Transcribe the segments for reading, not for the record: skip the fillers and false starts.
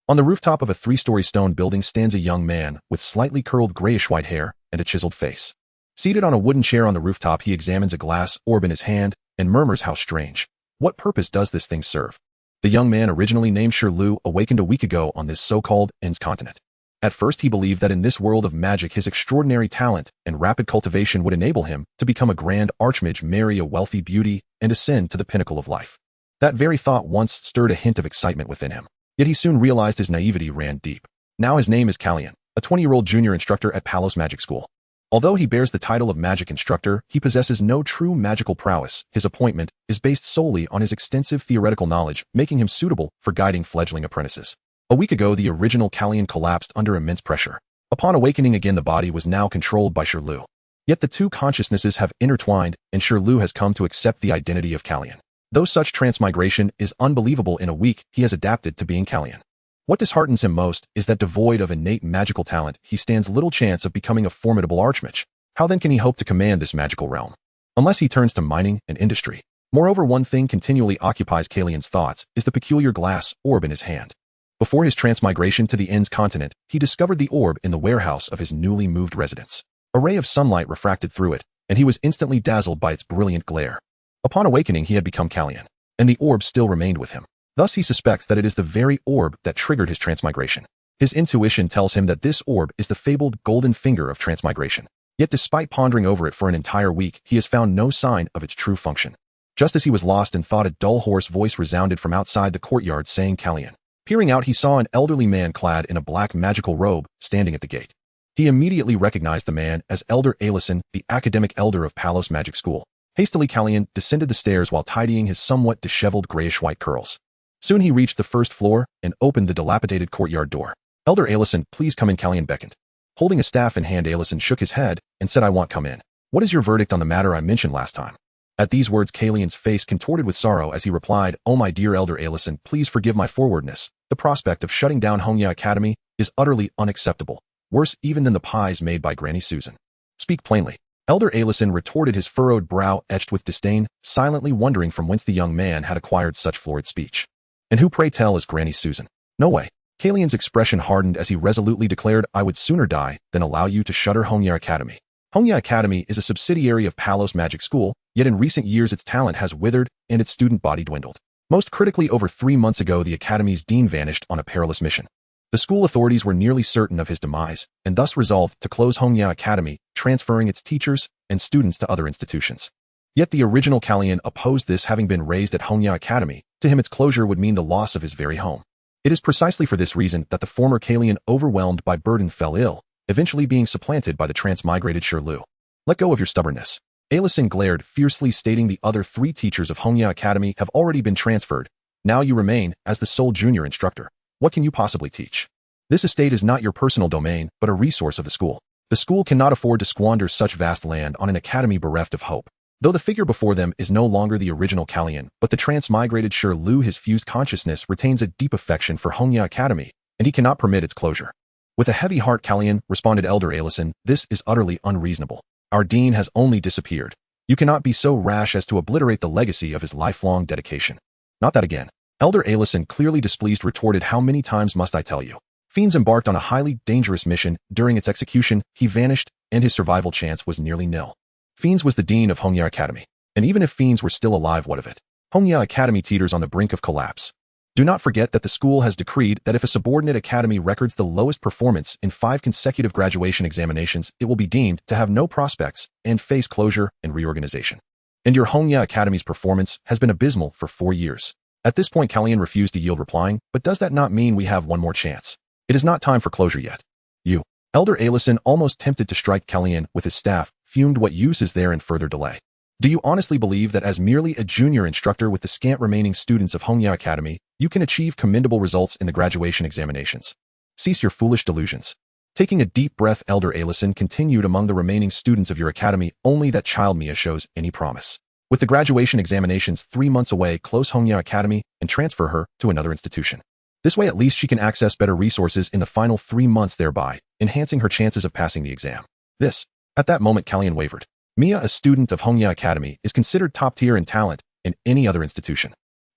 On the rooftop of a three-story stone building stands a young man with slightly curled grayish-white hair and a chiseled face. Seated on a wooden chair on the rooftop, he examines a glass orb in his hand and murmurs, "How strange. What purpose does this thing serve?" The young man, originally named Shi Lu, awakened a week ago on this so-called ends continent. At first, he believed that in this world of magic, his extraordinary talent and rapid cultivation would enable him to become a grand archmage, marry a wealthy beauty, and ascend to the pinnacle of life. That very thought once stirred a hint of excitement within him. Yet he soon realized his naivety ran deep. Now his name is Kalien, a 20-year-old junior instructor at Palos Magic School. Although he bears the title of magic instructor, he possesses no true magical prowess. His appointment is based solely on his extensive theoretical knowledge, making him suitable for guiding fledgling apprentices. A week ago, the original Kalien collapsed under immense pressure. Upon awakening again, the body was now controlled by Shi Lu. Yet the two consciousnesses have intertwined, and Shi Lu has come to accept the identity of Kalien. Though such transmigration is unbelievable, in a week he has adapted to being Kalien. What disheartens him most is that devoid of innate magical talent, he stands little chance of becoming a formidable archmage. How then can he hope to command this magical realm? Unless he turns to mining and industry. Moreover, one thing continually occupies Kalien's thoughts is the peculiar glass orb in his hand. Before his transmigration to the ends continent, he discovered the orb in the warehouse of his newly moved residence. A ray of sunlight refracted through it, and he was instantly dazzled by its brilliant glare. Upon awakening, he had become Kalien, and the orb still remained with him. Thus, he suspects that it is the very orb that triggered his transmigration. His intuition tells him that this orb is the fabled golden finger of transmigration. Yet despite pondering over it for an entire week, he has found no sign of its true function. Just as he was lost in thought, a dull, hoarse voice resounded from outside the courtyard saying, "Kalien." Peering out, he saw an elderly man clad in a black magical robe standing at the gate. He immediately recognized the man as Elder Alison, the academic elder of Palos Magic School. Hastily, Kalien descended the stairs while tidying his somewhat disheveled grayish-white curls. Soon he reached the first floor and opened the dilapidated courtyard door. "Elder Alison, please come in," Kalien beckoned. Holding a staff in hand, Alison shook his head and said, "I won't come in. What is your verdict on the matter I mentioned last time?" At these words, Kalien's face contorted with sorrow as he replied, "Oh, my dear Elder Alison, please forgive my forwardness. The prospect of shutting down Hongya Academy is utterly unacceptable, worse even than the pies made by Granny Susan." "Speak plainly." Elder Alison retorted, his furrowed brow etched with disdain, silently wondering from whence the young man had acquired such florid speech. "And who, pray tell, is Granny Susan?" "No way." Kalien's expression hardened as he resolutely declared, "I would sooner die than allow you to shutter Hongya Academy." Hongya Academy is a subsidiary of Palos Magic School, yet in recent years its talent has withered and its student body dwindled. Most critically, over 3 months ago, the Academy's dean vanished on a perilous mission. The school authorities were nearly certain of his demise, and thus resolved to close Hongya Academy, transferring its teachers and students to other institutions. Yet the original Kalien opposed this, having been raised at Hongya Academy. To him, its closure would mean the loss of his very home. It is precisely for this reason that the former Kalien, overwhelmed by burden, fell ill, eventually being supplanted by the transmigrated Shi Lu. "Let go of your stubbornness." Alison glared fiercely, stating, "The other 3 teachers of Hongya Academy have already been transferred. Now you remain as the sole junior instructor. What can you possibly teach? This estate is not your personal domain, but a resource of the school. The school cannot afford to squander such vast land on an academy bereft of hope." Though the figure before them is no longer the original Kalien, but the transmigrated Shi Lu, his fused consciousness retains a deep affection for Hongya Academy, and he cannot permit its closure. "With a heavy heart, Kalien," responded Elder Alison, "this is utterly unreasonable. Our dean has only disappeared. You cannot be so rash as to obliterate the legacy of his lifelong dedication." "Not that again." Elder Alison, clearly displeased, retorted, "How many times must I tell you? Fiends embarked on a highly dangerous mission. During its execution, he vanished, and his survival chance was nearly nil. Fiends was the dean of Hongya Academy. And even if Fiends were still alive, what of it? Hongya Academy teeters on the brink of collapse. Do not forget that the school has decreed that if a subordinate academy records the lowest performance in 5 consecutive graduation examinations, it will be deemed to have no prospects and face closure and reorganization. And your Hongya Academy's performance has been abysmal for 4 years. At this point, Kalien refused to yield, replying, "But does that not mean we have one more chance? It is not time for closure yet." "You." Elder Alison, almost tempted to strike Kalien with his staff, fumed, "What use is there in further delay? Do you honestly believe that as merely a junior instructor with the scant remaining students of Hongya Academy, you can achieve commendable results in the graduation examinations? Cease your foolish delusions." Taking a deep breath, Elder Alison continued, "Among the remaining students of your academy, only that child Mia shows any promise. With the graduation examinations 3 months away, close Hongya Academy and transfer her to another institution. This way at least she can access better resources in the final 3 months, thereby enhancing her chances of passing the exam." This. At that moment, Kalien wavered. Mia, a student of Hongya Academy, is considered top tier in talent in any other institution.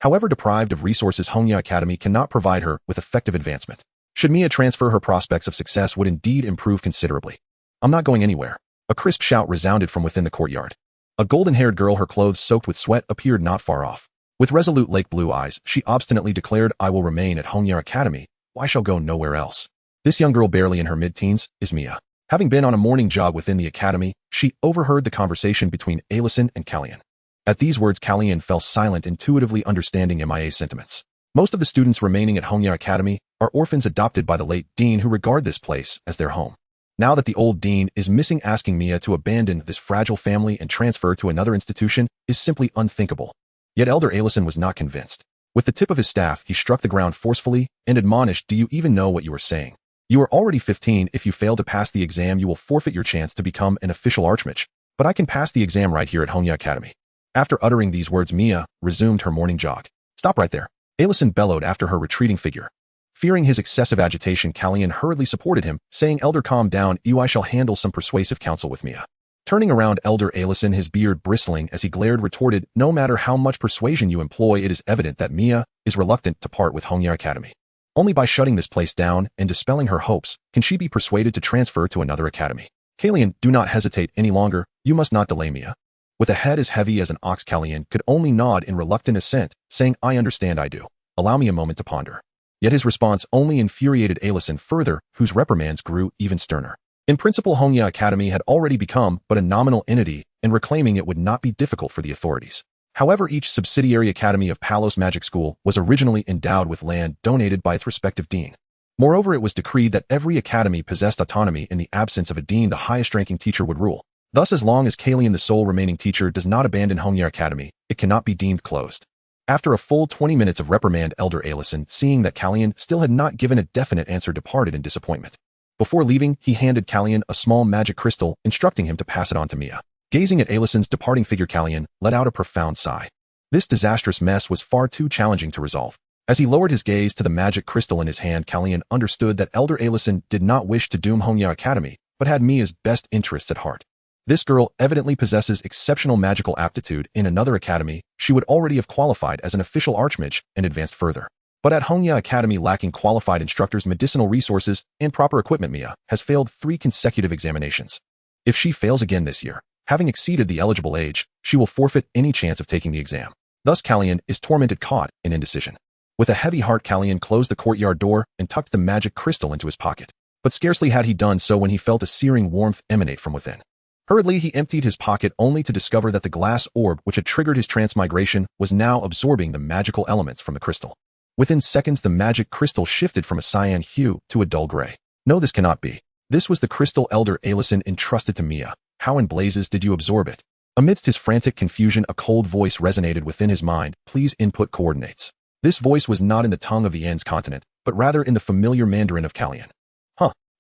However deprived of resources, Hongya Academy cannot provide her with effective advancement. Should Mia transfer, her prospects of success would indeed improve considerably. I'm not going anywhere. A crisp shout resounded from within the courtyard. A golden-haired girl, her clothes soaked with sweat, appeared not far off. With resolute lake blue eyes, she obstinately declared, I will remain at Hongya Academy. I shall go nowhere else. This young girl, barely in her mid-teens, is Mia. Having been on a morning jog within the academy, she overheard the conversation between Alison and Kalien. At these words, Kalien fell silent, intuitively understanding Mia's sentiments. Most of the students remaining at Hongya Academy are orphans adopted by the late dean, who regard this place as their home. Now that the old dean is missing, asking Mia to abandon this fragile family and transfer to another institution is simply unthinkable. Yet Elder Alison was not convinced. With the tip of his staff, he struck the ground forcefully and admonished, do you even know what you are saying? You are already 15. If you fail to pass the exam, you will forfeit your chance to become an official archmage. But I can pass the exam right here at Hongya Academy. After uttering these words, Mia resumed her morning jog. Stop right there. Alison bellowed after her retreating figure. Fearing his excessive agitation, Kalien hurriedly supported him, saying, Elder, calm down, I shall handle some persuasive counsel with Mia. Turning around, Elder Alison, his beard bristling as he glared, retorted, no matter how much persuasion you employ, it is evident that Mia is reluctant to part with Hongya Academy. Only by shutting this place down and dispelling her hopes can she be persuaded to transfer to another academy. Kalien, do not hesitate any longer. You must not delay, Mia. With a head as heavy as an ox, Kalien could only nod in reluctant assent, saying, I understand, I do. Allow me a moment to ponder. Yet his response only infuriated Alison further, whose reprimands grew even sterner. In principle, Hongya Academy had already become but a nominal entity, and reclaiming it would not be difficult for the authorities. However, each subsidiary academy of Palos Magic School was originally endowed with land donated by its respective dean. Moreover, it was decreed that every academy possessed autonomy. In the absence of a dean, the highest-ranking teacher would rule. Thus, as long as Kalien, the sole remaining teacher, does not abandon Hongya Academy, it cannot be deemed closed. After a full 20 minutes of reprimand, Elder Alison, seeing that Kalien still had not given a definite answer, departed in disappointment. Before leaving, he handed Kalien a small magic crystal, instructing him to pass it on to Mia. Gazing at Alison's departing figure, Kalien let out a profound sigh. This disastrous mess was far too challenging to resolve. As he lowered his gaze to the magic crystal in his hand, Kalien understood that Elder Alison did not wish to doom Hongya Academy, but had Mia's best interests at heart. This girl evidently possesses exceptional magical aptitude. In another academy, she would already have qualified as an official archmage and advanced further. But at Hongya Academy, lacking qualified instructors, medicinal resources, and proper equipment, Mia has failed 3 consecutive examinations. If she fails again this year, having exceeded the eligible age, she will forfeit any chance of taking the exam. Thus, Kalien is tormented, caught in indecision. With a heavy heart, Kalien closed the courtyard door and tucked the magic crystal into his pocket. But scarcely had he done so when he felt a searing warmth emanate from within. Hurriedly, he emptied his pocket, only to discover that the glass orb which had triggered his transmigration was now absorbing the magical elements from the crystal. Within seconds, the magic crystal shifted from a cyan hue to a dull gray. No, this cannot be. This was the crystal Elder Alison entrusted to Mia. How in blazes did you absorb it? Amidst his frantic confusion, a cold voice resonated within his mind. Please input coordinates. This voice was not in the tongue of the Ends continent, but rather in the familiar Mandarin of Kalien.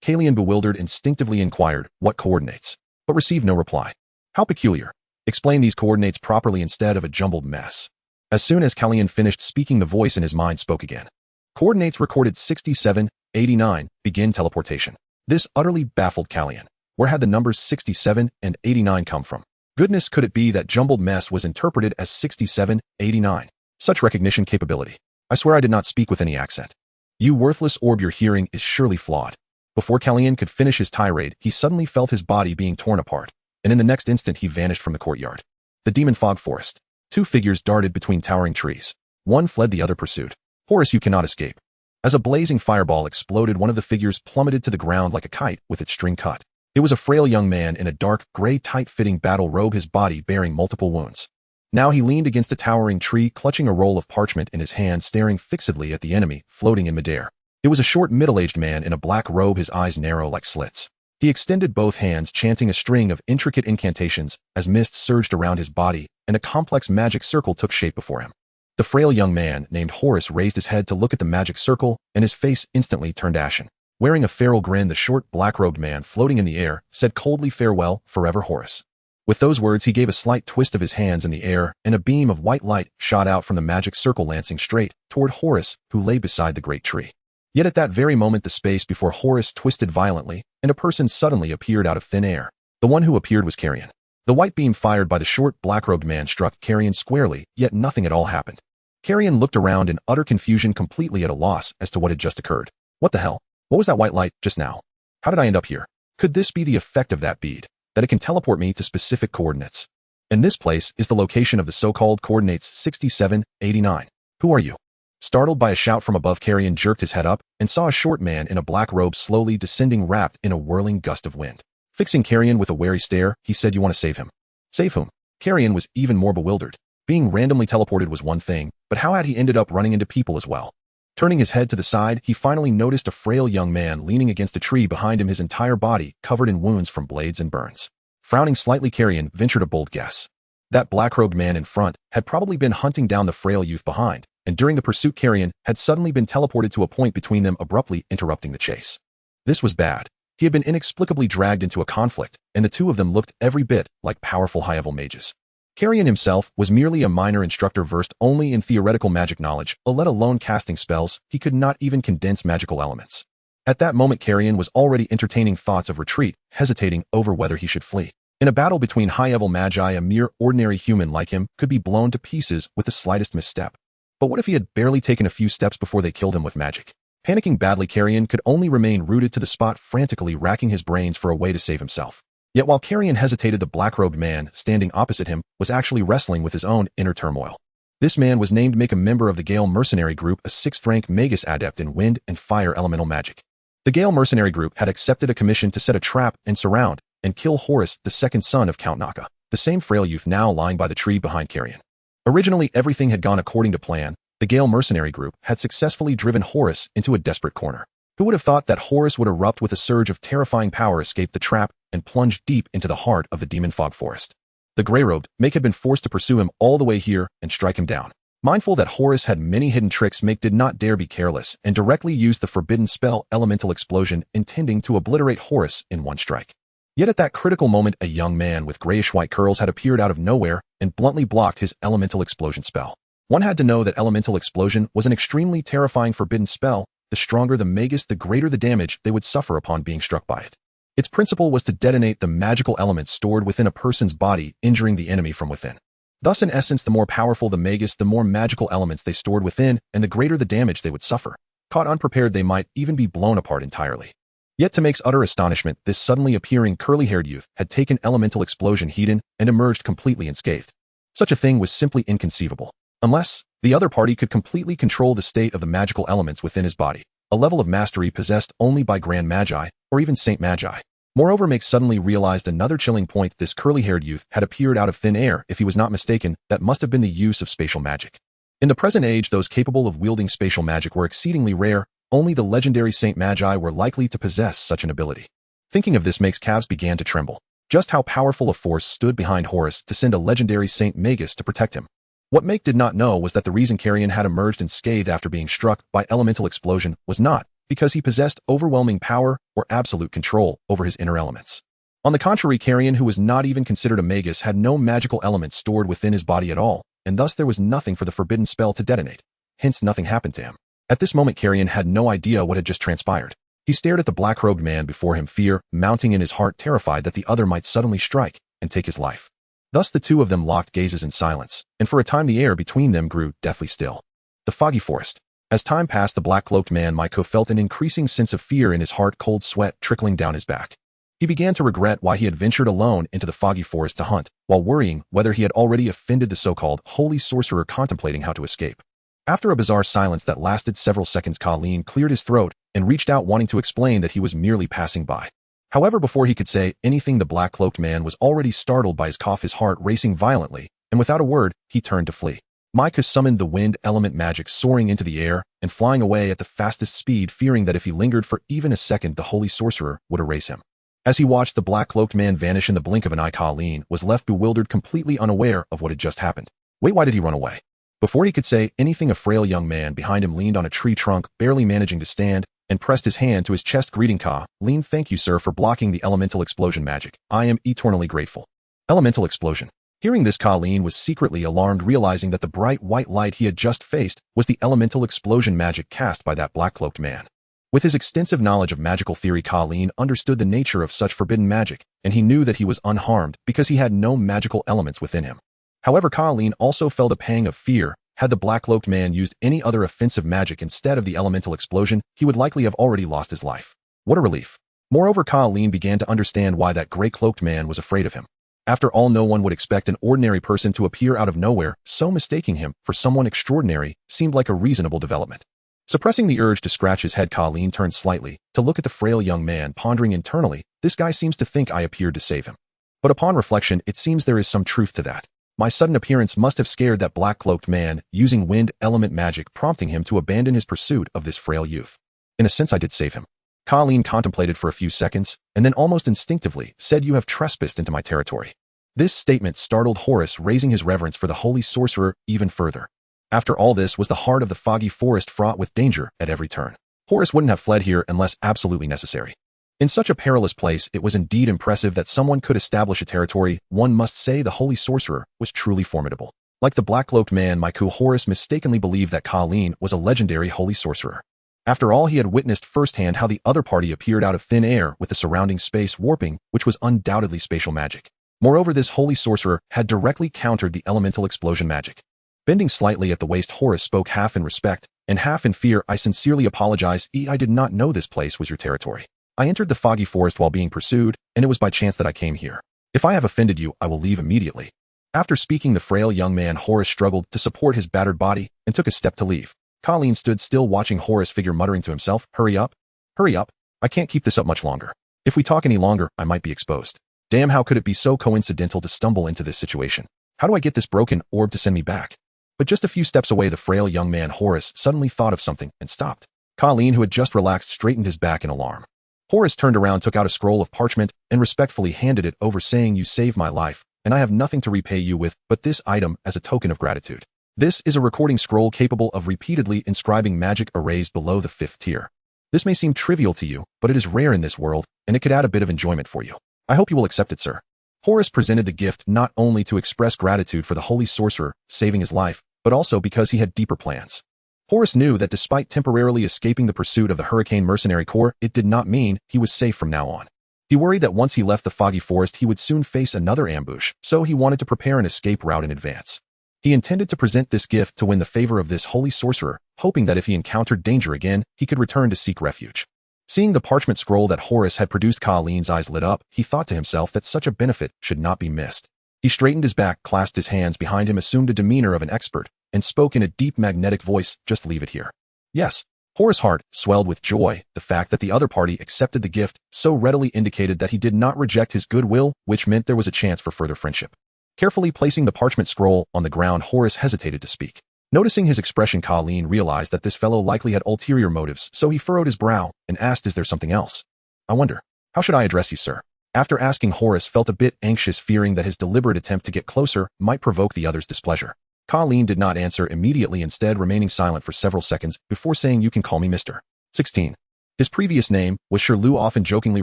Kalien, bewildered, instinctively inquired, what coordinates? But received no reply. How peculiar. Explain these coordinates properly instead of a jumbled mess. As soon as Kalien finished speaking, the voice in his mind spoke again. Coordinates recorded 67, 89, begin teleportation. This utterly baffled Kalien. Where had the numbers 67 and 89 come from? Goodness, could it be that jumbled mess was interpreted as 67, 89? Such recognition capability. I swear I did not speak with any accent. You worthless orb, your hearing is surely flawed. Before Kalien could finish his tirade, he suddenly felt his body being torn apart, and in the next instant he vanished from the courtyard. The demon fog forest. 2 figures darted between towering trees. One fled, the other pursued. Horus, you cannot escape. As a blazing fireball exploded, one of the figures plummeted to the ground like a kite with its string cut. It was a frail young man in a dark, gray, tight-fitting battle robe, his body bearing multiple wounds. Now he leaned against a towering tree, clutching a roll of parchment in his hand, staring fixedly at the enemy floating in midair. It was a short, middle-aged man in a black robe, his eyes narrow like slits. He extended both hands, chanting a string of intricate incantations as mist surged around his body and a complex magic circle took shape before him. The frail young man, named Horus, raised his head to look at the magic circle, and his face instantly turned ashen. Wearing a feral grin, the short, black-robed man, floating in the air, said coldly, "Farewell, forever, Horus." With those words, he gave a slight twist of his hands in the air, and a beam of white light shot out from the magic circle, lancing straight toward Horus, who lay beside the great tree. Yet at that very moment, the space before Horus twisted violently, and a person suddenly appeared out of thin air. The one who appeared was Kalien. The white beam fired by the short, black-robed man struck Kalien squarely, yet nothing at all happened. Kalien looked around in utter confusion, completely at a loss as to what had just occurred. What the hell? What was that white light just now? How did I end up here? Could this be the effect of that bead, that it can teleport me to specific coordinates? And this place is the location of the so-called coordinates 67, 89. Who are you? Startled by a shout from above, Kalien jerked his head up and saw a short man in a black robe slowly descending, wrapped in a whirling gust of wind. Fixing Kalien with a wary stare, he said, "You want to save him?" Save whom? Kalien was even more bewildered. Being randomly teleported was one thing, but how had he ended up running into people as well? Turning his head to the side, he finally noticed a frail young man leaning against a tree behind him, his entire body covered in wounds from blades and burns. Frowning slightly, Kalien ventured a bold guess. That black-robed man in front had probably been hunting down the frail youth behind, and during the pursuit, Kalien had suddenly been teleported to a point between them, abruptly interrupting the chase. This was bad. He had been inexplicably dragged into a conflict, and the two of them looked every bit like powerful high-level mages. Kalien himself was merely a minor instructor versed only in theoretical magic knowledge, let alone casting spells. He could not even condense magical elements. At that moment, Kalien was already entertaining thoughts of retreat, hesitating over whether he should flee. In a battle between high-level magi, a mere ordinary human like him could be blown to pieces with the slightest misstep. But what if he had barely taken a few steps before they killed him with magic? Panicking badly, Kalien could only remain rooted to the spot, frantically racking his brains for a way to save himself. Yet while Kalien hesitated, the black-robed man standing opposite him was actually wrestling with his own inner turmoil. This man was named Mick, a member of the Gale Mercenary Group, a 6th-rank Magus adept in wind and fire elemental magic. The Gale Mercenary Group had accepted a commission to set a trap and surround and kill Horus, the second son of Count Naka, the same frail youth now lying by the tree behind Kalien. Originally, everything had gone according to plan. The Gale Mercenary Group had successfully driven Horus into a desperate corner. Who would have thought that Horus would erupt with a surge of terrifying power, escape the trap, and plunge deep into the heart of the demon fog forest? The gray-robed Mick had been forced to pursue him all the way here and strike him down. Mindful that Horus had many hidden tricks, Mick did not dare be careless and directly used the forbidden spell Elemental Explosion, intending to obliterate Horus in one strike. Yet at that critical moment, a young man with grayish-white curls had appeared out of nowhere and bluntly blocked his Elemental Explosion spell. One had to know that Elemental Explosion was an extremely terrifying forbidden spell. The stronger the magus, the greater the damage they would suffer upon being struck by it. Its principle was to detonate the magical elements stored within a person's body, injuring the enemy from within. Thus, in essence, the more powerful the magus, the more magical elements they stored within, and the greater the damage they would suffer. Caught unprepared, they might even be blown apart entirely. Yet to Mick's utter astonishment, this suddenly appearing curly-haired youth had taken Elemental Explosion heeded and emerged completely unscathed. Such a thing was simply inconceivable. Unless the other party could completely control the state of the magical elements within his body, a level of mastery possessed only by Grand Magi or even Saint Magi. Moreover, Mick suddenly realized another chilling point. This curly-haired youth had appeared out of thin air. If he was not mistaken, that must have been the use of spatial magic. In the present age, those capable of wielding spatial magic were exceedingly rare. Only the legendary Saint Magi were likely to possess such an ability. Thinking of this, Mick's calves began to tremble. Just how powerful a force stood behind Horus to send a legendary Saint Magus to protect him. What Mick did not know was that the reason Kalien had emerged unscathed after being struck by Elemental Explosion was not because he possessed overwhelming power or absolute control over his inner elements. On the contrary, Kalien, who was not even considered a magus, had no magical elements stored within his body at all, and thus there was nothing for the forbidden spell to detonate. Hence, nothing happened to him. At this moment, Kalien had no idea what had just transpired. He stared at the black-robed man before him, fear mounting in his heart, terrified that the other might suddenly strike and take his life. Thus the two of them locked gazes in silence, and for a time the air between them grew deathly still. The foggy forest. As time passed, the black-cloaked man Michael felt an increasing sense of fear in his heart, cold sweat trickling down his back. He began to regret why he had ventured alone into the foggy forest to hunt, while worrying whether he had already offended the so-called holy sorcerer, contemplating how to escape. After a bizarre silence that lasted several seconds, Kalien cleared his throat and reached out, wanting to explain that he was merely passing by. However, before he could say anything, the black-cloaked man was already startled by his cough, his heart racing violently, and without a word, he turned to flee. Micah summoned the wind element magic, soaring into the air and flying away at the fastest speed, fearing that if he lingered for even a second, the holy sorcerer would erase him. As he watched the black-cloaked man vanish in the blink of an eye, Kalien was left bewildered, completely unaware of what had just happened. Wait, why did he run away? Before he could say anything, a frail young man behind him leaned on a tree trunk, barely managing to stand, and pressed his hand to his chest, greeting Kalien. Thank you, sir, for blocking the Elemental Explosion magic. I am eternally grateful. Elemental Explosion. Hearing this, Kalien was secretly alarmed, realizing that the bright white light he had just faced was the Elemental Explosion magic cast by that black-cloaked man. With his extensive knowledge of magical theory, Kalien understood the nature of such forbidden magic, and he knew that he was unharmed because he had no magical elements within him. However, Kalien also felt a pang of fear Had the black-cloaked man used any other offensive magic instead of the elemental explosion, he would likely have already lost his life. What a relief. Moreover, Kalien began to understand why that gray-cloaked man was afraid of him. After all, no one would expect an ordinary person to appear out of nowhere, so mistaking him for someone extraordinary seemed like a reasonable development. Suppressing the urge to scratch his head, Kalien turned slightly to look at the frail young man, pondering internally, this guy seems to think I appeared to save him. But upon reflection, it seems there is some truth to that. My sudden appearance must have scared that black-cloaked man, using wind element magic, prompting him to abandon his pursuit of this frail youth. In a sense, I did save him. Kalien contemplated for a few seconds, and then almost instinctively said, "You have trespassed into my territory." This statement startled Horus, raising his reverence for the holy sorcerer even further. After all, this was the heart of the foggy forest, fraught with danger at every turn. Horus wouldn't have fled here unless absolutely necessary. In such a perilous place, it was indeed impressive that someone could establish a territory. One must say the holy sorcerer was truly formidable. Like the black-cloaked man, Horus mistakenly believed that Kalien was a legendary holy sorcerer. After all, he had witnessed firsthand how the other party appeared out of thin air with the surrounding space warping, which was undoubtedly spatial magic. Moreover, this holy sorcerer had directly countered the elemental explosion magic. Bending slightly at the waist, Horus spoke half in respect and half in fear. "I sincerely apologize. I did not know this place was your territory. I entered the foggy forest while being pursued, and it was by chance that I came here. If I have offended you, I will leave immediately." After speaking, the frail young man Horus struggled to support his battered body and took a step to leave. Kalien stood still, watching Horus' figure, muttering to himself, "Hurry up. Hurry up. I can't keep this up much longer. If we talk any longer, I might be exposed. Damn, how could it be so coincidental to stumble into this situation? How do I get this broken orb to send me back?" But just a few steps away, the frail young man Horus suddenly thought of something and stopped. Kalien, who had just relaxed, straightened his back in alarm. Horus turned around, took out a scroll of parchment, and respectfully handed it over, saying, "You saved my life, and I have nothing to repay you with but this item as a token of gratitude. This is a recording scroll capable of repeatedly inscribing magic arrays below the 5th tier. This may seem trivial to you, but it is rare in this world, and it could add a bit of enjoyment for you. I hope you will accept it, sir." Horus presented the gift not only to express gratitude for the holy sorcerer saving his life, but also because he had deeper plans. Horus knew that despite temporarily escaping the pursuit of the Hurricane Mercenary Corps, it did not mean he was safe from now on. He worried that once he left the foggy forest, he would soon face another ambush, so he wanted to prepare an escape route in advance. He intended to present this gift to win the favor of this holy sorcerer, hoping that if he encountered danger again, he could return to seek refuge. Seeing the parchment scroll that Horus had produced, Kalien's eyes lit up. He thought to himself that such a benefit should not be missed. He straightened his back, clasped his hands behind him, assumed a demeanor of an expert, and spoke in a deep magnetic voice, "Just leave it here." Yes. Horus' heart swelled with joy. The fact that the other party accepted the gift so readily indicated that he did not reject his goodwill, which meant there was a chance for further friendship. Carefully placing the parchment scroll on the ground, Horus hesitated to speak. Noticing his expression, Kalien realized that this fellow likely had ulterior motives, so he furrowed his brow and asked, "Is there something else? I wonder, how should I address you, sir?" After asking, Horus felt a bit anxious, fearing that his deliberate attempt to get closer might provoke the other's displeasure. Kalien did not answer immediately, instead remaining silent for several seconds before saying, "You can call me Mr. 16. His previous name was Shi Lu, often jokingly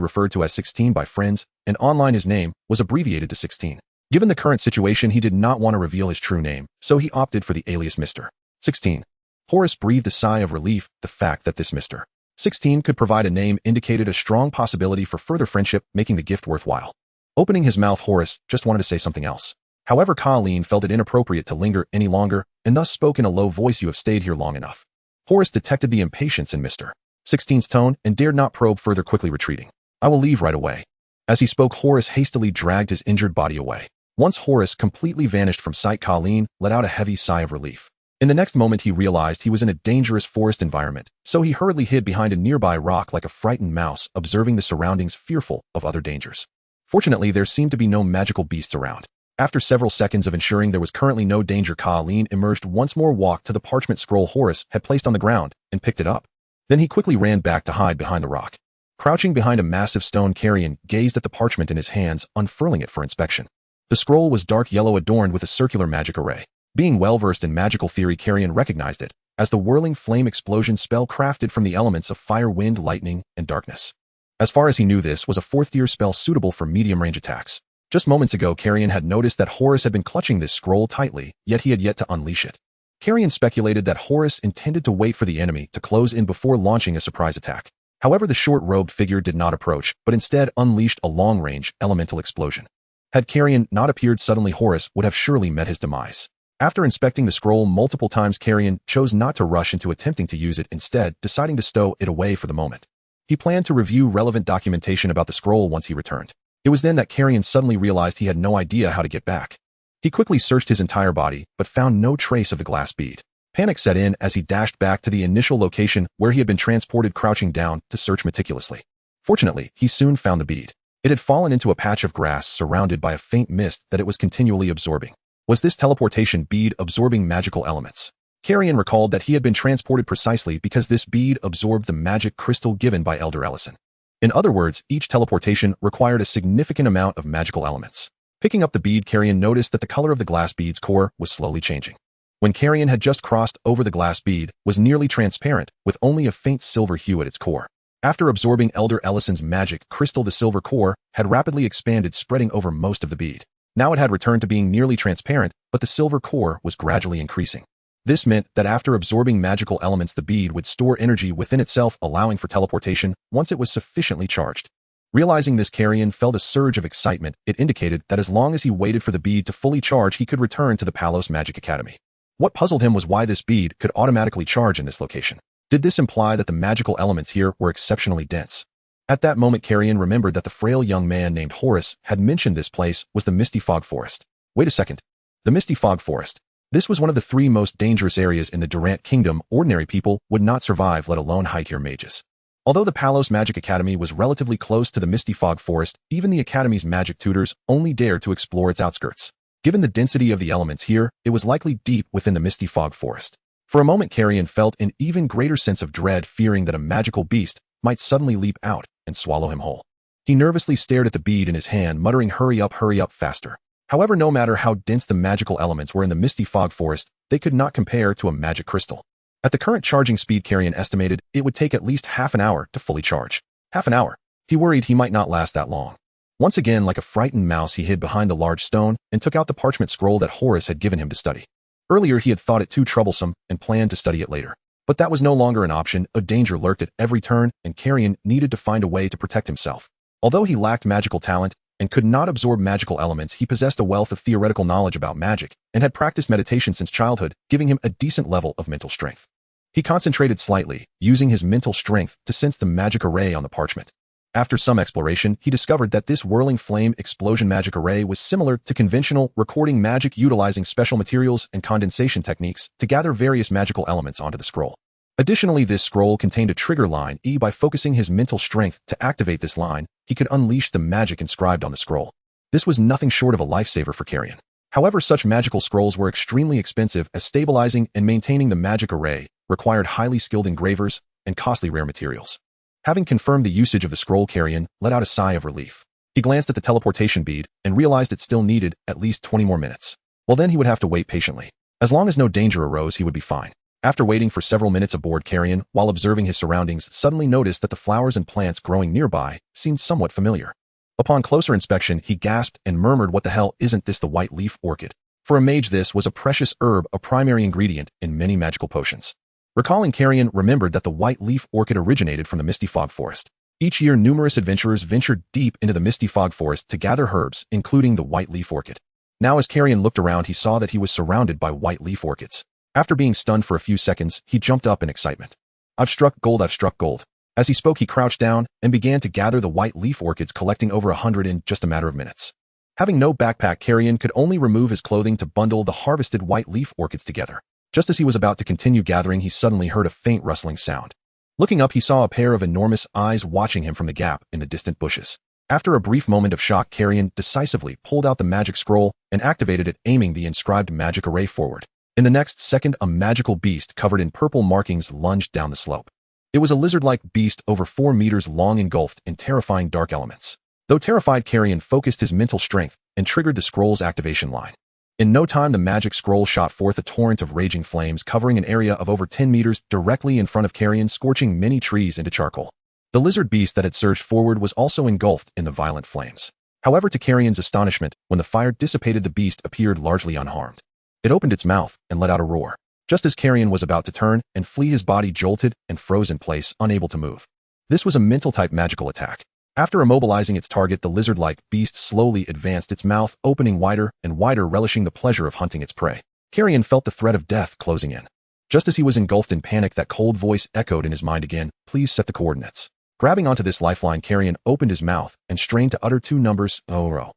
referred to as 16 by friends, and online his name was abbreviated to 16. Given the current situation, he did not want to reveal his true name, so he opted for the alias Mr. 16. Horus breathed a sigh of relief. The fact that this Mr. 16 could provide a name indicated a strong possibility for further friendship, making the gift worthwhile. Opening his mouth, Horus just wanted to say something else. However, Kalien felt it inappropriate to linger any longer, and thus spoke in a low voice, "You have stayed here long enough." Horus detected the impatience in Mr. 16's tone and dared not probe further, quickly retreating. "I will leave right away." As he spoke, Horus hastily dragged his injured body away. Once Horus completely vanished from sight, Kalien let out a heavy sigh of relief. In the next moment, he realized he was in a dangerous forest environment, so he hurriedly hid behind a nearby rock like a frightened mouse, observing the surroundings, fearful of other dangers. Fortunately, there seemed to be no magical beasts around. After several seconds of ensuring there was currently no danger, Kalien emerged once more, walked to the parchment scroll Horus had placed on the ground, and picked it up. Then he quickly ran back to hide behind the rock. Crouching behind a massive stone, Kalien gazed at the parchment in his hands, unfurling it for inspection. The scroll was dark yellow, adorned with a circular magic array. Being well-versed in magical theory, Kalien recognized it as the whirling flame explosion spell crafted from the elements of fire, wind, lightning, and darkness. As far as he knew, this was a 4th-tier spell suitable for medium-range attacks. Just moments ago, Kalien had noticed that Horus had been clutching this scroll tightly, yet he had yet to unleash it. Kalien speculated that Horus intended to wait for the enemy to close in before launching a surprise attack. However, the short-robed figure did not approach, but instead unleashed a long-range elemental explosion. Had Kalien not appeared suddenly, Horus would have surely met his demise. After inspecting the scroll multiple times, Kalien chose not to rush into attempting to use it, instead deciding to stow it away for the moment. He planned to review relevant documentation about the scroll once he returned. It was then that Kalien suddenly realized he had no idea how to get back. He quickly searched his entire body, but found no trace of the glass bead. Panic set in as he dashed back to the initial location where he had been transported, crouching down to search meticulously. Fortunately, he soon found the bead. It had fallen into a patch of grass surrounded by a faint mist that it was continually absorbing. Was this teleportation bead absorbing magical elements? Kalien recalled that he had been transported precisely because this bead absorbed the magic crystal given by Elder Ellison. In other words, each teleportation required a significant amount of magical elements. Picking up the bead, Kalien noticed that the color of the glass bead's core was slowly changing. When Kalien had just crossed over, the glass bead was nearly transparent, with only a faint silver hue at its core. After absorbing Elder Ellison's magic crystal, the silver core had rapidly expanded, spreading over most of the bead. Now it had returned to being nearly transparent, but the silver core was gradually increasing. This meant that after absorbing magical elements, the bead would store energy within itself, allowing for teleportation once it was sufficiently charged. Realizing this, Kalien felt a surge of excitement. It indicated that as long as he waited for the bead to fully charge, he could return to the Palos Magic Academy. What puzzled him was why this bead could automatically charge in this location. Did this imply that the magical elements here were exceptionally dense? At that moment, Kalien remembered that the frail young man named Horace had mentioned this place was the Misty Fog Forest. Wait a second. The Misty Fog Forest. This was one of the 3 most dangerous areas in the Durant Kingdom. Ordinary people would not survive, let alone high-tier mages. Although the Palos Magic Academy was relatively close to the Misty Fog Forest, even the Academy's magic tutors only dared to explore its outskirts. Given the density of the elements here, it was likely deep within the Misty Fog Forest. For a moment, Kalien felt an even greater sense of dread, fearing that a magical beast might suddenly leap out and swallow him whole. He nervously stared at the bead in his hand, muttering, hurry up, faster. However, no matter how dense the magical elements were in the Misty Fog Forest, they could not compare to a magic crystal. At the current charging speed, Kalien estimated it would take at least half an hour to fully charge. Half an hour. He worried he might not last that long. Once again, like a frightened mouse, he hid behind the large stone and took out the parchment scroll that Horace had given him to study. Earlier, he had thought it too troublesome and planned to study it later. But that was no longer an option. A danger lurked at every turn, and Kalien needed to find a way to protect himself. Although he lacked magical talent and could not absorb magical elements, he possessed a wealth of theoretical knowledge about magic and had practiced meditation since childhood, giving him a decent level of mental strength. He concentrated slightly, using his mental strength to sense the magic array on the parchment. After some exploration, he discovered that this whirling flame explosion magic array was similar to conventional recording magic, utilizing special materials and condensation techniques to gather various magical elements onto the scroll. Additionally, this scroll contained a trigger line. By focusing his mental strength to activate this line, he could unleash the magic inscribed on the scroll. This was nothing short of a lifesaver for Kalien. However, such magical scrolls were extremely expensive, as stabilizing and maintaining the magic array required highly skilled engravers and costly rare materials. Having confirmed the usage of the scroll, Kalien let out a sigh of relief. He glanced at the teleportation bead and realized it still needed at least 20 more minutes. Well, then he would have to wait patiently. As long as no danger arose, he would be fine. After waiting for several minutes aboard, Kalien, while observing his surroundings, suddenly noticed that the flowers and plants growing nearby seemed somewhat familiar. Upon closer inspection, he gasped and murmured, what the hell, isn't this the white leaf orchid? For a mage, this was a precious herb, a primary ingredient in many magical potions. Recalling, Kalien remembered that the white leaf orchid originated from the Misty Fog Forest. Each year, numerous adventurers ventured deep into the Misty Fog Forest to gather herbs, including the white leaf orchid. Now, as Kalien looked around, he saw that he was surrounded by white leaf orchids. After being stunned for a few seconds, he jumped up in excitement. I've struck gold, I've struck gold. As he spoke, he crouched down and began to gather the white leaf orchids, collecting over 100 in just a matter of minutes. Having no backpack, Kalien could only remove his clothing to bundle the harvested white leaf orchids together. Just as he was about to continue gathering, he suddenly heard a faint rustling sound. Looking up, he saw a pair of enormous eyes watching him from the gap in the distant bushes. After a brief moment of shock, Kalien decisively pulled out the magic scroll and activated it, aiming the inscribed magic array forward. In the next second, a magical beast covered in purple markings lunged down the slope. It was a lizard-like beast over 4 meters long, engulfed in terrifying dark elements. Though terrified, Kalien focused his mental strength and triggered the scroll's activation line. In no time, the magic scroll shot forth a torrent of raging flames, covering an area of over 10 meters directly in front of Kalien, scorching many trees into charcoal. The lizard beast that had surged forward was also engulfed in the violent flames. However, to Kalien's astonishment, when the fire dissipated, the beast appeared largely unharmed. It opened its mouth and let out a roar. Just as Kalien was about to turn and flee, his body jolted and froze in place, unable to move. This was a mental-type magical attack. After immobilizing its target, the lizard-like beast slowly advanced, its mouth opening wider and wider, relishing the pleasure of hunting its prey. Kalien felt the threat of death closing in. Just as he was engulfed in panic, that cold voice echoed in his mind again, "Please set the coordinates." Grabbing onto this lifeline, Kalien opened his mouth and strained to utter two numbers, 0.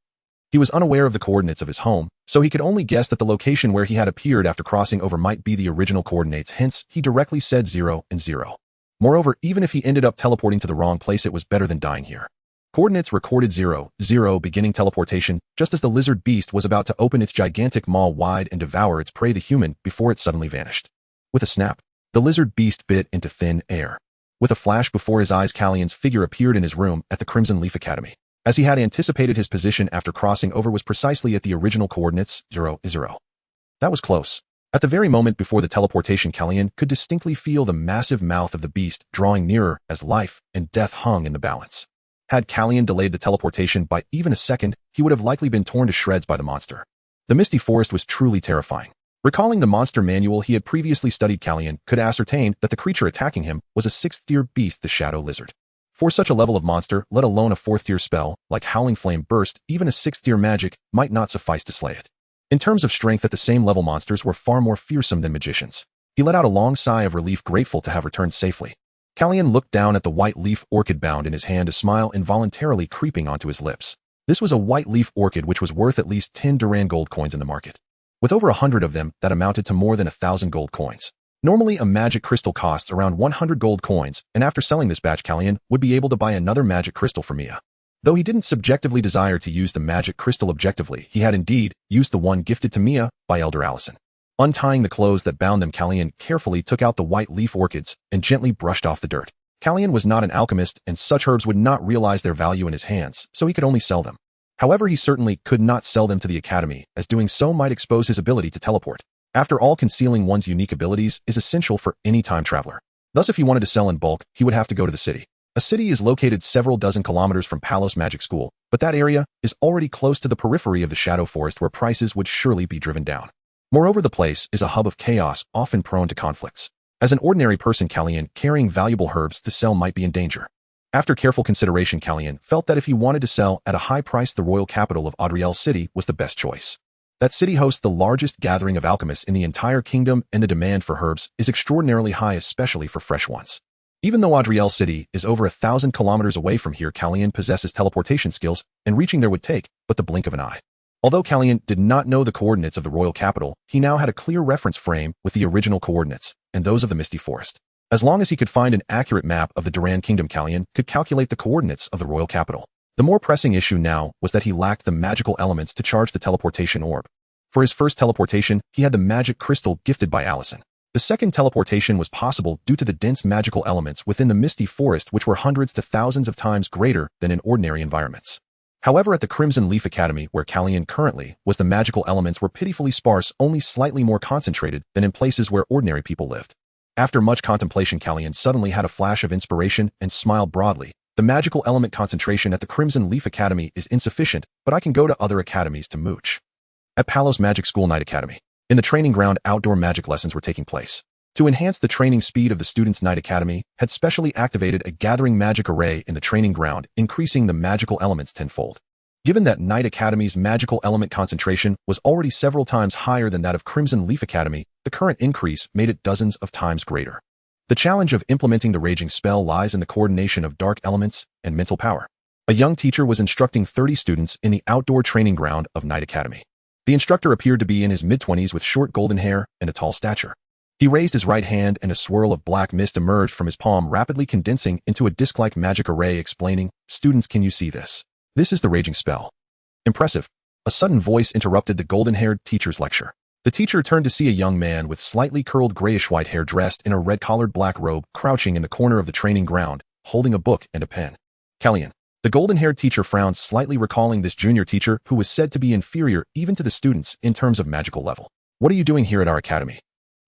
He was unaware of the coordinates of his home, so he could only guess that the location where he had appeared after crossing over might be the original coordinates, hence, he directly said 0 and 0. Moreover, even if he ended up teleporting to the wrong place, it was better than dying here. Coordinates recorded 0, 0, beginning teleportation, just as the lizard beast was about to open its gigantic maw wide and devour its prey, the human, before it suddenly vanished. With a snap, the lizard beast bit into thin air. With a flash before his eyes, Kalien's figure appeared in his room at the Crimson Leaf Academy. As he had anticipated, his position after crossing over was precisely at the original coordinates, 0, 0. That was close. At the very moment before the teleportation, Kalien could distinctly feel the massive mouth of the beast drawing nearer as life and death hung in the balance. Had Kalien delayed the teleportation by even a second, he would have likely been torn to shreds by the monster. The misty forest was truly terrifying. Recalling the monster manual he had previously studied, Kalien could ascertain that the creature attacking him was a 6th-tier beast, the Shadow Lizard. For such a level of monster, let alone a 4th-tier spell, like Howling Flame Burst, even a 6th-tier magic might not suffice to slay it. In terms of strength, at the same level, monsters were far more fearsome than magicians. He let out a long sigh of relief, grateful to have returned safely. Kalien looked down at the white leaf orchid bound in his hand, a smile involuntarily creeping onto his lips. This was a white leaf orchid which was worth at least 10 Duran gold coins in the market. With over 100 of them, that amounted to more than 1,000 gold coins. Normally, a magic crystal costs around 100 gold coins, and after selling this batch, Kalien would be able to buy another magic crystal for Mia. Though he didn't subjectively desire to use the magic crystal objectively, he had indeed used the one gifted to Mia by Elder Allison. Untying the clothes that bound them, Kalien carefully took out the white leaf orchids and gently brushed off the dirt. Kalien was not an alchemist, and such herbs would not realize their value in his hands, so he could only sell them. However, he certainly could not sell them to the academy, as doing so might expose his ability to teleport. After all, concealing one's unique abilities is essential for any time traveler. Thus, if he wanted to sell in bulk, he would have to go to the city. A city is located several dozen kilometers from Palos Magic School, but that area is already close to the periphery of the Shadow Forest, where prices would surely be driven down. Moreover, the place is a hub of chaos, often prone to conflicts. As an ordinary person, Kalien carrying valuable herbs to sell might be in danger. After careful consideration, Kalien felt that if he wanted to sell at a high price, the royal capital of Adriel City was the best choice. That city hosts the largest gathering of alchemists in the entire kingdom, and the demand for herbs is extraordinarily high, especially for fresh ones. Even though Adriel City is over 1,000 kilometers away from here, Kalien possesses teleportation skills, and reaching there would take but the blink of an eye. Although Kalien did not know the coordinates of the royal capital, he now had a clear reference frame with the original coordinates, and those of the Misty Forest. As long as he could find an accurate map of the Duran Kingdom, Kalien could calculate the coordinates of the royal capital. The more pressing issue now was that he lacked the magical elements to charge the teleportation orb. For his first teleportation, he had the magic crystal gifted by Allison. The second teleportation was possible due to the dense magical elements within the Misty Forest, which were hundreds to thousands of times greater than in ordinary environments. However, at the Crimson Leaf Academy, where Kalien currently was, the magical elements were pitifully sparse, only slightly more concentrated than in places where ordinary people lived. After much contemplation, Kalien suddenly had a flash of inspiration and smiled broadly. The magical element concentration at the Crimson Leaf Academy is insufficient, but I can go to other academies to mooch. At Palos Magic School Night Academy, in the training ground, outdoor magic lessons were taking place. To enhance the training speed of the students, Night Academy had specially activated a gathering magic array in the training ground, increasing the magical elements tenfold. Given that Night Academy's magical element concentration was already several times higher than that of Crimson Leaf Academy, the current increase made it dozens of times greater. The challenge of implementing the raging spell lies in the coordination of dark elements and mental power. A young teacher was instructing 30 students in the outdoor training ground of Night Academy. The instructor appeared to be in his mid-20s with short golden hair and a tall stature. He raised his right hand and a swirl of black mist emerged from his palm, rapidly condensing into a disc-like magic array, explaining, "Students, can you see this? This is the raging spell." Impressive. A sudden voice interrupted the golden-haired teacher's lecture. The teacher turned to see a young man with slightly curled grayish-white hair, dressed in a red-collared black robe, crouching in the corner of the training ground, holding a book and a pen. Kalien. The golden-haired teacher frowned slightly, recalling this junior teacher who was said to be inferior even to the students in terms of magical level. "What are you doing here at our academy?"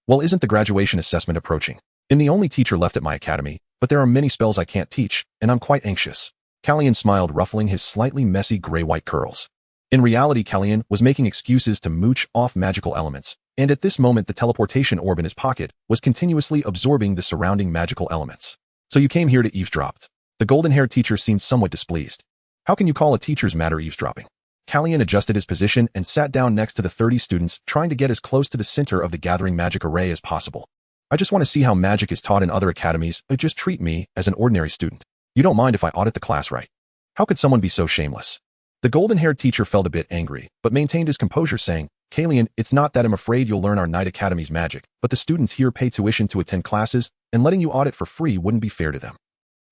"Well, isn't the graduation assessment approaching? I'm the only teacher left at my academy, but there are many spells I can't teach, and I'm quite anxious." Kalien smiled, ruffling his slightly messy gray-white curls. In reality, Kalien was making excuses to mooch off magical elements, and at this moment the teleportation orb in his pocket was continuously absorbing the surrounding magical elements. "So you came here to eavesdrop?" The golden-haired teacher seemed somewhat displeased. "How can you call a teacher's matter eavesdropping?" Kalien adjusted his position and sat down next to the 30 students, trying to get as close to the center of the gathering magic array as possible. I just want to see how magic is taught in other academies. Just treat me as an ordinary student. You don't mind if I audit the class, right? How could someone be so shameless? The golden-haired teacher felt a bit angry, but maintained his composure, saying, Kalien, it's not that I'm afraid you'll learn our Night Academy's magic, but the students here pay tuition to attend classes, and letting you audit for free wouldn't be fair to them.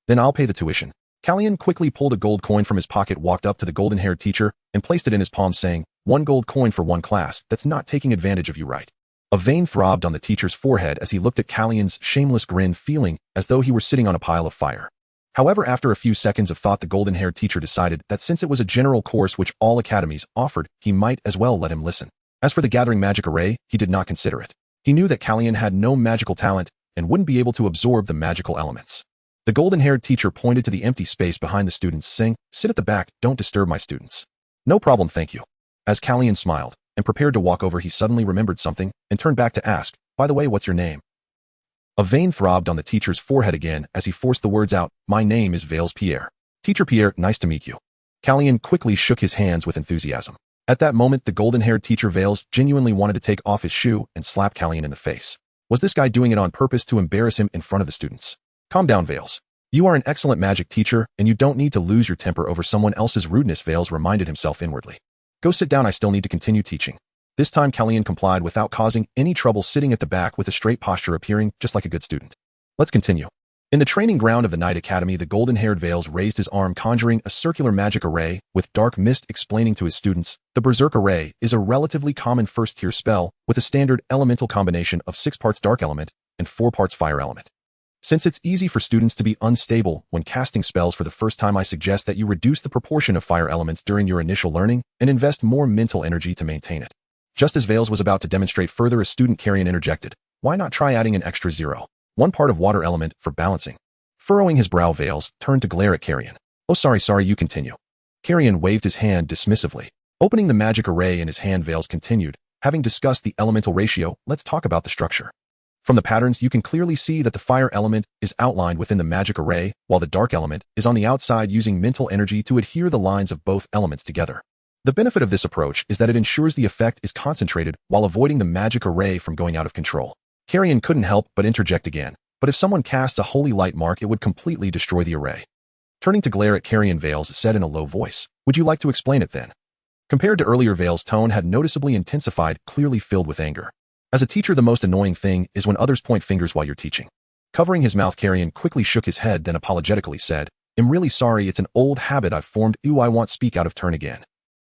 Then I'll pay the tuition. Kalien quickly pulled a gold coin from his pocket, walked up to the golden-haired teacher, and placed it in his palm, saying, 1 gold coin for 1 class. That's not taking advantage of you, right? A vein throbbed on the teacher's forehead as he looked at Kalien's shameless grin, feeling as though he were sitting on a pile of fire. However, after a few seconds of thought, the golden-haired teacher decided that since it was a general course which all academies offered, he might as well let him listen. As for the gathering magic array, he did not consider it. He knew that Kalien had no magical talent and wouldn't be able to absorb the magical elements. The golden-haired teacher pointed to the empty space behind the students, saying, Sit at the back, don't disturb my students. No problem, thank you. As Kalien smiled and prepared to walk over, he suddenly remembered something and turned back to ask, By the way, what's your name? A vein throbbed on the teacher's forehead again as he forced the words out, My name is Vales Pierre. Teacher Pierre, nice to meet you. Kalien quickly shook his hands with enthusiasm. At that moment, the golden-haired teacher Vales genuinely wanted to take off his shoe and slap Kalien in the face. Was this guy doing it on purpose to embarrass him in front of the students? Calm down, Vales. You are an excellent magic teacher, and you don't need to lose your temper over someone else's rudeness, Vales reminded himself inwardly. Go sit down, I still need to continue teaching. This time Kalien complied without causing any trouble, sitting at the back with a straight posture, appearing just like a good student. Let's continue. In the training ground of the Night Academy, the golden-haired Vales raised his arm, conjuring a circular magic array, with dark mist, explaining to his students, the Berserk Array is a relatively common first-tier spell with a standard elemental combination of 6 parts dark element and 4 parts fire element. Since it's easy for students to be unstable when casting spells for the first time, I suggest that you reduce the proportion of fire elements during your initial learning and invest more mental energy to maintain it. Just as Vales was about to demonstrate further, a student Kalien interjected, Why not try adding an extra 0.1 part of water element for balancing? Furrowing his brow, Vales turned to glare at Kalien. Oh, sorry, you continue. Kalien waved his hand dismissively. Opening the magic array in his hand, Vales continued, Having discussed the elemental ratio, let's talk about the structure. From the patterns, you can clearly see that the fire element is outlined within the magic array, while the dark element is on the outside, using mental energy to adhere the lines of both elements together. The benefit of this approach is that it ensures the effect is concentrated while avoiding the magic array from going out of control. Kalien couldn't help but interject again, but if someone casts a holy light mark, it would completely destroy the array. Turning to glare at Kalien, Vales said in a low voice, Would you like to explain it then? Compared to earlier, Vales' tone had noticeably intensified, clearly filled with anger. As a teacher, the most annoying thing is when others point fingers while you're teaching. Covering his mouth, Kalien quickly shook his head, then apologetically said, I'm really sorry, it's an old habit I've formed. I won't speak out of turn again.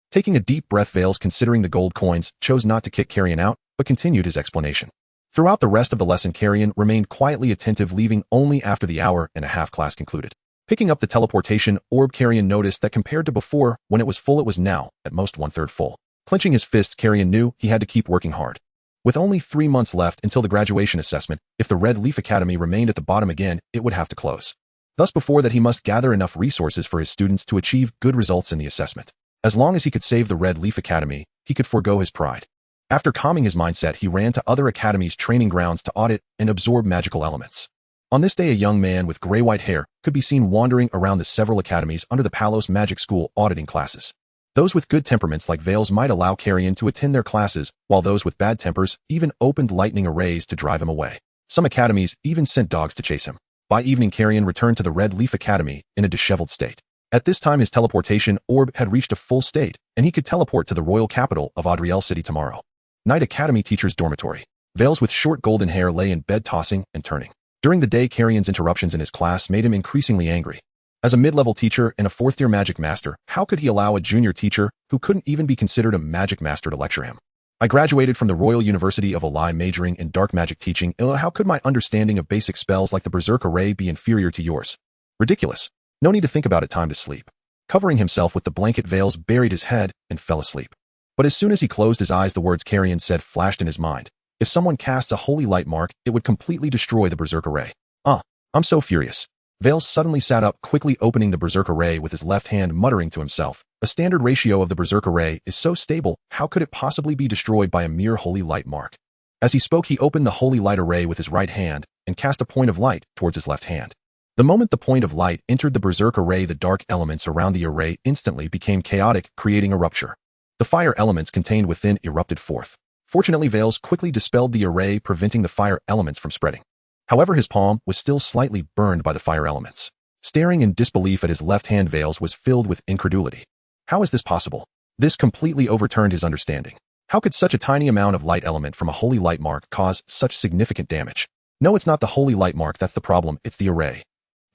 Taking a deep breath, Vales, considering the gold coins, chose not to kick Kalien out, but continued his explanation. Throughout the rest of the lesson, Kalien remained quietly attentive, leaving only after the hour-and-a-half class concluded. Picking up the teleportation orb, Kalien noticed that compared to before, when it was full, it was now at most 1/3 full. Clenching his fists, Kalien knew he had to keep working hard. With only 3 months left until the graduation assessment, if the Red Leaf Academy remained at the bottom again, it would have to close. Thus, before that, he must gather enough resources for his students to achieve good results in the assessment. As long as he could save the Red Leaf Academy, he could forego his pride. After calming his mindset, he ran to other academies' training grounds to audit and absorb magical elements. On this day, a young man with gray-white hair could be seen wandering around the several academies under the Palos Magic School auditing classes. Those with good temperaments like Vales might allow Kalien to attend their classes, while those with bad tempers even opened lightning arrays to drive him away. Some academies even sent dogs to chase him. By evening, Kalien returned to the Red Leaf Academy in a disheveled state. At this time, his teleportation orb had reached a full state, and he could teleport to the royal capital of Adriel City tomorrow. Night Academy teacher's dormitory. Vales with short golden hair lay in bed, tossing and turning. During the day, Kalien's interruptions in his class made him increasingly angry. As a mid-level teacher and a 4th-year magic master, how could he allow a junior teacher, who couldn't even be considered a magic master, to lecture him? I graduated from the Royal University of Olai majoring in dark magic teaching. How could my understanding of basic spells like the Berserk Array be inferior to yours? Ridiculous. No need to think about it, time to sleep. Covering himself with the blanket, Vales buried his head and fell asleep. But as soon as he closed his eyes, the words Kalien said flashed in his mind. If someone casts a holy light mark, it would completely destroy the Berserk Array. I'm so furious. Vales suddenly sat up, quickly opening the Berserk Array with his left hand, muttering to himself, a standard ratio of the Berserk Array is so stable, how could it possibly be destroyed by a mere holy light mark? As he spoke, he opened the holy light array with his right hand and cast a point of light towards his left hand. The moment the point of light entered the berserk array, the dark elements around the array instantly became chaotic, creating a rupture. The fire elements contained within erupted forth. Fortunately, Veils quickly dispelled the array, preventing the fire elements from spreading. However, his palm was still slightly burned by the fire elements. Staring in disbelief at his left hand, Veils was filled with incredulity. How is this possible? This completely overturned his understanding. How could such a tiny amount of light element from a holy light mark cause such significant damage? No, it's not the holy light mark that's the problem, it's the array.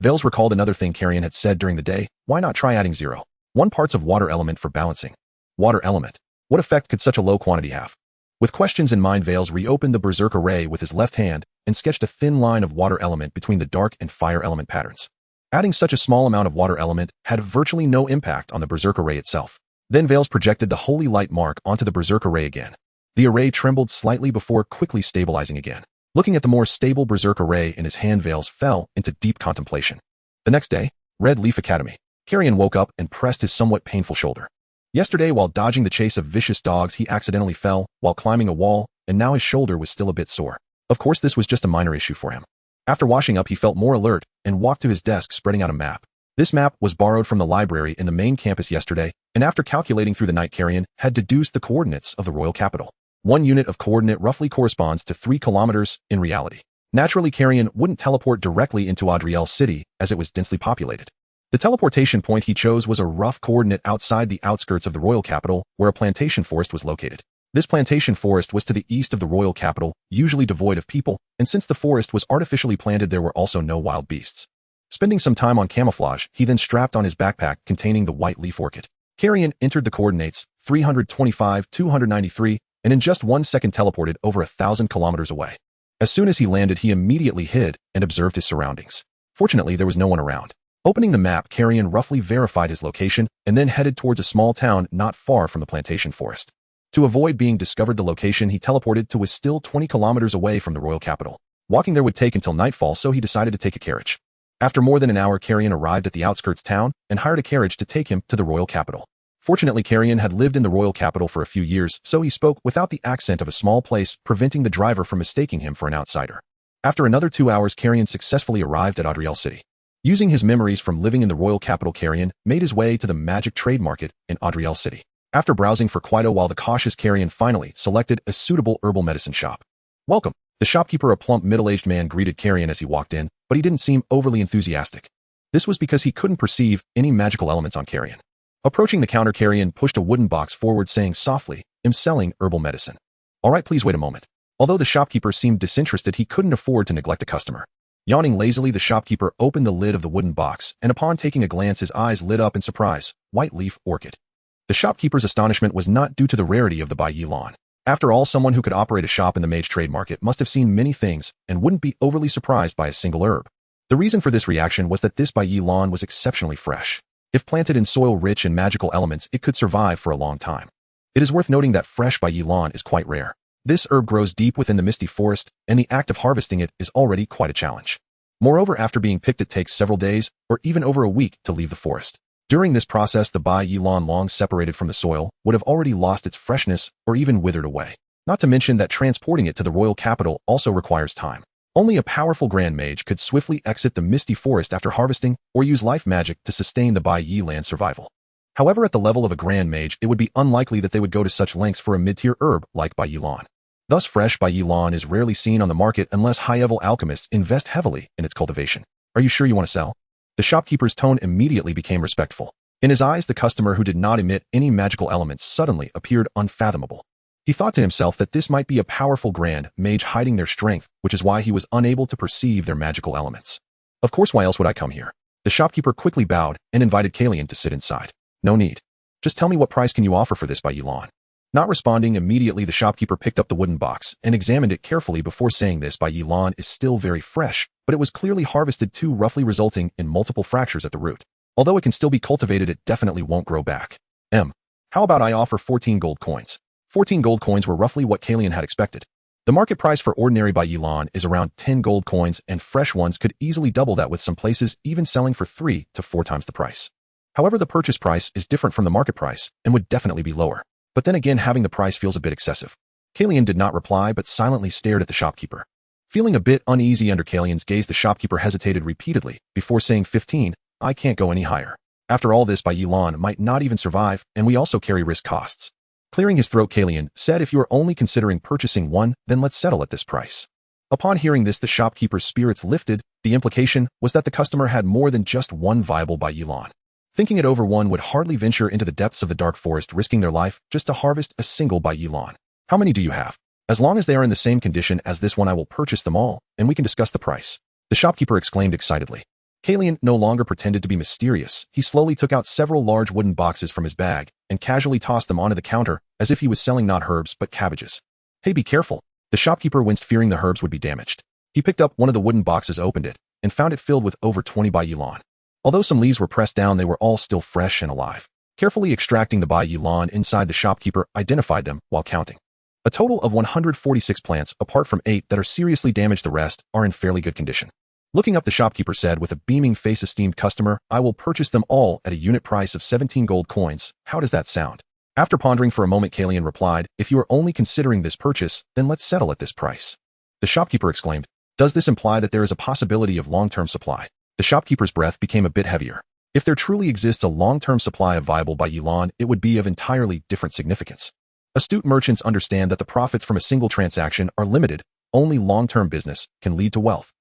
Veils recalled another thing Kalien had said during the day. Why not try adding 0.1 parts of water element for balancing? Water element. What effect could such a low quantity have? With questions in mind, Veils reopened the berserk array with his left hand and sketched a thin line of water element between the dark and fire element patterns. Adding such a small amount of water element had virtually no impact on the berserk array itself. Then Veils projected the holy light mark onto the berserk array again. The array trembled slightly before quickly stabilizing again. Looking at the more stable berserk array in his hand, Veils fell into deep contemplation. The next day, Red Leaf Academy. Kalien woke up and pressed his somewhat painful shoulder. Yesterday, while dodging the chase of vicious dogs, he accidentally fell while climbing a wall, and now his shoulder was still a bit sore. Of course, this was just a minor issue for him. After washing up, he felt more alert and walked to his desk, spreading out a map. This map was borrowed from the library in the main campus yesterday, and after calculating through the night, Kalien had deduced the coordinates of the royal capital. One unit of coordinate roughly corresponds to 3 kilometers in reality. Naturally, Kalien wouldn't teleport directly into Adriel City as it was densely populated. The teleportation point he chose was a rough coordinate outside the outskirts of the royal capital, where a plantation forest was located. This plantation forest was to the east of the royal capital, usually devoid of people, and since the forest was artificially planted, there were also no wild beasts. Spending some time on camouflage, he then strapped on his backpack containing the white leaf orchid. Kalien entered the coordinates 325, 293, and in just 1 second teleported over 1,000 kilometers away. As soon as he landed, he immediately hid and observed his surroundings. Fortunately, there was no one around. Opening the map, Kalien roughly verified his location and then headed towards a small town not far from the plantation forest. To avoid being discovered, the location he teleported to was still 20 kilometers away from the royal capital. Walking there would take until nightfall, so he decided to take a carriage. After more than an hour, Kalien arrived at the outskirts town and hired a carriage to take him to the royal capital. Fortunately, Kalien had lived in the royal capital for a few years, so he spoke without the accent of a small place, preventing the driver from mistaking him for an outsider. After another 2 hours, Kalien successfully arrived at Adriel City. Using his memories from living in the royal capital, Kalien made his way to the magic trade market in Adriel City. After browsing for quite a while, the cautious Kalien finally selected a suitable herbal medicine shop. Welcome. The shopkeeper, a plump middle-aged man, greeted Kalien as he walked in, but he didn't seem overly enthusiastic. This was because he couldn't perceive any magical elements on Kalien. Approaching the counter, Kalien pushed a wooden box forward, saying softly, "I'm selling herbal medicine." "All right, please wait a moment." Although the shopkeeper seemed disinterested, he couldn't afford to neglect a customer. Yawning lazily, the shopkeeper opened the lid of the wooden box, and upon taking a glance, his eyes lit up in surprise. White leaf orchid. The shopkeeper's astonishment was not due to the rarity of the Bai Yi lawn. After all, someone who could operate a shop in the mage trade market must have seen many things and wouldn't be overly surprised by a single herb. The reason for this reaction was that this Bai Yi lawn was exceptionally fresh. If planted in soil rich in magical elements, it could survive for a long time. It is worth noting that fresh Bai Yi lawn is quite rare. This herb grows deep within the misty forest, and the act of harvesting it is already quite a challenge. Moreover, after being picked, it takes several days or even over a week to leave the forest. During this process, the Bai Yi lawn, long separated from the soil, would have already lost its freshness or even withered away. Not to mention that transporting it to the royal capital also requires time. Only a powerful grand mage could swiftly exit the misty forest after harvesting or use life magic to sustain the Bai Yi land's survival. However, at the level of a grand mage, it would be unlikely that they would go to such lengths for a mid-tier herb like Bai Yi lawn. Thus, fresh Bai Yi lawn is rarely seen on the market unless high-level alchemists invest heavily in its cultivation. "Are you sure you want to sell?" The shopkeeper's tone immediately became respectful. In his eyes, the customer, who did not emit any magical elements, suddenly appeared unfathomable. He thought to himself that this might be a powerful grand mage hiding their strength, which is why he was unable to perceive their magical elements. "Of course, why else would I come here?" The shopkeeper quickly bowed and invited Kalien to sit inside. "No need. Just tell me, what price can you offer for this Bai Yi lawn?" Not responding immediately, the shopkeeper picked up the wooden box and examined it carefully before saying, "This Bai Yi lawn is still very fresh, but it was clearly harvested too roughly, resulting in multiple fractures at the root. Although it can still be cultivated, it definitely won't grow back. How about I offer 14 gold coins?" 14 gold coins were roughly what Kalien had expected. The market price for ordinary Bai Yi lawn is around 10 gold coins, and fresh ones could easily double that, with some places even selling for 3 to 4 times the price. However, the purchase price is different from the market price and would definitely be lower. But then again, having the price feels a bit excessive. Kalien did not reply, but silently stared at the shopkeeper. Feeling a bit uneasy under Kalien's gaze, the shopkeeper hesitated repeatedly before saying 15. I can't go any higher. After all this, by Yuan might not even survive, and we also carry risk costs. Clearing his throat, Kalien said, if you are only considering purchasing one, then let's settle at this price. Upon hearing this, the shopkeeper's spirits lifted. The implication was that the customer had more than just one viable by Yuan. Thinking it over, one would hardly venture into the depths of the dark forest, risking their life just to harvest a single by Yuan. How many do you have? As long as they are in the same condition as this one, I will purchase them all, and we can discuss the price. The shopkeeper exclaimed excitedly. Kalien no longer pretended to be mysterious. He slowly took out several large wooden boxes from his bag and casually tossed them onto the counter as if he was selling not herbs but cabbages. Hey, be careful. The shopkeeper winced, fearing the herbs would be damaged. He picked up one of the wooden boxes, opened it, and found it filled with over 20 bai yuan. Although some leaves were pressed down, they were all still fresh and alive. Carefully extracting the bai yuan inside, the shopkeeper identified them while counting. A total of 146 plants, apart from 8 that are seriously damaged. The rest are in fairly good condition. Looking up, the shopkeeper said with a beaming face, esteemed customer, I will purchase them all at a unit price of 17 gold coins. How does that sound? After pondering for a moment, Kalien replied, if you are only considering this purchase, then let's settle at this price. The shopkeeper exclaimed, does this imply that there is a possibility of long-term supply? The shopkeeper's breath became a bit heavier. If there truly exists a long-term supply of viable bai yuan, it would be of entirely different significance. Astute merchants understand that the profits from a single transaction are limited. Only long-term business can lead to wealth.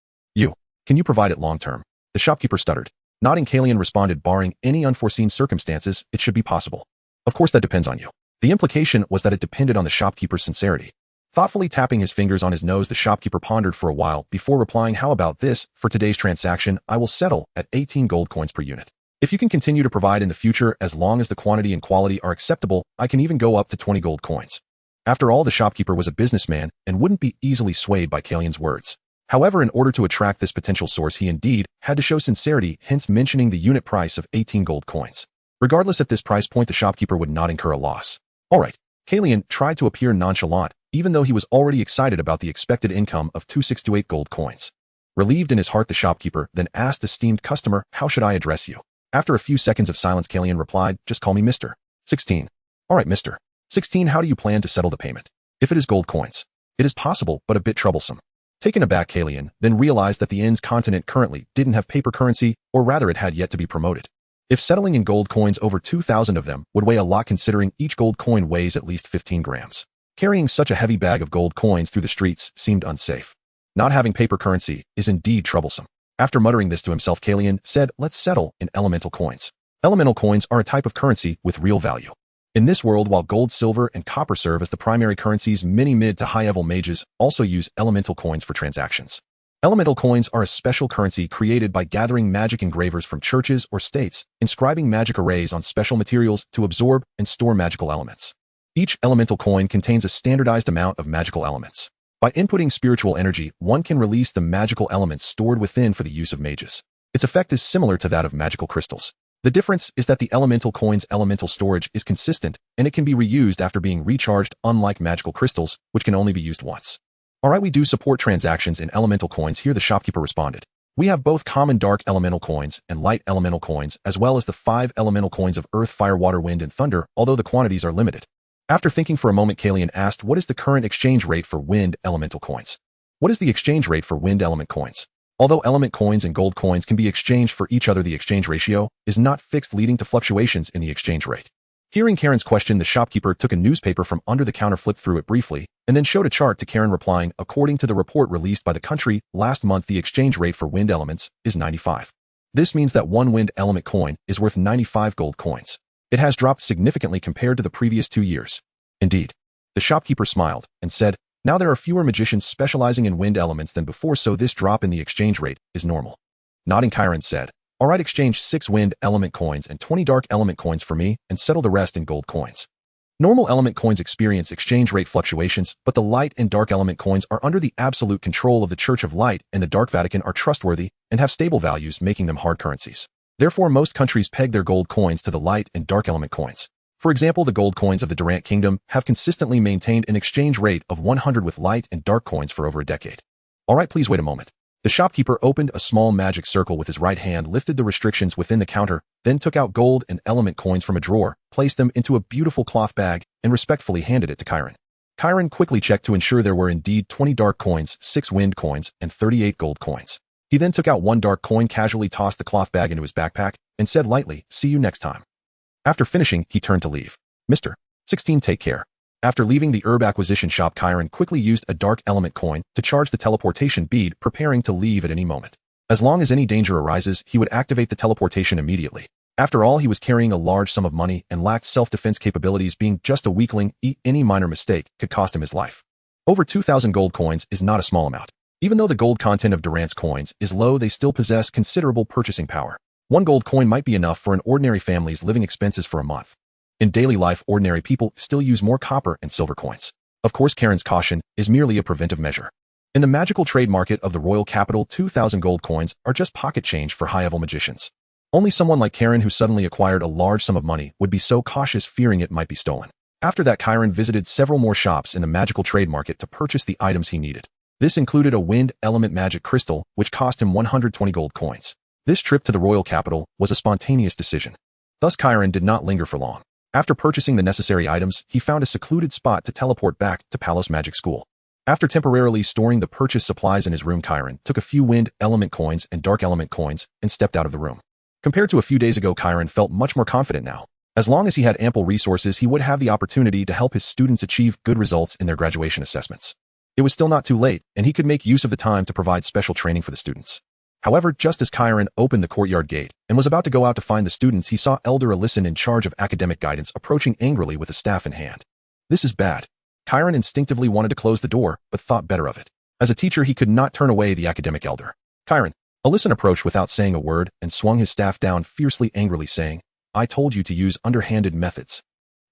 Can you provide it long-term? The shopkeeper stuttered. Nodding, Kalien responded, barring any unforeseen circumstances, it should be possible. Of course, that depends on you. The implication was that it depended on the shopkeeper's sincerity. Thoughtfully tapping his fingers on his nose, the shopkeeper pondered for a while before replying, how about this? For today's transaction, I will settle at 18 gold coins per unit. If you can continue to provide in the future, as long as the quantity and quality are acceptable, I can even go up to 20 gold coins. After all, the shopkeeper was a businessman and wouldn't be easily swayed by Kalien's words. However, in order to attract this potential source, he indeed had to show sincerity, hence mentioning the unit price of 18 gold coins. Regardless, at this price point, the shopkeeper would not incur a loss. All right. Kalien tried to appear nonchalant, even though he was already excited about the expected income of 2628 gold coins. Relieved in his heart, the shopkeeper then asked, esteemed customer, how should I address you? After a few seconds of silence, Kalien replied, just call me Mr. 16. All right, Mr. 16, how do you plan to settle the payment? If it is gold coins, it is possible, but a bit troublesome. Taken aback, Kalien then realized that the In's continent currently didn't have paper currency, or rather it had yet to be promoted. If settling in gold coins, over 2,000 of them would weigh a lot, considering each gold coin weighs at least 15 grams. Carrying such a heavy bag of gold coins through the streets seemed unsafe. Not having paper currency is indeed troublesome. After muttering this to himself, Kalien said, let's settle in elemental coins. Elemental coins are a type of currency with real value. In this world, while gold, silver, and copper serve as the primary currencies, many mid to high-level mages also use elemental coins for transactions. Elemental coins are a special currency created by gathering magic engravers from churches or states, inscribing magic arrays on special materials to absorb and store magical elements. Each elemental coin contains a standardized amount of magical elements. By inputting spiritual energy, one can release the magical elements stored within for the use of mages. Its effect is similar to that of magical crystals. The difference is that the elemental coin's elemental storage is consistent, and it can be reused after being recharged, unlike magical crystals, which can only be used once. Alright, we do support transactions in elemental coins here, the shopkeeper responded. We have both common dark elemental coins and light elemental coins, as well as the 5 elemental coins of earth, fire, water, wind, and thunder, although the quantities are limited. After thinking for a moment, Kalien asked, what is the current exchange rate for wind elemental coins? What is the exchange rate for wind element coins? Although element coins and gold coins can be exchanged for each other, the exchange ratio is not fixed, leading to fluctuations in the exchange rate. Hearing Karen's question, the shopkeeper took a newspaper from under the counter, flipped through it briefly, and then showed a chart to Karen, replying, according to the report released by the country last month, the exchange rate for wind elements is 95. This means that one wind element coin is worth 95 gold coins. It has dropped significantly compared to the previous 2 years. Indeed. The shopkeeper smiled and said, now there are fewer magicians specializing in wind elements than before, so this drop in the exchange rate is normal. Nodding, Karen said, alright, exchange 6 wind element coins and 20 dark element coins for me, and settle the rest in gold coins. Normal element coins experience exchange rate fluctuations, but the light and dark element coins are under the absolute control of the Church of Light, and the Dark Vatican are trustworthy and have stable values, making them hard currencies. Therefore, most countries peg their gold coins to the light and dark element coins. For example, the gold coins of the Durant Kingdom have consistently maintained an exchange rate of 100 with light and dark coins for over a decade. Alright, please wait a moment. The shopkeeper opened a small magic circle with his right hand, lifted the restrictions within the counter, then took out gold and element coins from a drawer, placed them into a beautiful cloth bag, and respectfully handed it to Karen. Chiron quickly checked to ensure there were indeed 20 dark coins, 6 wind coins, and 38 gold coins. He then took out 1 dark coin, casually tossed the cloth bag into his backpack, and said lightly, "See you next time." After finishing, he turned to leave. Mr. 16, take care. After leaving the herb acquisition shop, Chiron quickly used a dark element coin to charge the teleportation bead, preparing to leave at any moment. As long as any danger arises, he would activate the teleportation immediately. After all, he was carrying a large sum of money and lacked self-defense capabilities. Being just a weakling, any minor mistake could cost him his life. Over 2,000 gold coins is not a small amount. Even though the gold content of Durant's coins is low, they still possess considerable purchasing power. 1 gold coin might be enough for an ordinary family's living expenses for a month. In daily life, ordinary people still use more copper and silver coins. Of course, Karen's caution is merely a preventive measure. In the magical trade market of the royal capital, 2,000 gold coins are just pocket change for high-level magicians. Only someone like Karen, who suddenly acquired a large sum of money, would be so cautious, fearing it might be stolen. After that, Chiron visited several more shops in the magical trade market to purchase the items he needed. This included a wind element magic crystal, which cost him 120 gold coins. This trip to the royal capital was a spontaneous decision. Thus, Chiron did not linger for long. After purchasing the necessary items, he found a secluded spot to teleport back to Palos Magic School. After temporarily storing the purchased supplies in his room, Chiron took a few wind element coins and dark element coins and stepped out of the room. Compared to a few days ago, Chiron felt much more confident now. As long as he had ample resources, he would have the opportunity to help his students achieve good results in their graduation assessments. It was still not too late, and he could make use of the time to provide special training for the students. However, just as Chiron opened the courtyard gate and was about to go out to find the students, he saw Elder Alyson, in charge of academic guidance, approaching angrily with a staff in hand. This is bad. Chiron instinctively wanted to close the door, but thought better of it. As a teacher, he could not turn away the academic elder. Chiron. Alyson approached without saying a word and swung his staff down fiercely, angrily saying, "I told you to use underhanded methods.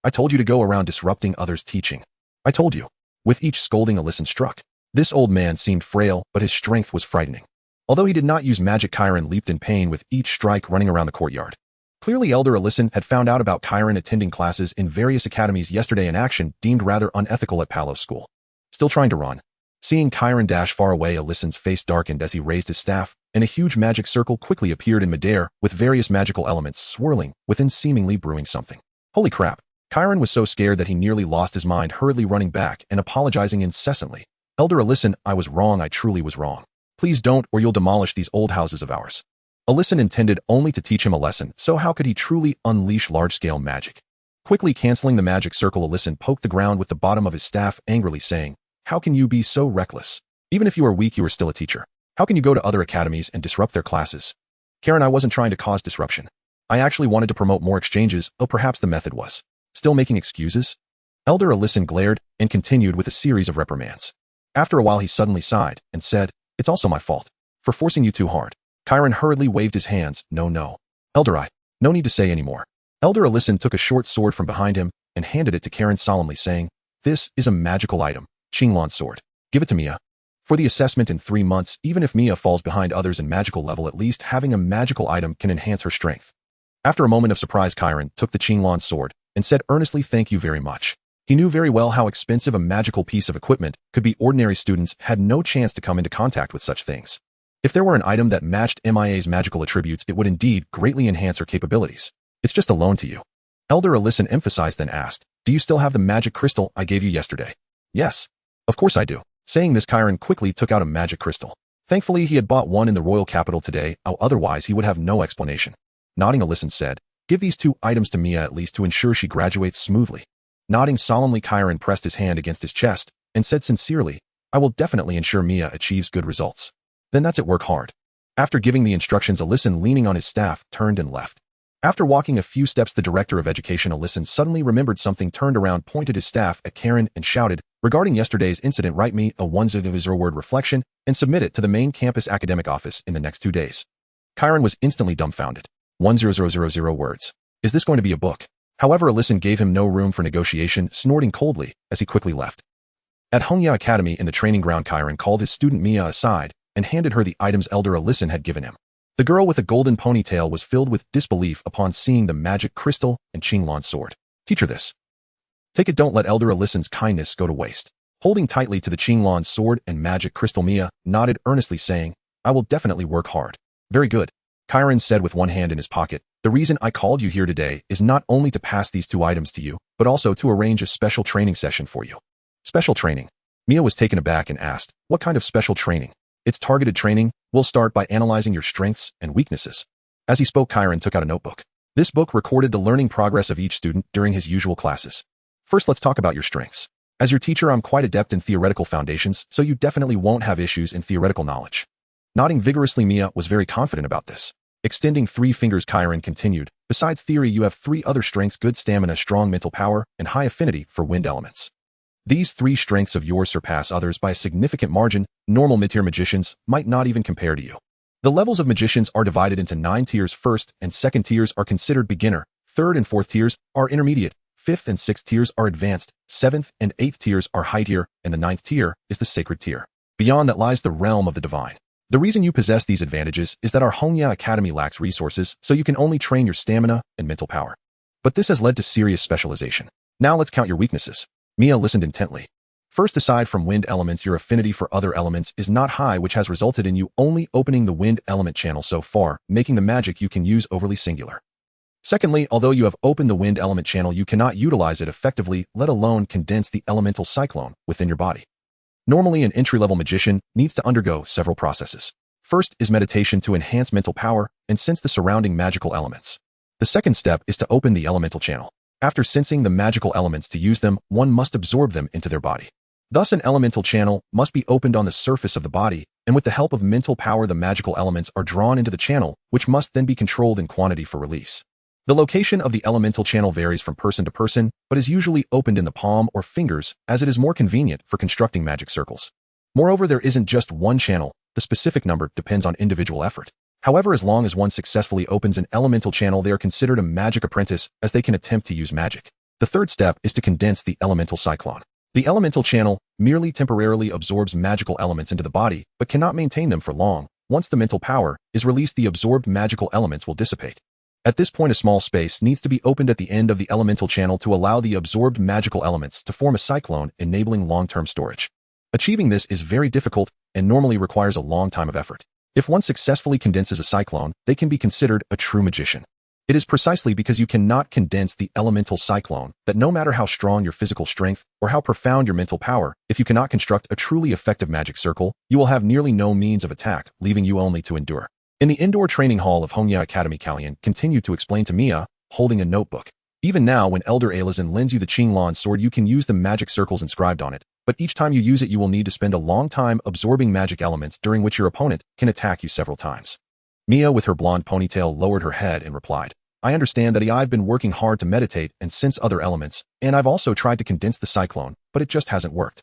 I told you to go around disrupting others' teaching. I told you." With each scolding, Alyson struck. This old man seemed frail, but his strength was frightening. Although he did not use magic, Chiron leaped in pain with each strike, running around the courtyard. Clearly, Elder Alyson had found out about Chiron attending classes in various academies yesterday, in action deemed rather unethical at Palos School. Still trying to run. Seeing Chiron dash far away, Alyson's face darkened as he raised his staff, and a huge magic circle quickly appeared in midair, with various magical elements swirling within, seemingly brewing something. Holy crap! Chiron was so scared that he nearly lost his mind, hurriedly running back and apologizing incessantly. "Elder Alyson, I was wrong. I truly was wrong. Please don't, or you'll demolish these old houses of ours." Alyson intended only to teach him a lesson, so how could he truly unleash large-scale magic? Quickly canceling the magic circle, Alyson poked the ground with the bottom of his staff, angrily saying, "How can you be so reckless? Even if you are weak, you are still a teacher. How can you go to other academies and disrupt their classes?" "Karen, I wasn't trying to cause disruption. I actually wanted to promote more exchanges, though perhaps the method was." "Still making excuses?" Elder Alyson glared and continued with a series of reprimands. After a while, he suddenly sighed and said, "It's also my fault for forcing you too hard." Chiron hurriedly waved his hands. No. Elder, no need to say any more." Elder Alyson took a short sword from behind him and handed it to Karen solemnly, saying, "This is a magical item, Qinglan's sword. Give it to Mia. For the assessment in 3 months, even if Mia falls behind others in magical level, at least having a magical item can enhance her strength." After a moment of surprise, Chiron took the Qinglan sword and said earnestly, "Thank you very much." He knew very well how expensive a magical piece of equipment could be. Ordinary students had no chance to come into contact with such things. If there were an item that matched Mia's magical attributes, it would indeed greatly enhance her capabilities. "It's just a loan to you." Elder Alyson emphasized, then asked, "Do you still have the magic crystal I gave you yesterday?" "Yes. Of course I do." Saying this, Chiron quickly took out a magic crystal. Thankfully, he had bought one in the royal capital today, otherwise he would have no explanation. Nodding, Alyson said, "Give these 2 items to Mia at least to ensure she graduates smoothly." Nodding solemnly, Chiron pressed his hand against his chest and said sincerely, "I will definitely ensure Mia achieves good results." "Then that's it, work hard." After giving the instructions, Alyson, leaning on his staff, turned and left. After walking a few steps, the director of education, Alyson, suddenly remembered something, turned around, pointed his staff at Karen, and shouted, "Regarding yesterday's incident, write me a 100-word reflection and submit it to the main campus academic office in the next 2 days." Chiron was instantly dumbfounded. 10000 words. Is this going to be a book? However, Alyson gave him no room for negotiation, snorting coldly as he quickly left. At Hongya Academy in the training ground, Chiron called his student Mia aside and handed her the items Elder Alyson had given him. The girl with the golden ponytail was filled with disbelief upon seeing the magic crystal and Qinglan's sword. "Teacher, this. Take it, don't let Elder Alyson's kindness go to waste." Holding tightly to the Qinglan's sword and magic crystal, Mia nodded earnestly, saying, "I will definitely work hard." "Very good," Chiron said with one hand in his pocket. "The reason I called you here today is not only to pass these 2 items to you, but also to arrange a special training session for you. Special training. Mia was taken aback and asked, what kind of special training? It's targeted training. We'll start by analyzing your strengths and weaknesses. As he spoke, Kalien took out a notebook. This book recorded the learning progress of each student during his usual classes. First, let's talk about your strengths. As your teacher, I'm quite adept in theoretical foundations, so you definitely won't have issues in theoretical knowledge. Nodding vigorously, Mia was very confident about this. Extending 3 fingers, Kalien continued. Besides theory, you have 3 other strengths: good stamina, strong mental power, and high affinity for wind elements. These 3 strengths of yours surpass others by a significant margin. Normal mid-tier magicians might not even compare to you. The levels of magicians are divided into 9 tiers. First and second tiers are considered beginner. Third and fourth tiers are intermediate. Fifth and sixth tiers are advanced. Seventh and eighth tiers are high tier, and the ninth tier is the sacred tier. Beyond that lies the realm of the divine. The reason you possess these advantages is that our Hongya Academy lacks resources, so you can only train your stamina and mental power. But this has led to serious specialization. Now let's count your weaknesses. Mia listened intently. First, aside from wind elements, your affinity for other elements is not high, which has resulted in you only opening the wind element channel so far, making the magic you can use overly singular. Secondly, although you have opened the wind element channel, you cannot utilize it effectively, let alone condense the elemental cyclone within your body. Normally, an entry-level magician needs to undergo several processes. First is meditation to enhance mental power and sense the surrounding magical elements. The second step is to open the elemental channel. After sensing the magical elements to use them, one must absorb them into their body. Thus, an elemental channel must be opened on the surface of the body, and with the help of mental power, the magical elements are drawn into the channel, which must then be controlled in quantity for release. The location of the elemental channel varies from person to person, but is usually opened in the palm or fingers, as it is more convenient for constructing magic circles. Moreover, there isn't just one channel. The specific number depends on individual effort. However, as long as one successfully opens an elemental channel, they are considered a magic apprentice, as they can attempt to use magic. The third step is to condense the elemental cyclone. The elemental channel merely temporarily absorbs magical elements into the body, but cannot maintain them for long. Once the mental power is released, the absorbed magical elements will dissipate. At this point, a small space needs to be opened at the end of the elemental channel to allow the absorbed magical elements to form a cyclone, enabling long-term storage. Achieving this is very difficult and normally requires a long time of effort. If one successfully condenses a cyclone, they can be considered a true magician. It is precisely because you cannot condense the elemental cyclone that no matter how strong your physical strength or how profound your mental power, if you cannot construct a truly effective magic circle, you will have nearly no means of attack, leaving you only to endure. In the indoor training hall of Hongya Academy, Kalien continued to explain to Mia, holding a notebook. Even now, when Elder Alazan lends you the Qinglan sword, you can use the magic circles inscribed on it, but each time you use it, you will need to spend a long time absorbing magic elements, during which your opponent can attack you several times. Mia, with her blonde ponytail, lowered her head and replied, I understand that I've been working hard to meditate and sense other elements, and I've also tried to condense the cyclone, but it just hasn't worked.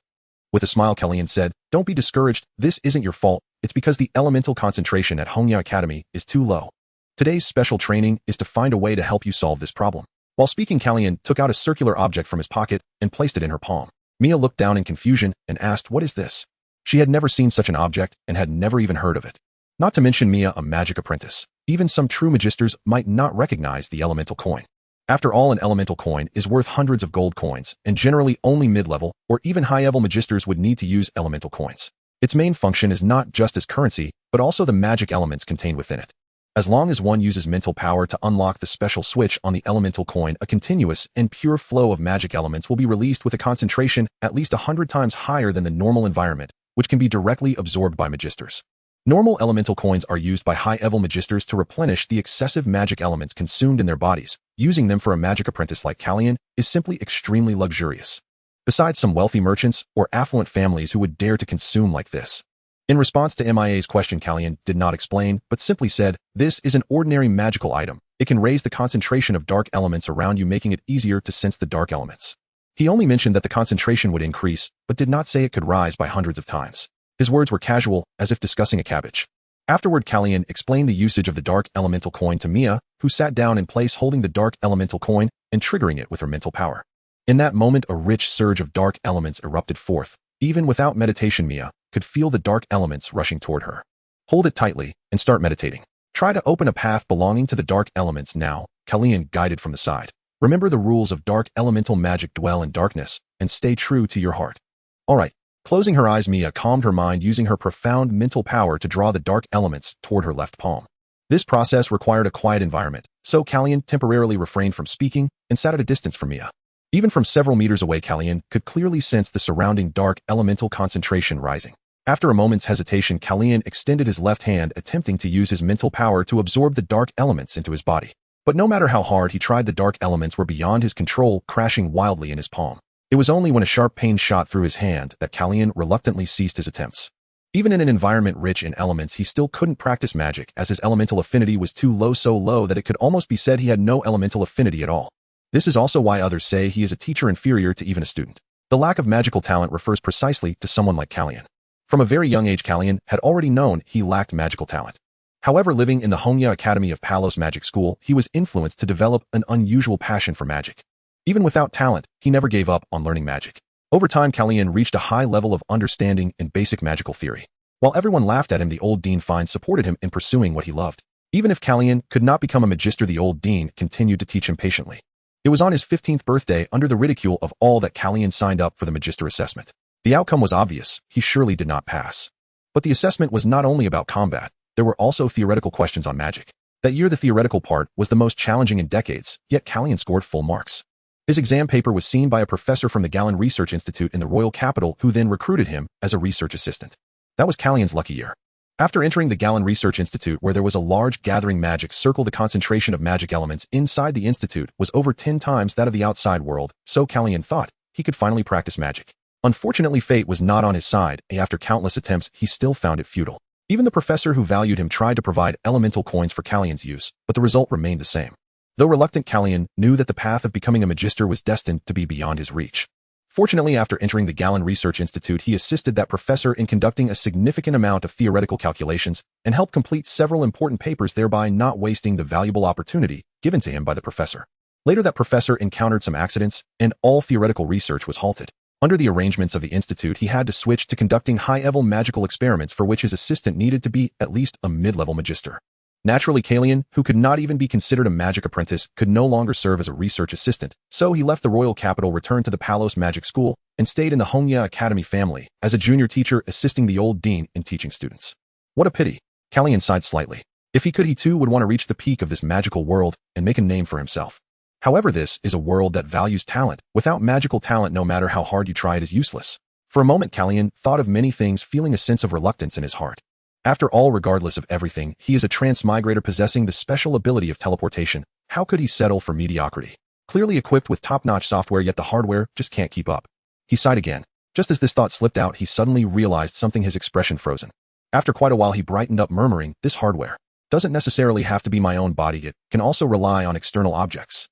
With a smile, Kalien said, don't be discouraged. This isn't your fault. It's because the elemental concentration at Hongya Academy is too low. Today's special training is to find a way to help you solve this problem. While speaking, Kalien took out a circular object from his pocket and placed it in her palm. Mia looked down in confusion and asked, what is this? She had never seen such an object and had never even heard of it. Not to mention Mia, a magic apprentice. Even some true magisters might not recognize the elemental coin. After all, an elemental coin is worth hundreds of gold coins, and generally only mid-level or even high-level magisters would need to use elemental coins. Its main function is not just as currency, but also the magic elements contained within it. As long as one uses mental power to unlock the special switch on the elemental coin, a continuous and pure flow of magic elements will be released with a concentration at least 100 times higher than the normal environment, which can be directly absorbed by magisters. Normal elemental coins are used by high-level magisters to replenish the excessive magic elements consumed in their bodies. Using them for a magic apprentice like Kalien is simply extremely luxurious. Besides some wealthy merchants or affluent families who would dare to consume like this. In response to Mia's question, Kalien did not explain, but simply said, this is an ordinary magical item. It can raise the concentration of dark elements around you, making it easier to sense the dark elements. He only mentioned that the concentration would increase, but did not say it could rise by hundreds of times. His words were casual, as if discussing a cabbage. Afterward, Kalien explained the usage of the dark elemental coin to Mia, who sat down in place holding the dark elemental coin and triggering it with her mental power. In that moment, a rich surge of dark elements erupted forth. Even without meditation, Mia could feel the dark elements rushing toward her. Hold it tightly and start meditating. Try to open a path belonging to the dark elements now, Kalien guided from the side. Remember the rules of dark elemental magic: dwell in darkness and stay true to your heart. All right. Closing her eyes, Mia calmed her mind using her profound mental power to draw the dark elements toward her left palm. This process required a quiet environment, so Kalien temporarily refrained from speaking and sat at a distance from Mia. Even from several meters away, Kalien could clearly sense the surrounding dark elemental concentration rising. After a moment's hesitation, Kalien extended his left hand, attempting to use his mental power to absorb the dark elements into his body. But no matter how hard he tried, the dark elements were beyond his control, crashing wildly in his palm. It was only when a sharp pain shot through his hand that Kalien reluctantly ceased his attempts. Even in an environment rich in elements, he still couldn't practice magic, as his elemental affinity was too low, so low that it could almost be said he had no elemental affinity at all. This is also why others say he is a teacher inferior to even a student. The lack of magical talent refers precisely to someone like Kalien. From a very young age, Kalien had already known he lacked magical talent. However, living in the Hongya Academy of Palos Magic School, he was influenced to develop an unusual passion for magic. Even without talent, he never gave up on learning magic. Over time, Kalien reached a high level of understanding in basic magical theory. While everyone laughed at him, the old dean Fine supported him in pursuing what he loved. Even if Kalien could not become a magister, the old dean continued to teach him patiently. It was on his 15th birthday, under the ridicule of all, that Kalien signed up for the magister assessment. The outcome was obvious. He surely did not pass. But the assessment was not only about combat. There were also theoretical questions on magic. That year, the theoretical part was the most challenging in decades, yet Kalien scored full marks. His exam paper was seen by a professor from the Kalien Research Institute in the royal capital, who then recruited him as a research assistant. That was Kalien's lucky year. After entering the Kalien Research Institute, where there was a large gathering magic circle, the concentration of magic elements inside the institute was over 10 times that of the outside world, so Kalien thought he could finally practice magic. Unfortunately, fate was not on his side, and after countless attempts, he still found it futile. Even the professor who valued him tried to provide elemental coins for Kalien's use, but the result remained the same. Though reluctant, Kalien knew that the path of becoming a magister was destined to be beyond his reach. Fortunately, after entering the Kalien Research Institute, he assisted that professor in conducting a significant amount of theoretical calculations and helped complete several important papers, thereby not wasting the valuable opportunity given to him by the professor. Later, that professor encountered some accidents, and all theoretical research was halted. Under the arrangements of the institute, he had to switch to conducting high-level magical experiments, for which his assistant needed to be at least a mid-level magister. Naturally, Kalien, who could not even be considered a magic apprentice, could no longer serve as a research assistant, so he left the royal capital, returned to the Palos Magic School, and stayed in the Hongya Academy family as a junior teacher, assisting the old dean in teaching students. What a pity. Kalien sighed slightly. If he could, he too would want to reach the peak of this magical world and make a name for himself. However, this is a world that values talent. Without magical talent, no matter how hard you try, it is useless. For a moment, Kalien thought of many things, feeling a sense of reluctance in his heart. After all, regardless of everything, he is a transmigrator possessing the special ability of teleportation. How could he settle for mediocrity? Clearly equipped with top-notch software, yet the hardware just can't keep up. He sighed again. Just as this thought slipped out, he suddenly realized something, his expression frozen. After quite a while, he brightened up, murmuring, "This hardware doesn't necessarily have to be my own body. It can also rely on external objects.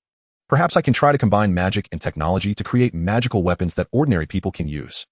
Perhaps I can try to combine magic and technology to create magical weapons that ordinary people can use."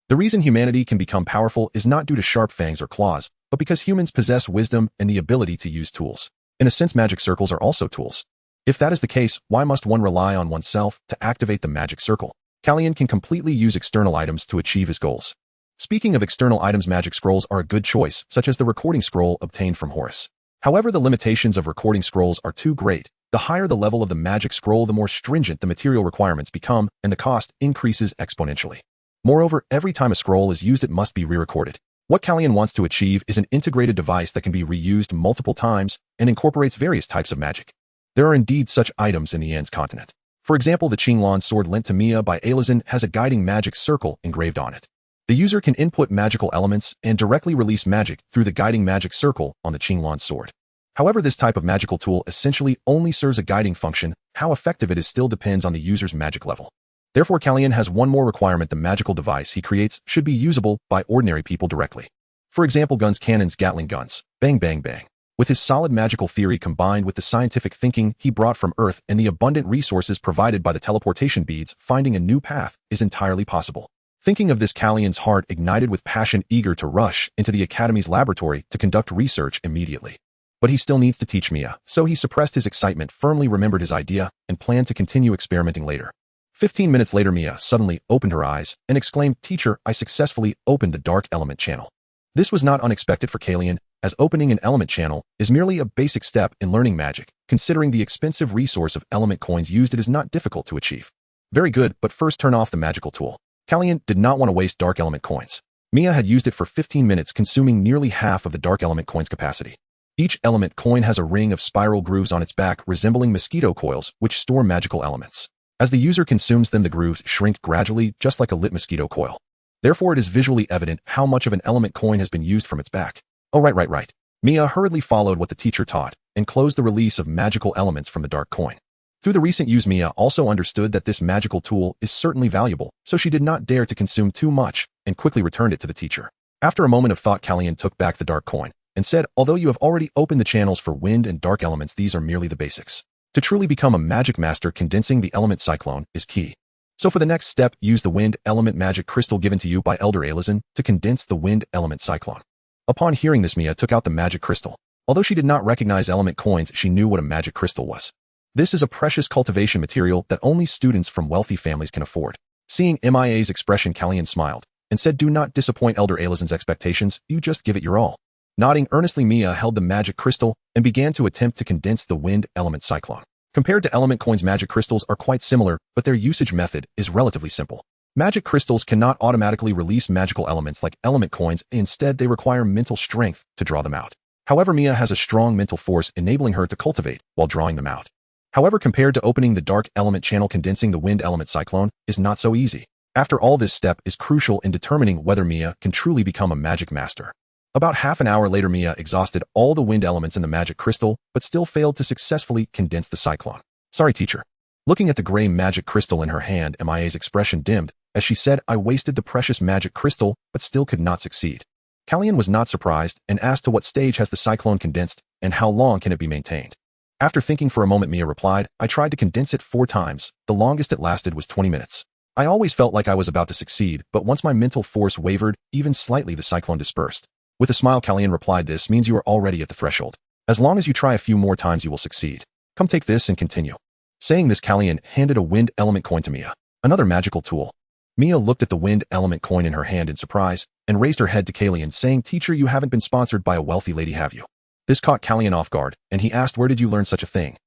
The reason humanity can become powerful is not due to sharp fangs or claws, but because humans possess wisdom and the ability to use tools. In a sense, magic circles are also tools. If that is the case, why must one rely on oneself to activate the magic circle? Kalien can completely use external items to achieve his goals. Speaking of external items, magic scrolls are a good choice, such as the recording scroll obtained from Horus. However, the limitations of recording scrolls are too great. The higher the level of the magic scroll, the more stringent the material requirements become, and the cost increases exponentially. Moreover, every time a scroll is used, it must be re-recorded. What Kalien wants to achieve is an integrated device that can be reused multiple times and incorporates various types of magic. There are indeed such items in the An's continent. For example, the Qinglan sword lent to Mia by Alazan has a guiding magic circle engraved on it. The user can input magical elements and directly release magic through the guiding magic circle on the Qinglan sword. However, this type of magical tool essentially only serves a guiding function. How effective it is still depends on the user's magic level. Therefore, Kalien has one more requirement: the magical device he creates should be usable by ordinary people directly. For example, guns, cannons, Gatling guns. Bang, bang, bang. With his solid magical theory combined with the scientific thinking he brought from Earth and the abundant resources provided by the teleportation beads, finding a new path is entirely possible. Thinking of this, Kalien's heart ignited with passion, eager to rush into the Academy's laboratory to conduct research immediately. But he still needs to teach Mia, so he suppressed his excitement, firmly remembered his idea, and planned to continue experimenting later. 15 minutes later, Mia suddenly opened her eyes and exclaimed, "Teacher, I successfully opened the dark element channel." This was not unexpected for Kalien, as opening an element channel is merely a basic step in learning magic. Considering the expensive resource of element coins used, it is not difficult to achieve. Very good, but first turn off the magical tool. Kalien did not want to waste dark element coins. Mia had used it for 15 minutes, consuming nearly half of the dark element coin's capacity. Each element coin has a ring of spiral grooves on its back resembling mosquito coils, which store magical elements. As the user consumes them, the grooves shrink gradually, just like a lit mosquito coil. Therefore, it is visually evident how much of an element coin has been used from its back. Oh, right. Mia hurriedly followed what the teacher taught and closed the release of magical elements from the dark coin. Through the recent use, Mia also understood that this magical tool is certainly valuable, so she did not dare to consume too much and quickly returned it to the teacher. After a moment of thought, Kalien took back the dark coin and said, although you have already opened the channels for wind and dark elements, these are merely the basics. To truly become a magic master, condensing the element cyclone is key. So for the next step, use the wind element magic crystal given to you by Elder Alison to condense the wind element cyclone. Upon hearing this, Mia took out the magic crystal. Although she did not recognize element coins, she knew what a magic crystal was. This is a precious cultivation material that only students from wealthy families can afford. Seeing Mia's expression, Kalien smiled and said, do not disappoint Elder Alison's expectations, you just give it your all. Nodding earnestly, Mia held the magic crystal and began to attempt to condense the wind element cyclone. Compared to element coins, magic crystals are quite similar, but their usage method is relatively simple. Magic crystals cannot automatically release magical elements like element coins. Instead, they require mental strength to draw them out. However, Mia has a strong mental force enabling her to cultivate while drawing them out. However, compared to opening the dark element channel, condensing the wind element cyclone is not so easy. After all, this step is crucial in determining whether Mia can truly become a magic master. About half an hour later, Mia exhausted all the wind elements in the magic crystal, but still failed to successfully condense the cyclone. Sorry, teacher. Looking at the gray magic crystal in her hand, Mia's expression dimmed as she said, I wasted the precious magic crystal, but still could not succeed. Kalien was not surprised and asked to what stage has the cyclone condensed and how long can it be maintained. After thinking for a moment, Mia replied, I tried to condense it 4 times. The longest it lasted was 20 minutes. I always felt like I was about to succeed, but once my mental force wavered, even slightly, the cyclone dispersed. With a smile, Kalien replied, this means you are already at the threshold. As long as you try a few more times, you will succeed. Come take this and continue. Saying this, Kalien handed a wind element coin to Mia, another magical tool. Mia looked at the wind element coin in her hand in surprise and raised her head to Kalien, saying, teacher, you haven't been sponsored by a wealthy lady, have you? This caught Kalien off guard, and he asked, where did you learn such a thing?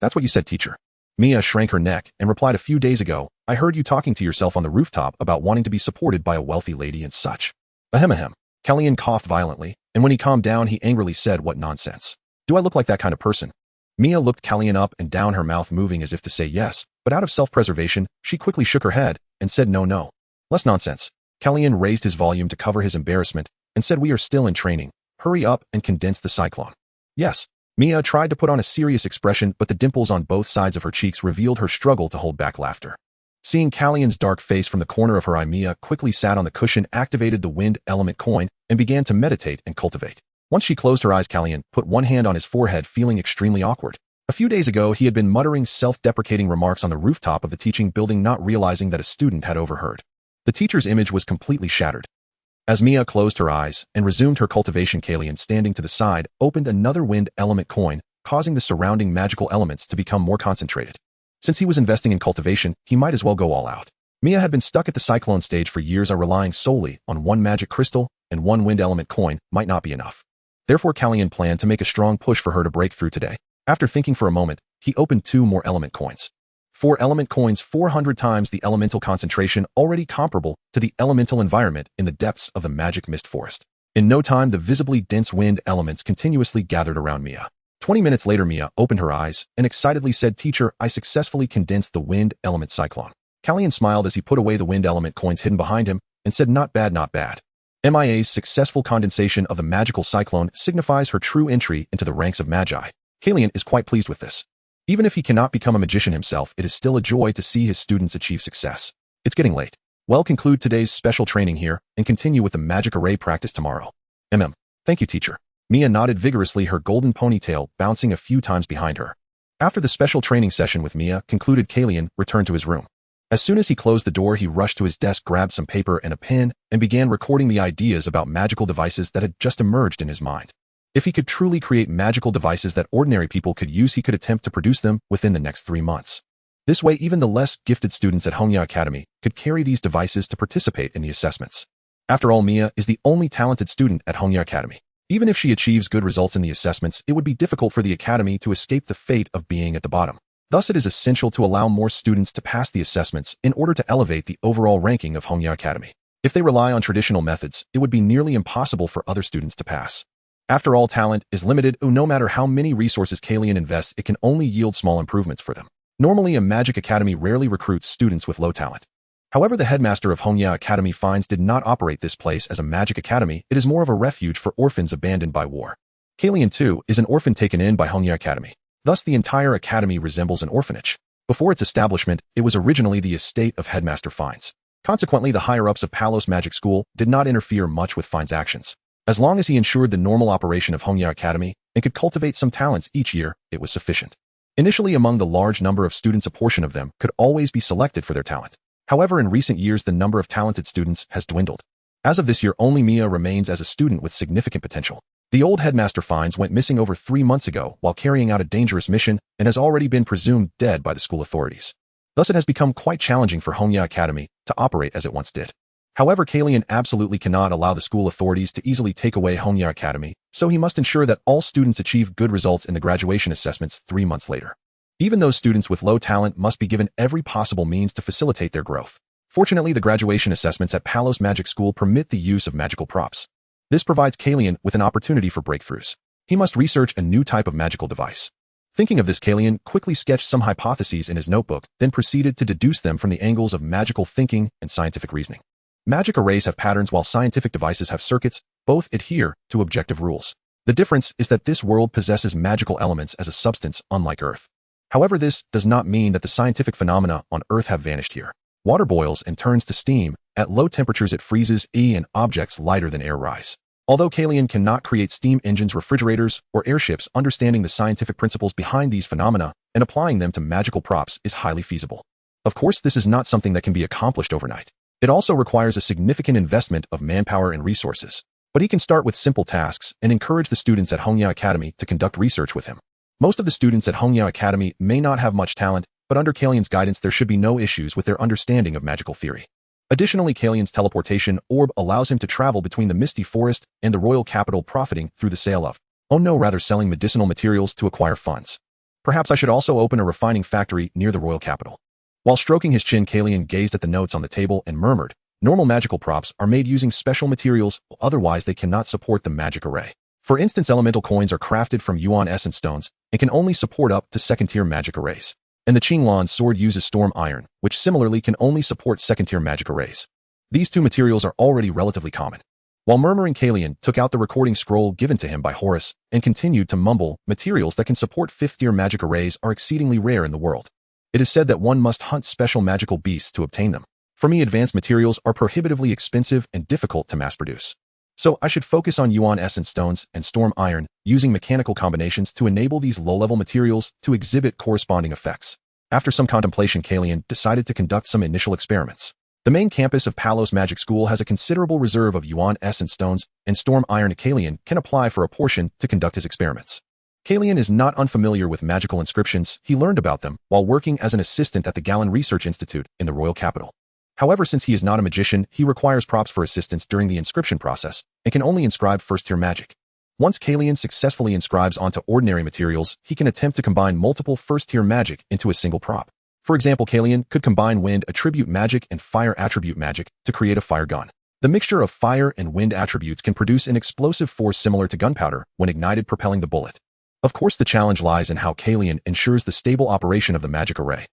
That's what you said, teacher. Mia shrank her neck and replied, a few days ago, I heard you talking to yourself on the rooftop about wanting to be supported by a wealthy lady and such. Ahem. Kalien coughed violently, and when he calmed down, he angrily said, what nonsense. Do I look like that kind of person? Mia looked Kalien up and down, her mouth moving as if to say yes, but out of self-preservation, she quickly shook her head and said, no. Less nonsense. Kalien raised his volume to cover his embarrassment and said, we are still in training. Hurry up and condense the cyclone. Yes. Mia tried to put on a serious expression, but the dimples on both sides of her cheeks revealed her struggle to hold back laughter. Seeing Kalien's dark face from the corner of her eye, Mia quickly sat on the cushion, activated the wind element coin, and began to meditate and cultivate. Once she closed her eyes, Kalien put one hand on his forehead, feeling extremely awkward. A few days ago, he had been muttering self-deprecating remarks on the rooftop of the teaching building, not realizing that a student had overheard. The teacher's image was completely shattered. As Mia closed her eyes and resumed her cultivation, Kalien, standing to the side, opened another wind element coin, causing the surrounding magical elements to become more concentrated. Since he was investing in cultivation, he might as well go all out. Mia had been stuck at the cyclone stage for years, relying solely on one magic crystal and one wind element coin might not be enough. Therefore, Kalien planned to make a strong push for her to break through today. After thinking for a moment, he opened 2 more element coins. 4 element coins, 400 times the elemental concentration, already comparable to the elemental environment in the depths of the magic mist forest. In no time, the visibly dense wind elements continuously gathered around Mia. 20 minutes later, Mia opened her eyes and excitedly said, teacher, I successfully condensed the wind element cyclone. Kalien smiled as he put away the wind element coins hidden behind him and said, not bad, not bad. Mia's successful condensation of the magical cyclone signifies her true entry into the ranks of magi. Kalien is quite pleased with this. Even if he cannot become a magician himself, it is still a joy to see his students achieve success. It's getting late. Well, conclude today's special training here and continue with the magic array practice tomorrow. Thank you, teacher. Mia nodded vigorously, her golden ponytail bouncing a few times behind her. After the special training session with Mia concluded, Kalien returned to his room. As soon as he closed the door, he rushed to his desk, grabbed some paper and a pen, and began recording the ideas about magical devices that had just emerged in his mind. If he could truly create magical devices that ordinary people could use, he could attempt to produce them within the next 3 months. This way, even the less gifted students at Hongya Academy could carry these devices to participate in the assessments. After all, Mia is the only talented student at Hongya Academy. Even if she achieves good results in the assessments, it would be difficult for the academy to escape the fate of being at the bottom. Thus, it is essential to allow more students to pass the assessments in order to elevate the overall ranking of Hongya Academy. If they rely on traditional methods, it would be nearly impossible for other students to pass. After all, talent is limited, no matter how many resources Kalien invests, it can only yield small improvements for them. Normally, a magic academy rarely recruits students with low talent. However, the headmaster of Hongya Academy finds did not operate this place as a magic academy. It is more of a refuge for orphans abandoned by war. Kalien, too, is an orphan taken in by Hongya Academy. Thus, the entire academy resembles an orphanage. Before its establishment, it was originally the estate of Headmaster Fines. Consequently, the higher-ups of Palos Magic School did not interfere much with Fines' actions. As long as he ensured the normal operation of Hongya Academy and could cultivate some talents each year, it was sufficient. Initially, among the large number of students, a portion of them could always be selected for their talent. However, in recent years, the number of talented students has dwindled. As of this year, only Mia remains as a student with significant potential. The old Headmaster Fines went missing over 3 months ago while carrying out a dangerous mission and has already been presumed dead by the school authorities. Thus, it has become quite challenging for Hongya Academy to operate as it once did. However, Kalien absolutely cannot allow the school authorities to easily take away Hongya Academy, so he must ensure that all students achieve good results in the graduation assessments 3 months later. Even those students with low talent must be given every possible means to facilitate their growth. Fortunately, the graduation assessments at Palos Magic School permit the use of magical props. This provides Kalien with an opportunity for breakthroughs. He must research a new type of magical device. Thinking of this, Kalien quickly sketched some hypotheses in his notebook, then proceeded to deduce them from the angles of magical thinking and scientific reasoning. Magic arrays have patterns while scientific devices have circuits. Both adhere to objective rules. The difference is that this world possesses magical elements as a substance, unlike Earth. However, this does not mean that the scientific phenomena on Earth have vanished here. Water boils and turns to steam. At low temperatures it freezes, and objects lighter than air rise. Although Kalien cannot create steam engines, refrigerators, or airships, understanding the scientific principles behind these phenomena and applying them to magical props is highly feasible. Of course, this is not something that can be accomplished overnight. It also requires a significant investment of manpower and resources. But he can start with simple tasks and encourage the students at Hongya Academy to conduct research with him. Most of the students at Hongya Academy may not have much talent, but under Kalien's guidance there should be no issues with their understanding of magical theory. Additionally, Kalien's teleportation orb allows him to travel between the Misty Forest and the royal capital, profiting through the sale of, selling medicinal materials to acquire funds. Perhaps I should also open a refining factory near the royal capital. While stroking his chin, Kalien gazed at the notes on the table and murmured, normal magical props are made using special materials, otherwise they cannot support the magic array. For instance, elemental coins are crafted from yuan essence stones and can only support up to second-tier magic arrays. And the Qinglan sword uses storm iron, which similarly can only support second-tier magic arrays. These two materials are already relatively common. While murmuring, Kalien took out the recording scroll given to him by Horus and continued to mumble, materials that can support fifth-tier magic arrays are exceedingly rare in the world. It is said that one must hunt special magical beasts to obtain them. For me, advanced materials are prohibitively expensive and difficult to mass-produce. So I should focus on yuan essence stones and storm iron, using mechanical combinations to enable these low-level materials to exhibit corresponding effects. After some contemplation, Kalien decided to conduct some initial experiments. The main campus of Palos Magic School has a considerable reserve of yuan essence stones and storm iron. Kalien can apply for a portion to conduct his experiments. Kalien is not unfamiliar with magical inscriptions. He learned about them while working as an assistant at the Kalien Research Institute in the royal capital. However, since he is not a magician, he requires props for assistance during the inscription process and can only inscribe first-tier magic. Once Kalien successfully inscribes onto ordinary materials, he can attempt to combine multiple first-tier magic into a single prop. For example, Kalien could combine wind attribute magic and fire attribute magic to create a fire gun. The mixture of fire and wind attributes can produce an explosive force similar to gunpowder when ignited, propelling the bullet. Of course, the challenge lies in how Kalien ensures the stable operation of the magic array.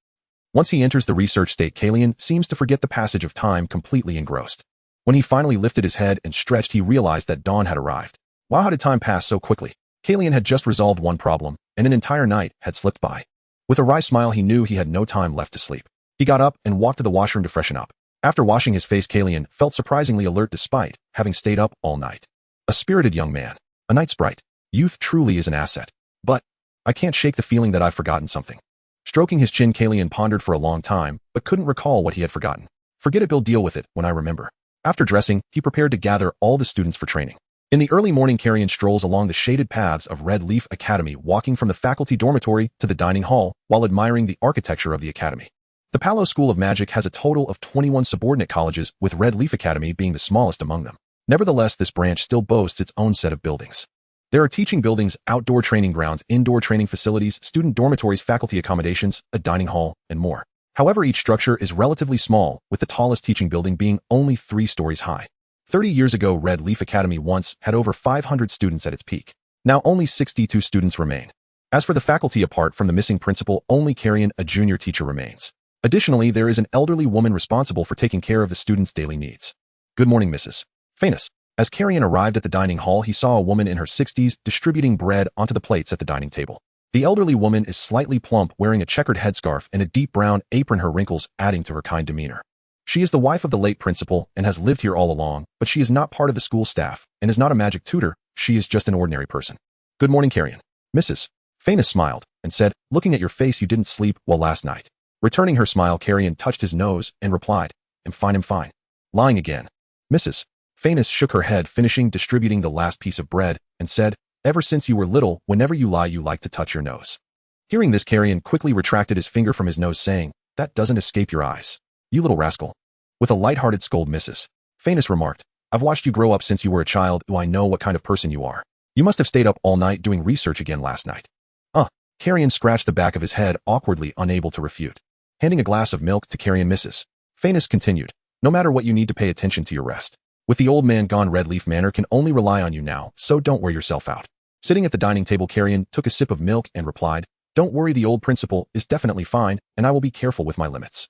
Once he enters the research state, Kalien seems to forget the passage of time, completely engrossed. When he finally lifted his head and stretched, he realized that dawn had arrived. Wow, how did time pass so quickly? Kalien had just resolved one problem, and an entire night had slipped by. With a wry smile, he knew he had no time left to sleep. He got up and walked to the washroom to freshen up. After washing his face, Kalien felt surprisingly alert despite having stayed up all night. A spirited young man. A night sprite. Youth truly is an asset. But I can't shake the feeling that I've forgotten something. Stroking his chin, Kalien pondered for a long time, but couldn't recall what he had forgotten. Forget it, Bill, deal with it when I remember. After dressing, he prepared to gather all the students for training. In the early morning, Kalien strolls along the shaded paths of Red Leaf Academy, walking from the faculty dormitory to the dining hall while admiring the architecture of the academy. The Palos School of Magic has a total of 21 subordinate colleges, with Red Leaf Academy being the smallest among them. Nevertheless, this branch still boasts its own set of buildings. There are teaching buildings, outdoor training grounds, indoor training facilities, student dormitories, faculty accommodations, a dining hall, and more. However, each structure is relatively small, with the tallest teaching building being only 3 stories high. 30 years ago, Red Leaf Academy once had over 500 students at its peak. Now only 62 students remain. As for the faculty, apart from the missing principal, only Kalien, a junior teacher, remains. Additionally, there is an elderly woman responsible for taking care of the students' daily needs. Good morning, Mrs. Famous. As Kalien arrived at the dining hall, he saw a woman in her 60s distributing bread onto the plates at the dining table. The elderly woman is slightly plump, wearing a checkered headscarf and a deep brown apron, her wrinkles adding to her kind demeanor. She is the wife of the late principal and has lived here all along, but she is not part of the school staff and is not a magic tutor. She is just an ordinary person. Good morning, Kalien. Mrs. Famous smiled and said, looking at your face, you didn't sleep well last night. Returning her smile, Kalien touched his nose and replied, I'm fine. Lying again. Mrs. Famous shook her head, finishing distributing the last piece of bread, and said, ever since you were little, whenever you lie, you like to touch your nose. Hearing this, Kalien quickly retracted his finger from his nose, saying, that doesn't escape your eyes. You little rascal. With a light-hearted scold, Mrs. Famous remarked, I've watched you grow up since you were a child, so I know what kind of person you are. You must have stayed up all night doing research again last night. Kalien scratched the back of his head, awkwardly unable to refute. Handing a glass of milk to Kalien, Mrs. Famous continued, no matter what, you need to pay attention to your rest. With the old man gone, Red Leaf Manor can only rely on you now, so don't wear yourself out. Sitting at the dining table, Kalien took a sip of milk and replied, don't worry, the old principal is definitely fine, and I will be careful with my limits.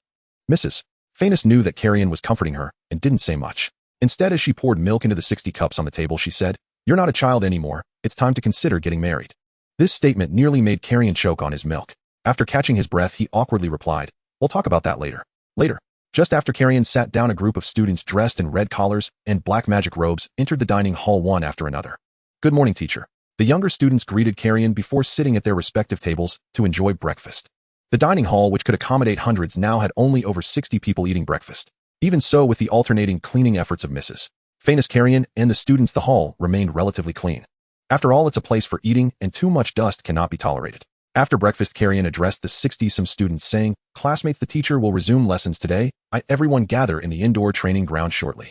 Mrs. Famous knew that Kalien was comforting her and didn't say much. Instead, as she poured milk into the 60 cups on the table, she said, you're not a child anymore, it's time to consider getting married. This statement nearly made Kalien choke on his milk. After catching his breath, he awkwardly replied, we'll talk about that later. Later. Just after Kalien sat down, a group of students dressed in red collars and black magic robes entered the dining hall one after another. Good morning, teacher. The younger students greeted Kalien before sitting at their respective tables to enjoy breakfast. The dining hall, which could accommodate hundreds, now had only over 60 people eating breakfast. Even so, with the alternating cleaning efforts of Mrs. Famous, Kalien and the students, the hall remained relatively clean. After all, it's a place for eating, and too much dust cannot be tolerated. After breakfast, Kalien addressed the 60-some students, saying, classmates, the teacher will resume lessons today. Everyone gather in the indoor training ground shortly.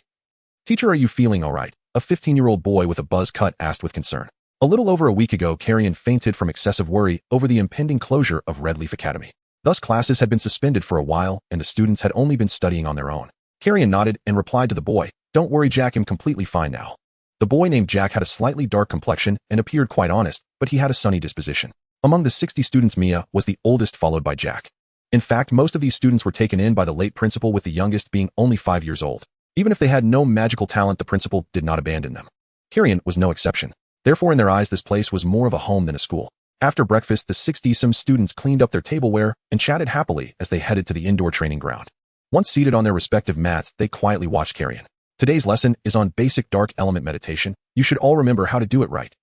Teacher, are you feeling all right? A 15-year-old boy with a buzz cut asked with concern. A little over a week ago, Kalien fainted from excessive worry over the impending closure of Red Leaf Academy. Thus, classes had been suspended for a while, and the students had only been studying on their own. Kalien nodded and replied to the boy, don't worry, Jack, I'm completely fine now. The boy named Jack had a slightly dark complexion and appeared quite honest, but he had a sunny disposition. Among the 60 students, Mia was the oldest, followed by Jack. In fact, most of these students were taken in by the late principal, with the youngest being only 5 years old. Even if they had no magical talent, the principal did not abandon them. Kalien was no exception. Therefore, in their eyes, this place was more of a home than a school. After breakfast, the 60-some students cleaned up their tableware and chatted happily as they headed to the indoor training ground. Once seated on their respective mats, they quietly watched Kalien. Today's lesson is on basic dark element meditation. You should all remember how to do it right.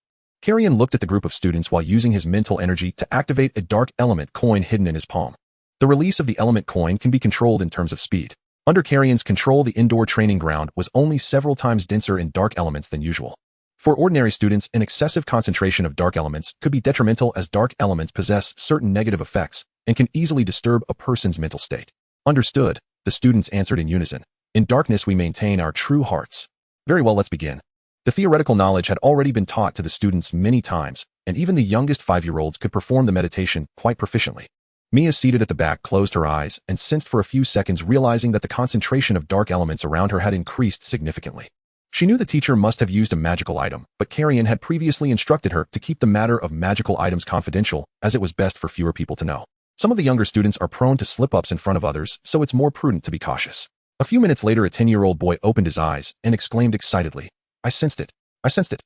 Kalien looked at the group of students while using his mental energy to activate a dark element coin hidden in his palm. The release of the element coin can be controlled in terms of speed. Under Kalien's control, the indoor training ground was only several times denser in dark elements than usual. For ordinary students, an excessive concentration of dark elements could be detrimental, as dark elements possess certain negative effects and can easily disturb a person's mental state. Understood, the students answered in unison. In darkness, we maintain our true hearts. Very well, let's begin. The theoretical knowledge had already been taught to the students many times, and even the youngest 5-year-olds could perform the meditation quite proficiently. Mia, seated at the back, closed her eyes and sensed for a few seconds, realizing that the concentration of dark elements around her had increased significantly. She knew the teacher must have used a magical item, but Kalien had previously instructed her to keep the matter of magical items confidential, as it was best for fewer people to know. Some of the younger students are prone to slip-ups in front of others, so it's more prudent to be cautious. A few minutes later, a 10-year-old boy opened his eyes and exclaimed excitedly, I sensed it. I sensed it.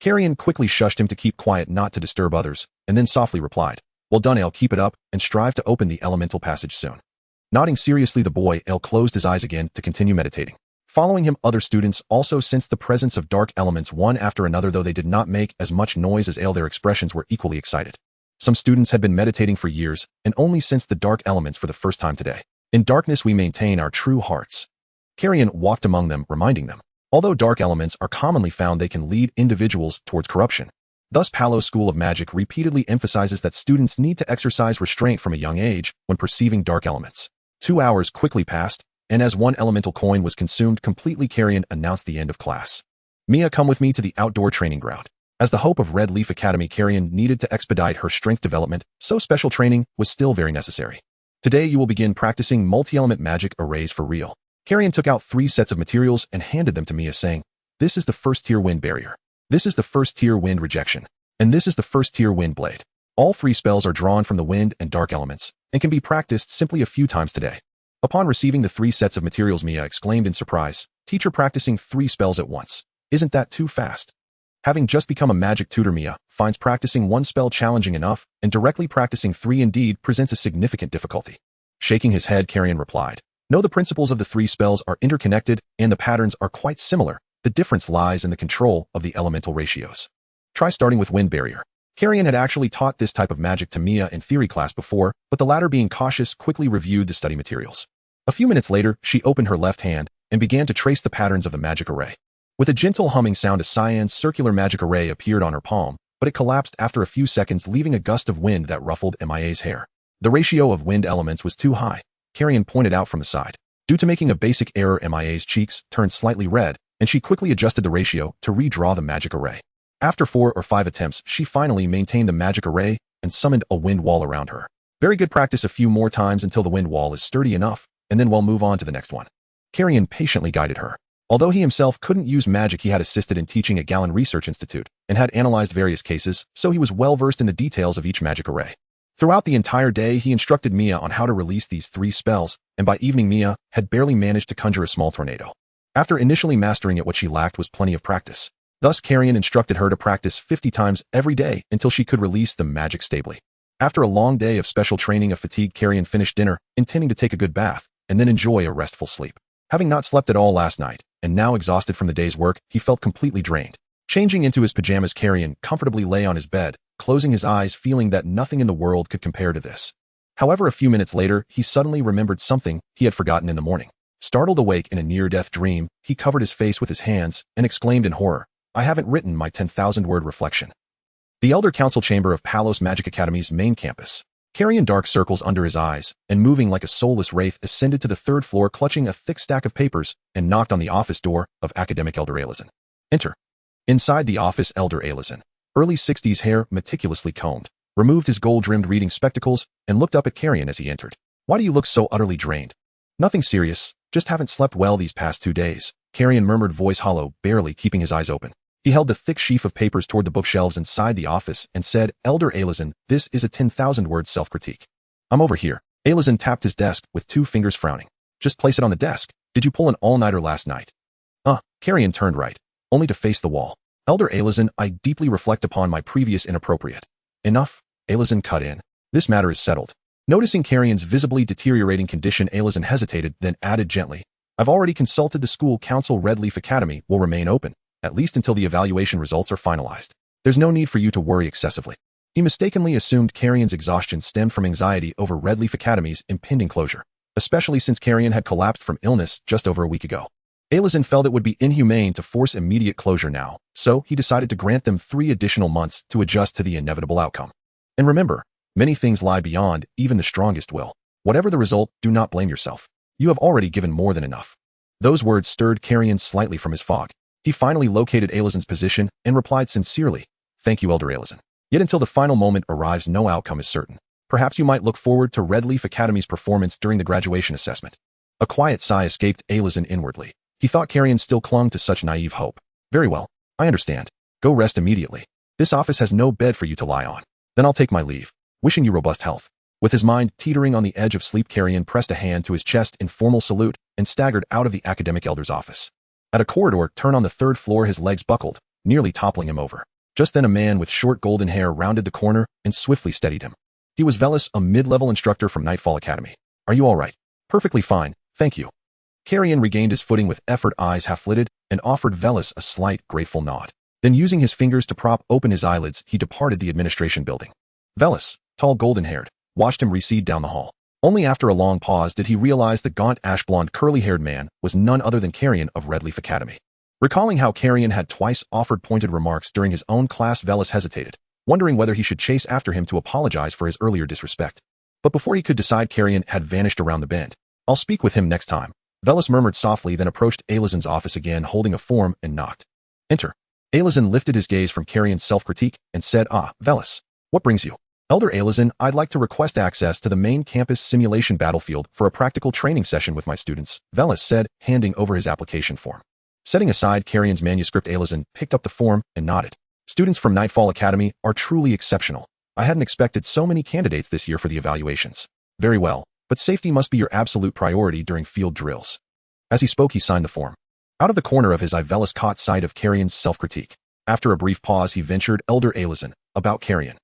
Kalien quickly shushed him to keep quiet, not to disturb others, and then softly replied, well done, Ale, keep it up, and strive to open the elemental passage soon. Nodding seriously, the boy, Ale, closed his eyes again to continue meditating. Following him, other students also sensed the presence of dark elements one after another, though they did not make as much noise as Ale. Their expressions were equally excited. Some students had been meditating for years and only sensed the dark elements for the first time today. In darkness, we maintain our true hearts. Kalien walked among them, reminding them, although dark elements are commonly found, they can lead individuals towards corruption. Thus, Palo's School of Magic repeatedly emphasizes that students need to exercise restraint from a young age when perceiving dark elements. 2 hours quickly passed, and as one elemental coin was consumed completely, Kalien announced the end of class. Mia, come with me to the outdoor training ground. As the hope of Red Leaf Academy, Kalien needed to expedite her strength development, so special training was still very necessary. Today, you will begin practicing multi-element magic arrays for real. Kalien took out 3 sets of materials and handed them to Mia, saying, this is the first tier wind barrier. This is the first tier wind rejection. And this is the first tier wind blade. All 3 spells are drawn from the wind and dark elements, and can be practiced simply a few times today. Upon receiving the 3 sets of materials, Mia exclaimed in surprise, "Teacher practicing 3 spells at once. Isn't that too fast?" Having just become a magic tutor, Mia finds practicing 1 spell challenging enough, and directly practicing 3 indeed presents a significant difficulty. Shaking his head, Kalien replied, "No, the principles of the 3 spells are interconnected, and the patterns are quite similar. The difference lies in the control of the elemental ratios. Try starting with Wind Barrier." Kalien had actually taught this type of magic to Mia in theory class before, but the latter, being cautious, quickly reviewed the study materials. A few minutes later, she opened her left hand and began to trace the patterns of the magic array. With a gentle humming sound, a cyan circular magic array appeared on her palm, but it collapsed after a few seconds, leaving a gust of wind that ruffled Mia's hair. The ratio of wind elements was too high, Kalien pointed out from the side. Due to making a basic error, Mia's cheeks turned slightly red, and she quickly adjusted the ratio to redraw the magic array. After 4 or 5 attempts, she finally maintained the magic array and summoned a wind wall around her. Very good. Practice a few more times until the wind wall is sturdy enough, and then we'll move on to the next one. Kalien patiently guided her. Although he himself couldn't use magic, he had assisted in teaching at Kalien Research Institute and had analyzed various cases, so he was well versed in the details of each magic array. Throughout the entire day, he instructed Mia on how to release these 3 spells, and by evening, Mia had barely managed to conjure a small tornado. After initially mastering it, what she lacked was plenty of practice. Thus, Kalien instructed her to practice 50 times every day until she could release the magic stably. After a long day of special training, of fatigue, Kalien finished dinner, intending to take a good bath and then enjoy a restful sleep. Having not slept at all last night, and now exhausted from the day's work, he felt completely drained. Changing into his pajamas, Kalien comfortably lay on his bed, closing his eyes, feeling that nothing in the world could compare to this. However, a few minutes later, he suddenly remembered something he had forgotten in the morning. Startled awake in a near-death dream, he covered his face with his hands and exclaimed in horror, "I haven't written my 10,000-word reflection." The Elder Council Chamber of Palos Magic Academy's main campus. Carrying dark circles under his eyes and moving like a soulless wraith, ascended to the 3rd floor, clutching a thick stack of papers, and knocked on the office door of Academic Elder Alison. "Enter." Inside the office, Elder Alison, early 60s, hair meticulously combed, removed his gold-rimmed reading spectacles, and looked up at Kalien as he entered. "Why do you look so utterly drained?" "Nothing serious, just haven't slept well these past 2 days," Kalien murmured, voice hollow, barely keeping his eyes open. He held the thick sheaf of papers toward the bookshelves inside the office and said, "Elder Alison, this is a 10,000-word self-critique." "I'm over here." Alison tapped his desk with 2 fingers, frowning. "Just place it on the desk. Did you pull an all-nighter last night?" Kalien turned right, only to face the wall. "Elder Alison, I deeply reflect upon my previous inappropriate." "Enough," Alison cut in. "This matter is settled." Noticing Kalien's visibly deteriorating condition, Alison hesitated, then added gently, "I've already consulted the school council. Red Leaf Academy will remain open, at least until the evaluation results are finalized. There's no need for you to worry excessively." He mistakenly assumed Kalien's exhaustion stemmed from anxiety over Red Leaf Academy's impending closure, especially since Kalien had collapsed from illness just over a week ago. Alison felt it would be inhumane to force immediate closure now, so he decided to grant them 3 additional months to adjust to the inevitable outcome. And remember, many things lie beyond even the strongest will. Whatever the result, do not blame yourself. You have already given more than enough. Those words stirred Kalien slightly from his fog. He finally located Alison's position and replied sincerely, "Thank you, Elder Alison. Yet until the final moment arrives, no outcome is certain. Perhaps you might look forward to Red Leaf Academy's performance during the graduation assessment." A quiet sigh escaped Alison inwardly. He thought Kalien still clung to such naive hope. "Very well, I understand. Go rest immediately. This office has no bed for you to lie on. Then I'll take my leave. Wishing you robust health." With his mind teetering on the edge of sleep, Kalien pressed a hand to his chest in formal salute and staggered out of the academic elder's office. At a corridor turn on the 3rd floor, his legs buckled, nearly toppling him over. Just then a man with short golden hair rounded the corner and swiftly steadied him. He was Velis, a mid-level instructor from Nightfall Academy. "Are you all right?" "Perfectly fine, thank you." Kalien regained his footing with effort, eyes half-lidded, and offered Velis a slight, grateful nod. Then, using his fingers to prop open his eyelids, he departed the administration building. Velis, tall, golden-haired, watched him recede down the hall. Only after a long pause did he realize the gaunt, ash-blonde, curly-haired man was none other than Kalien of Red Leaf Academy. Recalling how Kalien had twice offered pointed remarks during his own class, Velis hesitated, wondering whether he should chase after him to apologize for his earlier disrespect. But before he could decide, Kalien had vanished around the bend. "I'll speak with him next time," Velis murmured softly, then approached Alison's office again, holding a form, and knocked. "Enter." Alison lifted his gaze from Kalien's self-critique and said, Velis, what brings you?" "Elder Alison, I'd like to request access to the main campus simulation battlefield for a practical training session with my students," Velis said, handing over his application form. Setting aside Kalien's manuscript, Alison picked up the form and nodded. "Students from Nightfall Academy are truly exceptional. I hadn't expected so many candidates this year for the evaluations. Very well, but safety must be your absolute priority during field drills. As he spoke, he signed the form. Out of the corner of his eye, Velis caught sight of Kalien's self-critique. After a brief pause, he ventured, Elder Alison, about Kalien.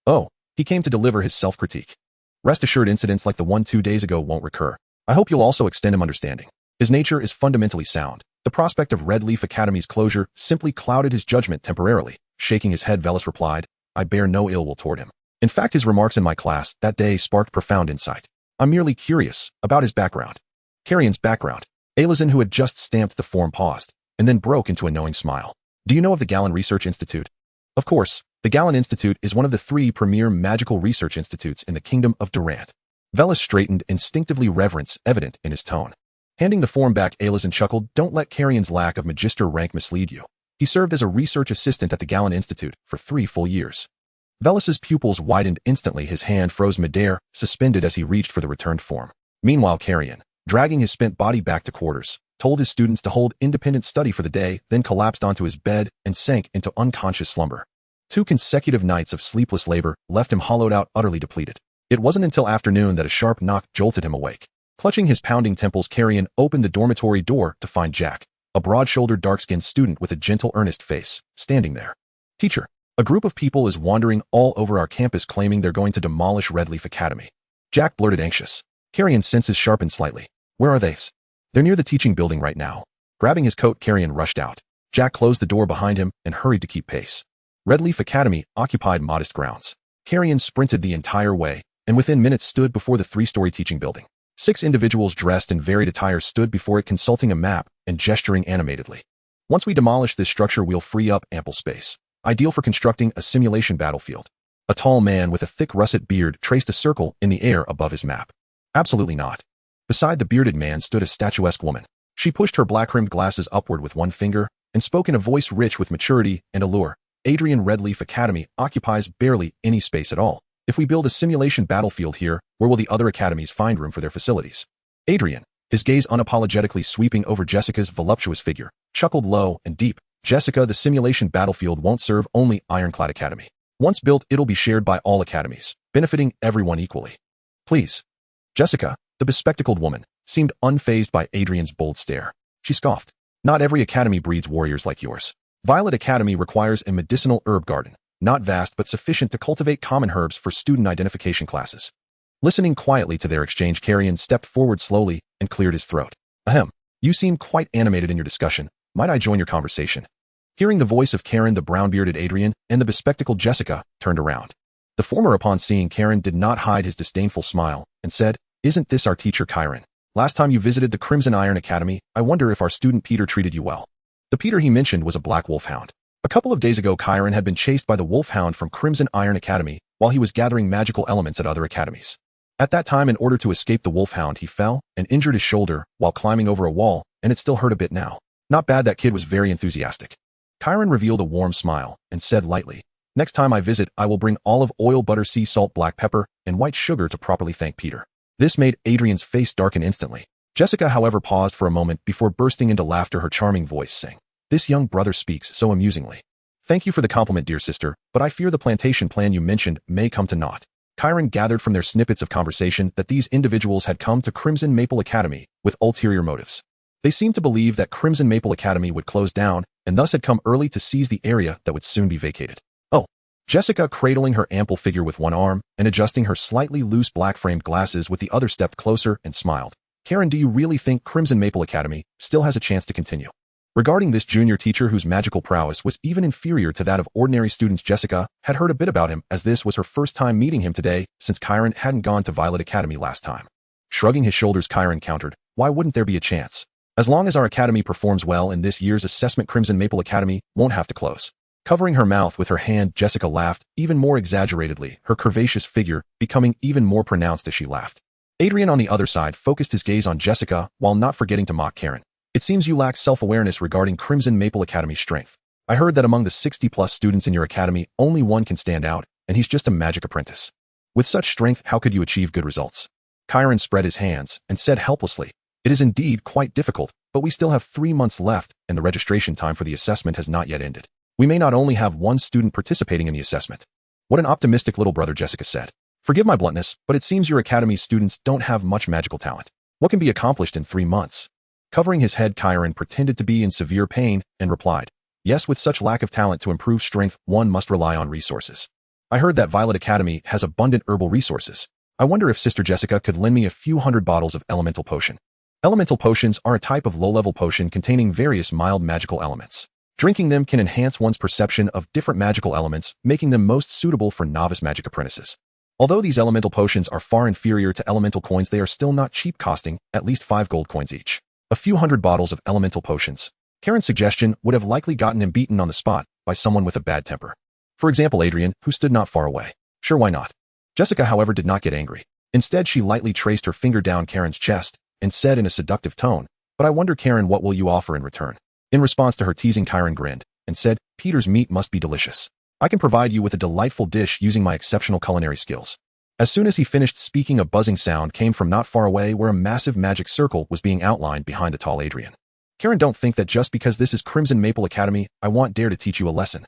Oh, he came to deliver his self-critique. Rest assured, incidents like the one 2 days ago won't recur. I hope you'll also extend him understanding. His nature is fundamentally sound. The prospect of Red Leaf Academy's closure simply clouded his judgment temporarily. Shaking his head, Velis replied, I bear no ill will toward him. In fact, his remarks in my class that day sparked profound insight. I'm merely curious about his background. Kalien's background. Alison, who had just stamped the form, paused, and then broke into a knowing smile. Do you know of the Kalien Research Institute? Of course, the Kalien Institute is one of the 3 premier magical research institutes in the Kingdom of Durant. Velis straightened, instinctively reverence evident in his tone. Handing the form back, Alison chuckled, Don't let Kalien's lack of magister rank mislead you. He served as a research assistant at the Kalien Institute for 3 full years. Velis's pupils widened instantly. His hand froze midair, suspended as he reached for the returned form. Meanwhile, Kalien, dragging his spent body back to quarters, told his students to hold independent study for the day, then collapsed onto his bed and sank into unconscious slumber. 2 consecutive nights of sleepless labor left him hollowed out, utterly depleted. It wasn't until afternoon that a sharp knock jolted him awake. Clutching his pounding temples, Kalien opened the dormitory door to find Jack, a broad-shouldered, dark-skinned student with a gentle, earnest face, standing there. Teacher, a group of people is wandering all over our campus claiming they're going to demolish Red Leaf Academy. Jack blurted, anxious. Kalien's senses sharpened slightly. Where are they? They're near the teaching building right now. Grabbing his coat, Kalien rushed out. Jack closed the door behind him and hurried to keep pace. Red Leaf Academy occupied modest grounds. Kalien sprinted the entire way, and within minutes stood before the 3-story teaching building. 6 individuals dressed in varied attire stood before it, consulting a map and gesturing animatedly. Once we demolish this structure, we'll free up ample space, ideal for constructing a simulation battlefield. A tall man with a thick russet beard traced a circle in the air above his map. Absolutely not. Beside the bearded man stood a statuesque woman. She pushed her black-rimmed glasses upward with one finger and spoke in a voice rich with maturity and allure. Adrian, Red Leaf Academy occupies barely any space at all. If we build a simulation battlefield here, where will the other academies find room for their facilities? Adrian, his gaze unapologetically sweeping over Jessica's voluptuous figure, chuckled low and deep. Jessica, the simulation battlefield won't serve only Ironclad Academy. Once built, it'll be shared by all academies, benefiting everyone equally. Please. Jessica, the bespectacled woman, seemed unfazed by Adrian's bold stare. She scoffed. Not every academy breeds warriors like yours. Violet Academy requires a medicinal herb garden, not vast but sufficient to cultivate common herbs for student identification classes. Listening quietly to their exchange, Kalien stepped forward slowly and cleared his throat. Ahem, you seem quite animated in your discussion. Might I join your conversation? Hearing the voice of Karen, the brown-bearded Adrian and the bespectacled Jessica turned around. The former, upon seeing Karen, did not hide his disdainful smile and said, Isn't this our teacher Karen? Last time you visited the Crimson Iron Academy, I wonder if our student Peter treated you well. The Peter he mentioned was a black wolfhound. A couple of days ago, Karen had been chased by the wolfhound from Crimson Iron Academy while he was gathering magical elements at other academies. At that time, in order to escape the wolfhound, he fell and injured his shoulder while climbing over a wall, and it still hurt a bit now. Not bad, that kid was very enthusiastic. Karen revealed a warm smile and said lightly, Next time I visit, I will bring olive oil, butter, sea salt, black pepper, and white sugar to properly thank Peter. This made Adrian's face darken instantly. Jessica, however, paused for a moment before bursting into laughter, her charming voice saying, This young brother speaks so amusingly. Thank you for the compliment, dear sister, but I fear the plantation plan you mentioned may come to naught. Karen gathered from their snippets of conversation that these individuals had come to Crimson Maple Academy with ulterior motives. They seemed to believe that Crimson Maple Academy would close down and thus had come early to seize the area that would soon be vacated. Oh. Jessica, cradling her ample figure with one arm and adjusting her slightly loose black-framed glasses with the other, stepped closer and smiled. Karen, do you really think Crimson Maple Academy still has a chance to continue? Regarding this junior teacher whose magical prowess was even inferior to that of ordinary students, Jessica had heard a bit about him, as this was her first time meeting him today since Karen hadn't gone to Violet Academy last time. Shrugging his shoulders, Karen countered, Why wouldn't there be a chance? As long as our academy performs well in this year's assessment, Crimson Maple Academy won't have to close. Covering her mouth with her hand, Jessica laughed, even more exaggeratedly, her curvaceous figure becoming even more pronounced as she laughed. Adrian, on the other side, focused his gaze on Jessica while not forgetting to mock Karen. It seems you lack self-awareness regarding Crimson Maple Academy's strength. I heard that among the 60-plus students in your academy, only one can stand out, and he's just a magic apprentice. With such strength, how could you achieve good results? Karen spread his hands and said helplessly, It is indeed quite difficult, but we still have 3 months left, and the registration time for the assessment has not yet ended. We may not only have one student participating in the assessment. What an optimistic little brother, Jessica said. Forgive my bluntness, but it seems your academy's students don't have much magical talent. What can be accomplished in 3 months? Covering his head, Kalien pretended to be in severe pain and replied, yes, with such lack of talent to improve strength, one must rely on resources. I heard that Violet Academy has abundant herbal resources. I wonder if Sister Jessica could lend me a few hundred bottles of elemental potion. Elemental potions are a type of low-level potion containing various mild magical elements. Drinking them can enhance one's perception of different magical elements, making them most suitable for novice magic apprentices. Although these elemental potions are far inferior to elemental coins, they are still not cheap, costing at least 5 gold coins each. A few hundred bottles of elemental potions. Karen's suggestion would have likely gotten him beaten on the spot by someone with a bad temper. For example, Adrian, who stood not far away. Sure, why not? Jessica, however, did not get angry. Instead, she lightly traced her finger down Karen's chest and said in a seductive tone, but I wonder, Karen, what will you offer in return? In response to her teasing, Karen grinned and said, Peter's meat must be delicious. I can provide you with a delightful dish using my exceptional culinary skills. As soon as he finished speaking, a buzzing sound came from not far away where a massive magic circle was being outlined behind a tall Adrian. Karen, don't think that just because this is Crimson Maple Academy, I won't dare to teach you a lesson.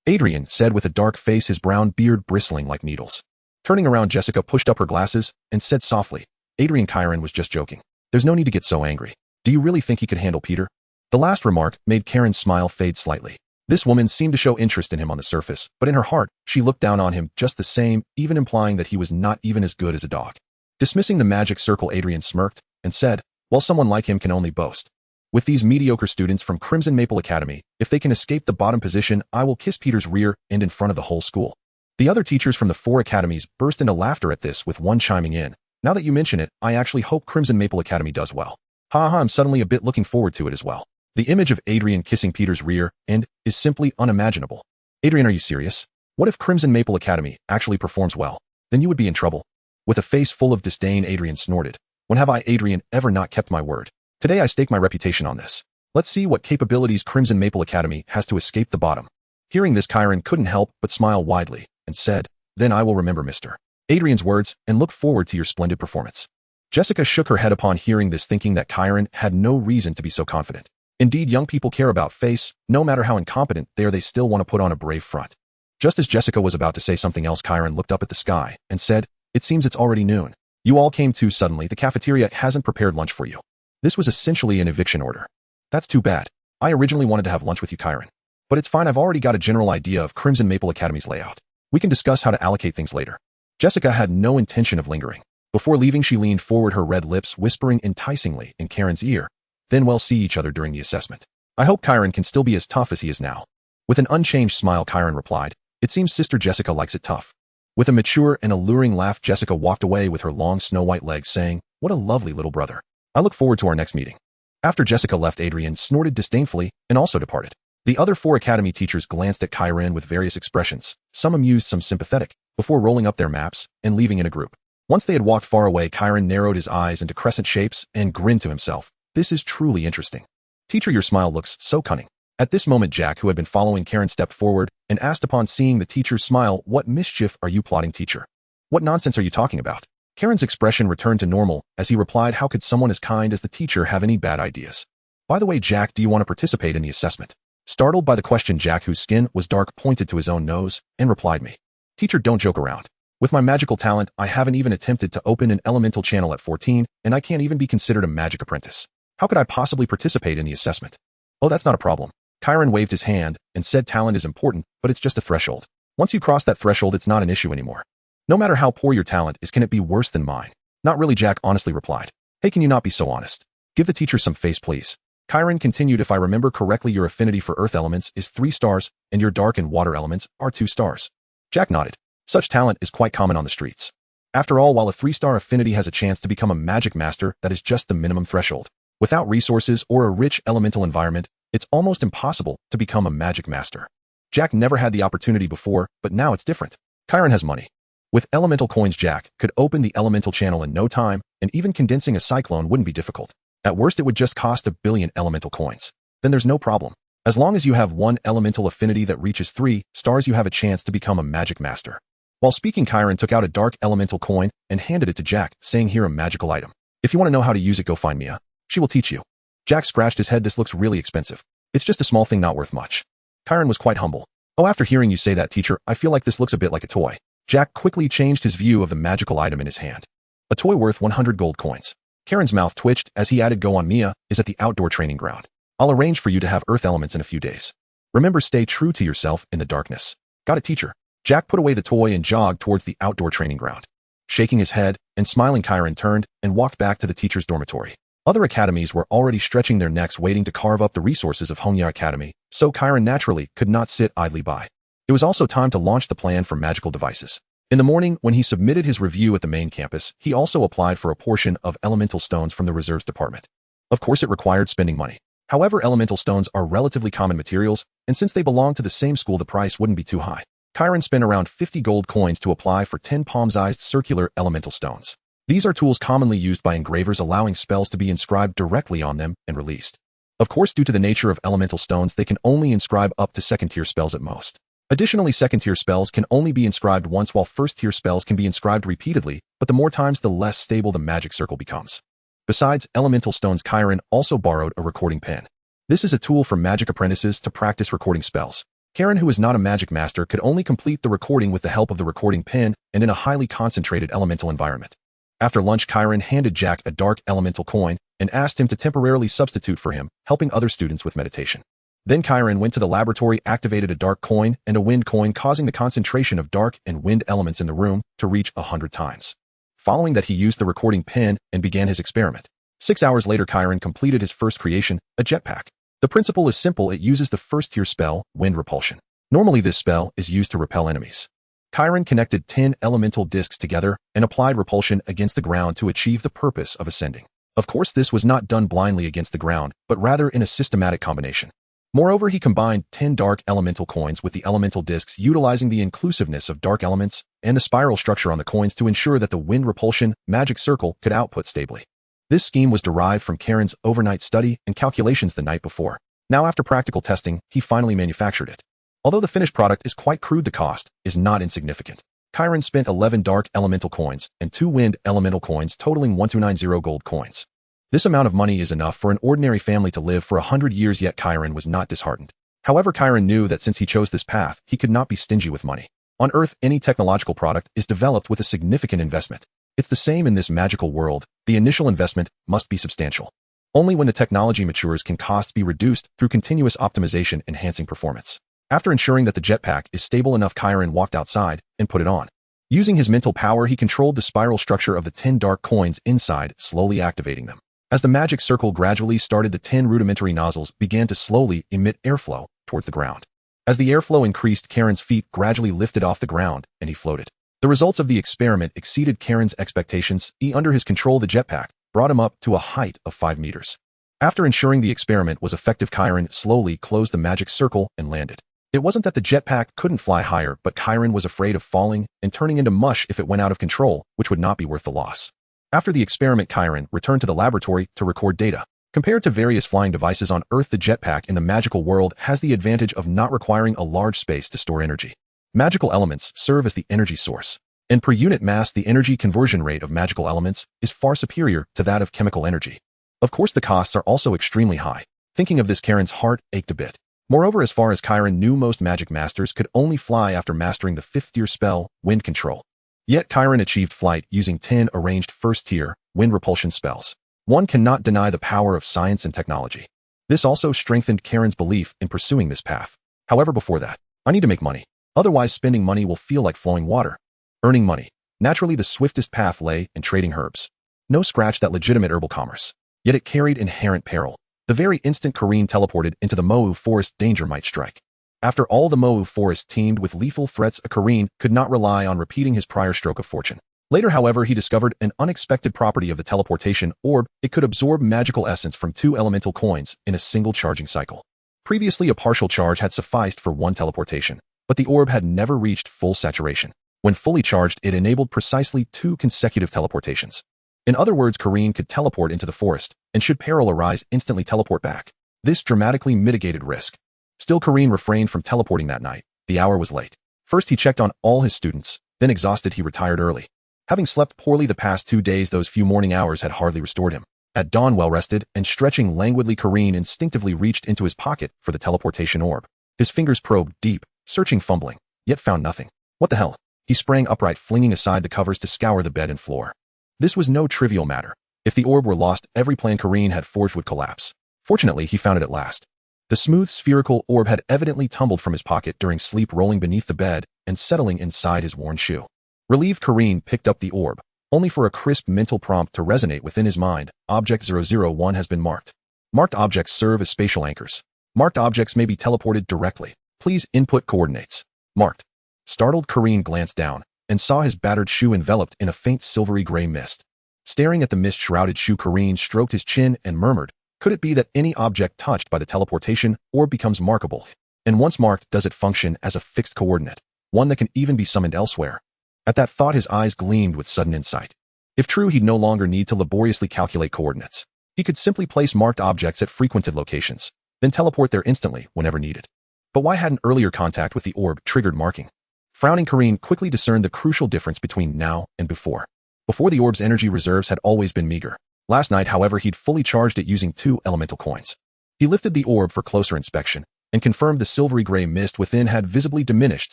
Adrian said with a dark face, his brown beard bristling like needles. Turning around, Jessica pushed up her glasses and said softly, Adrian, Karen was just joking. There's no need to get so angry. Do you really think he could handle Peter? The last remark made Karen's smile fade slightly. This woman seemed to show interest in him on the surface, but in her heart, she looked down on him just the same, even implying that he was not even as good as a dog. Dismissing the magic circle, Adrian smirked and said, well, someone like him can only boast. With these mediocre students from Crimson Maple Academy, if they can escape the bottom position, I will kiss Peter's rear end in front of the whole school. The other teachers from the 4 academies burst into laughter at this, with one chiming in, now that you mention it, I actually hope Crimson Maple Academy does well. Ha ha, I'm suddenly a bit looking forward to it as well. The image of Adrian kissing Peter's rear end is simply unimaginable. Adrian, are you serious? What if Crimson Maple Academy actually performs well? Then you would be in trouble. With a face full of disdain, Adrian snorted. When have I, Adrian, ever not kept my word? Today I stake my reputation on this. Let's see what capabilities Crimson Maple Academy has to escape the bottom. Hearing this, Karen couldn't help but smile widely and said, then I will remember Mr. Adrian's words and look forward to your splendid performance. Jessica shook her head upon hearing this, thinking that Karen had no reason to be so confident. Indeed, young people care about face. No matter how incompetent they still want to put on a brave front. Just as Jessica was about to say something else, Karen looked up at the sky and said, it seems it's already noon. You all came too suddenly. The cafeteria hasn't prepared lunch for you. This was essentially an eviction order. That's too bad. I originally wanted to have lunch with you, Karen. But it's fine, I've already got a general idea of Crimson Maple Academy's layout. We can discuss how to allocate things later. Jessica had no intention of lingering. Before leaving, she leaned forward, her red lips whispering enticingly in Karen's ear, then we'll see each other during the assessment. I hope Karen can still be as tough as he is now. With an unchanged smile, Karen replied, it seems Sister Jessica likes it tough. With a mature and alluring laugh, Jessica walked away with her long snow-white legs, saying, what a lovely little brother. I look forward to our next meeting. After Jessica left, Adrian snorted disdainfully and also departed. The other 4 academy teachers glanced at Karen with various expressions, some amused, some sympathetic, before rolling up their maps and leaving in a group. Once they had walked far away, Karen narrowed his eyes into crescent shapes and grinned to himself. This is truly interesting. Teacher, your smile looks so cunning. At this moment, Jack, who had been following Karen, stepped forward and asked upon seeing the teacher's smile, what mischief are you plotting, teacher? What nonsense are you talking about? Karen's expression returned to normal as he replied, how could someone as kind as the teacher have any bad ideas? By the way, Jack, do you want to participate in the assessment? Startled by the question, Jack, whose skin was dark, pointed to his own nose and replied, me. Teacher, don't joke around. With my magical talent, I haven't even attempted to open an elemental channel at 14, and I can't even be considered a magic apprentice. How could I possibly participate in the assessment? Oh, that's not a problem. Karen waved his hand and said, talent is important, but it's just a threshold. Once you cross that threshold, it's not an issue anymore. No matter how poor your talent is, can it be worse than mine? Not really, Jack honestly replied. Hey, can you not be so honest? Give the teacher some face, please. Karen continued, if I remember correctly, your affinity for earth elements is 3 stars, and your dark and water elements are 2 stars. Jack nodded. Such talent is quite common on the streets. After all, while a 3-star affinity has a chance to become a magic master, that is just the minimum threshold. Without resources or a rich elemental environment, it's almost impossible to become a magic master. Jack never had the opportunity before, but now it's different. Karen has money. With elemental coins, Jack could open the elemental channel in no time, and even condensing a cyclone wouldn't be difficult. At worst, it would just cost 1 billion elemental coins. Then there's no problem. As long as you have 1 elemental affinity that reaches 3 stars, you have a chance to become a magic master. While speaking, Karen took out a dark elemental coin and handed it to Jack, saying, here, a magical item. If you want to know how to use it, go find Mia. She will teach you. Jack scratched his head. This looks really expensive. It's just a small thing, not worth much. Karen was quite humble. Oh, after hearing you say that, teacher, I feel like this looks a bit like a toy. Jack quickly changed his view of the magical item in his hand. A toy worth 100 gold coins. Karen's mouth twitched as he added, go on, Mia is at the outdoor training ground. I'll arrange for you to have earth elements in a few days. Remember, stay true to yourself in the darkness. Got it, teacher. Jack put away the toy and jogged towards the outdoor training ground. Shaking his head and smiling, Karen turned and walked back to the teacher's dormitory. Other academies were already stretching their necks waiting to carve up the resources of Hongya Academy, so Karen naturally could not sit idly by. It was also time to launch the plan for magical devices. In the morning, when he submitted his review at the main campus, he also applied for a portion of elemental stones from the reserves department. Of course, it required spending money. However, elemental stones are relatively common materials, and since they belong to the same school, the price wouldn't be too high. Karen spent around 50 gold coins to apply for 10 palm-sized circular elemental stones. These are tools commonly used by engravers, allowing spells to be inscribed directly on them and released. Of course, due to the nature of elemental stones, they can only inscribe up to second-tier spells at most. Additionally, second-tier spells can only be inscribed once, while first-tier spells can be inscribed repeatedly, but the more times, the less stable the magic circle becomes. Besides elemental stones, Karen also borrowed a recording pen. This is a tool for magic apprentices to practice recording spells. Karen, who is not a magic master, could only complete the recording with the help of the recording pen and in a highly concentrated elemental environment. After lunch, Karen handed Jack a dark elemental coin and asked him to temporarily substitute for him, helping other students with meditation. Then Karen went to the laboratory, activated a dark coin and a wind coin, causing the concentration of dark and wind elements in the room to reach 100 times. Following that, he used the recording pen and began his experiment. 6 hours later, Karen completed his first creation, a jetpack. The principle is simple. It uses the first-tier spell, Wind Repulsion. Normally, this spell is used to repel enemies. Karen connected 10 elemental discs together and applied repulsion against the ground to achieve the purpose of ascending. Of course, this was not done blindly against the ground, but rather in a systematic combination. Moreover, he combined 10 dark elemental coins with the elemental discs, utilizing the inclusiveness of dark elements and the spiral structure on the coins to ensure that the wind repulsion magic circle could output stably. This scheme was derived from Karen's overnight study and calculations the night before. Now, after practical testing, he finally manufactured it. Although the finished product is quite crude, the cost is not insignificant. Karen spent 11 dark elemental coins and 2 wind elemental coins, totaling 1290 gold coins. This amount of money is enough for an ordinary family to live for 100 years, yet Karen was not disheartened. However, Karen knew that since he chose this path, he could not be stingy with money. On Earth, any technological product is developed with a significant investment. It's the same in this magical world. The initial investment must be substantial. Only when the technology matures can costs be reduced through continuous optimization, enhancing performance. After ensuring that the jetpack is stable enough, Karen walked outside and put it on. Using his mental power, he controlled the spiral structure of the 10 dark coins inside, slowly activating them. As the magic circle gradually started, the 10 rudimentary nozzles began to slowly emit airflow towards the ground. As the airflow increased, Karen's feet gradually lifted off the ground and he floated. The results of the experiment exceeded Karen's expectations. Under his control, the jetpack brought him up to a height of 5 meters. After ensuring the experiment was effective, Karen slowly closed the magic circle and landed. It wasn't that the jetpack couldn't fly higher, but Karen was afraid of falling and turning into mush if it went out of control, which would not be worth the loss. After the experiment, Karen returned to the laboratory to record data. Compared to various flying devices on Earth, the jetpack in the magical world has the advantage of not requiring a large space to store energy. Magical elements serve as the energy source, and per unit mass, the energy conversion rate of magical elements is far superior to that of chemical energy. Of course, the costs are also extremely high. Thinking of this, Karen's heart ached a bit. Moreover, as far as Karen knew, most magic masters could only fly after mastering the 5th-tier spell, Wind Control. Yet Karen achieved flight using 10 arranged first-tier wind repulsion spells. One cannot deny the power of science and technology. This also strengthened Karen's belief in pursuing this path. However, before that, I need to make money. Otherwise, spending money will feel like flowing water. Earning money. Naturally, the swiftest path lay in trading herbs. No scratch that legitimate herbal commerce. Yet it carried inherent peril. The very instant Kalien teleported into the Mo'u forest, danger might strike. After all, the Mo'u forest teemed with lethal threats. Kalien could not rely on repeating his prior stroke of fortune. Later, however, he discovered an unexpected property of the teleportation orb. It could absorb magical essence from 2 elemental coins in a single charging cycle. Previously, a partial charge had sufficed for 1 teleportation, but the orb had never reached full saturation. When fully charged, it enabled precisely 2 consecutive teleportations. In other words, Kalien could teleport into the forest, and should peril arise, instantly teleport back. This dramatically mitigated risk. Still, Kalien refrained from teleporting that night. The hour was late. First, he checked on all his students. Then, exhausted, he retired early. Having slept poorly the past 2 days, those few morning hours had hardly restored him. At dawn, well-rested and stretching languidly, Kalien instinctively reached into his pocket for the teleportation orb. His fingers probed deep, searching, fumbling, yet found nothing. What the hell? He sprang upright, flinging aside the covers to scour the bed and floor. This was no trivial matter. If the orb were lost, every plan Kalien had forged would collapse. Fortunately, he found it at last. The smooth, spherical orb had evidently tumbled from his pocket during sleep, rolling beneath the bed and settling inside his worn shoe. Relieved, Kalien picked up the orb, only for a crisp mental prompt to resonate within his mind. Object 001 has been marked. Marked objects serve as spatial anchors. Marked objects may be teleported directly. Please input coordinates. Marked. Startled, Kalien glanced down and saw his battered shoe enveloped in a faint silvery gray mist. Staring at the mist-shrouded shoe, Kalien stroked his chin and murmured, could it be that any object touched by the teleportation orb becomes markable? And once marked, does it function as a fixed coordinate, one that can even be summoned elsewhere? At that thought, his eyes gleamed with sudden insight. If true, he'd no longer need to laboriously calculate coordinates. He could simply place marked objects at frequented locations, then teleport there instantly whenever needed. But why hadn't earlier contact with the orb triggered marking? Frowning, Kalien quickly discerned the crucial difference between now and before. Before, the orb's energy reserves had always been meager. Last night, however, he'd fully charged it using 2 elemental coins. He lifted the orb for closer inspection and confirmed the silvery gray mist within had visibly diminished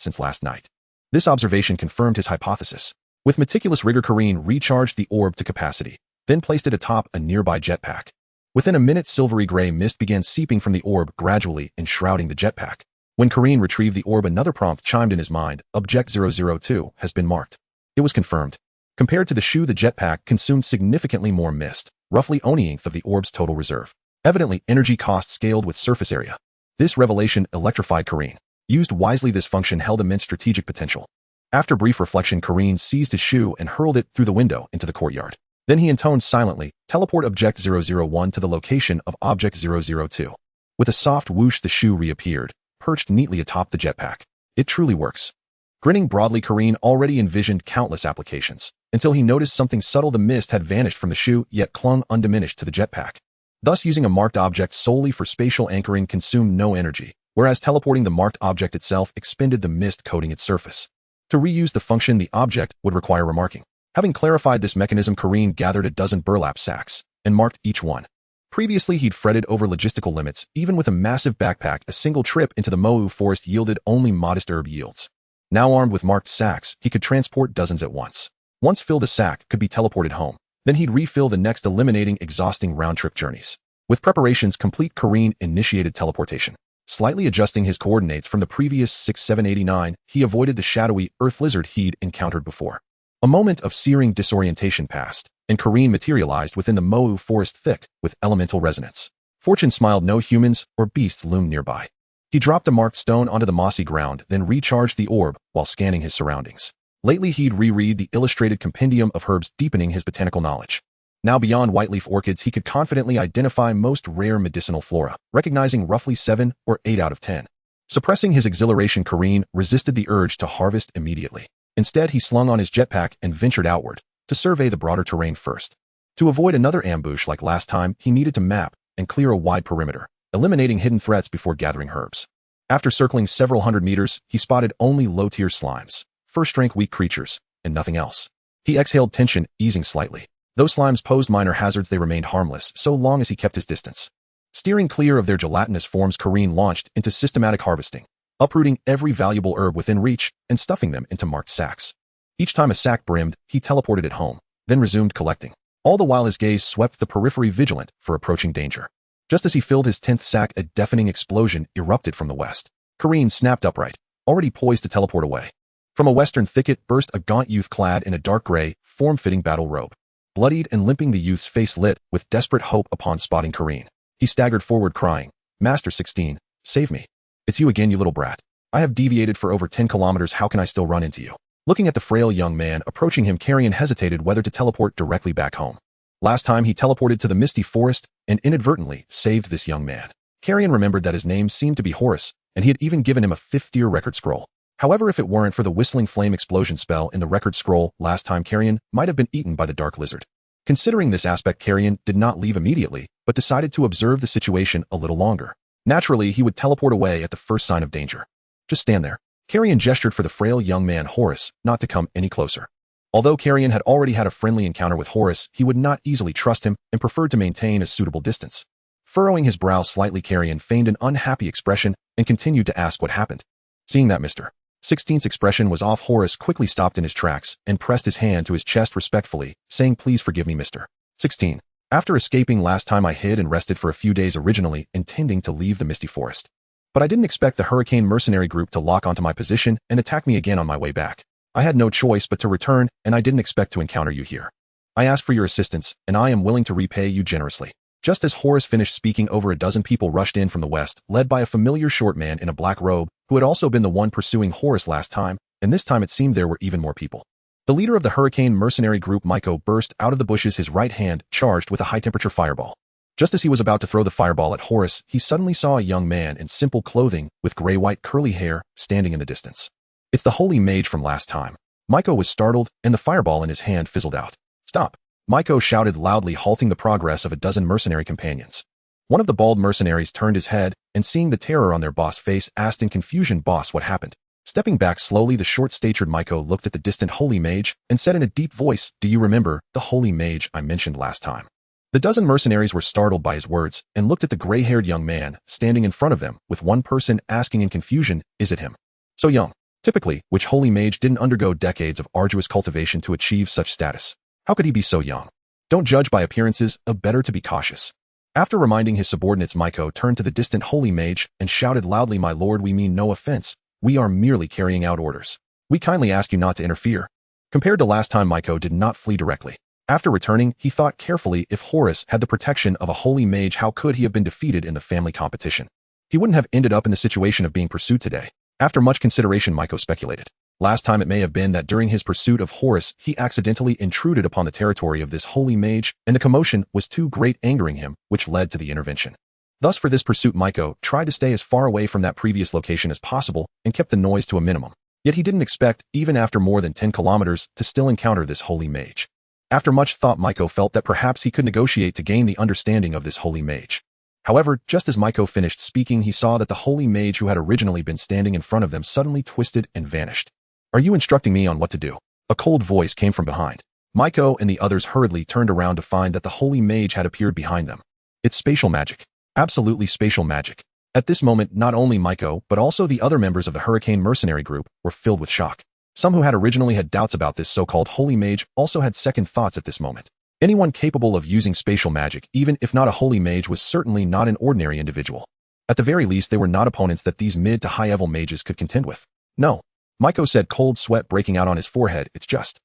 since last night. This observation confirmed his hypothesis. With meticulous rigor, Kalien recharged the orb to capacity, then placed it atop a nearby jetpack. Within a minute, silvery gray mist began seeping from the orb, gradually enshrouding the jetpack. When Kalien retrieved the orb, another prompt chimed in his mind. Object 002 has been marked. It was confirmed. Compared to the shoe, the jetpack consumed significantly more mist, roughly 1/8 of the orb's total reserve. Evidently, energy cost scaled with surface area. This revelation electrified Kalien. Used wisely, this function held immense strategic potential. After brief reflection, Kalien seized his shoe and hurled it through the window into the courtyard. Then he intoned silently, teleport object 001 to the location of object 002. With a soft whoosh, the shoe reappeared, perched neatly atop the jetpack. It truly works. Grinning broadly, Kalien already envisioned countless applications, until he noticed something subtle. The mist had vanished from the shoe, yet clung undiminished to the jetpack. Thus, using a marked object solely for spatial anchoring consumed no energy, whereas teleporting the marked object itself expended the mist coating its surface. To reuse the function, the object would require remarking. Having clarified this mechanism, Kalien gathered a dozen burlap sacks and marked each one. Previously, he'd fretted over logistical limits. Even with a massive backpack, a single trip into the Mo'u forest yielded only modest herb yields. Now armed with marked sacks, he could transport dozens at once. Once filled, a sack could be teleported home. Then he'd refill the next, eliminating exhausting round-trip journeys. With preparations complete, Kalien initiated teleportation. Slightly adjusting his coordinates from the previous 6789, he avoided the shadowy earth lizard he'd encountered before. A moment of searing disorientation passed, and Kalien materialized within the Mo'u forest, thick with elemental resonance. Fortune smiled. No humans or beasts loomed nearby. He dropped a marked stone onto the mossy ground, then recharged the orb while scanning his surroundings. Lately, he'd reread the illustrated compendium of herbs, deepening his botanical knowledge. Now, beyond whiteleaf orchids, he could confidently identify most rare medicinal flora, recognizing roughly 7 or 8 out of 10. Suppressing his exhilaration, Kalien resisted the urge to harvest immediately. Instead, he slung on his jetpack and ventured outward to survey the broader terrain first. To avoid another ambush like last time, he needed to map and clear a wide perimeter, eliminating hidden threats before gathering herbs. After circling several hundred meters, he spotted only low-tier slimes, first-rank weak creatures, and nothing else. He exhaled tension, easing slightly. Though slimes posed minor hazards, they remained harmless so long as he kept his distance. Steering clear of their gelatinous forms, Kalien launched into systematic harvesting, uprooting every valuable herb within reach and stuffing them into marked sacks. Each time a sack brimmed, he teleported it home, then resumed collecting. All the while, his gaze swept the periphery, vigilant for approaching danger. Just as he filled his 10th sack, a deafening explosion erupted from the west. Kalien snapped upright, already poised to teleport away. From a western thicket burst a gaunt youth clad in a dark gray, form-fitting battle robe. Bloodied and limping, the youth's face lit with desperate hope upon spotting Kalien. He staggered forward, crying, "Master 16, save me. It's you again, you little brat. I have deviated for over 10 kilometers. How can I still run into you?" Looking at the frail young man approaching him, Kalien hesitated whether to teleport directly back home. Last time, he teleported to the misty forest and inadvertently saved this young man. Kalien remembered that his name seemed to be Horus, and he had even given him a 5th-tier record scroll. However, if it weren't for the whistling flame explosion spell in the record scroll, last time Kalien might have been eaten by the dark lizard. Considering this aspect, Kalien did not leave immediately, but decided to observe the situation a little longer. Naturally, he would teleport away at the first sign of danger. Just stand there. Kalien gestured for the frail young man Horus not to come any closer. Although Kalien had already had a friendly encounter with Horus, he would not easily trust him and preferred to maintain a suitable distance. Furrowing his brow slightly, Kalien feigned an unhappy expression and continued to ask what happened. Seeing that Mr. 16's expression was off, Horace quickly stopped in his tracks and pressed his hand to his chest respectfully, saying, "Please forgive me, Mr. 16. After escaping last time, I hid and rested for a few days, originally intending to leave the misty forest. But I didn't expect the Hurricane Mercenary Group to lock onto my position and attack me again on my way back. I had no choice but to return, and I didn't expect to encounter you here. I asked for your assistance, and I am willing to repay you generously." Just as Horace finished speaking, over a dozen people rushed in from the west, led by a familiar short man in a black robe, who had also been the one pursuing Horace last time, and this time it seemed there were even more people. The leader of the Hurricane Mercenary Group, Miko, burst out of the bushes, his right hand charged with a high-temperature fireball. Just as he was about to throw the fireball at Horace, he suddenly saw a young man in simple clothing, with gray-white curly hair, standing in the distance. "It's the Holy Mage from last time." Miko was startled, and the fireball in his hand fizzled out. "Stop!" Miko shouted loudly, halting the progress of a dozen mercenary companions. One of the bald mercenaries turned his head, and seeing the terror on their boss' face, asked in confusion, "Boss, what happened?" Stepping back slowly, the short-statured Miko looked at the distant Holy Mage and said in a deep voice, "Do you remember the Holy Mage I mentioned last time?" The dozen mercenaries were startled by his words and looked at the gray-haired young man standing in front of them, with one person asking in confusion, "Is it him? So young?" Typically, which Holy Mage didn't undergo decades of arduous cultivation to achieve such status? How could he be so young? Don't judge by appearances, better to be cautious. After reminding his subordinates, Miko turned to the distant Holy Mage and shouted loudly, "My lord, we mean no offense. We are merely carrying out orders. We kindly ask you not to interfere." Compared to last time, Miko did not flee directly. After returning, he thought carefully, if Horace had the protection of a Holy Mage, how could he have been defeated in the family competition? He wouldn't have ended up in the situation of being pursued today. After much consideration, Miko speculated. Last time it may have been that during his pursuit of Horace, he accidentally intruded upon the territory of this Holy Mage, and the commotion was too great, angering him, which led to the intervention. Thus, for this pursuit, Miko tried to stay as far away from that previous location as possible and kept the noise to a minimum. Yet he didn't expect, even after more than 10 kilometers, to still encounter this Holy Mage. After much thought, Miko felt that perhaps he could negotiate to gain the understanding of this Holy Mage. However, just as Miko finished speaking, he saw that the Holy Mage who had originally been standing in front of them suddenly twisted and vanished. "Are you instructing me on what to do?" A cold voice came from behind. Miko and the others hurriedly turned around to find that the Holy Mage had appeared behind them. "It's spatial magic. Absolutely spatial magic." At this moment, not only Miko, but also the other members of the Hurricane Mercenary Group were filled with shock. Some who had originally had doubts about this so-called Holy Mage also had second thoughts at this moment. Anyone capable of using spatial magic, even if not a Holy Mage, was certainly not an ordinary individual. At the very least, they were not opponents that these mid to high-level mages could contend with. "No," Miko said, cold sweat breaking out on his forehead. "It's just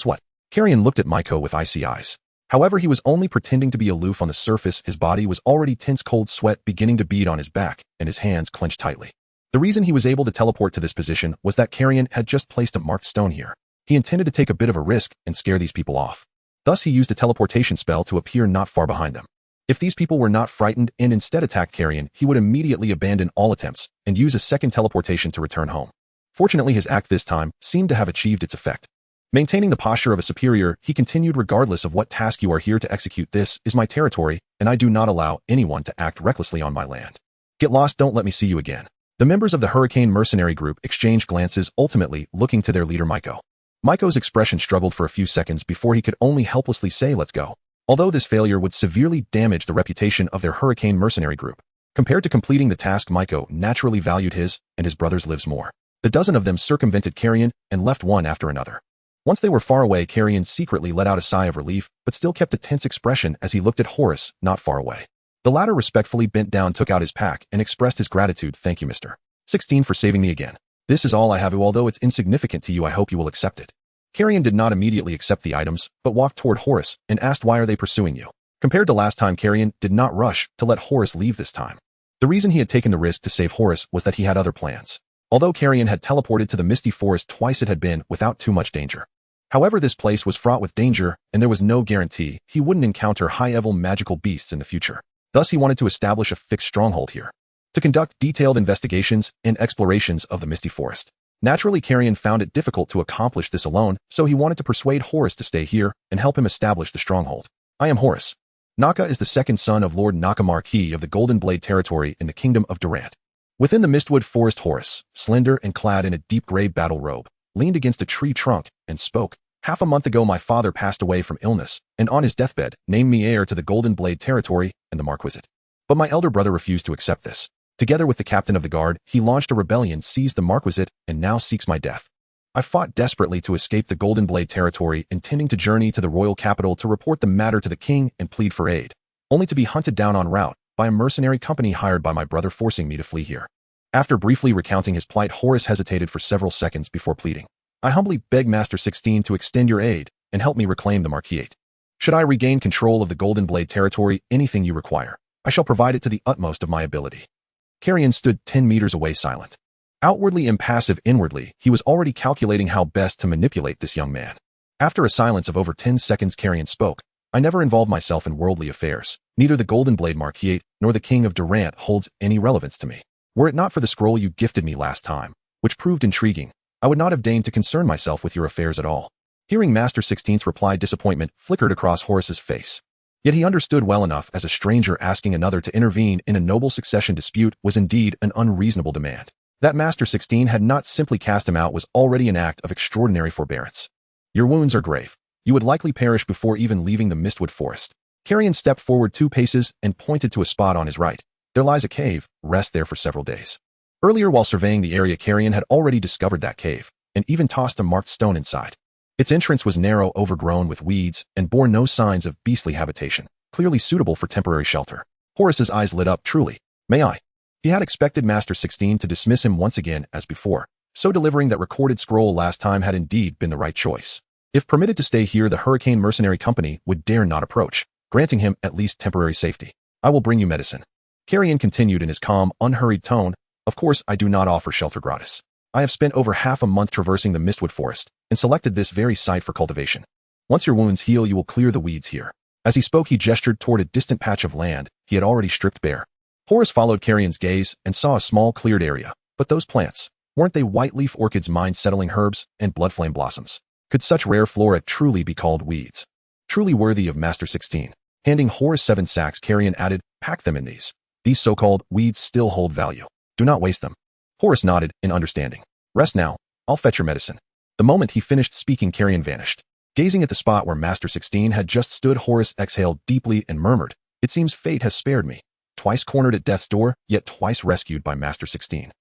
what?" Kalien looked at Miko with icy eyes. However, he was only pretending to be aloof on the surface. His body was already tense, cold sweat beginning to bead on his back, and his hands clenched tightly. The reason he was able to teleport to this position was that Kalien had just placed a marked stone here. He intended to take a bit of a risk and scare these people off. Thus, he used a teleportation spell to appear not far behind them. If these people were not frightened and instead attacked Kalien, he would immediately abandon all attempts and use a second teleportation to return home. Fortunately, his act this time seemed to have achieved its effect. Maintaining the posture of a superior, he continued, "Regardless of what task you are here to execute, this is my territory, and I do not allow anyone to act recklessly on my land. Get lost, don't let me see you again." The members of the Hurricane Mercenary Group exchanged glances, ultimately looking to their leader Miko. Miko's expression struggled for a few seconds before he could only helplessly say, "Let's go." Although this failure would severely damage the reputation of their Hurricane Mercenary Group, compared to completing the task, Miko naturally valued his and his brother's lives more. The dozen of them circumvented Kalien and left one after another. Once they were far away, Kalien secretly let out a sigh of relief, but still kept a tense expression as he looked at Horace, not far away. The latter respectfully bent down, took out his pack, and expressed his gratitude. "Thank you, Mr. 16, for saving me again. This is all I have, although it's insignificant to you, I hope you will accept it." Kalien did not immediately accept the items, but walked toward Horace and asked, "Why are they pursuing you?" Compared to last time, Kalien did not rush to let Horace leave this time. The reason he had taken the risk to save Horace was that he had other plans. Although Kalien had teleported to the Misty Forest twice, it had been without too much danger. However, this place was fraught with danger, and there was no guarantee he wouldn't encounter high-level magical beasts in the future. Thus, he wanted to establish a fixed stronghold here, to conduct detailed investigations and explorations of the Misty Forest. Naturally, Kalien found it difficult to accomplish this alone, so he wanted to persuade Horace to stay here and help him establish the stronghold. "I am Horace. Naka is the second son of Lord Naka, Marquis of the Golden Blade territory in the Kingdom of Durant." Within the Mistwood Forest, Horace, slender and clad in a deep gray battle robe, leaned against a tree trunk and spoke. "Half a month ago, my father passed away from illness, and on his deathbed, named me heir to the Golden Blade territory and the Marquisate. But my elder brother refused to accept this. Together with the captain of the guard, he launched a rebellion, seized the marquisate, and now seeks my death. I fought desperately to escape the Golden Blade territory, intending to journey to the royal capital to report the matter to the king and plead for aid, only to be hunted down en route by a mercenary company hired by my brother, forcing me to flee here. After briefly recounting his plight, Horus hesitated for several seconds before pleading. I humbly beg Master 16 to extend your aid and help me reclaim the Marquisate. Should I regain control of the Golden Blade territory, anything you require, I shall provide it to the utmost of my ability. Kalien stood 10 meters away, silent. Outwardly impassive, inwardly, he was already calculating how best to manipulate this young man. After a silence of over 10 seconds, Kalien spoke. I never involve myself in worldly affairs. Neither the Golden Blade Marquisate nor the King of Durant holds any relevance to me. Were it not for the scroll you gifted me last time, which proved intriguing, I would not have deigned to concern myself with your affairs at all. Hearing Master 16's reply, disappointment flickered across Horus's face. Yet he understood well enough, as a stranger asking another to intervene in a noble succession dispute was indeed an unreasonable demand. That Master 16 had not simply cast him out was already an act of extraordinary forbearance. Your wounds are grave. You would likely perish before even leaving the Mistwood Forest. Kalien stepped forward 2 paces and pointed to a spot on his right. There lies a cave. Rest there for several days. Earlier, while surveying the area, Kalien had already discovered that cave, and even tossed a marked stone inside. Its entrance was narrow, overgrown with weeds, and bore no signs of beastly habitation, clearly suitable for temporary shelter. Horus's eyes lit up. Truly, may I? He had expected Master 16 to dismiss him once again as before, so delivering that recorded scroll last time had indeed been the right choice. If permitted to stay here, the Hurricane Mercenary Company would dare not approach, granting him at least temporary safety. I will bring you medicine. Kalien continued in his calm, unhurried tone. Of course, I do not offer shelter gratis. I have spent over half a month traversing the Mistwood Forest and selected this very site for cultivation. Once your wounds heal, you will clear the weeds here. As he spoke, he gestured toward a distant patch of land he had already stripped bare. Horus followed Kalien's gaze and saw a small cleared area. But those plants, weren't they white-leaf orchids, mind-settling herbs, and bloodflame blossoms? Could such rare flora truly be called weeds? Truly worthy of Master 16. Handing Horus 7 sacks, Kalien added, pack them in these. These so-called weeds still hold value. Do not waste them. Horus nodded in understanding. Rest now. I'll fetch your medicine. The moment he finished speaking, Kalien vanished. Gazing at the spot where Master 16 had just stood, Horus exhaled deeply and murmured, it seems fate has spared me. Twice cornered at death's door, yet twice rescued by Master 16.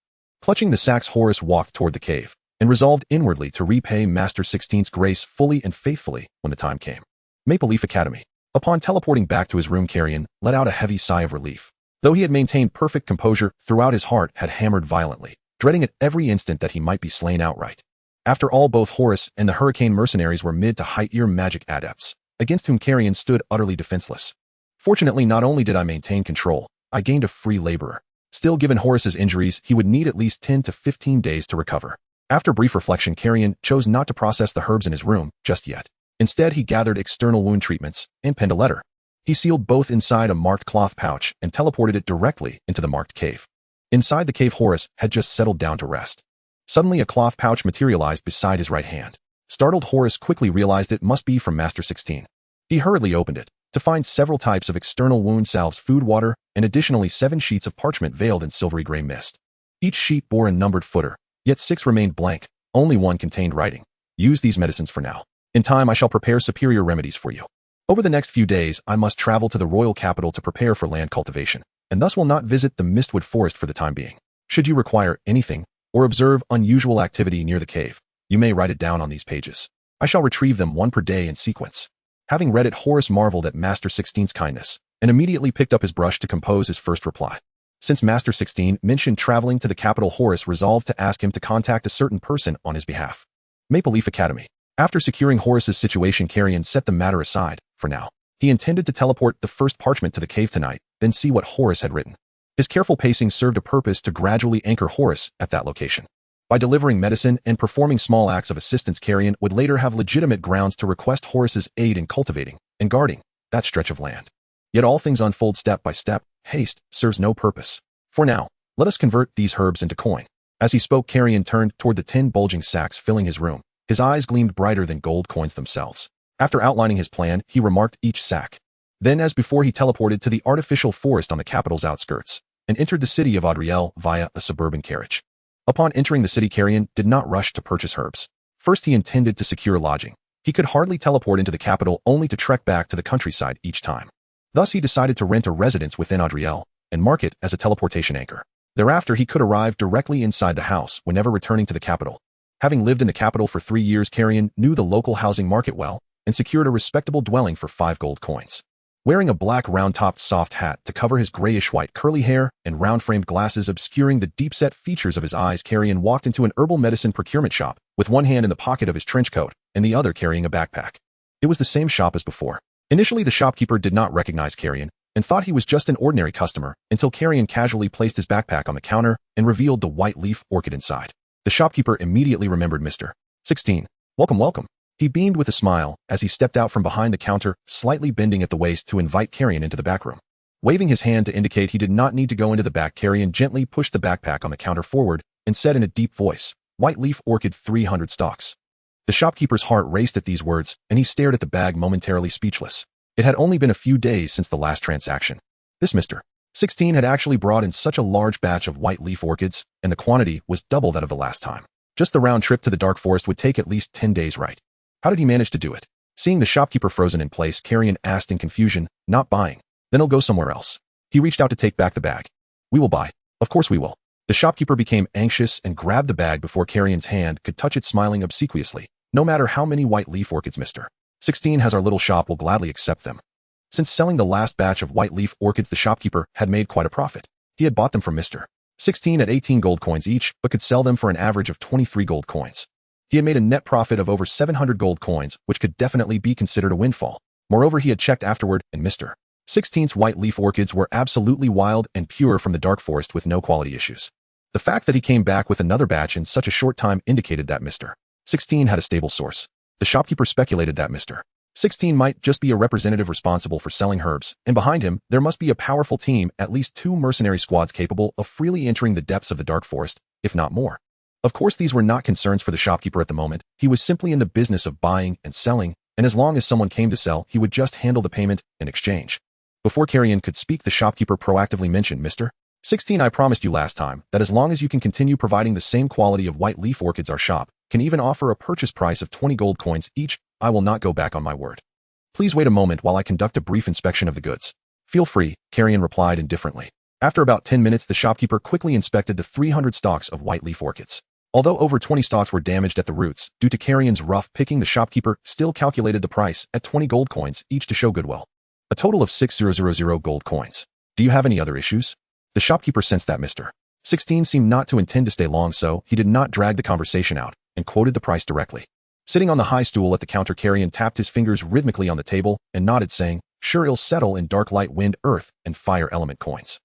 Clutching the sacks, Horus walked toward the cave, and resolved inwardly to repay Master 16's grace fully and faithfully when the time came. Maple Leaf Academy. Upon teleporting back to his room, Kalien let out a heavy sigh of relief. Though he had maintained perfect composure throughout, his heart had hammered violently, dreading at every instant that he might be slain outright. After all, both Horus and the Hurricane mercenaries were mid to high-tier magic adepts, against whom Kalien stood utterly defenseless. Fortunately, not only did I maintain control, I gained a free laborer. Still, given Horus's injuries, he would need at least 10 to 15 days to recover. After brief reflection, Kalien chose not to process the herbs in his room just yet. Instead, he gathered external wound treatments and penned a letter. He sealed both inside a marked cloth pouch and teleported it directly into the marked cave. Inside the cave, Horus had just settled down to rest. Suddenly, a cloth pouch materialized beside his right hand. Startled, Horus quickly realized it must be from Master 16. He hurriedly opened it to find several types of external wound salves, food, water, and additionally 7 sheets of parchment veiled in silvery gray mist. Each sheet bore a numbered footer, yet 6 remained blank. Only one contained writing. Use these medicines for now. In time, I shall prepare superior remedies for you. Over the next few days, I must travel to the royal capital to prepare for land cultivation, and thus will not visit the Mistwood Forest for the time being. Should you require anything, or observe unusual activity near the cave, you may write it down on these pages. I shall retrieve them 1 per day in sequence. Having read it, Horus marveled at Master 16's kindness, and immediately picked up his brush to compose his first reply. Since Master 16 mentioned traveling to the capital, Horus resolved to ask him to contact a certain person on his behalf. Maple Leaf Academy. After securing Horus's situation, Kalien set the matter aside, for now. He intended to teleport the first parchment to the cave tonight, then see what Horus had written. His careful pacing served a purpose to gradually anchor Horus at that location. By delivering medicine and performing small acts of assistance, Kalien would later have legitimate grounds to request Horus's aid in cultivating and guarding that stretch of land. Yet all things unfold step by step. Haste serves no purpose. For now, let us convert these herbs into coin. As he spoke, Kalien turned toward the 10 bulging sacks filling his room. His eyes gleamed brighter than gold coins themselves. After outlining his plan, he remarked each sack. Then, as before, he teleported to the artificial forest on the capital's outskirts and entered the city of Adriel via a suburban carriage. Upon entering the city, Kalien did not rush to purchase herbs. First, he intended to secure lodging. He could hardly teleport into the capital only to trek back to the countryside each time. Thus, he decided to rent a residence within Adriel and mark it as a teleportation anchor. Thereafter, he could arrive directly inside the house whenever returning to the capital. Having lived in the capital for 3 years, Kalien knew the local housing market well and secured a respectable dwelling for 5 gold coins. Wearing a black round-topped soft hat to cover his grayish-white curly hair and round-framed glasses obscuring the deep-set features of his eyes, Kalien walked into an herbal medicine procurement shop with one hand in the pocket of his trench coat and the other carrying a backpack. It was the same shop as before. Initially, the shopkeeper did not recognize Kalien and thought he was just an ordinary customer until Kalien casually placed his backpack on the counter and revealed the white leaf orchid inside. The shopkeeper immediately remembered Mr. 16. Welcome, welcome. He beamed with a smile as he stepped out from behind the counter, slightly bending at the waist to invite Kalien into the back room. Waving his hand to indicate he did not need to go into the back, Kalien gently pushed the backpack on the counter forward and said in a deep voice, "White leaf orchid 300 stalks." The shopkeeper's heart raced at these words, and he stared at the bag momentarily speechless. It had only been a few days since the last transaction. This Mr. 16 had actually brought in such a large batch of white leaf orchids, and the quantity was double that of the last time. Just the round trip to the dark forest would take at least 10 days, right? How did he manage to do it? Seeing the shopkeeper frozen in place, Kalien asked in confusion, "Not buying. Then he'll go somewhere else." He reached out to take back the bag. "We will buy. Of course we will." The shopkeeper became anxious and grabbed the bag before Kalien's hand could touch it, smiling obsequiously. "No matter how many white leaf orchids Mr. 16 has, our little shop will gladly accept them." Since selling the last batch of white leaf orchids, the shopkeeper had made quite a profit. He had bought them from Mr. 16 at 18 gold coins each, but could sell them for an average of 23 gold coins. He had made a net profit of over 700 gold coins, which could definitely be considered a windfall. Moreover, he had checked afterward, and Mr. 16's white leaf orchids were absolutely wild and pure from the dark forest with no quality issues. The fact that he came back with another batch in such a short time indicated that Mr. 16 had a stable source. The shopkeeper speculated that Mr. 16 might just be a representative responsible for selling herbs, and behind him, there must be a powerful team, at least 2 mercenary squads capable of freely entering the depths of the dark forest, if not more. Of course, these were not concerns for the shopkeeper at the moment. He was simply in the business of buying and selling, and as long as someone came to sell, he would just handle the payment and exchange. Before Kalien could speak, the shopkeeper proactively mentioned, "Mr. 16, I promised you last time that as long as you can continue providing the same quality of white leaf orchids, our shop can even offer a purchase price of 20 gold coins each. I will not go back on my word. Please wait a moment while I conduct a brief inspection of the goods." "Feel free," Kalien replied indifferently. After about 10 minutes, the shopkeeper quickly inspected the 300 stalks of white leaf orchids. Although over 20 stalks were damaged at the roots due to Kalien's rough picking, the shopkeeper still calculated the price at 20 gold coins each to show goodwill. A total of 6,000 gold coins. "Do you have any other issues?" The shopkeeper sensed that Mr. 16 seemed not to intend to stay long, so he did not drag the conversation out and quoted the price directly. Sitting on the high stool at the counter, Kalien tapped his fingers rhythmically on the table and nodded, saying, "Sure, it'll settle in dark light, wind, earth, and fire element coins."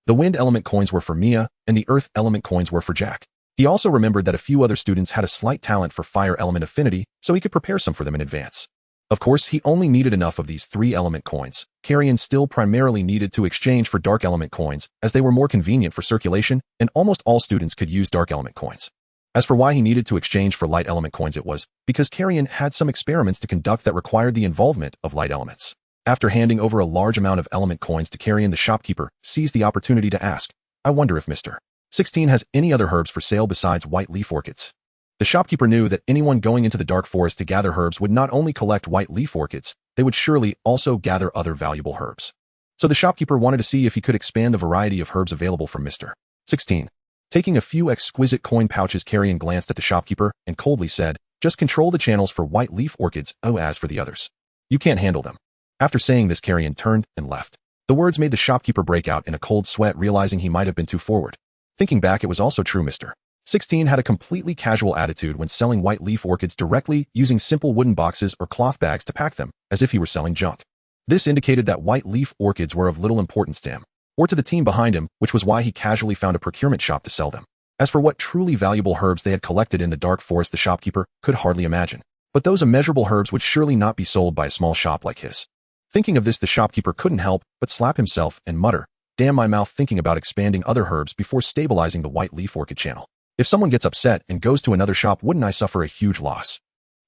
The wind element coins were for Mia, and the earth element coins were for Jack. He also remembered that a few other students had a slight talent for fire element affinity, so he could prepare some for them in advance. Of course, he only needed enough of these 3 element coins. Kalien still primarily needed to exchange for dark element coins, as they were more convenient for circulation, and almost all students could use dark element coins. As for why he needed to exchange for light element coins, it was because Kalien had some experiments to conduct that required the involvement of light elements. After handing over a large amount of element coins to Kalien, the shopkeeper seized the opportunity to ask, "I wonder if Mr. 16 has any other herbs for sale besides white leaf orchids." The shopkeeper knew that anyone going into the dark forest to gather herbs would not only collect white leaf orchids, they would surely also gather other valuable herbs. So the shopkeeper wanted to see if he could expand the variety of herbs available from Mr. 16. Taking a few exquisite coin pouches, Kalien glanced at the shopkeeper and coldly said, "Just control the channels for white leaf orchids. Oh, as for the others, you can't handle them." After saying this, Kalien turned and left. The words made the shopkeeper break out in a cold sweat, realizing he might have been too forward. Thinking back, it was also true. Mr. 16 had a completely casual attitude when selling white leaf orchids directly, using simple wooden boxes or cloth bags to pack them, as if he were selling junk. This indicated that white leaf orchids were of little importance to him, or to the team behind him, which was why he casually found a procurement shop to sell them. As for what truly valuable herbs they had collected in the dark forest, the shopkeeper could hardly imagine. But those immeasurable herbs would surely not be sold by a small shop like his. Thinking of this, the shopkeeper couldn't help but slap himself and mutter, "Damn my mouth, thinking about expanding other herbs before stabilizing the white leaf orchid channel. If someone gets upset and goes to another shop, wouldn't I suffer a huge loss?"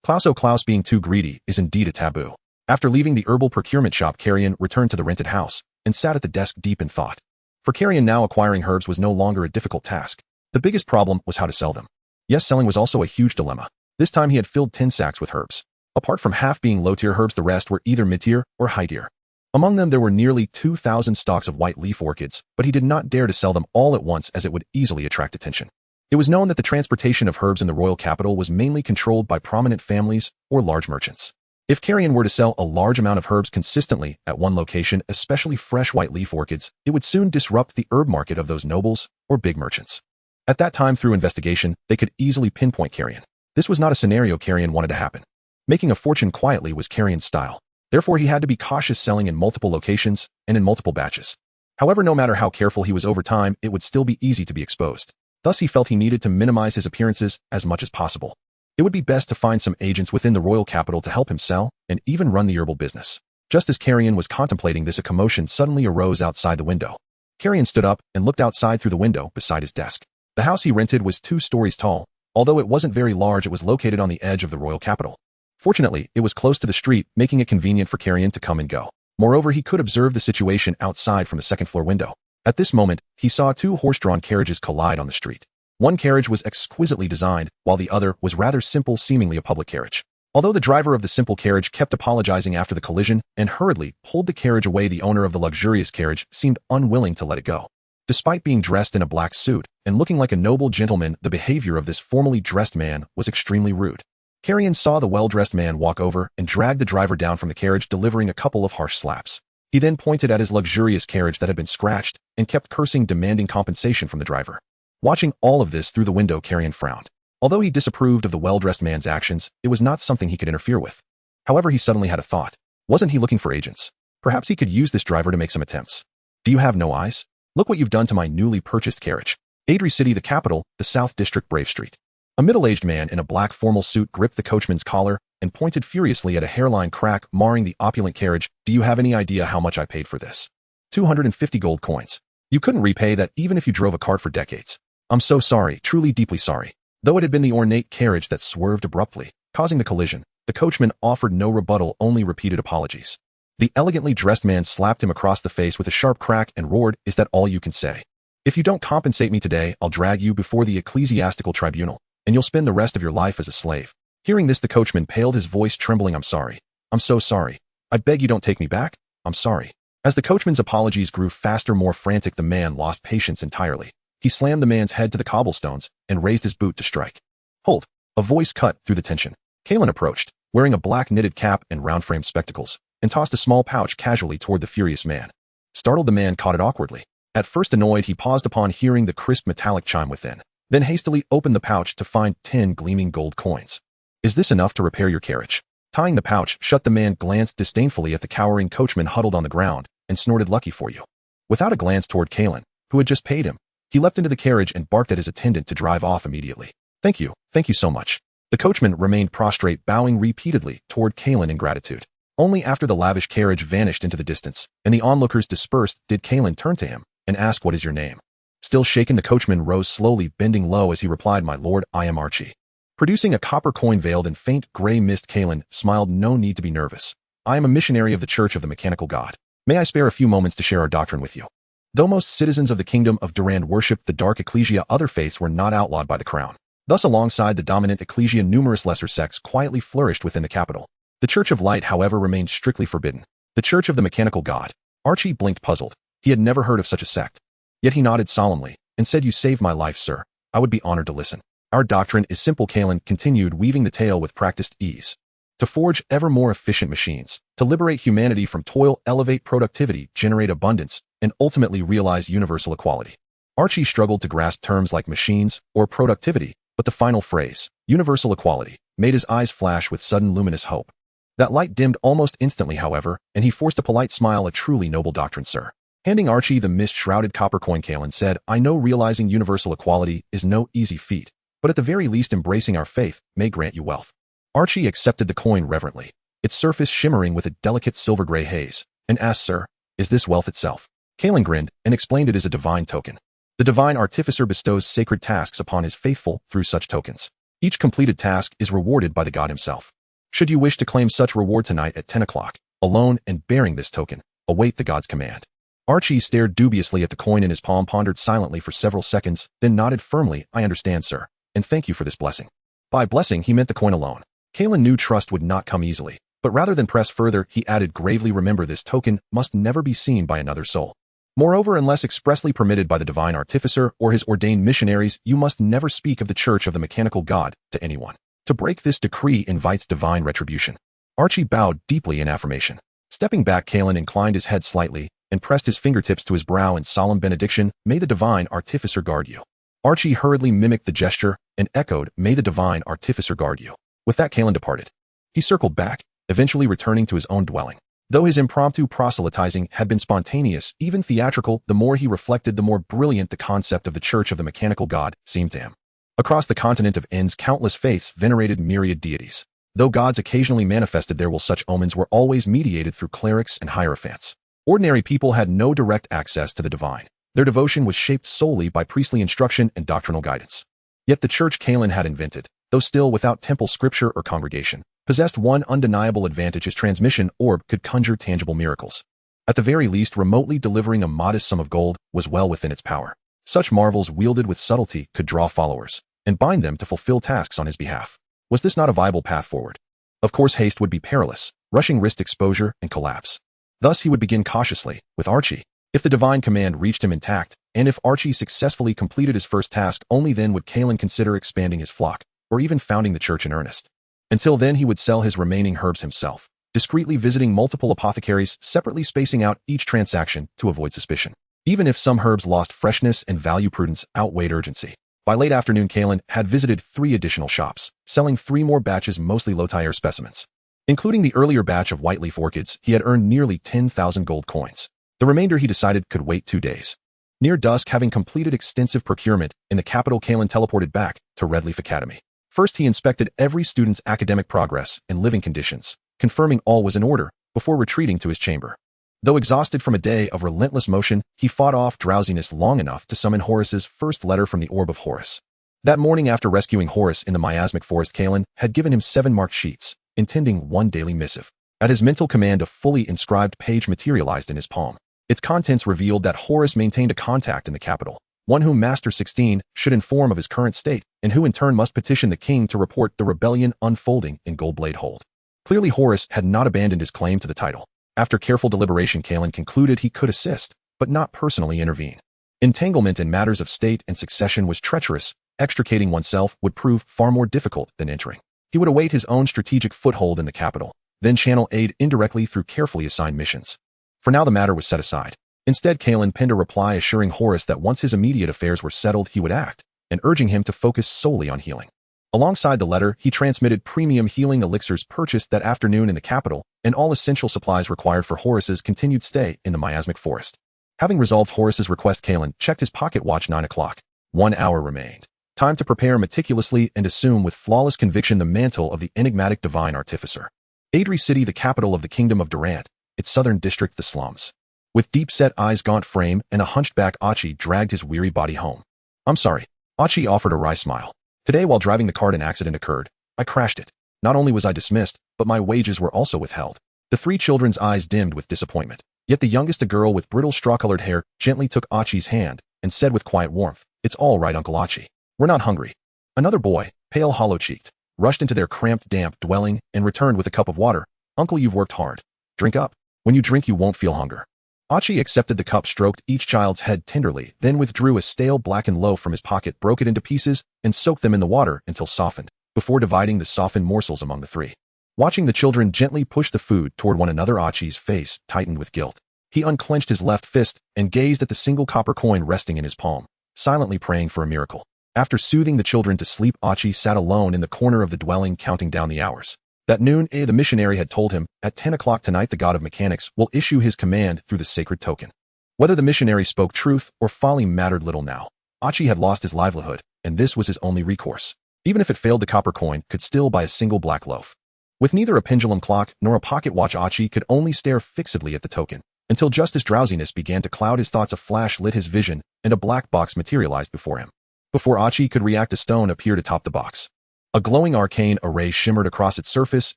Klaus being too greedy is indeed a taboo. After leaving the herbal procurement shop, Kalien returned to the rented house and sat at the desk deep in thought. For Kalien now, acquiring herbs was no longer a difficult task. The biggest problem was how to sell them. Yes, selling was also a huge dilemma. This time he had filled 10 sacks with herbs. Apart from half being low-tier herbs, the rest were either mid-tier or high-tier. Among them there were nearly 2,000 stalks of white leaf orchids, but he did not dare to sell them all at once as it would easily attract attention. It was known that the transportation of herbs in the royal capital was mainly controlled by prominent families or large merchants. If Kalien were to sell a large amount of herbs consistently at one location, especially fresh white leaf orchids, it would soon disrupt the herb market of those nobles or big merchants. At that time, through investigation, they could easily pinpoint Kalien. This was not a scenario Kalien wanted to happen. Making a fortune quietly was Kalien's style. Therefore, he had to be cautious selling in multiple locations and in multiple batches. However, no matter how careful he was over time, it would still be easy to be exposed. Thus, he felt he needed to minimize his appearances as much as possible. It would be best to find some agents within the royal capital to help him sell and even run the herbal business. Just as Kalien was contemplating this, a commotion suddenly arose outside the window. Kalien stood up and looked outside through the window beside his desk. The house he rented was 2 stories tall. Although it wasn't very large, it was located on the edge of the royal capital. Fortunately, it was close to the street, making it convenient for Kalien to come and go. Moreover, he could observe the situation outside from the second-floor window. At this moment, he saw 2 horse-drawn carriages collide on the street. One carriage was exquisitely designed, while the other was rather simple, seemingly a public carriage. Although the driver of the simple carriage kept apologizing after the collision and hurriedly pulled the carriage away, the owner of the luxurious carriage seemed unwilling to let it go. Despite being dressed in a black suit and looking like a noble gentleman, the behavior of this formally dressed man was extremely rude. Kalien saw the well-dressed man walk over and drag the driver down from the carriage, delivering a couple of harsh slaps. He then pointed at his luxurious carriage that had been scratched and kept cursing, demanding compensation from the driver. Watching all of this through the window, Kalien frowned. Although he disapproved of the well-dressed man's actions, it was not something he could interfere with. However, he suddenly had a thought. Wasn't he looking for agents? Perhaps he could use this driver to make some attempts. Do you have no eyes? Look what you've done to my newly purchased carriage. Adri City, the capital, the South District, Brave Street. A middle-aged man in a black formal suit gripped the coachman's collar and pointed furiously at a hairline crack marring the opulent carriage. Do you have any idea how much I paid for this? 250 gold coins. You couldn't repay that even if you drove a cart for decades. I'm so sorry, truly deeply sorry. Though it had been the ornate carriage that swerved abruptly, causing the collision, the coachman offered no rebuttal, only repeated apologies. The elegantly dressed man slapped him across the face with a sharp crack and roared, "Is that all you can say? If you don't compensate me today, I'll drag you before the ecclesiastical tribunal, and you'll spend the rest of your life as a slave." Hearing this, the coachman paled, his voice trembling. "I'm sorry. I'm so sorry. I beg you don't take me back. I'm sorry." As the coachman's apologies grew faster, more frantic, the man lost patience entirely. He slammed the man's head to the cobblestones and raised his boot to strike. "Hold!" A voice cut through the tension. Kalien approached, wearing a black knitted cap and round-framed spectacles, and tossed a small pouch casually toward the furious man. Startled, the man caught it awkwardly. At first annoyed, he paused upon hearing the crisp metallic chime within, then hastily opened the pouch to find 10 gleaming gold coins. "Is this enough to repair your carriage?" Tying the pouch shut, the man glanced disdainfully at the cowering coachman huddled on the ground and snorted, "Lucky for you." Without a glance toward Kalien, who had just paid him, he leapt into the carriage and barked at his attendant to drive off immediately. Thank you so much." The coachman remained prostrate, bowing repeatedly toward Kalien in gratitude. Only after the lavish carriage vanished into the distance and the onlookers dispersed did Kalien turn to him and ask, "What is your name?" Still shaken, the coachman rose slowly, bending low as he replied, "My lord, I am Archie." Producing a copper coin veiled in faint gray mist, Kalien smiled, "No need to be nervous. I am a missionary of the Church of the Mechanical God. May I spare a few moments to share our doctrine with you?" Though most citizens of the kingdom of Durand worshipped the dark ecclesia, other faiths were not outlawed by the crown. Thus, alongside the dominant ecclesia, numerous lesser sects quietly flourished within the capital. The Church of Light, however, remained strictly forbidden. The Church of the Mechanical God. Archie blinked, puzzled. He had never heard of such a sect. Yet he nodded solemnly and said, "You saved my life, sir. I would be honored to listen." "Our doctrine is simple," Kalien continued, weaving the tale with practiced ease. "To forge ever more efficient machines, to liberate humanity from toil, elevate productivity, generate abundance, and ultimately realize universal equality." Archie struggled to grasp terms like machines or productivity, but the final phrase, universal equality, made his eyes flash with sudden luminous hope. That light dimmed almost instantly, however, and he forced a polite smile. "A truly noble doctrine, sir." Handing Archie the mist-shrouded copper coin, Kalien said, "I know realizing universal equality is no easy feat, but at the very least embracing our faith may grant you wealth." Archie accepted the coin reverently, its surface shimmering with a delicate silver-gray haze, and asked, "Sir, is this wealth itself?" Kalien grinned and explained, "It is a divine token. The divine artificer bestows sacred tasks upon his faithful through such tokens. Each completed task is rewarded by the god himself. Should you wish to claim such reward tonight at 10 o'clock, alone and bearing this token, await the god's command." Archie stared dubiously at the coin in his palm, pondered silently for several seconds, then nodded firmly. "I understand, sir, and thank you for this blessing." By blessing, he meant the coin alone. Kalien knew trust would not come easily, But rather than press further, he added gravely, remember, this token must never be seen by another soul. Moreover, unless expressly permitted by the divine artificer or his ordained missionaries, you must never speak of the church of the mechanical god to anyone. To break this decree invites divine retribution. Archie bowed deeply in affirmation. Stepping back, Kalien inclined his head slightly and pressed his fingertips to his brow in solemn benediction. May the divine artificer guard you. Archie hurriedly mimicked the gesture and echoed, may the divine artificer guard you. With that, Kalien departed. He circled back, eventually returning to his own dwelling. Though his impromptu proselytizing had been spontaneous, even theatrical, the more he reflected, the more brilliant the concept of the Church of the Mechanical God seemed to him. Across the continent of Ends, countless faiths venerated myriad deities. Though gods occasionally manifested there, such omens were always mediated through clerics and hierophants. Ordinary people had no direct access to the divine. Their devotion was shaped solely by priestly instruction and doctrinal guidance. Yet the church Kalien had invented, though still without temple, scripture, or congregation, possessed one undeniable advantage: his transmission orb could conjure tangible miracles. At the very least, remotely delivering a modest sum of gold was well within its power. Such marvels, wielded with subtlety, could draw followers and bind them to fulfill tasks on his behalf. Was this not a viable path forward? Of course, haste would be perilous. Rushing risked exposure and collapse. Thus he would begin cautiously, with Archie. If the divine command reached him intact, and if Archie successfully completed his first task, only then would Kalien consider expanding his flock, or even founding the church in earnest. Until then, he would sell his remaining herbs himself, discreetly visiting multiple apothecaries, separately spacing out each transaction to avoid suspicion. Even if some herbs lost freshness and value, prudence outweighed urgency. By late afternoon, Kalien had visited 3 additional shops, selling 3 more batches, mostly low-tier specimens. Including the earlier batch of white-leaf orchids, he had earned nearly 10,000 gold coins. The remainder, he decided, could wait 2 days. Near dusk, having completed extensive procurement in the capital, Kalien teleported back to Redleaf Academy. First, he inspected every student's academic progress and living conditions, confirming all was in order, before retreating to his chamber. Though exhausted from a day of relentless motion, he fought off drowsiness long enough to summon Horus's first letter from the Orb of Horus. That morning, after rescuing Horus in the miasmic forest, Kalien had given him 7 marked sheets, intending 1 daily missive. At his mental command, a fully inscribed page materialized in his palm. Its contents revealed that Horus maintained a contact in the capital, one whom Master 16 should inform of his current state, and who in turn must petition the king to report the rebellion unfolding in Goldblade Hold. Clearly, Horus had not abandoned his claim to the title. After careful deliberation, Kalien concluded he could assist, but not personally intervene. Entanglement in matters of state and succession was treacherous. Extricating oneself would prove far more difficult than entering. He would await his own strategic foothold in the capital, then channel aid indirectly through carefully assigned missions. For now, the matter was set aside. Instead, Kalien penned a reply assuring Horus that once his immediate affairs were settled, he would act, and urging him to focus solely on healing. Alongside the letter, he transmitted premium healing elixirs purchased that afternoon in the capital, and all essential supplies required for Horus's continued stay in the miasmic forest. Having resolved Horus's request, Kalien checked his pocket watch. 9 o'clock. 1 hour remained. Time to prepare meticulously and assume with flawless conviction the mantle of the enigmatic divine artificer. Adri City, the capital of the Kingdom of Durant, its southern district, the slums. With deep-set eyes, gaunt frame, and a hunchback, Archie dragged his weary body home. I'm sorry. Archie offered a wry smile. Today, while driving the cart, an accident occurred. I crashed it. Not only was I dismissed, but my wages were also withheld. The 3 children's eyes dimmed with disappointment. Yet the youngest, a girl with brittle straw-colored hair, gently took Archie's hand and said with quiet warmth, "It's all right, Uncle Archie. We're not hungry." Another boy, pale, hollow-cheeked, rushed into their cramped, damp dwelling and returned with a cup of water. "Uncle, you've worked hard. Drink up. When you drink, you won't feel hunger." Archie accepted the cup, stroked each child's head tenderly, then withdrew a stale blackened loaf from his pocket, broke it into pieces, and soaked them in the water until softened, before dividing the softened morsels among the 3. Watching the children gently push the food toward one another, Archie's face tightened with guilt. He unclenched his left fist and gazed at the single copper coin resting in his palm, silently praying for a miracle. After soothing the children to sleep, Archie sat alone in the corner of the dwelling, counting down the hours. That noon, the missionary had told him, at 10 o'clock tonight the god of mechanics will issue his command through the sacred token. Whether the missionary spoke truth or folly mattered little now. Archie had lost his livelihood, and this was his only recourse. Even if it failed, the copper coin could still buy a single black loaf. With neither a pendulum clock nor a pocket watch, Archie could only stare fixedly at the token, until just as drowsiness began to cloud his thoughts, a flash lit his vision, and a black box materialized before him. Before Archie could react, a stone appeared atop the box. A glowing arcane array shimmered across its surface,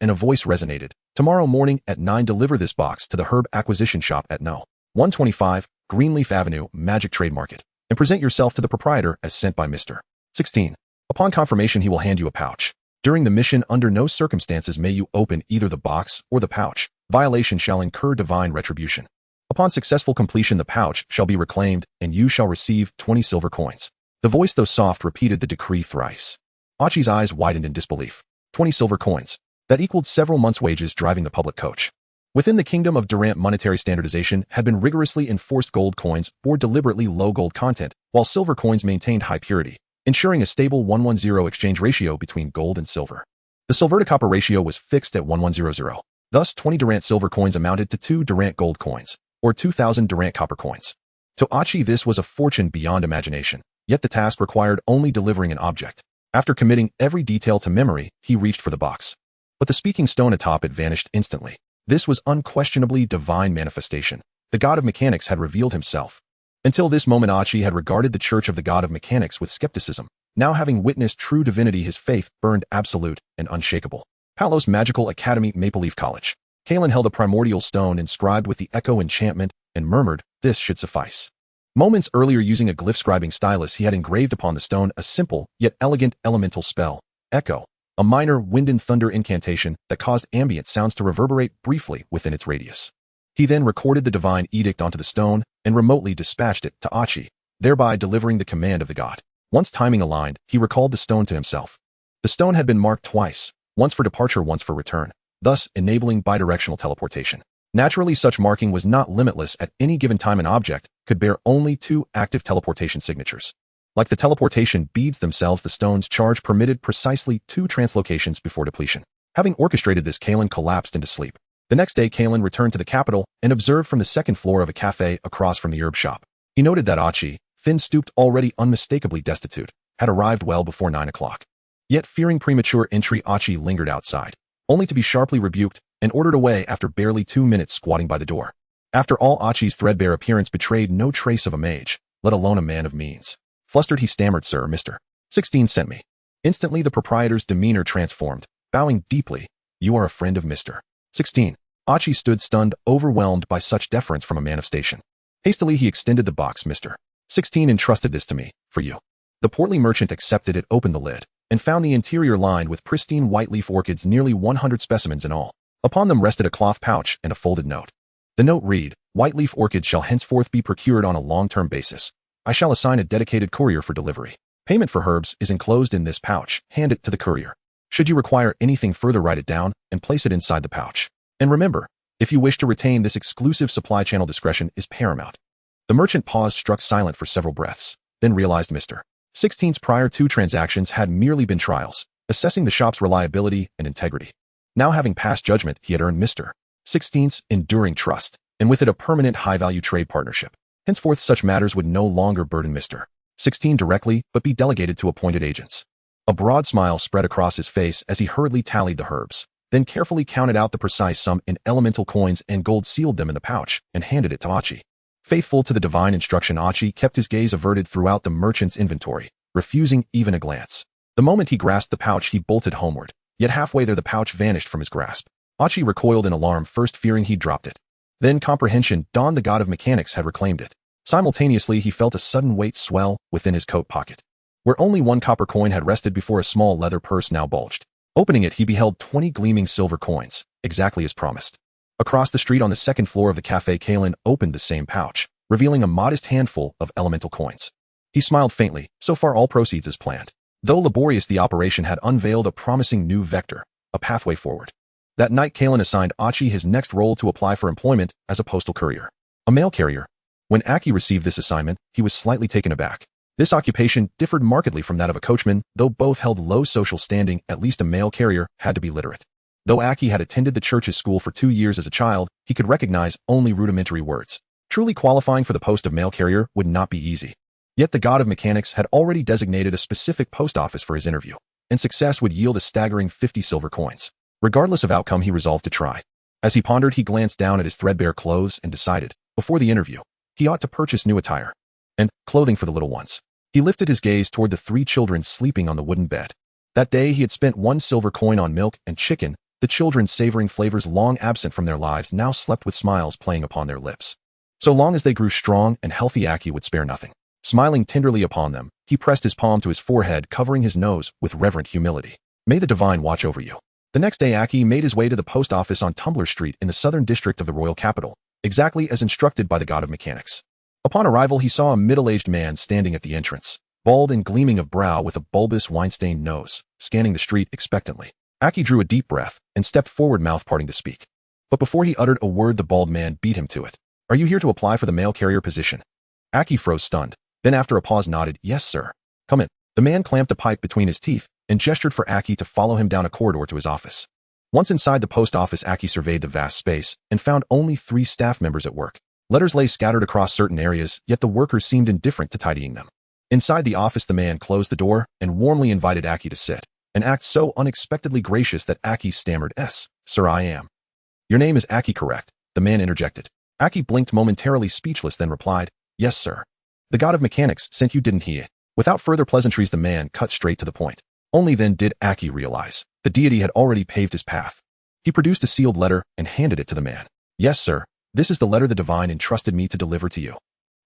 and a voice resonated. "Tomorrow morning at 9, deliver this box to the herb acquisition shop at No. 125, Greenleaf Avenue, Magic Trade Market, and present yourself to the proprietor as sent by Mr. 16. Upon confirmation, he will hand you a pouch. During the mission, under no circumstances may you open either the box or the pouch. Violation shall incur divine retribution. Upon successful completion, the pouch shall be reclaimed, and you shall receive 20 silver coins. The voice, though soft, repeated the decree thrice. Achi's eyes widened in disbelief. 20 silver coins. That equaled several months' wages driving the public coach. Within the kingdom of Durant, monetary standardization had been rigorously enforced. Gold coins bore deliberately low gold content, while silver coins maintained high purity, ensuring a stable 1:1 exchange ratio between gold and silver. The silver to copper ratio was fixed at 1:1. Thus, 20 Durant silver coins amounted to 2 Durant gold coins, or 2,000 Durant copper coins. To Achi, this was a fortune beyond imagination, yet the task required only delivering an object. After committing every detail to memory, he reached for the box. But the speaking stone atop it vanished instantly. This was unquestionably divine manifestation. The god of mechanics had revealed himself. Until this moment, Achi had regarded the Church of the God of Mechanics with skepticism. Now, having witnessed true divinity, his faith burned absolute and unshakable. Palos Magical Academy, Maple Leaf College. Kalien held a primordial stone inscribed with the Echo enchantment and murmured, "This should suffice." Moments earlier, using a glyph scribing stylus, he had engraved upon the stone a simple yet elegant elemental spell, Echo, a minor wind and thunder incantation that caused ambient sounds to reverberate briefly within its radius. He then recorded the divine edict onto the stone and remotely dispatched it to Achi, thereby delivering the command of the god. Once timing aligned, he recalled the stone to himself. The stone had been marked twice, once for departure, once for return, thus enabling bidirectional teleportation. Naturally, such marking was not limitless. At any given time, an object could bear only 2 active teleportation signatures. Like the teleportation beads themselves, the stone's charge permitted precisely 2 translocations before depletion. Having orchestrated this, Kalien collapsed into sleep. The next day, Kalien returned to the capital and observed from the second floor of a cafe across from the herb shop. He noted that Achi, thin-stooped, already unmistakably destitute, had arrived well before 9 o'clock. Yet, fearing premature entry, Achi lingered outside, only to be sharply rebuked and ordered away after barely 2 minutes squatting by the door. After all, Achi's threadbare appearance betrayed no trace of a mage, let alone a man of means. Flustered, he stammered, "Sir, Mr. 16 sent me." Instantly, the proprietor's demeanor transformed. Bowing deeply, "You are a friend of Mr. 16. Achi stood stunned, overwhelmed by such deference from a man of station. Hastily, he extended the box. "Mr. 16 entrusted this to me, for you." The portly merchant accepted it, opened the lid, and found the interior lined with pristine white leaf orchids, nearly 100 specimens in all. Upon them rested a cloth pouch and a folded note. The note read, "White leaf orchids shall henceforth be procured on a long-term basis. I shall assign a dedicated courier for delivery. Payment for herbs is enclosed in this pouch. Hand it to the courier. Should you require anything further, write it down and place it inside the pouch. And remember, if you wish to retain this exclusive supply channel, discretion is paramount." The merchant paused, struck silent for several breaths, then realized Mr. 16's prior 2 transactions had merely been trials, assessing the shop's reliability and integrity. Now, having passed judgment, he had earned Mr. 16's enduring trust, and with it a permanent high-value trade partnership. Henceforth, such matters would no longer burden Mr. 16 directly, but be delegated to appointed agents. A broad smile spread across his face as he hurriedly tallied the herbs, then carefully counted out the precise sum in elemental coins and gold, sealed them in the pouch, and handed it to Achi. Faithful to the divine instruction, Achi kept his gaze averted throughout the merchant's inventory, refusing even a glance. The moment he grasped the pouch, he bolted homeward. Yet halfway there, the pouch vanished from his grasp. Achi recoiled in alarm, first fearing he'd dropped it. Then comprehension dawned. The god of mechanics had reclaimed it. Simultaneously, he felt a sudden weight swell within his coat pocket, where only 1 copper coin had rested before. A small leather purse now bulged. Opening it, he beheld 20 gleaming silver coins, exactly as promised. Across the street on the second floor of the cafe, Kalien opened the same pouch, revealing a modest handful of elemental coins. He smiled faintly. So far, all proceeds as planned. Though laborious, the operation had unveiled a promising new vector, a pathway forward. That night, Kalien assigned Achi his next role, to apply for employment as a postal courier, a mail carrier. When Achi received this assignment, he was slightly taken aback. This occupation differed markedly from that of a coachman. Though both held low social standing, at least a mail carrier had to be literate. Though Achi had attended the church's school for 2 years as a child, he could recognize only rudimentary words. Truly qualifying for the post of mail carrier would not be easy. Yet the god of mechanics had already designated a specific post office for his interview, and success would yield a staggering 50 silver coins. Regardless of outcome, he resolved to try. As he pondered, he glanced down at his threadbare clothes and decided, before the interview, he ought to purchase new attire and clothing for the little ones. He lifted his gaze toward the 3 children sleeping on the wooden bed. That day, he had spent 1 silver coin on milk and chicken. The children, savoring flavors long absent from their lives, now slept with smiles playing upon their lips. So long as they grew strong and healthy, Achi would spare nothing. Smiling tenderly upon them, he pressed his palm to his forehead, covering his nose with reverent humility. May the divine watch over you. The next day, Aki made his way to the post office on Tumbler Street in the southern district of the royal capital, exactly as instructed by the god of mechanics. Upon arrival, he saw a middle-aged man standing at the entrance, bald and gleaming of brow with a bulbous wine-stained nose, scanning the street expectantly. Aki drew a deep breath and stepped forward, mouth parting to speak. But before he uttered a word, the bald man beat him to it. Are you here to apply for the mail carrier position? Aki froze stunned, then after a pause nodded, yes, sir. Come in. The man clamped a pipe between his teeth and gestured for Aki to follow him down a corridor to his office. Once inside the post office, Aki surveyed the vast space and found only 3 staff members at work. Letters lay scattered across certain areas, yet the workers seemed indifferent to tidying them. Inside the office, the man closed the door and warmly invited Aki to sit, an act so unexpectedly gracious that Aki stammered, Sir, I am. Your name is Aki, correct? The man interjected. Aki blinked momentarily, speechless, then replied, yes, sir. The god of mechanics sent you, didn't he? Without further pleasantries, the man cut straight to the point. Only then did Aki realize the deity had already paved his path. He produced a sealed letter and handed it to the man. Yes, sir. This is the letter the divine entrusted me to deliver to you.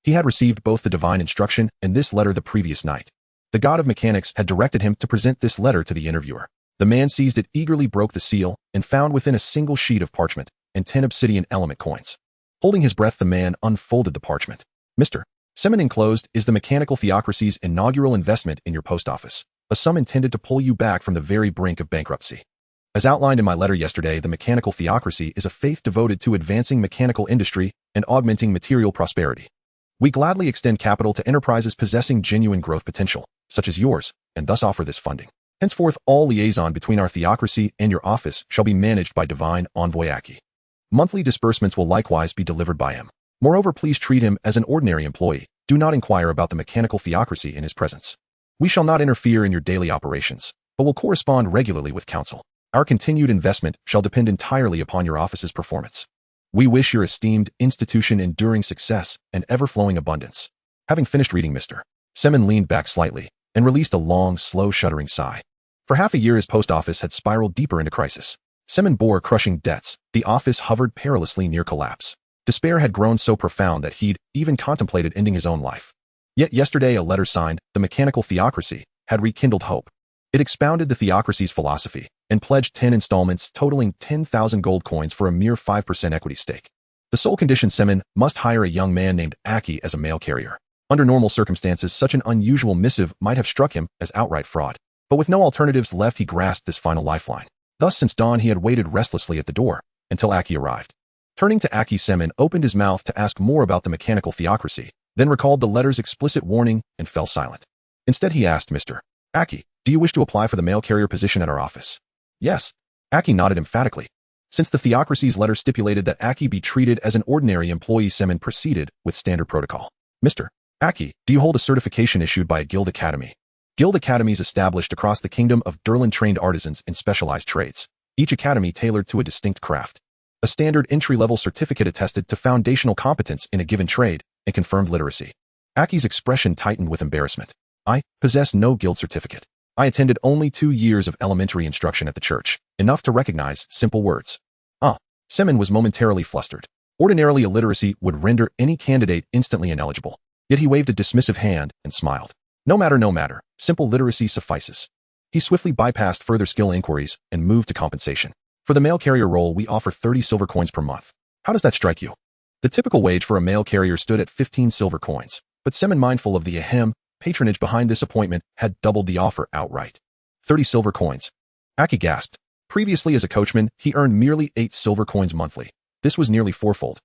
He had received both the divine instruction and this letter the previous night. The god of mechanics had directed him to present this letter to the interviewer. The man seized it, eagerly broke the seal, and found within a single sheet of parchment and 10 obsidian element coins. Holding his breath, the man unfolded the parchment. Mr. Semen, enclosed is the mechanical theocracy's inaugural investment in your post office, a sum intended to pull you back from the very brink of bankruptcy. As outlined in my letter yesterday, the mechanical theocracy is a faith devoted to advancing mechanical industry and augmenting material prosperity. We gladly extend capital to enterprises possessing genuine growth potential, such as yours, and thus offer this funding. Henceforth, all liaison between our theocracy and your office shall be managed by Divine Envoy Aki. Monthly disbursements will likewise be delivered by him. Moreover, please treat him as an ordinary employee. Do not inquire about the mechanical theocracy in his presence. We shall not interfere in your daily operations, but will correspond regularly with counsel. Our continued investment shall depend entirely upon your office's performance. We wish your esteemed institution enduring success and ever-flowing abundance. Having finished reading, Mr. Semen leaned back slightly and released a long, slow, shuddering sigh. For half a year, his post office had spiraled deeper into crisis. Semen bore crushing debts. The office hovered perilously near collapse. Despair had grown so profound that he'd even contemplated ending his own life. Yet yesterday, a letter signed the Mechanical Theocracy had rekindled hope. It expounded the theocracy's philosophy and pledged 10 installments totaling 10,000 gold coins for a mere 5% equity stake. The sole condition: Semen must hire a young man named Aki as a mail carrier. Under normal circumstances, such an unusual missive might have struck him as outright fraud. But with no alternatives left, he grasped this final lifeline. Thus, since dawn, he had waited restlessly at the door until Aki arrived. Turning to Aki, Semen opened his mouth to ask more about the mechanical theocracy, then recalled the letter's explicit warning and fell silent. Instead, he asked, Mr. Aki, do you wish to apply for the mail carrier position at our office? Yes. Aki nodded emphatically. Since the theocracy's letter stipulated that Aki be treated as an ordinary employee, Semen proceeded with standard protocol. Mr. Aki, do you hold a certification issued by a guild academy? Guild academies established across the kingdom of Durlin trained artisans in specialized trades, each academy tailored to a distinct craft. A standard entry-level certificate attested to foundational competence in a given trade and confirmed literacy. Aki's expression tightened with embarrassment. I possess no guild certificate. I attended only 2 years of elementary instruction at the church, enough to recognize simple words. Semen was momentarily flustered. Ordinarily, illiteracy would render any candidate instantly ineligible. Yet he waved a dismissive hand and smiled. No matter. Simple literacy suffices. He swiftly bypassed further skill inquiries and moved to compensation. For the mail carrier role, we offer 30 silver coins per month. How does that strike you? The typical wage for a mail carrier stood at 15 silver coins, but Semen, mindful of the patronage behind this appointment, had doubled the offer outright. 30 silver coins. Aki gasped. Previously, as a coachman, he earned merely 8 silver coins monthly. This was nearly fourfold.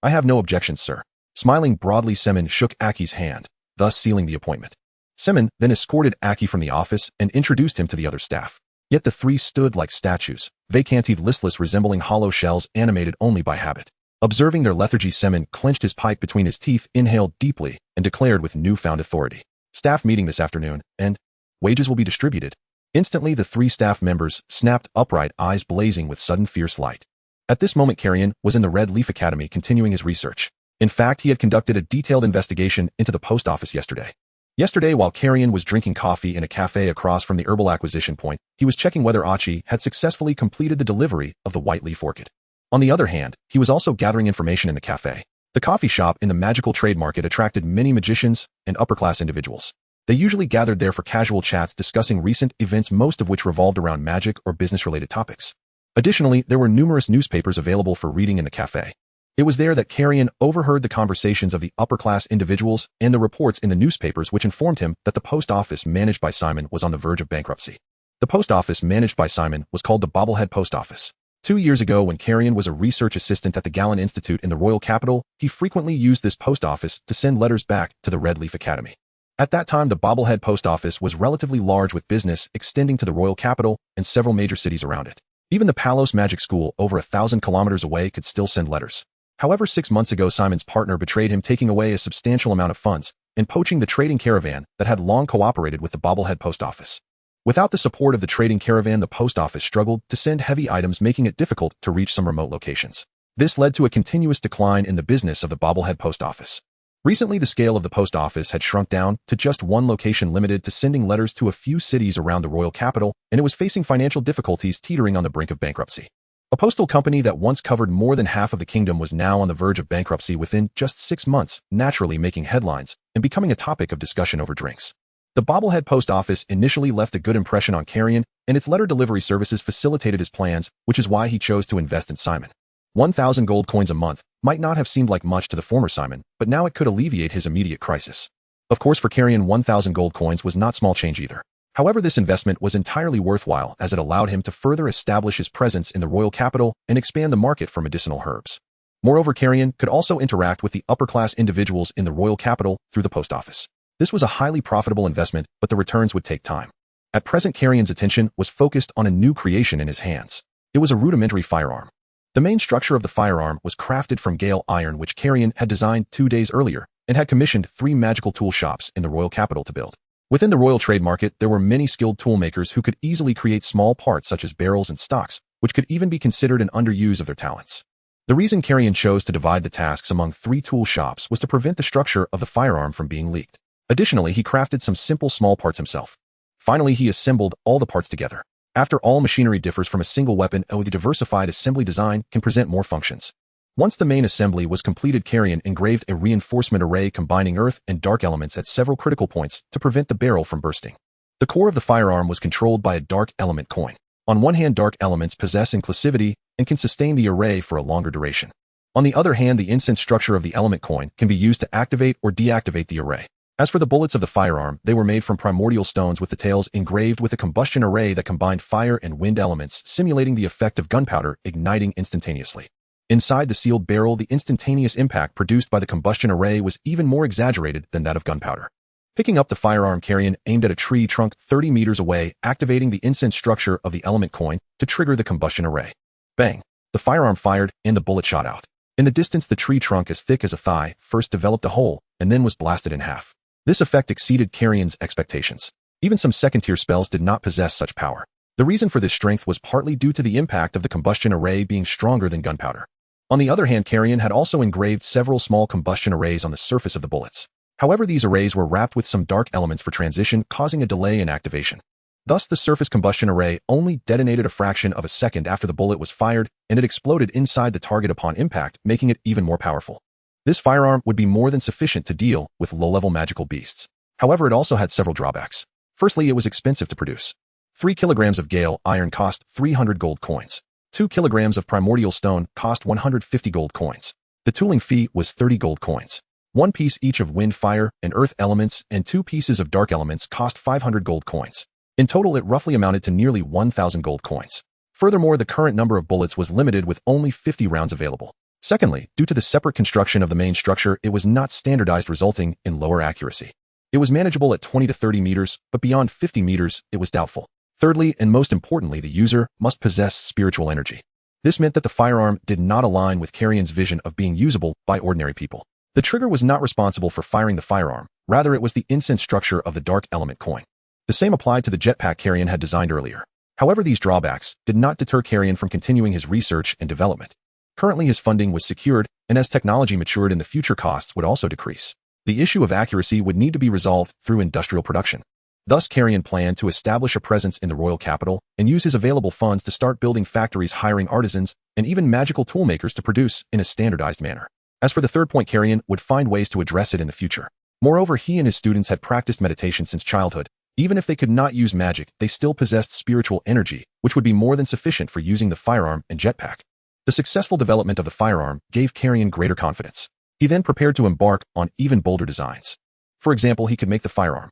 I have no objections, sir. Smiling broadly, Semen shook Aki's hand, thus sealing the appointment. Semen then escorted Aki from the office and introduced him to the other staff. Yet the 3 stood like statues, vacanted, listless, resembling hollow shells animated only by habit. Observing their lethargy, Semen clenched his pipe between his teeth, inhaled deeply, and declared with newfound authority. Staff meeting this afternoon, and wages will be distributed. Instantly, the 3 staff members snapped upright, eyes blazing with sudden fierce light. At this moment, Kalien was in the Red Leaf Academy continuing his research. In fact, he had conducted a detailed investigation into the post office yesterday. While Kalien was drinking coffee in a cafe across from the herbal acquisition point, he was checking whether Achi had successfully completed the delivery of the white leaf orchid. On the other hand, he was also gathering information in the cafe. The coffee shop in the magical trade market attracted many magicians and upper-class individuals. They usually gathered there for casual chats discussing recent events, most of which revolved around magic or business-related topics. Additionally, there were numerous newspapers available for reading in the cafe. It was there that Kalien overheard the conversations of the upper-class individuals and the reports in the newspapers which informed him that the post office managed by Simon was on the verge of bankruptcy. The post office managed by Simon was called the Bobblehead Post Office. 2 years ago, when Kalien was a research assistant at the Kalien Institute in the royal capital, he frequently used this post office to send letters back to the Red Leaf Academy. At that time, the Bobblehead Post Office was relatively large, with business extending to the royal capital and several major cities around it. Even the Palos Magic School, over 1,000 kilometers away, could still send letters. However, 6 months ago, Simon's partner betrayed him, taking away a substantial amount of funds and poaching the trading caravan that had long cooperated with the Bobblehead Post Office. Without the support of the trading caravan, the post office struggled to send heavy items, making it difficult to reach some remote locations. This led to a continuous decline in the business of the Bobblehead Post Office. Recently, the scale of the post office had shrunk down to just one location, limited to sending letters to a few cities around the royal capital, and it was facing financial difficulties, teetering on the brink of bankruptcy. A postal company that once covered more than half of the kingdom was now on the verge of bankruptcy within just 6 months, naturally making headlines and becoming a topic of discussion over drinks. The Bobblehead Post Office initially left a good impression on Kalien, and its letter delivery services facilitated his plans, which is why he chose to invest in Simon. 1,000 gold coins a month might not have seemed like much to the former Simon, but now it could alleviate his immediate crisis. Of course, for Kalien, 1,000 gold coins was not small change either. However, this investment was entirely worthwhile, as it allowed him to further establish his presence in the royal capital and expand the market for medicinal herbs. Moreover, Kalien could also interact with the upper-class individuals in the royal capital through the post office. This was a highly profitable investment, but the returns would take time. At present, Kalien's attention was focused on a new creation in his hands. It was a rudimentary firearm. The main structure of the firearm was crafted from Gale iron, which Kalien had designed 2 days earlier and had commissioned 3 magical tool shops in the royal capital to build. Within the royal trade market, there were many skilled tool makers who could easily create small parts such as barrels and stocks, which could even be considered an underuse of their talents. The reason Kalien chose to divide the tasks among 3 tool shops was to prevent the structure of the firearm from being leaked. Additionally, he crafted some simple small parts himself. Finally, he assembled all the parts together. After all machinery differs from a single weapon, the diversified assembly design can present more functions. Once the main assembly was completed, Kalien engraved a reinforcement array combining earth and dark elements at several critical points to prevent the barrel from bursting. The core of the firearm was controlled by a dark element coin. On one hand, dark elements possess inclusivity and can sustain the array for a longer duration. On the other hand, the incense structure of the element coin can be used to activate or deactivate the array. As for the bullets of the firearm, they were made from primordial stones with the tails engraved with a combustion array that combined fire and wind elements, simulating the effect of gunpowder igniting instantaneously. Inside the sealed barrel, the instantaneous impact produced by the combustion array was even more exaggerated than that of gunpowder. Picking up the firearm, Kalien aimed at a tree trunk 30 meters away, activating the incense structure of the element coin to trigger the combustion array. Bang! The firearm fired, and the bullet shot out. In the distance, the tree trunk, as thick as a thigh, first developed a hole, and then was blasted in half. This effect exceeded Kalien's expectations. Even some second-tier spells did not possess such power. The reason for this strength was partly due to the impact of the combustion array being stronger than gunpowder. On the other hand, Kalien had also engraved several small combustion arrays on the surface of the bullets. However, these arrays were wrapped with some dark elements for transition, causing a delay in activation. Thus, the surface combustion array only detonated a fraction of a second after the bullet was fired, and it exploded inside the target upon impact, making it even more powerful. This firearm would be more than sufficient to deal with low-level magical beasts. However, it also had several drawbacks. Firstly, it was expensive to produce. 3 kilograms of Gale iron cost 300 gold coins. 2 kilograms of primordial stone cost 150 gold coins. The tooling fee was 30 gold coins. 1 piece each of wind, fire, and earth elements and 2 pieces of dark elements cost 500 gold coins. In total, it roughly amounted to nearly 1,000 gold coins. Furthermore, the current number of bullets was limited, with only 50 rounds available. Secondly, due to the separate construction of the main structure, it was not standardized, resulting in lower accuracy. It was manageable at 20 to 30 meters, but beyond 50 meters, it was doubtful. Thirdly, and most importantly, the user must possess spiritual energy. This meant that the firearm did not align with Kalien's vision of being usable by ordinary people. The trigger was not responsible for firing the firearm, rather it was the incense structure of the dark element coin. The same applied to the jetpack Kalien had designed earlier. However, these drawbacks did not deter Kalien from continuing his research and development. Currently, his funding was secured, and as technology matured in the future, costs would also decrease. The issue of accuracy would need to be resolved through industrial production. Thus, Kalien planned to establish a presence in the royal capital and use his available funds to start building factories, hiring artisans, and even magical toolmakers to produce in a standardized manner. As for the third point, Kalien would find ways to address it in the future. Moreover, he and his students had practiced meditation since childhood. Even if they could not use magic, they still possessed spiritual energy, which would be more than sufficient for using the firearm and jetpack. The successful development of the firearm gave Kalien greater confidence. He then prepared to embark on even bolder designs. For example, he could make the firearm.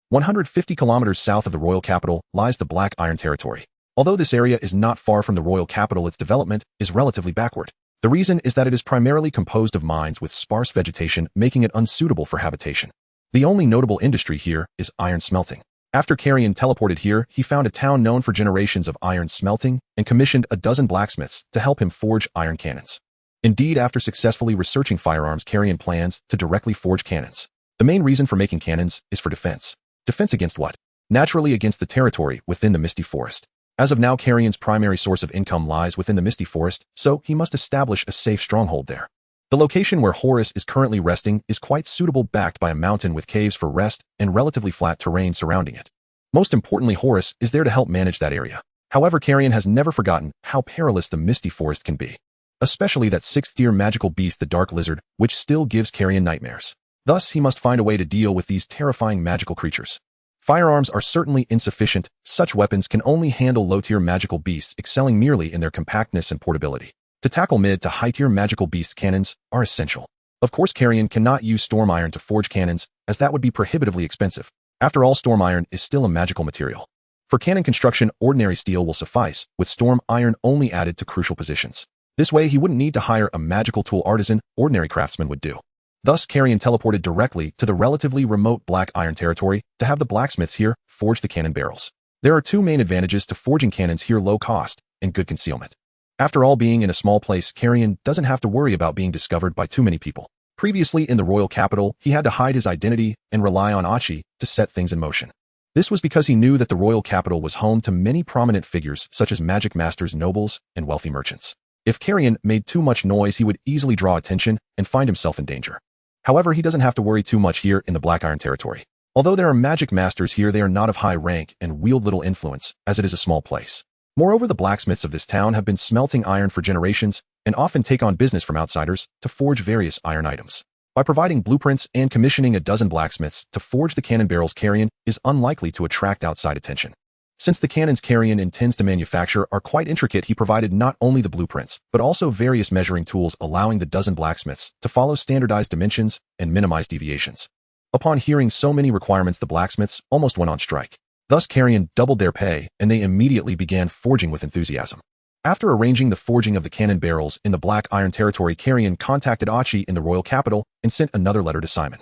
150 kilometers south of the royal capital lies the Black Iron Territory. Although this area is not far from the royal capital, its development is relatively backward. The reason is that it is primarily composed of mines with sparse vegetation, making it unsuitable for habitation. The only notable industry here is iron smelting. After Kalien teleported here, he found a town known for generations of iron smelting and commissioned a dozen blacksmiths to help him forge iron cannons. Indeed, after successfully researching firearms, Kalien plans to directly forge cannons. The main reason for making cannons is for defense. Defense against what? Naturally against the territory within the Misty Forest. As of now, Kalien's primary source of income lies within the Misty Forest, so he must establish a safe stronghold there. The location where Horus is currently resting is quite suitable, backed by a mountain with caves for rest and relatively flat terrain surrounding it. Most importantly, Horus is there to help manage that area. However, Kalien has never forgotten how perilous the Misty Forest can be. Especially that sixth-tier magical beast, the Dark Lizard, which still gives Kalien nightmares. Thus, he must find a way to deal with these terrifying magical creatures. Firearms are certainly insufficient. Such weapons can only handle low-tier magical beasts, excelling merely in their compactness and portability. To tackle mid to high-tier magical beast, cannons are essential. Of course, Kalien cannot use storm iron to forge cannons, as that would be prohibitively expensive. After all, storm iron is still a magical material. For cannon construction, ordinary steel will suffice, with storm iron only added to crucial positions. This way, he wouldn't need to hire a magical tool artisan, ordinary craftsmen would do. Thus, Kalien teleported directly to the relatively remote Black Iron Territory to have the blacksmiths here forge the cannon barrels. There are two main advantages to forging cannons here: low cost and good concealment. After all, being in a small place, Kalien doesn't have to worry about being discovered by too many people. Previously in the royal capital, he had to hide his identity and rely on Achi to set things in motion. This was because he knew that the royal capital was home to many prominent figures such as magic masters, nobles, and wealthy merchants. If Kalien made too much noise, he would easily draw attention and find himself in danger. However, he doesn't have to worry too much here in the Black Iron Territory. Although there are magic masters here, they are not of high rank and wield little influence, as it is a small place. Moreover, the blacksmiths of this town have been smelting iron for generations and often take on business from outsiders to forge various iron items. By providing blueprints and commissioning a dozen blacksmiths to forge the cannon barrels, Kalien is unlikely to attract outside attention. Since the cannons Kalien intends to manufacture are quite intricate, he provided not only the blueprints, but also various measuring tools, allowing the dozen blacksmiths to follow standardized dimensions and minimize deviations. Upon hearing so many requirements, the blacksmiths almost went on strike. Thus, Kalien doubled their pay, and they immediately began forging with enthusiasm. After arranging the forging of the cannon barrels in the Black Iron Territory, Kalien contacted Achi in the royal capital and sent another letter to Simon.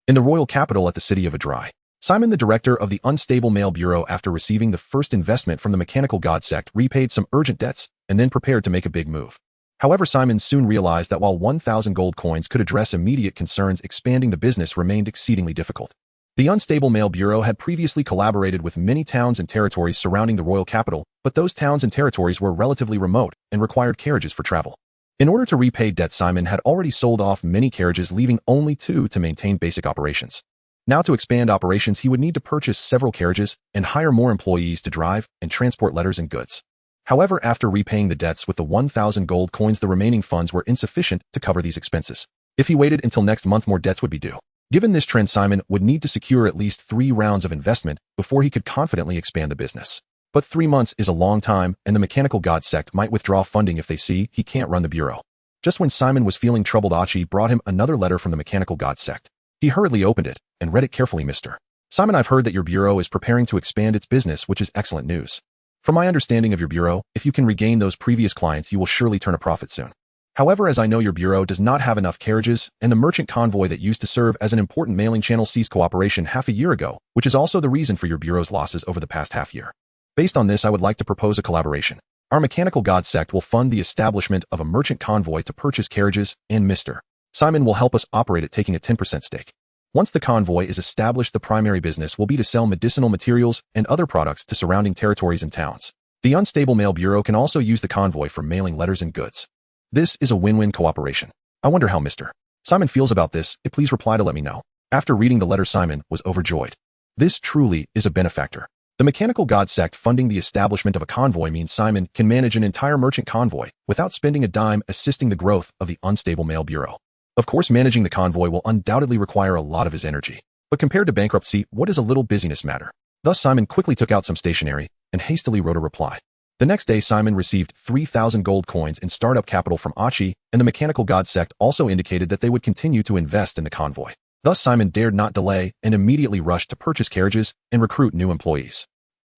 In the royal capital at the city of Adrai, Simon, the director of the Unstable Mail Bureau, after receiving the first investment from the Mechanical God sect, repaid some urgent debts and then prepared to make a big move. However, Simon soon realized that while 1,000 gold coins could address immediate concerns, expanding the business remained exceedingly difficult. The Unstable Mail Bureau had previously collaborated with many towns and territories surrounding the royal capital, but those towns and territories were relatively remote and required carriages for travel. In order to repay debt, Simon had already sold off many carriages, leaving only 2 to maintain basic operations. Now, to expand operations, he would need to purchase several carriages and hire more employees to drive and transport letters and goods. However, after repaying the debts with the 1,000 gold coins, the remaining funds were insufficient to cover these expenses. If he waited until next month, more debts would be due. Given this trend, Simon would need to secure at least 3 rounds of investment before he could confidently expand the business. But 3 months is a long time, and the Mechanical God sect might withdraw funding if they see he can't run the bureau. Just when Simon was feeling troubled, Achi brought him another letter from the Mechanical God sect. He hurriedly opened it and read it carefully. Mr. Simon, I've heard that your bureau is preparing to expand its business, which is excellent news. From my understanding of your bureau, if you can regain those previous clients, you will surely turn a profit soon. However, as I know, your bureau does not have enough carriages, and the merchant convoy that used to serve as an important mailing channel ceased cooperation half a year ago, which is also the reason for your bureau's losses over the past half year. Based on this, I would like to propose a collaboration. Our Mechanical God sect will fund the establishment of a merchant convoy to purchase carriages, and Mr. Simon will help us operate it, taking a 10% stake. Once the convoy is established, the primary business will be to sell medicinal materials and other products to surrounding territories and towns. The Unstable Mail Bureau can also use the convoy for mailing letters and goods. This is a win-win cooperation. I wonder how Mr. Simon feels about this. Please reply to let me know. After reading the letter, Simon was overjoyed. This truly is a benefactor. The Mechanical God sect funding the establishment of a convoy means Simon can manage an entire merchant convoy without spending a dime, assisting the growth of the Unstable Mail Bureau. Of course, managing the convoy will undoubtedly require a lot of his energy. But compared to bankruptcy, what does a little busyness matter? Thus, Simon quickly took out some stationery and hastily wrote a reply. The next day, Simon received 3,000 gold coins in startup capital from Achi, and the mechanical god sect also indicated that they would continue to invest in the convoy. Thus, Simon dared not delay and immediately rushed to purchase carriages and recruit new employees.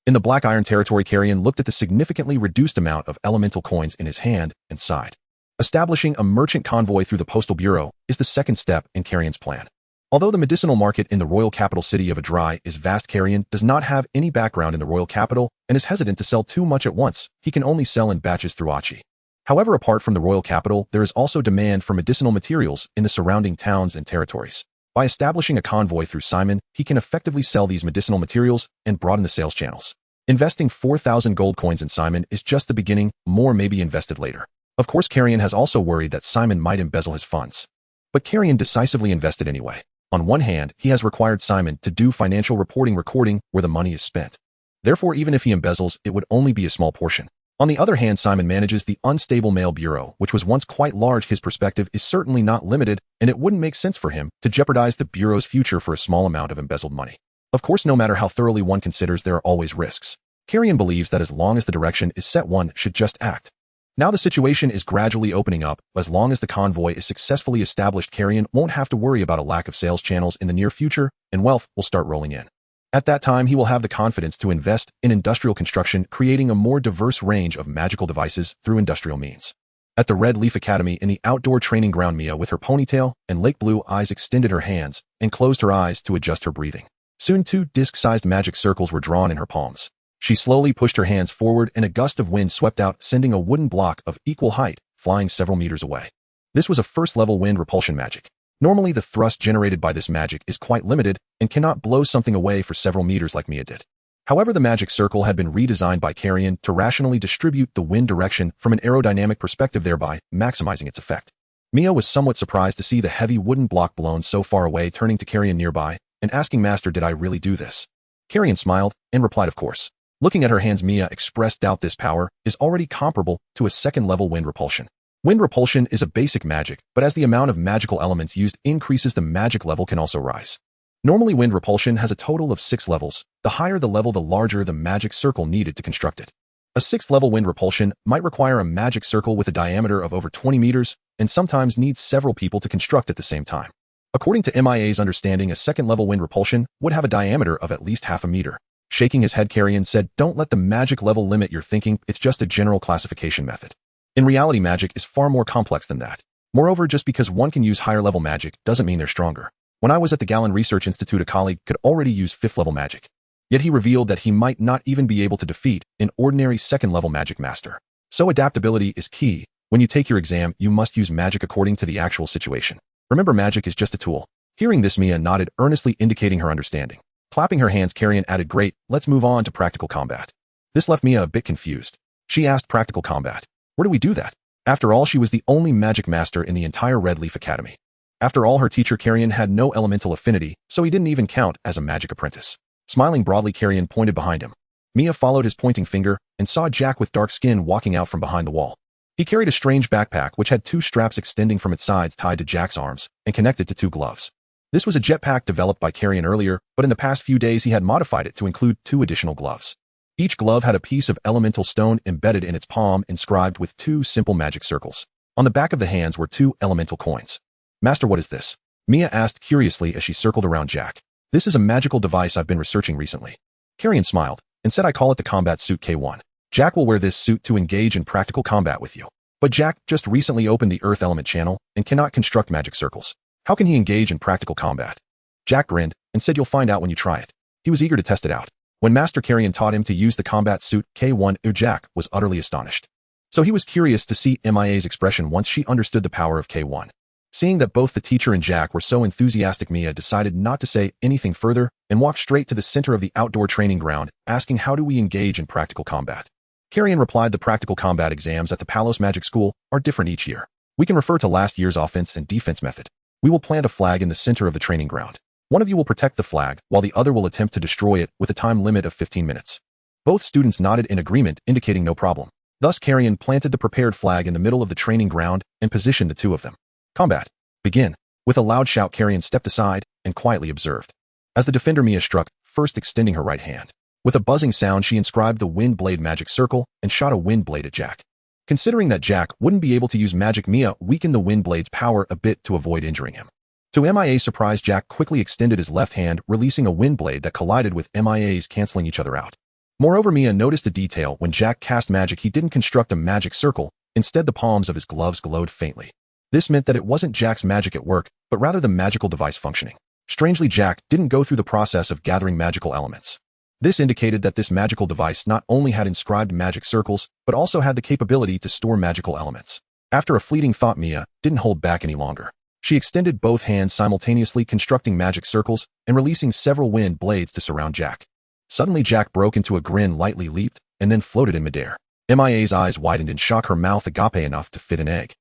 In the Black Iron territory, Kalien looked at the significantly reduced amount of elemental coins in his hand and sighed. Establishing a merchant convoy through the postal bureau is the second step in Kalien's plan. Although the medicinal market in the royal capital city of Adrai is vast, Kalien does not have any background in the royal capital and is hesitant to sell too much at once. He can only sell in batches through Achi. However, apart from the royal capital, there is also demand for medicinal materials in the surrounding towns and territories. By establishing a convoy through Simon, he can effectively sell these medicinal materials and broaden the sales channels. Investing 4,000 gold coins in Simon is just the beginning. More may be invested later. Of course, Kalien has also worried that Simon might embezzle his funds. But Kalien decisively invested anyway. On one hand, he has required Simon to do financial reporting recording where the money is spent. Therefore, even if he embezzles, it would only be a small portion. On the other hand, Simon manages the unstable mail bureau, which was once quite large. His perspective is certainly not limited, and it wouldn't make sense for him to jeopardize the bureau's future for a small amount of embezzled money. Of course, no matter how thoroughly one considers, there are always risks. Kalien believes that as long as the direction is set, one should just act. Now the situation is gradually opening up. As long as the convoy is successfully established, Kalien won't have to worry about a lack of sales channels in the near future, and wealth will start rolling in. At that time, he will have the confidence to invest in industrial construction, creating a more diverse range of magical devices through industrial means. At the Red Leaf Academy in the outdoor training ground, Mia, with her ponytail and lake blue eyes, extended her hands and closed her eyes to adjust her breathing. Soon 2 disc-sized magic circles were drawn in her palms. She slowly pushed her hands forward and a gust of wind swept out, sending a wooden block of equal height flying several meters away. This was a first-level wind repulsion magic. Normally, the thrust generated by this magic is quite limited and cannot blow something away for several meters like Mia did. However, the magic circle had been redesigned by Kalien to rationally distribute the wind direction from an aerodynamic perspective, thereby maximizing its effect. Mia was somewhat surprised to see the heavy wooden block blown so far away, turning to Kalien nearby and asking, "Master, did I really do this?" Kalien smiled and replied, "Of course." Looking at her hands, Mia expressed doubt. This power is already comparable to a second-level wind repulsion. Wind repulsion is a basic magic, but as the amount of magical elements used increases, the magic level can also rise. Normally, wind repulsion has a total of 6 levels. The higher the level, the larger the magic circle needed to construct it. A 6th-level wind repulsion might require a magic circle with a diameter of over 20 meters and sometimes needs several people to construct at the same time. According to MIA's understanding, a 2nd-level wind repulsion would have a diameter of at least half a meter. Shaking his head, Kalien said, "Don't let the magic level limit your thinking. It's just a general classification method. In reality, magic is far more complex than that. Moreover, just because one can use higher-level magic doesn't mean they're stronger. When I was at the Kalien Research Institute, a colleague could already use 5th-level magic. Yet he revealed that he might not even be able to defeat an ordinary 2nd-level magic master. So adaptability is key. When you take your exam, you must use magic according to the actual situation. Remember, magic is just a tool." Hearing this, Mia nodded earnestly, indicating her understanding. Clapping her hands, Kalien added, "Great, let's move on to practical combat." This left Mia a bit confused. She asked, "Practical combat? Where do we do that?" After all, she was the only magic master in the entire Red Leaf Academy. After all, her teacher Kalien had no elemental affinity, so he didn't even count as a magic apprentice. Smiling broadly, Kalien pointed behind him. Mia followed his pointing finger and saw Jack with dark skin walking out from behind the wall. He carried a strange backpack which had 2 straps extending from its sides tied to Jack's arms and connected to 2 gloves. This was a jetpack developed by Kalien earlier, but in the past few days he had modified it to include 2 additional gloves. Each glove had a piece of elemental stone embedded in its palm, inscribed with 2 simple magic circles. On the back of the hands were 2 elemental coins. "Master, what is this?" Mia asked curiously as she circled around Jack. "This is a magical device I've been researching recently." Kalien smiled and said, "I call it the combat suit K1. Jack will wear this suit to engage in practical combat with you." But Jack just recently opened the Earth Element channel and cannot construct magic circles. How can he engage in practical combat? Jack grinned and said, "You'll find out when you try it." He was eager to test it out. When Master Kalien taught him to use the combat suit K1, Jack was utterly astonished. So he was curious to see Mia's expression once she understood the power of K1. Seeing that both the teacher and Jack were so enthusiastic, Mia decided not to say anything further and walked straight to the center of the outdoor training ground, asking, "How do we engage in practical combat?" Kalien replied, "The practical combat exams at the Palos Magic School are different each year. We can refer to last year's offense and defense method. We will plant a flag in the center of the training ground. One of you will protect the flag, while the other will attempt to destroy it with a time limit of 15 minutes. Both students nodded in agreement, indicating no problem. Thus, Kalien planted the prepared flag in the middle of the training ground and positioned the 2 of them. Combat. Begin. With a loud shout, Kalien stepped aside and quietly observed. As the defender Mia struck, first extending her right hand. With a buzzing sound, she inscribed the wind blade magic circle and shot a wind blade at Jack. Considering that Jack wouldn't be able to use magic, Mia weakened the wind blade's power a bit to avoid injuring him. To Mia's surprise, Jack quickly extended his left hand, releasing a wind blade that collided with Mia's, canceling each other out. Moreover, Mia noticed a detail. When Jack cast magic, he didn't construct a magic circle. Instead, the palms of his gloves glowed faintly. This meant that it wasn't Jack's magic at work, but rather the magical device functioning. Strangely, Jack didn't go through the process of gathering magical elements. This indicated that this magical device not only had inscribed magic circles, but also had the capability to store magical elements. After a fleeting thought, Mia didn't hold back any longer. She extended both hands simultaneously, constructing magic circles and releasing several wind blades to surround Jack. Suddenly, Jack broke into a grin, lightly leaped, and then floated in midair. Mia's eyes widened in shock, her mouth agape enough to fit an egg.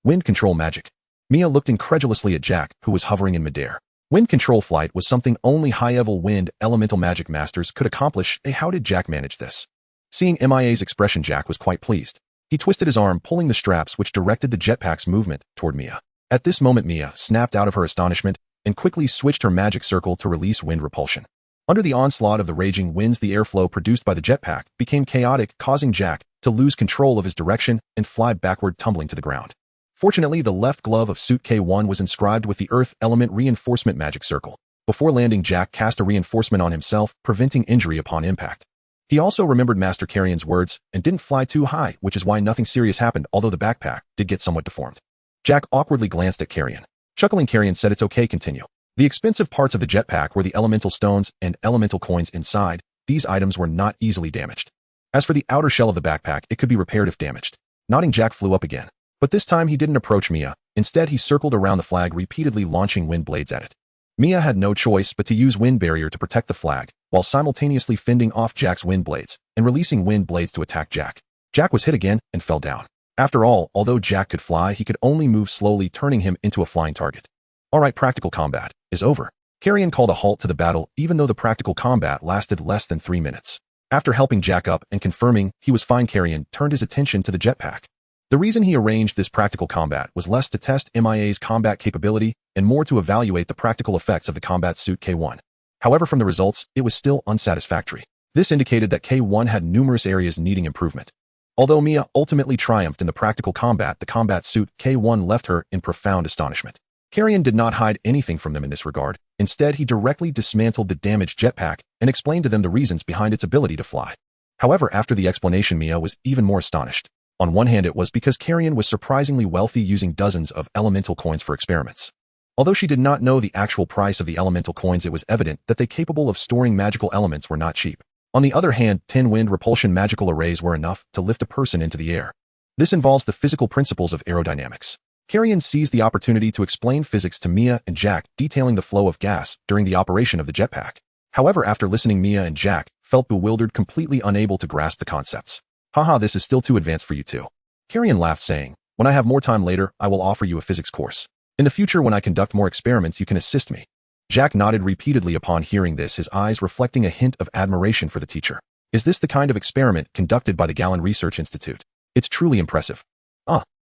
Wind control magic. Mia looked incredulously at Jack, who was hovering in midair. Wind control flight was something only high-level wind elemental magic masters could accomplish. How did Jack manage this? Seeing Mia's expression, Jack was quite pleased. He twisted his arm, pulling the straps which directed the jetpack's movement toward Mia. At this moment, Mia snapped out of her astonishment and quickly switched her magic circle to release wind repulsion. Under the onslaught of the raging winds, the airflow produced by the jetpack became chaotic, causing Jack to lose control of his direction and fly backward, tumbling to the ground. Fortunately, the left glove of suit K1 was inscribed with the earth element reinforcement magic circle. Before landing, Jack cast a reinforcement on himself, preventing injury upon impact. He also remembered Master Kalien's words and didn't fly too high, which is why nothing serious happened, although the backpack did get somewhat deformed. Jack awkwardly glanced at Kalien. Chuckling, Kalien said, "It's okay, continue." The expensive parts of the jetpack were the elemental stones and elemental coins inside. These items were not easily damaged. As for the outer shell of the backpack, it could be repaired if damaged. Nodding, Jack flew up again. But this time he didn't approach Mia. Instead, he circled around the flag, repeatedly launching wind blades at it. Mia had no choice but to use wind barrier to protect the flag, while simultaneously fending off Jack's wind blades and releasing wind blades to attack Jack. Jack was hit again and fell down. After all, although Jack could fly, he could only move slowly, turning him into a flying target. Alright, practical combat is over. Kalien called a halt to the battle, even though the practical combat lasted less than 3 minutes. After helping Jack up and confirming he was fine, Kalien turned his attention to the jetpack. The reason he arranged this practical combat was less to test Mia's combat capability and more to evaluate the practical effects of the combat suit K1. However, from the results, it was still unsatisfactory. This indicated that K1 had numerous areas needing improvement. Although Mia ultimately triumphed in the practical combat, the combat suit K1 left her in profound astonishment. Kalien did not hide anything from them in this regard. Instead, he directly dismantled the damaged jetpack and explained to them the reasons behind its ability to fly. However, after the explanation, Mia was even more astonished. On one hand, it was because Kalien was surprisingly wealthy, using dozens of elemental coins for experiments. Although she did not know the actual price of the elemental coins, it was evident that they capable of storing magical elements were not cheap. On the other hand, 10 wind repulsion magical arrays were enough to lift a person into the air. This involves the physical principles of aerodynamics. Kalien seized the opportunity to explain physics to Mia and Jack, detailing the flow of gas during the operation of the jetpack. However, after listening, Mia and Jack felt bewildered, completely unable to grasp the concepts. "Haha, this is still too advanced for you two." Kalien laughed, saying, "When I have more time later, I will offer you a physics course. In the future, when I conduct more experiments, you can assist me." Jack nodded repeatedly upon hearing this, his eyes reflecting a hint of admiration for the teacher. "Is this the kind of experiment conducted by the Kalien Research Institute? It's truly impressive."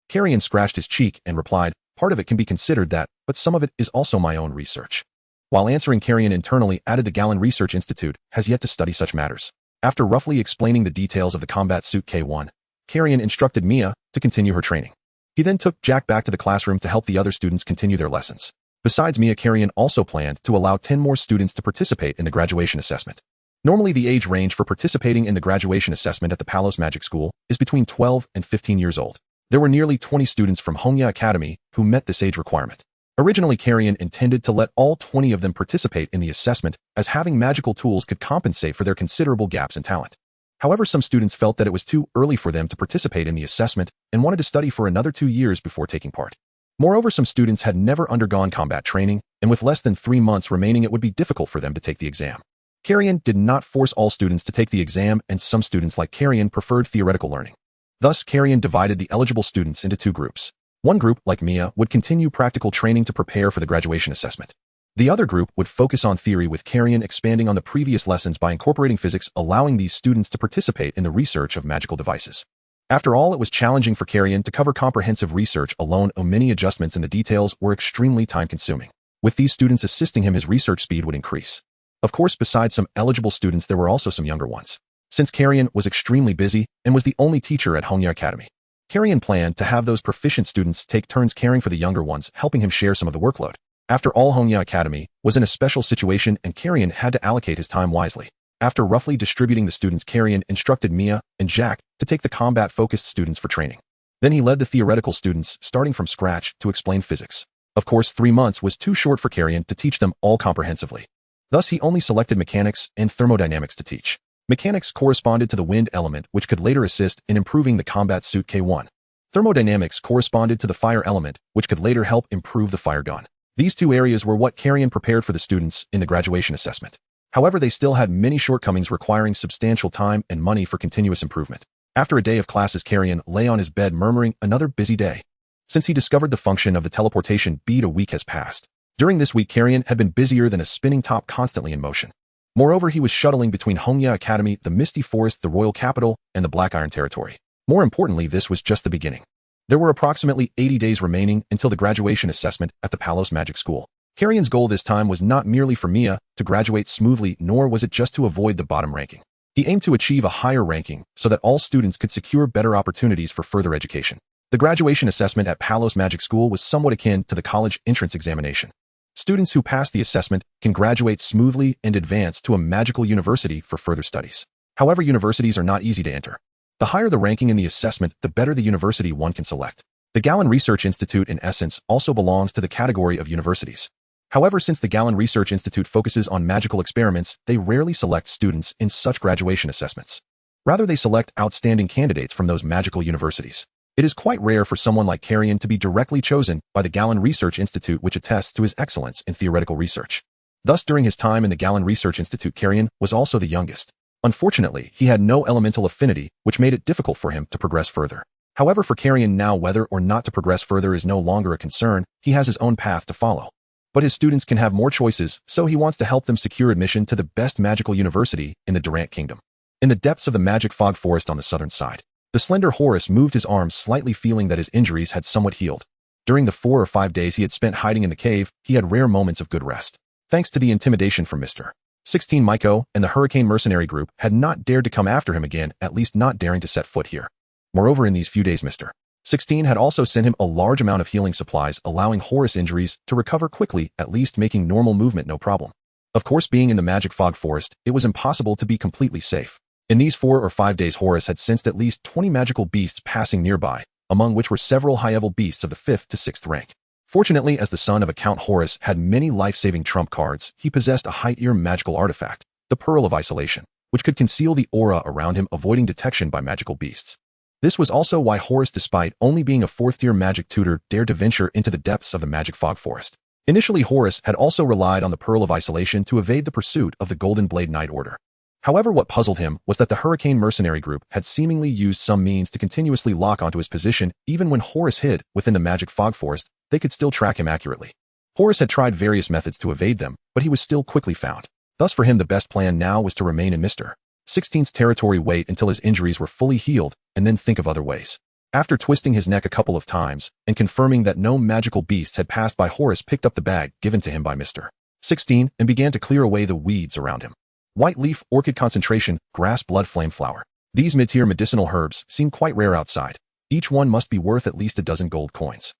Kalien scratched his cheek and replied, "Part of it can be considered that, but some of it is also my own research." While answering, Kalien internally added, "The Kalien Research Institute has yet to study such matters." After roughly explaining the details of the combat suit K1, Kalien instructed Mia to continue her training. He then took Jack back to the classroom to help the other students continue their lessons. Besides Mia, Kalien also planned to allow 10 more students to participate in the graduation assessment. Normally, the age range for participating in the graduation assessment at the Palos Magic School is between 12 and 15 years old. There were nearly 20 students from Hongya Academy who met this age requirement. Originally, Kalien intended to let all 20 of them participate in the assessment, as having magical tools could compensate for their considerable gaps in talent. However, some students felt that it was too early for them to participate in the assessment and wanted to study for another 2 years before taking part. Moreover, some students had never undergone combat training, and with less than 3 months remaining, it would be difficult for them to take the exam. Kalien did not force all students to take the exam, and some students like Kalien preferred theoretical learning. Thus, Kalien divided the eligible students into 2 groups. One group, like Mia, would continue practical training to prepare for the graduation assessment. The other group would focus on theory, with Kalien expanding on the previous lessons by incorporating physics, allowing these students to participate in the research of magical devices. After all, it was challenging for Kalien to cover comprehensive research alone, and many adjustments in the details were extremely time-consuming. With these students assisting him, his research speed would increase. Of course, besides some eligible students, there were also some younger ones. Since Kalien was extremely busy and was the only teacher at Hongya Academy, Kalien planned to have those proficient students take turns caring for the younger ones, helping him share some of the workload. After all, Hongya Academy was in a special situation and Kalien had to allocate his time wisely. After roughly distributing the students, Kalien instructed Mia and Jack to take the combat-focused students for training. Then he led the theoretical students, starting from scratch, to explain physics. Of course, 3 months was too short for Kalien to teach them all comprehensively. Thus, he only selected mechanics and thermodynamics to teach. Mechanics corresponded to the wind element, which could later assist in improving the combat suit K1. Thermodynamics corresponded to the fire element, which could later help improve the fire gun. These 2 areas were what Kalien prepared for the students in the graduation assessment. However, they still had many shortcomings, requiring substantial time and money for continuous improvement. After a day of classes, Kalien lay on his bed murmuring, "Another busy day." Since he discovered the function of the teleportation bead, a week has passed. During this week, Kalien had been busier than a spinning top, constantly in motion. Moreover, he was shuttling between Hongya Academy, the Misty Forest, the Royal Capital, and the Black Iron Territory. More importantly, this was just the beginning. There were approximately 80 days remaining until the graduation assessment at the Palos Magic School. Kalien's goal this time was not merely for Mia to graduate smoothly, nor was it just to avoid the bottom ranking. He aimed to achieve a higher ranking so that all students could secure better opportunities for further education. The graduation assessment at Palos Magic School was somewhat akin to the college entrance examination. Students who pass the assessment can graduate smoothly and advance to a magical university for further studies. However, universities are not easy to enter. The higher the ranking in the assessment, the better the university one can select. The Kalien Research Institute, in essence, also belongs to the category of universities. However, since the Kalien Research Institute focuses on magical experiments, they rarely select students in such graduation assessments. Rather, they select outstanding candidates from those magical universities. It is quite rare for someone like Kalien to be directly chosen by the Kalien Research Institute, which attests to his excellence in theoretical research. Thus, during his time in the Kalien Research Institute, Kalien was also the youngest. Unfortunately, he had no elemental affinity, which made it difficult for him to progress further. However, for Kalien now, whether or not to progress further is no longer a concern. He has his own path to follow. But his students can have more choices, so he wants to help them secure admission to the best magical university in the Durant Kingdom. In the depths of the magic fog forest on the southern side, the slender Horus moved his arms slightly, feeling that his injuries had somewhat healed. During the 4 or 5 days he had spent hiding in the cave, he had rare moments of good rest. Thanks to the intimidation from Mr. 16 Maiko and the Hurricane Mercenary Group had not dared to come after him again, at least not daring to set foot here. Moreover, in these few days Mr. 16 had also sent him a large amount of healing supplies, allowing Horus' injuries to recover quickly, at least making normal movement no problem. Of course, being in the magic fog forest, it was impossible to be completely safe. In these 4 or 5 days, Horus had sensed at least 20 magical beasts passing nearby, among which were several high-level beasts of the 5th to 6th rank. Fortunately, as the son of a Count, Horus had many life-saving trump cards. He possessed a high-tier magical artifact, the Pearl of Isolation, which could conceal the aura around him, avoiding detection by magical beasts. This was also why Horus, despite only being a 4th-tier magic tutor, dared to venture into the depths of the magic fog forest. Initially, Horus had also relied on the Pearl of Isolation to evade the pursuit of the Golden Blade Knight Order. However, what puzzled him was that the Hurricane Mercenary Group had seemingly used some means to continuously lock onto his position. Even when Horus hid within the magic fog forest, they could still track him accurately. Horus had tried various methods to evade them, but he was still quickly found. Thus, for him, the best plan now was to remain in Mr. 16's territory, wait until his injuries were fully healed, and then think of other ways. After twisting his neck a couple of times and confirming that no magical beasts had passed by, Horus picked up the bag given to him by Mr. 16 and began to clear away the weeds around him. White leaf, orchid concentration, grass, blood flame flower. These mid-tier medicinal herbs seem quite rare outside. Each one must be worth at least a dozen gold coins.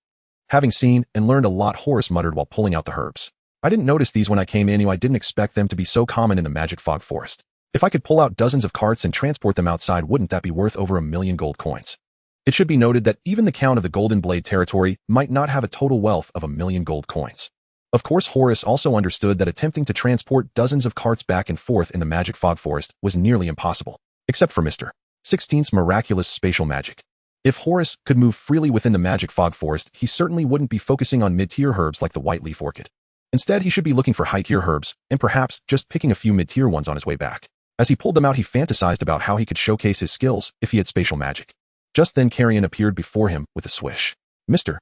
Having seen and learned a lot, Horus muttered while pulling out the herbs. I didn't notice these when I came in. I didn't expect them to be so common in the magic fog forest. If I could pull out dozens of carts and transport them outside, wouldn't that be worth over 1,000,000 gold coins? It should be noted that even the Count of the Golden Blade territory might not have a total wealth of 1,000,000 gold coins. Of course, Horus also understood that attempting to transport dozens of carts back and forth in the magic fog forest was nearly impossible, except for Mr. 16's miraculous spatial magic. If Horus could move freely within the magic fog forest, he certainly wouldn't be focusing on mid-tier herbs like the white leaf orchid. Instead, he should be looking for high-tier herbs, and perhaps just picking a few mid-tier ones on his way back. As he pulled them out, he fantasized about how he could showcase his skills if he had spatial magic. Just then, Kalien appeared before him with a swish. Mr.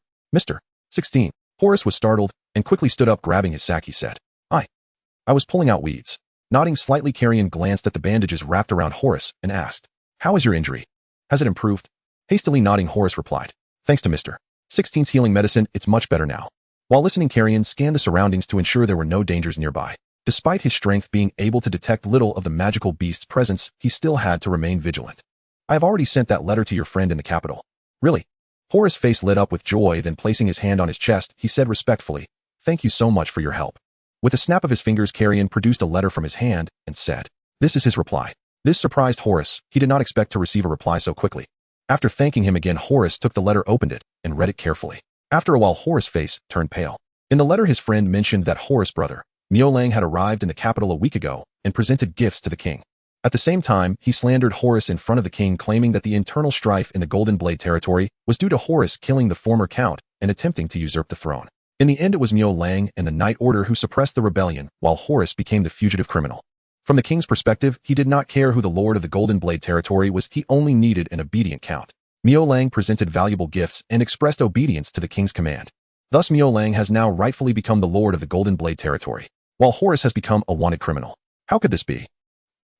16. Horus was startled and quickly stood up, grabbing his sack. He said, I was pulling out weeds. Nodding slightly, Kalien glanced at the bandages wrapped around Horus and asked, how is your injury? Has it improved? Hastily nodding, Horace replied, "Thanks to Mr. 16's healing medicine, it's much better now." While listening, Kalien scanned the surroundings to ensure there were no dangers nearby. Despite his strength being able to detect little of the magical beast's presence, he still had to remain vigilant. "I have already sent that letter to your friend in the capital." "Really?" Horace's face lit up with joy, then placing his hand on his chest, he said respectfully, "Thank you so much for your help." With a snap of his fingers, Kalien produced a letter from his hand and said, "This is his reply." This surprised Horace. He did not expect to receive a reply so quickly. After thanking him again, Horace took the letter, opened it, and read it carefully. After a while, Horace's face turned pale. In the letter, his friend mentioned that Horace's brother, Miao Lang, had arrived in the capital a week ago and presented gifts to the king. At the same time, he slandered Horace in front of the king, claiming that the internal strife in the Golden Blade territory was due to Horace killing the former count and attempting to usurp the throne. In the end, it was Miao Lang and the Night Order who suppressed the rebellion, while Horace became the fugitive criminal. From the king's perspective, he did not care who the lord of the Golden Blade territory was. He only needed an obedient count. Miao Lang presented valuable gifts and expressed obedience to the king's command. Thus, Miao Lang has now rightfully become the lord of the Golden Blade territory, while Horace has become a wanted criminal. How could this be?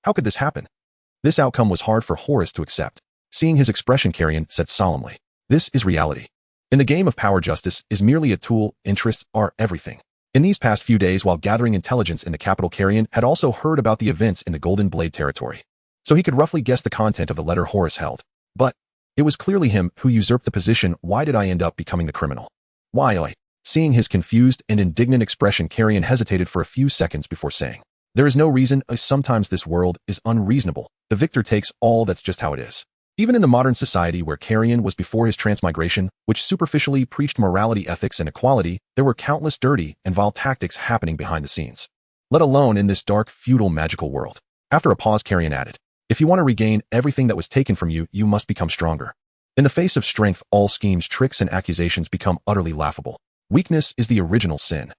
How could this happen? This outcome was hard for Horace to accept. Seeing his expression, Kalien said solemnly, "This is reality. In the game of power, justice is merely a tool, interests are everything." In these past few days, while gathering intelligence in the capital, Kalien had also heard about the events in the Golden Blade territory, so he could roughly guess the content of the letter Horace held. But it was clearly him who usurped the position. Why did I end up becoming the criminal? Why? Seeing his confused and indignant expression, Kalien hesitated for a few seconds before saying, "There is no reason. Sometimes this world is unreasonable. The victor takes all. That's just how it is." Even in the modern society where Kalien was before his transmigration, which superficially preached morality, ethics, and equality, there were countless dirty and vile tactics happening behind the scenes. Let alone in this dark, feudal, magical world. After a pause, Kalien added, "If you want to regain everything that was taken from you, you must become stronger." In the face of strength, all schemes, tricks, and accusations become utterly laughable. Weakness is the original sin.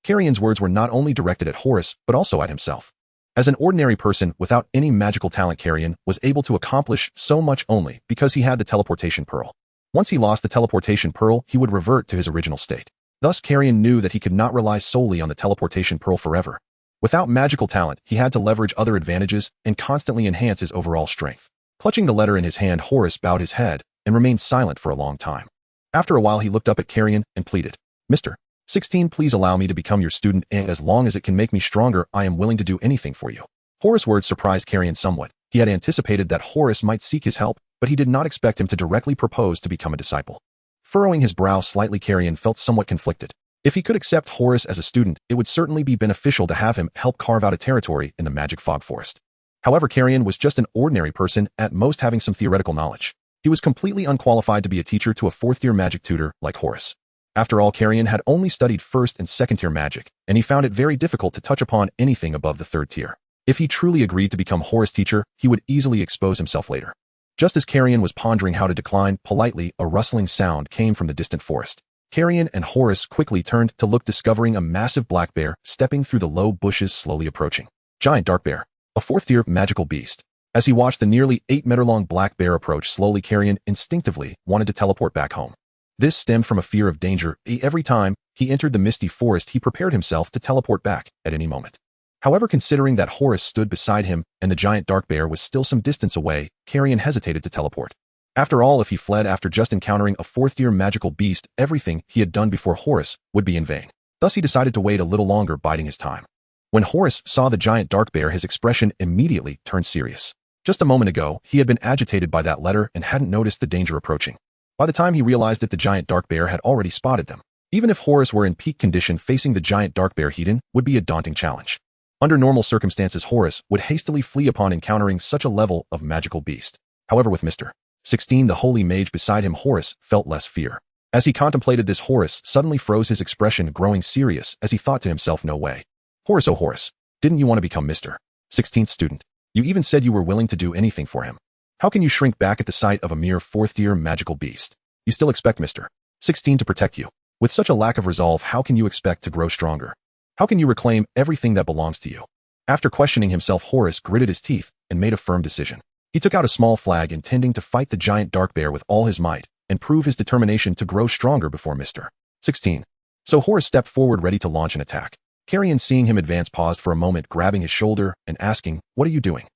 Kalien's words were not only directed at Horace, but also at himself. As an ordinary person without any magical talent, Kalien was able to accomplish so much only because he had the teleportation pearl. Once he lost the teleportation pearl, he would revert to his original state. Thus, Kalien knew that he could not rely solely on the teleportation pearl forever. Without magical talent, he had to leverage other advantages and constantly enhance his overall strength. Clutching the letter in his hand, Horace bowed his head and remained silent for a long time. After a while, he looked up at Kalien and pleaded, "Mr. 16, please allow me to become your student, and as long as it can make me stronger, I am willing to do anything for you." Horace's words surprised Kalien somewhat. He had anticipated that Horace might seek his help, but he did not expect him to directly propose to become a disciple. Furrowing his brow slightly, Kalien felt somewhat conflicted. If he could accept Horace as a student, it would certainly be beneficial to have him help carve out a territory in the magic fog forest. However, Kalien was just an ordinary person, at most having some theoretical knowledge. He was completely unqualified to be a teacher to a fourth-tier magic tutor like Horace. After all, Kalien had only studied first and second-tier magic, and he found it very difficult to touch upon anything above the third tier. If he truly agreed to become Horace's teacher, he would easily expose himself later. Just as Kalien was pondering how to decline politely, a rustling sound came from the distant forest. Kalien and Horace quickly turned to look, discovering a massive black bear stepping through the low bushes, slowly approaching. Giant dark bear, a fourth-tier magical beast. As he watched the nearly 8-meter-long black bear approach slowly, Kalien instinctively wanted to teleport back home. This stemmed from a fear of danger. Every time he entered the misty forest, he prepared himself to teleport back at any moment. However, considering that Horace stood beside him and the giant dark bear was still some distance away, Kalien hesitated to teleport. After all, if he fled after just encountering a fourth-tier magical beast, everything he had done before Horace would be in vain. Thus, he decided to wait a little longer, biding his time. When Horace saw the giant dark bear, his expression immediately turned serious. Just a moment ago, he had been agitated by that letter and hadn't noticed the danger approaching. By the time he realized it, the giant dark bear had already spotted them. Even if Horace were in peak condition, facing the giant dark bear head-on would be a daunting challenge. Under normal circumstances, Horace would hastily flee upon encountering such a level of magical beast. However, with Mr. 16, the holy mage beside him, Horace felt less fear. As he contemplated this, Horace suddenly froze, his expression growing serious as he thought to himself, "No way. Horace, oh Horace, didn't you want to become Mr. 16's student? You even said you were willing to do anything for him. How can you shrink back at the sight of a mere fourth-tier magical beast? You still expect Mr. 16 to protect you. With such a lack of resolve, how can you expect to grow stronger? How can you reclaim everything that belongs to you?" After questioning himself, Horace gritted his teeth and made a firm decision. He took out a small flag, intending to fight the giant dark bear with all his might and prove his determination to grow stronger before Mr. 16. So Horace stepped forward, ready to launch an attack. Kalien, seeing him advance, paused for a moment, grabbing his shoulder and asking, "What are you doing?"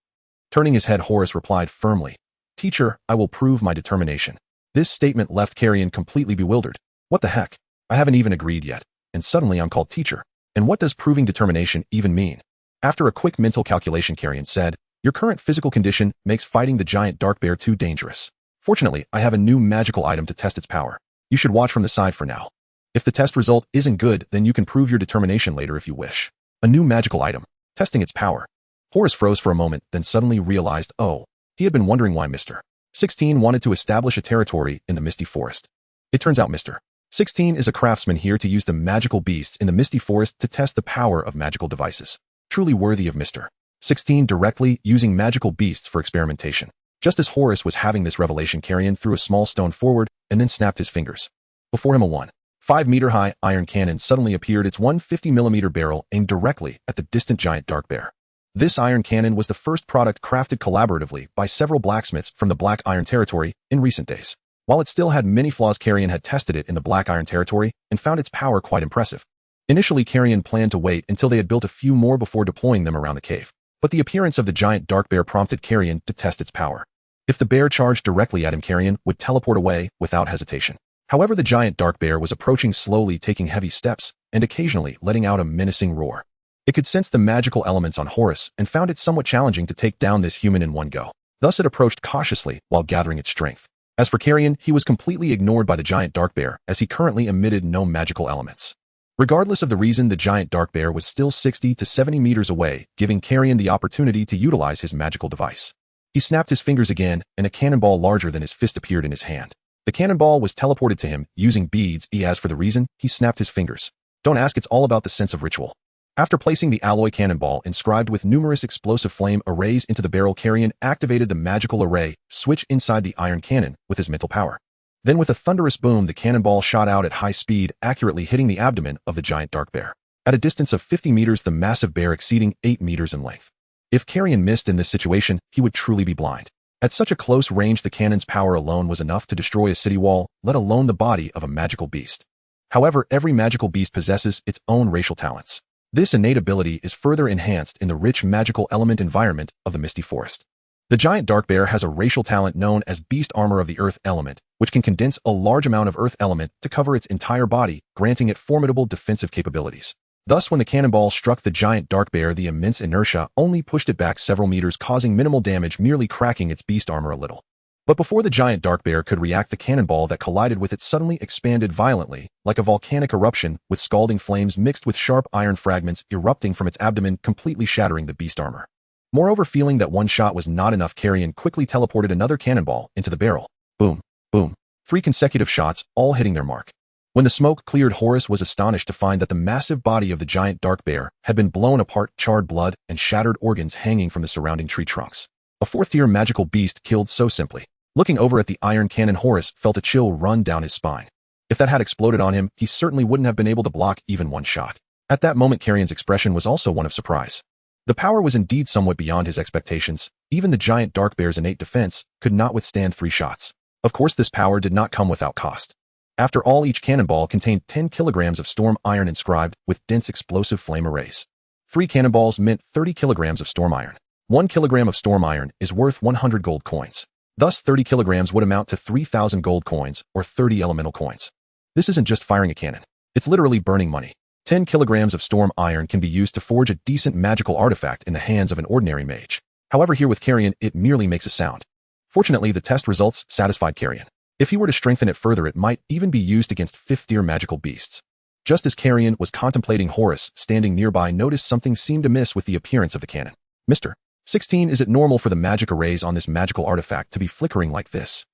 Turning his head, Horace replied firmly, Teacher, I will prove my determination. This statement left Kalien completely bewildered. What the heck? I haven't even agreed yet, and suddenly I'm called teacher. And what does proving determination even mean? After a quick mental calculation, Kalien said, your current physical condition makes fighting the giant dark bear too dangerous. Fortunately, I have a new magical item to test its power. You should watch from the side for now. If the test result isn't good, then you can prove your determination later if you wish. A new magical item. Testing its power. Horace froze for a moment, then suddenly realized, oh, he had been wondering why Mr. 16 wanted to establish a territory in the Misty Forest. It turns out Mr. 16 is a craftsman here to use the magical beasts in the Misty Forest to test the power of magical devices. Truly worthy of Mr. 16 directly using magical beasts for experimentation. Just as Horace was having this revelation, Kalien threw a small stone forward and then snapped his fingers. Before him, a 1.5-meter-high iron cannon suddenly appeared, its 150-millimeter barrel aimed directly at the distant giant dark bear. This iron cannon was the first product crafted collaboratively by several blacksmiths from the Black Iron Territory in recent days. While it still had many flaws, Kalien had tested it in the Black Iron Territory and found its power quite impressive. Initially, Kalien planned to wait until they had built a few more before deploying them around the cave. But the appearance of the giant dark bear prompted Kalien to test its power. If the bear charged directly at him, Kalien would teleport away without hesitation. However, the giant dark bear was approaching slowly, taking heavy steps and occasionally letting out a menacing roar. It could sense the magical elements on Horace and found it somewhat challenging to take down this human in one go. Thus, it approached cautiously while gathering its strength. As for Kalien, he was completely ignored by the giant dark bear as he currently emitted no magical elements. Regardless of the reason, the giant dark bear was still 60 to 70 meters away, giving Kalien the opportunity to utilize his magical device. He snapped his fingers again, and a cannonball larger than his fist appeared in his hand. The cannonball was teleported to him using beads. As for the reason, he snapped his fingers. Don't ask, it's all about the sense of ritual. After placing the alloy cannonball inscribed with numerous explosive flame arrays into the barrel, Kalien activated the magical array switch inside the iron cannon with his mental power. Then with a thunderous boom, the cannonball shot out at high speed, accurately hitting the abdomen of the giant dark bear. At a distance of 50 meters, the massive bear exceeding 8 meters in length. If Kalien missed in this situation, he would truly be blind. At such a close range, the cannon's power alone was enough to destroy a city wall, let alone the body of a magical beast. However, every magical beast possesses its own racial talents. This innate ability is further enhanced in the rich magical element environment of the Misty Forest. The giant dark bear has a racial talent known as Beast Armor of the Earth Element, which can condense a large amount of Earth Element to cover its entire body, granting it formidable defensive capabilities. Thus, when the cannonball struck the giant dark bear, the immense inertia only pushed it back several meters, causing minimal damage, merely cracking its beast armor a little. But before the giant dark bear could react, the cannonball that collided with it suddenly expanded violently, like a volcanic eruption, with scalding flames mixed with sharp iron fragments erupting from its abdomen, completely shattering the beast armor. Moreover, feeling that one shot was not enough, Kalien quickly teleported another cannonball into the barrel. Boom, boom. 3 consecutive shots, all hitting their mark. When the smoke cleared, Horace was astonished to find that the massive body of the giant dark bear had been blown apart, charred blood and shattered organs hanging from the surrounding tree trunks. A 4th-tier magical beast killed so simply. Looking over at the iron cannon, Horace felt a chill run down his spine. If that had exploded on him, he certainly wouldn't have been able to block even one shot. At that moment, Kalien's expression was also one of surprise. The power was indeed somewhat beyond his expectations. Even the giant dark bear's innate defense could not withstand 3 shots. Of course, this power did not come without cost. After all, each cannonball contained 10 kilograms of storm iron inscribed with dense explosive flame arrays. 3 cannonballs meant 30 kilograms of storm iron. 1 kilogram of storm iron is worth 100 gold coins. Thus, 30 kilograms would amount to 3,000 gold coins or 30 elemental coins. This isn't just firing a cannon. It's literally burning money. 10 kilograms of storm iron can be used to forge a decent magical artifact in the hands of an ordinary mage. However, here with Kalien, it merely makes a sound. Fortunately, the test results satisfied Kalien. If he were to strengthen it further, it might even be used against 5th-tier magical beasts. Just as Kalien was contemplating, Horace, standing nearby, noticed something seemed amiss with the appearance of the cannon. Mr. 16, is it normal for the magic arrays on this magical artifact to be flickering like this?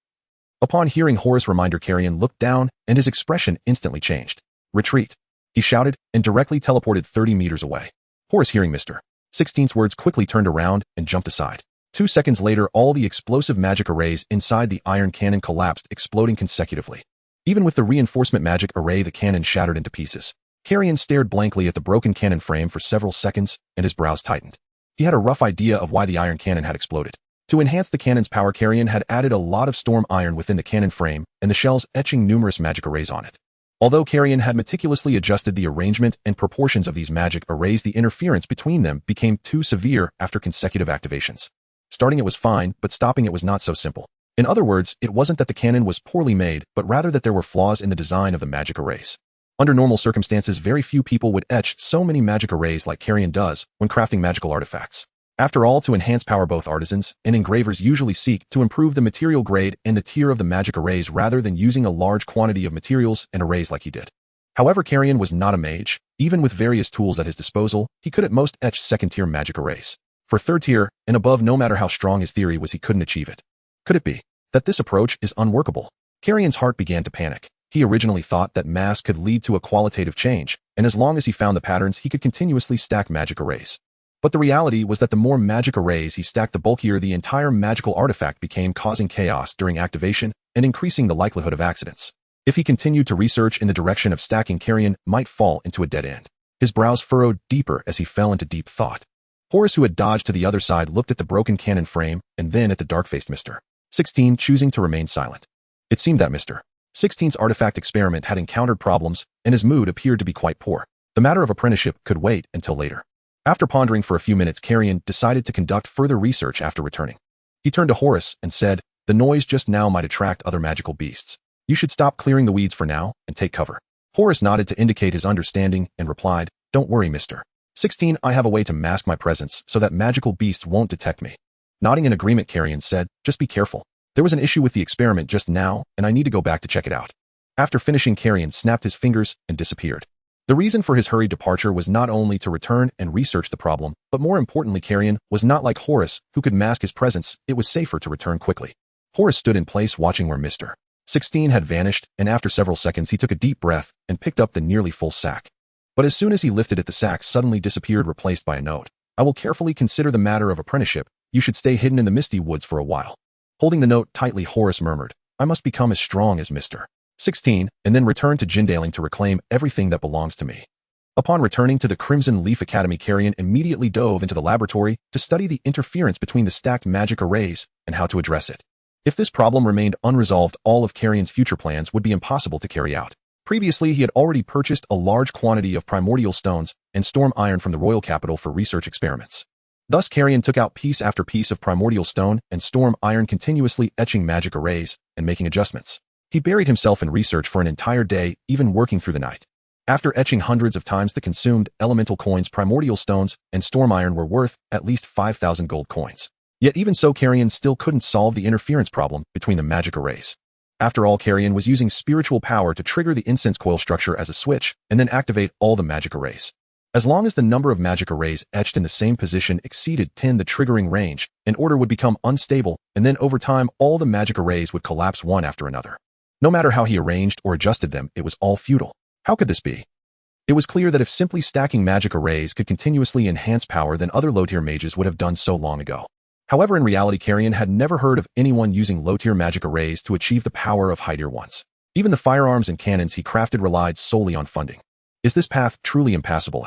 Upon hearing Horace's reminder, Kalien looked down and his expression instantly changed. Retreat, he shouted and directly teleported 30 meters away. Horace, hearing Mr. 16's words, quickly turned around and jumped aside. 2 seconds later, all the explosive magic arrays inside the iron cannon collapsed, exploding consecutively. Even with the reinforcement magic array, the cannon shattered into pieces. Kalien stared blankly at the broken cannon frame for several seconds, and his brows tightened. He had a rough idea of why the iron cannon had exploded. To enhance the cannon's power, Kalien had added a lot of storm iron within the cannon frame, and the shells etching numerous magic arrays on it. Although Kalien had meticulously adjusted the arrangement and proportions of these magic arrays, the interference between them became too severe after consecutive activations. Starting it was fine, but stopping it was not so simple. In other words, it wasn't that the cannon was poorly made, but rather that there were flaws in the design of the magic arrays. Under normal circumstances, very few people would etch so many magic arrays like Kalien does when crafting magical artifacts. After all, to enhance power, both artisans and engravers usually seek to improve the material grade and the tier of the magic arrays rather than using a large quantity of materials and arrays like he did. However, Kalien was not a mage. Even with various tools at his disposal, he could at most etch second-tier magic arrays. For third-tier and above, no matter how strong his theory was, he couldn't achieve it. Could it be that this approach is unworkable? Kalien's heart began to panic. He originally thought that mass could lead to a qualitative change, and as long as he found the patterns, he could continuously stack magic arrays. But the reality was that the more magic arrays he stacked, the bulkier the entire magical artifact became, causing chaos during activation and increasing the likelihood of accidents. If he continued to research in the direction of stacking, Kalien might fall into a dead end. His brows furrowed deeper as he fell into deep thought. Horace, who had dodged to the other side, looked at the broken cannon frame and then at the dark-faced Mr. 16, choosing to remain silent. It seemed that Mr. 16's artifact experiment had encountered problems, and his mood appeared to be quite poor. The matter of apprenticeship could wait until later. After pondering for a few minutes, Kalien decided to conduct further research after returning. He turned to Horace and said, "The noise just now might attract other magical beasts. You should stop clearing the weeds for now and take cover." Horace nodded to indicate his understanding and replied, "Don't worry, Mr. 16, I have a way to mask my presence so that magical beasts won't detect me." Nodding in agreement, Kalien said, "Just be careful. There was an issue with the experiment just now, and I need to go back to check it out." After finishing, Kalien snapped his fingers and disappeared. The reason for his hurried departure was not only to return and research the problem, but more importantly, Kalien was not like Horace, who could mask his presence. It was safer to return quickly. Horace stood in place watching where Mr. 16 had vanished, and after several seconds he took a deep breath and picked up the nearly full sack. But as soon as he lifted it, the sack suddenly disappeared, replaced by a note. "I will carefully consider the matter of apprenticeship. You should stay hidden in the misty woods for a while." Holding the note tightly, Horace murmured, "I must become as strong as Mr. 16, and then return to Jindaling to reclaim everything that belongs to me." Upon returning to the Crimson Leaf Academy, Kalien immediately dove into the laboratory to study the interference between the stacked magic arrays and how to address it. If this problem remained unresolved, all of Kalien's future plans would be impossible to carry out. Previously, he had already purchased a large quantity of primordial stones and storm iron from the royal capital for research experiments. Thus, Kalien took out piece after piece of primordial stone and storm iron, continuously etching magic arrays and making adjustments. He buried himself in research for an entire day, even working through the night. After etching hundreds of times the consumed elemental coins, primordial stones and storm iron were worth at least 5,000 gold coins. Yet even so, Kalien still couldn't solve the interference problem between the magic arrays. After all, Kalien was using spiritual power to trigger the incense coil structure as a switch and then activate all the magic arrays. As long as the number of magic arrays etched in the same position exceeded 10, the triggering range, an order would become unstable, and then over time, all the magic arrays would collapse one after another. No matter how he arranged or adjusted them, it was all futile. How could this be? It was clear that if simply stacking magic arrays could continuously enhance power, then other low-tier mages would have done so long ago. However, in reality, Kalien had never heard of anyone using low-tier magic arrays to achieve the power of high-tier ones. Even the firearms and cannons he crafted relied solely on funding. Is this path truly impassable?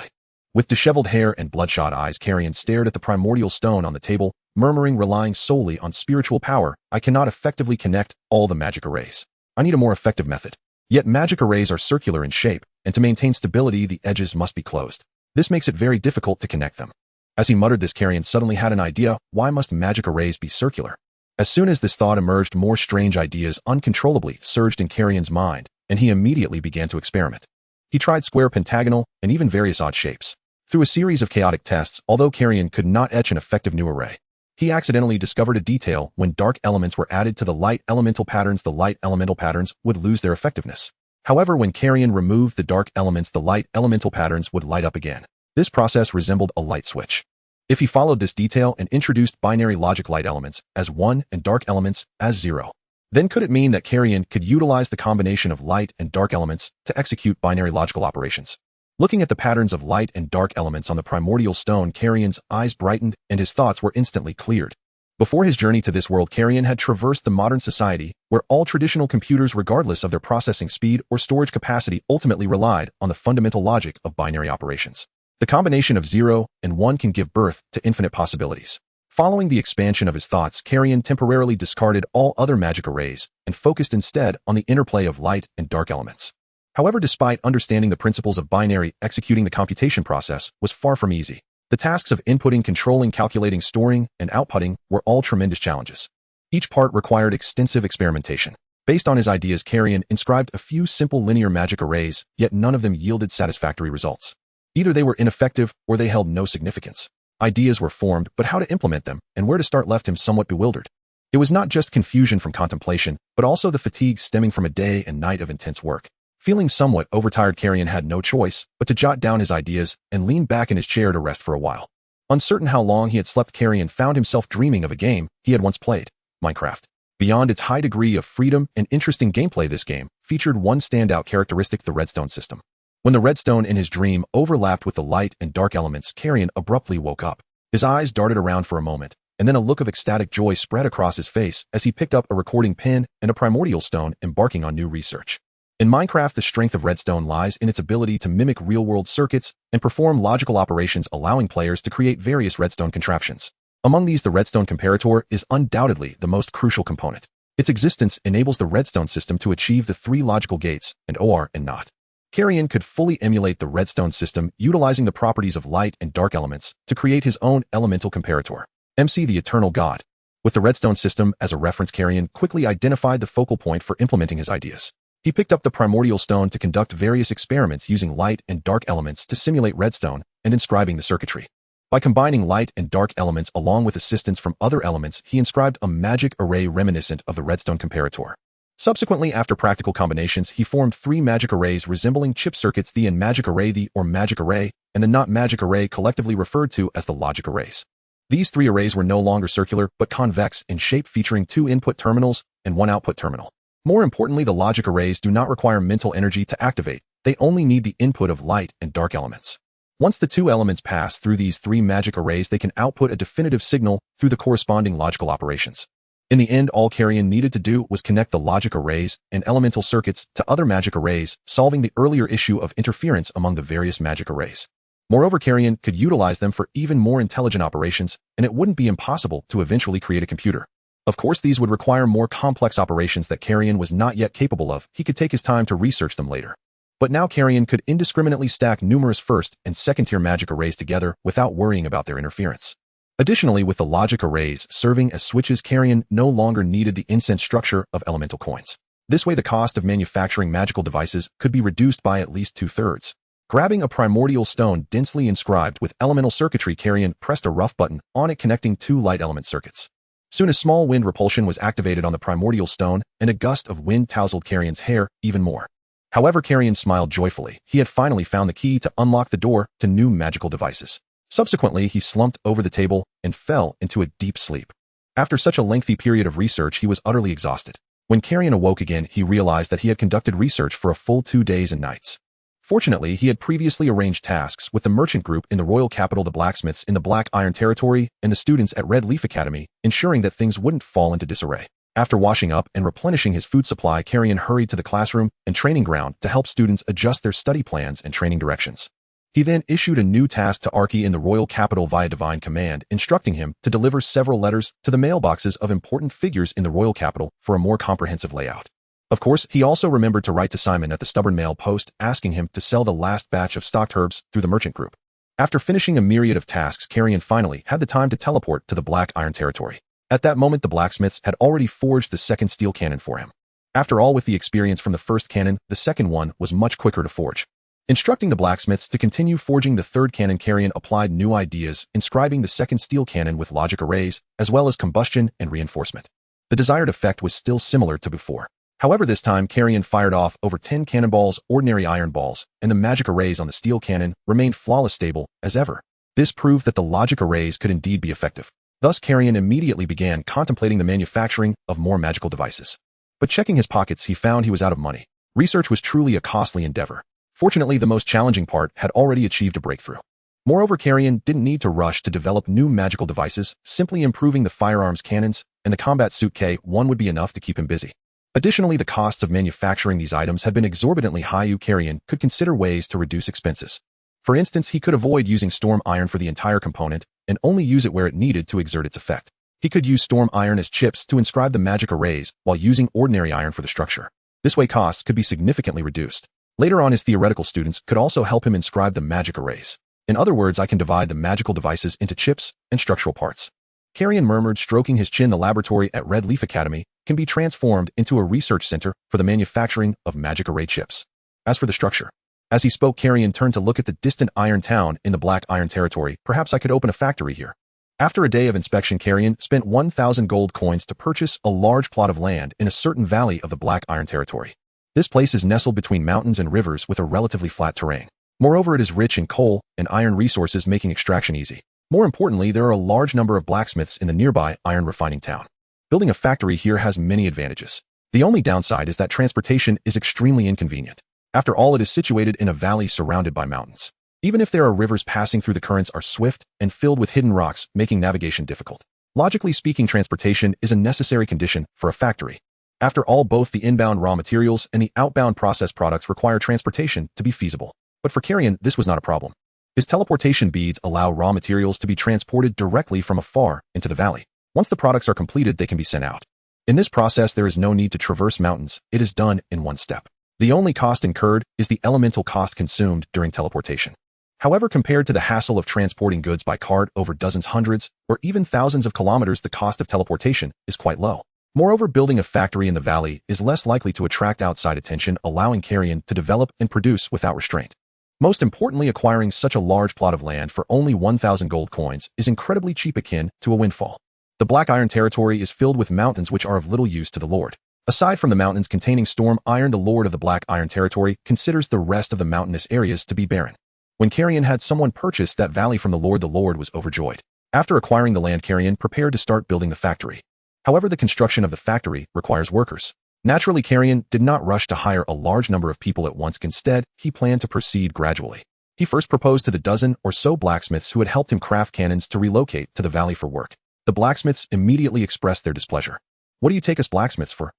With disheveled hair and bloodshot eyes, Kalien stared at the primordial stone on the table, murmuring, "Relying solely on spiritual power, I cannot effectively connect all the magic arrays. I need a more effective method." Yet magic arrays are circular in shape, and to maintain stability, the edges must be closed. This makes it very difficult to connect them. As he muttered this, Kalien suddenly had an idea. Why must magic arrays be circular? As soon as this thought emerged, more strange ideas uncontrollably surged in Kalien's mind, and he immediately began to experiment. He tried square, pentagonal, and even various odd shapes. Through a series of chaotic tests, although Kalien could not etch an effective new array, he accidentally discovered a detail. When dark elements were added to the light elemental patterns, the light elemental patterns would lose their effectiveness. However, when Kalien removed the dark elements, the light elemental patterns would light up again. This process resembled a light switch. If he followed this detail and introduced binary logic light elements as 1 and dark elements as 0, then could it mean that Kalien could utilize the combination of light and dark elements to execute binary logical operations? Looking at the patterns of light and dark elements on the primordial stone, Kalien's eyes brightened and his thoughts were instantly cleared. Before his journey to this world, Kalien had traversed the modern society where all traditional computers, regardless of their processing speed or storage capacity, ultimately relied on the fundamental logic of binary operations. The combination of 0 and 1 can give birth to infinite possibilities. Following the expansion of his thoughts, Kalien temporarily discarded all other magic arrays and focused instead on the interplay of light and dark elements. However, despite understanding the principles of binary, executing the computation process was far from easy. The tasks of inputting, controlling, calculating, storing, and outputting were all tremendous challenges. Each part required extensive experimentation. Based on his ideas, Kalien inscribed a few simple linear magic arrays, yet none of them yielded satisfactory results. Either they were ineffective or they held no significance. Ideas were formed, but how to implement them and where to start left him somewhat bewildered. It was not just confusion from contemplation, but also the fatigue stemming from a day and night of intense work. Feeling somewhat overtired, Kalien had no choice but to jot down his ideas and lean back in his chair to rest for a while. Uncertain how long he had slept, Kalien found himself dreaming of a game he had once played, Minecraft. Beyond its high degree of freedom and interesting gameplay, this game featured one standout characteristic: the redstone system. When the redstone in his dream overlapped with the light and dark elements, Kalien abruptly woke up. His eyes darted around for a moment, and then a look of ecstatic joy spread across his face as he picked up a recording pen and a primordial stone, embarking on new research. In Minecraft, the strength of redstone lies in its ability to mimic real-world circuits and perform logical operations, allowing players to create various redstone contraptions. Among these, the redstone comparator is undoubtedly the most crucial component. Its existence enables the redstone system to achieve the three logical gates, and OR and NOT. Kalien could fully emulate the redstone system, utilizing the properties of light and dark elements to create his own elemental comparator, MC the Eternal God. With the redstone system as a reference, Kalien quickly identified the focal point for implementing his ideas. He picked up the primordial stone to conduct various experiments using light and dark elements to simulate redstone and inscribing the circuitry. By combining light and dark elements along with assistance from other elements, he inscribed a magic array reminiscent of the redstone comparator. Subsequently, after practical combinations, he formed three magic arrays resembling chip circuits: the magic array, the or magic array, and the not magic array, collectively referred to as the logic arrays. These three arrays were no longer circular, but convex in shape, featuring two input terminals and one output terminal. More importantly, the logic arrays do not require mental energy to activate. They only need the input of light and dark elements. Once the two elements pass through these three magic arrays, they can output a definitive signal through the corresponding logical operations. In the end, all Kalien needed to do was connect the logic arrays and elemental circuits to other magic arrays, solving the earlier issue of interference among the various magic arrays. Moreover, Kalien could utilize them for even more intelligent operations, and it wouldn't be impossible to eventually create a computer. Of course, these would require more complex operations that Kalien was not yet capable of. He could take his time to research them later. But now Kalien could indiscriminately stack numerous first and second-tier magic arrays together without worrying about their interference. Additionally, with the logic arrays serving as switches, Kalien no longer needed the incense structure of elemental coins. This way, the cost of manufacturing magical devices could be reduced by at least 2/3. Grabbing a primordial stone densely inscribed with elemental circuitry, Kalien pressed a rough button on it, connecting two light element circuits. Soon a small wind repulsion was activated on the primordial stone, and a gust of wind tousled Kalien's hair even more. However, Kalien smiled joyfully. He had finally found the key to unlock the door to new magical devices. Subsequently, he slumped over the table and fell into a deep sleep. After such a lengthy period of research, he was utterly exhausted. When Kalien awoke again, he realized that he had conducted research for a full 2 days and nights. Fortunately, he had previously arranged tasks with the merchant group in the royal capital, the blacksmiths in the Black Iron Territory, and the students at Red Leaf Academy, ensuring that things wouldn't fall into disarray. After washing up and replenishing his food supply, Kalien hurried to the classroom and training ground to help students adjust their study plans and training directions. He then issued a new task to Archie in the royal capital via divine command, instructing him to deliver several letters to the mailboxes of important figures in the royal capital for a more comprehensive layout. Of course, he also remembered to write to Simon at the stubborn mail post, asking him to sell the last batch of stocked herbs through the merchant group. After finishing a myriad of tasks, Kalien finally had the time to teleport to the Black Iron Territory. At that moment, the blacksmiths had already forged the second steel cannon for him. After all, with the experience from the first cannon, the second one was much quicker to forge. Instructing the blacksmiths to continue forging the third cannon, Kalien applied new ideas, inscribing the second steel cannon with logic arrays, as well as combustion and reinforcement. The desired effect was still similar to before. However, this time, Kalien fired off over 10 cannonballs, ordinary iron balls, and the magic arrays on the steel cannon remained flawless, stable as ever. This proved that the logic arrays could indeed be effective. Thus, Kalien immediately began contemplating the manufacturing of more magical devices. But checking his pockets, he found he was out of money. Research was truly a costly endeavor. Fortunately, the most challenging part had already achieved a breakthrough. Moreover, Kalien didn't need to rush to develop new magical devices. Simply improving the firearms cannons and the combat suit K1 would be enough to keep him busy. Additionally, the costs of manufacturing these items had been exorbitantly high. Kalien could consider ways to reduce expenses. For instance, he could avoid using storm iron for the entire component and only use it where it needed to exert its effect. He could use storm iron as chips to inscribe the magic arrays while using ordinary iron for the structure. This way, costs could be significantly reduced. Later on, his theoretical students could also help him inscribe the magic arrays. In other words, I can divide the magical devices into chips and structural parts. Kalien murmured, stroking his chin. The laboratory at Red Leaf Academy can be transformed into a research center for the manufacturing of magic array chips. As for the structure, as he spoke, Kalien turned to look at the distant iron town in the Black Iron territory. Perhaps I could open a factory here. After a day of inspection, Kalien spent 1,000 gold coins to purchase a large plot of land in a certain valley of the Black Iron territory. This place is nestled between mountains and rivers with a relatively flat terrain. Moreover, it is rich in coal and iron resources, making extraction easy. More importantly, there are a large number of blacksmiths in the nearby iron refining town. Building a factory here has many advantages. The only downside is that transportation is extremely inconvenient. After all, it is situated in a valley surrounded by mountains. Even if there are rivers passing through, the currents are swift and filled with hidden rocks, making navigation difficult. Logically speaking, transportation is a necessary condition for a factory. After all, both the inbound raw materials and the outbound processed products require transportation to be feasible. But for Kalien, this was not a problem. His teleportation beads allow raw materials to be transported directly from afar into the valley. Once the products are completed, they can be sent out. In this process, there is no need to traverse mountains. It is done in one step. The only cost incurred is the elemental cost consumed during teleportation. However, compared to the hassle of transporting goods by cart over dozens, hundreds, or even thousands of kilometers, the cost of teleportation is quite low. Moreover, building a factory in the valley is less likely to attract outside attention, allowing Kalien to develop and produce without restraint. Most importantly, acquiring such a large plot of land for only 1,000 gold coins is incredibly cheap, akin to a windfall. The Black Iron territory is filled with mountains which are of little use to the Lord. Aside from the mountains containing storm iron, the Lord of the Black Iron territory considers the rest of the mountainous areas to be barren. When Kalien had someone purchase that valley from the Lord was overjoyed. After acquiring the land, Kalien prepared to start building the factory. However, the construction of the factory requires workers. Naturally, Kalien did not rush to hire a large number of people at once. Instead, he planned to proceed gradually. He first proposed to the dozen or so blacksmiths who had helped him craft cannons to relocate to the valley for work. The blacksmiths immediately expressed their displeasure. "What do you take us blacksmiths for?"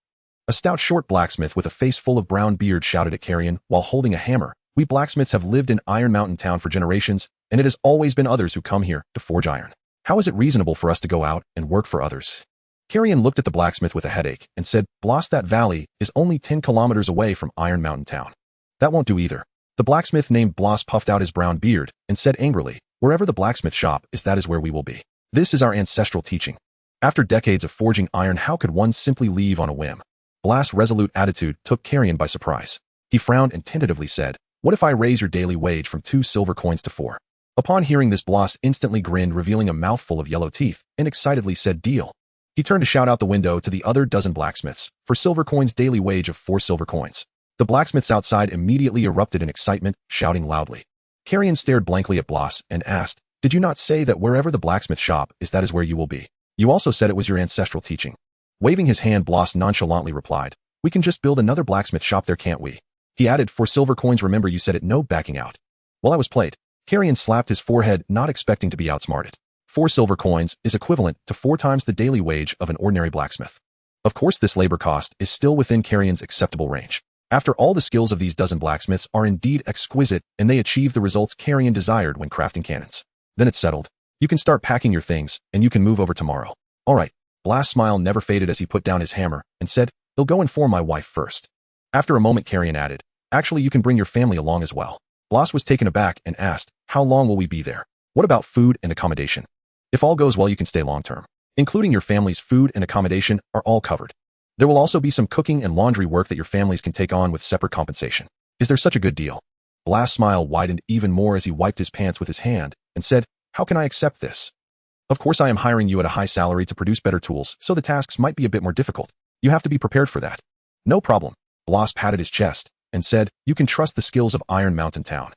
A stout, short blacksmith with a face full of brown beard shouted at Kalien while holding a hammer. "We blacksmiths have lived in Iron Mountain Town for generations, and it has always been others who come here to forge iron. How is it reasonable for us to go out and work for others?" Kalien looked at the blacksmith with a headache and said, "Blas, that valley is only 10 kilometers away from Iron Mountain Town. That won't do either." The blacksmith named Blas puffed out his brown beard and said angrily, "Wherever the blacksmith shop is, that is where we will be. This is our ancestral teaching. After decades of forging iron, how could one simply leave on a whim?" Blas' resolute attitude took Kalien by surprise. He frowned and tentatively said, "What if I raise your daily wage from 2 silver coins to 4? Upon hearing this, Blas instantly grinned, revealing a mouthful of yellow teeth, and excitedly said, "Deal." He turned to shout out the window to the other dozen blacksmiths, "For silver coins, daily wage of 4 silver coins." The blacksmiths outside immediately erupted in excitement, shouting loudly. Kalien stared blankly at Blas and asked, "Did you not say that wherever the blacksmith shop is, that is where you will be? You also said it was your ancestral teaching." Waving his hand, Blas nonchalantly replied, "We can just build another blacksmith shop there, can't we?" He added, "For silver coins, remember you said it, no backing out." "Well, I was played." Kalien slapped his forehead, not expecting to be outsmarted. 4 silver coins is equivalent to 4 times the daily wage of an ordinary blacksmith. Of course, this labor cost is still within Kalien's acceptable range. After all, the skills of these dozen blacksmiths are indeed exquisite, and they achieve the results Kalien desired when crafting cannons. "Then it's settled. You can start packing your things, and you can move over tomorrow." "All right." Blas' smile never faded as he put down his hammer and said, "They'll go inform my wife first." After a moment, Kalien added, "Actually, you can bring your family along as well." Blas was taken aback and asked, "How long will we be there? What about food and accommodation?" "If all goes well, you can stay long-term. Including your family's food and accommodation are all covered. There will also be some cooking and laundry work that your families can take on with separate compensation. Is there such a good deal?" Blas' smile widened even more as he wiped his pants with his hand and said, "How can I accept this? Of course, I am hiring you at a high salary to produce better tools, so the tasks might be a bit more difficult. You have to be prepared for that." "No problem." Blas patted his chest and said, "You can trust the skills of Iron Mountain Town."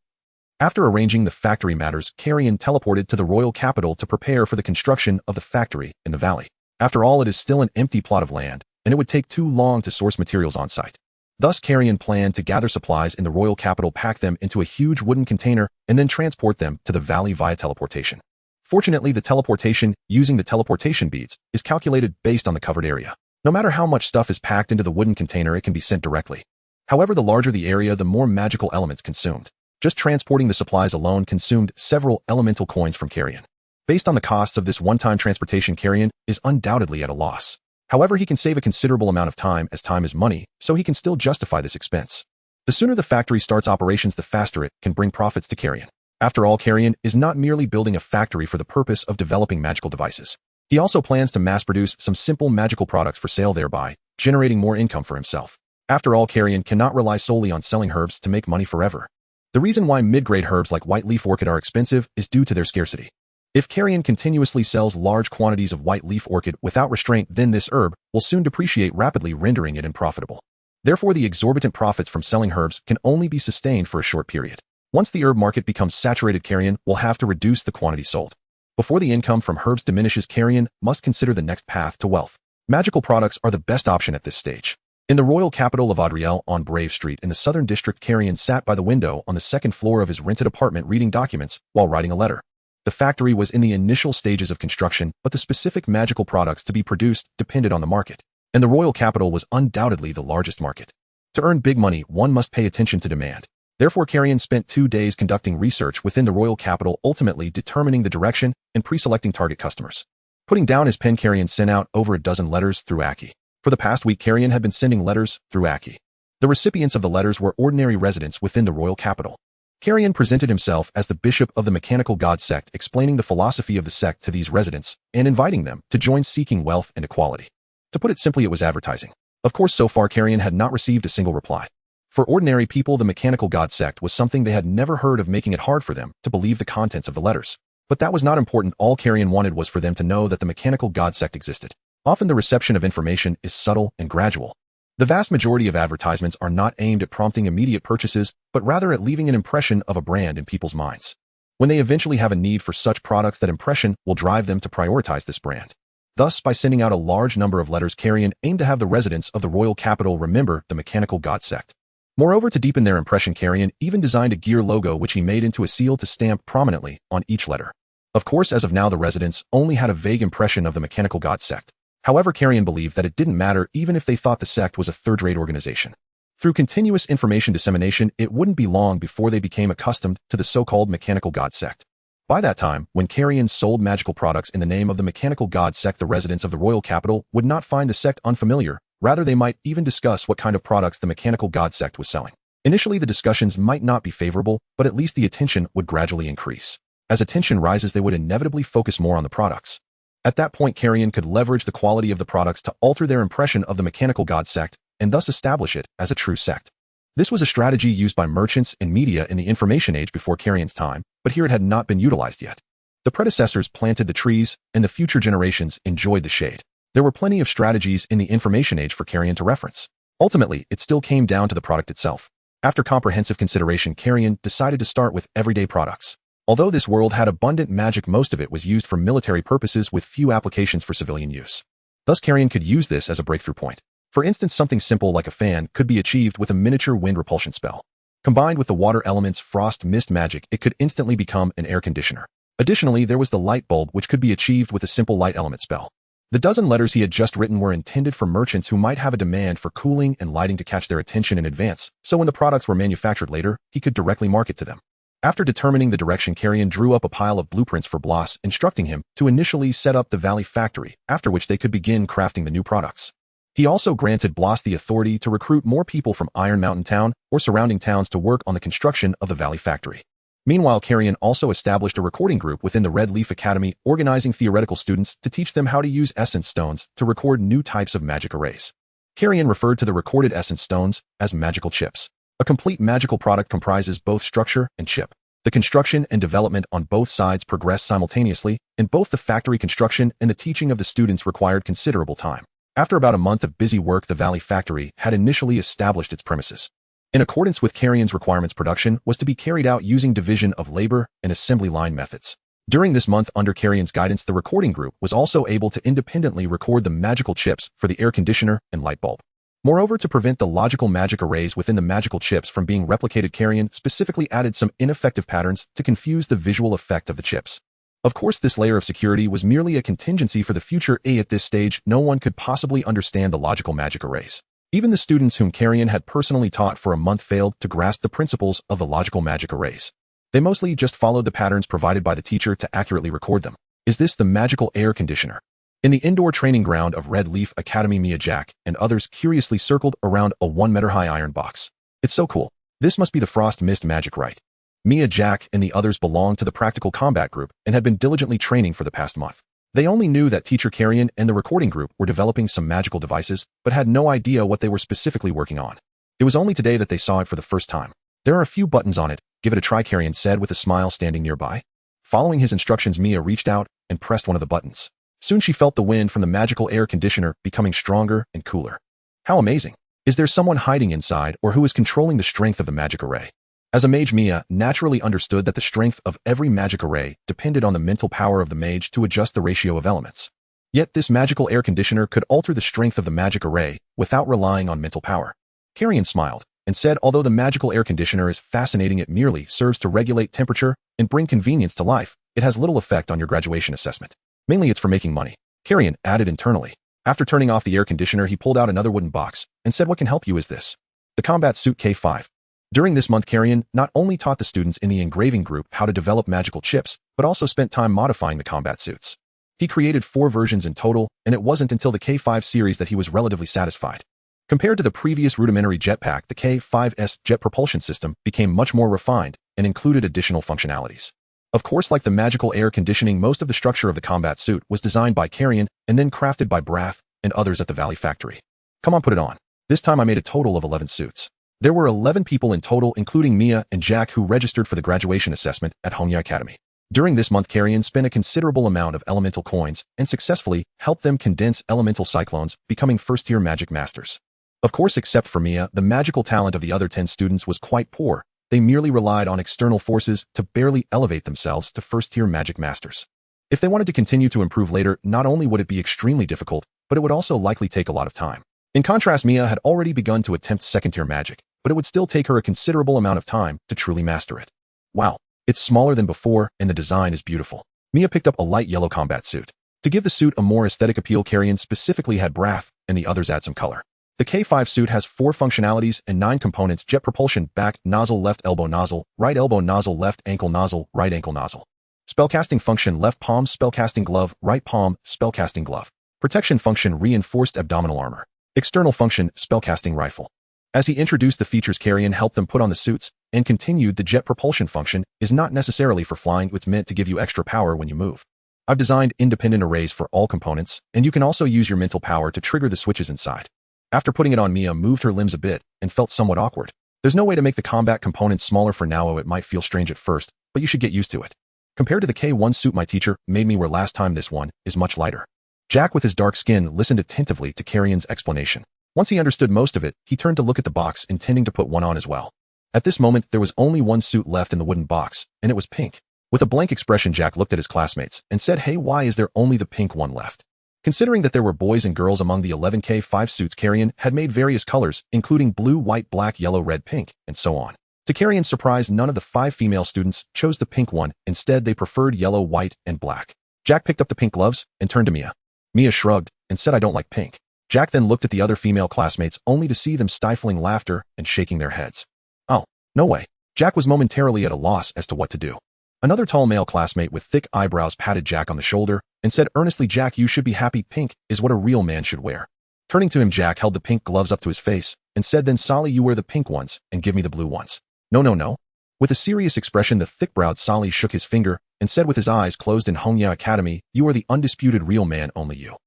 After arranging the factory matters, Kalien teleported to the royal capital to prepare for the construction of the factory in the valley. After all, it is still an empty plot of land, and it would take too long to source materials on site. Thus, Kalien planned to gather supplies in the royal capital, pack them into a huge wooden container, and then transport them to the valley via teleportation. Fortunately, the teleportation using the teleportation beads is calculated based on the covered area. No matter how much stuff is packed into the wooden container, it can be sent directly. However, the larger the area, the more magical elements consumed. Just transporting the supplies alone consumed several elemental coins from Kalien. Based on the costs of this one-time transportation, Kalien is undoubtedly at a loss. However, he can save a considerable amount of time, as time is money, so he can still justify this expense. The sooner the factory starts operations, the faster it can bring profits to Kalien. After all, Kalien is not merely building a factory for the purpose of developing magical devices. He also plans to mass-produce some simple magical products for sale, thereby generating more income for himself. After all, Kalien cannot rely solely on selling herbs to make money forever. The reason why mid-grade herbs like white leaf orchid are expensive is due to their scarcity. If Kalien continuously sells large quantities of white leaf orchid without restraint, then this herb will soon depreciate rapidly, rendering it unprofitable. Therefore, the exorbitant profits from selling herbs can only be sustained for a short period. Once the herb market becomes saturated, Kalien will have to reduce the quantity sold. Before the income from herbs diminishes, Kalien must consider the next path to wealth. Magical products are the best option at this stage. In the royal capital of Adriel on Brave Street in the southern district, Kalien sat by the window on the second floor of his rented apartment reading documents while writing a letter. The factory was in the initial stages of construction, but the specific magical products to be produced depended on the market, and the royal capital was undoubtedly the largest market. To earn big money, one must pay attention to demand. Therefore, Kalien spent 2 days conducting research within the royal capital, ultimately determining the direction and pre-selecting target customers. Putting down his pen, Kalien sent out over a dozen letters through Aki. For the past week, Kalien had been sending letters through Aki. The recipients of the letters were ordinary residents within the royal capital. Kalien presented himself as the bishop of the mechanical god sect, explaining the philosophy of the sect to these residents and inviting them to join seeking wealth and equality. To put it simply, it was advertising. Of course, so far Kalien had not received a single reply. For ordinary people, the mechanical god sect was something they had never heard of, making it hard for them to believe the contents of the letters. But that was not important. All Kalien wanted was for them to know that the mechanical god sect existed. Often the reception of information is subtle and gradual. The vast majority of advertisements are not aimed at prompting immediate purchases, but rather at leaving an impression of a brand in people's minds. When they eventually have a need for such products, that impression will drive them to prioritize this brand. Thus, by sending out a large number of letters, Kalien aimed to have the residents of the royal capital remember the mechanical god sect. Moreover, to deepen their impression, Kalien even designed a gear logo which he made into a seal to stamp prominently on each letter. Of course, as of now, the residents only had a vague impression of the mechanical god sect. However, Kalien believed that it didn't matter even if they thought the sect was a third-rate organization. Through continuous information dissemination, it wouldn't be long before they became accustomed to the so-called mechanical god sect. By that time, when Kalien sold magical products in the name of the mechanical god sect, the residents of the royal capital would not find the sect unfamiliar. Rather, they might even discuss what kind of products the mechanical god sect was selling. Initially, the discussions might not be favorable, but at least the attention would gradually increase. As attention rises, they would inevitably focus more on the products. At that point, Kalien could leverage the quality of the products to alter their impression of the mechanical god sect and thus establish it as a true sect. This was a strategy used by merchants and media in the information age before Kalien's time, but here it had not been utilized yet. The predecessors planted the trees, and the future generations enjoyed the shade. There were plenty of strategies in the information age for Kalien to reference. Ultimately, it still came down to the product itself. After comprehensive consideration, Kalien decided to start with everyday products. Although this world had abundant magic, most of it was used for military purposes with few applications for civilian use. Thus, Kalien could use this as a breakthrough point. For instance, something simple like a fan could be achieved with a miniature wind repulsion spell. Combined with the water element's frost mist magic, it could instantly become an air conditioner. Additionally, there was the light bulb, which could be achieved with a simple light element spell. The dozen letters he had just written were intended for merchants who might have a demand for cooling and lighting to catch their attention in advance, so when the products were manufactured later, he could directly market to them. After determining the direction, Kalien drew up a pile of blueprints for Bloss, instructing him to initially set up the Valley Factory, after which they could begin crafting the new products. He also granted Bloss the authority to recruit more people from Iron Mountain Town or surrounding towns to work on the construction of the Valley Factory. Meanwhile, Kalien also established a recording group within the Red Leaf Academy, organizing theoretical students to teach them how to use essence stones to record new types of magic arrays. Kalien referred to the recorded essence stones as magical chips. A complete magical product comprises both structure and chip. The construction and development on both sides progressed simultaneously, and both the factory construction and the teaching of the students required considerable time. After about a month of busy work, the Valley Factory had initially established its premises. In accordance with Kalien's requirements, production was to be carried out using division of labor and assembly line methods. During this month, under Kalien's guidance, the recording group was also able to independently record the magical chips for the air conditioner and light bulb. Moreover, to prevent the logical magic arrays within the magical chips from being replicated, Kalien specifically added some ineffective patterns to confuse the visual effect of the chips. Of course, this layer of security was merely a contingency for the future. At this stage, no one could possibly understand the logical magic arrays. Even the students whom Kalien had personally taught for a month failed to grasp the principles of the logical magic arrays. They mostly just followed the patterns provided by the teacher to accurately record them. Is this the magical air conditioner? In the indoor training ground of Red Leaf Academy, Mia Jack and others curiously circled around a 1-meter-high iron box. It's so cool. This must be the frost mist magic, right? Mia Jack and the others belonged to the practical combat group and had been diligently training for the past month. They only knew that teacher Kalien and the recording group were developing some magical devices, but had no idea what they were specifically working on. It was only today that they saw it for the first time. There are a few buttons on it. Give it a try, Kalien said with a smile standing nearby. Following his instructions, Mia reached out and pressed one of the buttons. Soon she felt the wind from the magical air conditioner becoming stronger and cooler. How amazing! Is there someone hiding inside, or who is controlling the strength of the magic array? As a mage, Mia naturally understood that the strength of every magic array depended on the mental power of the mage to adjust the ratio of elements. Yet this magical air conditioner could alter the strength of the magic array without relying on mental power. Kalien smiled and said, although the magical air conditioner is fascinating, it merely serves to regulate temperature and bring convenience to life. It has little effect on your graduation assessment. Mainly it's for making money. Kalien added internally. After turning off the air conditioner, he pulled out another wooden box and said, what can help you is this? The combat suit K5. During this month, Kalien not only taught the students in the engraving group how to develop magical chips, but also spent time modifying the combat suits. He created 4 versions in total, and it wasn't until the K5 series that he was relatively satisfied. Compared to the previous rudimentary jetpack, the K5's jet propulsion system became much more refined and included additional functionalities. Of course, like the magical air conditioning, most of the structure of the combat suit was designed by Kalien and then crafted by Brath and others at the Valley factory. Come on, put it on. This time I made a total of 11 suits. There were 11 people in total, including Mia and Jack, who registered for the graduation assessment at Hongya Academy. During this month, Kalien spent a considerable amount of elemental coins and successfully helped them condense elemental cyclones, becoming first-tier magic masters. Of course, except for Mia, the magical talent of the other 10 students was quite poor. They merely relied on external forces to barely elevate themselves to first-tier magic masters. If they wanted to continue to improve later, not only would it be extremely difficult, but it would also likely take a lot of time. In contrast, Mia had already begun to attempt second-tier magic, but it would still take her a considerable amount of time to truly master it. Wow, it's smaller than before, and the design is beautiful. Mia picked up a light yellow combat suit. To give the suit a more aesthetic appeal, Kalien specifically had Brath and the others add some color. The K5 suit has 4 functionalities and 9 components: jet propulsion, back nozzle, left elbow nozzle, right elbow nozzle, left ankle nozzle, right ankle nozzle. Spellcasting function, left palm spellcasting glove, right palm spellcasting glove. Protection function, reinforced abdominal armor. External function, spellcasting rifle. As he introduced the features, Kalien helped them put on the suits and continued the jet propulsion function is not necessarily for flying, it's meant to give you extra power when you move. I've designed independent arrays for all components, and you can also use your mental power to trigger the switches inside. After putting it on, Mia moved her limbs a bit and felt somewhat awkward. There's no way to make the combat components smaller for now. It might feel strange at first, but you should get used to it. Compared to the K1 suit my teacher made me wear last time, this one is much lighter. Jack, with his dark skin, listened attentively to Kalien's explanation. Once he understood most of it, he turned to look at the box, intending to put one on as well. At this moment, there was only one suit left in the wooden box, and it was pink. With a blank expression, Jack looked at his classmates and said, "Hey, why is there only the pink one left?" Considering that there were boys and girls among the 11 K5 suits, Kalien had made various colors, including blue, white, black, yellow, red, pink, and so on. To Kalien's surprise, none of the 5 female students chose the pink one. Instead, they preferred yellow, white, and black. Jack picked up the pink gloves and turned to Mia. Mia shrugged and said, "I don't like pink." Jack then looked at the other female classmates, only to see them stifling laughter and shaking their heads. Oh, no way. Jack was momentarily at a loss as to what to do. Another tall male classmate with thick eyebrows patted Jack on the shoulder and said earnestly, "Jack, you should be happy. Pink is what a real man should wear." Turning to him, Jack held the pink gloves up to his face and said, "Then Sally, you wear the pink ones and give me the blue ones." No, no, no. With a serious expression, the thick-browed Sally shook his finger and said with his eyes closed, "In Hongya Academy, you are the undisputed real man, only you."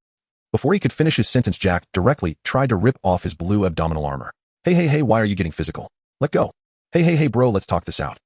Before he could finish his sentence, Jack directly tried to rip off his blue abdominal armor. Hey, why are you getting physical? Let go. Hey, bro, let's talk this out."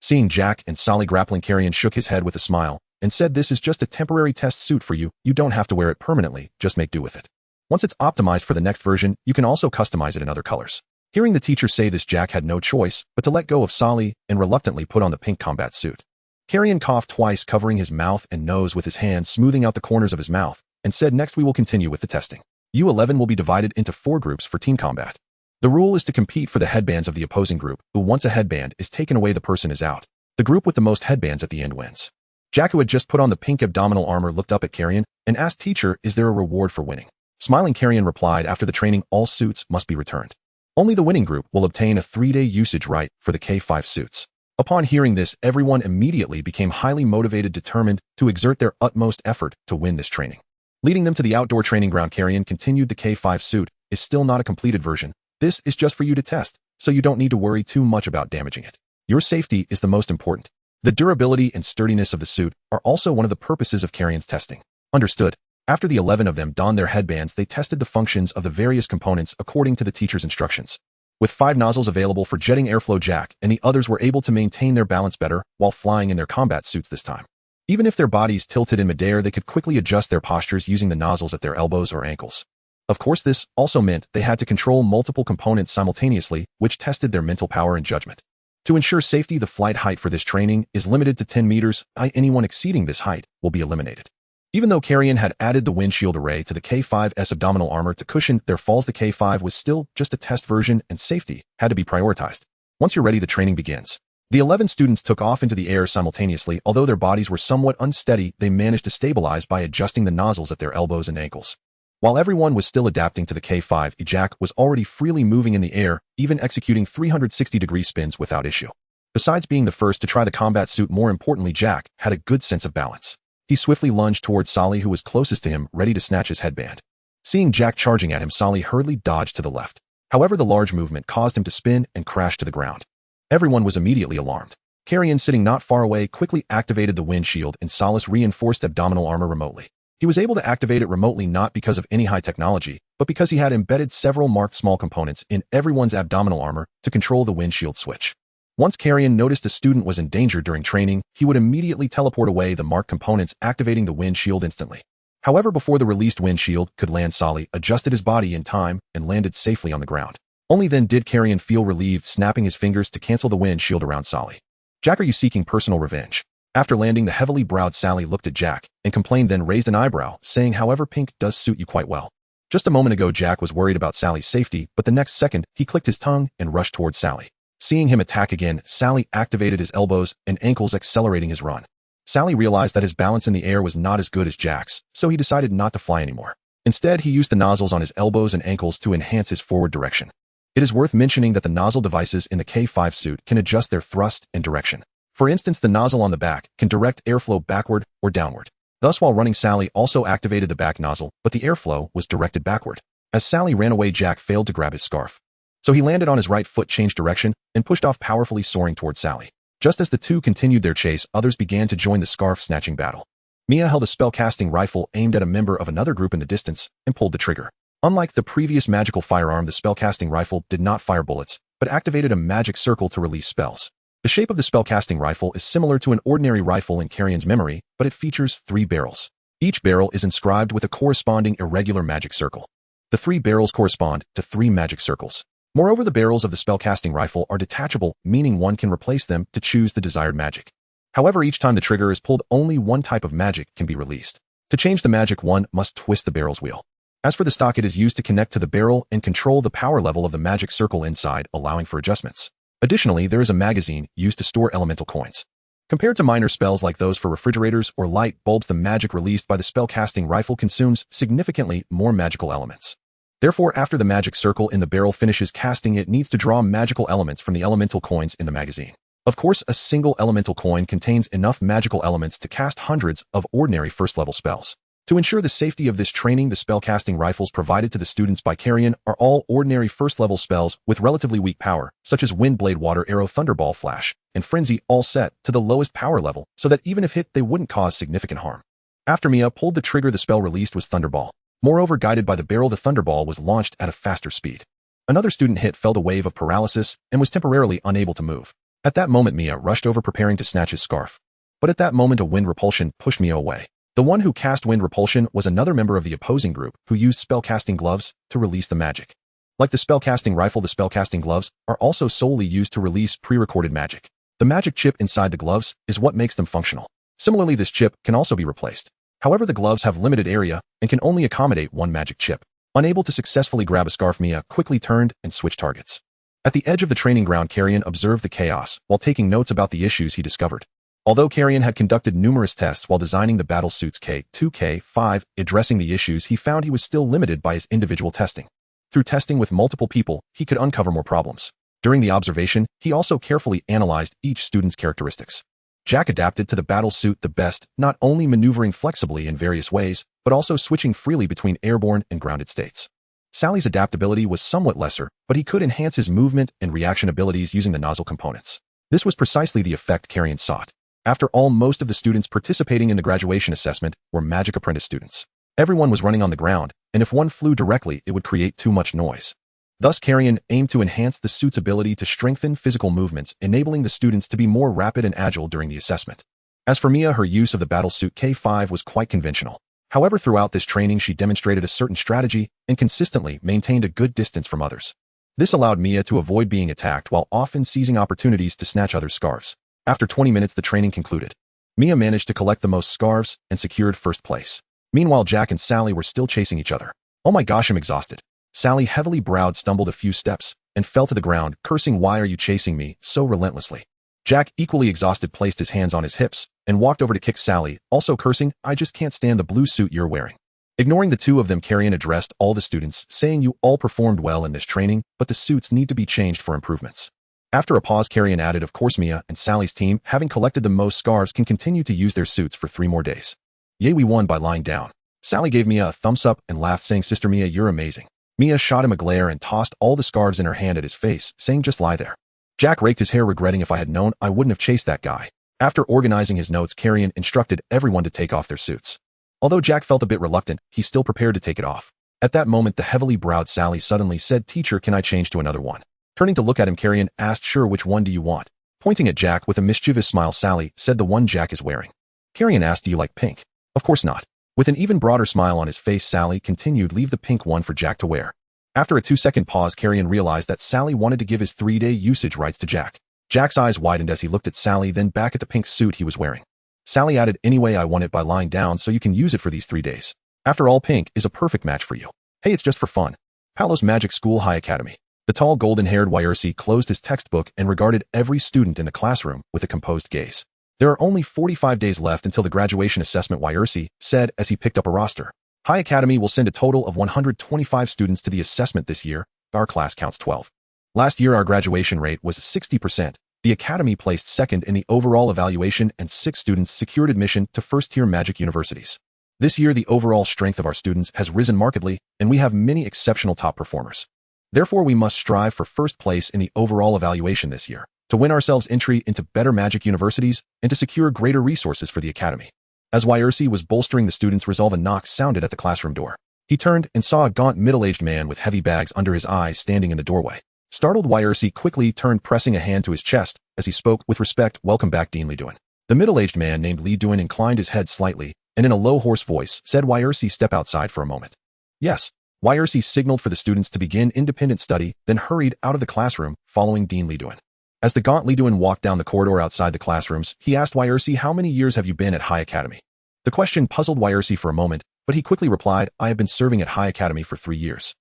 Seeing Jack and Sally grappling, Kalien shook his head with a smile and said, "This is just a temporary test suit for you. You don't have to wear it permanently, just make do with it. Once it's optimized for the next version, you can also customize it in other colors." Hearing the teacher say this, Jack had no choice but to let go of Sally and reluctantly put on the pink combat suit. Kalien coughed twice, covering his mouth and nose with his hand, smoothing out the corners of his mouth, and said, "Next we will continue with the testing. You 11 will be divided into 4 groups for team combat. The rule is to compete for the headbands of the opposing group, who once a headband is taken away, the person is out. The group with the most headbands at the end wins." Jack, who had just put on the pink abdominal armor, looked up at Kalien and asked, "Teacher, is there a reward for winning?" Smiling, Kalien replied, "After the training, all suits must be returned. Only the winning group will obtain a 3-day usage right for the K5 suits." Upon hearing this, everyone immediately became highly motivated, determined to exert their utmost effort to win this training. Leading them to the outdoor training ground, Kalien continued, "The K5 suit is still not a completed version. This is just for you to test, so you don't need to worry too much about damaging it. Your safety is the most important. The durability and sturdiness of the suit are also one of the purposes of Kalien's testing. Understood. After the 11 of them donned their headbands, they tested the functions of the various components according to the teacher's instructions. With 5 nozzles available for jetting airflow, Jack and the others were able to maintain their balance better while flying in their combat suits this time. Even if their bodies tilted in midair, they could quickly adjust their postures using the nozzles at their elbows or ankles. Of course, this also meant they had to control multiple components simultaneously, which tested their mental power and judgment. To ensure safety, the flight height for this training is limited to 10 meters. Anyone exceeding this height will be eliminated. Even though Kalien had added the windshield array to the K5's abdominal armor to cushion their falls, the K5 was still just a test version and safety had to be prioritized. Once you're ready, the training begins. The 11 students took off into the air simultaneously. Although their bodies were somewhat unsteady, they managed to stabilize by adjusting the nozzles at their elbows and ankles. While everyone was still adapting to the K5, Jack was already freely moving in the air, even executing 360-degree spins without issue. Besides being the first to try the combat suit, more importantly, Jack had a good sense of balance. He swiftly lunged towards Sally, who was closest to him, ready to snatch his headband. Seeing Jack charging at him, Sally hurriedly dodged to the left. However, the large movement caused him to spin and crash to the ground. Everyone was immediately alarmed. Kalien, sitting not far away, quickly activated the windshield and Solace reinforced abdominal armor remotely. He was able to activate it remotely not because of any high technology, but because he had embedded several marked small components in everyone's abdominal armor to control the windshield switch. Once Kalien noticed a student was in danger during training, he would immediately teleport away the marked components, activating the windshield instantly. However, before the released windshield could land, Sally adjusted his body in time and landed safely on the ground. Only then did Kalien feel relieved, snapping his fingers to cancel the windshield around Sally. "Jack, are you seeking personal revenge?" After landing, the heavily browed Sally looked at Jack and complained, then raised an eyebrow, saying, "However, pink does suit you quite well." Just a moment ago, Jack was worried about Sally's safety, but the next second, he clicked his tongue and rushed towards Sally. Seeing him attack again, Sally activated his elbows and ankles, accelerating his run. Sally realized that his balance in the air was not as good as Jack's, so he decided not to fly anymore. Instead, he used the nozzles on his elbows and ankles to enhance his forward direction. It is worth mentioning that the nozzle devices in the K5 suit can adjust their thrust and direction. For instance, the nozzle on the back can direct airflow backward or downward. Thus, while running, Sally also activated the back nozzle, but the airflow was directed backward. As Sally ran away, Jack failed to grab his scarf. So he landed on his right foot, changed direction, and pushed off powerfully, soaring towards Sally. Just as the two continued their chase, others began to join the scarf-snatching battle. Mia held a spell-casting rifle aimed at a member of another group in the distance and pulled the trigger. Unlike the previous magical firearm, the spell-casting rifle did not fire bullets, but activated a magic circle to release spells. The shape of the spell-casting rifle is similar to an ordinary rifle in Kalien's memory, but it features 3 barrels. Each barrel is inscribed with a corresponding irregular magic circle. The 3 barrels correspond to 3 magic circles. Moreover, the barrels of the spell-casting rifle are detachable, meaning one can replace them to choose the desired magic. However, each time the trigger is pulled, only one type of magic can be released. To change the magic, one must twist the barrel's wheel. As for the stock, it is used to connect to the barrel and control the power level of the magic circle inside, allowing for adjustments. Additionally, there is a magazine used to store elemental coins. Compared to minor spells like those for refrigerators or light bulbs, the magic released by the spell-casting rifle consumes significantly more magical elements. Therefore, after the magic circle in the barrel finishes casting, it needs to draw magical elements from the elemental coins in the magazine. Of course, a single elemental coin contains enough magical elements to cast hundreds of ordinary first-level spells. To ensure the safety of this training, the spell-casting rifles provided to the students by Kalien are all ordinary first-level spells with relatively weak power, such as Wind Blade, Water Arrow, Thunderball, Flash, and Frenzy, all set to the lowest power level, so that even if hit, they wouldn't cause significant harm. After Mia pulled the trigger, the spell released was Thunderball. Moreover, guided by the barrel, the Thunderball was launched at a faster speed. Another student hit, felt a wave of paralysis, and was temporarily unable to move. At that moment, Mia rushed over, preparing to snatch his scarf. But at that moment, a wind repulsion pushed Mia away. The one who cast wind repulsion was another member of the opposing group who used spellcasting gloves to release the magic. Like the spellcasting rifle, the spellcasting gloves are also solely used to release pre-recorded magic. The magic chip inside the gloves is what makes them functional. Similarly, this chip can also be replaced. However, the gloves have limited area and can only accommodate one magic chip. Unable to successfully grab a scarf, Mia quickly turned and switched targets. At the edge of the training ground, Kalien observed the chaos while taking notes about the issues he discovered. Although Kalien had conducted numerous tests while designing the battle suits K2, K5, addressing the issues, he found he was still limited by his individual testing. Through testing with multiple people, he could uncover more problems. During the observation, he also carefully analyzed each student's characteristics. Jack adapted to the battle suit the best, not only maneuvering flexibly in various ways, but also switching freely between airborne and grounded states. Sally's adaptability was somewhat lesser, but he could enhance his movement and reaction abilities using the nozzle components. This was precisely the effect Kalien sought. After all, most of the students participating in the graduation assessment were magic apprentice students. Everyone was running on the ground, and if one flew directly, it would create too much noise. Thus, Kalien aimed to enhance the suit's ability to strengthen physical movements, enabling the students to be more rapid and agile during the assessment. As for Mia, her use of the battle suit K5 was quite conventional. However, throughout this training, she demonstrated a certain strategy and consistently maintained a good distance from others. This allowed Mia to avoid being attacked while often seizing opportunities to snatch others' scarves. After 20 minutes, the training concluded. Mia managed to collect the most scarves and secured first place. Meanwhile, Jack and Sally were still chasing each other. "Oh my gosh, I'm exhausted." Sally, heavily browed, stumbled a few steps and fell to the ground, cursing, "Why are you chasing me so relentlessly?" Jack, equally exhausted, placed his hands on his hips and walked over to kick Sally, also cursing, "I just can't stand the blue suit you're wearing." Ignoring the two of them, Kalien addressed all the students, saying, "You all performed well in this training, but the suits need to be changed for improvements." After a pause, Kalien added, "Of course, Mia and Sally's team, having collected the most scarves, can continue to use their suits for 3 more days. Yay, we won by lying down." Sally gave Mia a thumbs up and laughed, saying, "Sister Mia, you're amazing." Mia shot him a glare and tossed all the scarves in her hand at his face, saying, "Just lie there." Jack raked his hair, regretting, "If I had known, I wouldn't have chased that guy." After organizing his notes, Kalien instructed everyone to take off their suits. Although Jack felt a bit reluctant, he still prepared to take it off. At that moment, the heavily browed Sally suddenly said, "Teacher, can I change to another one?" Turning to look at him, Kalien asked, "Sure, which one do you want?" Pointing at Jack with a mischievous smile, Sally said, "The one Jack is wearing." Kalien asked, "Do you like pink?" "Of course not." With an even broader smile on his face, Sally continued, "Leave the pink one for Jack to wear." After a 2-second pause, Kalien realized that Sally wanted to give his 3-day usage rights to Jack. Jack's eyes widened as he looked at Sally, then back at the pink suit he was wearing. Sally added, "Anyway, I won it by lying down, so you can use it for these 3 days. After all, pink is a perfect match for you. Hey, it's just for fun." Palos Magic School High Academy. The tall, golden-haired Wyrsi closed his textbook and regarded every student in the classroom with a composed gaze. "There are only 45 days left until the graduation assessment," Wyrsi said as he picked up a roster. "High Academy will send a total of 125 students to the assessment this year. Our class counts 12. Last year, our graduation rate was 60%. The Academy placed second in the overall evaluation and 6 students secured admission to first-tier magic universities. This year, the overall strength of our students has risen markedly, and we have many exceptional top performers. Therefore, we must strive for first place in the overall evaluation this year, to win ourselves entry into better magic universities and to secure greater resources for the Academy." As Wyrsi was bolstering the students' resolve, a knock sounded at the classroom door. He turned and saw a gaunt, middle-aged man with heavy bags under his eyes standing in the doorway. Startled, Wyrsi quickly turned, pressing a hand to his chest as he spoke with respect, "Welcome back, Dean Liduan." The middle-aged man named Liduan inclined his head slightly and in a low, hoarse voice said, "Wyrsi, step outside for a moment." "Yes." Wyrsi signaled for the students to begin independent study, then hurried out of the classroom, following Dean Liduan. As the gaunt Liduan walked down the corridor outside the classrooms, he asked Wyrsi, "How many years have you been at High Academy?" The question puzzled Wyrsi for a moment, but he quickly replied, "I have been serving at High Academy for 3 years.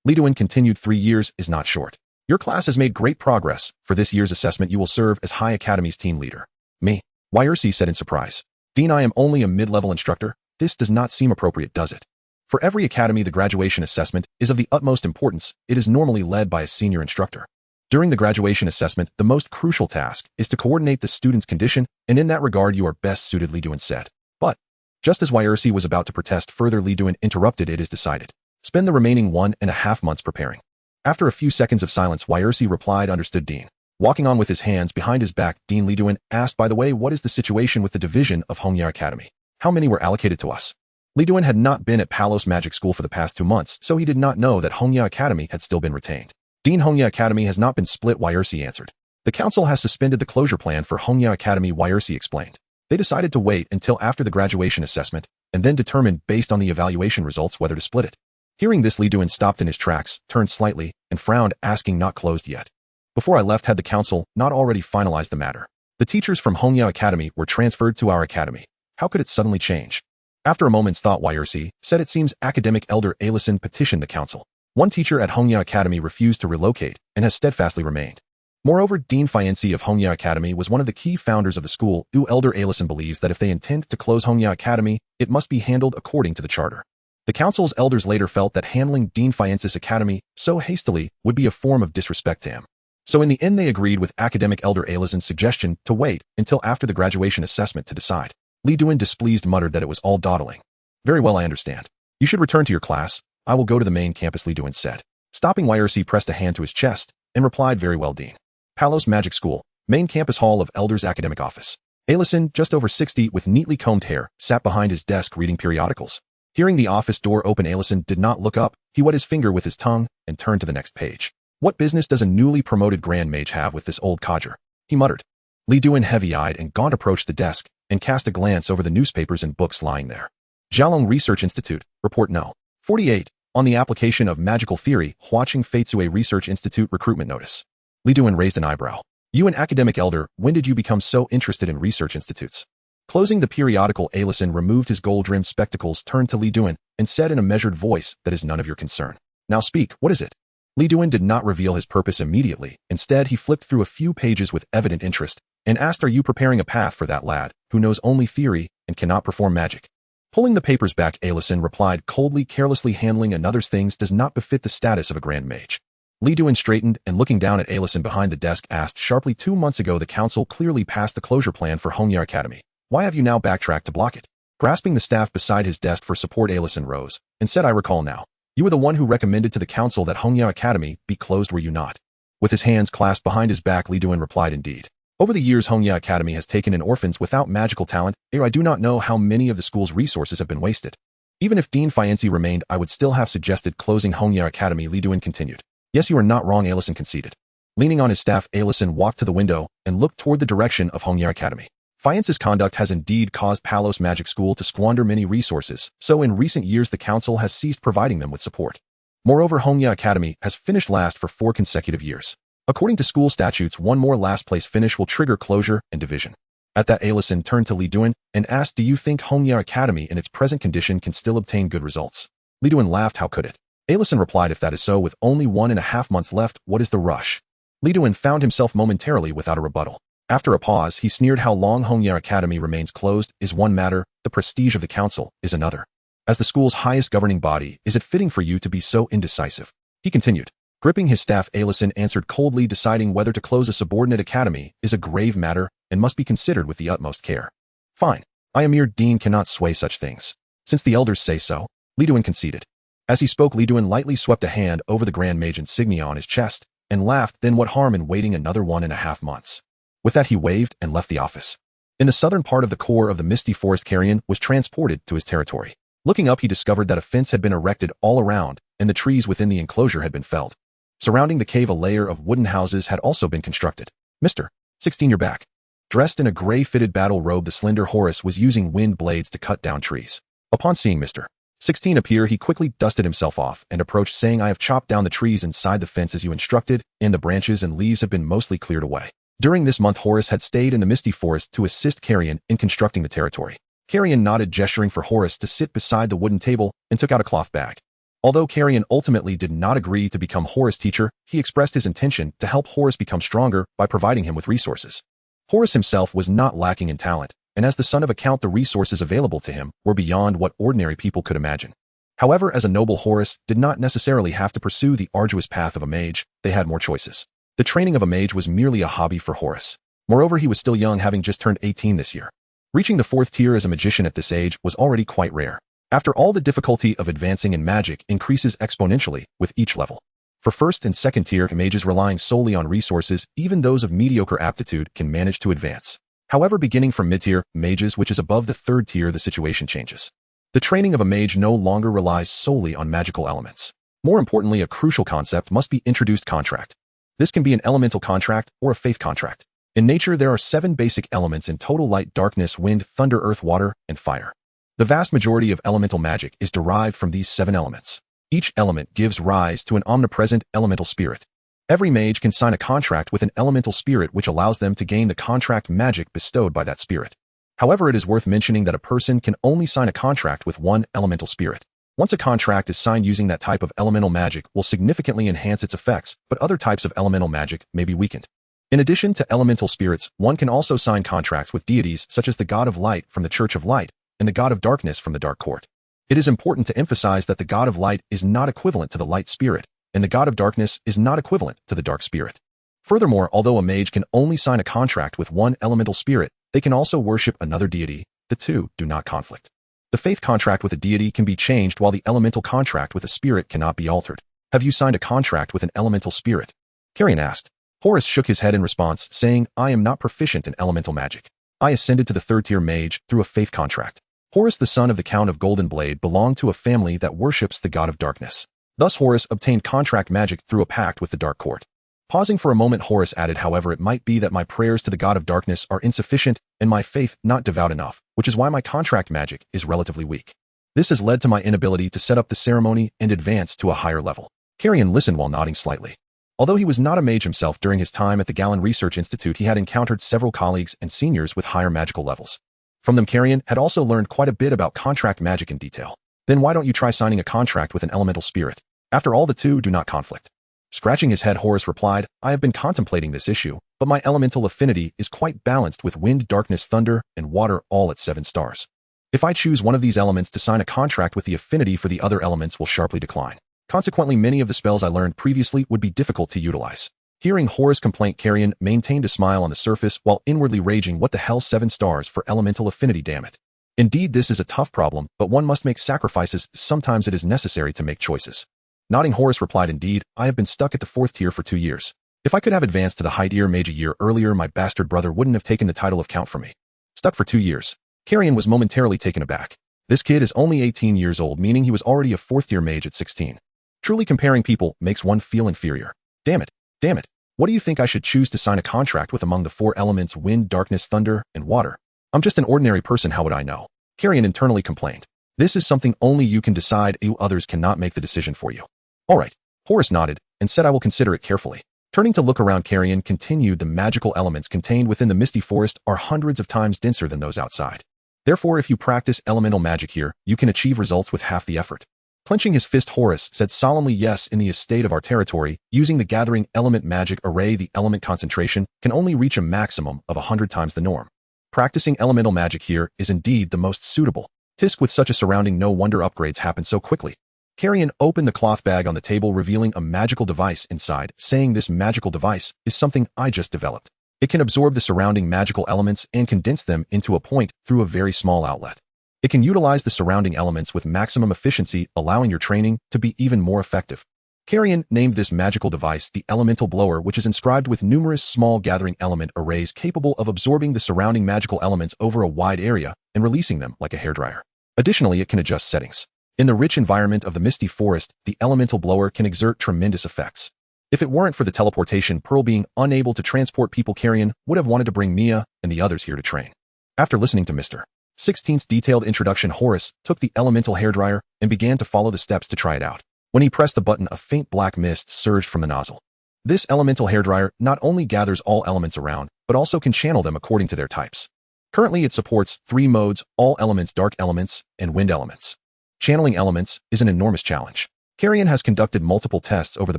Liduan continued, 3 years is not short. Your class has made great progress. For this year's assessment, you will serve as High Academy's team leader." "Me?" Wyrsi said in surprise. "Dean, I am only a mid-level instructor. This does not seem appropriate, does it? For every academy, the graduation assessment is of the utmost importance. It is normally led by a senior instructor. During the graduation assessment, the most crucial task is to coordinate the student's condition, and in that regard, you are best suited," Liduan said. "But," just as Wyrsi was about to protest further, Liduan interrupted, "It is decided. Spend the remaining 1.5 months preparing." After a few seconds of silence, Wyrsi replied, "Understood, Dean." Walking on with his hands behind his back, Dean Liduan asked, "By the way, what is the situation with the division of Hongya Academy? How many were allocated to us?" Liduan had not been at Palos Magic School for the past 2 months, so he did not know that Hongya Academy had still been retained. "Dean, Hongya Academy has not been split," Wyrsi answered. "The council has suspended the closure plan for Hongya Academy," Wyrsi explained. "They decided to wait until after the graduation assessment and then determine based on the evaluation results whether to split it." Hearing this, Liduan stopped in his tracks, turned slightly, and frowned, asking, "Not closed yet? Before I left, had the council not already finalized the matter? The teachers from Hongya Academy were transferred to our academy. How could it suddenly change?" After a moment's thought, Wyrsi said, "It seems academic elder Alison petitioned the council. One teacher at Hongya Academy refused to relocate and has steadfastly remained. Moreover, Dean Fianci of Hongya Academy was one of the key founders of the school. Elder Alison believes that if they intend to close Hongya Academy, it must be handled according to the charter." The council's elders later felt that handling Dean Fianci's academy so hastily would be a form of disrespect to him. So in the end, they agreed with academic elder Alison's suggestion to wait until after the graduation assessment to decide. Liduan, displeased, muttered that it was all dawdling. "Very well, I understand. You should return to your class. I will go to the main campus," Liduan said. Stopping, Wyrsi pressed a hand to his chest and replied, "Very well, Dean." Palos Magic School, main campus hall of Elders Academic Office. Alison, just over 60, with neatly combed hair, sat behind his desk reading periodicals. Hearing the office door open, Alison did not look up. He wet his finger with his tongue and turned to the next page. What business does a newly promoted Grand Mage have with this old codger? He muttered. Li Duan, heavy-eyed and gaunt, approached the desk and cast a glance over the newspapers and books lying there. Jialong Research Institute, Report No. 48, on the application of magical theory, Huaqing Feitsue Research Institute recruitment notice. Li Duan raised an eyebrow. You, an academic elder, when did you become so interested in research institutes? Closing the periodical, Alison removed his gold-rimmed spectacles, turned to Li Duan, and said in a measured voice, that is none of your concern. Now speak, what is it? Li Duan did not reveal his purpose immediately. Instead, he flipped through a few pages with evident interest and asked, are you preparing a path for that lad who knows only theory and cannot perform magic? Pulling the papers back, Alison replied coldly, carelessly handling another's things does not befit the status of a Grand Mage. Li Duan straightened and, looking down at Alison behind the desk, asked sharply, 2 months ago the council clearly passed the closure plan for Hongya Academy. Why have you now backtracked to block it? Grasping the staff beside his desk for support, Alison rose and said, I recall now. You were the one who recommended to the council that Hongya Academy be closed, were you not? With his hands clasped behind his back, Li Duan replied, indeed. Over the years, Hongya Academy has taken in orphans without magical talent. I do not know how many of the school's resources have been wasted. Even if Dean Fianci remained, I would still have suggested closing Hongya Academy, Li Duan continued. Yes, you are not wrong, Alison conceded. Leaning on his staff, Alison walked to the window and looked toward the direction of Hongya Academy. Fianci's conduct has indeed caused Palos Magic School to squander many resources, so in recent years the council has ceased providing them with support. Moreover, Hongya Academy has finished last for 4 consecutive years. According to school statutes, one more last-place finish will trigger closure and division. At that, Alison turned to Li Duan and asked, do you think Hongya Academy in its present condition can still obtain good results? Li Duan laughed, how could it? Alison replied, if that is so, with only 1.5 months left, what is the rush? Li Duan found himself momentarily without a rebuttal. After a pause, he sneered, how long Hongya Academy remains closed is one matter, the prestige of the council is another. As the school's highest governing body, is it fitting for you to be so indecisive? He continued. Gripping his staff, Alison answered coldly, deciding whether to close a subordinate academy is a grave matter and must be considered with the utmost care. Fine. I, a mere dean, cannot sway such things. Since the elders say so, Li Duan conceded. As he spoke, Li Duan lightly swept a hand over the Grand Mage insignia on his chest and laughed, then what harm in waiting another 1.5 months? With that, he waved and left the office. In the southern part of the core of the misty forest, Kalien was transported to his territory. Looking up, he discovered that a fence had been erected all around and the trees within the enclosure had been felled. Surrounding the cave, a layer of wooden houses had also been constructed. Mr. 16, you're back. Dressed in a gray-fitted battle robe, the slender Horace was using wind blades to cut down trees. Upon seeing Mr. 16 appear, he quickly dusted himself off and approached, saying, I have chopped down the trees inside the fence as you instructed, and the branches and leaves have been mostly cleared away. During this month, Horace had stayed in the misty forest to assist Kalien in constructing the territory. Kalien nodded, gesturing for Horace to sit beside the wooden table, and took out a cloth bag. Although Kalien ultimately did not agree to become Horace's teacher, he expressed his intention to help Horace become stronger by providing him with resources. Horace himself was not lacking in talent, and as the son of a count, the resources available to him were beyond what ordinary people could imagine. However, as a noble, Horace did not necessarily have to pursue the arduous path of a mage. They had more choices. The training of a mage was merely a hobby for Horace. Moreover, he was still young, having just turned 18 this year. Reaching the 4th tier as a magician at this age was already quite rare. After all, the difficulty of advancing in magic increases exponentially with each level. For 1st and 2nd tier mages relying solely on resources, even those of mediocre aptitude can manage to advance. However, beginning from mid-tier mages, which is above the 3rd tier, the situation changes. The training of a mage no longer relies solely on magical elements. More importantly, a crucial concept must be introduced: contract. This can be an elemental contract or a faith contract. In nature, there are 7 basic elements in total: light, darkness, wind, thunder, earth, water, and fire. The vast majority of elemental magic is derived from these 7 elements. Each element gives rise to an omnipresent elemental spirit. Every mage can sign a contract with an elemental spirit, which allows them to gain the contract magic bestowed by that spirit. However, it is worth mentioning that a person can only sign a contract with one elemental spirit. Once a contract is signed, using that type of elemental magic will significantly enhance its effects, but other types of elemental magic may be weakened. In addition to elemental spirits, one can also sign contracts with deities such as the God of Light from the Church of Light and the God of Darkness from the Dark Court. It is important to emphasize that the God of Light is not equivalent to the Light Spirit, and the God of Darkness is not equivalent to the Dark Spirit. Furthermore, although a mage can only sign a contract with one elemental spirit, they can also worship another deity. The two do not conflict. The faith contract with a deity can be changed, while the elemental contract with a spirit cannot be altered. Have you signed a contract with an elemental spirit? Kalien asked. Horace shook his head in response, saying, I am not proficient in elemental magic. I ascended to the third-tier mage through a faith contract. Horus, the son of the Count of Golden Blade, belonged to a family that worships the god of darkness. Thus Horus obtained contract magic through a pact with the Dark Court. Pausing for a moment, Horus added, however, it might be that my prayers to the god of darkness are insufficient and my faith not devout enough, which is why my contract magic is relatively weak. This has led to my inability to set up the ceremony and advance to a higher level. Kalien listened while nodding slightly. Although he was not a mage himself, during his time at the Kalien Research Institute he had encountered several colleagues and seniors with higher magical levels. From them Kalien had also learned quite a bit about contract magic in detail. Then why don't you try signing a contract with an elemental spirit? After all, the two do not conflict. Scratching his head, Horus replied, I have been contemplating this issue, but my elemental affinity is quite balanced with wind, darkness, thunder, and water all at 7 stars. If I choose one of these elements to sign a contract with, the affinity for the other elements will sharply decline. Consequently, many of the spells I learned previously would be difficult to utilize. Hearing Horus' complaint, Kalien maintained a smile on the surface while inwardly raging, what the hell, 7 stars for elemental affinity, damn it. Indeed, this is a tough problem, but one must make sacrifices. Sometimes it is necessary to make choices. Nodding, Horus replied, indeed, I have been stuck at the 4th tier for 2 years. If I could have advanced to the high tier mage a year earlier, my bastard brother wouldn't have taken the title of count from me. Stuck for 2 years. Kalien was momentarily taken aback. This kid is only 18 years old, meaning he was already a 4th tier mage at 16. Truly, comparing people makes one feel inferior. Damn it. Damn it. What do you think I should choose to sign a contract with among the 4 elements wind, darkness, thunder, and water? I'm just an ordinary person, how would I know? Kalien internally complained. This is something only you can decide, you others cannot make the decision for you. All right. Horus nodded and said, I will consider it carefully. Turning to look around, Kalien continued, the magical elements contained within the misty forest are hundreds of times denser than those outside. Therefore, if you practice elemental magic here, you can achieve results with half the effort. Clenching his fist, Horus said solemnly, yes, in the estate of our territory, using the gathering element magic array, the element concentration can only reach a maximum of 100 times the norm. Practicing elemental magic here is indeed the most suitable. Tisk, with such a surrounding, no wonder upgrades happen so quickly. Kalien opened the cloth bag on the table, revealing a magical device inside, saying, this magical device is something I just developed. It can absorb the surrounding magical elements and condense them into a point through a very small outlet. It can utilize the surrounding elements with maximum efficiency, allowing your training to be even more effective. Kalien named this magical device the Elemental Blower, which is inscribed with numerous small gathering element arrays capable of absorbing the surrounding magical elements over a wide area and releasing them like a hairdryer. Additionally, it can adjust settings. In the rich environment of the misty forest, the Elemental Blower can exert tremendous effects. If it weren't for the teleportation pearl being unable to transport people, Kalien would have wanted to bring Mia and the others here to train. After listening to Mr. 16's detailed introduction, Horus took the elemental hairdryer and began to follow the steps to try it out. When he pressed the button, a faint black mist surged from the nozzle. This elemental hairdryer not only gathers all elements around, but also can channel them according to their types. Currently, it supports 3 modes, all elements, dark elements, and wind elements. Channeling elements is an enormous challenge. Kalien has conducted multiple tests over the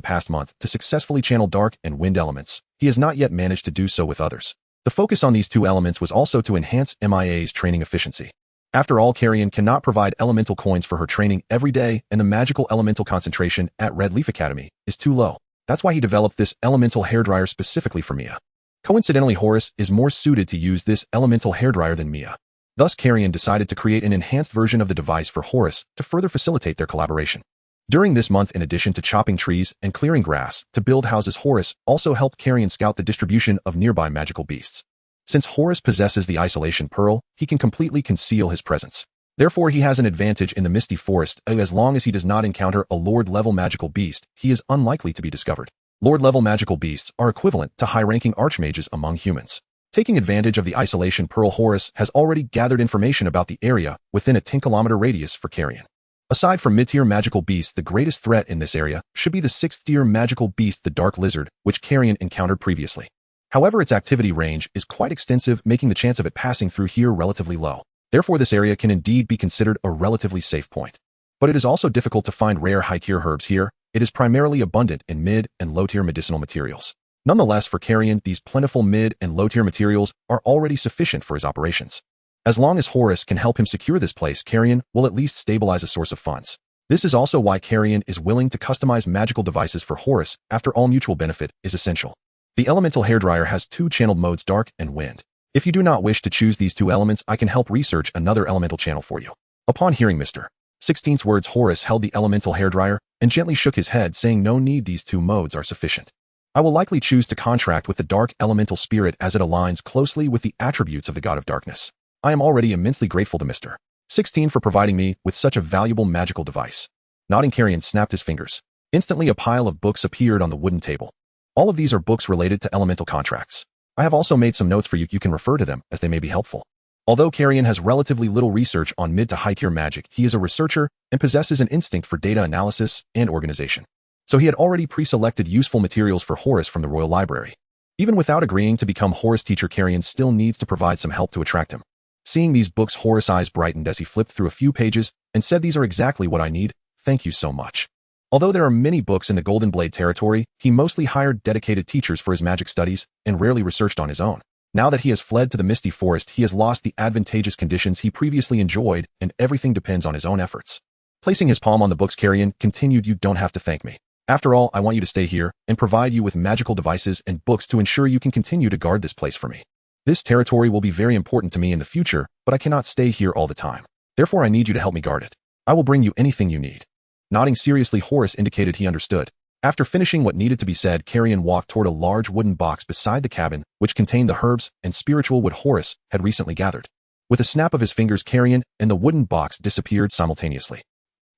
past month to successfully channel dark and wind elements. He has not yet managed to do so with others. The focus on these 2 elements was also to enhance MIA's training efficiency. After all, Kalien cannot provide elemental coins for her training every day, and the magical elemental concentration at Red Leaf Academy is too low. That's why he developed this elemental hairdryer specifically for Mia. Coincidentally, Horus is more suited to use this elemental hairdryer than Mia. Thus, Kalien decided to create an enhanced version of the device for Horus to further facilitate their collaboration. During this month, in addition to chopping trees and clearing grass to build houses, Horus also helped Kalien scout the distribution of nearby magical beasts. Since Horus possesses the isolation pearl, he can completely conceal his presence. Therefore, he has an advantage in the misty forest. As long as he does not encounter a Lord-level magical beast, he is unlikely to be discovered. Lord-level magical beasts are equivalent to high-ranking archmages among humans. Taking advantage of the isolation pearl, Horus has already gathered information about the area within a 10-kilometer radius for Kalien. Aside from mid-tier magical beasts, the greatest threat in this area should be the 6th-tier magical beast, the Dark Lizard, which Kalien encountered previously. However, its activity range is quite extensive, making the chance of it passing through here relatively low. Therefore, this area can indeed be considered a relatively safe point. But it is also difficult to find rare high-tier herbs here. It is primarily abundant in mid- and low-tier medicinal materials. Nonetheless, for Kalien, these plentiful mid- and low-tier materials are already sufficient for his operations. As long as Horus can help him secure this place, Kalien will at least stabilize a source of funds. This is also why Kalien is willing to customize magical devices for Horus. After all, mutual benefit is essential. The elemental hairdryer has 2 channeled modes, dark and wind. If you do not wish to choose these 2 elements, I can help research another elemental channel for you. Upon hearing Mr. 16's words, Horus held the elemental hairdryer and gently shook his head, saying, no need, these 2 modes are sufficient. I will likely choose to contract with the dark elemental spirit as it aligns closely with the attributes of the god of darkness. I am already immensely grateful to Mr. 16 for providing me with such a valuable magical device. Nodding, Kalien snapped his fingers. Instantly a pile of books appeared on the wooden table. All of these are books related to elemental contracts. I have also made some notes for you. You can refer to them as they may be helpful. Although Kalien has relatively little research on mid to high tier magic, he is a researcher and possesses an instinct for data analysis and organization. So he had already pre-selected useful materials for Horus from the Royal Library. Even without agreeing to become Horus' teacher, Kalien still needs to provide some help to attract him. Seeing these books, Horus' eyes brightened as he flipped through a few pages and said, "These are exactly what I need. Thank you so much." Although there are many books in the Golden Blade territory, he mostly hired dedicated teachers for his magic studies and rarely researched on his own. Now that he has fled to the Misty Forest, he has lost the advantageous conditions he previously enjoyed, and everything depends on his own efforts. Placing his palm on the books, Kalien continued, "You don't have to thank me. After all, I want you to stay here and provide you with magical devices and books to ensure you can continue to guard this place for me. This territory will be very important to me in the future, but I cannot stay here all the time. Therefore, I need you to help me guard it. I will bring you anything you need." Nodding seriously, Horus indicated he understood. After finishing what needed to be said, Kalien walked toward a large wooden box beside the cabin, which contained the herbs and spiritual wood Horus had recently gathered. With a snap of his fingers, Kalien and the wooden box disappeared simultaneously.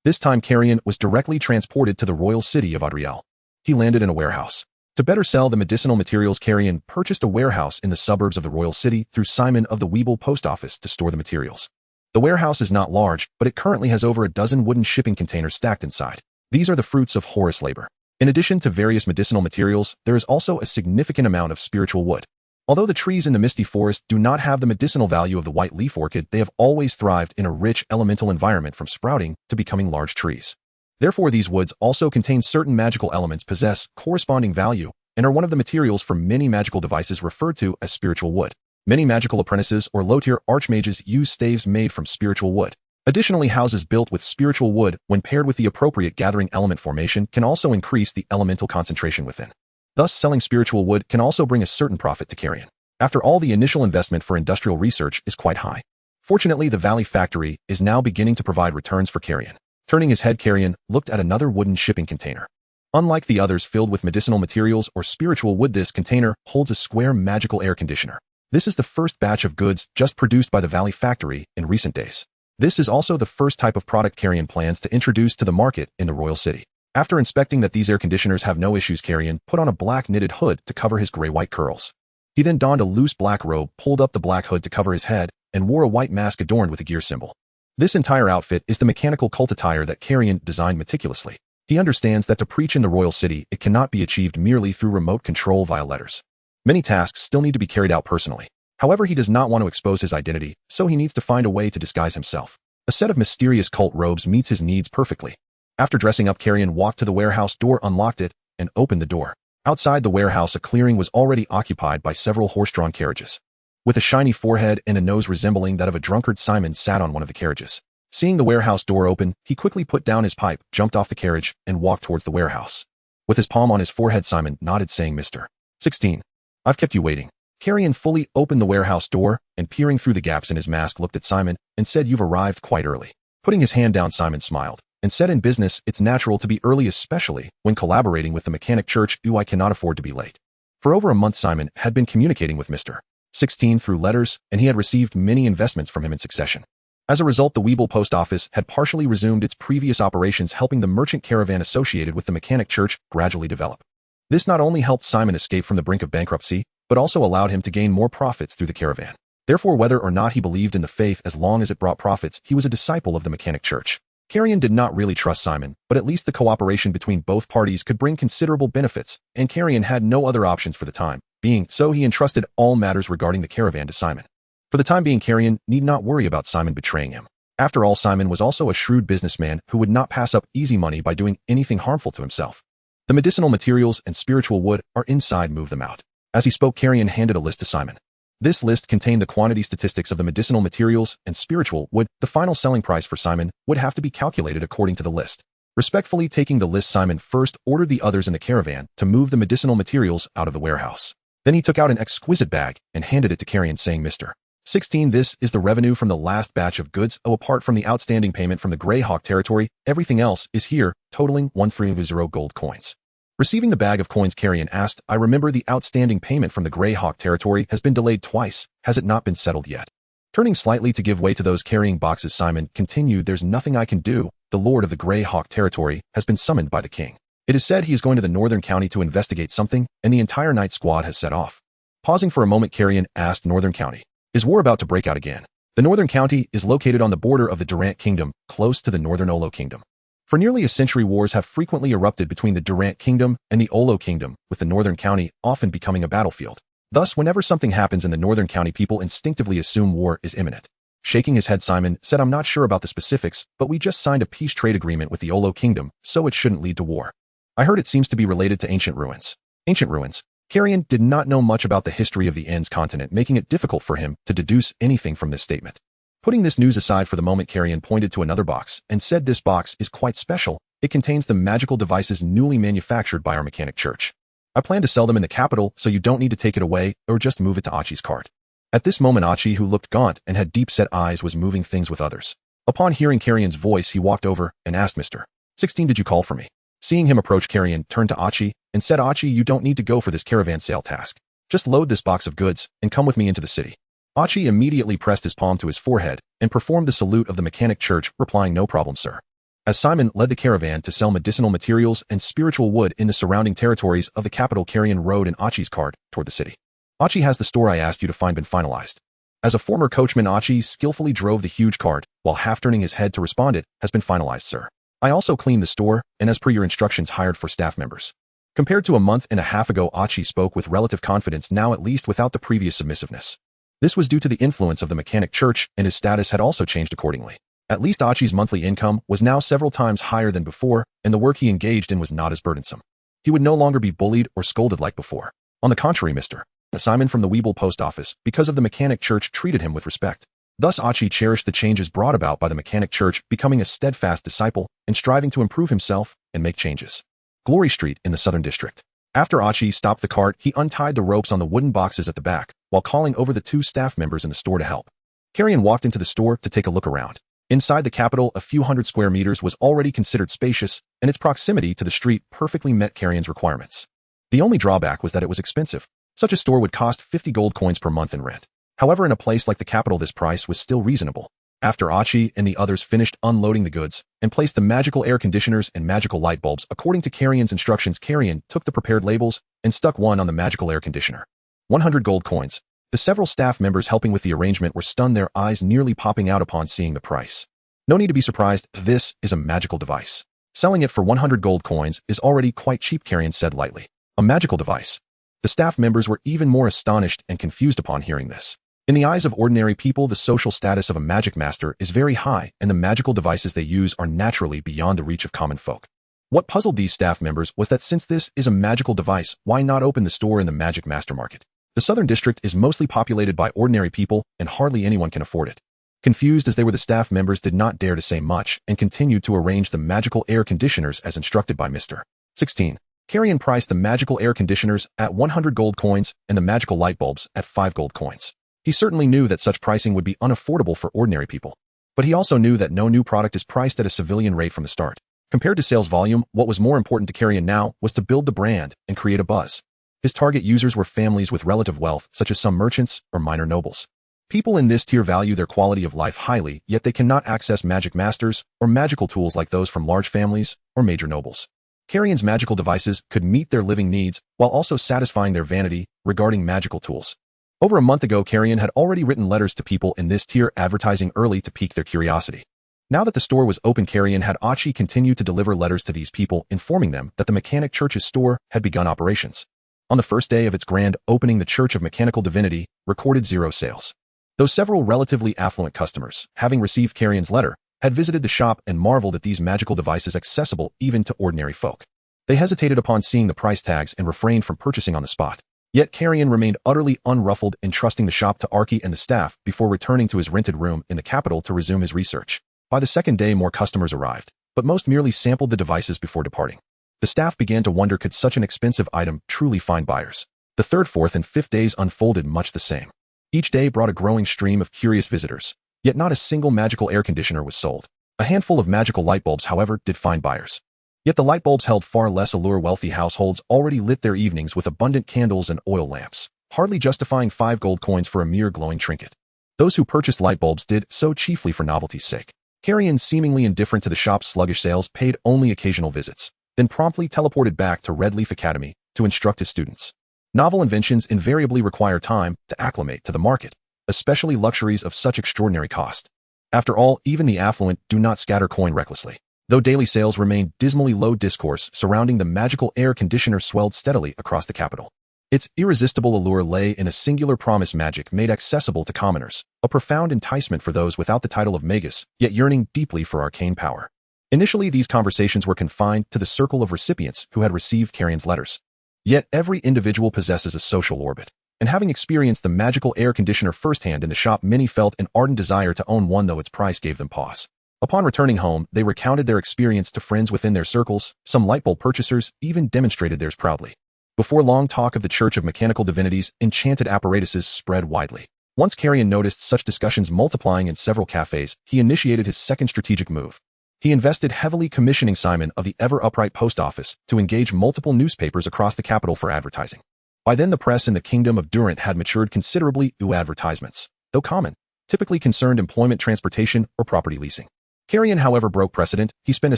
This time, Kalien was directly transported to the royal city of Adriel. He landed in a warehouse. To better sell the medicinal materials, Kalien purchased a warehouse in the suburbs of the royal city through Simon of the Weeble post office to store the materials. The warehouse is not large, but it currently has over a dozen wooden shipping containers stacked inside. These are the fruits of Horus' labor. In addition to various medicinal materials, there is also a significant amount of spiritual wood. Although the trees in the Misty Forest do not have the medicinal value of the white leaf orchid, they have always thrived in a rich elemental environment from sprouting to becoming large trees. Therefore, these woods also contain certain magical elements, possess corresponding value, and are one of the materials for many magical devices referred to as spiritual wood. Many magical apprentices or low-tier archmages use staves made from spiritual wood. Additionally, houses built with spiritual wood, when paired with the appropriate gathering element formation, can also increase the elemental concentration within. Thus, selling spiritual wood can also bring a certain profit to Kalien. After all, the initial investment for industrial research is quite high. Fortunately, the Valley Factory is now beginning to provide returns for Kalien. Turning his head, Kalien looked at another wooden shipping container. Unlike the others filled with medicinal materials or spiritual wood, this container holds a square magical air conditioner. This is the first batch of goods just produced by the Valley Factory in recent days. This is also the first type of product Kalien plans to introduce to the market in the royal city. After inspecting that these air conditioners have no issues, Kalien put on a black knitted hood to cover his gray-white curls. He then donned a loose black robe, pulled up the black hood to cover his head, and wore a white mask adorned with a gear symbol. This entire outfit is the mechanical cult attire that Kalien designed meticulously. He understands that to preach in the royal city, it cannot be achieved merely through remote control via letters. Many tasks still need to be carried out personally. However, he does not want to expose his identity, so he needs to find a way to disguise himself. A set of mysterious cult robes meets his needs perfectly. After dressing up, Kalien walked to the warehouse door, unlocked it, and opened the door. Outside the warehouse, a clearing was already occupied by several horse-drawn carriages. With a shiny forehead and a nose resembling that of a drunkard, Simon sat on one of the carriages. Seeing the warehouse door open, he quickly put down his pipe, jumped off the carriage, and walked towards the warehouse. With his palm on his forehead, Simon nodded, saying, "Mr. 16. I've kept you waiting." Kalien fully opened the warehouse door and, peering through the gaps in his mask, looked at Simon and said, "You've arrived quite early." Putting his hand down, Simon smiled and said, "In business, it's natural to be early, especially when collaborating with the Mechanic Church. I cannot afford to be late." For over a month, Simon had been communicating with Mr. 16 through letters, and he had received many investments from him in succession. As a result, the Weeble post office had partially resumed its previous operations, helping the merchant caravan associated with the Mechanic Church gradually develop. This not only helped Simon escape from the brink of bankruptcy, but also allowed him to gain more profits through the caravan. Therefore, whether or not he believed in the faith, as long as it brought profits, he was a disciple of the Mechanic Church. Kalien did not really trust Simon, but at least the cooperation between both parties could bring considerable benefits, and Kalien had no other options for the time being, so he entrusted all matters regarding the caravan to Simon. For the time being, Kalien need not worry about Simon betraying him. After all, Simon was also a shrewd businessman who would not pass up easy money by doing anything harmful to himself. The medicinal materials and spiritual wood are inside, move them out. As he spoke, Kalien handed a list to Simon. This list contained the quantity statistics of the medicinal materials and spiritual wood. The final selling price for Simon would have to be calculated according to the list. Respectfully taking the list, Simon first ordered the others in the caravan to move the medicinal materials out of the warehouse. Then he took out an exquisite bag and handed it to Kalien, saying, "Mr. 16, this is the revenue from the last batch of goods. Apart from the outstanding payment from the Greyhawk territory, everything else is here, totaling 130 gold coins." Receiving the bag of coins, Kalien asked, I remember the outstanding payment from the Grey Hawk territory has been delayed twice. Has it not been settled yet? Turning slightly to give way to those carrying boxes, Simon continued, there's nothing I can do. The Lord of the Grey Hawk territory has been summoned by the king. It is said he is going to the northern county to investigate something, and the entire night squad has set off. Pausing for a moment, Kalien asked, Northern County. Is war about to break out again? The Northern County is located on the border of the Durant Kingdom, close to the Northern Olo Kingdom. For nearly a century, wars have frequently erupted between the Durant Kingdom and the Olo Kingdom, with the Northern County often becoming a battlefield. Thus, whenever something happens in the Northern County, people instinctively assume war is imminent. Shaking his head, Simon said, I'm not sure about the specifics, but we just signed a peace trade agreement with the Olo Kingdom, so it shouldn't lead to war. I heard it seems to be related to ancient ruins. Ancient ruins? Kalien did not know much about the history of the Ends continent, making it difficult for him to deduce anything from this statement. Putting this news aside for the moment, Kalien pointed to another box and said, this box is quite special. It contains the magical devices newly manufactured by our mechanic church. I plan to sell them in the capital, so you don't need to take it away or just move it to Achi's cart. At this moment, Achi, who looked gaunt and had deep-set eyes, was moving things with others. Upon hearing Kalien's voice, he walked over and asked, Mr. 16, did you call for me? Seeing him approach, Kalien turned to Achi and said, Achi, you don't need to go for this caravan sale task. Just load this box of goods and come with me into the city. Achi immediately pressed his palm to his forehead and performed the salute of the mechanic church, replying, no problem, sir. As Simon led the caravan to sell medicinal materials and spiritual wood in the surrounding territories of the capital, Kalien rode in Achi's cart toward the city. Achi, has the store I asked you to find been finalized? As a former coachman, Achi skillfully drove the huge cart, while half turning his head to respond, it has been finalized, sir. I also cleaned the store, and as per your instructions, hired 4 staff members. Compared to a month and a half ago, Achi spoke with relative confidence, now at least without the previous submissiveness. This was due to the influence of the mechanic church, and his status had also changed accordingly. At least Achi's monthly income was now several times higher than before, and the work he engaged in was not as burdensome. He would no longer be bullied or scolded like before. On the contrary, Mr. Simon from the Weeble post office, because of the mechanic church, treated him with respect. Thus Achi cherished the changes brought about by the mechanic church, becoming a steadfast disciple and striving to improve himself and make changes. Glory Street in the Southern District. After Achi stopped the cart, he untied the ropes on the wooden boxes at the back, while calling over the 2 staff members in the store to help. Kalien walked into the store to take a look around. Inside the capital, a few hundred square meters was already considered spacious, and its proximity to the street perfectly met Kalien's requirements. The only drawback was that it was expensive. Such a store would cost 50 gold coins per month in rent. However, in a place like the capital, this price was still reasonable. After Achi and the others finished unloading the goods and placed the magical air conditioners and magical light bulbs according to Kalien's instructions, Kalien took the prepared labels and stuck one on the magical air conditioner. 100 gold coins. The several staff members helping with the arrangement were stunned, their eyes nearly popping out upon seeing the price. No need to be surprised, this is a magical device. Selling it for 100 gold coins is already quite cheap, Kalien said lightly. A magical device. The staff members were even more astonished and confused upon hearing this. In the eyes of ordinary people, the social status of a magic master is very high, and the magical devices they use are naturally beyond the reach of common folk. What puzzled these staff members was that since this is a magical device, why not open the store in the magic master market? The Southern District is mostly populated by ordinary people, and hardly anyone can afford it. Confused as they were, the staff members did not dare to say much and continued to arrange the magical air conditioners as instructed by Mr. 16. Kalien priced the magical air conditioners at 100 gold coins and the magical light bulbs at 5 gold coins. He certainly knew that such pricing would be unaffordable for ordinary people. But he also knew that no new product is priced at a civilian rate from the start. Compared to sales volume, what was more important to Kalien now was to build the brand and create a buzz. His target users were families with relative wealth, such as some merchants or minor nobles. People in this tier value their quality of life highly, yet they cannot access magic masters or magical tools like those from large families or major nobles. Kalien's magical devices could meet their living needs while also satisfying their vanity regarding magical tools. Over a month ago, Kalien had already written letters to people in this tier, advertising early to pique their curiosity. Now that the store was open, Kalien had Achi continue to deliver letters to these people, informing them that the mechanic church's store had begun operations. On the first day of its grand opening, the Church of Mechanical Divinity recorded 0 sales. Though several relatively affluent customers, having received Kalien's letter, had visited the shop and marveled at these magical devices accessible even to ordinary folk. They hesitated upon seeing the price tags and refrained from purchasing on the spot. Yet Kalien remained utterly unruffled, entrusting the shop to Archie and the staff before returning to his rented room in the capital to resume his research. By the second day, more customers arrived, but most merely sampled the devices before departing. The staff began to wonder, could such an expensive item truly find buyers? The third, fourth, and fifth days unfolded much the same. Each day brought a growing stream of curious visitors, yet not a single magical air conditioner was sold. A handful of magical light bulbs, however, did find buyers. Yet the light bulbs held far less allure. Wealthy households already lit their evenings with abundant candles and oil lamps, hardly justifying 5 gold coins for a mere glowing trinket. Those who purchased light bulbs did so chiefly for novelty's sake. Kalien, seemingly indifferent to the shop's sluggish sales, paid only occasional visits, then promptly teleported back to Red Leaf Academy to instruct his students. Novel inventions invariably require time to acclimate to the market, especially luxuries of such extraordinary cost. After all, even the affluent do not scatter coin recklessly. Though daily sales remained dismally low, discourse surrounding the magical air conditioner swelled steadily across the capital. Its irresistible allure lay in a singular promise: magic made accessible to commoners, a profound enticement for those without the title of magus, yet yearning deeply for arcane power. Initially, these conversations were confined to the circle of recipients who had received Kalien's letters. Yet every individual possesses a social orbit, and having experienced the magical air conditioner firsthand in the shop, many felt an ardent desire to own one, though its price gave them pause. Upon returning home, they recounted their experience to friends within their circles. Some lightbulb purchasers even demonstrated theirs proudly. Before long, talk of the Church of Mechanical Divinities' enchanted apparatuses spread widely. Once Kalien noticed such discussions multiplying in several cafes, he initiated his second strategic move. He invested heavily, commissioning Simon of the ever-upright post office to engage multiple newspapers across the capital for advertising. By then, the press in the Kingdom of Durant had matured considerably. Advertisements, though common, typically concerned employment, transportation, or property leasing. Kalien, however, broke precedent. He spent a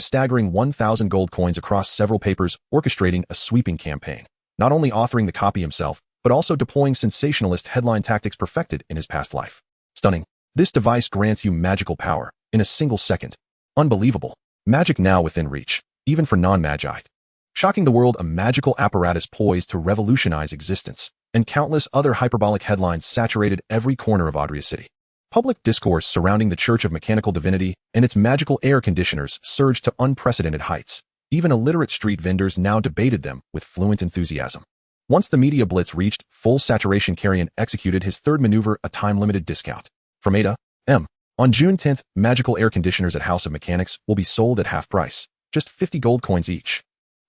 staggering 1,000 gold coins across several papers, orchestrating a sweeping campaign, not only authoring the copy himself, but also deploying sensationalist headline tactics perfected in his past life. Stunning. This device grants you magical power in a single second. Unbelievable. Magic now within reach, even for non-magi. Shocking the world, a magical apparatus poised to revolutionize existence, and countless other hyperbolic headlines saturated every corner of Adria City. Public discourse surrounding the Church of Mechanical Divinity and its magical air conditioners surged to unprecedented heights. Even illiterate street vendors now debated them with fluent enthusiasm. Once the media blitz reached full saturation, Kalien executed his third maneuver, a time-limited discount. From Ada M. On June 10th, magical air conditioners at House of Mechanics will be sold at half price, just 50 gold coins each.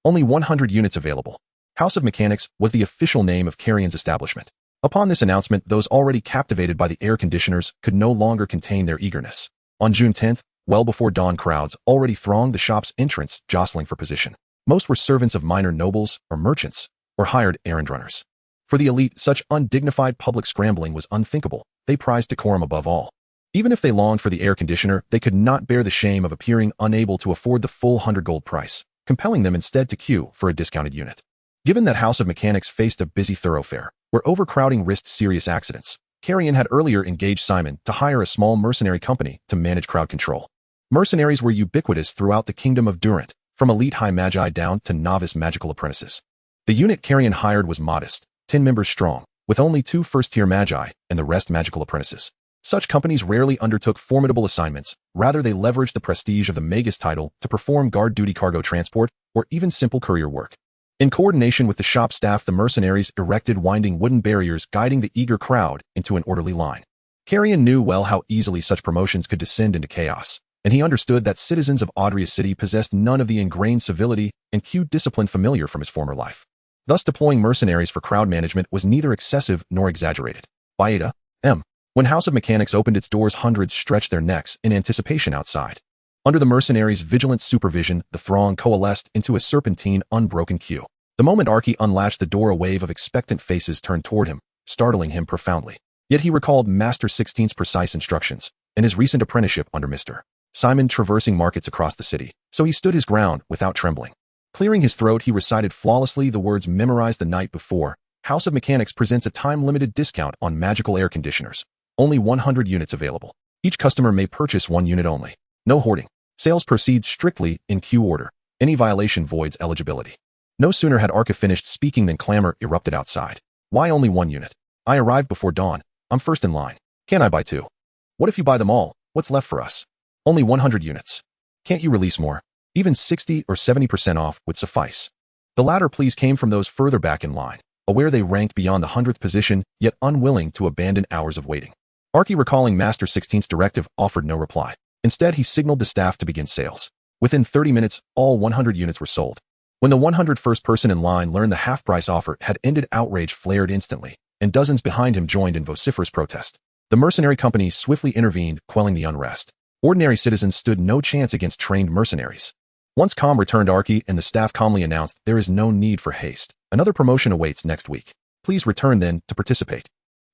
Only 100 units available. House of Mechanics was the official name of Kalien's establishment. Upon this announcement, those already captivated by the air conditioners could no longer contain their eagerness. On June 10th, well before dawn, crowds already thronged the shop's entrance, jostling for position. Most were servants of minor nobles or merchants, or hired errand runners. For the elite, such undignified public scrambling was unthinkable. They prized decorum above all. Even if they longed for the air conditioner, they could not bear the shame of appearing unable to afford the full 100 gold price, compelling them instead to queue for a discounted unit. Given that House of Mechanics faced a busy thoroughfare, where overcrowding risked serious accidents, Kalien had earlier engaged Simon to hire a small mercenary company to manage crowd control. Mercenaries were ubiquitous throughout the Kingdom of Durant, from elite high magi down to novice magical apprentices. The unit Kalien hired was modest, 10 members strong, with only 2 first-tier magi and the rest magical apprentices. Such companies rarely undertook formidable assignments. Rather, they leveraged the prestige of the magus title to perform guard duty, cargo transport, or even simple courier work. In coordination with the shop staff, the mercenaries erected winding wooden barriers, guiding the eager crowd into an orderly line. Kalien knew well how easily such promotions could descend into chaos, and he understood that citizens of Adria City possessed none of the ingrained civility and queue discipline familiar from his former life. Thus, deploying mercenaries for crowd management was neither excessive nor exaggerated. By Ada M. When House of Mechanics opened its doors, hundreds stretched their necks in anticipation outside. Under the mercenaries' vigilant supervision, the throng coalesced into a serpentine, unbroken queue. The moment Archie unlatched the door, a wave of expectant faces turned toward him, startling him profoundly. Yet he recalled Master 16's precise instructions and his recent apprenticeship under Mr. Simon, traversing markets across the city, so he stood his ground without trembling. Clearing his throat, he recited flawlessly the words memorized the night before. House of Mechanics presents a time-limited discount on magical air conditioners. Only 100 units available. Each customer may purchase 1 unit only. No hoarding. Sales proceed strictly in queue order. Any violation voids eligibility. No sooner had Arca finished speaking than clamor erupted outside. Why only 1 unit? I arrived before dawn. I'm first in line. Can't I buy 2? What if you buy them all? What's left for us? Only 100 units. Can't you release more? Even 60 or 70% off would suffice. The latter pleas came from those further back in line, aware they ranked beyond the 100th position, yet unwilling to abandon hours of waiting. Archie, recalling Master 16's directive, offered no reply. Instead, he signaled the staff to begin sales. Within 30 minutes, all 100 units were sold. When the 101st person in line learned the half-price offer had ended, outrage flared instantly, and dozens behind him joined in vociferous protest. The mercenary company swiftly intervened, quelling the unrest. Ordinary citizens stood no chance against trained mercenaries. Once calm returned Archie and the staff calmly announced there is no need for haste. Another promotion awaits next week. Please return then to participate.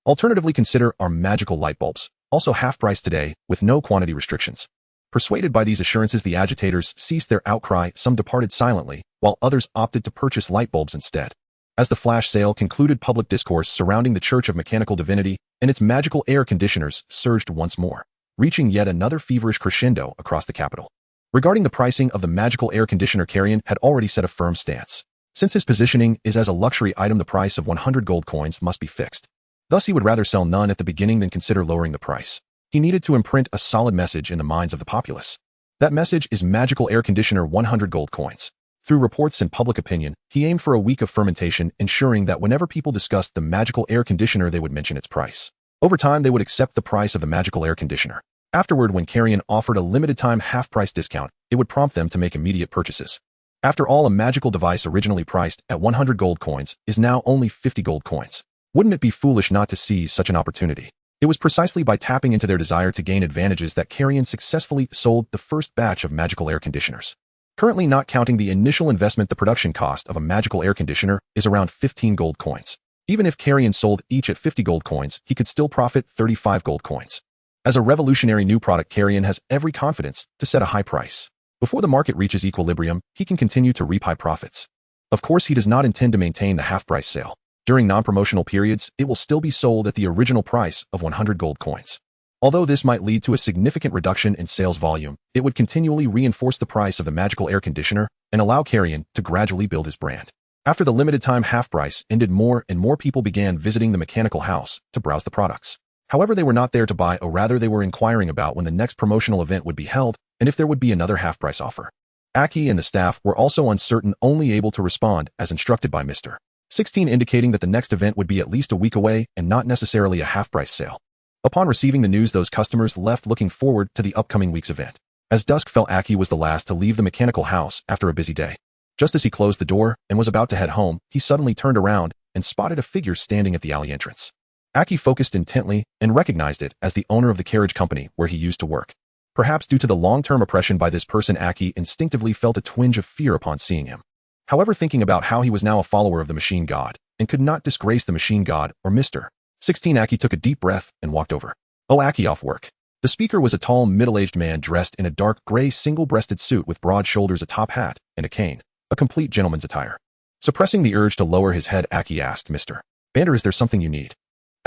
Alternatively, consider our magical light bulbs, also half price today with no quantity restrictions. Persuaded by these assurances, the agitators ceased their outcry. Some departed silently, while others opted to purchase light bulbs instead. As the flash sale concluded, public discourse surrounding the Church of Mechanical Divinity and its magical air conditioners surged once more, reaching yet another feverish crescendo across the capital. Regarding the pricing of the magical air conditioner, Kalien had already set a firm stance. Since his positioning is as a luxury item, the price of 100 gold coins must be fixed. Thus, he would rather sell none at the beginning than consider lowering the price. He needed to imprint a solid message in the minds of the populace. That message is magical air conditioner 100 gold coins. Through reports and public opinion, he aimed for a week of fermentation, ensuring that whenever people discussed the magical air conditioner, they would mention its price. Over time, they would accept the price of the magical air conditioner. Afterward, when Kalien offered a limited-time half-price discount, it would prompt them to make immediate purchases. After all, a magical device originally priced at 100 gold coins is now only 50 gold coins. Wouldn't it be foolish not to seize such an opportunity? It was precisely by tapping into their desire to gain advantages that Kalien successfully sold the first batch of magical air conditioners. Currently, not counting the initial investment, the production cost of a magical air conditioner is around 15 gold coins. Even if Kalien sold each at 50 gold coins, he could still profit 35 gold coins. As a revolutionary new product, Kalien has every confidence to set a high price. Before the market reaches equilibrium, he can continue to reap high profits. Of course, he does not intend to maintain the half-price sale. During non-promotional periods, it will still be sold at the original price of 100 gold coins. Although this might lead to a significant reduction in sales volume, it would continually reinforce the price of the magical air conditioner and allow Kalien to gradually build his brand. After the limited-time half-price ended, more and more people began visiting the mechanical house to browse the products. However, they were not there to buy, or rather they were inquiring about when the next promotional event would be held and if there would be another half-price offer. Aki and the staff were also uncertain, only able to respond as instructed by Mr. 16, indicating that the next event would be at least a week away and not necessarily a half-price sale. Upon receiving the news, those customers left looking forward to the upcoming week's event. As dusk fell, Aki was the last to leave the mechanical house after a busy day. Just as he closed the door and was about to head home, he suddenly turned around and spotted a figure standing at the alley entrance. Aki focused intently and recognized it as the owner of the carriage company where he used to work. Perhaps due to the long-term oppression by this person, Aki instinctively felt a twinge of fear upon seeing him. However, thinking about how he was now a follower of the machine god and could not disgrace the machine god or Mr. 16, Aki took a deep breath and walked over. "Oh, Aki, off work." The speaker was a tall, middle-aged man dressed in a dark gray single-breasted suit with broad shoulders, a top hat, and a cane, a complete gentleman's attire. Suppressing the urge to lower his head, Aki asked, "Mr. Bander, is there something you need?"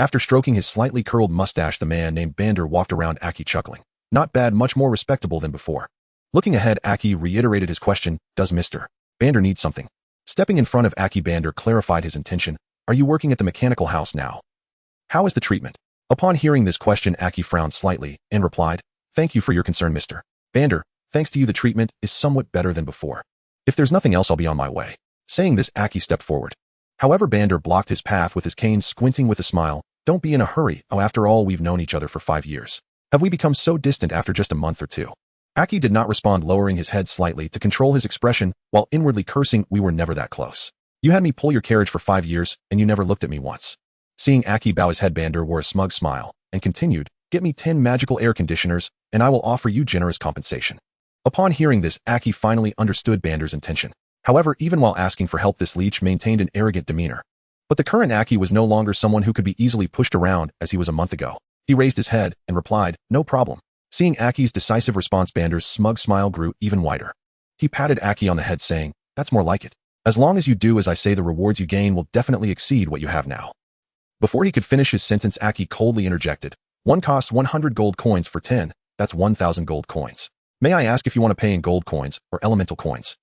After stroking his slightly curled mustache, the man named Bander walked around Aki chuckling. "Not bad, much more respectable than before." Looking ahead, Aki reiterated his question, "Does Mr. Bander need something?" Stepping in front of Aki, Bander clarified his intention. "Are you working at the mechanical house now? How is the treatment?" Upon hearing this question, Aki frowned slightly and replied, "Thank you for your concern, Mr. Bander. Thanks to you, the treatment is somewhat better than before. If there's nothing else, I'll be on my way." Saying this, Aki stepped forward. However, Bander blocked his path with his cane, squinting with a smile. "Don't be in a hurry. Oh, after all, we've known each other for 5 years. Have we become so distant after just a month or two?" Aki did not respond, lowering his head slightly to control his expression while inwardly cursing, "We were never that close. You had me pull your carriage for 5 years, and you never looked at me once." Seeing Aki bow his head, Bander wore a smug smile and continued, "Get me 10 magical air conditioners, and I will offer you generous compensation." Upon hearing this, Aki finally understood Bander's intention. However, even while asking for help, this leech maintained an arrogant demeanor. But the current Aki was no longer someone who could be easily pushed around as he was a month ago. He raised his head and replied, "No problem." Seeing Aki's decisive response, Bander's smug smile grew even wider. He patted Aki on the head, saying, "That's more like it. As long as you do as I say, the rewards you gain will definitely exceed what you have now." Before he could finish his sentence, Aki coldly interjected, "One costs 100 gold coins for 10, that's 1,000 gold coins. May I ask if you want to pay in gold coins or elemental coins?"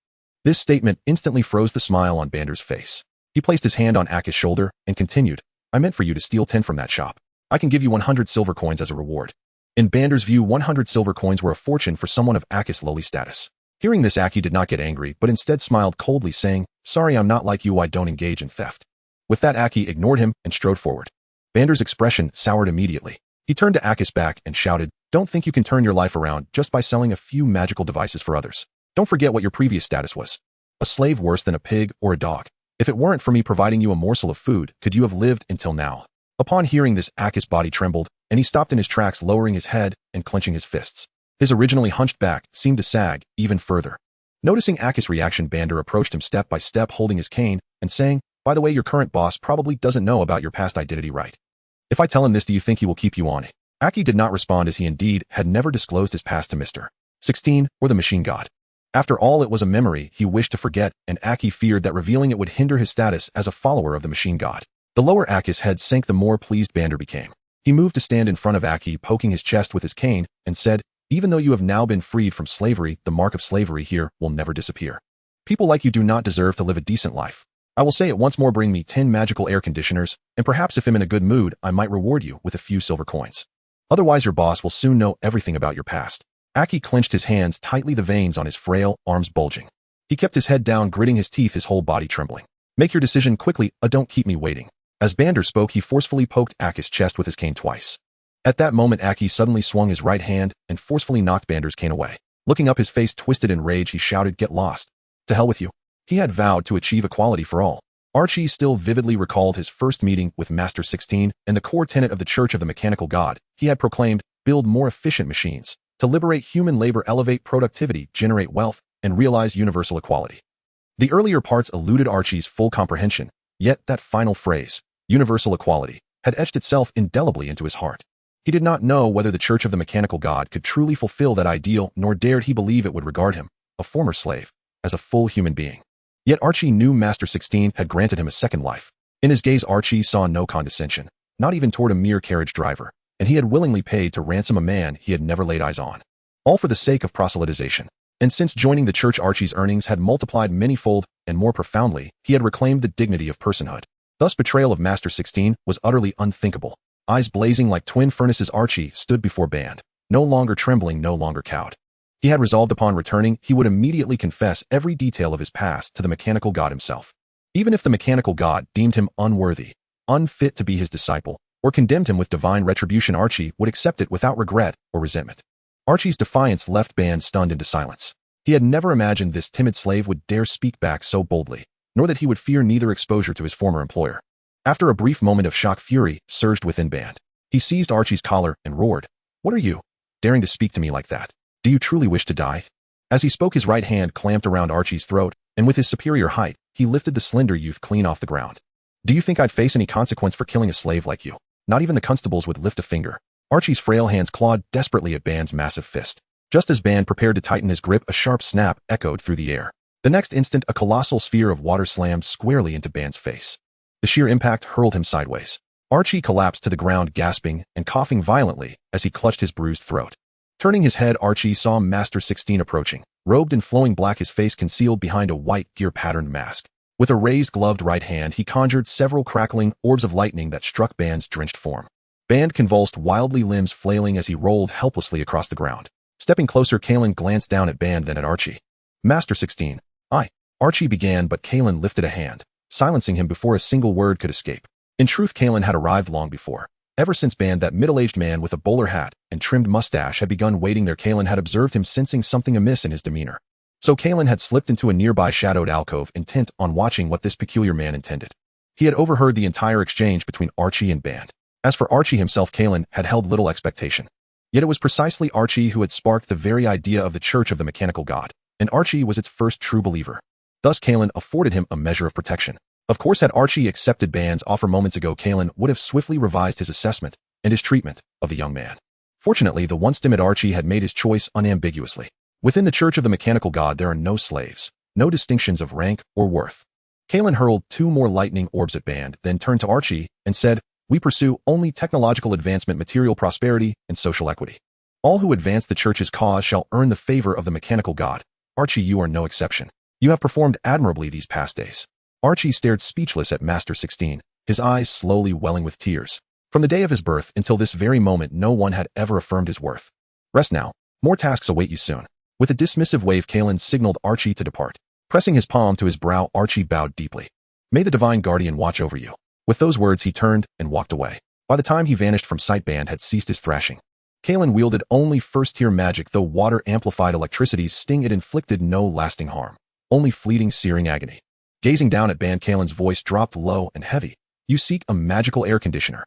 This statement instantly froze the smile on Bander's face. He placed his hand on Aki's shoulder and continued, "I meant for you to steal 10 from that shop. I can give you 100 silver coins as a reward." In Bander's view, 100 silver coins were a fortune for someone of Aki's lowly status. Hearing this, Aki did not get angry, but instead smiled coldly, saying, "Sorry, I'm not like you, I don't engage in theft." With that, Aki ignored him and strode forward. Bander's expression soured immediately. He turned to Aki's back and shouted, "Don't think you can turn your life around just by selling a few magical devices for others. Don't forget what your previous status was. A slave worse than a pig or a dog. If it weren't for me providing you a morsel of food, could you have lived until now?" Upon hearing this, Aki's body trembled, and he stopped in his tracks, lowering his head and clenching his fists. His originally hunched back seemed to sag even further. Noticing Aki's reaction, Bander approached him step by step holding his cane and saying, "By the way, your current boss probably doesn't know about your past identity, right? If I tell him this, do you think he will keep you on?" Aki did not respond, as he indeed had never disclosed his past to Mr. 16 or the machine god. After all, it was a memory he wished to forget, and Aki feared that revealing it would hinder his status as a follower of the machine god. The lower Aki's head sank, the more pleased Bander became. He moved to stand in front of Aki, poking his chest with his cane, and said, "Even though you have now been freed from slavery, the mark of slavery here will never disappear. People like you do not deserve to live a decent life. I will say it once more, bring me 10 magical air conditioners, and perhaps if I'm in a good mood, I might reward you with a few silver coins. Otherwise, your boss will soon know everything about your past." Aki clenched his hands tightly, the veins on his frail arms bulging. He kept his head down, gritting his teeth, his whole body trembling. "Make your decision quickly, don't keep me waiting." As Bander spoke, he forcefully poked Aki's chest with his cane twice. At that moment, Aki suddenly swung his right hand and forcefully knocked Bander's cane away. Looking up, his face twisted in rage, he shouted, "Get lost. To hell with you." He had vowed to achieve equality for all. Archie still vividly recalled his first meeting with Master 16 and the core tenet of the Church of the Mechanical God. He had proclaimed, "Build more efficient machines to liberate human labor, elevate productivity, generate wealth, and realize universal equality." The earlier parts eluded Archie's full comprehension, yet that final phrase, universal equality, had etched itself indelibly into his heart. He did not know whether the Church of the Mechanical God could truly fulfill that ideal, nor dared he believe it would regard him, a former slave, as a full human being. Yet Archie knew Master 16 had granted him a second life. In his gaze, Archie saw no condescension, not even toward a mere carriage driver, and he had willingly paid to ransom a man he had never laid eyes on. All for the sake of proselytization. And since joining the church, Archie's earnings had multiplied manyfold, and more profoundly, he had reclaimed the dignity of personhood. Thus, betrayal of Master 16 was utterly unthinkable. Eyes blazing like twin furnaces, Archie stood before Band, no longer trembling, no longer cowed. He had resolved upon returning, he would immediately confess every detail of his past to the mechanical god himself. Even if the mechanical god deemed him unworthy, unfit to be his disciple, or condemned him with divine retribution, Archie would accept it without regret or resentment. Archie's defiance left Band stunned into silence. He had never imagined this timid slave would dare speak back so boldly, nor that he would fear neither exposure to his former employer. After a brief moment of shock, fury surged within Band. He seized Archie's collar and roared, "What are you, daring to speak to me like that? Do you truly wish to die?" As he spoke, his right hand clamped around Archie's throat, and with his superior height, he lifted the slender youth clean off the ground. "Do you think I'd face any consequence for killing a slave like you? Not even the constables would lift a finger." Archie's frail hands clawed desperately at Band's massive fist. Just as Band prepared to tighten his grip, a sharp snap echoed through the air. The next instant, a colossal sphere of water slammed squarely into Band's face. The sheer impact hurled him sideways. Archie collapsed to the ground, gasping and coughing violently as he clutched his bruised throat. Turning his head, Archie saw Master 16 approaching, robed in flowing black, his face concealed behind a white gear-patterned mask. With a raised, gloved right hand, he conjured several crackling orbs of lightning that struck Band's drenched form. Band convulsed wildly, limbs flailing as he rolled helplessly across the ground. Stepping closer, Kalien glanced down at Band, then at Archie. "Master 16. Archie began, but Kalien lifted a hand, silencing him before a single word could escape. In truth, Kalien had arrived long before. Ever since Band, that middle-aged man with a bowler hat and trimmed mustache, had begun waiting there, Kalien had observed him, sensing something amiss in his demeanor. So Kalien had slipped into a nearby shadowed alcove, intent on watching what this peculiar man intended. He had overheard the entire exchange between Archie and Band. As for Archie himself, Kalien had held little expectation. Yet it was precisely Archie who had sparked the very idea of the Church of the Mechanical God, and Archie was its first true believer. Thus Kalien afforded him a measure of protection. Of course, had Archie accepted Band's offer moments ago, Kalien would have swiftly revised his assessment and his treatment of the young man. Fortunately, the once timid Archie had made his choice unambiguously. Within the Church of the Mechanical God, there are no slaves, no distinctions of rank or worth. Kalien hurled 2 more lightning orbs at Band, then turned to Archie and said, "We pursue only technological advancement, material prosperity, and social equity. All who advance the Church's cause shall earn the favor of the Mechanical God. Archie, you are no exception. You have performed admirably these past days." Archie stared speechless at Master 16, his eyes slowly welling with tears. From the day of his birth until this very moment, no one had ever affirmed his worth. "Rest now. More tasks await you soon." With a dismissive wave, Kalien signaled Archie to depart. Pressing his palm to his brow, Archie bowed deeply. "May the Divine Guardian watch over you." With those words, he turned and walked away. By the time he vanished from sight, Band had ceased his thrashing. Kalien wielded only first-tier magic, though water-amplified electricity's sting it inflicted no lasting harm, only fleeting, searing agony. Gazing down at Band, Kalien's voice dropped low and heavy. "You seek a magical air conditioner?"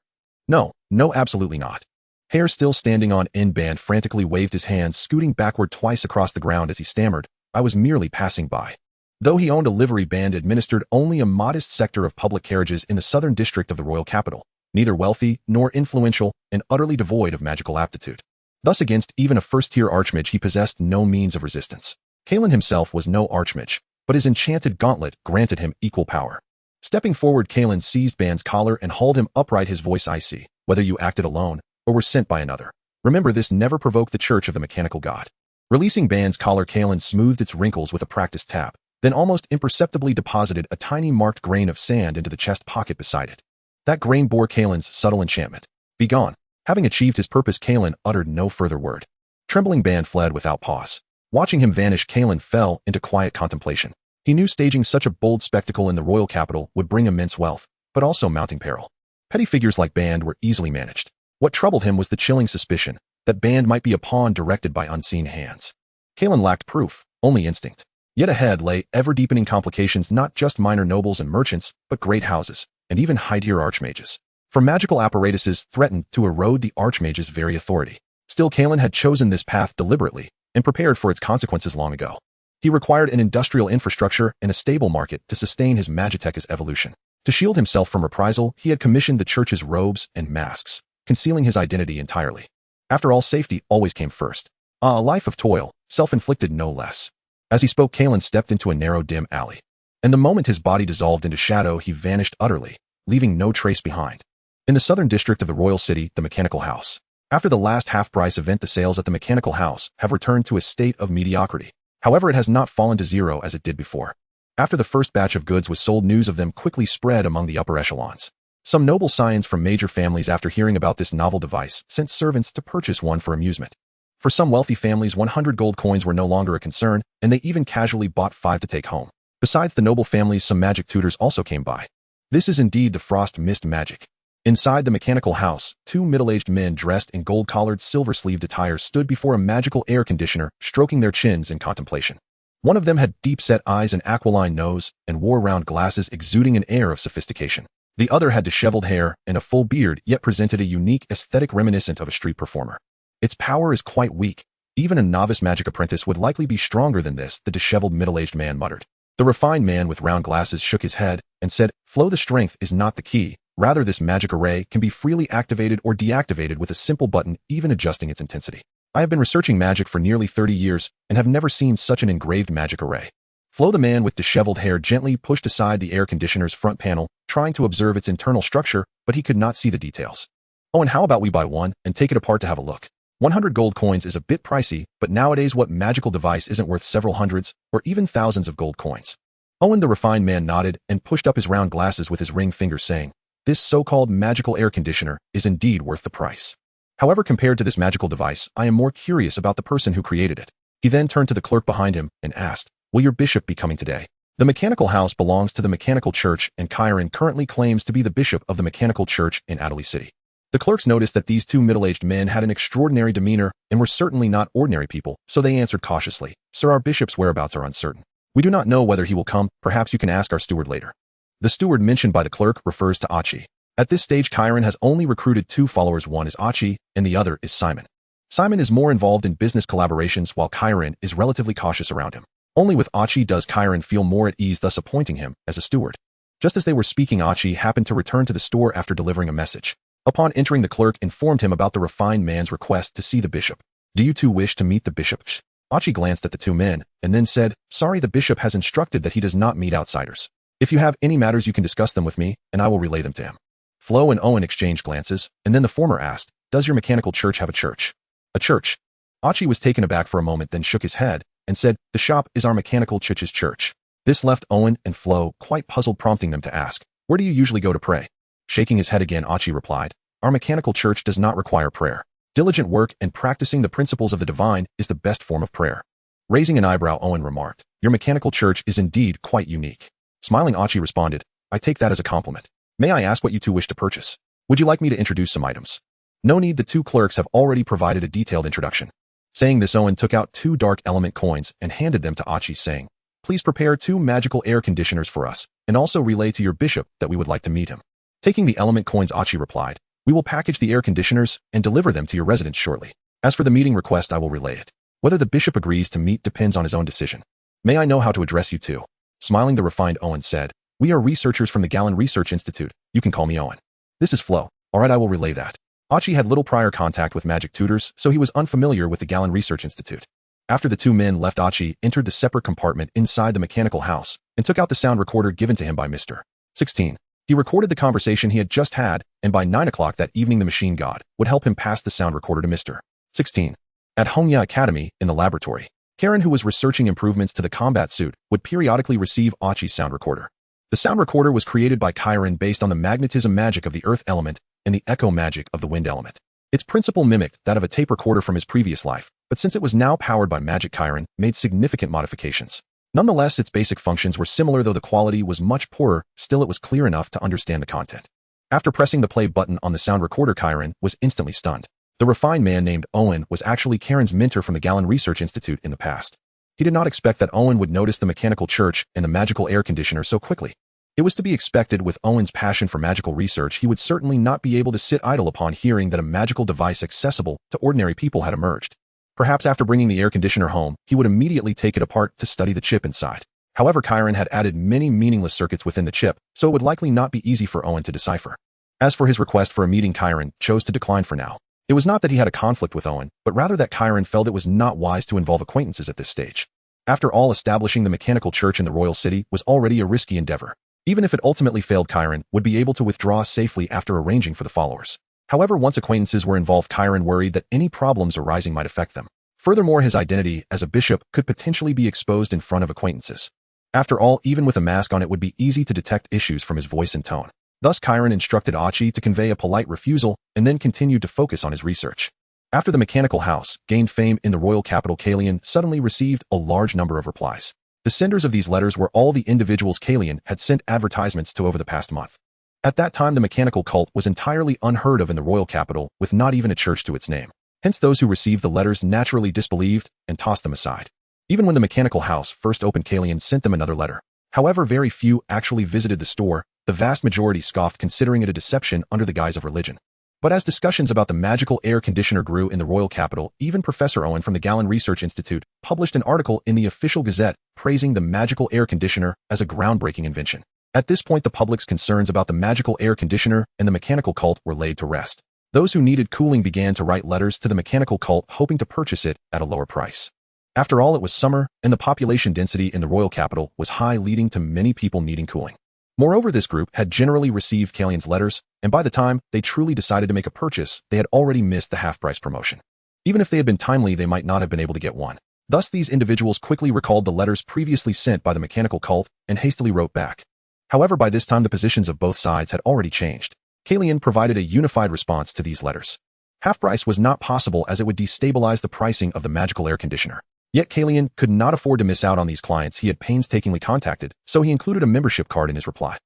No, absolutely not." Hair still standing on end, Band frantically waved his hands, scooting backward twice across the ground as he stammered, I was merely passing by. Though he owned a livery, band administered only a modest sector of public carriages in the southern district of the royal capital, neither wealthy nor influential and utterly devoid of magical aptitude. Thus against even a first-tier archmage he possessed no means of resistance. Kalien himself was no archmage, but his enchanted gauntlet granted him equal power. Stepping forward, Kalien seized Band's collar and hauled him upright, his voice icy. Whether you acted alone or were sent by another, remember this never provoked the Church of the Mechanical God. Releasing Band's collar, Kalien smoothed its wrinkles with a practiced tap, then almost imperceptibly deposited a tiny marked grain of sand into the chest pocket beside it. That grain bore Kalien's subtle enchantment. Begone. Having achieved his purpose, Kalien uttered no further word. Trembling Band fled without pause. Watching him vanish, Kalien fell into quiet contemplation. He knew staging such a bold spectacle in the royal capital would bring immense wealth, but also mounting peril. Petty figures like Band were easily managed. What troubled him was the chilling suspicion that Band might be a pawn directed by unseen hands. Kalien lacked proof, only instinct. Yet ahead lay ever-deepening complications, not just minor nobles and merchants, but great houses, and even high-tier archmages. For magical apparatuses threatened to erode the archmage's very authority. Still, Kalien had chosen this path deliberately and prepared for its consequences long ago. He required an industrial infrastructure and a stable market to sustain his magitech's evolution. To shield himself from reprisal, he had commissioned the church's robes and masks, concealing his identity entirely. After all, safety always came first. A life of toil, self-inflicted no less. As he spoke, Kalien stepped into a narrow, dim alley. And the moment his body dissolved into shadow, he vanished utterly, leaving no trace behind. In the southern district of the royal city, the Mechanical House. After the last half-price event, the sales at the Mechanical House have returned to a state of mediocrity. However, it has not fallen to zero as it did before. After the first batch of goods was sold, news of them quickly spread among the upper echelons. Some noble scions from major families, after hearing about this novel device, sent servants to purchase one for amusement. For some wealthy families, 100 gold coins were no longer a concern, and they even casually bought 5 to take home. Besides the noble families, some magic tutors also came by. This is indeed the frost mist magic. Inside the Mechanical House, 2 middle-aged men dressed in gold-collared, silver-sleeved attire stood before a magical air conditioner, stroking their chins in contemplation. One of them had deep-set eyes, an aquiline nose, and wore round glasses exuding an air of sophistication. The other had disheveled hair and a full beard, yet presented a unique aesthetic reminiscent of a street performer. Its power is quite weak. Even a novice magic apprentice would likely be stronger than this, the disheveled middle-aged man muttered. The refined man with round glasses shook his head and said, "Flow, the strength is not the key. Rather, this magic array can be freely activated or deactivated with a simple button, even adjusting its intensity. I have been researching magic for nearly 30 years and have never seen such an engraved magic array." Flo, the man with disheveled hair, gently pushed aside the air conditioner's front panel, trying to observe its internal structure, but he could not see the details. "Oh, and how about we buy one and take it apart to have a look? 100 gold coins is a bit pricey, but nowadays what magical device isn't worth several hundreds or even thousands of gold coins?" Owen, the refined man, nodded and pushed up his round glasses with his ring finger, saying, "This so-called magical air conditioner is indeed worth the price. However, compared to this magical device, I am more curious about the person who created it." He then turned to the clerk behind him and asked, "Will your bishop be coming today?" The Mechanical House belongs to the Mechanical Church, and Kalien currently claims to be the bishop of the Mechanical Church in Adderley City. The clerks noticed that these 2 middle-aged men had an extraordinary demeanor and were certainly not ordinary people, so they answered cautiously, "Sir, our bishop's whereabouts are uncertain. We do not know whether he will come. Perhaps you can ask our steward later." The steward mentioned by the clerk refers to Achi. At this stage, Kalien has only recruited 2 followers. One is Achi, and the other is Simon. Simon is more involved in business collaborations, while Kalien is relatively cautious around him. Only with Achi does Kalien feel more at ease, thus appointing him as a steward. Just as they were speaking, Achi happened to return to the store after delivering a message. Upon entering, the clerk informed him about the refined man's request to see the bishop. "Do you 2 wish to meet the bishop?" Achi glanced at the 2 men, and then said, "Sorry, the bishop has instructed that he does not meet outsiders. If you have any matters, you can discuss them with me, and I will relay them to him." Flo and Owen exchanged glances, and then the former asked, "Does your mechanical church have a church?" "A church?" Achi was taken aback for a moment, then shook his head, and said, "The shop is our mechanical church's church." This left Owen and Flo quite puzzled, prompting them to ask, "Where do you usually go to pray?" Shaking his head again, Achi replied, "Our mechanical church does not require prayer. Diligent work and practicing the principles of the divine is the best form of prayer." Raising an eyebrow, Owen remarked, "Your mechanical church is indeed quite unique." Smiling, Achi responded, "I take that as a compliment. May I ask what you 2 wish to purchase? Would you like me to introduce some items?" "No need, the 2 clerks have already provided a detailed introduction." Saying this, Owen took out 2 dark element coins and handed them to Achi, saying, "Please prepare 2 magical air conditioners for us, and also relay to your bishop that we would like to meet him." Taking the element coins, Achi replied, "We will package the air conditioners and deliver them to your residence shortly. As for the meeting request, I will relay it. Whether the bishop agrees to meet depends on his own decision." May I know how to address you too? Smiling, the refined Owen said, We are researchers from the Kalien Research Institute. You can call me Owen. This is Flo. Alright, I will relay that. Archie had little prior contact with magic tutors, so he was unfamiliar with the Kalien Research Institute. After the two men left, Archie entered the separate compartment inside the mechanical house and took out the sound recorder given to him by Mr. 16. He recorded the conversation he had just had, and by 9 o'clock that evening the machine god would help him pass the sound recorder to Mr. 16. At Hongya Academy, in the laboratory, Karen, who was researching improvements to the combat suit, would periodically receive Archie's sound recorder. The sound recorder was created by Chiron based on the magnetism magic of the earth element and the echo magic of the wind element. Its principle mimicked that of a tape recorder from his previous life, but since it was now powered by magic, Chiron made significant modifications. Nonetheless, its basic functions were similar, though the quality was much poorer. Still, it was clear enough to understand the content. After pressing the play button on the sound recorder, Chiron was instantly stunned. The refined man named Owen was actually Karen's mentor from the Kalien Research Institute in the past. He did not expect that Owen would notice the mechanical church and the magical air conditioner so quickly. It was to be expected. With Owen's passion for magical research, he would certainly not be able to sit idle upon hearing that a magical device accessible to ordinary people had emerged. Perhaps after bringing the air conditioner home, he would immediately take it apart to study the chip inside. However, Chiron had added many meaningless circuits within the chip, so it would likely not be easy for Owen to decipher. As for his request for a meeting, Chiron chose to decline for now. It was not that he had a conflict with Owen, but rather that Chiron felt it was not wise to involve acquaintances at this stage. After all, establishing the mechanical church in the royal city was already a risky endeavor. Even if it ultimately failed, Chiron would be able to withdraw safely after arranging for the followers. However, once acquaintances were involved, Chiron worried that any problems arising might affect them. Furthermore, his identity as a bishop could potentially be exposed in front of acquaintances. After all, even with a mask on, it would be easy to detect issues from his voice and tone. Thus, Chiron instructed Archie to convey a polite refusal and then continued to focus on his research. After the mechanical house gained fame in the royal capital, Kalien suddenly received a large number of replies. The senders of these letters were all the individuals Kalien had sent advertisements to over the past month. At that time, the mechanical cult was entirely unheard of in the royal capital, with not even a church to its name. Hence, those who received the letters naturally disbelieved and tossed them aside. Even when the mechanical house first opened, Kalien sent them another letter. However, very few actually visited the store. The vast majority scoffed, considering it a deception under the guise of religion. But as discussions about the magical air conditioner grew in the royal capital, even Professor Owen from the Kalien Research Institute published an article in the official gazette praising the magical air conditioner as a groundbreaking invention. At this point, the public's concerns about the magical air conditioner and the mechanical cult were laid to rest. Those who needed cooling began to write letters to the mechanical cult, hoping to purchase it at a lower price. After all, it was summer, and the population density in the royal capital was high, leading to many people needing cooling. Moreover, this group had generally received Kalien's letters, and by the time they truly decided to make a purchase, they had already missed the half-price promotion. Even if they had been timely, they might not have been able to get one. Thus, these individuals quickly recalled the letters previously sent by the mechanical cult and hastily wrote back. However, by this time, the positions of both sides had already changed. Kalien provided a unified response to these letters. Half-price was not possible, as it would destabilize the pricing of the magical air conditioner. Yet Kalien could not afford to miss out on these clients he had painstakingly contacted, so he included a membership card in his reply.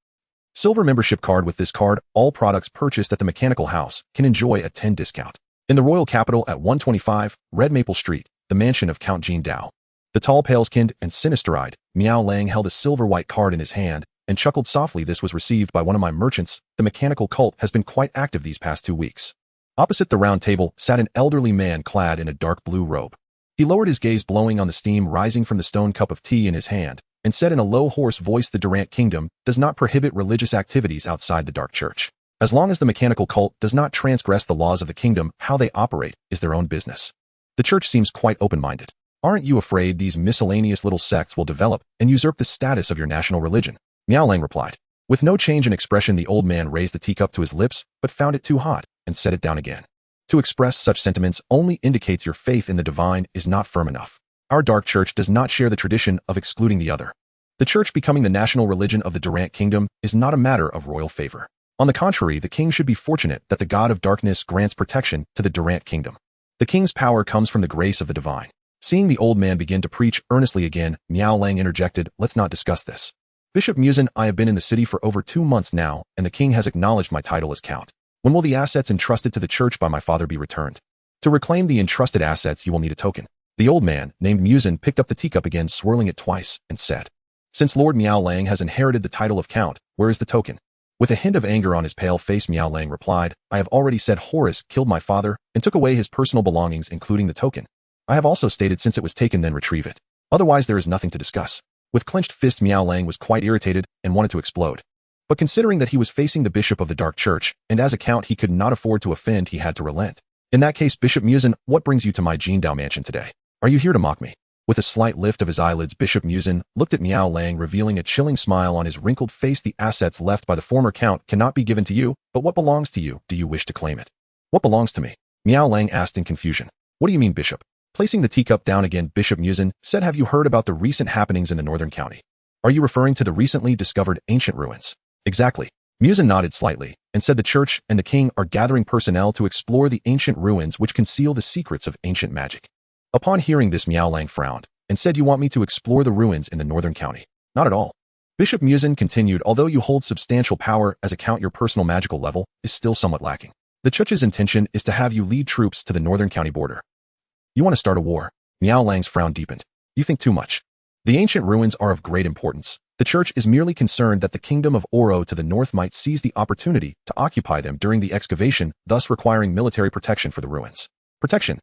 Silver membership card. With this card, all products purchased at the mechanical house can enjoy a 10% discount. In the royal capital at 125 Red Maple Street, the mansion of Count Jean Dao. The tall, pale-skinned, and sinister-eyed Miao Lang held a silver-white card in his hand and chuckled softly. This was received by one of my merchants. The mechanical cult has been quite active these past 2 weeks. Opposite the round table sat an elderly man clad in a dark blue robe. He lowered his gaze, blowing on the steam rising from the stone cup of tea in his hand, and said in a low, hoarse voice, "The Durant Kingdom does not prohibit religious activities outside the dark church. As long as the mechanical cult does not transgress the laws of the kingdom, how they operate is their own business. The church seems quite open-minded. Aren't you afraid these miscellaneous little sects will develop and usurp the status of your national religion?" Miao Lang replied. With no change in expression, the old man raised the teacup to his lips, but found it too hot, and set it down again. To express such sentiments only indicates your faith in the divine is not firm enough. Our dark church does not share the tradition of excluding the other. The church becoming the national religion of the Durant Kingdom is not a matter of royal favor. On the contrary, the king should be fortunate that the god of darkness grants protection to the Durant Kingdom. The king's power comes from the grace of the divine. Seeing the old man begin to preach earnestly again, Miao Lang interjected, "Let's not discuss this. Bishop Musin, I have been in the city for over 2 months now, and the king has acknowledged my title as count. When will the assets entrusted to the church by my father be returned? To reclaim the entrusted assets, you will need a token." The old man, named Musin, picked up the teacup again, swirling it twice, and said, "Since Lord Miao Lang has inherited the title of count, where is the token?" With a hint of anger on his pale face, Miao Lang replied, "I have already said Horus killed my father and took away his personal belongings, including the token. I have also stated since it was taken, then retrieve it. Otherwise, there is nothing to discuss. With clenched fists, Miao Lang was quite irritated and wanted to explode. But considering that he was facing the Bishop of the Dark Church, and as a count he could not afford to offend, he had to relent. In that case, Bishop Muzin, what brings you to my Jindao mansion today? Are you here to mock me? With a slight lift of his eyelids, Bishop Muzin looked at Miao Lang, revealing a chilling smile on his wrinkled face. The assets left by the former count cannot be given to you, but what belongs to you, do you wish to claim it? What belongs to me? Miao Lang asked in confusion. What do you mean, Bishop? Placing the teacup down again, Bishop Muzin said, have you heard about the recent happenings in the northern county? Are you referring to the recently discovered ancient ruins? Exactly. Muzin nodded slightly and said the church and the king are gathering personnel to explore the ancient ruins which conceal the secrets of ancient magic. Upon hearing this, Miao Lang frowned and said, you want me to explore the ruins in the northern county? Not at all. Bishop Muzin continued, although you hold substantial power as a count, your personal magical level is still somewhat lacking. The church's intention is to have you lead troops to the northern county border. You want to start a war? Miao Lang's frown deepened. You think too much. The ancient ruins are of great importance. The church is merely concerned that the kingdom of Oro to the north might seize the opportunity to occupy them during the excavation, thus requiring military protection for the ruins. Protection?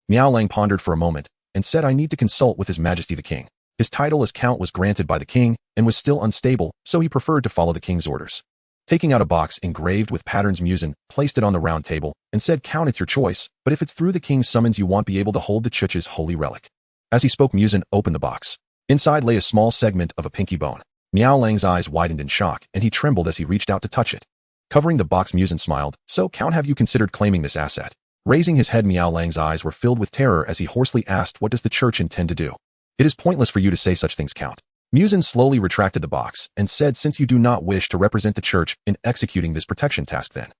Miao Lang pondered for a moment and said, I need to consult with His Majesty the King. His title as count was granted by the king and was still unstable, so he preferred to follow the king's orders. Taking out a box engraved with patterns, Muzin placed it on the round table and said, count, it's your choice, but if it's through the king's summons, you won't be able to hold the church's holy relic. As he spoke, Muzin opened the box. Inside lay a small segment of a pinky bone. Miao Lang's eyes widened in shock, and he trembled as he reached out to touch it. Covering the box, Muzin smiled. So, count, have you considered claiming this asset? Raising his head, Miao Lang's eyes were filled with terror as he hoarsely asked, what does the church intend to do? It is pointless for you to say such things, count. Muzin slowly retracted the box and said, since you do not wish to represent the church in executing this protection task, then.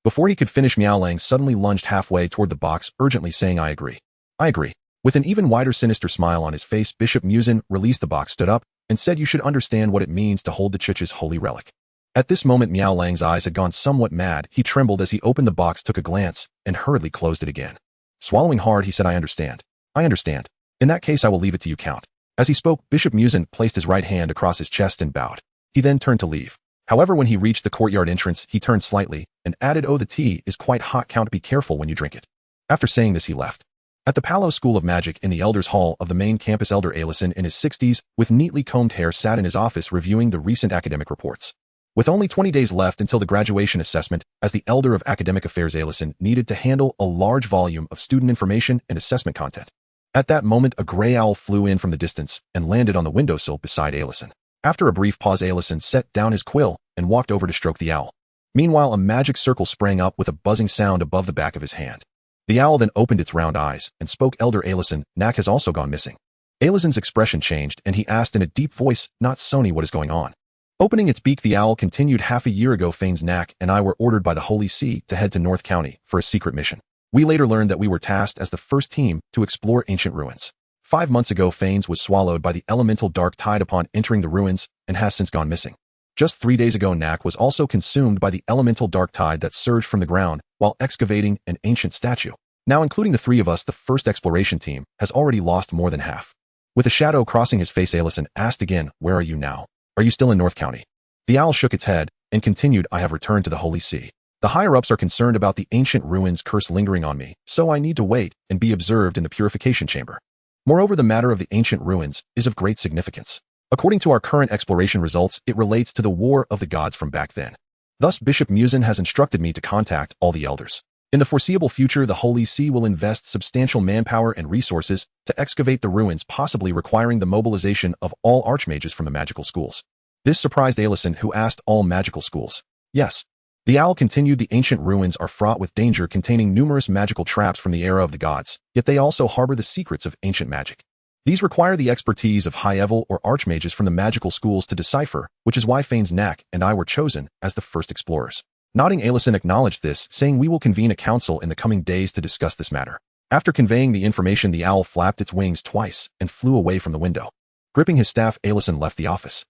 Before he could finish, Miao Lang suddenly lunged halfway toward the box, urgently saying, I agree. I agree. With an even wider sinister smile on his face, Bishop Muzin released the box, stood up, and said, you should understand what it means to hold the church's holy relic. At this moment, Miao Lang's eyes had gone somewhat mad. He trembled as he opened the box, took a glance, and hurriedly closed it again. Swallowing hard, he said, I understand. I understand. In that case, I will leave it to you, count. As he spoke, Bishop Muzin placed his right hand across his chest and bowed. He then turned to leave. However, when he reached the courtyard entrance, he turned slightly and added, oh, the tea is quite hot, count, be careful when you drink it. After saying this, he left. At the Palo School of Magic in the Elders' Hall of the main campus, Elder Alison in his 60s, with neatly combed hair, sat in his office reviewing the recent academic reports. With only 20 days left until the graduation assessment, as the Elder of Academic Affairs, Alison needed to handle a large volume of student information and assessment content. At that moment, a gray owl flew in from the distance and landed on the windowsill beside Alison. After a brief pause, Alison set down his quill and walked over to stroke the owl. Meanwhile, a magic circle sprang up with a buzzing sound above the back of his hand. The owl then opened its round eyes and spoke, Elder Alison, Knack has also gone missing. Alison's expression changed and he asked in a deep voice, not Sony, what is going on? Opening its beak, the owl continued, half a year ago, Fane's Knack and I were ordered by the Holy See to head to North County for a secret mission. We later learned that we were tasked as the first team to explore ancient ruins. 5 months ago, Fanes was swallowed by the elemental dark tide upon entering the ruins and has since gone missing. Just 3 days ago, Knack was also consumed by the elemental dark tide that surged from the ground while excavating an ancient statue. Now, including the 3 of us, the first exploration team has already lost more than half. With a shadow crossing his face, Alison asked again, where are you now? Are you still in North County? The owl shook its head and continued, I have returned to the Holy See. The higher-ups are concerned about the ancient ruins curse lingering on me, so I need to wait and be observed in the purification chamber. Moreover, the matter of the ancient ruins is of great significance. According to our current exploration results, it relates to the War of the Gods from back then. Thus, Bishop Muzin has instructed me to contact all the elders. In the foreseeable future, the Holy See will invest substantial manpower and resources to excavate the ruins, possibly requiring the mobilization of all archmages from the magical schools. This surprised Alison, who asked, all magical schools? Yes. The owl continued, the ancient ruins are fraught with danger, containing numerous magical traps from the era of the gods, yet they also harbor the secrets of ancient magic. These require the expertise of high-level or archmages from the magical schools to decipher, which is why Fane's Knack and I were chosen as the first explorers. Nodding, Alison acknowledged this, saying, we will convene a council in the coming days to discuss this matter. After conveying the information, the owl flapped its wings twice and flew away from the window. Gripping his staff, Alison left the office.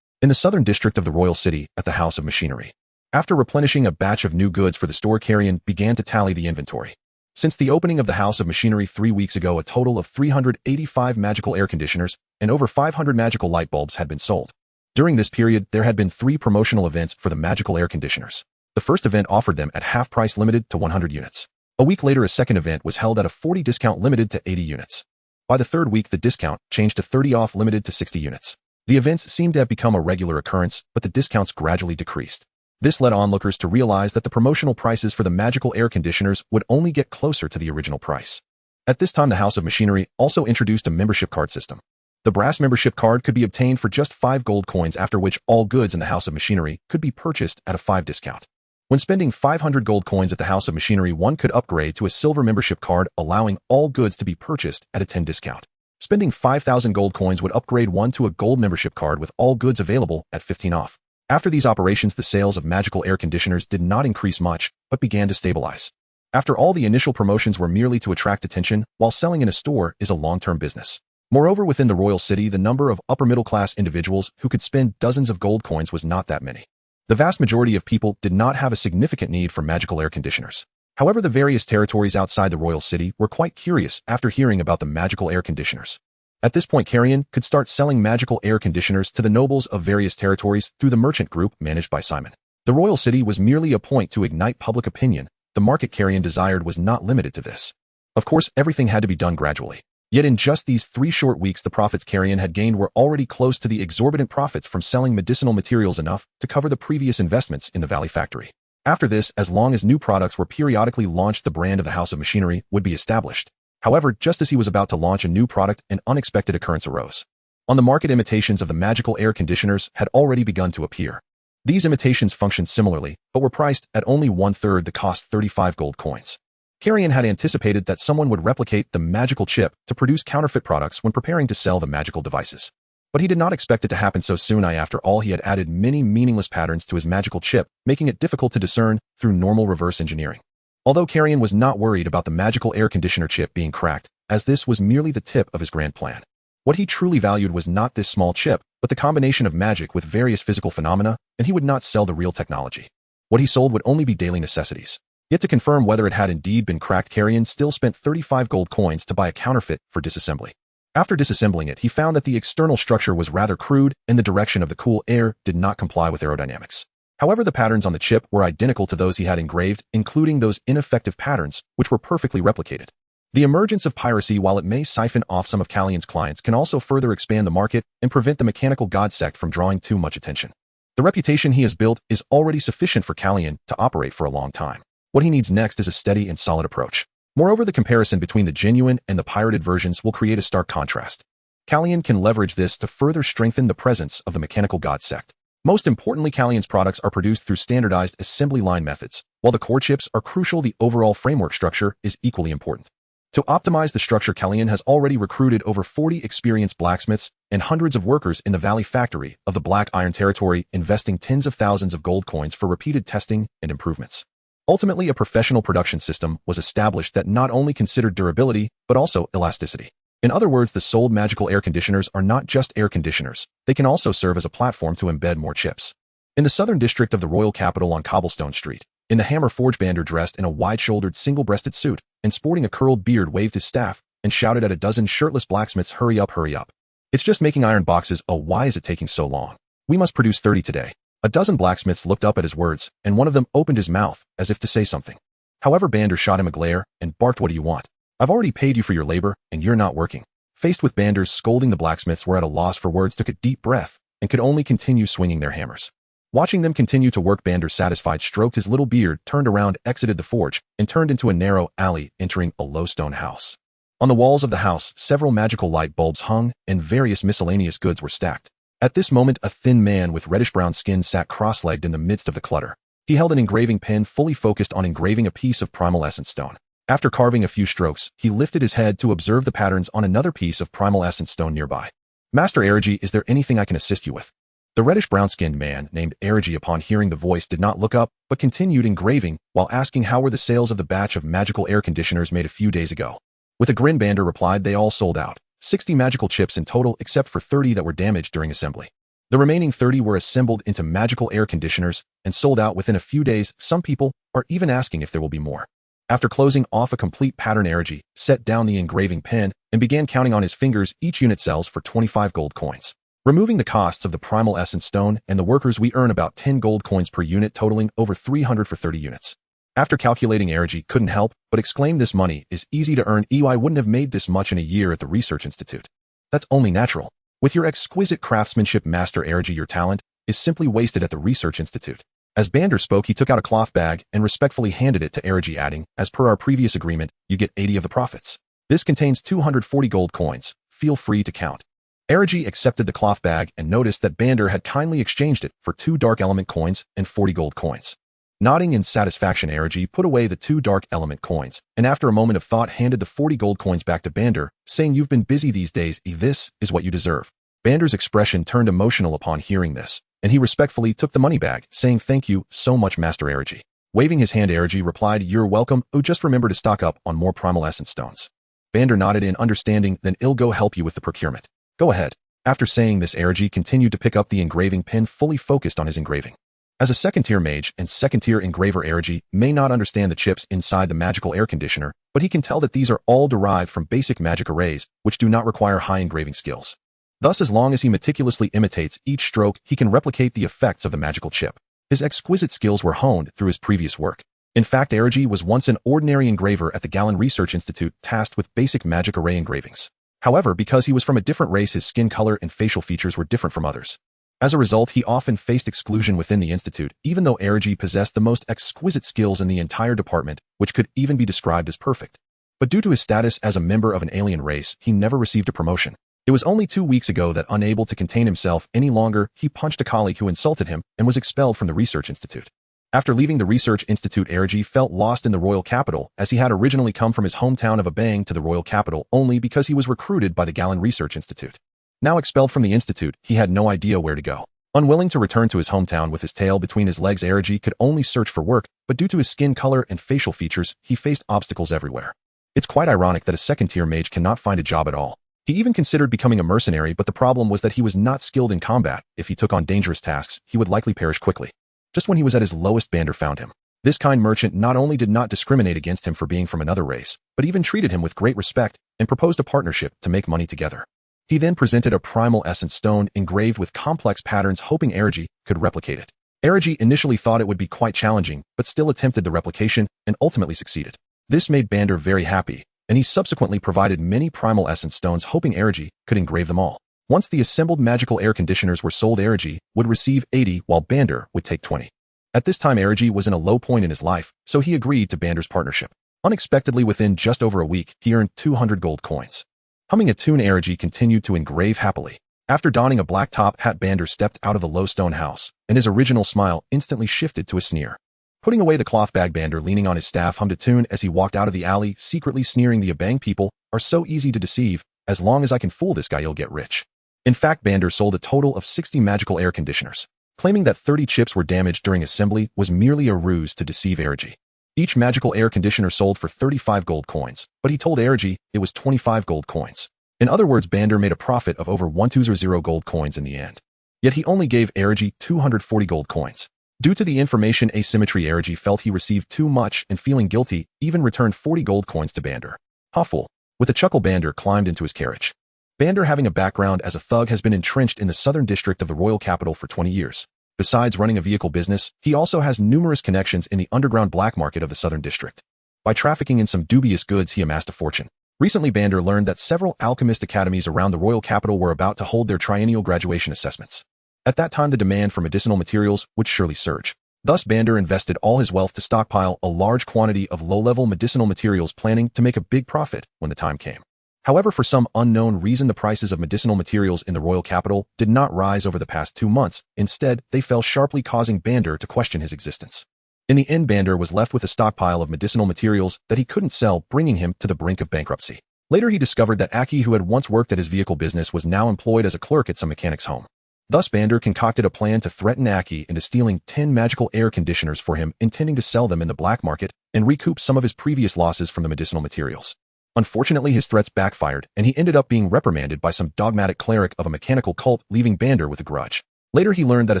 In the southern district of the royal city, at the House of Machinery. After replenishing a batch of new goods for the store, Kalien began to tally the inventory. Since the opening of the House of Machinery 3 weeks ago, a total of 385 magical air conditioners and over 500 magical light bulbs had been sold. During this period, there had been 3 promotional events for the magical air conditioners. The first event offered them at half price, limited to 100 units. A week later, a second event was held at a 40 discount, limited to 80 units. By the third week, the discount changed to 30 off, limited to 60 units. The events seemed to have become a regular occurrence, but the discounts gradually decreased. This led onlookers to realize that the promotional prices for the magical air conditioners would only get closer to the original price. At this time, the House of Machinery also introduced a membership card system. The brass membership card could be obtained for just 5 gold coins, after which all goods in the House of Machinery could be purchased at a 5 discount. When spending 500 gold coins at the House of Machinery, one could upgrade to a silver membership card, allowing all goods to be purchased at a 10 discount. Spending 5,000 gold coins would upgrade one to a gold membership card with all goods available at 15 off. After these operations, the sales of magical air conditioners did not increase much, but began to stabilize. After all, the initial promotions were merely to attract attention, while selling in a store is a long-term business. Moreover, within the royal city, the number of upper-middle-class individuals who could spend dozens of gold coins was not that many. The vast majority of people did not have a significant need for magical air conditioners. However, the various territories outside the royal city were quite curious after hearing about the magical air conditioners. At this point, Kalien could start selling magical air conditioners to the nobles of various territories through the merchant group managed by Simon. The royal city was merely a point to ignite public opinion. The market Kalien desired was not limited to this. Of course, everything had to be done gradually. Yet in just these 3 short weeks, the profits Kalien had gained were already close to the exorbitant profits from selling medicinal materials, enough to cover the previous investments in the Valley factory. After this, as long as new products were periodically launched, the brand of the House of Machinery would be established. However, just as he was about to launch a new product, an unexpected occurrence arose. On the market, imitations of the magical air conditioners had already begun to appear. These imitations functioned similarly, but were priced at only 1/3 the cost, 35 gold coins. Kalien had anticipated that someone would replicate the magical chip to produce counterfeit products when preparing to sell the magical devices. But he did not expect it to happen so soon. After all, he had added many meaningless patterns to his magical chip, making it difficult to discern through normal reverse engineering. Although Kalien was not worried about the magical air conditioner chip being cracked, as this was merely the tip of his grand plan. What he truly valued was not this small chip, but the combination of magic with various physical phenomena, and he would not sell the real technology. What he sold would only be daily necessities. Yet to confirm whether it had indeed been cracked, Kalien still spent 35 gold coins to buy a counterfeit for disassembly. After disassembling it, he found that the external structure was rather crude, and the direction of the cool air did not comply with aerodynamics. However, the patterns on the chip were identical to those he had engraved, including those ineffective patterns, which were perfectly replicated. The emergence of piracy, while it may siphon off some of Kalien's clients, can also further expand the market and prevent the mechanical god sect from drawing too much attention. The reputation he has built is already sufficient for Kalien to operate for a long time. What he needs next is a steady and solid approach. Moreover, the comparison between the genuine and the pirated versions will create a stark contrast. Kalien can leverage this to further strengthen the presence of the mechanical god sect. Most importantly, Kalien's products are produced through standardized assembly line methods. While the core chips are crucial, the overall framework structure is equally important. To optimize the structure, Kalien has already recruited over 40 experienced blacksmiths and hundreds of workers in the Valley factory of the Black Iron Territory, investing tens of thousands of gold coins for repeated testing and improvements. Ultimately, a professional production system was established that not only considered durability, but also elasticity. In other words, the sold magical air conditioners are not just air conditioners, they can also serve as a platform to embed more chips. In the southern district of the royal capital on Cobblestone Street, in the Hammer Forge, Bander, dressed in a wide-shouldered, single-breasted suit and sporting a curled beard, waved his staff and shouted at a dozen shirtless blacksmiths, "Hurry up, hurry up. It's just making iron boxes. Oh, why is it taking so long? We must produce 30 today." A dozen blacksmiths looked up at his words, and one of them opened his mouth as if to say something. However, Bander shot him a glare and barked, "What do you want? I've already paid you for your labor, and you're not working." Faced with Bander's scolding, the blacksmiths were at a loss for words, took a deep breath, and could only continue swinging their hammers. Watching them continue to work, Bander, satisfied, stroked his little beard, turned around, exited the forge, and turned into a narrow alley, entering a low stone house. On the walls of the house, several magical light bulbs hung, and various miscellaneous goods were stacked. At this moment, a thin man with reddish-brown skin sat cross-legged in the midst of the clutter. He held an engraving pen, fully focused on engraving a piece of primal essence stone. After carving a few strokes, he lifted his head to observe the patterns on another piece of primal essence stone nearby. "Master Erigi, is there anything I can assist you with?" The reddish-brown-skinned man, named Erigi, upon hearing the voice, did not look up, but continued engraving, while asking how were the sales of the batch of magical air conditioners made a few days ago. With a grin, Bander replied, "They all sold out. 60 magical chips in total, except for 30 that were damaged during assembly. The remaining 30 were assembled into magical air conditioners and sold out within a few days. Some people are even asking if there will be more." After closing off a complete pattern, Erigi set down the engraving pen and began counting on his fingers. Each unit sells for 25 gold coins. Removing the costs of the primal essence stone and the workers, we earn about 10 gold coins per unit, totaling over 300 for 30 units. After calculating, Erigi couldn't help but exclaim, "This money is easy to earn. I wouldn't have made this much in a year at the Research Institute. That's only natural. With your exquisite craftsmanship, Master Erigi, your talent is simply wasted at the Research Institute." As Bander spoke, he took out a cloth bag and respectfully handed it to Erigi, adding, "As per our previous agreement, you get 80 of the profits. This contains 240 gold coins. Feel free to count." Erigi accepted the cloth bag and noticed that Bander had kindly exchanged it for 2 dark element coins and 40 gold coins. Nodding in satisfaction, Erigi put away the 2 dark element coins, and after a moment of thought handed the 40 gold coins back to Bander, saying, "You've been busy these days. This is what you deserve." Bander's expression turned emotional upon hearing this, and he respectfully took the money bag, saying, "Thank you so much, Master Erigi." Waving his hand, Erigi replied, "You're welcome. Oh, just remember to stock up on more primal essence stones." Bander nodded in understanding, "Then I'll go help you with the procurement. Go ahead." After saying this, Erigi continued to pick up the engraving pen, fully focused on his engraving. As a second-tier mage and second-tier engraver, Erigi may not understand the chips inside the magical air conditioner, but he can tell that these are all derived from basic magic arrays, which do not require high engraving skills. Thus, as long as he meticulously imitates each stroke, he can replicate the effects of the magical chip. His exquisite skills were honed through his previous work. In fact, Erigi was once an ordinary engraver at the Kalien Research Institute, tasked with basic magic array engravings. However, because he was from a different race, his skin color and facial features were different from others. As a result, he often faced exclusion within the institute, even though Erigi possessed the most exquisite skills in the entire department, which could even be described as perfect. But due to his status as a member of an alien race, he never received a promotion. It was only 2 weeks ago that, unable to contain himself any longer, he punched a colleague who insulted him and was expelled from the Research Institute. After leaving the Research Institute, Erigi felt lost in the royal capital, as he had originally come from his hometown of Abang to the royal capital only because he was recruited by the Kalien Research Institute. Now expelled from the institute, he had no idea where to go. Unwilling to return to his hometown with his tail between his legs, Erigi could only search for work, but due to his skin color and facial features, he faced obstacles everywhere. It's quite ironic that a second-tier mage cannot find a job at all. He even considered becoming a mercenary, but the problem was that he was not skilled in combat. If he took on dangerous tasks, he would likely perish quickly. Just when he was at his lowest, Bander found him. This kind merchant not only did not discriminate against him for being from another race, but even treated him with great respect and proposed a partnership to make money together. He then presented a primal essence stone engraved with complex patterns, hoping Erigi could replicate it. Erigi initially thought it would be quite challenging, but still attempted the replication and ultimately succeeded. This made Bander very happy, and he subsequently provided many primal essence stones, hoping Erigi could engrave them all. Once the assembled magical air conditioners were sold, Erigi would receive 80, while Bander would take 20. At this time, Erigi was in a low point in his life, so he agreed to Bander's partnership. Unexpectedly, within just over a week, he earned 200 gold coins. Humming a tune, Erigi continued to engrave happily. After donning a black top hat, Bander stepped out of the low stone house, and his original smile instantly shifted to a sneer. Putting away the cloth bag, Bander, leaning on his staff, hummed a tune as he walked out of the alley, secretly sneering, "The Abang people are so easy to deceive. As long as I can fool this guy, you'll get rich." In fact, Bander sold a total of 60 magical air conditioners. Claiming that 30 chips were damaged during assembly was merely a ruse to deceive Erigi. Each magical air conditioner sold for 35 gold coins, but he told Erigi it was 25 gold coins. In other words, Bander made a profit of over 120 gold coins in the end. Yet he only gave Erigi 240 gold coins. Due to the information asymmetry, Erigi felt he received too much and, feeling guilty, even returned 40 gold coins to Bander. Huffle. With a chuckle, Bander climbed into his carriage. Bander, having a background as a thug, has been entrenched in the southern district of the royal capital for 20 years. Besides running a vehicle business, he also has numerous connections in the underground black market of the southern district. By trafficking in some dubious goods, he amassed a fortune. Recently, Bander learned that several alchemist academies around the royal capital were about to hold their triennial graduation assessments. At that time, the demand for medicinal materials would surely surge. Thus, Bander invested all his wealth to stockpile a large quantity of low-level medicinal materials, planning to make a big profit when the time came. However, for some unknown reason, the prices of medicinal materials in the royal capital did not rise over the past 2 months. Instead, they fell sharply, causing Bander to question his existence. In the end, Bander was left with a stockpile of medicinal materials that he couldn't sell, bringing him to the brink of bankruptcy. Later, he discovered that Aki, who had once worked at his vehicle business, was now employed as a clerk at some mechanic's home. Thus, Bander concocted a plan to threaten Aki into stealing 10 magical air conditioners for him, intending to sell them in the black market and recoup some of his previous losses from the medicinal materials. Unfortunately, his threats backfired, and he ended up being reprimanded by some dogmatic cleric of a mechanical cult, leaving Bander with a grudge. Later, he learned that a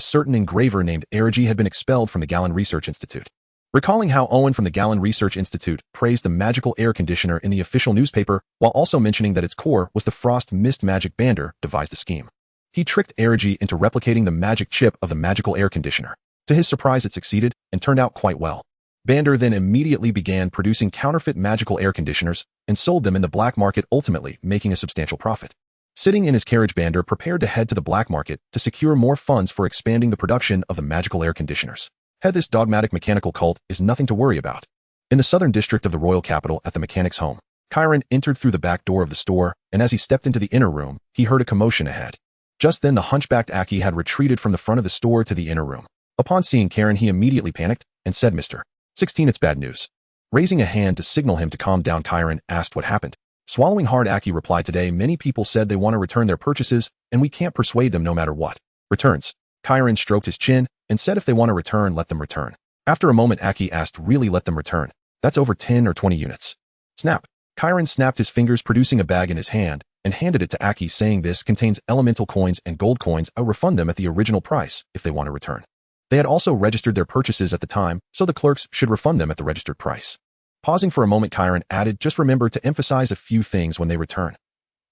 certain engraver named Erigi had been expelled from the Kalien Research Institute. Recalling how Owen from the Kalien Research Institute praised the magical air conditioner in the official newspaper, while also mentioning that its core was the frost mist magic, Bander devised a scheme. He tricked Erigi into replicating the magic chip of the magical air conditioner. To his surprise, it succeeded and turned out quite well. Bander then immediately began producing counterfeit magical air conditioners and sold them in the black market, ultimately making a substantial profit. Sitting in his carriage, Bander prepared to head to the black market to secure more funds for expanding the production of the magical air conditioners. This dogmatic mechanical cult is nothing to worry about. In the southern district of the royal capital at the mechanic's home, Kalien entered through the back door of the store, and as he stepped into the inner room, he heard a commotion ahead. Just then, the hunchbacked Aki had retreated from the front of the store to the inner room. Upon seeing Kalien, he immediately panicked and said, "Mr. 16, it's bad news." Raising a hand to signal him to calm down, Kalien asked what happened. Swallowing hard, Aki replied, "Today, many people said they want to return their purchases, and we can't persuade them no matter what." "Returns?" Kalien stroked his chin and said, "If they want to return, let them return." After a moment, Aki asked, "Really let them return? That's over 10 or 20 units. Snap. Kalien snapped his fingers, producing a bag in his hand, and handed it to Aki, saying, "This contains elemental coins and gold coins. I'll refund them at the original price if they want to return." They had also registered their purchases at the time, so the clerks should refund them at the registered price. Pausing for a moment, Kalien added, "Just remember to emphasize a few things when they return."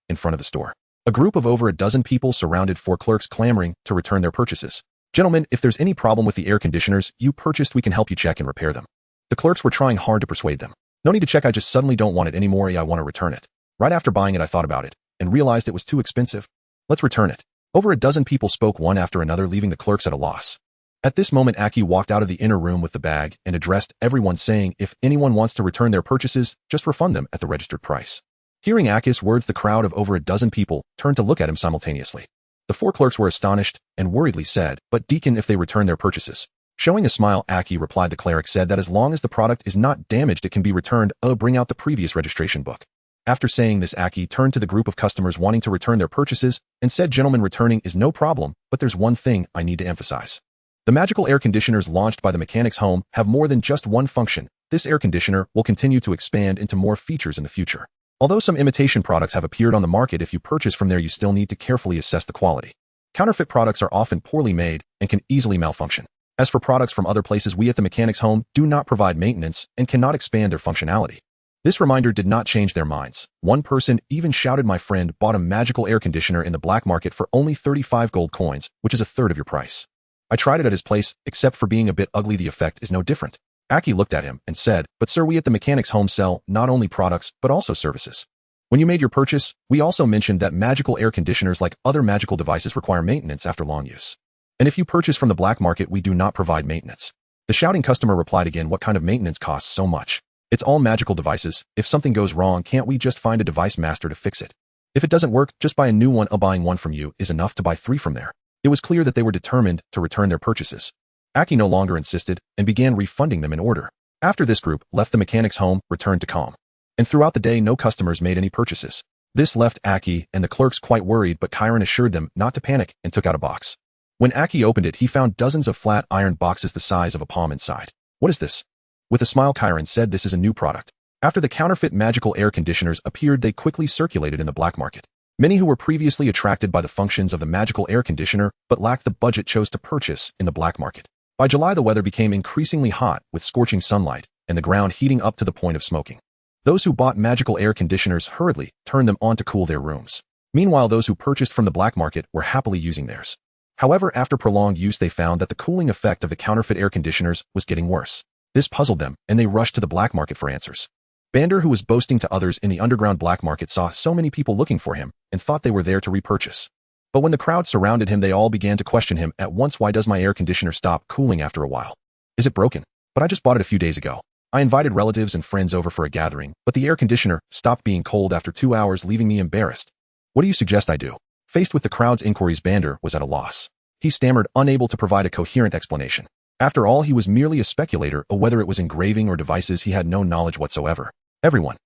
In front of the store, a group of over a dozen people surrounded four clerks, clamoring to return their purchases. "Gentlemen, if there's any problem with the air conditioners you purchased, we can help you check and repair them." The clerks were trying hard to persuade them. "No need to check, I just suddenly don't want it anymore. I want to return it. Right after buying it, I thought about it and realized it was too expensive. Let's return it." Over a dozen people spoke one after another, leaving the clerks at a loss. At this moment, Aki walked out of the inner room with the bag and addressed everyone, saying, "If anyone wants to return their purchases, just refund them at the registered price." Hearing Aki's words, the crowd of over a dozen people turned to look at him simultaneously. The four clerks were astonished and worriedly said, "But Deacon, if they return their purchases?" Showing a smile, Aki replied, "The cleric said that as long as the product is not damaged, it can be returned. Bring out the previous registration book." After saying this, Aki turned to the group of customers wanting to return their purchases and said, "Gentlemen, returning is no problem, but there's one thing I need to emphasize. The magical air conditioners launched by the mechanic's home have more than just one function. This air conditioner will continue to expand into more features in the future. Although some imitation products have appeared on the market, if you purchase from there, you still need to carefully assess the quality. Counterfeit products are often poorly made and can easily malfunction. As for products from other places, we at the mechanic's home do not provide maintenance and cannot expand their functionality." This reminder did not change their minds. One person even shouted, "My friend bought a magical air conditioner in the black market for only 35 gold coins, which is a third of your price. I tried it at his place, except for being a bit ugly, the effect is no different." Aki looked at him and said, "But sir, we at the mechanic's home sell not only products, but also services. When you made your purchase, we also mentioned that magical air conditioners, like other magical devices, require maintenance after long use. And if you purchase from the black market, we do not provide maintenance." The shouting customer replied again, "What kind of maintenance costs so much? It's all magical devices. If something goes wrong, can't we just find a device master to fix it? If it doesn't work, just buy a new one. Buying one from you is enough to buy 3 from there." It was clear that they were determined to return their purchases. Aki no longer insisted and began refunding them in order. After this group left the mechanic's home, returned to calm. And throughout the day, no customers made any purchases. This left Aki and the clerks quite worried, but Kalien assured them not to panic and took out a box. When Aki opened it, he found dozens of flat iron boxes the size of a palm inside. "What is this?" With a smile, Kalien said, "This is a new product." After the counterfeit magical air conditioners appeared, they quickly circulated in the black market. Many who were previously attracted by the functions of the magical air conditioner but lacked the budget chose to purchase in the black market. By July, the weather became increasingly hot with scorching sunlight and the ground heating up to the point of smoking. Those who bought magical air conditioners hurriedly turned them on to cool their rooms. Meanwhile, those who purchased from the black market were happily using theirs. However, after prolonged use, they found that the cooling effect of the counterfeit air conditioners was getting worse. This puzzled them, and they rushed to the black market for answers. Bander, who was boasting to others in the underground black market, saw so many people looking for him and thought they were there to repurchase. But when the crowd surrounded him, they all began to question him at once. "Why does my air conditioner stop cooling after a while? Is it broken? But I just bought it a few days ago. I invited relatives and friends over for a gathering, but the air conditioner stopped being cold after 2 hours, leaving me embarrassed. What do you suggest I do?" Faced with the crowd's inquiries, Bander was at a loss. He stammered, unable to provide a coherent explanation. After all, he was merely a speculator, whether it was engraving or devices, he had no knowledge whatsoever. Everyone.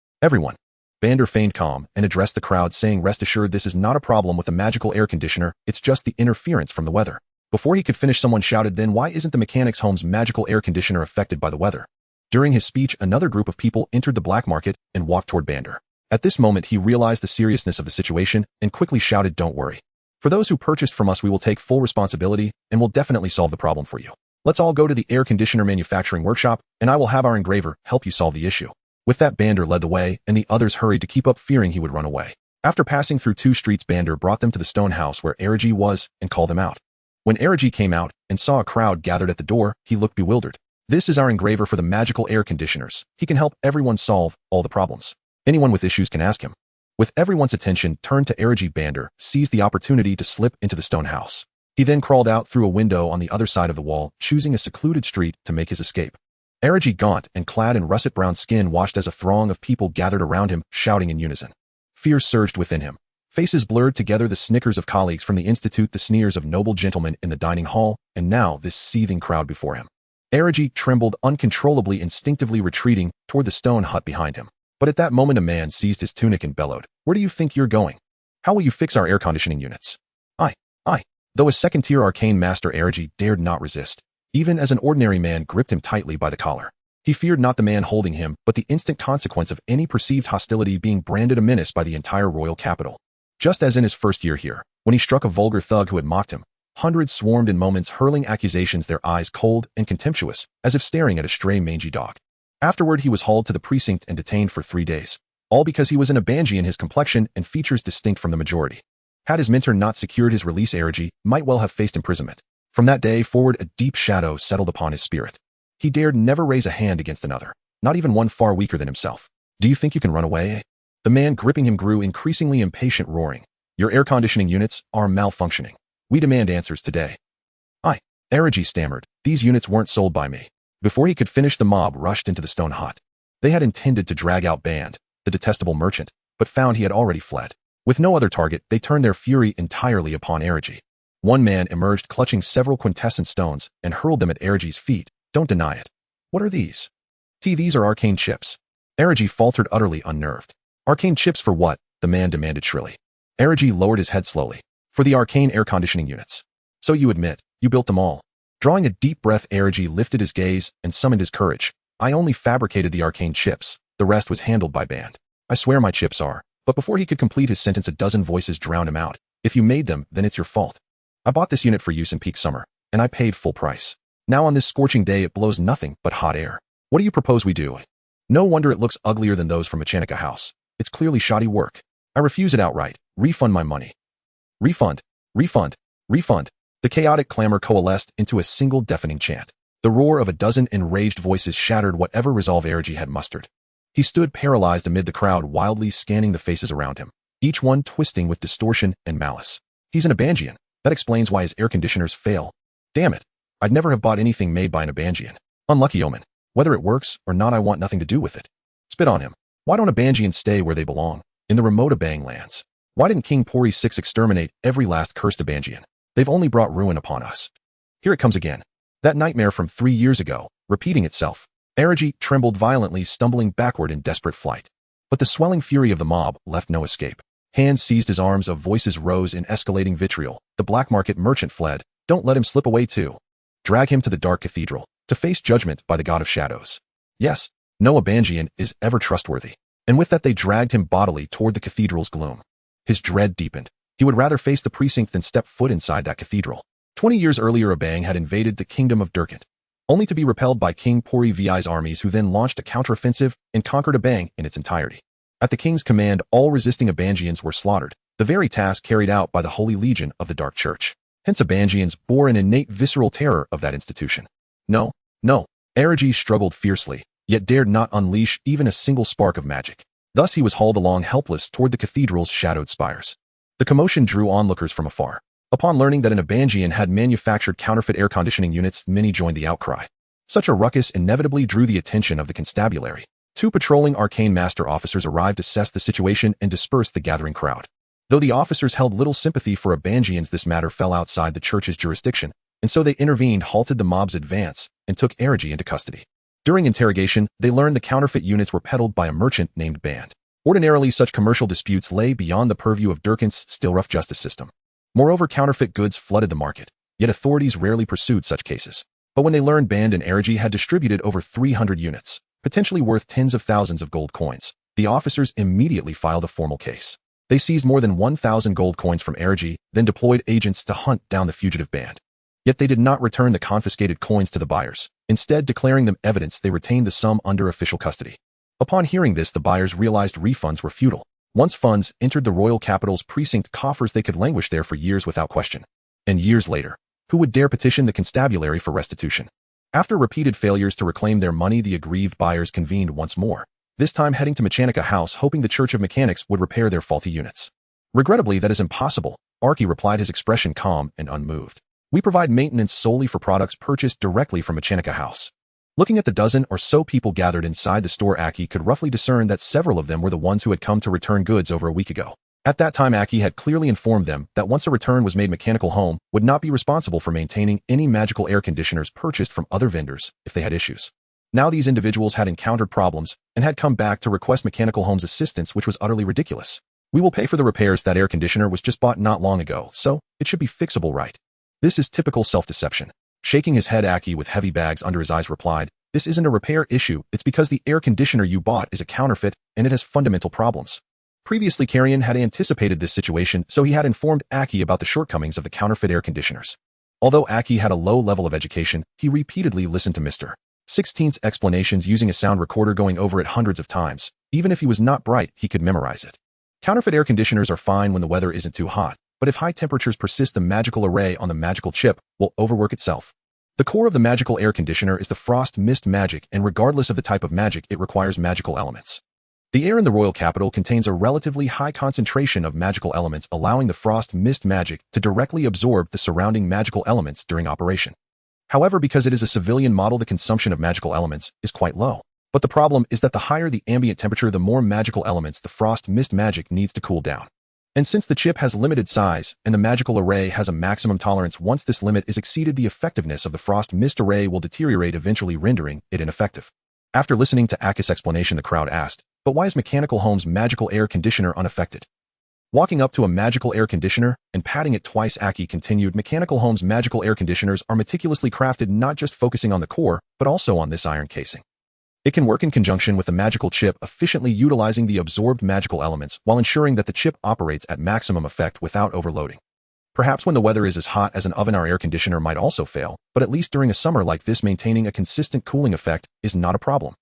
Bander feigned calm and addressed the crowd, saying, "Rest assured, this is not a problem with the magical air conditioner, it's just the interference from the weather." Before he could finish, someone shouted, "Then why isn't the mechanic's home's magical air conditioner affected by the weather?" During his speech, another group of people entered the black market and walked toward Bander. At this moment, he realized the seriousness of the situation and quickly shouted, "Don't worry. For those who purchased from us, we will take full responsibility and will definitely solve the problem for you. Let's all go to the air conditioner manufacturing workshop, and I will have our engraver help you solve the issue." With that, Bander led the way, and the others hurried to keep up, fearing he would run away. After passing through 2 streets, Bander brought them to the stone house where Erigi was and called them out. When Erigi came out and saw a crowd gathered at the door, he looked bewildered. This is our engraver for the magical air conditioners. He can help everyone solve all the problems. Anyone with issues can ask him. With everyone's attention turned to Erigi, Bander seized the opportunity to slip into the stone house. He then crawled out through a window on the other side of the wall, choosing a secluded street to make his escape. Erigi, gaunt and clad in russet-brown skin, watched as a throng of people gathered around him, shouting in unison. Fear surged within him. Faces blurred together, the snickers of colleagues from the institute, the sneers of noble gentlemen in the dining hall, and now this seething crowd before him. Erigi trembled uncontrollably, instinctively retreating toward the stone hut behind him. But at that moment a man seized his tunic and bellowed, "Where do you think you're going? How will you fix our air conditioning units?" I. Though a second-tier arcane master, Erigi dared not resist. Even as an ordinary man gripped him tightly by the collar. He feared not the man holding him, but the instant consequence of any perceived hostility, being branded a menace by the entire royal capital. Just as in his first year here, when he struck a vulgar thug who had mocked him, hundreds swarmed in moments, hurling accusations, their eyes cold and contemptuous, as if staring at a stray mangy dog. Afterward he was hauled to the precinct and detained for 3 days, all because he was an Abangian, his complexion and features distinct from the majority. Had his mentor not secured his release, Erigi might well have faced imprisonment. From that day forward, a deep shadow settled upon his spirit. He dared never raise a hand against another, not even one far weaker than himself. "Do you think you can run away?" The man gripping him grew increasingly impatient, roaring, "Your air conditioning units are malfunctioning. We demand answers today." Erigi stammered, "These units weren't sold by me." Before he could finish, the mob rushed into the stone hut. They had intended to drag out Band, the detestable merchant, but found he had already fled. With no other target, they turned their fury entirely upon Erigi. One man emerged clutching several quintessent stones and hurled them at Erigi's feet. "Don't deny it." "What are these?" "These are arcane chips." Erigi faltered, utterly unnerved. "Arcane chips for what?" the man demanded shrilly. Erigi lowered his head slowly. "For the arcane air conditioning units." "So you admit, you built them all?" Drawing a deep breath, Erigi lifted his gaze and summoned his courage. "I only fabricated the arcane chips. The rest was handled by Band." "I swear my chips are." But before he could complete his sentence, a dozen voices drowned him out. "If you made them, then it's your fault. I bought this unit for use in peak summer, and I paid full price. Now on this scorching day it blows nothing but hot air. What do you propose we do?" "No wonder it looks uglier than those from Mechanica House. It's clearly shoddy work. I refuse it outright. Refund my money." "Refund, refund, refund." The chaotic clamor coalesced into a single deafening chant. The roar of a dozen enraged voices shattered whatever resolve Erigi had mustered. He stood paralyzed amid the crowd, wildly scanning the faces around him, each one twisting with distortion and malice. "He's an Abangian. That explains why his air conditioners fail. Damn it. I'd never have bought anything made by an Abangian. Unlucky omen. Whether it works or not, I want nothing to do with it. Spit on him. Why don't Abangians stay where they belong, in the remote Abang lands? Why didn't King Pori VI exterminate every last cursed Abangian? They've only brought ruin upon us." Here it comes again. That nightmare from 3 years ago, repeating itself. Erigi trembled violently, stumbling backward in desperate flight. But the swelling fury of the mob left no escape. Hands seized his arms, voices rose in escalating vitriol. The black market merchant fled. "Don't let him slip away too. Drag him to the dark cathedral, to face judgment by the god of shadows." Yes, no Abangian is ever trustworthy. And with that they dragged him bodily toward the cathedral's gloom. His dread deepened. He would rather face the precinct than step foot inside that cathedral. 20 years earlier, Abang had invaded the kingdom of Durkant, only to be repelled by King Pori VI's armies, who then launched a counteroffensive and conquered Abang in its entirety. At the king's command, all resisting Abangians were slaughtered, the very task carried out by the Holy Legion of the Dark Church. Hence Abangians bore an innate visceral terror of that institution. No. Erigi struggled fiercely, yet dared not unleash even a single spark of magic. Thus he was hauled along helpless toward the cathedral's shadowed spires. The commotion drew onlookers from afar. Upon learning that an Abangian had manufactured counterfeit air conditioning units, many joined the outcry. Such a ruckus inevitably drew the attention of the constabulary. 2 patrolling arcane master officers arrived to assess the situation and disperse the gathering crowd. Though the officers held little sympathy for Abangians, this matter fell outside the church's jurisdiction, and so they intervened, halted the mob's advance, and took Erigi into custody. During interrogation, they learned the counterfeit units were peddled by a merchant named Band. Ordinarily, such commercial disputes lay beyond the purview of Durkant's still rough justice system. Moreover, counterfeit goods flooded the market, yet authorities rarely pursued such cases. But when they learned Band and Erigi had distributed over 300 units, potentially worth tens of thousands of gold coins, the officers immediately filed a formal case. They seized more than 1,000 gold coins from Erigi, then deployed agents to hunt down the fugitive Band. Yet they did not return the confiscated coins to the buyers. Instead, declaring them evidence, they retained the sum under official custody. Upon hearing this, the buyers realized refunds were futile. Once funds entered the royal capital's precinct coffers, they could languish there for years without question. And years later, who would dare petition the constabulary for restitution? After repeated failures to reclaim their money, the aggrieved buyers convened once more, this time heading to Mechanica House hoping the Church of Mechanics would repair their faulty units. Regrettably, that is impossible, Archie replied, his expression calm and unmoved. We provide maintenance solely for products purchased directly from Mechanica House. Looking at the dozen or so people gathered inside the store, Aki could roughly discern that several of them were the ones who had come to return goods over a week ago. At that time, Aki had clearly informed them that once a return was made, Mechanical Home would not be responsible for maintaining any magical air conditioners purchased from other vendors if they had issues. Now these individuals had encountered problems and had come back to request Mechanical Home's assistance, which was utterly ridiculous. We will pay for the repairs. That air conditioner was just bought not long ago, so it should be fixable, right? This is typical self-deception. Shaking his head, Aki, with heavy bags under his eyes, replied, this isn't a repair issue, it's because the air conditioner you bought is a counterfeit and it has fundamental problems. Previously, Kalien had anticipated this situation, so he had informed Aki about the shortcomings of the counterfeit air conditioners. Although Aki had a low level of education, he repeatedly listened to Mr. 16's explanations using a sound recorder, going over it hundreds of times. Even if he was not bright, he could memorize it. Counterfeit air conditioners are fine when the weather isn't too hot, but if high temperatures persist, the magical array on the magical chip will overwork itself. The core of the magical air conditioner is the frost mist magic, and regardless of the type of magic, it requires magical elements. The air in the royal capital contains a relatively high concentration of magical elements, allowing the frost mist magic to directly absorb the surrounding magical elements during operation. However, because it is a civilian model, the consumption of magical elements is quite low. But the problem is that the higher the ambient temperature, the more magical elements the frost mist magic needs to cool down. And since the chip has limited size and the magical array has a maximum tolerance, once this limit is exceeded, the effectiveness of the frost mist array will deteriorate, eventually rendering it ineffective. After listening to Aki's explanation, the crowd asked, but why is Mechanical Home's magical air conditioner unaffected? Walking up to a magical air conditioner and patting it twice, Aki continued, Mechanical Home's magical air conditioners are meticulously crafted, not just focusing on the core, but also on this iron casing. It can work in conjunction with the magical chip, efficiently utilizing the absorbed magical elements while ensuring that the chip operates at maximum effect without overloading. Perhaps when the weather is as hot as an oven, our air conditioner might also fail, but at least during a summer like this, maintaining a consistent cooling effect is not a problem.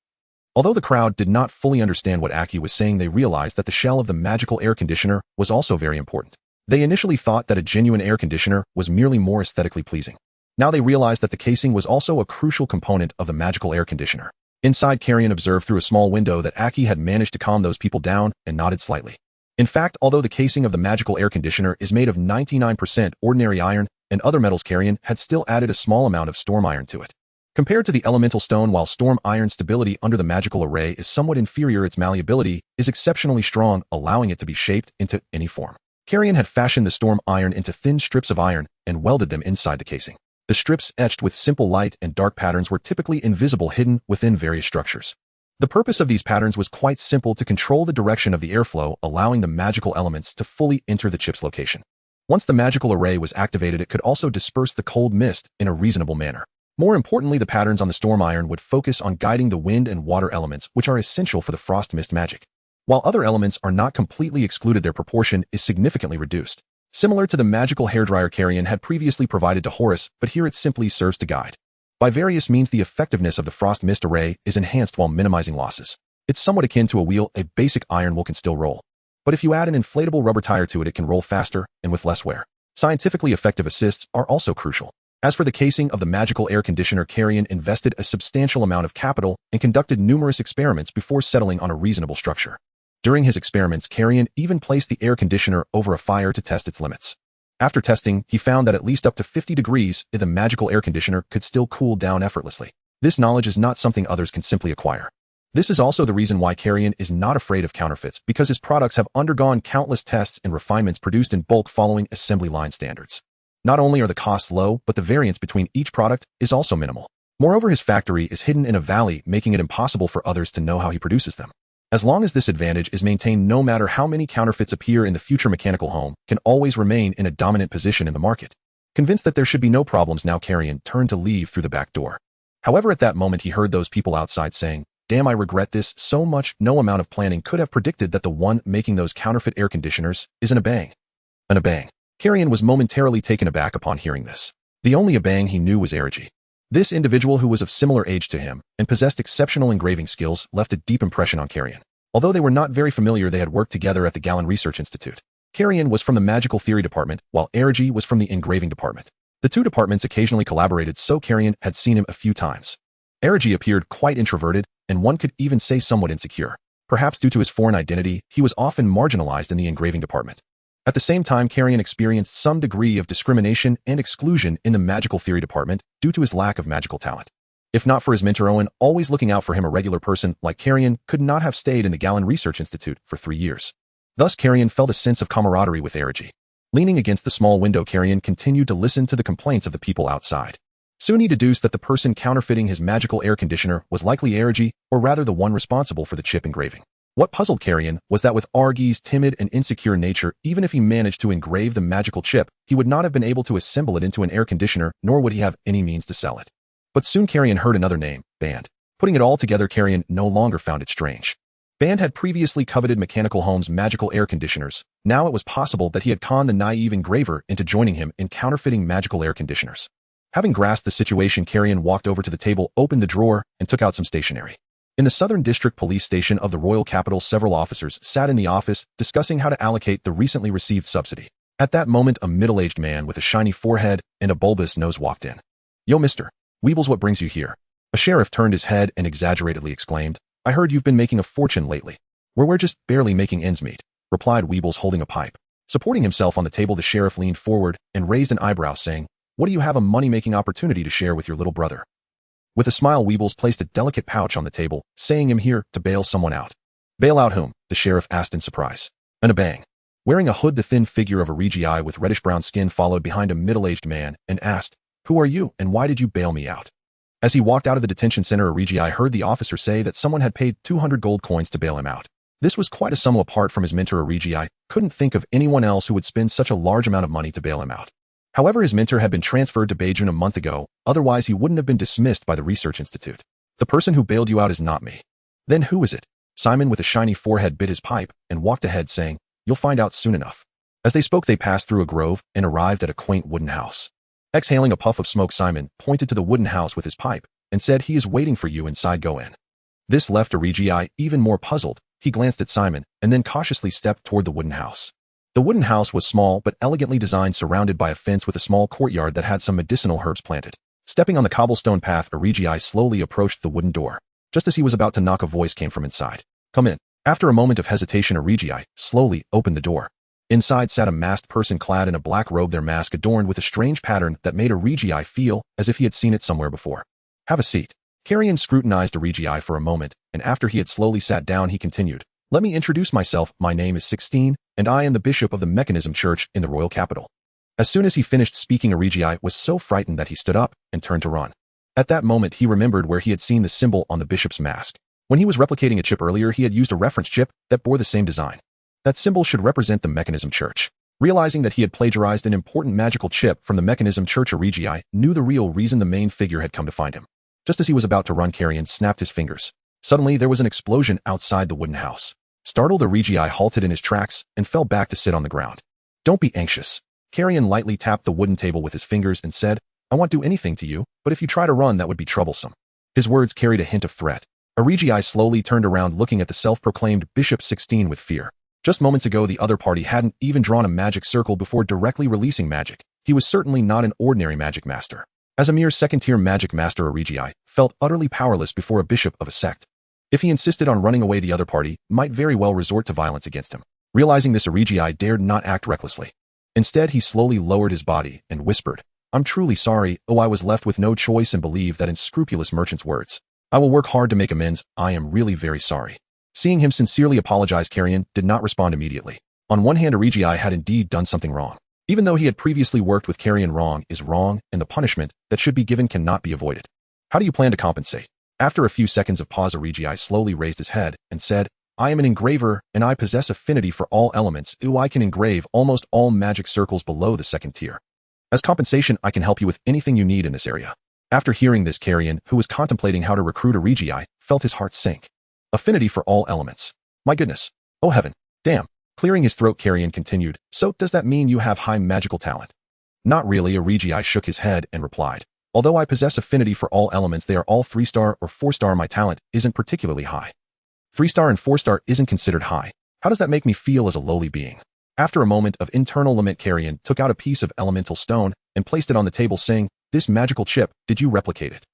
Although the crowd did not fully understand what Aki was saying, they realized that the shell of the magical air conditioner was also very important. They initially thought that a genuine air conditioner was merely more aesthetically pleasing. Now they realized that the casing was also a crucial component of the magical air conditioner. Inside, Kalien observed through a small window that Aki had managed to calm those people down and nodded slightly. In fact, although the casing of the magical air conditioner is made of 99% ordinary iron and other metals, Kalien had still added a small amount of storm iron to it. Compared to the elemental stone, while storm iron's stability under the magical array is somewhat inferior, its malleability is exceptionally strong, allowing it to be shaped into any form. Kalien had fashioned the storm iron into thin strips of iron and welded them inside the casing. The strips, etched with simple light and dark patterns, were typically invisible, hidden within various structures. The purpose of these patterns was quite simple: to control the direction of the airflow, allowing the magical elements to fully enter the chip's location. Once the magical array was activated, it could also disperse the cold mist in a reasonable manner. More importantly, the patterns on the storm iron would focus on guiding the wind and water elements, which are essential for the frost mist magic. While other elements are not completely excluded, their proportion is significantly reduced. Similar to the magical hairdryer Kalien had previously provided to Horus, but here it simply serves to guide. By various means, the effectiveness of the frost mist array is enhanced while minimizing losses. It's somewhat akin to a wheel. A basic iron wheel can still roll, but if you add an inflatable rubber tire to it, it can roll faster and with less wear. Scientifically effective assists are also crucial. As for the casing of the magical air conditioner, Kalien invested a substantial amount of capital and conducted numerous experiments before settling on a reasonable structure. During his experiments, Kalien even placed the air conditioner over a fire to test its limits. After testing, he found that at least up to 50 degrees, the magical air conditioner could still cool down effortlessly. This knowledge is not something others can simply acquire. This is also the reason why Kalien is not afraid of counterfeits, because his products have undergone countless tests and refinements, produced in bulk following assembly line standards. Not only are the costs low, but the variance between each product is also minimal. Moreover, his factory is hidden in a valley, making it impossible for others to know how he produces them. As long as this advantage is maintained, no matter how many counterfeits appear in the future, Mechanical Home can always remain in a dominant position in the market. Convinced that there should be no problems now, Kalien turned to leave through the back door. However, at that moment he heard those people outside saying, "Damn, I regret this so much. No amount of planning could have predicted that the one making those counterfeit air conditioners is an Abang." An Abang. Kalien was momentarily taken aback upon hearing this. The only Abang he knew was Erigi. This individual, who was of similar age to him and possessed exceptional engraving skills, left a deep impression on Kalien. Although they were not very familiar, they had worked together at the Kalien Research Institute. Kalien was from the Magical Theory department, while Erigi was from the Engraving department. The two departments occasionally collaborated, so Kalien had seen him a few times. Erigi appeared quite introverted, and one could even say somewhat insecure. Perhaps due to his foreign identity, he was often marginalized in the engraving department. At the same time, Kalien experienced some degree of discrimination and exclusion in the magical theory department due to his lack of magical talent. If not for his mentor Owen, always looking out for him, a regular person like Kalien could not have stayed in the Kalien Research Institute for 3 years. Thus, Kalien felt a sense of camaraderie with Erigi. Leaning against the small window, Kalien continued to listen to the complaints of the people outside. Soon he deduced that the person counterfeiting his magical air conditioner was likely Erigi, or rather the one responsible for the chip engraving. What puzzled Kalien was that with Erigi's timid and insecure nature, even if he managed to engrave the magical chip, he would not have been able to assemble it into an air conditioner, nor would he have any means to sell it. But soon Kalien heard another name, Band. Putting it all together, Kalien no longer found it strange. Band had previously coveted Mechanical Home's magical air conditioners. Now it was possible that he had conned the naive engraver into joining him in counterfeiting magical air conditioners. Having grasped the situation, Kalien walked over to the table, opened the drawer, and took out some stationery. In the Southern District Police Station of the Royal Capital, several officers sat in the office discussing how to allocate the recently received subsidy. At that moment, a middle-aged man with a shiny forehead and a bulbous nose walked in. "Yo, mister. Weebles, what brings you here?" A sheriff turned his head and exaggeratedly exclaimed, "I heard you've been making a fortune lately." We're just barely making ends meet," replied Weebles, holding a pipe. Supporting himself on the table, the sheriff leaned forward and raised an eyebrow, saying, "What do you have a money-making opportunity to share with your little brother?" With a smile, Weebles placed a delicate pouch on the table, saying, "I'm here to bail someone out." "Bail out whom?" the sheriff asked in surprise. And a bang. Wearing a hood, the thin figure of Erigi with reddish-brown skin followed behind a middle-aged man and asked, "Who are you, and why did you bail me out?" As he walked out of the detention center, Erigi heard the officer say that someone had paid 200 gold coins to bail him out. This was quite a sum. Apart from his mentor, Erigi couldn't think of anyone else who would spend such a large amount of money to bail him out. However, his mentor had been transferred to Beijing a month ago, otherwise he wouldn't have been dismissed by the Research Institute. "The person who bailed you out is not me." "Then who is it?" Simon with a shiny forehead bit his pipe and walked ahead, saying, "You'll find out soon enough." As they spoke, they passed through a grove and arrived at a quaint wooden house. Exhaling a puff of smoke, Simon pointed to the wooden house with his pipe and said, "He is waiting for you inside, go in." This left Erigi even more puzzled. He glanced at Simon and then cautiously stepped toward the wooden house. The wooden house was small but elegantly designed, surrounded by a fence with a small courtyard that had some medicinal herbs planted. Stepping on the cobblestone path, Erigi slowly approached the wooden door. Just as he was about to knock, a voice came from inside. "Come in." After a moment of hesitation, Erigi slowly opened the door. Inside sat a masked person clad in a black robe, their mask adorned with a strange pattern that made Erigi feel as if he had seen it somewhere before. "Have a seat." Kalien scrutinized Erigi for a moment, and after he had slowly sat down, he continued, "Let me introduce myself. My name is 16, and I am the bishop of the Mechanism Church in the Royal Capital." As soon as he finished speaking, Erigi was so frightened that he stood up and turned to run. At that moment, he remembered where he had seen the symbol on the bishop's mask. When he was replicating a chip earlier, he had used a reference chip that bore the same design. That symbol should represent the Mechanism Church. Realizing that he had plagiarized an important magical chip from the Mechanism Church, Erigi knew the real reason the main figure had come to find him. Just as he was about to run, Kalien snapped his fingers. Suddenly, there was an explosion outside the wooden house. Startled, Erigi halted in his tracks and fell back to sit on the ground. "Don't be anxious." Kalien lightly tapped the wooden table with his fingers and said, "I won't do anything to you, but if you try to run, that would be troublesome." His words carried a hint of threat. Erigi slowly turned around, looking at the self-proclaimed Bishop 16 with fear. Just moments ago, the other party hadn't even drawn a magic circle before directly releasing magic. He was certainly not an ordinary magic master. As a mere second-tier magic master, Erigi felt utterly powerless before a bishop of a sect. If he insisted on running away, the other party might very well resort to violence against him. Realizing this, Erigi dared not act recklessly. Instead, he slowly lowered his body and whispered, "I'm truly sorry. Oh, I was left with no choice and believed that unscrupulous merchant's words. I will work hard to make amends. I am really very sorry." Seeing him sincerely apologize, Kalien did not respond immediately. On one hand, Erigi had indeed done something wrong. Even though he had previously worked with Kalien, wrong is wrong, and the punishment that should be given cannot be avoided. How do you plan to compensate? After a few seconds of pause, Erigi slowly raised his head and said, "I am an engraver, and I possess affinity for all elements. I can engrave almost all magic circles below the second tier. As compensation, I can help you with anything you need in this area." After hearing this, Kalien, who was contemplating how to recruit Erigi, felt his heart sink. Affinity for all elements. My goodness. Oh heaven. Damn. Clearing his throat, Kalien continued, "So does that mean you have high magical talent?" "Not really," Erigi shook his head and replied. "Although I possess affinity for all elements, they are all 3-star or 4-star. My talent isn't particularly high." 3-star and 4-star isn't considered high. How does that make me feel as a lowly being? After a moment of internal lament, Kalien took out a piece of elemental stone and placed it on the table, saying, "This magical chip, did you replicate it?"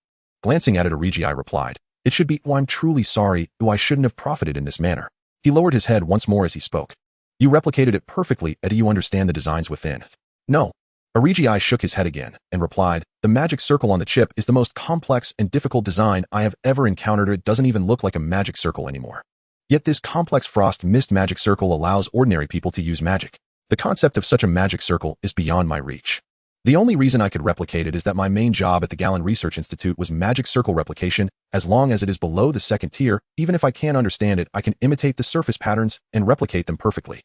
Glancing at it, Origi replied, "It should be. Oh, I'm truly sorry. I shouldn't have profited in this manner." He lowered his head once more as he spoke. "You replicated it perfectly. Do you understand the designs within it?" "No." Origi shook his head again and replied, "The magic circle on the chip is the most complex and difficult design I have ever encountered. It doesn't even look like a magic circle anymore. Yet this complex frost mist magic circle allows ordinary people to use magic. The concept of such a magic circle is beyond my reach. The only reason I could replicate it is that my main job at the Kalien Research Institute was magic circle replication. As long as it is below the second tier, even if I can't understand it, I can imitate the surface patterns and replicate them perfectly."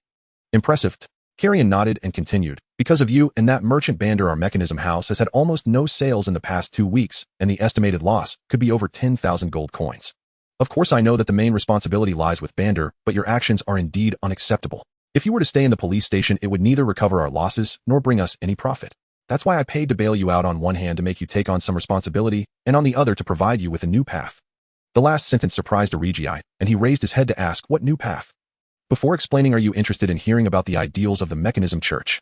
"Impressive." Kalien nodded and continued, "Because of you and that merchant Bander, our mechanism house has had almost no sales in the past 2 weeks, and the estimated loss could be over 10,000 gold coins. Of course, I know that the main responsibility lies with Bander, but your actions are indeed unacceptable. If you were to stay in the police station, it would neither recover our losses nor bring us any profit. That's why I paid to bail you out, on one hand to make you take on some responsibility, and on the other to provide you with a new path." The last sentence surprised Origi, and he raised his head to ask, "What new path?" Before explaining, "Are you interested in hearing about the ideals of the mechanism church?"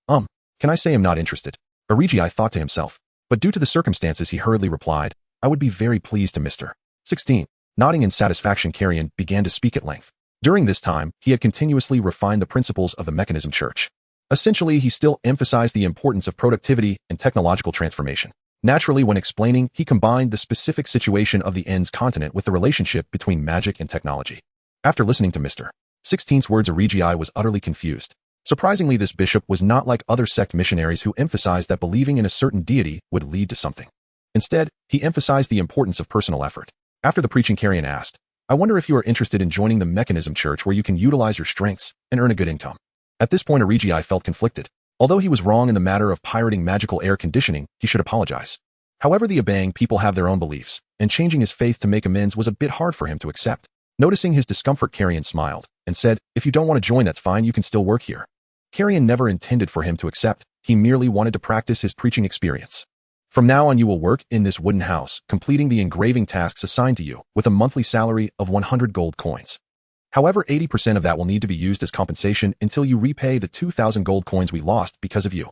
Can I say I'm not interested?" Origi thought to himself, but due to the circumstances he hurriedly replied, "I would be very pleased to, Mr. 16. Nodding in satisfaction, Kalien began to speak at length. During this time, he had continuously refined the principles of the mechanism church. Essentially, he still emphasized the importance of productivity and technological transformation. Naturally, when explaining, he combined the specific situation of the Ends continent with the relationship between magic and technology. After listening to Mr. 16's words, Origi was utterly confused. Surprisingly, this bishop was not like other sect missionaries who emphasized that believing in a certain deity would lead to something. Instead, he emphasized the importance of personal effort. After the preaching, Kalien asked, "I wonder if you are interested in joining the mechanism church, where you can utilize your strengths and earn a good income." At this point, Origi felt conflicted. Although he was wrong in the matter of pirating magical air conditioning, he should apologize. However, the Abang people have their own beliefs, and changing his faith to make amends was a bit hard for him to accept. Noticing his discomfort, Kalien smiled and said, "If you don't want to join, that's fine, you can still work here." Kalien never intended for him to accept. He merely wanted to practice his preaching experience. "From now on, you will work in this wooden house, completing the engraving tasks assigned to you, with a monthly salary of 100 gold coins. However, 80% of that will need to be used as compensation until you repay the 2,000 gold coins we lost because of you."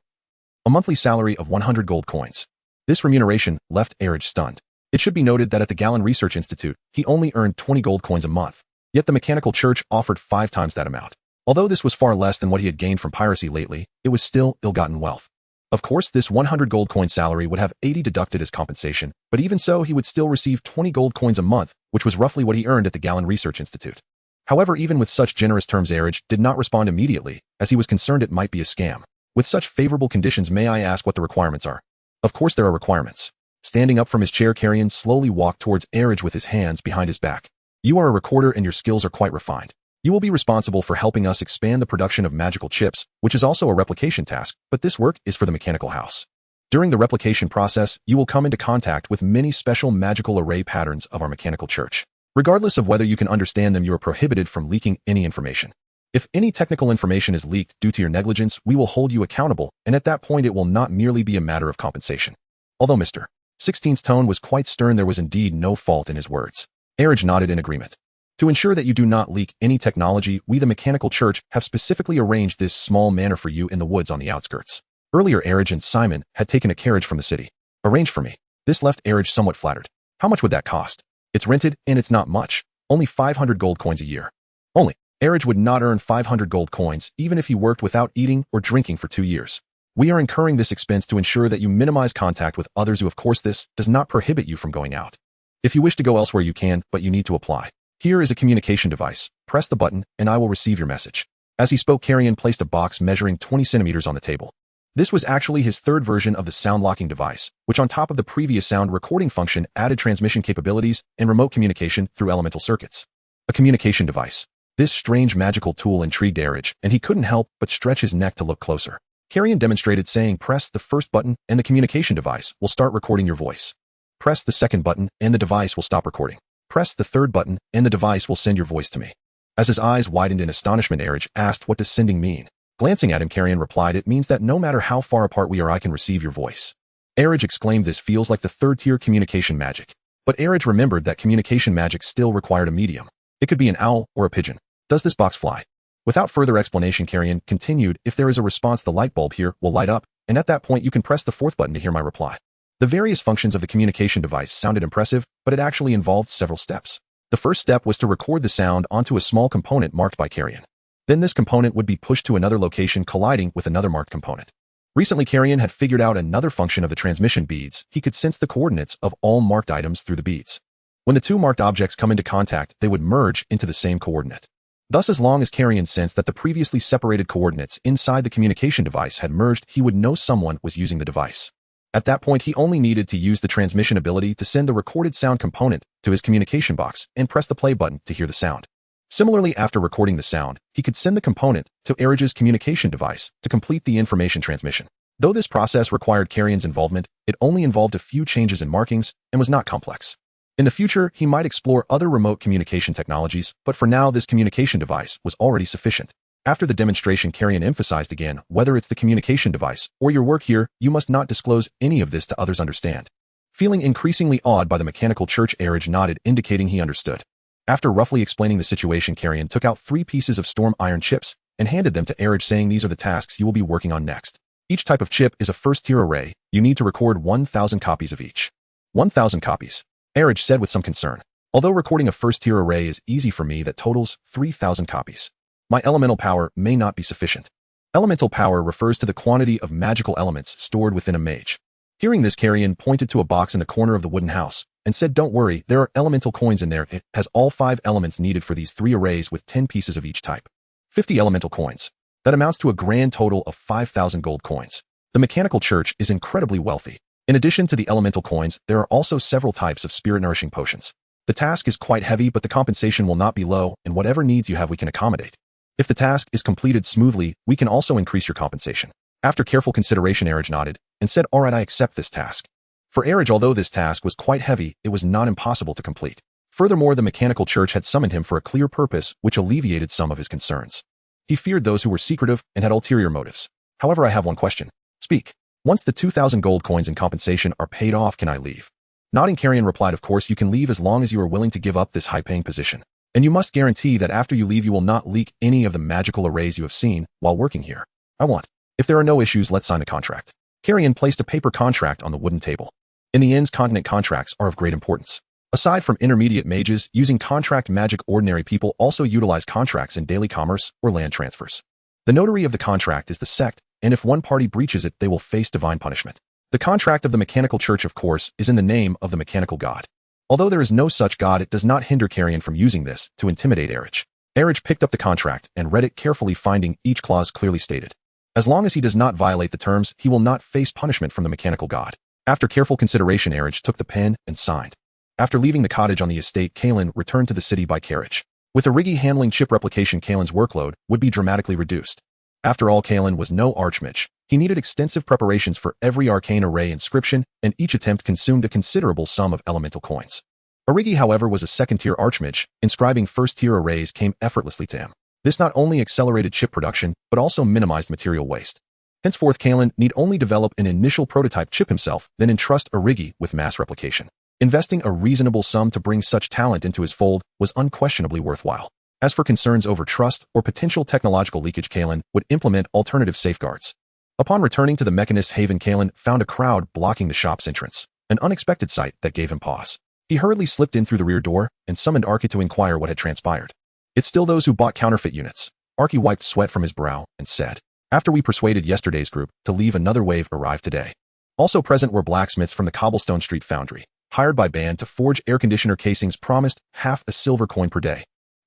A monthly salary of 100 gold coins. This remuneration left Origi stunned. It should be noted that at the Kalien Research Institute, he only earned 20 gold coins a month, yet the mechanical church offered 5 times that amount. Although this was far less than what he had gained from piracy lately, it was still ill-gotten wealth. Of course, this 100 gold coin salary would have 80 deducted as compensation, but even so, he would still receive 20 gold coins a month, which was roughly what he earned at the Kalien Research Institute. However, even with such generous terms, Origi did not respond immediately, as he was concerned it might be a scam. "With such favorable conditions, may I ask what the requirements are?" "Of course there are requirements." Standing up from his chair, Kalien slowly walked towards Origi with his hands behind his back. "You are a recorder and your skills are quite refined. You will be responsible for helping us expand the production of magical chips, which is also a replication task, but this work is for the mechanical house. During the replication process, you will come into contact with many special magical array patterns of our mechanical church. Regardless of whether you can understand them, you are prohibited from leaking any information. If any technical information is leaked due to your negligence, we will hold you accountable, and at that point it will not merely be a matter of compensation." Although Mr. 16's tone was quite stern, there was indeed no fault in his words. Origi nodded in agreement. "To ensure that you do not leak any technology, we the mechanical church have specifically arranged this small manor for you in the woods on the outskirts." Earlier, Origi and Simon had taken a carriage from the city. "Arranged for me." This left Origi somewhat flattered. "How much would that cost?" "It's rented, and it's not much. Only 500 gold coins a year." "Only?" Origi would not earn 500 gold coins, even if he worked without eating or drinking for 2 years. "We are incurring this expense to ensure that you minimize contact with others who, of course, this does not prohibit you from going out. If you wish to go elsewhere, you can, but you need to apply. Here is a communication device. Press the button, and I will receive your message." As he spoke, Kalien placed a box measuring 20 centimeters on the table. This was actually his third version of the sound locking device, which on top of the previous sound recording function added transmission capabilities and remote communication through elemental circuits. A communication device. This strange magical tool intrigued Origi, and he couldn't help but stretch his neck to look closer. Kalien demonstrated, saying, "Press the first button, and the communication device will start recording your voice. Press the second button, and the device will stop recording. Press the third button, and the device will send your voice to me." As his eyes widened in astonishment, Origi asked, "What does sending mean?" Glancing at him, Kalien replied, "It means that no matter how far apart we are, I can receive your voice." Origi exclaimed, "This feels like the third-tier communication magic." But Origi remembered that communication magic still required a medium. It could be an owl or a pigeon. "Does this box fly?" Without further explanation, Kalien continued, if there is a response, the light bulb here will light up, and at that point you can press the fourth button to hear my reply. The various functions of the communication device sounded impressive, but it actually involved several steps. The first step was to record the sound onto a small component marked by Kalien. Then this component would be pushed to another location, colliding with another marked component. Recently, Kalien had figured out another function of the transmission beads. He could sense the coordinates of all marked items through the beads. When the two marked objects come into contact, they would merge into the same coordinate. Thus, as long as Kalien sensed that the previously separated coordinates inside the communication device had merged, he would know someone was using the device. At that point, he only needed to use the transmission ability to send the recorded sound component to his communication box and press the play button to hear the sound. Similarly, after recording the sound, he could send the component to Erich's communication device to complete the information transmission. Though this process required Kalien's involvement, it only involved a few changes in markings and was not complex. In the future, he might explore other remote communication technologies, but for now this communication device was already sufficient. After the demonstration, Kalien emphasized again, whether it's the communication device or your work here, you must not disclose any of this to others. Understand? Feeling increasingly awed by the mechanical church, Erich nodded, indicating he understood. After roughly explaining the situation, Kalien took out 3 pieces of storm iron chips and handed them to Erich, saying, these are the tasks you will be working on next. Each type of chip is a first-tier array. You need to record 1,000 copies of each. 1,000 copies, Erich said with some concern. Although recording a first-tier array is easy for me, that totals 3,000 copies. My elemental power may not be sufficient. Elemental power refers to the quantity of magical elements stored within a mage. Hearing this, Kalien pointed to a box in the corner of the wooden house and said, don't worry, there are elemental coins in there. It has all 5 elements needed for these 3 arrays with 10 pieces of each type. 50 elemental coins. That amounts to a grand total of 5,000 gold coins. The mechanical church is incredibly wealthy. In addition to the elemental coins, there are also several types of spirit-nourishing potions. The task is quite heavy, but the compensation will not be low, and whatever needs you have we can accommodate. If the task is completed smoothly, we can also increase your compensation. After careful consideration, Erich nodded and said, all right, I accept this task. For Erich, although this task was quite heavy, it was not impossible to complete. Furthermore, the mechanical church had summoned him for a clear purpose, which alleviated some of his concerns. He feared those who were secretive and had ulterior motives. However, I have one question. Speak. Once the 2,000 gold coins in compensation are paid off, can I leave? Nodding, Kalien replied, of course you can leave as long as you are willing to give up this high-paying position. And you must guarantee that after you leave you will not leak any of the magical arrays you have seen while working here. I want. If there are no issues, let's sign the contract. Kalien placed a paper contract on the wooden table. In the ends, continent contracts are of great importance. Aside from intermediate mages using contract magic, ordinary people also utilize contracts in daily commerce or land transfers. The notary of the contract is the sect, and if one party breaches it, they will face divine punishment. The contract of the mechanical church, of course, is in the name of the mechanical god. Although there is no such god, it does not hinder Kalien from using this to intimidate Erich. Erich picked up the contract and read it carefully, finding each clause clearly stated. As long as he does not violate the terms, he will not face punishment from the mechanical god. After careful consideration, Erich took the pen and signed. After leaving the cottage on the estate, Kalien returned to the city by carriage. With Arigi handling chip replication, Kalien's workload would be dramatically reduced. After all, Kalien was no archmage. He needed extensive preparations for every arcane array inscription, and each attempt consumed a considerable sum of elemental coins. Arigi, however, was a second-tier archmage. Inscribing first-tier arrays came effortlessly to him. This not only accelerated chip production, but also minimized material waste. Henceforth, Kalien need only develop an initial prototype chip himself, then entrust Arigi with mass replication. Investing a reasonable sum to bring such talent into his fold was unquestionably worthwhile. As for concerns over trust or potential technological leakage, Kalien would implement alternative safeguards. Upon returning to the Mechanist's Haven, Kalien found a crowd blocking the shop's entrance, an unexpected sight that gave him pause. He hurriedly slipped in through the rear door and summoned Arki to inquire what had transpired. It's still those who bought counterfeit units. Arki wiped sweat from his brow and said, after we persuaded yesterday's group to leave, another wave arrived today. Also present were blacksmiths from the Cobblestone Street Foundry, hired by Band to forge air conditioner casings, promised half a silver coin per day.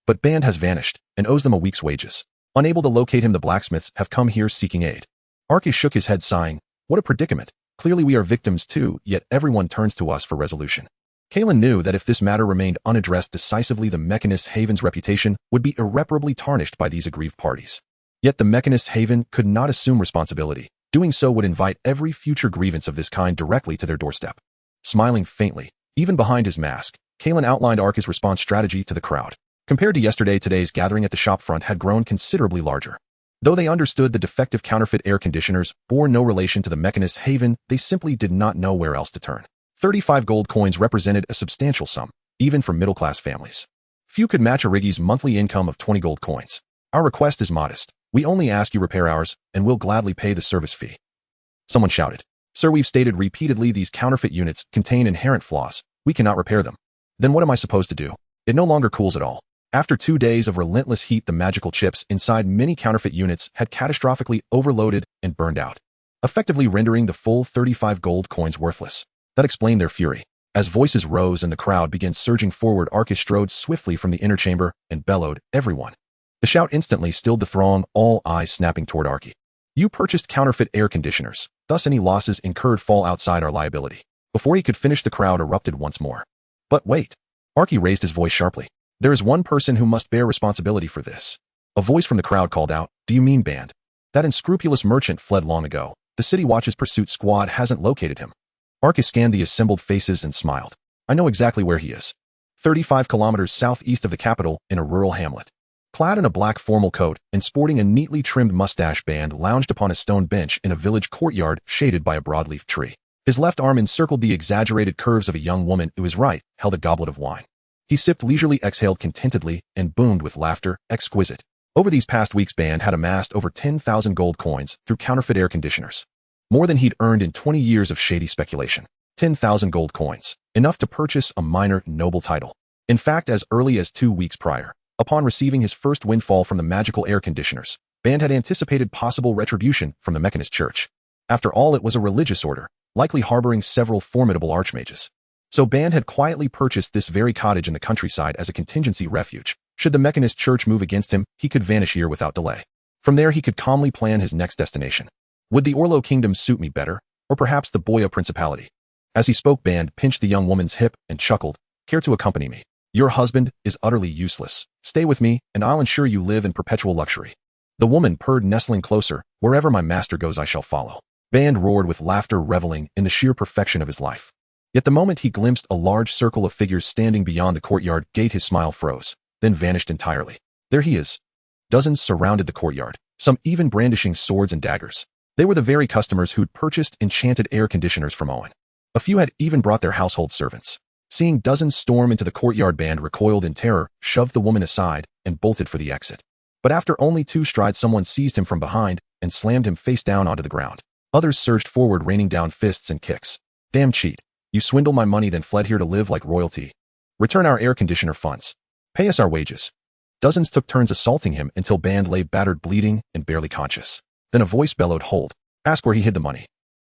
But Band has vanished and owes them a week's wages. Unable to locate him, the blacksmiths have come here seeking aid. Arki shook his head, sighing, what a predicament. Clearly we are victims too, yet everyone turns to us for resolution. Kalien knew that if this matter remained unaddressed decisively, the Mechanist's Haven's reputation would be irreparably tarnished by these aggrieved parties. Yet the Mechanist's Haven could not assume responsibility. Doing so would invite every future grievance of this kind directly to their doorstep. Smiling faintly, even behind his mask, Kalien outlined Arki's response strategy to the crowd. Compared to yesterday, today's gathering at the shop front had grown considerably larger. Though they understood the defective counterfeit air conditioners bore no relation to the Mechanist's Haven, they simply did not know where else to turn. 35 gold coins represented a substantial sum, even for middle-class families. Few could match Arigi's monthly income of 20 gold coins. Our request is modest. We only ask you repair ours, and we'll gladly pay the service fee. Someone shouted. Sir, we've stated repeatedly these counterfeit units contain inherent flaws. We cannot repair them. Then what am I supposed to do? It no longer cools at all. After 2 days of relentless heat, the magical chips inside many counterfeit units had catastrophically overloaded and burned out, effectively rendering the full 35 gold coins worthless. That explained their fury. As voices rose and the crowd began surging forward, Arcus strode swiftly from the inner chamber and bellowed, "Everyone!" The shout instantly stilled the throng, all eyes snapping toward Arky. You purchased counterfeit air conditioners, thus any losses incurred fall outside our liability. Before he could finish, the crowd erupted once more. But wait. Arky raised his voice sharply. There is one person who must bear responsibility for this. A voice from the crowd called out, Do you mean Band? That unscrupulous merchant fled long ago. The City Watch's pursuit squad hasn't located him. Arky scanned the assembled faces and smiled. I know exactly where he is. 35 kilometers southeast of the capital, in a rural hamlet. Clad in a black formal coat and sporting a neatly trimmed mustache, Band lounged upon a stone bench in a village courtyard shaded by a broadleaf tree. His left arm encircled the exaggerated curves of a young woman who his right held a goblet of wine. He sipped leisurely, exhaled contentedly, and boomed with laughter. Exquisite. Over these past weeks, Band had amassed over 10,000 gold coins through counterfeit air conditioners. More than he'd earned in 20 years of shady speculation. 10,000 gold coins. Enough to purchase a minor, noble title. In fact, as early as 2 weeks prior, upon receiving his first windfall from the magical air conditioners, Band had anticipated possible retribution from the Mechanist Church. After all, it was a religious order, likely harboring several formidable archmages. So Band had quietly purchased this very cottage in the countryside as a contingency refuge. Should the Mechanist Church move against him, he could vanish here without delay. From there, he could calmly plan his next destination. Would the Orlo Kingdom suit me better, or perhaps the Boya Principality? As he spoke, Band pinched the young woman's hip and chuckled. Care to accompany me? Your husband is utterly useless. Stay with me, and I'll ensure you live in perpetual luxury. The woman purred, nestling closer. Wherever my master goes, I shall follow. Band roared with laughter, reveling in the sheer perfection of his life. Yet the moment he glimpsed a large circle of figures standing beyond the courtyard gate, his smile froze, then vanished entirely. There he is. Dozens surrounded the courtyard, some even brandishing swords and daggers. They were the very customers who'd purchased enchanted air conditioners from Owen. A few had even brought their household servants. Seeing dozens storm into the courtyard, Band recoiled in terror, shoved the woman aside, and bolted for the exit. But after only 2 strides, someone seized him from behind and slammed him face down onto the ground. Others surged forward, raining down fists and kicks. Damn cheat. You swindled my money, then fled here to live like royalty. Return our air conditioner funds. Pay us our wages. Dozens took turns assaulting him until Band lay battered, bleeding, and barely conscious. Then a voice bellowed, Hold. Ask where he hid the money.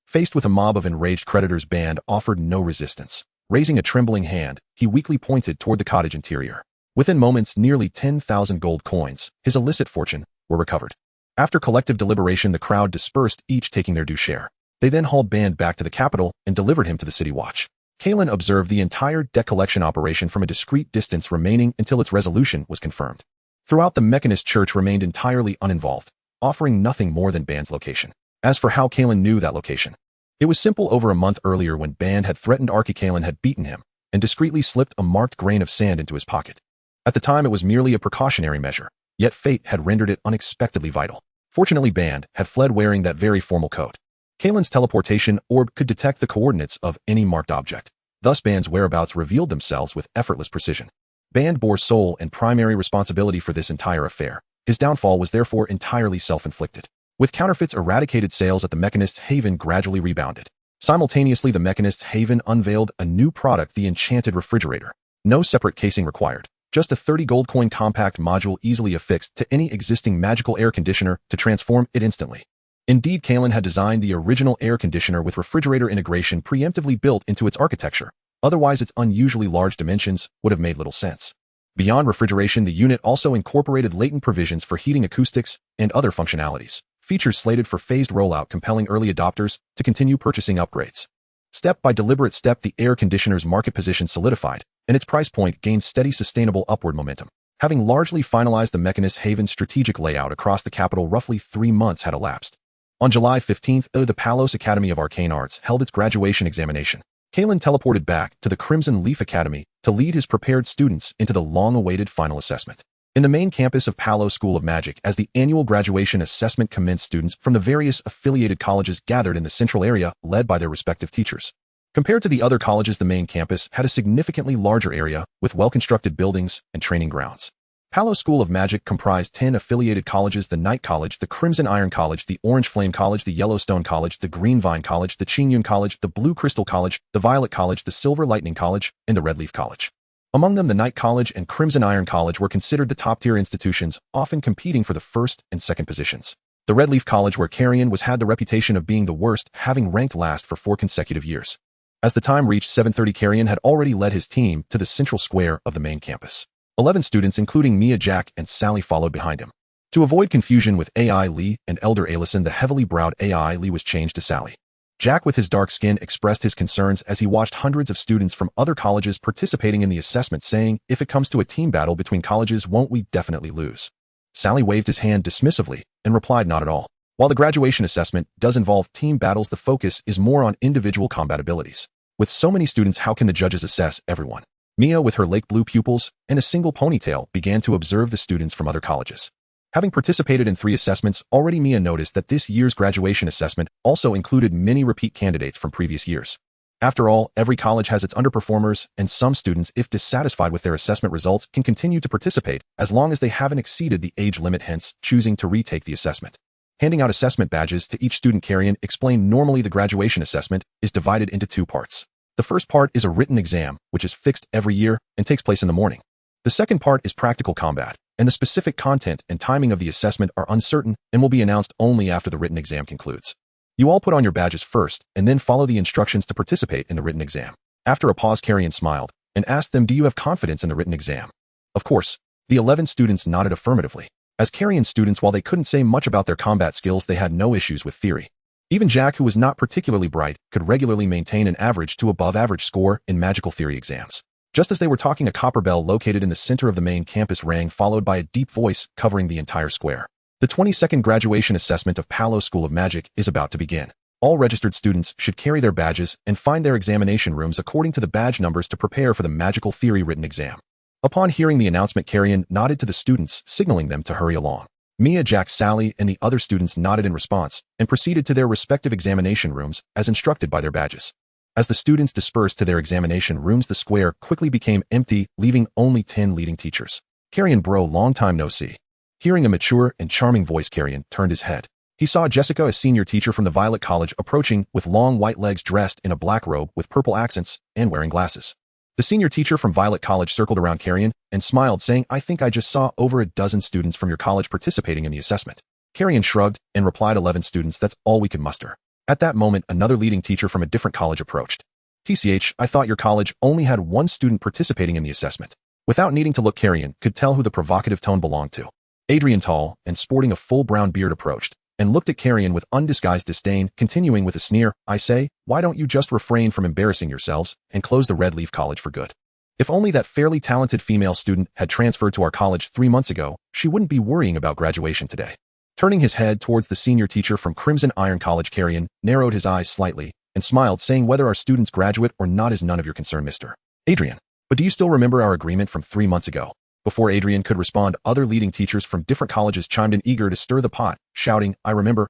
Faced with a mob of enraged creditors, Band offered no resistance. Raising a trembling hand, he weakly pointed toward the cottage interior. Within moments, nearly 10,000 gold coins, his illicit fortune, were recovered. After collective deliberation, the crowd dispersed, each taking their due share. They then hauled Band back to the capital and delivered him to the City Watch. Kalien observed the entire debt collection operation from a discreet distance, remaining until its resolution was confirmed. Throughout, the Mechanist Church remained entirely uninvolved, offering nothing more than Band's location. As for how Kalien knew that location, it was simple. Over a month earlier, when Band had threatened Arky, Kalien had beaten him and discreetly slipped a marked grain of sand into his pocket. At the time, it was merely a precautionary measure, yet fate had rendered it unexpectedly vital. Fortunately, Band had fled wearing that very formal coat. Kalien's teleportation orb could detect the coordinates of any marked object. Thus, Band's whereabouts revealed themselves with effortless precision. Band bore sole and primary responsibility for this entire affair. His downfall was therefore entirely self-inflicted. With counterfeits eradicated, sales at the Mechanist's Haven gradually rebounded. Simultaneously, the Mechanist's Haven unveiled a new product, the Enchanted Refrigerator. No separate casing required. Just a 30 gold coin compact module easily affixed to any existing magical air conditioner to transform it instantly. Indeed, Kalien had designed the original air conditioner with refrigerator integration preemptively built into its architecture. Otherwise, its unusually large dimensions would have made little sense. Beyond refrigeration, the unit also incorporated latent provisions for heating, acoustics, and other functionalities. Features slated for phased rollout, compelling early adopters to continue purchasing upgrades. Step by deliberate step, the air conditioner's market position solidified, and its price point gained steady, sustainable upward momentum. Having largely finalized the Mechanist Haven's strategic layout across the capital, roughly 3 months had elapsed. On July 15th, the Palos Academy of Arcane Arts held its graduation examination. Kalien teleported back to the Crimson Leaf Academy to lead his prepared students into the long-awaited final assessment. In the main campus of Palos School of Magic, as the annual graduation assessment commenced, students from the various affiliated colleges gathered in the central area, led by their respective teachers. Compared to the other colleges, the main campus had a significantly larger area with well-constructed buildings and training grounds. Palo School of Magic comprised 10 affiliated colleges: the Night College, the Crimson Iron College, the Orange Flame College, the Yellowstone College, the Green Vine College, the Qingyun College, the Blue Crystal College, the Violet College, the Silver Lightning College, and the Red Leaf College. Among them, the Night College and Crimson Iron College were considered the top-tier institutions, often competing for the first and second positions. The Red Leaf College, where Kalien was, had the reputation of being the worst, having ranked last for 4 consecutive years. As the time reached 7:30, Kalien had already led his team to the central square of the main campus. 11 students, including Mia, Jack, and Sally, followed behind him. To avoid confusion with AI Lee and Elder Alison, the heavily browed AI Lee was changed to Sally. Jack, with his dark skin, expressed his concerns as he watched hundreds of students from other colleges participating in the assessment, saying, "If it comes to a team battle between colleges, won't we definitely lose?" Sally waved his hand dismissively and replied, "Not at all. While the graduation assessment does involve team battles, the focus is more on individual combat abilities. With so many students, how can the judges assess everyone?" Mia, with her lake blue pupils and a single ponytail, began to observe the students from other colleges. Having participated in 3 assessments already, Mia noticed that this year's graduation assessment also included many repeat candidates from previous years. After all, every college has its underperformers, and some students, if dissatisfied with their assessment results, can continue to participate as long as they haven't exceeded the age limit, hence choosing to retake the assessment. Handing out assessment badges to each student, Kalien explained, normally the graduation assessment is divided into 2 parts. The first part is a written exam, which is fixed every year and takes place in the morning. The second part is practical combat, and the specific content and timing of the assessment are uncertain and will be announced only after the written exam concludes. You all put on your badges first and then follow the instructions to participate in the written exam. After a pause, Kalien smiled and asked them, "Do you have confidence in the written exam?" Of course. The 11 students nodded affirmatively. As Kalien students, while they couldn't say much about their combat skills, they had no issues with theory. Even Jack, who was not particularly bright, could regularly maintain an average to above average score in magical theory exams. Just as they were talking, a copper bell located in the center of the main campus rang, followed by a deep voice covering the entire square. The 22nd graduation assessment of Palo School of Magic is about to begin. All registered students should carry their badges and find their examination rooms according to the badge numbers to prepare for the magical theory written exam. Upon hearing the announcement, Kalien nodded to the students, signaling them to hurry along. Mia, Jack, Sally, and the other students nodded in response and proceeded to their respective examination rooms as instructed by their badges. As the students dispersed to their examination rooms, the square quickly became empty, leaving only 10 leading teachers. "Kalien, bro, long time no see." Hearing a mature and charming voice, Kalien turned his head. He saw Jessica, a senior teacher from the Violet College, approaching with long white legs, dressed in a black robe with purple accents and wearing glasses. The senior teacher from Violet College circled around Kalien and smiled, saying, "I think I just saw over a dozen students from your college participating in the assessment." Kalien shrugged and replied, 11 students, that's all we could muster." At that moment, another leading teacher from a different college approached. "TCH, I thought your college only had 1 student participating in the assessment." Without needing to look, Kalien could tell who the provocative tone belonged to. Adrian, tall and sporting a full brown beard, approached and looked at Kalien with undisguised disdain, continuing with a sneer, "I say, why don't you just refrain from embarrassing yourselves and close the Red Leaf College for good? If only that fairly talented female student had transferred to our college 3 months ago, she wouldn't be worrying about graduation today." Turning his head towards the senior teacher from Crimson Iron College, Kalien narrowed his eyes slightly and smiled, saying, "Whether our students graduate or not is none of your concern, Mr. Adrian. But do you still remember our agreement from 3 months ago?" Before Adrian could respond, other leading teachers from different colleges chimed in, eager to stir the pot, shouting, I remember.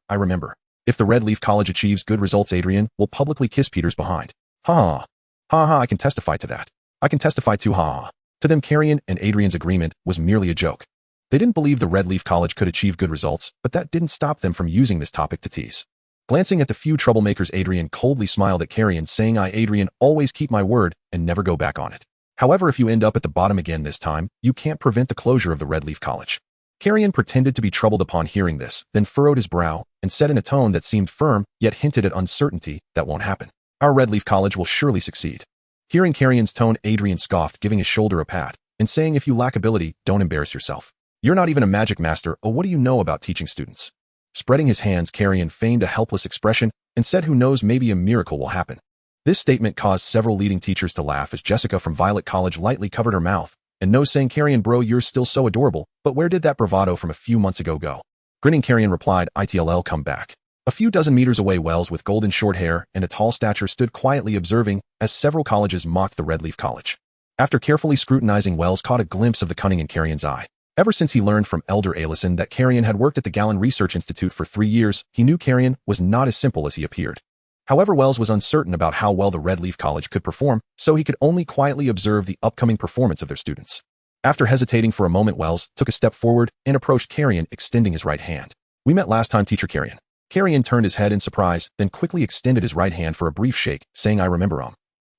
If the Red Leaf College achieves good results, Adrian will publicly kiss Peter's behind." Ha ha, I can testify to that. I can testify to ha. To them, Kalien and Adrian's agreement was merely a joke. They didn't believe the Red Leaf College could achieve good results, but that didn't stop them from using this topic to tease. Glancing at the few troublemakers, Adrian coldly smiled at Kalien, saying, "I, Adrian, always keep my word and never go back on it. However, if you end up at the bottom again this time, you can't prevent the closure of the Red Leaf College." Kalien pretended to be troubled upon hearing this, then furrowed his brow and said in a tone that seemed firm, yet hinted at uncertainty, "That won't happen. Our Red Leaf College will surely succeed." Hearing Kalien's tone, Adrian scoffed, giving his shoulder a pat and saying, "If you lack ability, don't embarrass yourself. You're not even a magic master, or what do you know about teaching students?" Spreading his hands, Kalien feigned a helpless expression and said, "Who knows, maybe a miracle will happen." This statement caused several leading teachers to laugh as Jessica from Violet College lightly covered her mouth and nose, saying, "Kalien, bro, you're still so adorable, but where did that bravado from a few months ago go?" Grinning, Kalien replied, "ITLL, come back." A few dozen meters away, Wells, with golden short hair and a tall stature, stood quietly observing as several colleges mocked the Red Leaf College. After carefully scrutinizing, Wells caught a glimpse of the cunning in Kalien's eye. Ever since he learned from Elder Alison that Kalien had worked at the Kalien Research Institute for 3 years, he knew Kalien was not as simple as he appeared. However, Wells was uncertain about how well the Red Leaf College could perform, so he could only quietly observe the upcoming performance of their students. After hesitating for a moment, Wells took a step forward and approached Kalien, extending his right hand. "We met last time, Teacher Kalien." Kalien turned his head in surprise, then quickly extended his right hand for a brief shake, saying, "I remember,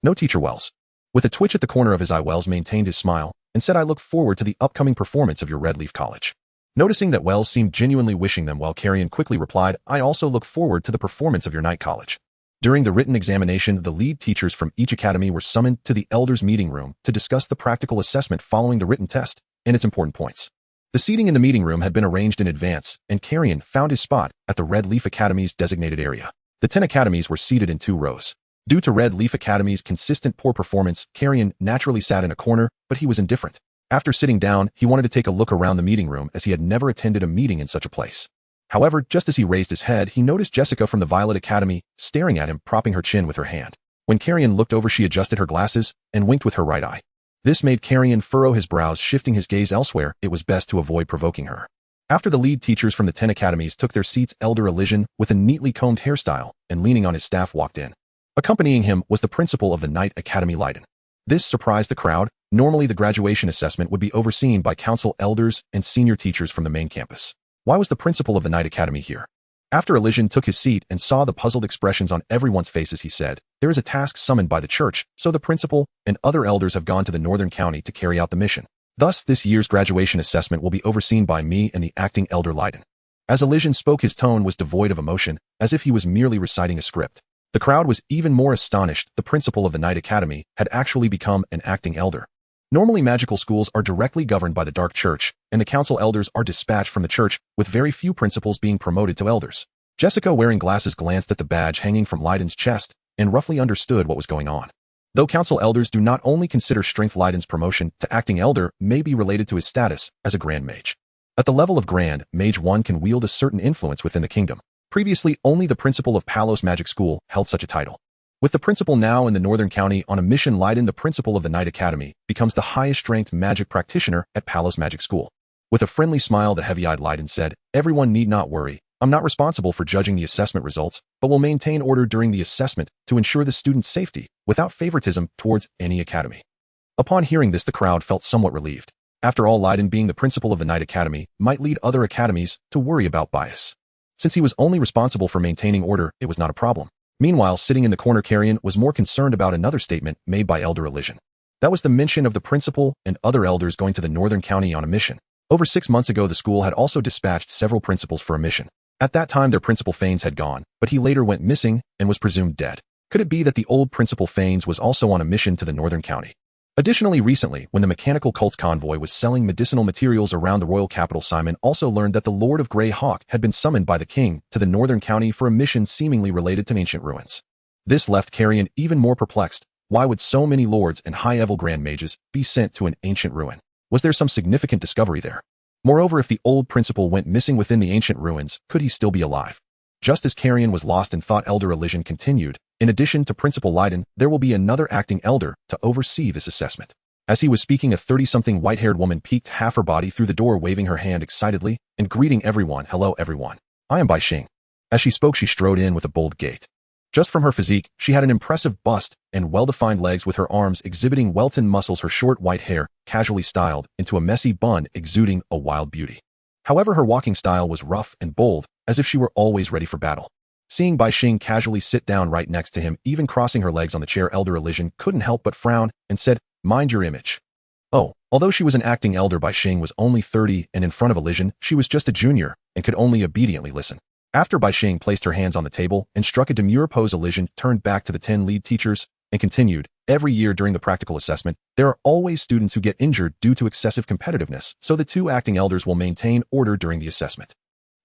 No, Teacher Wells." With a twitch at the corner of his eye, Wells maintained his smile and said, "I look forward to the upcoming performance of your Red Leaf College." Noticing that Wells seemed genuinely wishing them well, Kalien quickly replied, "I also look forward to the performance of your night college." During the written examination, the lead teachers from each academy were summoned to the elders' meeting room to discuss the practical assessment following the written test and its important points. The seating in the meeting room had been arranged in advance, and Kalien found his spot at the Red Leaf Academy's designated area. The 10 academies were seated in 2 rows. Due to Red Leaf Academy's consistent poor performance, Kalien naturally sat in a corner, but he was indifferent. After sitting down, he wanted to take a look around the meeting room as he had never attended a meeting in such a place. However, just as he raised his head, he noticed Jessica from the Violet Academy staring at him, propping her chin with her hand. When Kalien looked over, she adjusted her glasses and winked with her right eye. This made Kalien furrow his brows, shifting his gaze elsewhere. It was best to avoid provoking her. After the lead teachers from the 10 academies took their seats, Elder Elysian, with a neatly combed hairstyle and leaning on his staff, walked in. Accompanying him was the principal of the Night Academy, Leiden. This surprised the crowd. Normally, the graduation assessment would be overseen by council elders and senior teachers from the main campus. Why was the principal of the Night Academy here? After Elysian took his seat and saw the puzzled expressions on everyone's faces, he said, "There is a task summoned by the church, so the principal and other elders have gone to the northern county to carry out the mission. Thus, this year's graduation assessment will be overseen by me and the acting elder, Leiden." As Elysian spoke, his tone was devoid of emotion, as if he was merely reciting a script. The crowd was even more astonished. The principal of the Night Academy had actually become an acting elder. Normally, magical schools are directly governed by the Dark Church, and the council elders are dispatched from the church, with very few principals being promoted to elders. Jessica, wearing glasses, glanced at the badge hanging from Leiden's chest and roughly understood what was going on. Though council elders do not only consider strength, Leiden's promotion to acting elder may be related to his status as a Grand Mage. At the level of Grand Mage, one can wield a certain influence within the kingdom. Previously, only the principal of Palos Magic School held such a title. With the principal now in the northern county on a mission, Leiden, the principal of the Night Academy, becomes the highest-ranked magic practitioner at Palos Magic School. With a friendly smile, the heavy-eyed Leiden said, "Everyone need not worry. I'm not responsible for judging the assessment results, but will maintain order during the assessment to ensure the student's safety, without favoritism towards any academy." Upon hearing this, the crowd felt somewhat relieved. After all, Leiden, being the principal of the Night Academy, might lead other academies to worry about bias. Since he was only responsible for maintaining order, it was not a problem. Meanwhile, sitting in the corner, Kalien was more concerned about another statement made by Elder Elysian. That was the mention of the principal and other elders going to the northern county on a mission. Over 6 months ago, the school had also dispatched several principals for a mission. At that time, their principal Fanes had gone, but he later went missing and was presumed dead. Could it be that the old principal Fanes was also on a mission to the northern county? Additionally, recently, when the mechanical cult's convoy was selling medicinal materials around the royal capital, Simon also learned that the Lord of Grey Hawk had been summoned by the king to the northern county for a mission seemingly related to ancient ruins. This left Kalien even more perplexed. Why would so many lords and high-level grand mages be sent to an ancient ruin? Was there some significant discovery there? Moreover, if the old principal went missing within the ancient ruins, could he still be alive? Just as Kalien was lost in thought, Elder Elysian continued, "In addition to Principal Leiden, there will be another acting elder to oversee this assessment." As he was speaking, a 30-something white-haired woman peeked half her body through the door, waving her hand excitedly and greeting everyone. "Hello, everyone. I am Bai Xing." As she spoke, she strode in with a bold gait. Just from her physique, she had an impressive bust and well-defined legs, with her arms exhibiting well-toned muscles, her short white hair casually styled into a messy bun exuding a wild beauty. However, her walking style was rough and bold, as if she were always ready for battle. Seeing Bai Xing casually sit down right next to him, even crossing her legs on the chair, Elder Elysian couldn't help but frown and said, "Mind your image." Oh, although she was an acting elder, Bai Xing was only 30, and in front of Elysian, she was just a junior and could only obediently listen. After Bai Xing placed her hands on the table and struck a demure pose, Elysian turned back to the 10 lead teachers and continued, "Every year during the practical assessment, there are always students who get injured due to excessive competitiveness, so the 2 acting elders will maintain order during the assessment.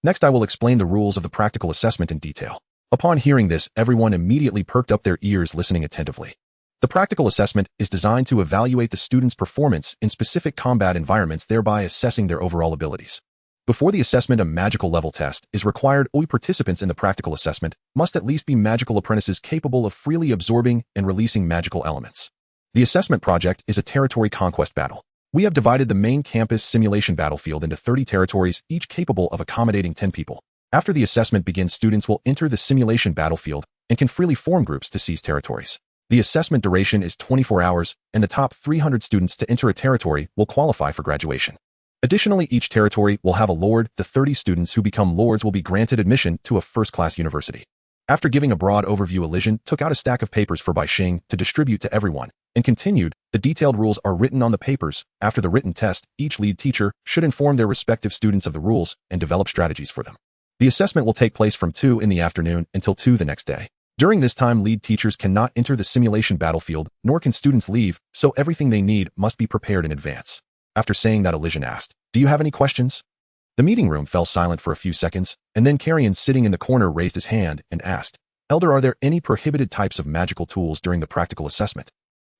Next, I will explain the rules of the practical assessment in detail." Upon hearing this, everyone immediately perked up their ears, listening attentively. The practical assessment is designed to evaluate the student's performance in specific combat environments, thereby assessing their overall abilities. Before the assessment, a magical level test is required. All participants in the practical assessment must at least be magical apprentices capable of freely absorbing and releasing magical elements. The assessment project is a territory conquest battle. We have divided the main campus simulation battlefield into 30 territories, each capable of accommodating 10 people. After the assessment begins, students will enter the simulation battlefield and can freely form groups to seize territories. The assessment duration is 24 hours, and the top 300 students to enter a territory will qualify for graduation. Additionally, each territory will have a lord. The 30 students who become lords will be granted admission to a first-class university. After giving a broad overview, Kalien took out a stack of papers for Bai Xing to distribute to everyone, and continued, the detailed rules are written on the papers. After the written test, each lead teacher should inform their respective students of the rules and develop strategies for them. The assessment will take place from 2 in the afternoon until 2 the next day. During this time, lead teachers cannot enter the simulation battlefield, nor can students leave, so everything they need must be prepared in advance. After saying that, Kalien asked, do you have any questions? The meeting room fell silent for a few seconds, and then Kalien, sitting in the corner, raised his hand and asked, Elder, are there any prohibited types of magical tools during the practical assessment?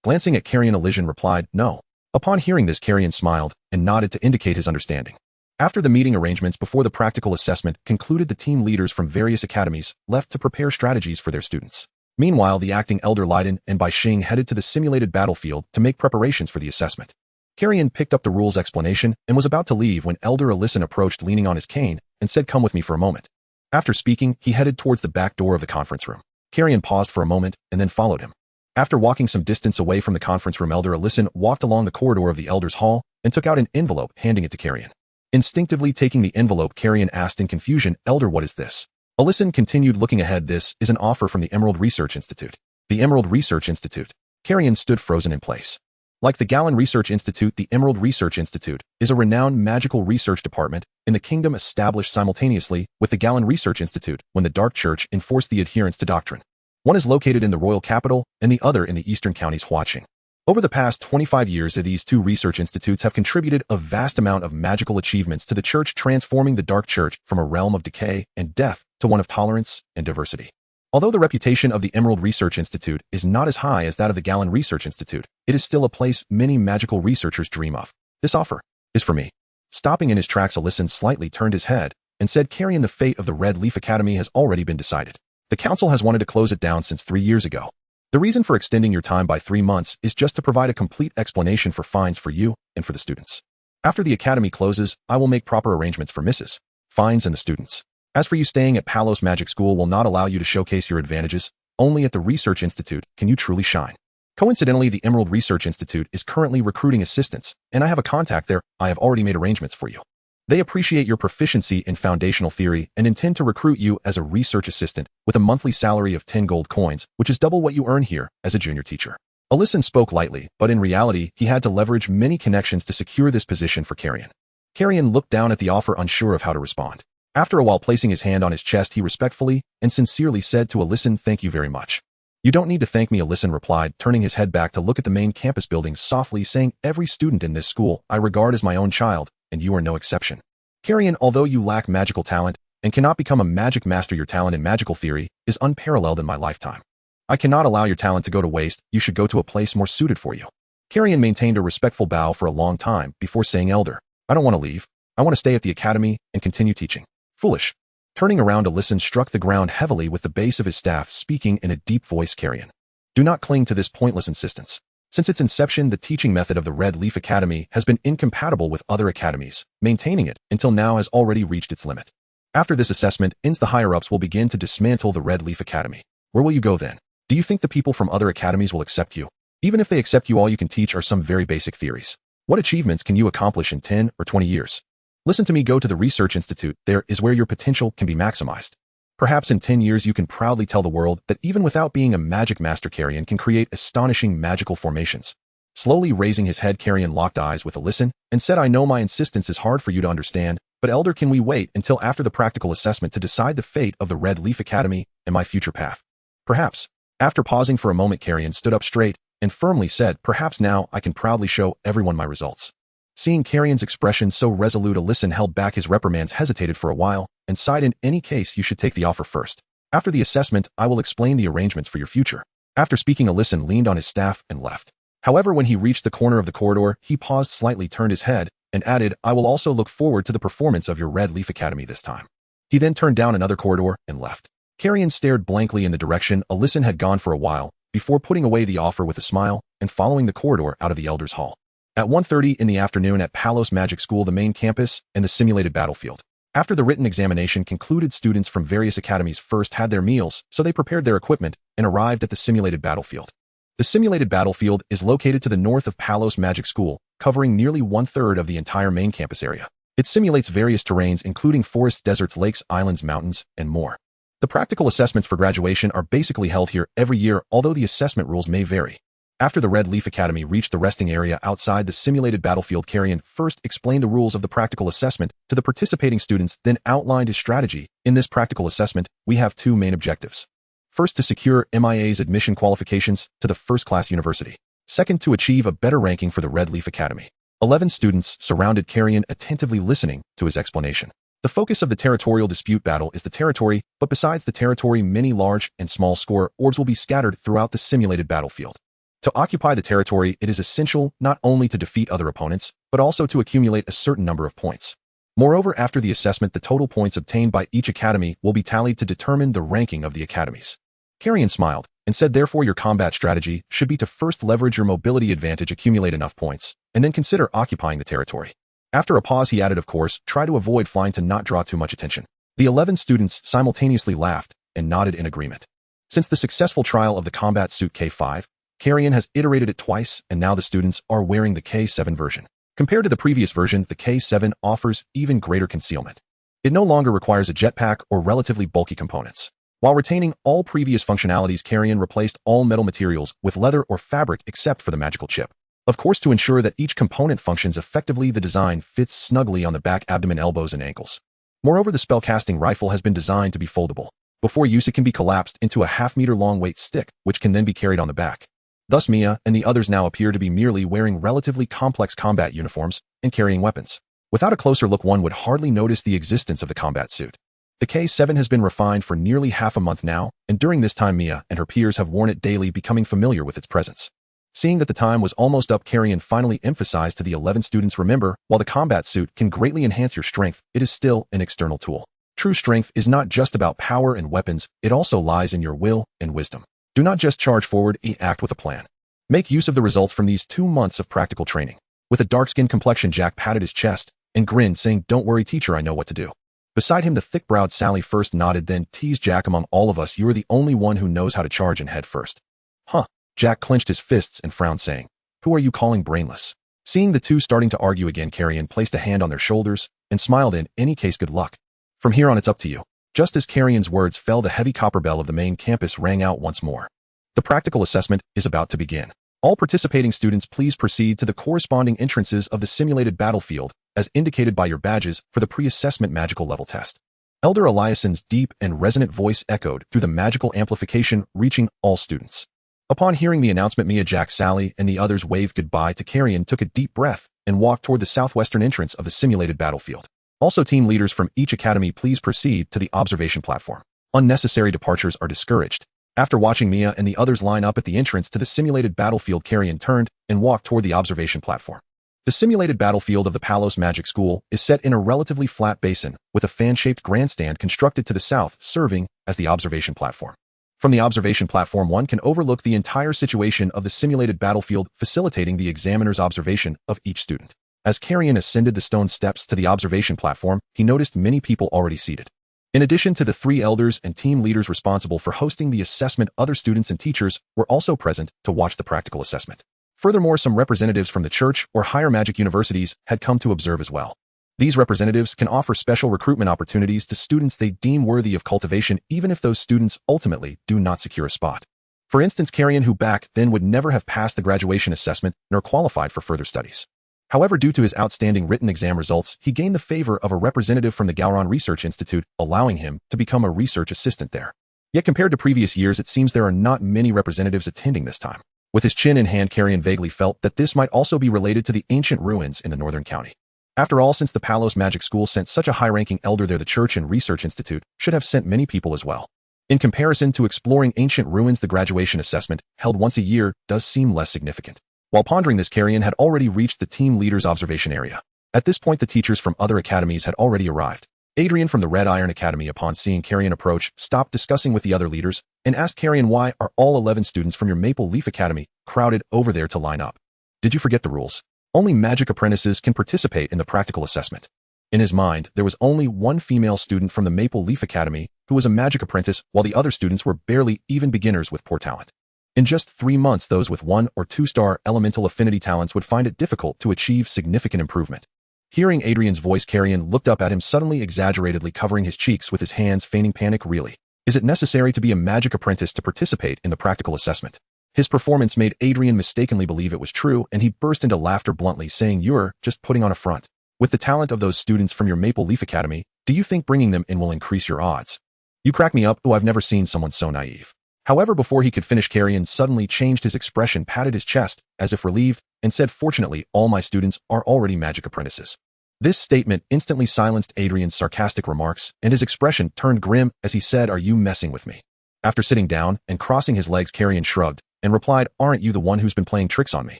Glancing at Kalien, Kalien replied, no. Upon hearing this, Kalien smiled and nodded to indicate his understanding. After the meeting arrangements before the practical assessment concluded, the team leaders from various academies left to prepare strategies for their students. Meanwhile, the acting Elder Kalien and Bai Xing headed to the simulated battlefield to make preparations for the assessment. Kalien picked up the rules explanation and was about to leave when Elder Kalien approached, leaning on his cane, and said, come with me for a moment. After speaking, he headed towards the back door of the conference room. Kalien paused for a moment and then followed him. After walking some distance away from the conference room, Elder Kalien walked along the corridor of the Elder's Hall and took out an envelope, handing it to Kalien. Instinctively taking the envelope, Kalien asked in confusion, Elder, what is this? Kalien continued, looking ahead. This is an offer from the Emerald Research Institute. The Emerald Research Institute. Kalien stood frozen in place. Like the Kalien Research Institute, the Emerald Research Institute is a renowned magical research department in the kingdom, established simultaneously with the Kalien Research Institute when the Dark Church enforced the adherence to doctrine. One is located in the royal capital and the other in the eastern counties Huaqing. Over the past 25 years, these two research institutes have contributed a vast amount of magical achievements to the church, transforming the Dark Church from a realm of decay and death to one of tolerance and diversity. Although the reputation of the Emerald Research Institute is not as high as that of the Kalien Research Institute, it is still a place many magical researchers dream of. This offer is for me. Stopping in his tracks, Kalien slightly turned his head and said, Kalien, the fate of the Red Leaf Academy has already been decided. The council has wanted to close it down since 3 years ago. The reason for extending your time by 3 months is just to provide a complete explanation for fines for you and for the students. After the academy closes, I will make proper arrangements for Mrs. Fines and the students. As for you, staying at Palos Magic School will not allow you to showcase your advantages. Only at the Research Institute can you truly shine. Coincidentally, the Emerald Research Institute is currently recruiting assistants, and I have a contact there. I have already made arrangements for you. They appreciate your proficiency in foundational theory and intend to recruit you as a research assistant with a monthly salary of 10 gold coins, which is double what you earn here as a junior teacher. Kalien spoke lightly, but in reality, he had to leverage many connections to secure this position for Kalien. Kalien looked down at the offer, unsure of how to respond. After a while, placing his hand on his chest, he respectfully and sincerely said to Kalien, thank you very much. You don't need to thank me, Kalien replied, turning his head back to look at the main campus building, softly saying, every student in this school I regard as my own child, and you are no exception. Kalien, although you lack magical talent and cannot become a magic master, your talent in magical theory is unparalleled in my lifetime. I cannot allow your talent to go to waste. You should go to a place more suited for you. Kalien maintained a respectful bow for a long time before saying, Elder, I don't want to leave. I want to stay at the academy and continue teaching. Foolish. Turning around, Kalien struck the ground heavily with the base of his staff, speaking in a deep voice, Kalien, do not cling to this pointless insistence. Since its inception, the teaching method of the Red Leaf Academy has been incompatible with other academies. Maintaining it until now has already reached its limit. After this assessment, the higher-ups will begin to dismantle the Red Leaf Academy. Where will you go then? Do you think the people from other academies will accept you? Even if they accept you, all you can teach are some very basic theories. What achievements can you accomplish in 10 or 20 years? Listen to me, go to the Research Institute. There is where your potential can be maximized. Perhaps in 10 years you can proudly tell the world that even without being a magic master, Kalien can create astonishing magical formations. Slowly raising his head, Kalien locked eyes with Kalien and said, I know my insistence is hard for you to understand, but Elder, can we wait until after the practical assessment to decide the fate of the Red Leaf Academy and my future path? Perhaps. After pausing for a moment, Kalien stood up straight and firmly said, perhaps now I can proudly show everyone my results. Seeing Kalien's expression so resolute, Kalien held back his reprimands, hesitated for a while, and sighed, in any case you should take the offer first. After the assessment, I will explain the arrangements for your future. After speaking, Kalien leaned on his staff and left. However, when he reached the corner of the corridor, he paused slightly, turned his head, and added, I will also look forward to the performance of your Red Leaf Academy this time. He then turned down another corridor and left. Kalien stared blankly in the direction Kalien had gone for a while, before putting away the offer with a smile and following the corridor out of the Elder's Hall. At 1:30 in the afternoon at Palos Magic School, the main campus and the simulated battlefield. After the written examination concluded, students from various academies first had their meals, so they prepared their equipment and arrived at the simulated battlefield. The simulated battlefield is located to the north of Palos Magic School, covering nearly one-third of the entire main campus area. It simulates various terrains including forests, deserts, lakes, islands, mountains, and more. The practical assessments for graduation are basically held here every year, although the assessment rules may vary. After the Red Leaf Academy reached the resting area outside the simulated battlefield, Kalien first explained the rules of the practical assessment to the participating students, then outlined his strategy. In this practical assessment, we have two main objectives. First, to secure MIA's admission qualifications to the first-class university. Second, to achieve a better ranking for the Red Leaf Academy. 11 students surrounded Kalien, attentively listening to his explanation. The focus of the territorial dispute battle is the territory, but besides the territory, many large and small score orbs will be scattered throughout the simulated battlefield. To occupy the territory, it is essential not only to defeat other opponents, but also to accumulate a certain number of points. Moreover, after the assessment, the total points obtained by each academy will be tallied to determine the ranking of the academies. Kalien smiled and said, therefore, your combat strategy should be to first leverage your mobility advantage, accumulate enough points, and then consider occupying the territory. After a pause, he added, of course, try to avoid flying to not draw too much attention. The 11 students simultaneously laughed and nodded in agreement. Since the successful trial of the combat suit K5, Kalien has iterated it twice, and now the students are wearing the K7 version. Compared to the previous version, the K7 offers even greater concealment. It no longer requires a jetpack or relatively bulky components. While retaining all previous functionalities, Kalien replaced all metal materials with leather or fabric except for the magical chip. Of course, to ensure that each component functions effectively, the design fits snugly on the back, abdomen, elbows, and ankles. Moreover, the spellcasting rifle has been designed to be foldable. Before use, it can be collapsed into a half-meter-long weight stick, which can then be carried on the back. Thus, Mia and the others now appear to be merely wearing relatively complex combat uniforms and carrying weapons. Without a closer look, one would hardly notice the existence of the combat suit. The K7 has been refined for nearly half a month now, and during this time, Mia and her peers have worn it daily, becoming familiar with its presence. Seeing that the time was almost up, Kalien finally emphasized to the 11 students, remember, while the combat suit can greatly enhance your strength, it is still an external tool. True strength is not just about power and weapons, it also lies in your will and wisdom. Do not just charge forward, act with a plan. Make use of the results from these 2 months of practical training. With a dark-skinned complexion, Jack patted his chest and grinned, saying, don't worry, teacher, I know what to do. Beside him, the thick-browed Sally first nodded, then teased Jack, among all of us, you are the only one who knows how to charge and head first. Huh. Jack clenched his fists and frowned, saying, who are you calling brainless? Seeing the two starting to argue again, Kalien placed a hand on their shoulders and smiled, in any case, good luck. From here on, it's up to you. Just as Kalien's words fell, the heavy copper bell of the main campus rang out once more. The practical assessment is about to begin. All participating students, please proceed to the corresponding entrances of the simulated battlefield, as indicated by your badges, for the pre-assessment magical level test. Elder Eliason's deep and resonant voice echoed through the magical amplification, reaching all students. Upon hearing the announcement, Mia, Jack, Sally, and the others waved goodbye to Kalien, took a deep breath, and walked toward the southwestern entrance of the simulated battlefield. Also, team leaders from each academy, please proceed to the observation platform. Unnecessary departures are discouraged. After watching Mia and the others line up at the entrance to the simulated battlefield, Kalien turned and walked toward the observation platform. The simulated battlefield of the Palos Magic School is set in a relatively flat basin, with a fan-shaped grandstand constructed to the south, serving as the observation platform. From the observation platform, one can overlook the entire situation of the simulated battlefield, facilitating the examiner's observation of each student. As Kalien ascended the stone steps to the observation platform, he noticed many people already seated. In addition to the 3 elders and team leaders responsible for hosting the assessment, other students and teachers were also present to watch the practical assessment. Furthermore, some representatives from the church or higher magic universities had come to observe as well. These representatives can offer special recruitment opportunities to students they deem worthy of cultivation, even if those students ultimately do not secure a spot. For instance, Kalien, who back then would never have passed the graduation assessment nor qualified for further studies. However, due to his outstanding written exam results, he gained the favor of a representative from the Gowron Research Institute, allowing him to become a research assistant there. Yet compared to previous years, it seems there are not many representatives attending this time. With his chin in hand, Kalien vaguely felt that this might also be related to the ancient ruins in the northern county. After all, since the Palos Magic School sent such a high-ranking elder there, the Church and Research Institute should have sent many people as well. In comparison to exploring ancient ruins, the graduation assessment, held once a year, does seem less significant. While pondering this, Kalien had already reached the team leader's observation area. At this point, the teachers from other academies had already arrived. Adrian from the Red Iron Academy, upon seeing Kalien approach, stopped discussing with the other leaders and asked Kalien, why are all 11 students from your Maple Leaf Academy crowded over there to line up? Did you forget the rules? Only magic apprentices can participate in the practical assessment. In his mind, there was only one female student from the Maple Leaf Academy who was a magic apprentice, while the other students were barely even beginners with poor talent. In just 3 months, those with 1 or 2-star elemental affinity talents would find it difficult to achieve significant improvement. Hearing Adrian's voice, Kalien looked up at him, suddenly exaggeratedly covering his cheeks with his hands, feigning panic. Really? Is it necessary to be a magic apprentice to participate in the practical assessment? His performance made Adrian mistakenly believe it was true, and he burst into laughter bluntly, saying, "You're just putting on a front. With the talent of those students from your Maple Leaf Academy, do you think bringing them in will increase your odds? You crack me up, though I've never seen someone so naive." However, before he could finish, Kalien suddenly changed his expression, patted his chest, as if relieved, and said, "Fortunately, all my students are already magic apprentices." This statement instantly silenced Adrian's sarcastic remarks, and his expression turned grim as he said, "Are you messing with me?" After sitting down and crossing his legs, Kalien shrugged and replied, "Aren't you the one who's been playing tricks on me?"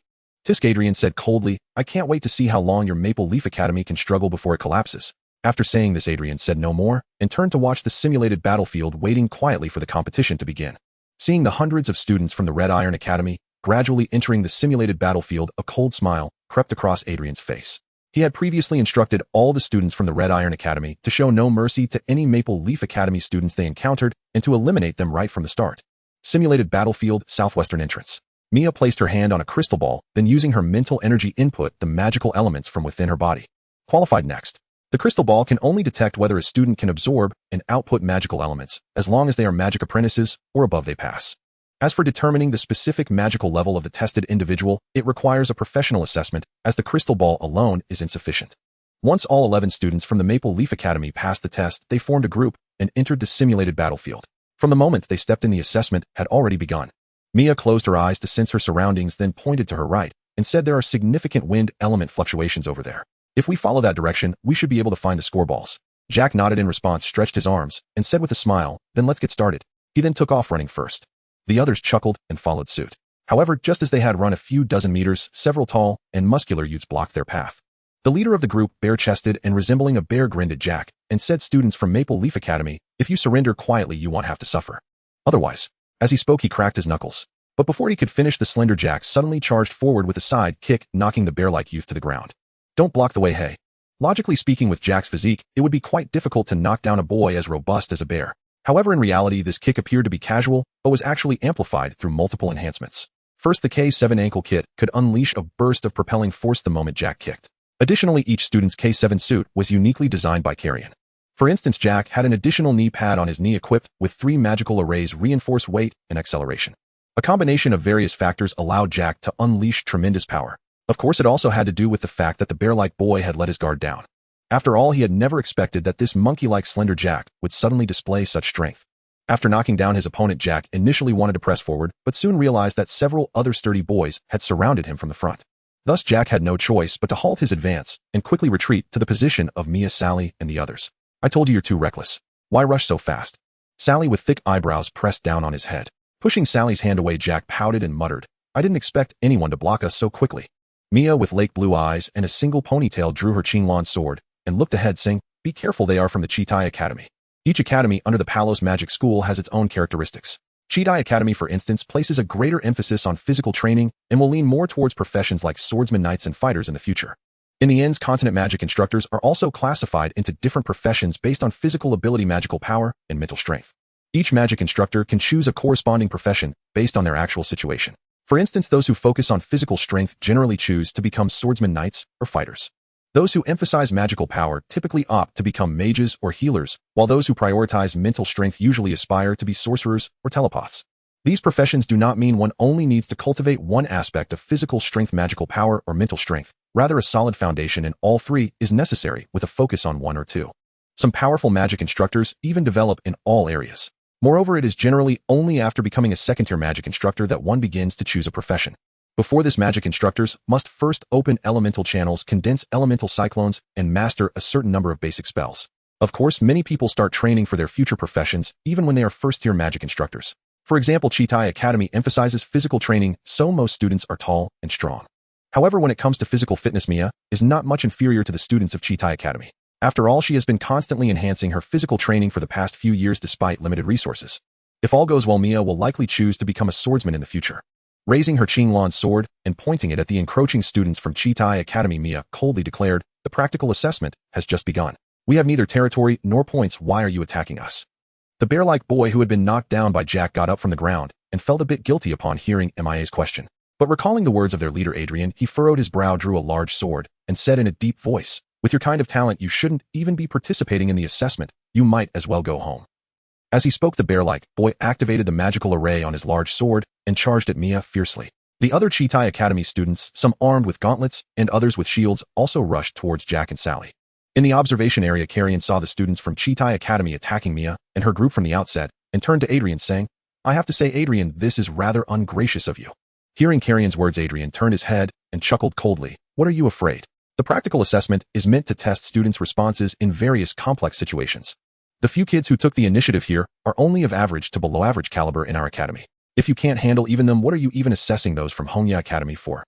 "Tisk," Adrian said coldly, "I can't wait to see how long your Maple Leaf Academy can struggle before it collapses." After saying this, Adrian said no more and turned to watch the simulated battlefield, waiting quietly for the competition to begin. Seeing the hundreds of students from the Red Iron Academy gradually entering the simulated battlefield, a cold smile crept across Adrian's face. He had previously instructed all the students from the Red Iron Academy to show no mercy to any Maple Leaf Academy students they encountered and to eliminate them right from the start. Simulated battlefield, southwestern entrance. Mia placed her hand on a crystal ball, then using her mental energy input the magical elements from within her body. Qualified next. The crystal ball can only detect whether a student can absorb and output magical elements, as long as they are magic apprentices or above they pass. As for determining the specific magical level of the tested individual, it requires a professional assessment, as the crystal ball alone is insufficient. Once all 11 students from the Maple Leaf Academy passed the test, they formed a group and entered the simulated battlefield. From the moment they stepped in, the assessment had already begun. Mia closed her eyes to sense her surroundings, then pointed to her right and said, "There are significant wind element fluctuations over there. If we follow that direction, we should be able to find the scoreballs." Jack nodded in response, stretched his arms, and said with a smile, "Then let's get started." He then took off running first. The others chuckled and followed suit. However, just as they had run a few dozen meters, several tall and muscular youths blocked their path. The leader of the group, bare-chested and resembling a bear, grinned at Jack and said, "Students from Maple Leaf Academy, if you surrender quietly, you won't have to suffer. Otherwise." As he spoke, he cracked his knuckles. But before he could finish, the slender Jack suddenly charged forward with a side kick, knocking the bear-like youth to the ground. "Don't block the way, hey." Logically speaking, with Jack's physique, it would be quite difficult to knock down a boy as robust as a bear. However, in reality, this kick appeared to be casual, but was actually amplified through multiple enhancements. First, the K7 ankle kit could unleash a burst of propelling force the moment Jack kicked. Additionally, each student's K7 suit was uniquely designed by Kalien. For instance, Jack had an additional knee pad on his knee equipped with 3 magical arrays, reinforce weight and acceleration. A combination of various factors allowed Jack to unleash tremendous power. Of course, it also had to do with the fact that the bear-like boy had let his guard down. After all, he had never expected that this monkey-like slender Jack would suddenly display such strength. After knocking down his opponent, Jack initially wanted to press forward, but soon realized that several other sturdy boys had surrounded him from the front. Thus, Jack had no choice but to halt his advance and quickly retreat to the position of Mia, Sally, and the others. "I told you you're too reckless. Why rush so fast?" Sally, with thick eyebrows, pressed down on his head. Pushing Sally's hand away, Jack pouted and muttered, "I didn't expect anyone to block us so quickly." Mia, with lake blue eyes and a single ponytail, drew her Qinglong sword and looked ahead, saying, "Be careful, they are from the Chitai Academy." Each academy under the Palos Magic School has its own characteristics. Chitai Academy, for instance, places a greater emphasis on physical training and will lean more towards professions like swordsmen, knights, and fighters in the future. In the end, continent magic instructors are also classified into different professions based on physical ability, magical power, and mental strength. Each magic instructor can choose a corresponding profession based on their actual situation. For instance, those who focus on physical strength generally choose to become swordsmen, knights, or fighters. Those who emphasize magical power typically opt to become mages or healers, while those who prioritize mental strength usually aspire to be sorcerers or telepaths. These professions do not mean one only needs to cultivate one aspect of physical strength, magical power, or mental strength. Rather, a solid foundation in all three is necessary, with a focus on one or two. Some powerful magic instructors even develop in all areas. Moreover, it is generally only after becoming a second-tier magic instructor that one begins to choose a profession. Before this, magic instructors must first open elemental channels, condense elemental cyclones, and master a certain number of basic spells. Of course, many people start training for their future professions even when they are first-tier magic instructors. For example, Chitai Academy emphasizes physical training, so most students are tall and strong. However, when it comes to physical fitness, Mia is not much inferior to the students of Chitai Academy. After all, she has been constantly enhancing her physical training for the past few years despite limited resources. If all goes well, Mia will likely choose to become a swordsman in the future. Raising her Qinglong sword and pointing it at the encroaching students from Chitai Academy, Mia coldly declared, "The practical assessment has just begun. We have neither territory nor points. Why are you attacking us?" The bear-like boy who had been knocked down by Jack got up from the ground and felt a bit guilty upon hearing MIA's question. But recalling the words of their leader Adrian, he furrowed his brow, drew a large sword, and said in a deep voice, "With your kind of talent, you shouldn't even be participating in the assessment. You might as well go home." As he spoke, the bear-like boy activated the magical array on his large sword and charged at Mia fiercely. The other Cheetah Academy students, some armed with gauntlets and others with shields, also rushed towards Jack and Sally. In the observation area, Kalien saw the students from Cheetah Academy attacking Mia and her group from the outset, and turned to Adrian saying, "I have to say, Adrian, this is rather ungracious of you." Hearing Kalien's words, Adrian turned his head and chuckled coldly. "What are you afraid? The practical assessment is meant to test students' responses in various complex situations. The few kids who took the initiative here are only of average to below average caliber in our academy. If you can't handle even them, what are you even assessing those from Hongya Academy for?"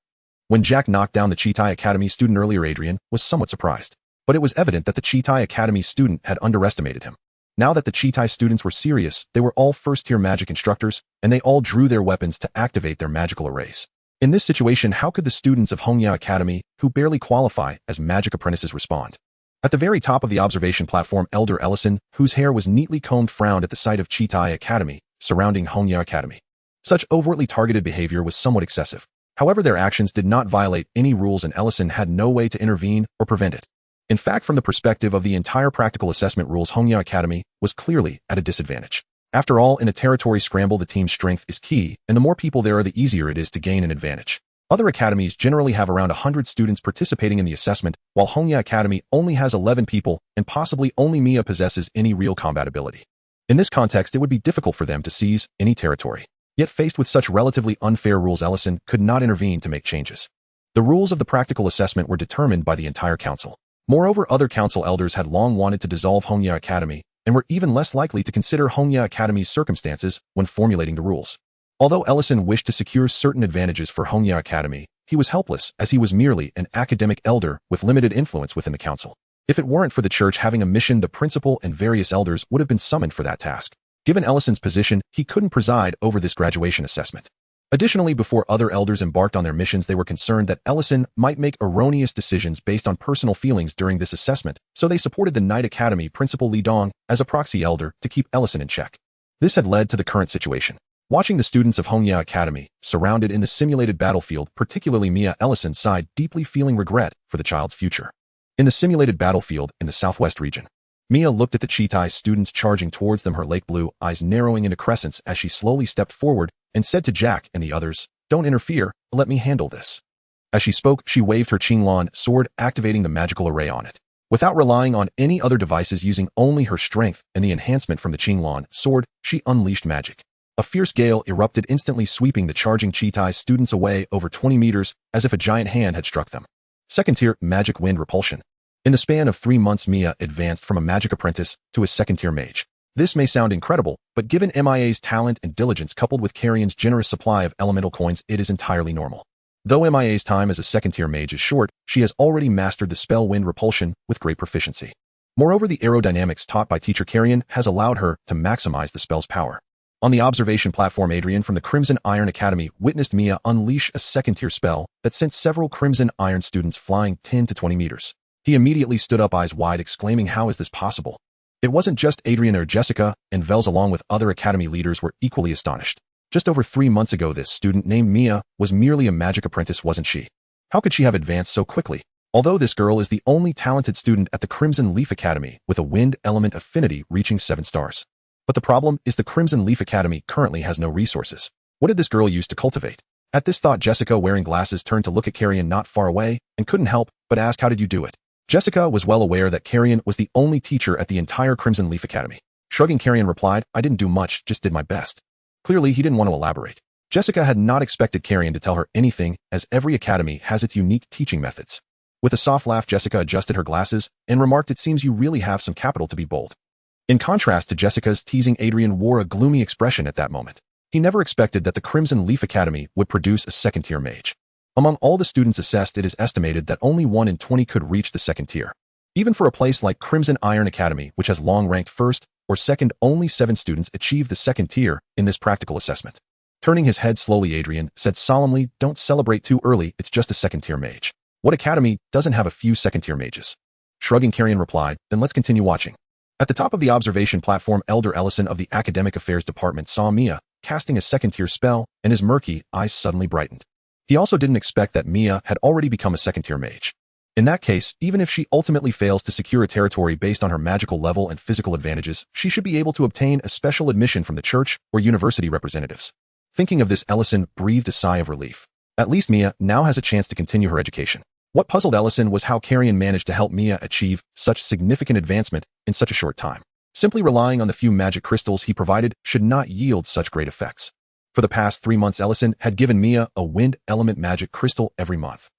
When Jack knocked down the Cheetah Academy student earlier, Adrian was somewhat surprised. But it was evident that the Cheetah Academy student had underestimated him. Now that the Cheetah students were serious, they were all first-tier magic instructors, and they all drew their weapons to activate their magical arrays. In this situation, how could the students of Hongya Academy, who barely qualify as magic apprentices, respond? At the very top of the observation platform, Elder Ellison, whose hair was neatly combed, frowned at the sight of Cheetah Academy surrounding Hongya Academy. Such overtly targeted behavior was somewhat excessive. However, their actions did not violate any rules, and Ellison had no way to intervene or prevent it. In fact, from the perspective of the entire practical assessment rules, Hongya Academy was clearly at a disadvantage. After all, in a territory scramble, the team's strength is key, and the more people there are, the easier it is to gain an advantage. Other academies generally have around 100 students participating in the assessment, while Hongya Academy only has 11 people, and possibly only Mia possesses any real combat ability. In this context, it would be difficult for them to seize any territory. Yet faced with such relatively unfair rules, Ellison could not intervene to make changes. The rules of the practical assessment were determined by the entire council. Moreover, other council elders had long wanted to dissolve Hongya Academy, and were even less likely to consider Hongya Academy's circumstances when formulating the rules. Although Ellison wished to secure certain advantages for Hongya Academy, he was helpless, as he was merely an academic elder with limited influence within the council. If it weren't for the church having a mission, the principal and various elders would have been summoned for that task. Given Ellison's position, he couldn't preside over this graduation assessment. Additionally, before other elders embarked on their missions, they were concerned that Ellison might make erroneous decisions based on personal feelings during this assessment, so they supported the Knight Academy principal Li Dong as a proxy elder to keep Ellison in check. This had led to the current situation. Watching the students of Hongya Academy surrounded in the simulated battlefield, particularly Mia, Ellison sighed, deeply feeling regret for the child's future. In the simulated battlefield in the southwest region, Mia looked at the Cheetah students charging towards them, her lake blue eyes narrowing into crescents as she slowly stepped forward and said to Jack and the others, "Don't interfere, let me handle this." As she spoke, she waved her Qinglan sword, activating the magical array on it. Without relying on any other devices, using only her strength and the enhancement from the Qinglan sword, she unleashed magic. A fierce gale erupted, instantly sweeping the charging Cheetah students away over 20 meters as if a giant hand had struck them. Second-tier magic wind repulsion. In the span of 3 months, Mia advanced from a magic apprentice to a second-tier mage. This may sound incredible, but given MIA's talent and diligence coupled with Kalien's generous supply of elemental coins, it is entirely normal. Though MIA's time as a second-tier mage is short, she has already mastered the spell wind repulsion with great proficiency. Moreover, the aerodynamics taught by teacher Kalien has allowed her to maximize the spell's power. On the observation platform, Adrian from the Crimson Iron Academy witnessed Mia unleash a second-tier spell that sent several Crimson Iron students flying 10 to 20 meters. He immediately stood up, eyes wide, exclaiming, "How is this possible?" It wasn't just Adrian or Jessica, and Vels along with other academy leaders were equally astonished. Just over 3 months ago, this student named Mia was merely a magic apprentice, wasn't she? How could she have advanced so quickly? Although this girl is the only talented student at the Crimson Leaf Academy with a wind element affinity reaching 7 stars. But the problem is the Crimson Leaf Academy currently has no resources. What did this girl use to cultivate? At this thought, Jessica, wearing glasses, turned to look at Kalien not far away and couldn't help but ask, "How did you do it?" Jessica was well aware that Kalien was the only teacher at the entire Crimson Leaf Academy. Shrugging, Kalien replied, "I didn't do much, just did my best." Clearly, he didn't want to elaborate. Jessica had not expected Kalien to tell her anything, as every academy has its unique teaching methods. With a soft laugh, Jessica adjusted her glasses and remarked, "It seems you really have some capital to be bold." In contrast to Jessica's teasing, Adrian wore a gloomy expression at that moment. He never expected that the Crimson Leaf Academy would produce a second-tier mage. Among all the students assessed, it is estimated that only 1 in 20 could reach the second tier. Even for a place like Crimson Iron Academy, which has long ranked first or second, only 7 students achieved the second tier in this practical assessment. Turning his head slowly, Adrian said solemnly, "Don't celebrate too early, it's just a second-tier mage. What academy doesn't have a few second-tier mages?" Shrugging, Kalien replied, "Then let's continue watching." At the top of the observation platform, Elder Ellison of the Academic Affairs Department saw Mia casting a second-tier spell, and his murky eyes suddenly brightened. He also didn't expect that Mia had already become a second-tier mage. In that case, even if she ultimately fails to secure a territory based on her magical level and physical advantages, she should be able to obtain a special admission from the church or university representatives. Thinking of this, Ellison breathed a sigh of relief. At least Mia now has a chance to continue her education. What puzzled Ellison was how Kalien managed to help Mia achieve such significant advancement in such a short time. Simply relying on the few magic crystals he provided should not yield such great effects. For the past 3 months, Ellison had given Mia a wind element magic crystal every month.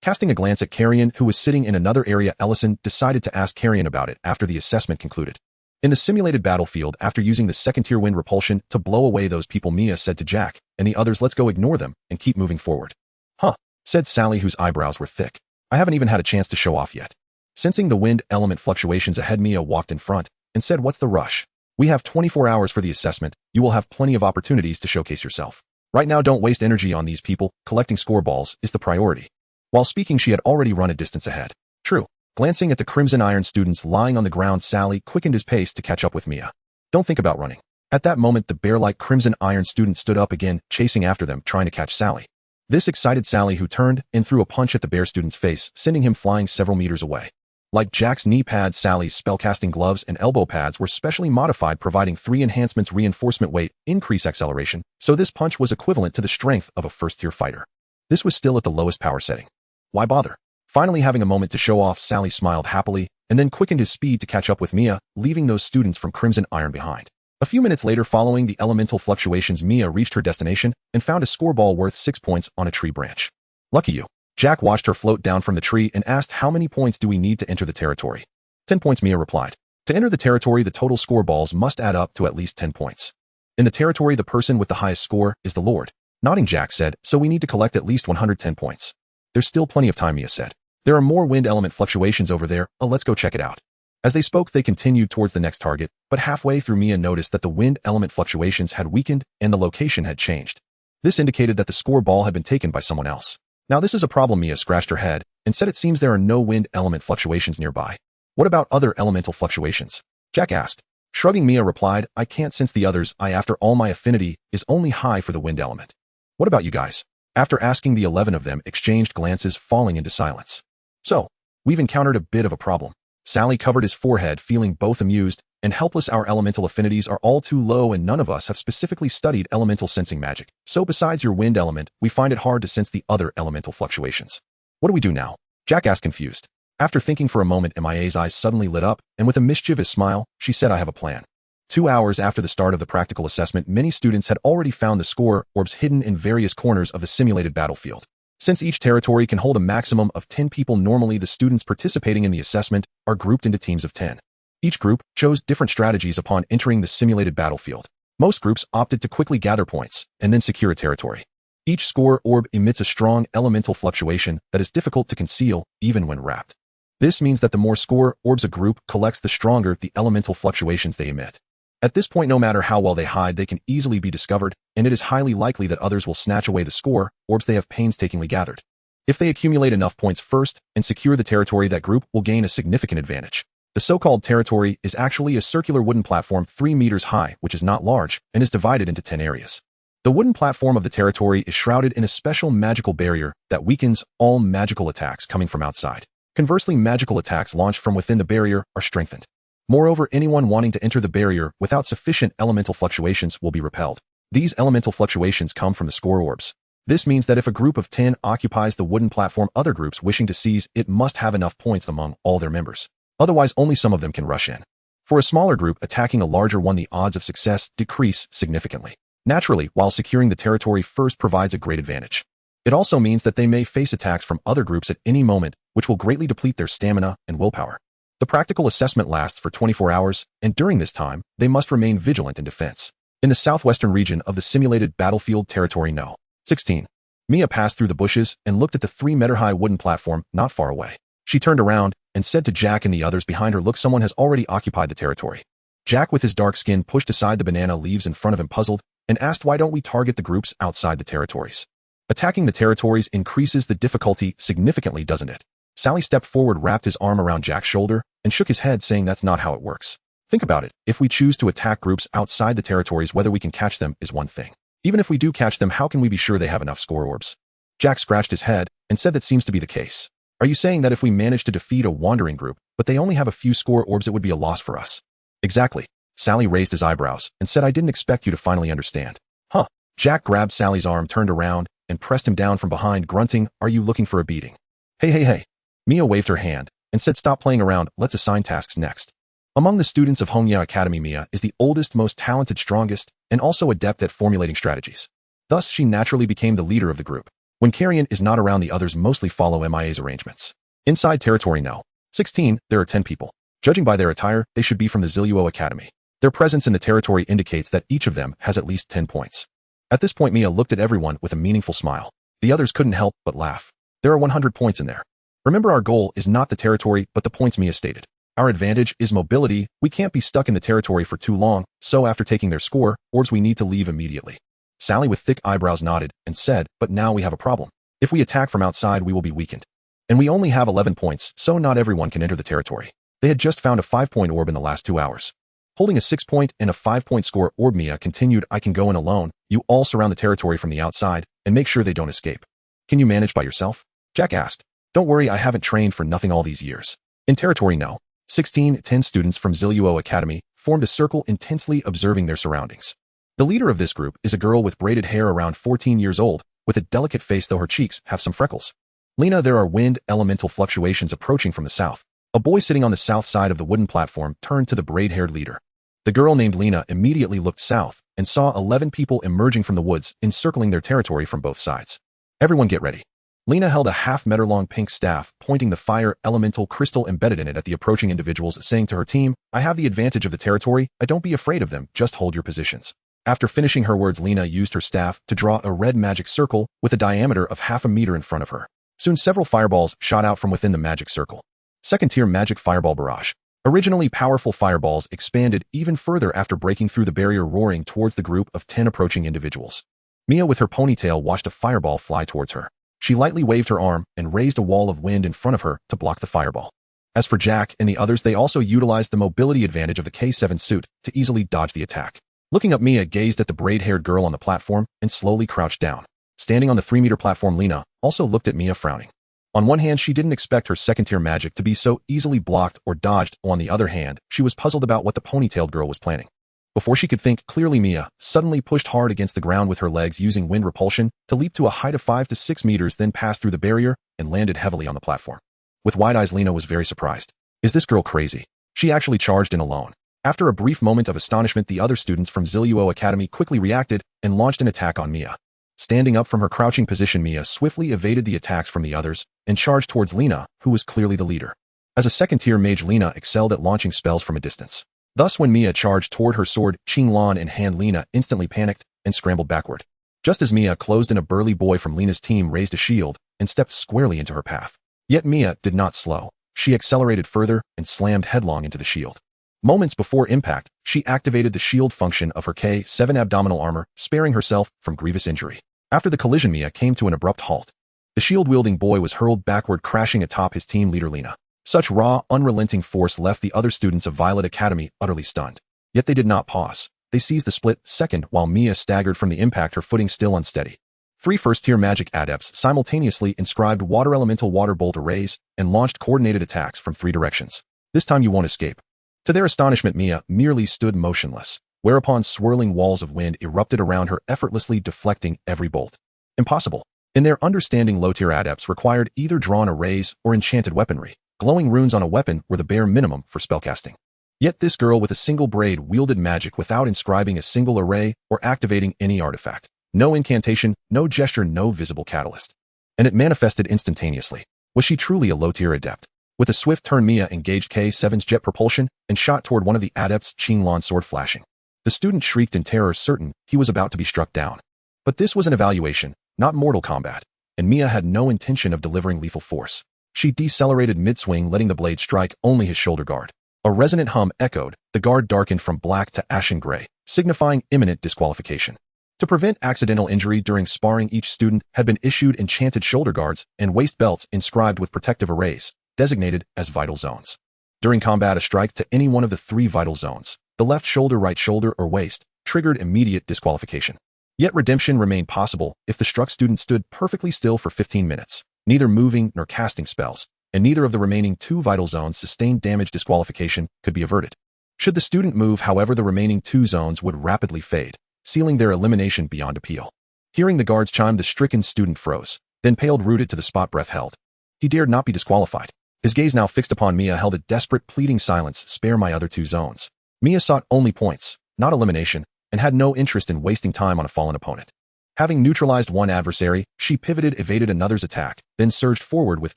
Casting a glance at Kalien, who was sitting in another area, Ellison decided to ask Kalien about it after the assessment concluded. In the simulated battlefield, after using the second-tier wind repulsion to blow away those people, Mia said to Jack and the others, "Let's go ignore them and keep moving forward." "Huh," said Sally, whose eyebrows were thick. "I haven't even had a chance to show off yet." Sensing the wind element fluctuations ahead, Mia walked in front and said, "What's the rush? We have 24 hours for the assessment. You will have plenty of opportunities to showcase yourself. Right now, don't waste energy on these people. Collecting score balls is the priority." While speaking, she had already run a distance ahead. True. Glancing at the Crimson Iron students lying on the ground, Sally quickened his pace to catch up with Mia. "Don't think about running." At that moment, the bear-like Crimson Iron student stood up again, chasing after them, trying to catch Sally. This excited Sally, who turned and threw a punch at the bear student's face, sending him flying several meters away. Like Jack's knee pads, Sally's spellcasting gloves and elbow pads were specially modified, providing 3 enhancements: reinforcement, weight, increase acceleration, so this punch was equivalent to the strength of a first-tier fighter. This was still at the lowest power setting. Why bother? Finally having a moment to show off, Sally smiled happily and then quickened his speed to catch up with Mia, leaving those students from Crimson Iron behind. A few minutes later, following the elemental fluctuations, Mia reached her destination and found a score ball worth 6 points on a tree branch. "Lucky you." Jack watched her float down from the tree and asked, "How many points do we need to enter the territory?" 10 points, Mia replied. To enter the territory, the total score balls must add up to at least 10 points. In the territory, the person with the highest score is the Lord. Nodding, Jack said, "So we need to collect at least 110 points. There's still plenty of time," Mia said. "There are more wind element fluctuations over there. Let's go check it out." As they spoke, they continued towards the next target, but halfway through, Mia noticed that the wind element fluctuations had weakened and the location had changed. This indicated that the score ball had been taken by someone else. "Now this is a problem." Mia scratched her head and said, "It seems there are no wind element fluctuations nearby." "What about other elemental fluctuations?" Jack asked. Shrugging, Mia replied, "I can't sense the others. After all, my affinity is only high for the wind element." "What about you guys?" After asking, the 11 of them exchanged glances, falling into silence. "So, we've encountered a bit of a problem." Sally covered his forehead, feeling both amused and helpless. "Our elemental affinities are all too low, and none of us have specifically studied elemental sensing magic. So besides your wind element, we find it hard to sense the other elemental fluctuations." "What do we do now?" Jack asked, confused. After thinking for a moment, Mia's eyes suddenly lit up, and with a mischievous smile, she said, "I have a plan." 2 hours after the start of the practical assessment, many students had already found the score orbs hidden in various corners of the simulated battlefield. Since each territory can hold a maximum of 10 people, normally the students participating in the assessment are grouped into teams of 10. Each group chose different strategies upon entering the simulated battlefield. Most groups opted to quickly gather points and then secure a territory. Each score orb emits a strong elemental fluctuation that is difficult to conceal even when wrapped. This means that the more score orbs a group collects, the stronger the elemental fluctuations they emit. At this point, no matter how well they hide, they can easily be discovered, and it is highly likely that others will snatch away the score orbs they have painstakingly gathered. If they accumulate enough points first and secure the territory, that group will gain a significant advantage. The so-called territory is actually a circular wooden platform 3 meters high, which is not large, and is divided into 10 areas. The wooden platform of the territory is shrouded in a special magical barrier that weakens all magical attacks coming from outside. Conversely, magical attacks launched from within the barrier are strengthened. Moreover, anyone wanting to enter the barrier without sufficient elemental fluctuations will be repelled. These elemental fluctuations come from the score orbs. This means that if a group of 10 occupies the wooden platform, other groups wishing to seize it must have enough points among all their members. Otherwise, only some of them can rush in. For a smaller group attacking a larger one, the odds of success decrease significantly. Naturally, while securing the territory first provides a great advantage. It also means that they may face attacks from other groups at any moment, which will greatly deplete their stamina and willpower. The practical assessment lasts for 24 hours, and during this time, they must remain vigilant in defense. In the southwestern region of the simulated battlefield territory No. 16, Mia passed through the bushes and looked at the 3-meter-high wooden platform not far away. She turned around and said to Jack and the others behind her, "Look, someone has already occupied the territory." Jack, with his dark skin, pushed aside the banana leaves in front of him, puzzled, and asked, "Why don't we target the groups outside the territories?" "Attacking the territories increases the difficulty significantly, doesn't it?" Sally stepped forward, wrapped his arm around Jack's shoulder, and shook his head, saying, "That's not how it works. Think about it. If we choose to attack groups outside the territories, whether we can catch them is one thing. Even if we do catch them, how can we be sure they have enough score orbs? Jack scratched his head and said that seems to be the case. Are you saying that if we manage to defeat a wandering group, but they only have a few score orbs, it would be a loss for us? Exactly. Sally raised his eyebrows and said, I didn't expect you to finally understand. Huh. Jack grabbed Sally's arm, turned around, and pressed him down from behind, grunting, Are you looking for a beating? Hey. Mia waved her hand and said, Stop playing around, let's assign tasks next. Among the students of Hongya Academy, Mia is the oldest, most talented, strongest, and also adept at formulating strategies. Thus, she naturally became the leader of the group. When Kalien is not around, the others mostly follow MIA's arrangements. Inside territory No. 16, there are 10 people. Judging by their attire, they should be from the Shi Lu Academy. Their presence in the territory indicates that each of them has at least 10 points. At this point, Mia looked at everyone with a meaningful smile. The others couldn't help but laugh. There are 100 points in there. Remember, our goal is not the territory, but the points, Mia stated. Our advantage is mobility. We can't be stuck in the territory for too long, so after taking their score orbs, we need to leave immediately. Sally with thick eyebrows nodded and said, But now we have a problem. If we attack from outside, we will be weakened. And we only have 11 points, so not everyone can enter the territory. They had just found a 5-point orb in the last 2 hours. Holding a 6-point and a 5-point score orb, Mia continued, I can go in alone. You all surround the territory from the outside and make sure they don't escape. Can you manage by yourself? Jack asked. Don't worry, I haven't trained for nothing all these years. In territory No. 16, 10 students from Shi Lu Academy formed a circle, intensely observing their surroundings. The leader of this group is a girl with braided hair around 14 years old, with a delicate face, though her cheeks have some freckles. Lena, there are wind elemental fluctuations approaching from the south. A boy sitting on the south side of the wooden platform turned to the braid-haired leader. The girl named Lena immediately looked south and saw 11 people emerging from the woods, encircling their territory from both sides. Everyone get ready. Lena held a half-meter-long pink staff, pointing the fire elemental crystal embedded in it at the approaching individuals, saying to her team, I have the advantage of the territory. Don't be afraid of them, just hold your positions. After finishing her words, Lena used her staff to draw a red magic circle with a diameter of half a meter in front of her. Soon several fireballs shot out from within the magic circle. Second-tier magic fireball barrage. Originally powerful fireballs expanded even further after breaking through the barrier, roaring towards the group of 10 approaching individuals. Mia, with her ponytail, watched a fireball fly towards her. She lightly waved her arm and raised a wall of wind in front of her to block the fireball. As for Jack and the others, they also utilized the mobility advantage of the K7 suit to easily dodge the attack. Looking up, Mia gazed at the braid-haired girl on the platform and slowly crouched down. Standing on the 3-meter platform, Lena also looked at Mia, frowning. On one hand, she didn't expect her second-tier magic to be so easily blocked or dodged. On the other hand, she was puzzled about what the ponytailed girl was planning. Before she could think clearly, Mia suddenly pushed hard against the ground with her legs, using wind repulsion to leap to a height of 5 to 6 meters, then passed through the barrier and landed heavily on the platform. With wide eyes, Lena was very surprised. Is this girl crazy? She actually charged in alone. After a brief moment of astonishment, the other students from Shi Lu Academy quickly reacted and launched an attack on Mia. Standing up from her crouching position, Mia swiftly evaded the attacks from the others and charged towards Lena, who was clearly the leader. As a second-tier mage, Lena excelled at launching spells from a distance. Thus, when Mia charged toward her sword, Qinglan in hand, Lena instantly panicked and scrambled backward. Just as Mia closed in, a burly boy from Lena's team raised a shield and stepped squarely into her path. Yet Mia did not slow. She accelerated further and slammed headlong into the shield. Moments before impact, she activated the shield function of her K7 abdominal armor, sparing herself from grievous injury. After the collision, Mia came to an abrupt halt. The shield-wielding boy was hurled backward, crashing atop his team leader Lena. Such raw, unrelenting force left the other students of Violet Academy utterly stunned. Yet they did not pause. They seized the split second while Mia staggered from the impact, her footing still unsteady. 3 first-tier magic adepts simultaneously inscribed water elemental water bolt arrays and launched coordinated attacks from 3 directions. This time you won't escape. To their astonishment, Mia merely stood motionless, whereupon swirling walls of wind erupted around her, effortlessly deflecting every bolt. Impossible. In their understanding, low-tier adepts required either drawn arrays or enchanted weaponry. Glowing runes on a weapon were the bare minimum for spellcasting. Yet this girl with a single braid wielded magic without inscribing a single array or activating any artifact. No incantation, no gesture, no visible catalyst. And it manifested instantaneously. Was she truly a low-tier adept? With a swift turn, Mia engaged K7's jet propulsion and shot toward one of the adepts, Qinglan's sword flashing. The student shrieked in terror, certain he was about to be struck down. But this was an evaluation, not mortal combat, and Mia had no intention of delivering lethal force. She decelerated mid-swing, letting the blade strike only his shoulder guard. A resonant hum echoed, the guard darkened from black to ashen gray, signifying imminent disqualification. To prevent accidental injury during sparring, each student had been issued enchanted shoulder guards and waist belts inscribed with protective arrays, designated as vital zones. During combat, a strike to any one of the 3 vital zones, the left shoulder, right shoulder, or waist, triggered immediate disqualification. Yet redemption remained possible if the struck student stood perfectly still for 15 minutes, neither moving nor casting spells, and neither of the remaining 2 vital zones sustained damage. Disqualification could be averted. Should the student move, however, the remaining 2 zones would rapidly fade, sealing their elimination beyond appeal. Hearing the guard's chime, the stricken student froze, then paled, rooted to the spot, breath held. He dared not be disqualified. His gaze, now fixed upon Mia, held a desperate, pleading silence. Spare my other 2 zones. Mia sought only points, not elimination, and had no interest in wasting time on a fallen opponent. Having neutralized one adversary, she pivoted, evaded another's attack, then surged forward with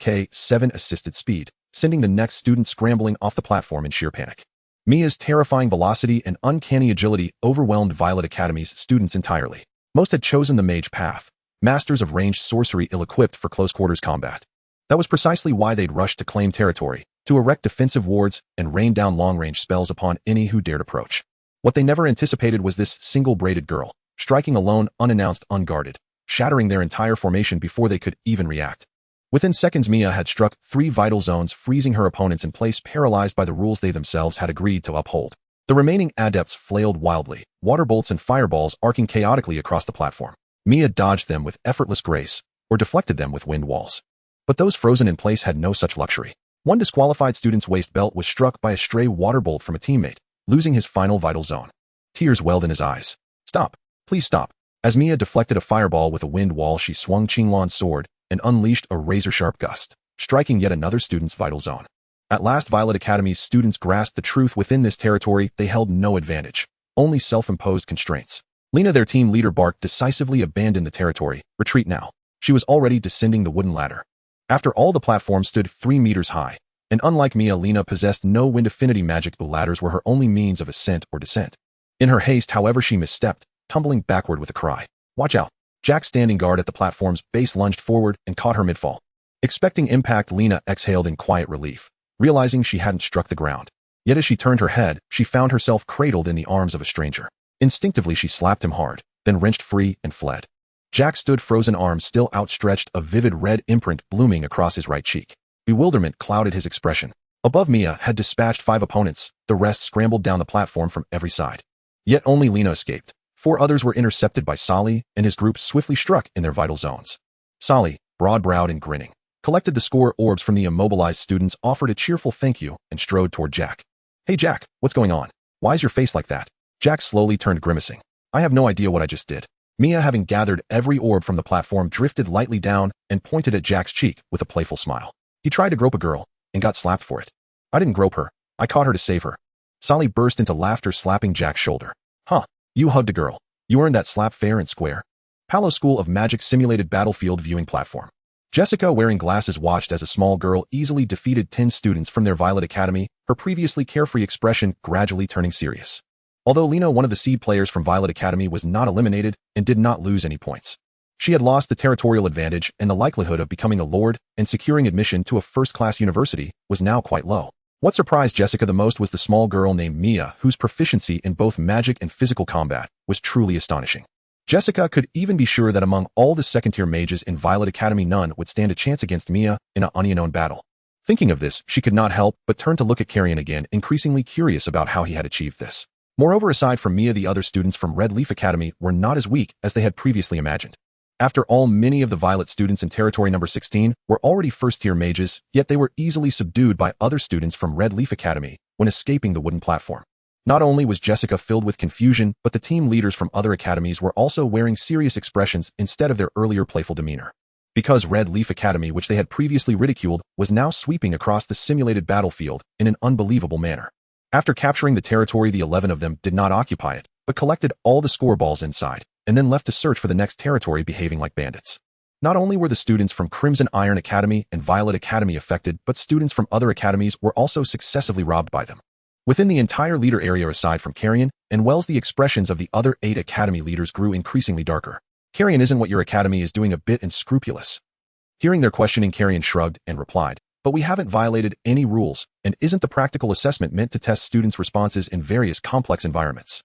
K7 assisted speed, sending the next student scrambling off the platform in sheer panic. Mia's terrifying velocity and uncanny agility overwhelmed Violet Academy's students entirely. Most had chosen the mage path, masters of ranged sorcery ill-equipped for close-quarters combat. That was precisely why they'd rushed to claim territory, to erect defensive wards and rain down long-range spells upon any who dared approach. What they never anticipated was this single-braided girl, striking alone, unannounced, unguarded, shattering their entire formation before they could even react. Within seconds, Mia had struck 3 vital zones, freezing her opponents in place, paralyzed by the rules they themselves had agreed to uphold. The remaining adepts flailed wildly, water bolts and fireballs arcing chaotically across the platform. Mia dodged them with effortless grace, or deflected them with wind walls. But those frozen in place had no such luxury. One disqualified student's waist belt was struck by a stray water bolt from a teammate, losing his final vital zone. Tears welled in his eyes. Stop. Please stop. As Mia deflected a fireball with a wind wall, she swung Qinglan's sword and unleashed a razor-sharp gust, striking yet another student's vital zone. At last, Violet Academy's students grasped the truth. Within this territory, they held no advantage, only self-imposed constraints. Lena, their team leader, barked decisively. Abandon the territory. Retreat now. She was already descending the wooden ladder. After all, the platform stood 3 meters high, and unlike Mia, Lena possessed no wind affinity magic. The ladders were her only means of ascent or descent. In her haste, however, she misstepped, tumbling backward with a cry. Watch out. Jack, standing guard at the platform's base, lunged forward and caught her mid-fall. Expecting impact, Lena exhaled in quiet relief, realizing she hadn't struck the ground. Yet as she turned her head, she found herself cradled in the arms of a stranger. Instinctively, she slapped him hard, then wrenched free and fled. Jack stood frozen, arms still outstretched, a vivid red imprint blooming across his right cheek. Bewilderment clouded his expression. Above, Mia had dispatched 5 opponents, the rest scrambled down the platform from every side. Yet only Lena escaped. 4 others were intercepted by Sali, and his group swiftly struck in their vital zones. Sali, broad-browed and grinning, collected the score orbs from the immobilized students, offered a cheerful thank you, and strode toward Jack. Hey Jack, what's going on? Why is your face like that? Jack slowly turned, grimacing. I have no idea what I just did. Mia, having gathered every orb from the platform, drifted lightly down and pointed at Jack's cheek with a playful smile. He tried to grope a girl and got slapped for it. I didn't grope her. I caught her to save her. Sally burst into laughter, slapping Jack's shoulder. Huh, you hugged a girl. You earned that slap fair and square. Palo School of Magic simulated battlefield viewing platform. Jessica, wearing glasses, watched as a small girl easily defeated 10 students from their Violet Academy, her previously carefree expression gradually turning serious. Although Lena, one of the seed players from Violet Academy, was not eliminated and did not lose any points. She had lost the territorial advantage, and the likelihood of becoming a lord and securing admission to a first-class university was now quite low. What surprised Jessica the most was the small girl named Mia, whose proficiency in both magic and physical combat was truly astonishing. Jessica could even be sure that among all the second-tier mages in Violet Academy, none would stand a chance against Mia in an unknown battle. Thinking of this, she could not help but turn to look at Kalien again, increasingly curious about how he had achieved this. Moreover, aside from Mia, the other students from Red Leaf Academy were not as weak as they had previously imagined. After all, many of the Violet students in Territory Number 16 were already first-tier mages, yet they were easily subdued by other students from Red Leaf Academy when escaping the wooden platform. Not only was Jessica filled with confusion, but the team leaders from other academies were also wearing serious expressions instead of their earlier playful demeanor. Because Red Leaf Academy, which they had previously ridiculed, was now sweeping across the simulated battlefield in an unbelievable manner. After capturing the territory, the 11 of them did not occupy it, but collected all the score balls inside, and then left to search for the next territory, behaving like bandits. Not only were the students from Crimson Iron Academy and Violet Academy affected, but students from other academies were also successively robbed by them. Within the entire leader area aside from Kalien and Wells, the expressions of the other 8 academy leaders grew increasingly darker. Kalien, isn't what your academy is doing a bit unscrupulous? Hearing their questioning, Kalien shrugged and replied, but we haven't violated any rules, and isn't the practical assessment meant to test students' responses in various complex environments?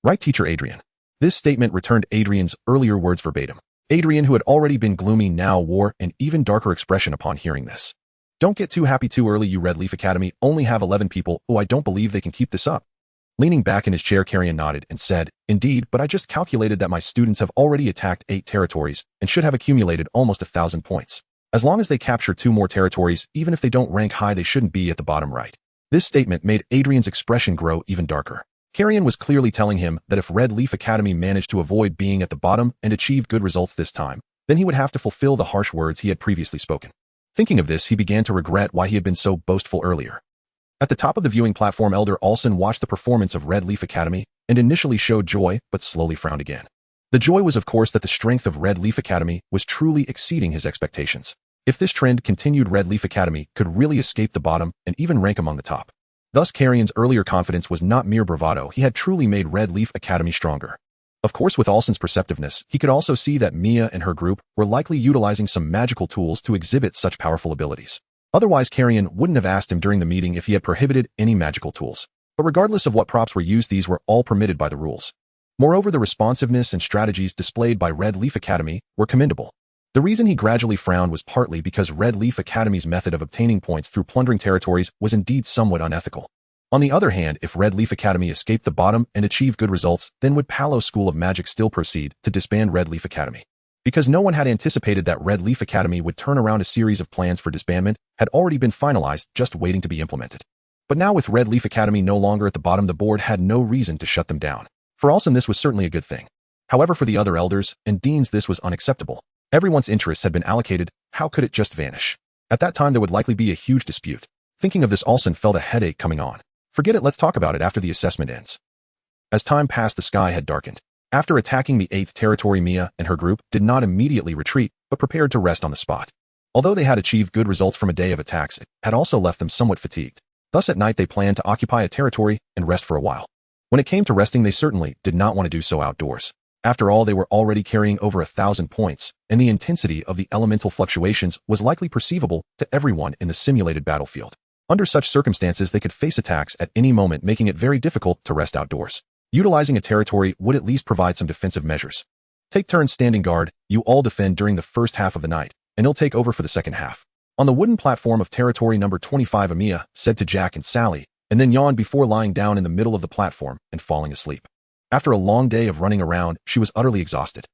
Right, Teacher Adrian? This statement returned Adrian's earlier words verbatim. Adrian, who had already been gloomy, now wore an even darker expression upon hearing this. Don't get too happy too early, you Red Leaf Academy only have 11 people. Oh, I don't believe they can keep this up. Leaning back in his chair, Kalien nodded and said, Indeed, but I just calculated that my students have already attacked 8 territories and should have accumulated almost 1,000 points. As long as they capture 2 more territories, even if they don't rank high, they shouldn't be at the bottom right. This statement made Adrian's expression grow even darker. Kalien was clearly telling him that if Red Leaf Academy managed to avoid being at the bottom and achieve good results this time, then he would have to fulfill the harsh words he had previously spoken. Thinking of this, he began to regret why he had been so boastful earlier. At the top of the viewing platform, Elder Olsen watched the performance of Red Leaf Academy and initially showed joy, but slowly frowned again. The joy was, of course, that the strength of Red Leaf Academy was truly exceeding his expectations. If this trend continued, Red Leaf Academy could really escape the bottom and even rank among the top. Thus, Kalien's earlier confidence was not mere bravado. He had truly made Red Leaf Academy stronger. Of course, with Olsen's perceptiveness, he could also see that Mia and her group were likely utilizing some magical tools to exhibit such powerful abilities. Otherwise, Kalien wouldn't have asked him during the meeting if he had prohibited any magical tools. But regardless of what props were used, these were all permitted by the rules. Moreover, the responsiveness and strategies displayed by Red Leaf Academy were commendable. The reason he gradually frowned was partly because Red Leaf Academy's method of obtaining points through plundering territories was indeed somewhat unethical. On the other hand, if Red Leaf Academy escaped the bottom and achieved good results, then would Palos School of Magic still proceed to disband Red Leaf Academy? Because no one had anticipated that Red Leaf Academy would turn around, a series of plans for disbandment had already been finalized, just waiting to be implemented. But now with Red Leaf Academy no longer at the bottom, the board had no reason to shut them down. For Olsen, this was certainly a good thing. However, for the other elders and deans, this was unacceptable. Everyone's interests had been allocated. How could it just vanish? At that time, there would likely be a huge dispute. Thinking of this, Olsen felt a headache coming on. Forget it, let's talk about it after the assessment ends. As time passed, the sky had darkened. After attacking the 8th territory, Mia and her group did not immediately retreat, but prepared to rest on the spot. Although they had achieved good results from a day of attacks, it had also left them somewhat fatigued. Thus at night they planned to occupy a territory and rest for a while. When it came to resting, they certainly did not want to do so outdoors. After all, they were already carrying over 1,000 points, and the intensity of the elemental fluctuations was likely perceivable to everyone in the simulated battlefield. Under such circumstances, they could face attacks at any moment, making it very difficult to rest outdoors. Utilizing a territory would at least provide some defensive measures. Take turns standing guard, you all defend during the first half of the night, and he'll take over for the second half. On the wooden platform of territory number 25, Amia said to Jack and Sally, and then yawned before lying down in the middle of the platform and falling asleep. After a long day of running around, she was utterly exhausted.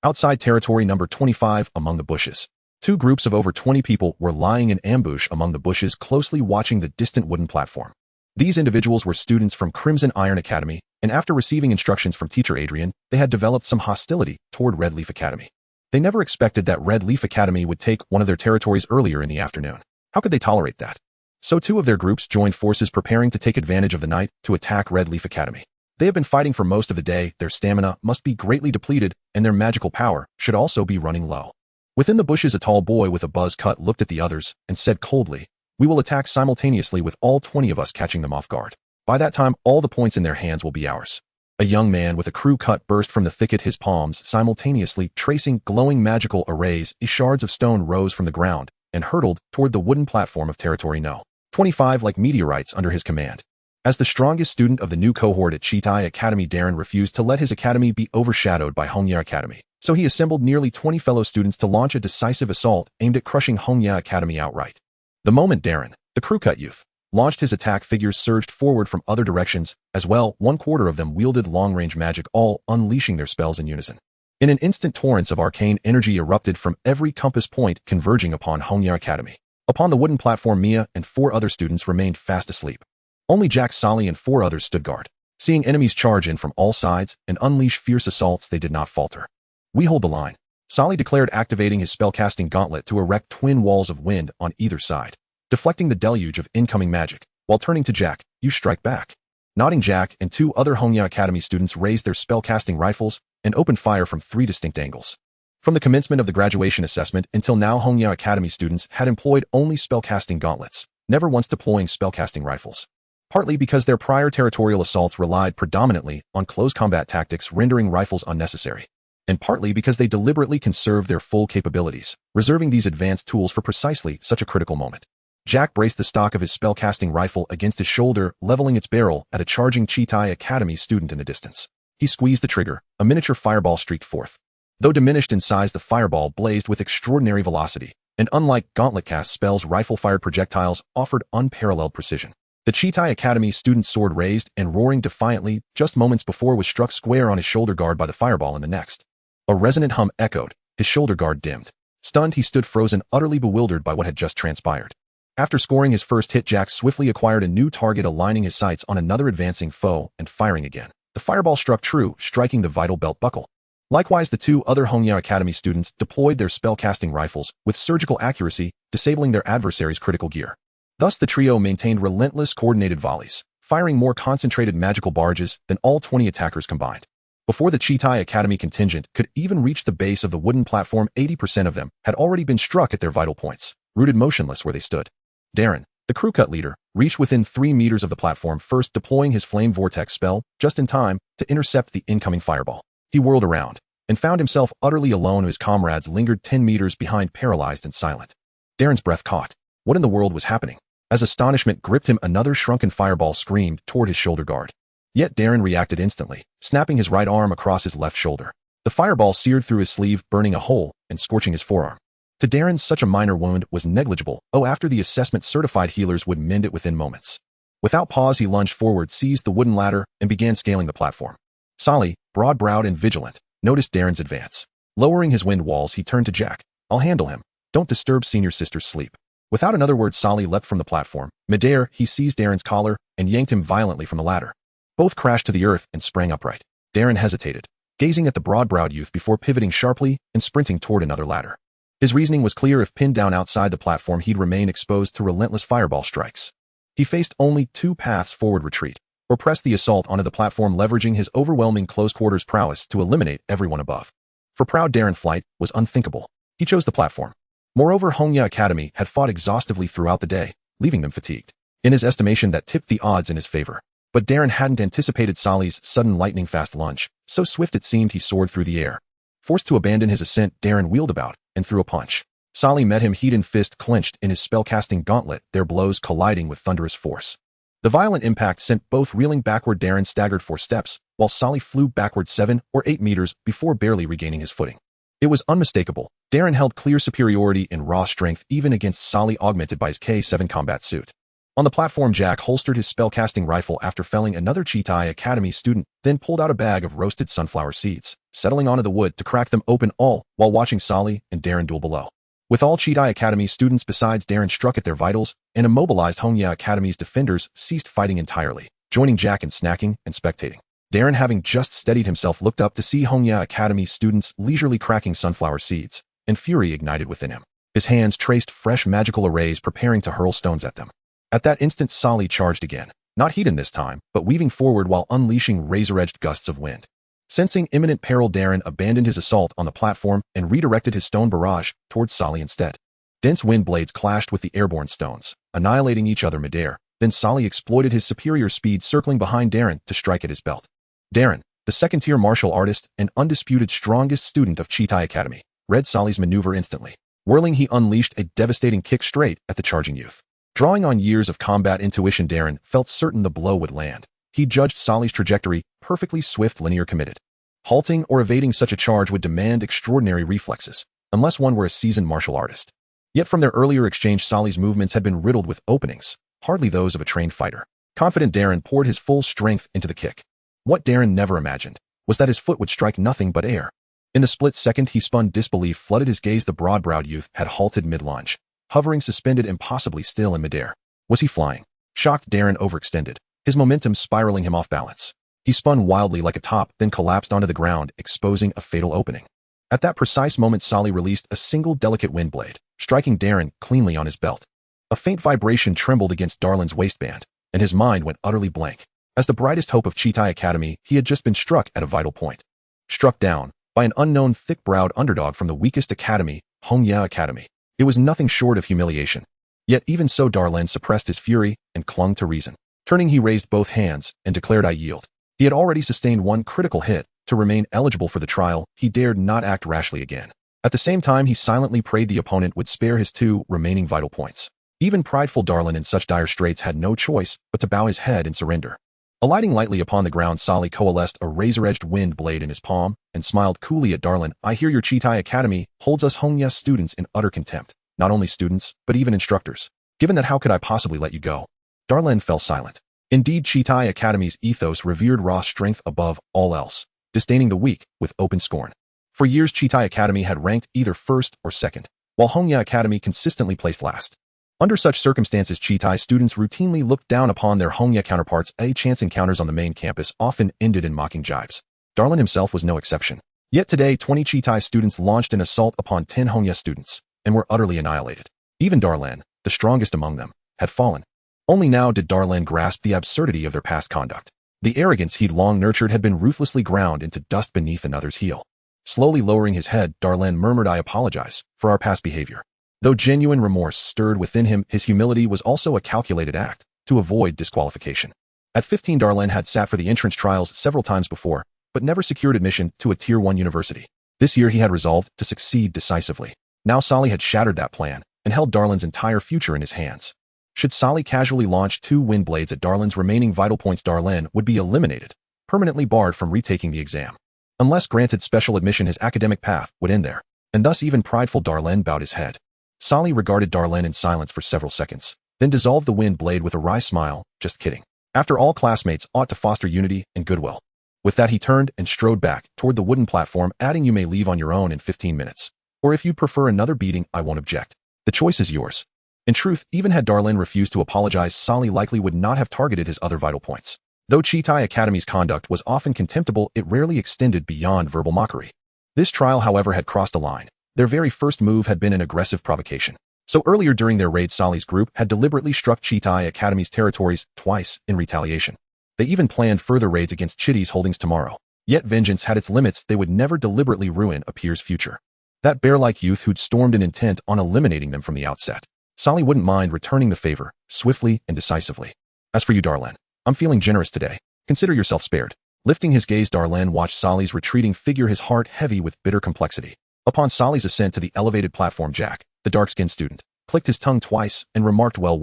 Outside territory number 25, among the bushes, 2 groups of over 20 people were lying in ambush among the bushes, closely watching the distant wooden platform. These individuals were students from Crimson Iron Academy, and after receiving instructions from teacher Adrian, they had developed some hostility toward Red Leaf Academy. They never expected that Red Leaf Academy would take one of their territories earlier in the afternoon. How could they tolerate that? So 2 of their groups joined forces, preparing to take advantage of the night to attack Red Leaf Academy. They have been fighting for most of the day, their stamina must be greatly depleted, and their magical power should also be running low. Within the bushes, a tall boy with a buzz cut looked at the others and said coldly, "We will attack simultaneously with all 20 of us, catching them off guard. By that time, all the points in their hands will be ours." A young man with a crew cut burst from the thicket, his palms simultaneously tracing glowing magical arrays. Shards of stone rose from the ground and hurtled toward the wooden platform of territory No. 25 like meteorites under his command. As the strongest student of the new cohort at Chitai Academy, Darren refused to let his academy be overshadowed by Hongya Academy. So he assembled nearly 20 fellow students to launch a decisive assault aimed at crushing Hongya Academy outright. The moment Darren, the crew-cut youth, launched his attack, figures surged forward from other directions as well. 1/4 of them wielded long-range magic, all unleashing their spells in unison. In an instant, torrents of arcane energy erupted from every compass point, converging upon Hongya Academy. Upon the wooden platform, Mia and 4 other students remained fast asleep. Only Jack, Sally, and 4 others stood guard. Seeing enemies charge in from all sides and unleash fierce assaults, they did not falter. "We hold the line," Sally declared, activating his spellcasting gauntlet to erect twin walls of wind on either side, deflecting the deluge of incoming magic, while turning to Jack, "You strike back." Nodding, Jack and 2 other Hongya Academy students raised their spellcasting rifles and opened fire from 3 distinct angles. From the commencement of the graduation assessment until now, Hongya Academy students had employed only spellcasting gauntlets, never once deploying spellcasting rifles. Partly because their prior territorial assaults relied predominantly on close combat tactics, rendering rifles unnecessary, and partly because they deliberately conserved their full capabilities, reserving these advanced tools for precisely such a critical moment. Jack braced the stock of his spellcasting rifle against his shoulder, leveling its barrel at a charging Chitai Academy student in the distance. He squeezed the trigger, a miniature fireball streaked forth. Though diminished in size, the fireball blazed with extraordinary velocity, And unlike gauntlet-cast spells, rifle-fired projectiles offered unparalleled precision. The Chitai Academy student's sword raised and roaring defiantly just moments before was struck square on his shoulder guard by the fireball in the next. A resonant hum echoed, his shoulder guard dimmed. Stunned, he stood frozen, utterly bewildered by what had just transpired. After scoring his first hit, Jack swiftly acquired a new target, aligning his sights on another advancing foe and firing again. The fireball struck true, striking the vital belt buckle. Likewise, the two other Hongya Academy students deployed their spellcasting rifles with surgical accuracy, disabling their adversaries' critical gear. Thus, the trio maintained relentless coordinated volleys, firing more concentrated magical barrages than all 20 attackers combined. Before the Chitai Academy contingent could even reach the base of the wooden platform, 80% of them had already been struck at their vital points, rooted motionless where they stood. Darren, the crew cut leader, reached within 3 meters of the platform, first deploying his flame vortex spell just in time to intercept the incoming fireball. He whirled around and found himself utterly alone. His comrades lingered 10 meters behind, paralyzed and silent. Darren's breath caught. What in the world was happening? As astonishment gripped him, another shrunken fireball screamed toward his shoulder guard. Yet Darren reacted instantly, snapping his right arm across his left shoulder. The fireball seared through his sleeve, burning a hole and scorching his forearm. To Darren, such a minor wound was negligible. After the assessment, certified healers would mend it within moments. Without pause, he lunged forward, seized the wooden ladder, and began scaling the platform. Sally, broad-browed and vigilant, noticed Darren's advance. Lowering his wind walls, he turned to Jack. "I'll handle him. Don't disturb senior sister's sleep." Without another word, Sally leapt from the platform. Midair, he seized Darren's collar and yanked him violently from the ladder. Both crashed to the earth and sprang upright. Darren hesitated, gazing at the broad-browed youth before pivoting sharply and sprinting toward another ladder. His reasoning was clear: if pinned down outside the platform, he'd remain exposed to relentless fireball strikes. He faced only 2 paths: forward retreat, or press the assault onto the platform, leveraging his overwhelming close-quarters prowess to eliminate everyone above. For proud Darren, flight was unthinkable. He chose the platform. Moreover, Hongya Academy had fought exhaustively throughout the day, leaving them fatigued. In his estimation, that tipped the odds in his favor. But Darren hadn't anticipated Sally's sudden lightning-fast lunge. So swift it seemed, he soared through the air. Forced to abandon his ascent, Darren wheeled about and threw a punch. Sally met him, heat and fist clenched in his spellcasting gauntlet, their blows colliding with thunderous force. The violent impact sent both reeling backward. Darren staggered 4 steps, while Sally flew backward 7 or 8 meters before barely regaining his footing. It was unmistakable. Darren held clear superiority in raw strength, even against Sally, augmented by his K7 combat suit. On the platform, Jack holstered his spellcasting rifle after felling another Chitai Academy student, then pulled out a bag of roasted sunflower seeds, settling onto the wood to crack them open, all while watching Sally and Darren duel below. With all Chitai Academy students besides Darren struck at their vitals, and immobilized Hongya Academy's defenders ceased fighting entirely, joining Jack in snacking and spectating. Darren, having just steadied himself, looked up to see Hongya Academy students leisurely cracking sunflower seeds, and fury ignited within him. His hands traced fresh magical arrays, preparing to hurl stones at them. At that instant, Sally charged again, not heated this time, but weaving forward while unleashing razor-edged gusts of wind. Sensing imminent peril, Darren abandoned his assault on the platform and redirected his stone barrage towards Sally instead. Dense wind blades clashed with the airborne stones, annihilating each other midair. Then Sally exploited his superior speed, circling behind Darren to strike at his belt. Darren, the second-tier martial artist and undisputed strongest student of Chitai Academy, read Sally's maneuver instantly. Whirling, he unleashed a devastating kick straight at the charging youth. Drawing on years of combat intuition, Darren felt certain the blow would land. He judged Sally's trajectory perfectly swift, linear, committed. Halting or evading such a charge would demand extraordinary reflexes, unless one were a seasoned martial artist. Yet from their earlier exchange, Sally's movements had been riddled with openings, hardly those of a trained fighter. Confident, Darren poured his full strength into the kick. What Darren never imagined was that his foot would strike nothing but air. In the split second he spun, disbelief flooded his gaze. The broad-browed youth had halted mid-lunge, hovering suspended impossibly still in midair. Was he flying? Shocked, Darren overextended, his momentum spiraling him off balance. He spun wildly like a top, then collapsed onto the ground, exposing a fatal opening. At that precise moment, Sally released a single delicate wind blade, striking Darren cleanly on his belt. A faint vibration trembled against Darlin's waistband, and his mind went utterly blank. As the brightest hope of Chitai Academy, he had just been struck at a vital point. Struck down by an unknown, thick-browed underdog from the weakest academy, Hongya Academy. It was nothing short of humiliation. Yet even so, Darlin suppressed his fury and clung to reason. Turning, he raised both hands and declared, "I yield." He had already sustained one critical hit. To remain eligible for the trial, he dared not act rashly again. At the same time, he silently prayed the opponent would spare his 2 remaining vital points. Even prideful Darlin in such dire straits had no choice but to bow his head in surrender. Alighting lightly upon the ground, Sally coalesced a razor-edged wind blade in his palm and smiled coolly at Darlin. "I hear your Chitai Academy holds us Hongya students in utter contempt. not only students, but even instructors. Given that, how could I possibly let you go? Darlene fell silent. Indeed, Chitai Academy's ethos revered raw strength above all else, disdaining the weak with open scorn. For years, Chitai Academy had ranked either first or second, while Hongya Academy consistently placed last. Under such circumstances, Chitai students routinely looked down upon their Hongya counterparts. Chance encounters on the main campus often ended in mocking jibes. Darlene himself was no exception. Yet today, 20 Chitai students launched an assault upon 10 Hongya students, and were utterly annihilated. Even Darlene, the strongest among them, had fallen. Only now did Darlene grasp the absurdity of their past conduct. The arrogance he'd long nurtured had been ruthlessly ground into dust beneath another's heel. Slowly lowering his head, Darlene murmured, "I apologize for our past behavior." Though genuine remorse stirred within him, his humility was also a calculated act to avoid disqualification. At 15, Darlene had sat for the entrance trials several times before, but never secured admission to a Tier 1 university. This year he had resolved to succeed decisively. Now Sally had shattered that plan and held Darlene's entire future in his hands. Should Sally casually launch 2 wind blades at Darlene's remaining vital points, Darlene would be eliminated, permanently barred from retaking the exam. Unless granted special admission, his academic path would end there, and thus even prideful Darlene bowed his head. Sally regarded Darlene in silence for several seconds, then dissolved the wind blade with a wry smile. "Just kidding. After all, classmates ought to foster unity and goodwill." With that, he turned and strode back toward the wooden platform, adding, "You may leave on your own in 15 minutes. Or if you'd prefer another beating, I won't object. The choice is yours." In truth, even had Darlene refused to apologize, Sally likely would not have targeted his other vital points. Though Chitai Academy's conduct was often contemptible, it rarely extended beyond verbal mockery. This trial, however, had crossed a line. Their very first move had been an aggressive provocation. So earlier during their raid, Sally's group had deliberately struck Chitai Academy's territories twice in retaliation. They even planned further raids against Chitty's holdings tomorrow. Yet vengeance had its limits. They would never deliberately ruin a peer's future. That bear-like youth who'd stormed in intent on eliminating them from the outset. Sally wouldn't mind returning the favor, swiftly and decisively. "As for you, Darlene, I'm feeling generous today. Consider yourself spared." Lifting his gaze, Darlene watched Sally's retreating figure, his heart heavy with bitter complexity. Upon Sally's ascent to the elevated platform, Jack, the dark-skinned student, clicked his tongue twice and remarked, well,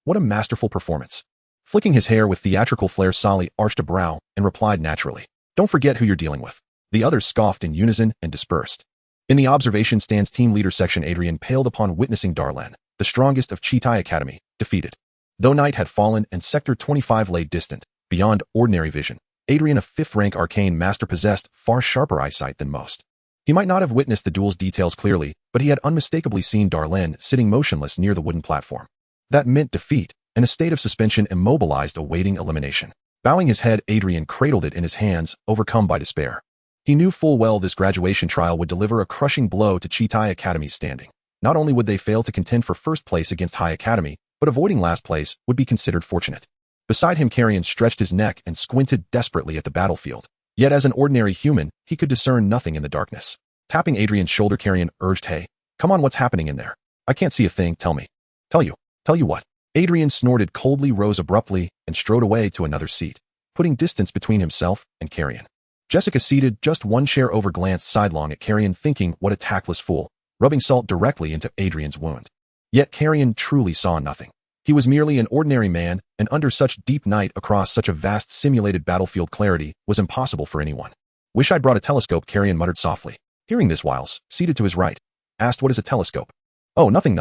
what a masterful performance." Flicking his hair with theatrical flair, Sally arched a brow and replied naturally, "Don't forget who you're dealing with." The others scoffed in unison and dispersed. In the observation stand's team leader section, Adrian paled upon witnessing Darlene, the strongest of Chitai Academy, defeated. Though night had fallen and Sector 25 lay distant, beyond ordinary vision, Adrian, a 5th-rank arcane master, possessed far sharper eyesight than most. He might not have witnessed the duel's details clearly, but he had unmistakably seen Darlene sitting motionless near the wooden platform. That meant defeat, and a state of suspension immobilized awaiting elimination. Bowing his head, Adrian cradled it in his hands, overcome by despair. He knew full well this graduation trial would deliver a crushing blow to Chitai Academy's standing. Not only would they fail to contend for first place against High Academy, but avoiding last place would be considered fortunate. Beside him, Kalien stretched his neck and squinted desperately at the battlefield. Yet as an ordinary human, he could discern nothing in the darkness. Tapping Adrian's shoulder, Kalien urged, "Hey, come on, what's happening in there? I can't see a thing, tell me." Tell you what?" Adrian snorted coldly, rose abruptly, and strode away to another seat, putting distance between himself and Kalien. Jessica, seated just one chair over, glanced sidelong at Kalien, thinking, what a tactless fool, rubbing salt directly into Adrian's wound. Yet Kalien truly saw nothing. He was merely an ordinary man, and under such deep night across such a vast simulated battlefield, clarity was impossible for anyone. "Wish I'd brought a telescope," Kalien muttered softly. Hearing this, Wiles, seated to his right, asked, "What is a telescope?" "Oh, nothing.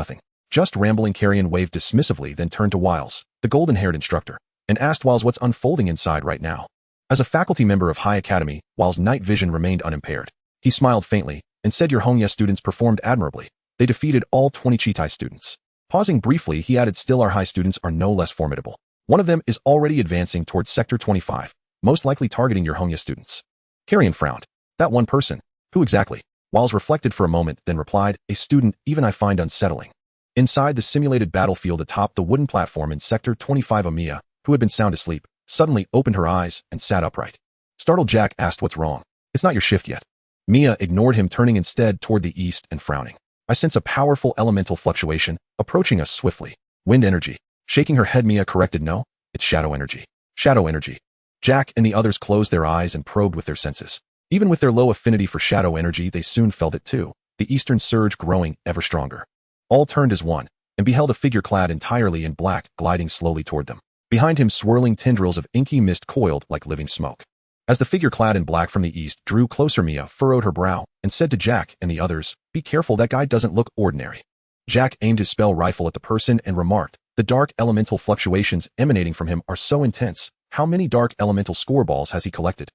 Just rambling." Kalien waved dismissively, then turned to Wiles, the golden-haired instructor, and asked Wiles what's unfolding inside right now. As a faculty member of High Academy, Wiles' night vision remained unimpaired. He smiled faintly and said, "Your Hongya students performed admirably. They defeated all 20 Chitai students." Pausing briefly, he added, "Still, our High students are no less formidable. One of them is already advancing towards Sector 25, most likely targeting your Hongya students." Kalien frowned. "That one person? Who exactly?" Wiles reflected for a moment, then replied, "A student even I find unsettling." Inside the simulated battlefield atop the wooden platform in Sector 25, Amia, who had been sound asleep, suddenly opened her eyes and sat upright. Startled, Jack asked, "What's wrong?" "It's not your shift yet." Mia ignored him, turning instead toward the east and frowning. "I sense a powerful elemental fluctuation approaching us swiftly." "Wind energy." Shaking her head, Mia corrected, "No, it's shadow energy." "Shadow energy." Jack and the others closed their eyes and probed with their senses. Even with their low affinity for shadow energy, they soon felt it too, the eastern surge growing ever stronger. All turned as one, and beheld a figure clad entirely in black gliding slowly toward them. Behind him, swirling tendrils of inky mist coiled like living smoke. As the figure clad in black from the east drew closer, Mia furrowed her brow and said to Jack and the others, "Be careful, that guy doesn't look ordinary." Jack aimed his spell rifle at the person and remarked, "The dark elemental fluctuations emanating from him are so intense. How many dark elemental score balls has he collected?"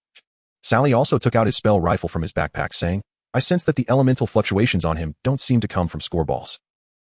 Sally also took out his spell rifle from his backpack, saying, "I sense that the elemental fluctuations on him don't seem to come from score balls."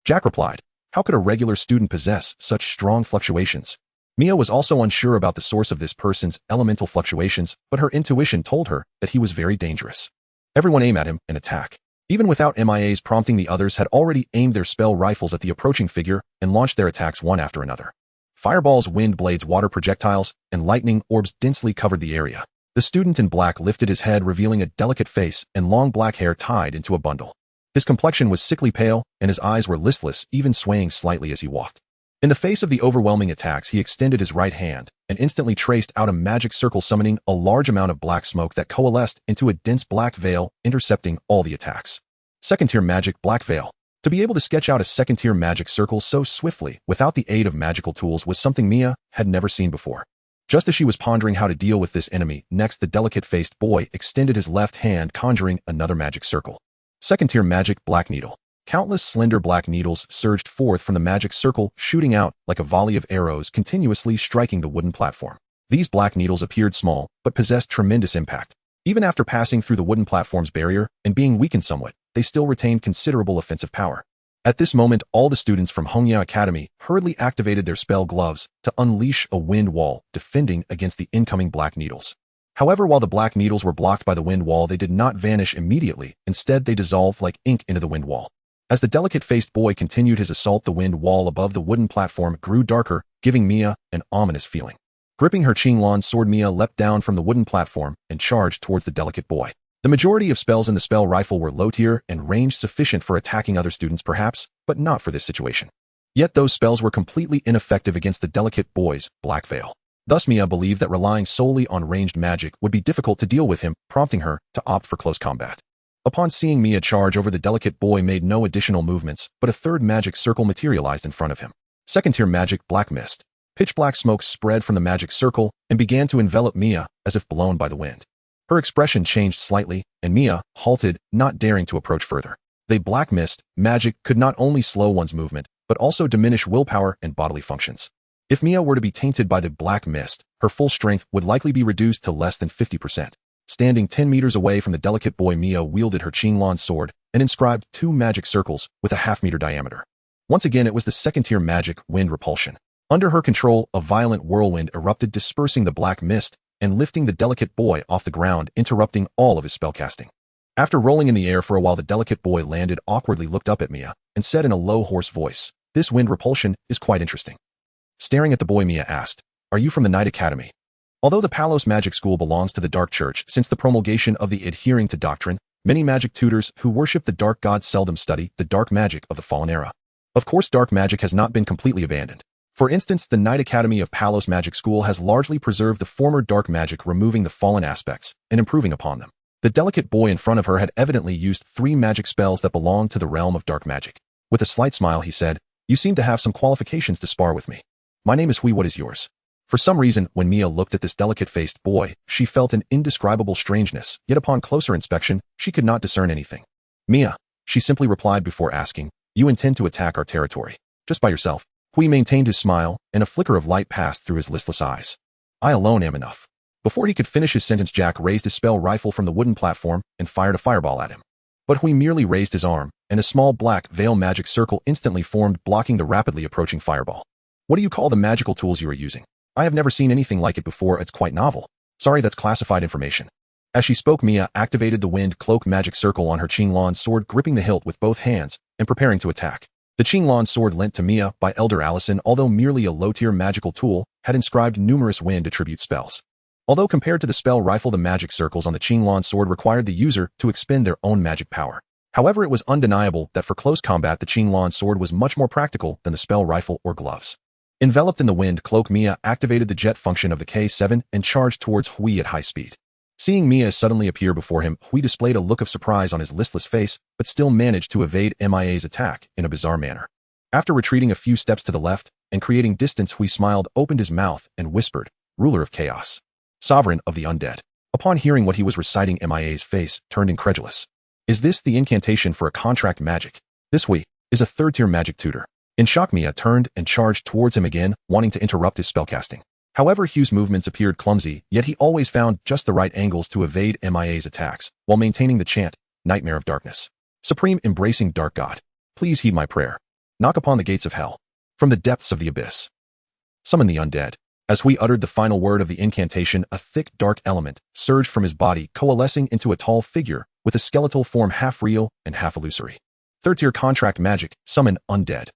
Jack replied, "How could a regular student possess such strong fluctuations?" Mia was also unsure about the source of this person's elemental fluctuations, but her intuition told her that he was very dangerous. Everyone aim at him and attack. Even without MIA's prompting, the others had already aimed their spell rifles at the approaching figure and launched their attacks one after another. Fireballs, wind blades, water projectiles, and lightning orbs densely covered the area. The student in black lifted his head, revealing a delicate face and long black hair tied into a bundle. His complexion was sickly pale, and his eyes were listless, even swaying slightly as he walked. In the face of the overwhelming attacks, he extended his right hand and instantly traced out a magic circle, summoning a large amount of black smoke that coalesced into a dense black veil, intercepting all the attacks. Second-tier magic, black veil. To be able to sketch out a second-tier magic circle so swiftly without the aid of magical tools was something Mia had never seen before. Just as she was pondering how to deal with this enemy, next the delicate-faced boy extended his left hand, conjuring another magic circle. Second-tier magic, black needle. Countless slender black needles surged forth from the magic circle, shooting out like a volley of arrows, continuously striking the wooden platform. These black needles appeared small, but possessed tremendous impact. Even after passing through the wooden platform's barrier and being weakened somewhat, they still retained considerable offensive power. At this moment, all the students from Hongya Academy hurriedly activated their spell gloves to unleash a wind wall, defending against the incoming black needles. However, while the black needles were blocked by the wind wall, they did not vanish immediately. Instead, they dissolved like ink into the wind wall. As the delicate-faced boy continued his assault, the wind wall above the wooden platform grew darker, giving Mia an ominous feeling. Gripping her Qinglan sword, Mia leapt down from the wooden platform and charged towards the delicate boy. The majority of spells in the spell rifle were low-tier and range sufficient for attacking other students perhaps, but not for this situation. Yet those spells were completely ineffective against the delicate boy's black veil. Thus Mia believed that relying solely on ranged magic would be difficult to deal with him, prompting her to opt for close combat. Upon seeing Mia charge over, the delicate boy made no additional movements, but a third magic circle materialized in front of him. Second-tier magic, black mist. Pitch black smoke spread from the magic circle and began to envelop Mia as if blown by the wind. Her expression changed slightly, and Mia halted, not daring to approach further. The black mist magic could not only slow one's movement, but also diminish willpower and bodily functions. If Mia were to be tainted by the black mist, her full strength would likely be reduced to less than 50%. Standing 10 meters away from the delicate boy, Mia wielded her Qinglan sword and inscribed 2 magic circles with a half-meter diameter. Once again, it was the second-tier magic, wind repulsion. Under her control, a violent whirlwind erupted, dispersing the black mist and lifting the delicate boy off the ground, interrupting all of his spellcasting. After rolling in the air for a while, the delicate boy landed awkwardly, looked up at Mia, and said in a low, hoarse voice, "This wind repulsion is quite interesting." Staring at the boy, Mia asked, "Are you from the Night Academy?" Although the Palos Magic School belongs to the Dark Church, since the promulgation of the adhering to doctrine, many magic tutors who worship the dark gods seldom study the dark magic of the fallen era. Of course, dark magic has not been completely abandoned. For instance, the Night Academy of Palos Magic School has largely preserved the former dark magic, removing the fallen aspects and improving upon them. The delicate boy in front of her had evidently used 3 magic spells that belonged to the realm of dark magic. With a slight smile, he said, "You seem to have some qualifications to spar with me. My name is Hui. What is yours?" For some reason, when Mia looked at this delicate-faced boy, she felt an indescribable strangeness, yet upon closer inspection, she could not discern anything. "Mia," she simply replied before asking, "You intend to attack our territory just by yourself?" Hui maintained his smile, and a flicker of light passed through his listless eyes. "I alone am enough." Before he could finish his sentence, Jack raised his spell rifle from the wooden platform and fired a fireball at him. But Hui merely raised his arm, and a small black veil magic circle instantly formed, blocking the rapidly approaching fireball. "What do you call the magical tools you are using? I have never seen anything like it before. It's quite novel." "Sorry, that's classified information." As she spoke, Mia activated the wind cloak magic circle on her Qinglan sword, gripping the hilt with both hands and preparing to attack. The Qinglan sword lent to Mia by Elder Allison, although merely a low-tier magical tool, had inscribed numerous wind attribute spells. Although compared to the spell rifle, the magic circles on the Qinglan sword required the user to expend their own magic power. However, it was undeniable that for close combat, the Qinglan sword was much more practical than the spell rifle or gloves. Enveloped in the wind cloak, Mia activated the jet function of the K7 and charged towards Hui at high speed. Seeing Mia suddenly appear before him, Hui displayed a look of surprise on his listless face, but still managed to evade Mia's attack in a bizarre manner. After retreating a few steps to the left and creating distance, Hui smiled, opened his mouth, and whispered, "Ruler of Chaos, Sovereign of the Undead." Upon hearing what he was reciting, Mia's face turned incredulous. "Is this the incantation for a contract magic?" This Hui is a third-tier magic tutor. In shock, Mia turned and charged towards him again, wanting to interrupt his spellcasting. However, Hugh's movements appeared clumsy, yet he always found just the right angles to evade Mia's attacks, while maintaining the chant, Nightmare of Darkness. Supreme embracing dark god, please heed my prayer. Knock upon the gates of hell. From the depths of the abyss. Summon the undead. As Hui uttered the final word of the incantation, a thick, dark element surged from his body, coalescing into a tall figure with a skeletal form half real and half illusory. Third-tier contract magic, summon undead.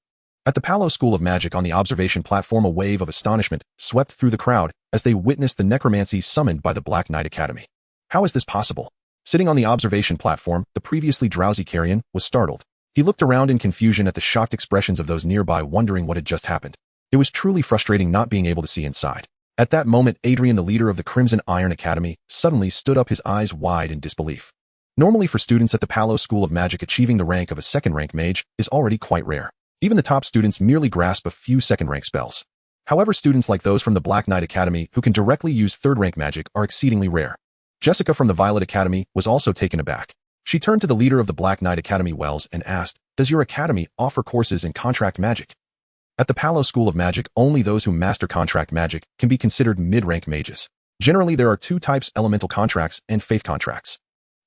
At the Palo School of Magic on the observation platform, a wave of astonishment swept through the crowd as they witnessed the necromancy summoned by the Black Knight Academy. How is this possible? Sitting on the observation platform, the previously drowsy Kalien was startled. He looked around in confusion at the shocked expressions of those nearby, wondering what had just happened. It was truly frustrating not being able to see inside. At that moment, Adrian, the leader of the Crimson Iron Academy, suddenly stood up, his eyes wide in disbelief. Normally, for students at the Palo School of Magic, achieving the rank of a second-rank mage is already quite rare. Even the top students merely grasp a few second-rank spells. However, students like those from the Black Knight Academy who can directly use third-rank magic are exceedingly rare. Jessica from the Violet Academy was also taken aback. She turned to the leader of the Black Knight Academy, Wells, and asked, "Does your academy offer courses in contract magic?" At the Palo School of Magic, only those who master contract magic can be considered mid-rank mages. Generally, there are two types: elemental contracts and faith contracts.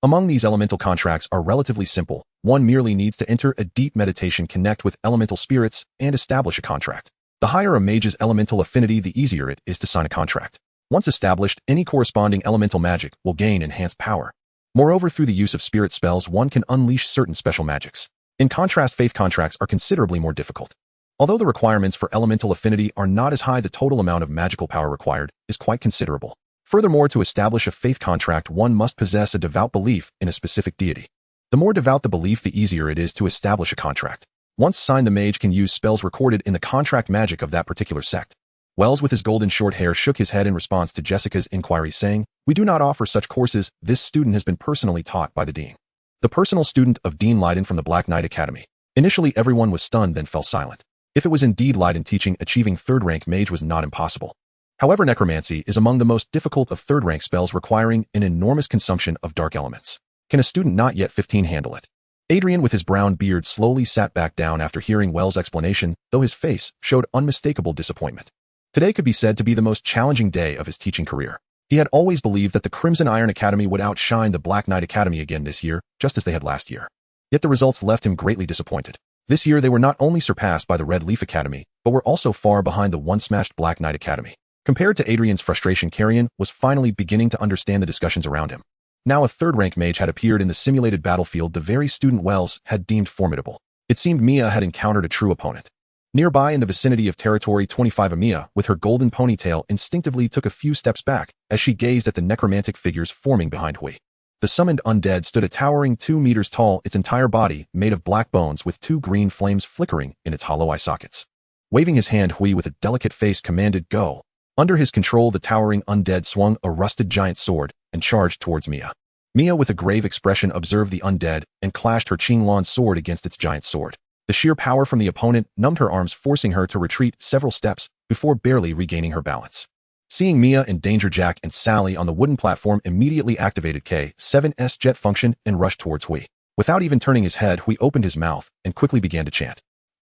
Among these, elemental contracts are relatively simple. One merely needs to enter a deep meditation, connect with elemental spirits, and establish a contract. The higher a mage's elemental affinity, the easier it is to sign a contract. Once established, any corresponding elemental magic will gain enhanced power. Moreover, through the use of spirit spells, one can unleash certain special magics. In contrast, faith contracts are considerably more difficult. Although the requirements for elemental affinity are not as high, the total amount of magical power required is quite considerable. Furthermore, to establish a faith contract, one must possess a devout belief in a specific deity. The more devout the belief, the easier it is to establish a contract. Once signed, the mage can use spells recorded in the contract magic of that particular sect. Wells, with his golden short hair, shook his head in response to Jessica's inquiry, saying, "We do not offer such courses. This student has been personally taught by the dean." The personal student of Dean Leiden from the Black Knight Academy. Initially, everyone was stunned, then fell silent. If it was indeed Leiden teaching, achieving third-rank mage was not impossible. However, necromancy is among the most difficult of third-rank spells, requiring an enormous consumption of dark elements. Can a student not yet 15 handle it? Adrian, with his brown beard, slowly sat back down after hearing Wells' explanation, though his face showed unmistakable disappointment. Today could be said to be the most challenging day of his teaching career. He had always believed that the Crimson Iron Academy would outshine the Black Knight Academy again this year, just as they had last year. Yet the results left him greatly disappointed. This year, they were not only surpassed by the Red Leaf Academy, but were also far behind the once-smashed Black Knight Academy. Compared to Adrian's frustration, Kalien was finally beginning to understand the discussions around him. Now a third-rank mage had appeared in the simulated battlefield, the very student Wells had deemed formidable. It seemed Mia had encountered a true opponent. Nearby in the vicinity of Territory 25, Mia, with her golden ponytail, instinctively took a few steps back as she gazed at the necromantic figures forming behind Hui. The summoned undead stood a towering 2 meters tall, its entire body made of black bones with 2 green flames flickering in its hollow eye sockets. Waving his hand, Hui, with a delicate face, commanded, "Go." Under his control, the towering undead swung a rusted giant sword and charged towards Mia. Mia, with a grave expression, observed the undead and clashed her Qinglan sword against its giant sword. The sheer power from the opponent numbed her arms, forcing her to retreat several steps before barely regaining her balance. Seeing Mia in danger, Jack and Sally on the wooden platform immediately activated K7's jet function and rushed towards Hui. Without even turning his head, Hui opened his mouth and quickly began to chant.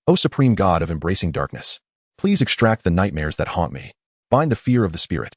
"O supreme god of embracing darkness, please extract the nightmares that haunt me. Bind the fear of the spirit.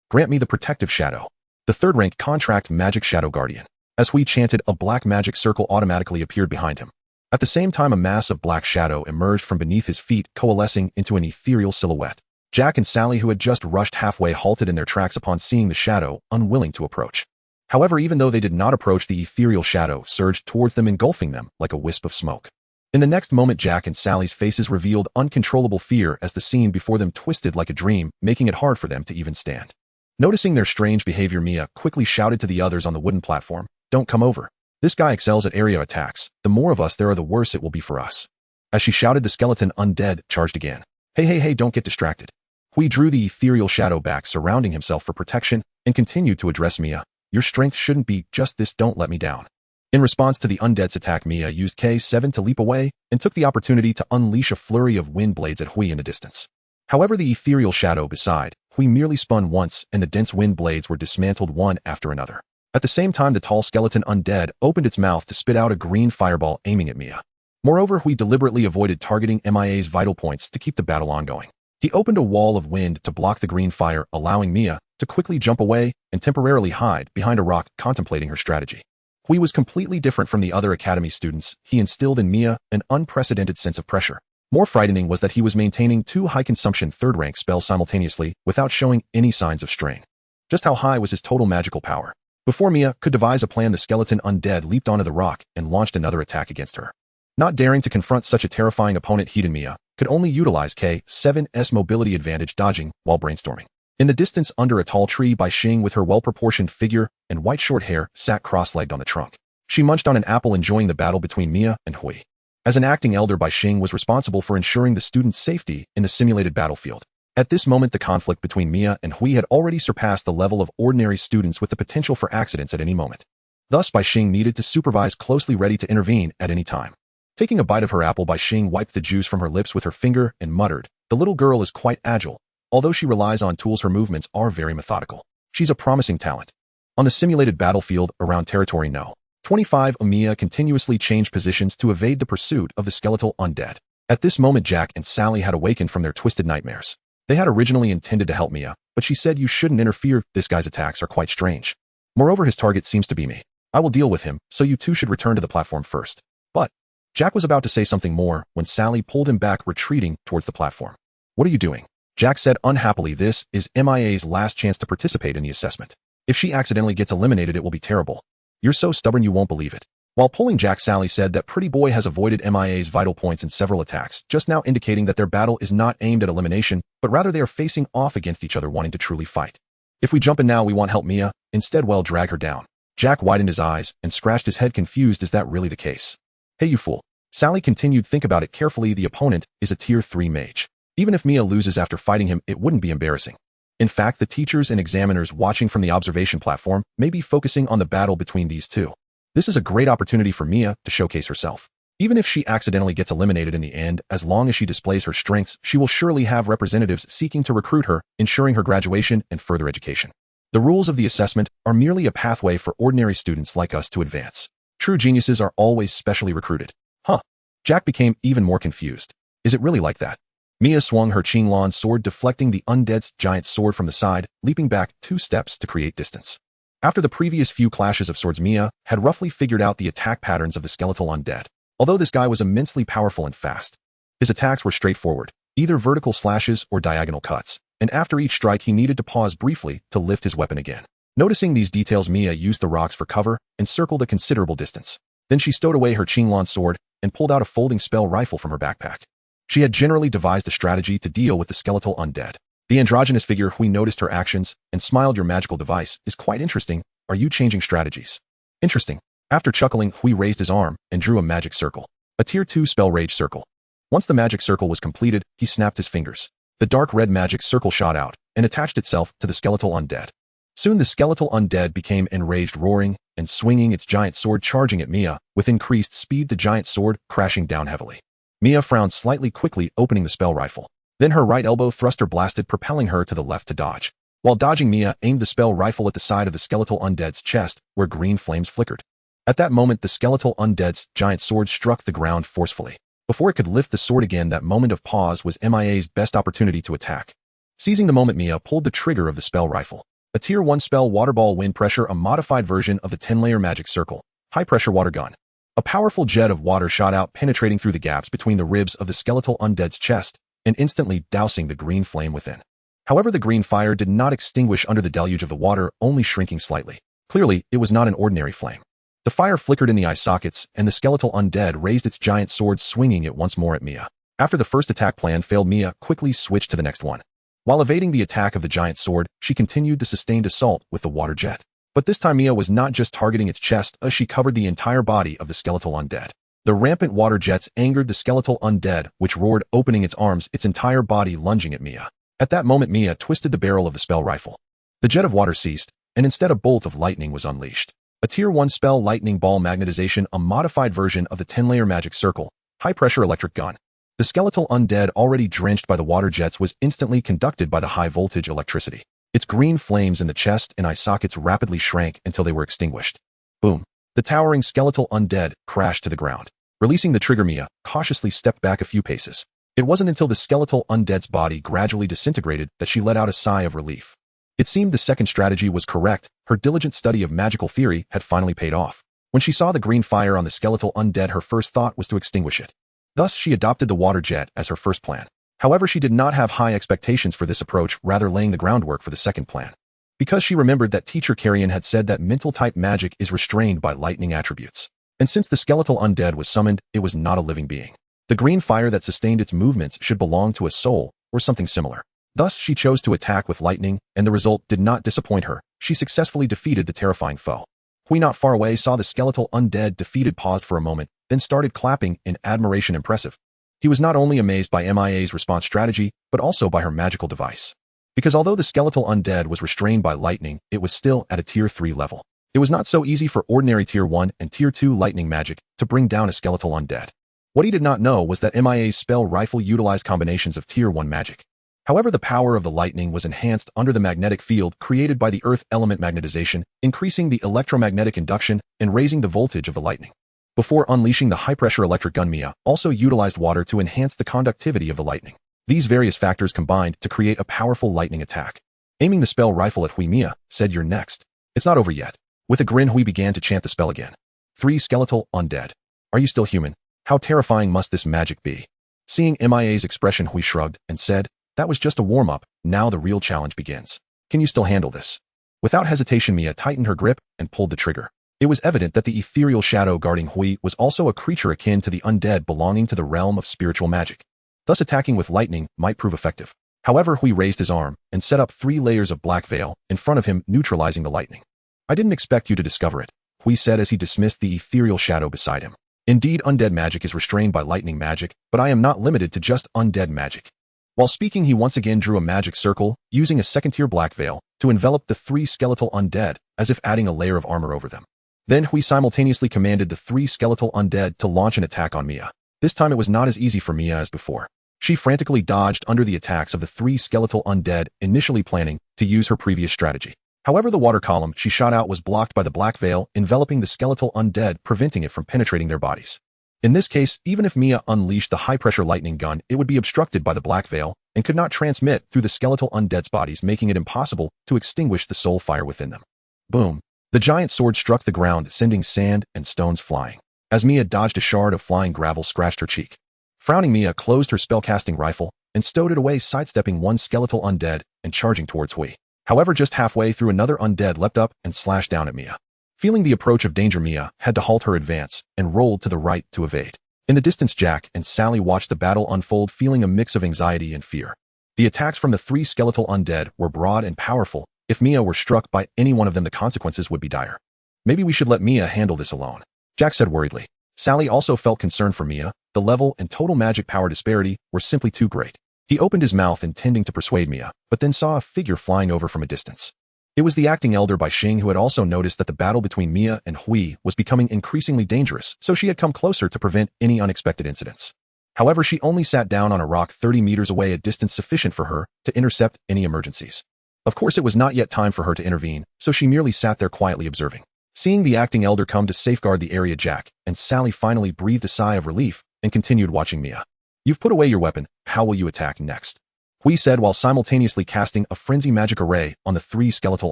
Grant me the protective shadow, the third-rank contract magic shadow guardian." As Hui chanted, a black magic circle automatically appeared behind him. At the same time, a mass of black shadow emerged from beneath his feet, coalescing into an ethereal silhouette. Jack and Sally, who had just rushed halfway, halted in their tracks upon seeing the shadow, unwilling to approach. However, even though they did not approach, the ethereal shadow surged towards them, engulfing them like a wisp of smoke. In the next moment, Jack and Sally's faces revealed uncontrollable fear as the scene before them twisted like a dream, making it hard for them to even stand. Noticing their strange behavior, Mia quickly shouted to the others on the wooden platform, "Don't come over. This guy excels at area attacks. The more of us there are, the worse it will be for us." As she shouted, the skeleton undead charged again. Hey, don't get distracted." Hui drew the ethereal shadow back, surrounding himself for protection, and continued to address Mia. "Your strength shouldn't be just this. Don't let me down." In response to the undead's attack, Mia used K7 to leap away and took the opportunity to unleash a flurry of wind blades at Hui in the distance. However, the ethereal shadow beside Hui merely spun once, and the dense wind blades were dismantled one after another. At the same time, the tall skeleton undead opened its mouth to spit out a green fireball, aiming at Mia. Moreover, Hui deliberately avoided targeting MIA's vital points to keep the battle ongoing. He opened a wall of wind to block the green fire, allowing Mia to quickly jump away and temporarily hide behind a rock, contemplating her strategy. Hui was completely different from the other academy students. He instilled in Mia an unprecedented sense of pressure. More frightening was that he was maintaining 2 high-consumption third-rank spells simultaneously without showing any signs of strain. Just how high was his total magical power? Before Mia could devise a plan, the skeleton undead leaped onto the rock and launched another attack against her. Not daring to confront such a terrifying opponent, Hidden Mia could only utilize K7's mobility advantage, dodging while brainstorming. In the distance, under a tall tree, Bai Xing, with her well-proportioned figure and white short hair, sat cross-legged on the trunk. She munched on an apple, enjoying the battle between Mia and Hui. As an acting elder, Bai Xing was responsible for ensuring the students' safety in the simulated battlefield. At this moment, the conflict between Mia and Hui had already surpassed the level of ordinary students, with the potential for accidents at any moment. Thus, Bai Xing needed to supervise closely, ready to intervene at any time. Taking a bite of her apple, Bai Xing wiped the juice from her lips with her finger and muttered, "The little girl is quite agile. Although she relies on tools, her movements are very methodical. She's a promising talent." On the simulated battlefield around territory No. 25, Mia continuously changed positions to evade the pursuit of the skeletal undead. At this moment, Jack and Sally had awakened from their twisted nightmares. They had originally intended to help Mia, but she said, "You shouldn't interfere. This guy's attacks are quite strange. Moreover, his target seems to be me. I will deal with him, so you two should return to the platform first." But Jack was about to say something more when Sally pulled him back, retreating towards the platform. "What are you doing?" Jack said unhappily. "This is MIA's last chance to participate in the assessment. If she accidentally gets eliminated, it will be terrible. You're so stubborn you won't believe it." While pulling Jack, Sally said that Pretty Boy has avoided MIA's vital points in several attacks, just now indicating that their battle is not aimed at elimination, but rather they are facing off against each other, wanting to truly fight. "If we jump in now, we won't help Mia. Instead, well, drag her down." Jack widened his eyes and scratched his head, confused. Is that really the case? "Hey, you fool." Sally continued, "Think about it carefully. The opponent is a tier 3 mage. Even if Mia loses after fighting him, it wouldn't be embarrassing. In fact, the teachers and examiners watching from the observation platform may be focusing on the battle between these two. This is a great opportunity for Mia to showcase herself. Even if she accidentally gets eliminated in the end, as long as she displays her strengths, she will surely have representatives seeking to recruit her, ensuring her graduation and further education. The rules of the assessment are merely a pathway for ordinary students like us to advance. True geniuses are always specially recruited." Huh. Jack became even more confused. Is it really like that? Mia swung her Qinglan sword, deflecting the undead's giant sword from the side, leaping back 2 steps to create distance. After the previous few clashes of swords, Mia had roughly figured out the attack patterns of the skeletal undead. Although this guy was immensely powerful and fast, his attacks were straightforward, either vertical slashes or diagonal cuts, and after each strike he needed to pause briefly to lift his weapon again. Noticing these details, Mia used the rocks for cover and circled a considerable distance. Then she stowed away her Qinglan sword and pulled out a folding spell rifle from her backpack. She had generally devised a strategy to deal with the skeletal undead. The androgynous figure Hui noticed her actions and smiled. "Your magical device is quite interesting. Are you changing strategies?" "Interesting." After chuckling, Hui raised his arm and drew a magic circle. A tier 2 spell, Rage Circle. Once the magic circle was completed, he snapped his fingers. The dark red magic circle shot out and attached itself to the skeletal undead. Soon the skeletal undead became enraged, roaring and swinging its giant sword, charging at Mia. With increased speed, the giant sword crashing down heavily. Mia frowned slightly, quickly opening the spell rifle. Then her right elbow thruster blasted, propelling her to the left to dodge. While dodging, Mia aimed the spell rifle at the side of the skeletal undead's chest, where green flames flickered. At that moment, the skeletal undead's giant sword struck the ground forcefully. Before it could lift the sword again, that moment of pause was MIA's best opportunity to attack. Seizing the moment, Mia pulled the trigger of the spell rifle. A tier 1 spell, Waterball Wind Pressure, a modified version of the 10-layer magic circle. High-pressure water gun. A powerful jet of water shot out, penetrating through the gaps between the ribs of the skeletal undead's chest and instantly dousing the green flame within. However, the green fire did not extinguish under the deluge of the water, only shrinking slightly. Clearly, it was not an ordinary flame. The fire flickered in the eye sockets, and the skeletal undead raised its giant sword, swinging it once more at Mia. After the first attack plan failed, Mia quickly switched to the next one. While evading the attack of the giant sword, she continued the sustained assault with the water jet. But this time Mia was not just targeting its chest, as she covered the entire body of the skeletal undead. The rampant water jets angered the skeletal undead, which roared, opening its arms, its entire body lunging at Mia. At that moment, Mia twisted the barrel of the spell rifle. The jet of water ceased, and instead a bolt of lightning was unleashed. A tier 1 spell, Lightning Ball Magnetization, a modified version of the 10-layer magic circle. High-pressure electric gun. The skeletal undead, already drenched by the water jets, was instantly conducted by the high-voltage electricity. Its green flames in the chest and eye sockets rapidly shrank until they were extinguished. Boom. The towering skeletal undead crashed to the ground. Releasing the trigger, Mia cautiously stepped back a few paces. It wasn't until the skeletal undead's body gradually disintegrated that she let out a sigh of relief. It seemed the second strategy was correct. Her diligent study of magical theory had finally paid off. When she saw the green fire on the skeletal undead, her first thought was to extinguish it. Thus, she adopted the water jet as her first plan. However, she did not have high expectations for this approach, rather laying the groundwork for the second plan. Because she remembered that teacher Kalien had said that mental-type magic is restrained by lightning attributes. And since the skeletal undead was summoned, it was not a living being. The green fire that sustained its movements should belong to a soul, or something similar. Thus, she chose to attack with lightning, and the result did not disappoint her. She successfully defeated the terrifying foe. Hui, not far away, saw the skeletal undead defeated, paused for a moment, then started clapping in admiration. Impressive. He was not only amazed by Mia's response strategy, but also by her magical device. Because although the skeletal undead was restrained by lightning, it was still at a Tier 3 level. It was not so easy for ordinary Tier 1 and Tier 2 lightning magic to bring down a skeletal undead. What he did not know was that Mia's spell rifle utilized combinations of Tier 1 magic. However, the power of the lightning was enhanced under the magnetic field created by the earth element magnetization, increasing the electromagnetic induction and raising the voltage of the lightning. Before unleashing the high-pressure electric gun, Mia also utilized water to enhance the conductivity of the lightning. These various factors combined to create a powerful lightning attack. Aiming the spell rifle at Hui, Mia said, "You're next." "It's not over yet." With a grin, Hui began to chant the spell again. "3 skeletal undead. Are you still human? How terrifying must this magic be?" Seeing Mia's expression, Hui shrugged and said, "That was just a warm-up. Now the real challenge begins. Can you still handle this?" Without hesitation, Mia tightened her grip and pulled the trigger. It was evident that the ethereal shadow guarding Hui was also a creature akin to the undead belonging to the realm of spiritual magic. Thus, attacking with lightning might prove effective. However, Hui raised his arm and set up 3 layers of black veil in front of him, neutralizing the lightning. "I didn't expect you to discover it," Hui said as he dismissed the ethereal shadow beside him. "Indeed, undead magic is restrained by lightning magic, but I am not limited to just undead magic." While speaking, he once again drew a magic circle, using a second-tier black veil to envelop the 3 skeletal undead, as if adding a layer of armor over them. Then Hui simultaneously commanded the 3 skeletal undead to launch an attack on Mia. This time it was not as easy for Mia as before. She frantically dodged under the attacks of the 3 skeletal undead, initially planning to use her previous strategy. However, the water column she shot out was blocked by the black veil, enveloping the skeletal undead, preventing it from penetrating their bodies. In this case, even if Mia unleashed the high-pressure lightning gun, it would be obstructed by the black veil and could not transmit through the skeletal undead's bodies, making it impossible to extinguish the soul fire within them. Boom! The giant sword struck the ground, sending sand and stones flying. As Mia dodged, a shard of flying gravel scratched her cheek. Frowning, Mia closed her spellcasting rifle and stowed it away, sidestepping 1 skeletal undead and charging towards Hui. However, just halfway through, another undead leapt up and slashed down at Mia. Feeling the approach of danger, Mia had to halt her advance and rolled to the right to evade. In the distance, Jack and Sally watched the battle unfold, feeling a mix of anxiety and fear. The attacks from the 3 skeletal undead were broad and powerful. If Mia were struck by any one of them, the consequences would be dire. "Maybe we should let Mia handle this alone," Jack said worriedly. Sally also felt concerned for Mia. The level and total magic power disparity were simply too great. He opened his mouth intending to persuade Mia, but then saw a figure flying over from a distance. It was the acting elder Bai Xing, who had also noticed that the battle between Mia and Hui was becoming increasingly dangerous, so she had come closer to prevent any unexpected incidents. However, she only sat down on a rock 30 meters away, a distance sufficient for her to intercept any emergencies. Of course, it was not yet time for her to intervene, so she merely sat there quietly observing. Seeing the acting elder come to safeguard the area, Jack and Sally finally breathed a sigh of relief and continued watching Mia. "You've put away your weapon. How will you attack next?" Hui said while simultaneously casting a frenzy magic array on the 3 skeletal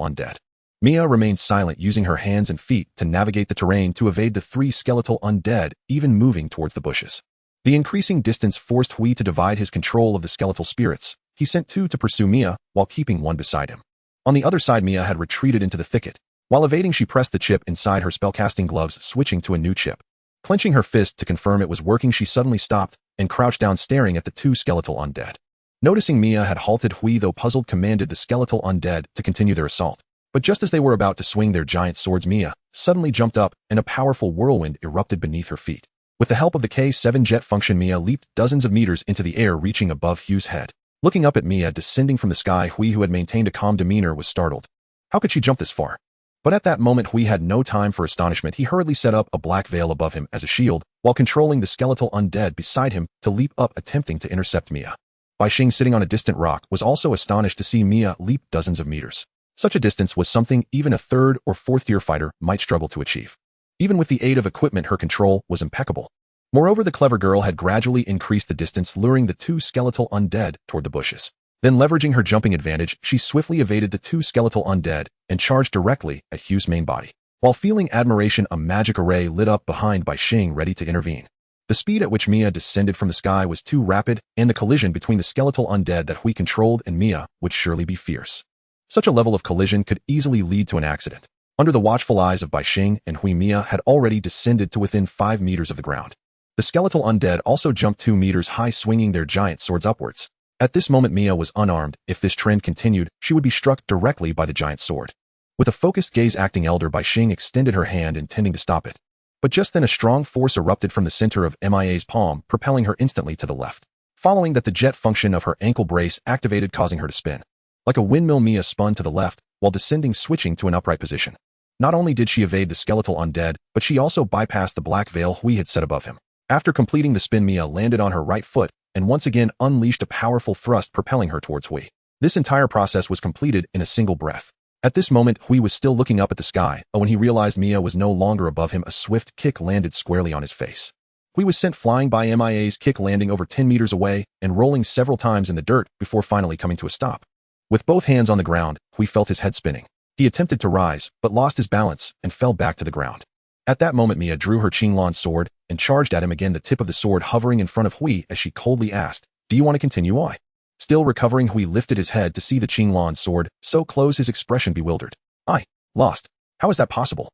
undead. Mia remained silent, using her hands and feet to navigate the terrain to evade the 3 skeletal undead, even moving towards the bushes. The increasing distance forced Hui to divide his control of the skeletal spirits. He sent 2 to pursue Mia, while keeping 1 beside him. On the other side, Mia had retreated into the thicket. While evading, she pressed the chip inside her spellcasting gloves, switching to a new chip. Clenching her fist to confirm it was working, she suddenly stopped and crouched down, staring at the 2 skeletal undead. Noticing Mia had halted, Hui, though puzzled, commanded the skeletal undead to continue their assault. But just as they were about to swing their giant swords, Mia suddenly jumped up and a powerful whirlwind erupted beneath her feet. With the help of the K7 jet function, Mia leaped dozens of meters into the air, reaching above Hugh's head. Looking up at Mia descending from the sky, Hui, who had maintained a calm demeanor, was startled. How could she jump this far? But at that moment, Hui had no time for astonishment. He hurriedly set up a black veil above him as a shield, while controlling the skeletal undead beside him to leap up, attempting to intercept Mia. Bai Xing, sitting on a distant rock, was also astonished to see Mia leap dozens of meters. Such a distance was something even a 3rd or 4th tier fighter might struggle to achieve. Even with the aid of equipment, her control was impeccable. Moreover, the clever girl had gradually increased the distance, luring the two skeletal undead toward the bushes. Then, leveraging her jumping advantage, she swiftly evaded the two skeletal undead and charged directly at Hugh's main body. While feeling admiration, a magic array lit up behind by Xing, ready to intervene. The speed at which Mia descended from the sky was too rapid, and the collision between the skeletal undead that Hui controlled and Mia would surely be fierce. Such a level of collision could easily lead to an accident. Under the watchful eyes of Bai Xing and Hui, Mia had already descended to within 5 meters of the ground. The skeletal undead also jumped 2 meters high, swinging their giant swords upwards. At this moment, Mia was unarmed. If this trend continued, she would be struck directly by the giant sword. With a focused gaze, acting elder Bai Xing extended her hand, intending to stop it. But just then a strong force erupted from the center of Mia's palm, propelling her instantly to the left. Following that, the jet function of her ankle brace activated, causing her to spin. Like a windmill, Mia spun to the left, while descending, switching to an upright position. Not only did she evade the skeletal undead, but she also bypassed the black veil Hui had set above him. After completing the spin, Mia landed on her right foot, and once again unleashed a powerful thrust, propelling her towards Hui. This entire process was completed in a single breath. At this moment, Hui was still looking up at the sky, but when he realized Mia was no longer above him, a swift kick landed squarely on his face. Hui was sent flying by Mia's kick, landing over 10 meters away and rolling several times in the dirt before finally coming to a stop. With both hands on the ground, Hui felt his head spinning. He attempted to rise, but lost his balance and fell back to the ground. At that moment, Mia drew her Qinglan sword and charged at him again, the tip of the sword hovering in front of Hui as she coldly asked, "Do you want to continue?" Why? Still recovering, Hui lifted his head to see the Qinglan sword, so close, his expression bewildered. "I lost. How is that possible?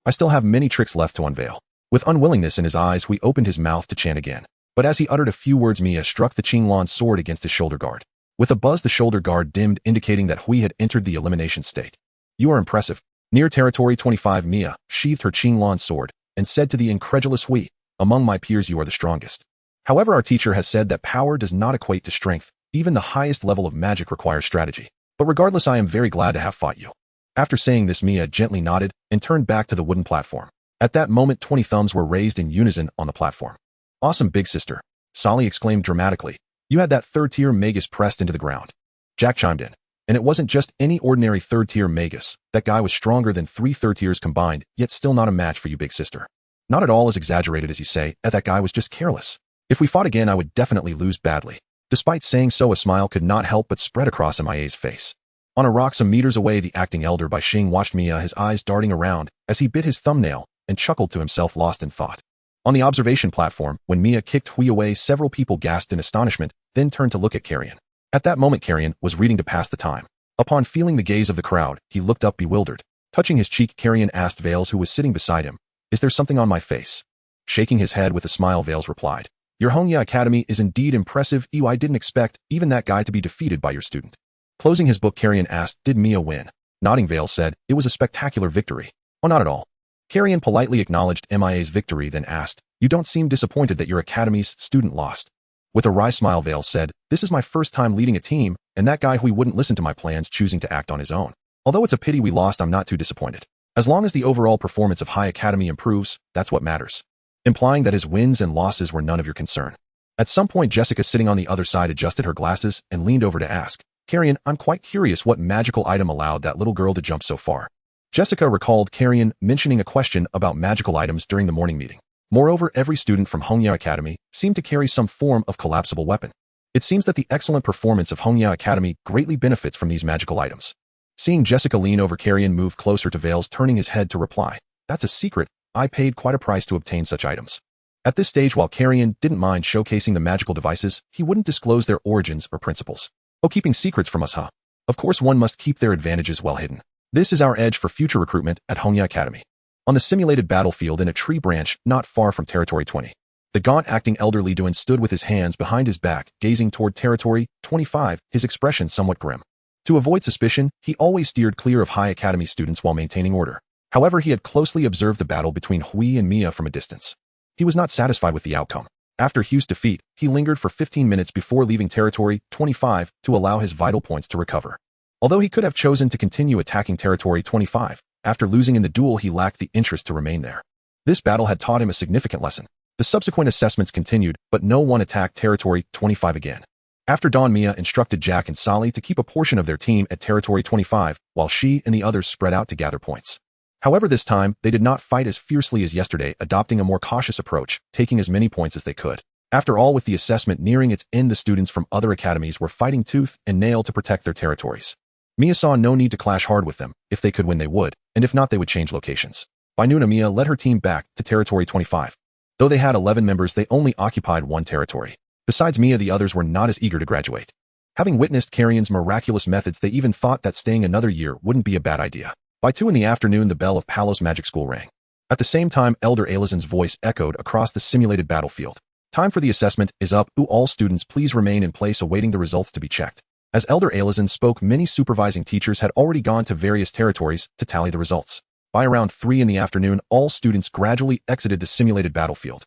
I still have many tricks left to unveil." With unwillingness in his eyes, Hui opened his mouth to chant again. But as he uttered a few words, Mia struck the Qinglan sword against his shoulder guard. With a buzz, the shoulder guard dimmed, indicating that Hui had entered the elimination state. "You are impressive." Near territory 25, Mia sheathed her Qinglan sword and said to the incredulous Hui, "Among my peers, you are the strongest. However, our teacher has said that power does not equate to strength. Even the highest level of magic requires strategy. But regardless, I am very glad to have fought you." After saying this, Mia gently nodded and turned back to the wooden platform. At that moment, 20 thumbs were raised in unison on the platform. "Awesome, big sister," Sally exclaimed dramatically. "You had that third-tier magus pressed into the ground." Jack chimed in. "And it wasn't just any ordinary third-tier magus. That guy was stronger than 3 third-tiers combined, yet still not a match for you, big sister." "Not at all as exaggerated as you say. That guy was just careless. If we fought again, I would definitely lose badly." Despite saying so, a smile could not help but spread across Mia's face. On a rock some meters away, the acting elder Bai Xing watched Mia, his eyes darting around as he bit his thumbnail and chuckled to himself, lost in thought. On the observation platform, when Mia kicked Hui away, several people gasped in astonishment, then turned to look at Kalien. At that moment, Kalien was reading to pass the time. Upon feeling the gaze of the crowd, he looked up bewildered. Touching his cheek, Kalien asked Vales, who was sitting beside him, "Is there something on my face?" Shaking his head with a smile, Vales replied, "Your Hongya Academy is indeed impressive. I didn't expect even that guy to be defeated by your student." Closing his book, Kalien asked, "Did Mia win?" Nodding, Vales said, "It was a spectacular victory." "Oh, not at all." Kalien politely acknowledged Mia's victory, then asked, "You don't seem disappointed that your academy's student lost." With a wry smile, Vales said, "This is my first time leading a team, and that guy Hui wouldn't listen to my plans, choosing to act on his own. Although it's a pity we lost, I'm not too disappointed. As long as the overall performance of High Academy improves, that's what matters." Implying that his wins and losses were none of your concern. At some point, Jessica, sitting on the other side, adjusted her glasses and leaned over to ask, "Kalien, I'm quite curious what magical item allowed that little girl to jump so far." Jessica recalled Kalien mentioning a question about magical items during the morning meeting. Moreover, every student from Hongya Academy seemed to carry some form of collapsible weapon. It seems that the excellent performance of Hongya Academy greatly benefits from these magical items. Seeing Jessica lean over, Kalien moved closer to Vales, turning his head to reply, "That's a secret. I paid quite a price to obtain such items." At this stage, while Kalien didn't mind showcasing the magical devices, he wouldn't disclose their origins or principles. "Oh, keeping secrets from us, huh? Of course one must keep their advantages well hidden. This is our edge for future recruitment at Hongya Academy." On the simulated battlefield in a tree branch not far from Territory 20, the gaunt acting elderly Duan stood with his hands behind his back, gazing toward Territory 25, his expression somewhat grim. To avoid suspicion, he always steered clear of High Academy students while maintaining order. However, he had closely observed the battle between Hui and Mia from a distance. He was not satisfied with the outcome. After Hugh's defeat, he lingered for 15 minutes before leaving Territory 25 to allow his vital points to recover. Although he could have chosen to continue attacking Territory 25, after losing in the duel, he lacked the interest to remain there. This battle had taught him a significant lesson. The subsequent assessments continued, but no one attacked Territory 25 again. After dawn, Mia instructed Jack and Sally to keep a portion of their team at Territory 25, while she and the others spread out to gather points. However, this time, they did not fight as fiercely as yesterday, adopting a more cautious approach, taking as many points as they could. After all, with the assessment nearing its end, the students from other academies were fighting tooth and nail to protect their territories. Mia saw no need to clash hard with them. If they could win, they would, and if not, they would change locations. By noon, Mia led her team back to Territory 25. Though they had 11 members, they only occupied one territory. Besides Mia, the others were not as eager to graduate. Having witnessed Kalien's miraculous methods, they even thought that staying another year wouldn't be a bad idea. By 2 in the afternoon, the bell of Palos Magic School rang. At the same time, Elder Alizen's voice echoed across the simulated battlefield. Time for the assessment is up. All students please remain in place awaiting the results to be checked. As Elder Alizen spoke, many supervising teachers had already gone to various territories to tally the results. By around 3 in the afternoon, all students gradually exited the simulated battlefield.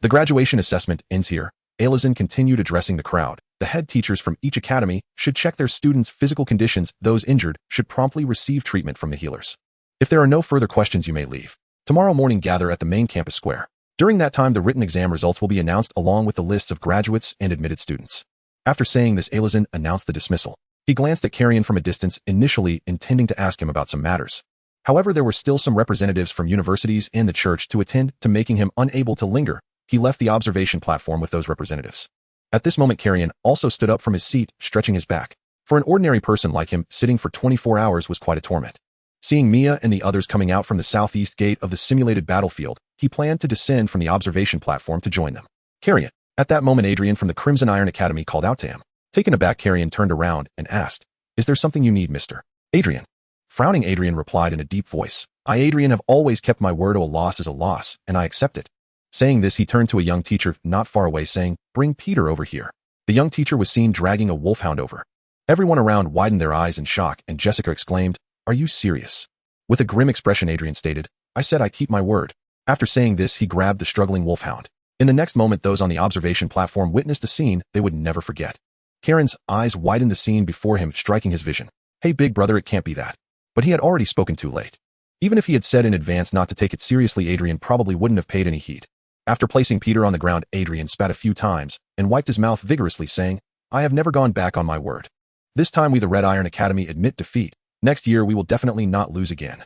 The graduation assessment ends here. Alizen continued addressing the crowd. The head teachers from each academy should check their students' physical conditions. Those injured should promptly receive treatment from the healers. If there are no further questions, you may leave. Tomorrow morning, gather at the main campus square. During that time, the written exam results will be announced along with the lists of graduates and admitted students. After saying this, Alizen announced the dismissal. He glanced at Kalien from a distance, initially intending to ask him about some matters. However, there were still some representatives from universities and the church to attend to, making him unable to linger. He left the observation platform with those representatives. At this moment, Kalien also stood up from his seat, stretching his back. For an ordinary person like him, sitting for 24 hours was quite a torment. Seeing Mia and the others coming out from the southeast gate of the simulated battlefield, he planned to descend from the observation platform to join them. Kalien. At that moment, Adrian from the Crimson Iron Academy called out to him. Taken aback, Kalien turned around and asked, "Is there something you need, Mr. Adrian?" Frowning, Adrian replied in a deep voice, "I, Adrian, have always kept my word. A loss is a loss, and I accept it." Saying this, he turned to a young teacher not far away, saying, "Bring Peter over here." The young teacher was seen dragging a wolfhound over. Everyone around widened their eyes in shock, and Jessica exclaimed, "Are you serious?" With a grim expression, Adrian stated, "I said I keep my word." After saying this, he grabbed the struggling wolfhound. In the next moment, those on the observation platform witnessed a scene they would never forget. Karen's eyes widened, the scene before him striking his vision. "Hey, big brother, it can't be that." But he had already spoken too late. Even if he had said in advance not to take it seriously, Adrian probably wouldn't have paid any heed. After placing Peter on the ground, Adrian spat a few times and wiped his mouth vigorously, saying, "I have never gone back on my word. This time we, the Red Iron Academy, admit defeat. Next year we will definitely not lose again."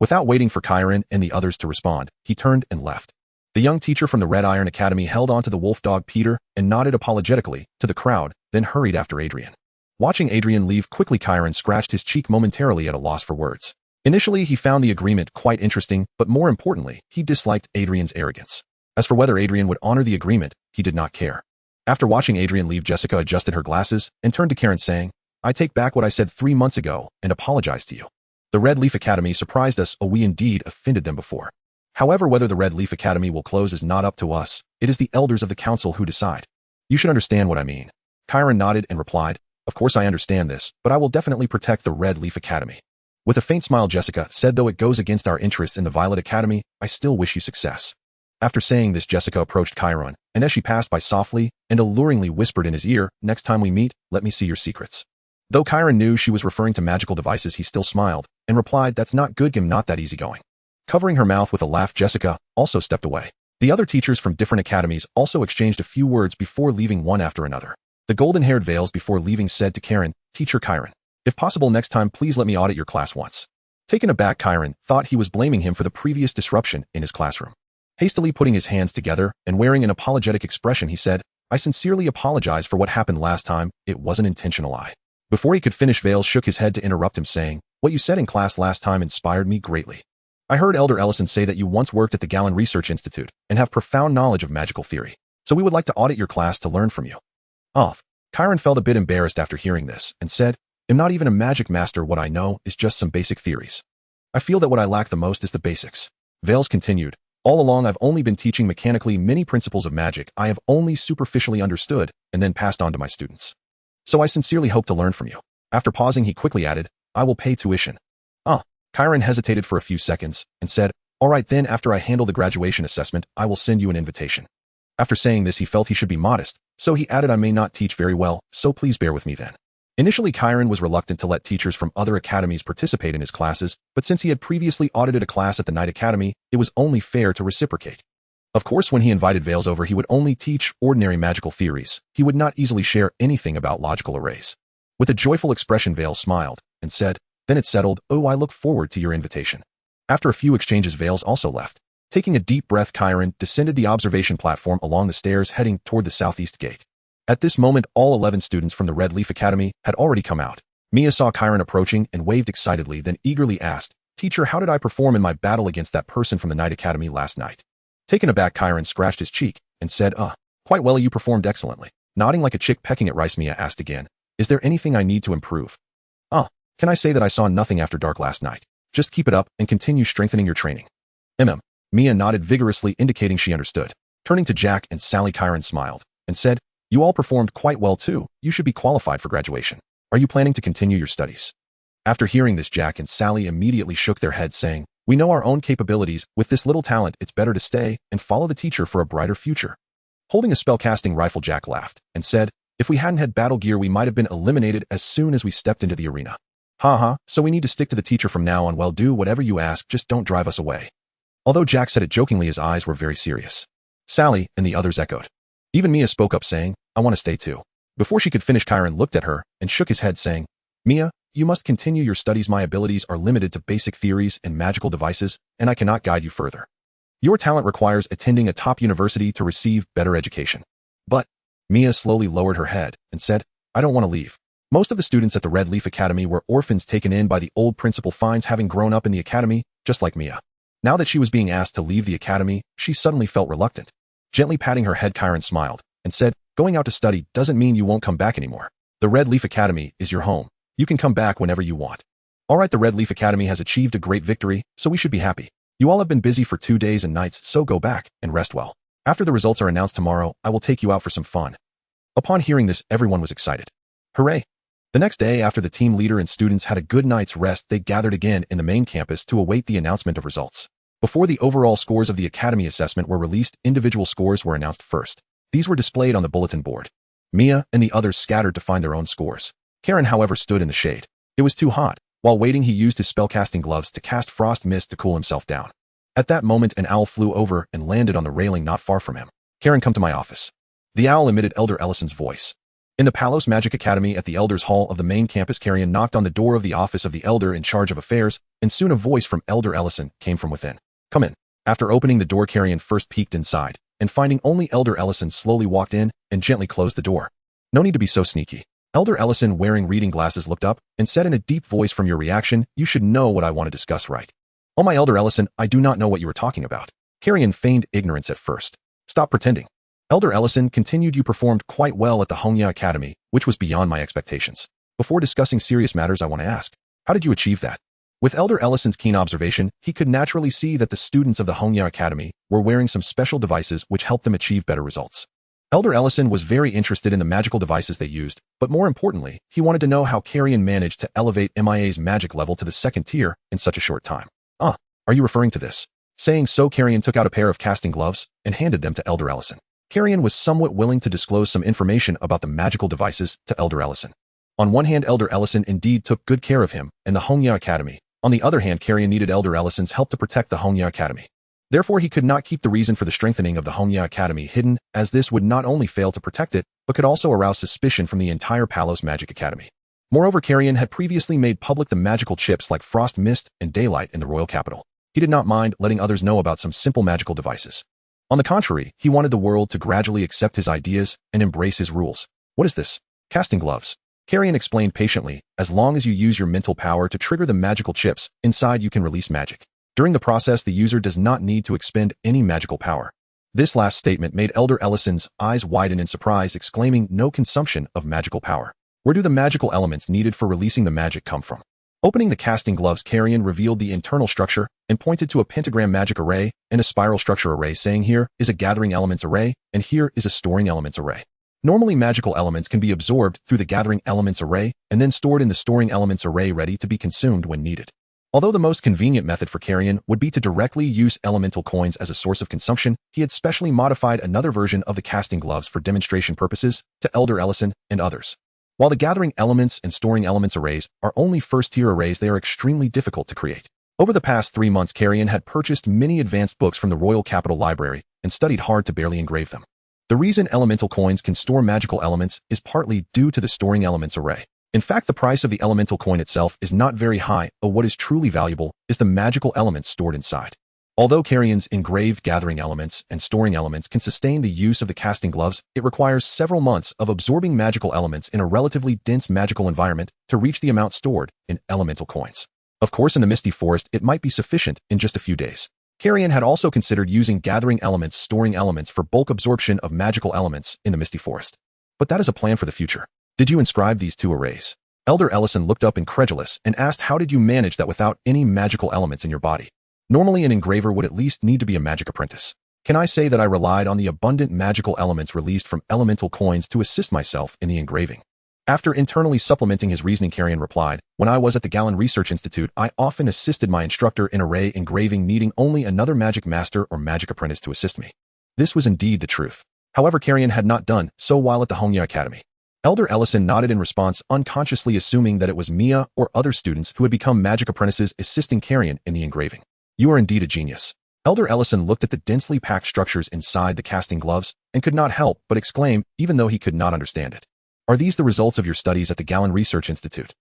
Without waiting for Kyron and the others to respond, he turned and left. The young teacher from the Red Iron Academy held onto the wolf dog Peter and nodded apologetically to the crowd, then hurried after Adrian. Watching Adrian leave quickly, Kyron scratched his cheek, momentarily at a loss for words. Initially, he found the agreement quite interesting, but more importantly, he disliked Adrian's arrogance. As for whether Adrian would honor the agreement, he did not care. After watching Adrian leave, Jessica adjusted her glasses and turned to Karen, saying, "I take back what I said 3 months ago and apologize to you. The Red Leaf Academy surprised us. We indeed offended them before. However, whether the Red Leaf Academy will close is not up to us. It is the elders of the council who decide. You should understand what I mean." Kyron nodded and replied, "Of course I understand this, but I will definitely protect the Red Leaf Academy." With a faint smile, Jessica said, "Though it goes against our interests in the Violet Academy, I still wish you success." After saying this, Jessica approached Kyron, and as she passed by, softly and alluringly whispered in his ear, "Next time we meet, let me see your secrets." Though Kyron knew she was referring to magical devices, he still smiled and replied, "That's not good, Gim, not that easygoing." Covering her mouth with a laugh, Jessica also stepped away. The other teachers from different academies also exchanged a few words before leaving one after another. The golden-haired Veils, before leaving, said to Karen, "Teacher Kyron, if possible next time please let me audit your class once." Taken aback, Kyron thought he was blaming him for the previous disruption in his classroom. Hastily putting his hands together and wearing an apologetic expression, he said, "I sincerely apologize for what happened last time. It wasn't intentional." Before he could finish, Veils shook his head to interrupt him, saying, "What you said in class last time inspired me greatly. I heard Elder Ellison say that you once worked at the Kalien Research Institute and have profound knowledge of magical theory. So we would like to audit your class to learn from you." Kyron felt a bit embarrassed after hearing this and said, "I'm not even a magic master. What I know is just some basic theories. I feel that what I lack the most is the basics." Veils continued, "All along I've only been teaching mechanically many principles of magic I have only superficially understood and then passed on to my students. So I sincerely hope to learn from you." After pausing, he quickly added, "I will pay tuition." Kyron hesitated for a few seconds and said, "All right then, after I handle the graduation assessment, I will send you an invitation." After saying this, he felt he should be modest, so he added, "I may not teach very well, so please bear with me then." Initially, Kyron was reluctant to let teachers from other academies participate in his classes, but since he had previously audited a class at the Night Academy, it was only fair to reciprocate. Of course, when he invited Veils over, he would only teach ordinary magical theories. He would not easily share anything about logical arrays. With a joyful expression, Veils smiled and said, "Then it's settled. I look forward to your invitation." After a few exchanges, Vales also left. Taking a deep breath, Kalien descended the observation platform along the stairs heading toward the southeast gate. At this moment, all 11 students from the Red Leaf Academy had already come out. Mia saw Kalien approaching and waved excitedly, then eagerly asked, "Teacher, how did I perform in my battle against that person from the Night Academy last night?" Taken aback, Kalien scratched his cheek and said, quite well, you performed excellently." Nodding like a chick pecking at rice, Mia asked again, "Is there anything I need to improve?" Can I say that I saw nothing after dark last night? Just keep it up and continue strengthening your training." Mia nodded vigorously, indicating she understood. Turning to Jack and Sally, Kalien smiled and said, "You all performed quite well too. You should be qualified for graduation. Are you planning to continue your studies?" After hearing this, Jack and Sally immediately shook their heads, saying, "We know our own capabilities. With this little talent, it's better to stay and follow the teacher for a brighter future." Holding a spellcasting rifle, Jack laughed and said, "If we hadn't had battle gear, we might have been eliminated as soon as we stepped into the arena." So we need to stick to the teacher from now on. Well, do whatever you ask, just don't drive us away." Although Jack said it jokingly, his eyes were very serious. Sally and the others echoed. Even Mia spoke up, saying, "I want to stay too." Before she could finish, Kalien looked at her and shook his head, saying, "Mia, you must continue your studies. My abilities are limited to basic theories and magical devices, and I cannot guide you further. Your talent requires attending a top university to receive better education." But Mia slowly lowered her head and said, "I don't want to leave." Most of the students at the Red Leaf Academy were orphans taken in by the old principal, Fines, having grown up in the academy, just like Mia. Now that she was being asked to leave the academy, she suddenly felt reluctant. Gently patting her head, Kalien smiled and said, "Going out to study doesn't mean you won't come back anymore. The Red Leaf Academy is your home. You can come back whenever you want." "All right, the Red Leaf Academy has achieved a great victory, so we should be happy. You all have been busy for 2 days and nights, so go back and rest well. After the results are announced tomorrow, I will take you out for some fun." Upon hearing this, everyone was excited. Hooray! The next day, after the team leader and students had a good night's rest, they gathered again in the main campus to await the announcement of results. Before the overall scores of the academy assessment were released, individual scores were announced first. These were displayed on the bulletin board. Mia and the others scattered to find their own scores. Kalien, however, stood in the shade. It was too hot. While waiting, he used his spellcasting gloves to cast frost mist to cool himself down. At that moment, an owl flew over and landed on the railing not far from him. "Kalien, come to my office." The owl emitted Elder Ellison's voice. In the Palos Magic Academy at the Elders Hall of the main campus, Kalien knocked on the door of the office of the Elder in charge of affairs, and soon a voice from Elder Ellison came from within. "Come in." After opening the door, Kalien first peeked inside, and finding only Elder Ellison, slowly walked in and gently closed the door. "No need to be so sneaky." Elder Ellison, wearing reading glasses, looked up and said in a deep voice, "From your reaction, you should know what I want to discuss, right?" "Oh my, Elder Ellison, I do not know what you were talking about." Kalien feigned ignorance at first. "Stop pretending." Elder Ellison continued, "You performed quite well at the Hongya Academy, which was beyond my expectations. Before discussing serious matters, I want to ask, how did you achieve that?" With Elder Ellison's keen observation, he could naturally see that the students of the Hongya Academy were wearing some special devices which helped them achieve better results. Elder Ellison was very interested in the magical devices they used, but more importantly, he wanted to know how Kalien managed to elevate MIA's magic level to the 2nd tier in such a short time. Are you referring to this?" Saying so, Kalien took out a pair of casting gloves and handed them to Elder Ellison. Kalien was somewhat willing to disclose some information about the magical devices to Elder Ellison. On one hand, Elder Ellison indeed took good care of him and the Hongya Academy. On the other hand, Kalien needed Elder Ellison's help to protect the Hongya Academy. Therefore, he could not keep the reason for the strengthening of the Hongya Academy hidden, as this would not only fail to protect it, but could also arouse suspicion from the entire Palos Magic Academy. Moreover, Kalien had previously made public the magical chips like Frost Mist and Daylight in the royal capital. He did not mind letting others know about some simple magical devices. On the contrary, he wanted the world to gradually accept his ideas and embrace his rules. "What is this?" "Casting gloves." Kalien explained patiently, "As long as you use your mental power to trigger the magical chips, inside you can release magic. During the process, the user does not need to expend any magical power." This last statement made Elder Ellison's eyes widen in surprise, exclaiming, "No consumption of magical power. Where do the magical elements needed for releasing the magic come from?" Opening the casting gloves, Kalien revealed the internal structure and pointed to a pentagram magic array and a spiral structure array, saying, "Here is a gathering elements array, and here is a storing elements array." Normally, magical elements can be absorbed through the gathering elements array and then stored in the storing elements array, ready to be consumed when needed. Although the most convenient method for Kalien would be to directly use elemental coins as a source of consumption, he had specially modified another version of the casting gloves for demonstration purposes to Elder Ellison and others. While the gathering elements and storing elements arrays are only first-tier arrays, they are extremely difficult to create. Over the past 3 months, Kalien had purchased many advanced books from the Royal Capital Library and studied hard to barely engrave them. The reason elemental coins can store magical elements is partly due to the storing elements array. In fact, the price of the elemental coin itself is not very high, but what is truly valuable is the magical elements stored inside. Although Kalien's engraved gathering elements and storing elements can sustain the use of the casting gloves, it requires several months of absorbing magical elements in a relatively dense magical environment to reach the amount stored in elemental coins. Of course, in the Misty Forest, it might be sufficient in just a few days. Kalien had also considered using gathering elements, storing elements for bulk absorption of magical elements in the Misty Forest. But that is a plan for the future. Did you inscribe these two arrays? Elder Ellison looked up incredulous and asked, how did you manage that without any magical elements in your body? Normally, an engraver would at least need to be a magic apprentice. Can I say that I relied on the abundant magical elements released from elemental coins to assist myself in the engraving? After internally supplementing his reasoning, Kalien replied, when I was at the Kalien Research Institute, I often assisted my instructor in array engraving, needing only another magic master or magic apprentice to assist me. This was indeed the truth. However, Kalien had not done so while at the Hongya Academy. Elder Ellison nodded in response, unconsciously assuming that it was Mia or other students who had become magic apprentices assisting Kalien in the engraving. You are indeed a genius. Elder Ellison looked at the densely packed structures inside the casting gloves and could not help but exclaim, even though he could not understand it. Are these the results of your studies at the Kalien Research Institute?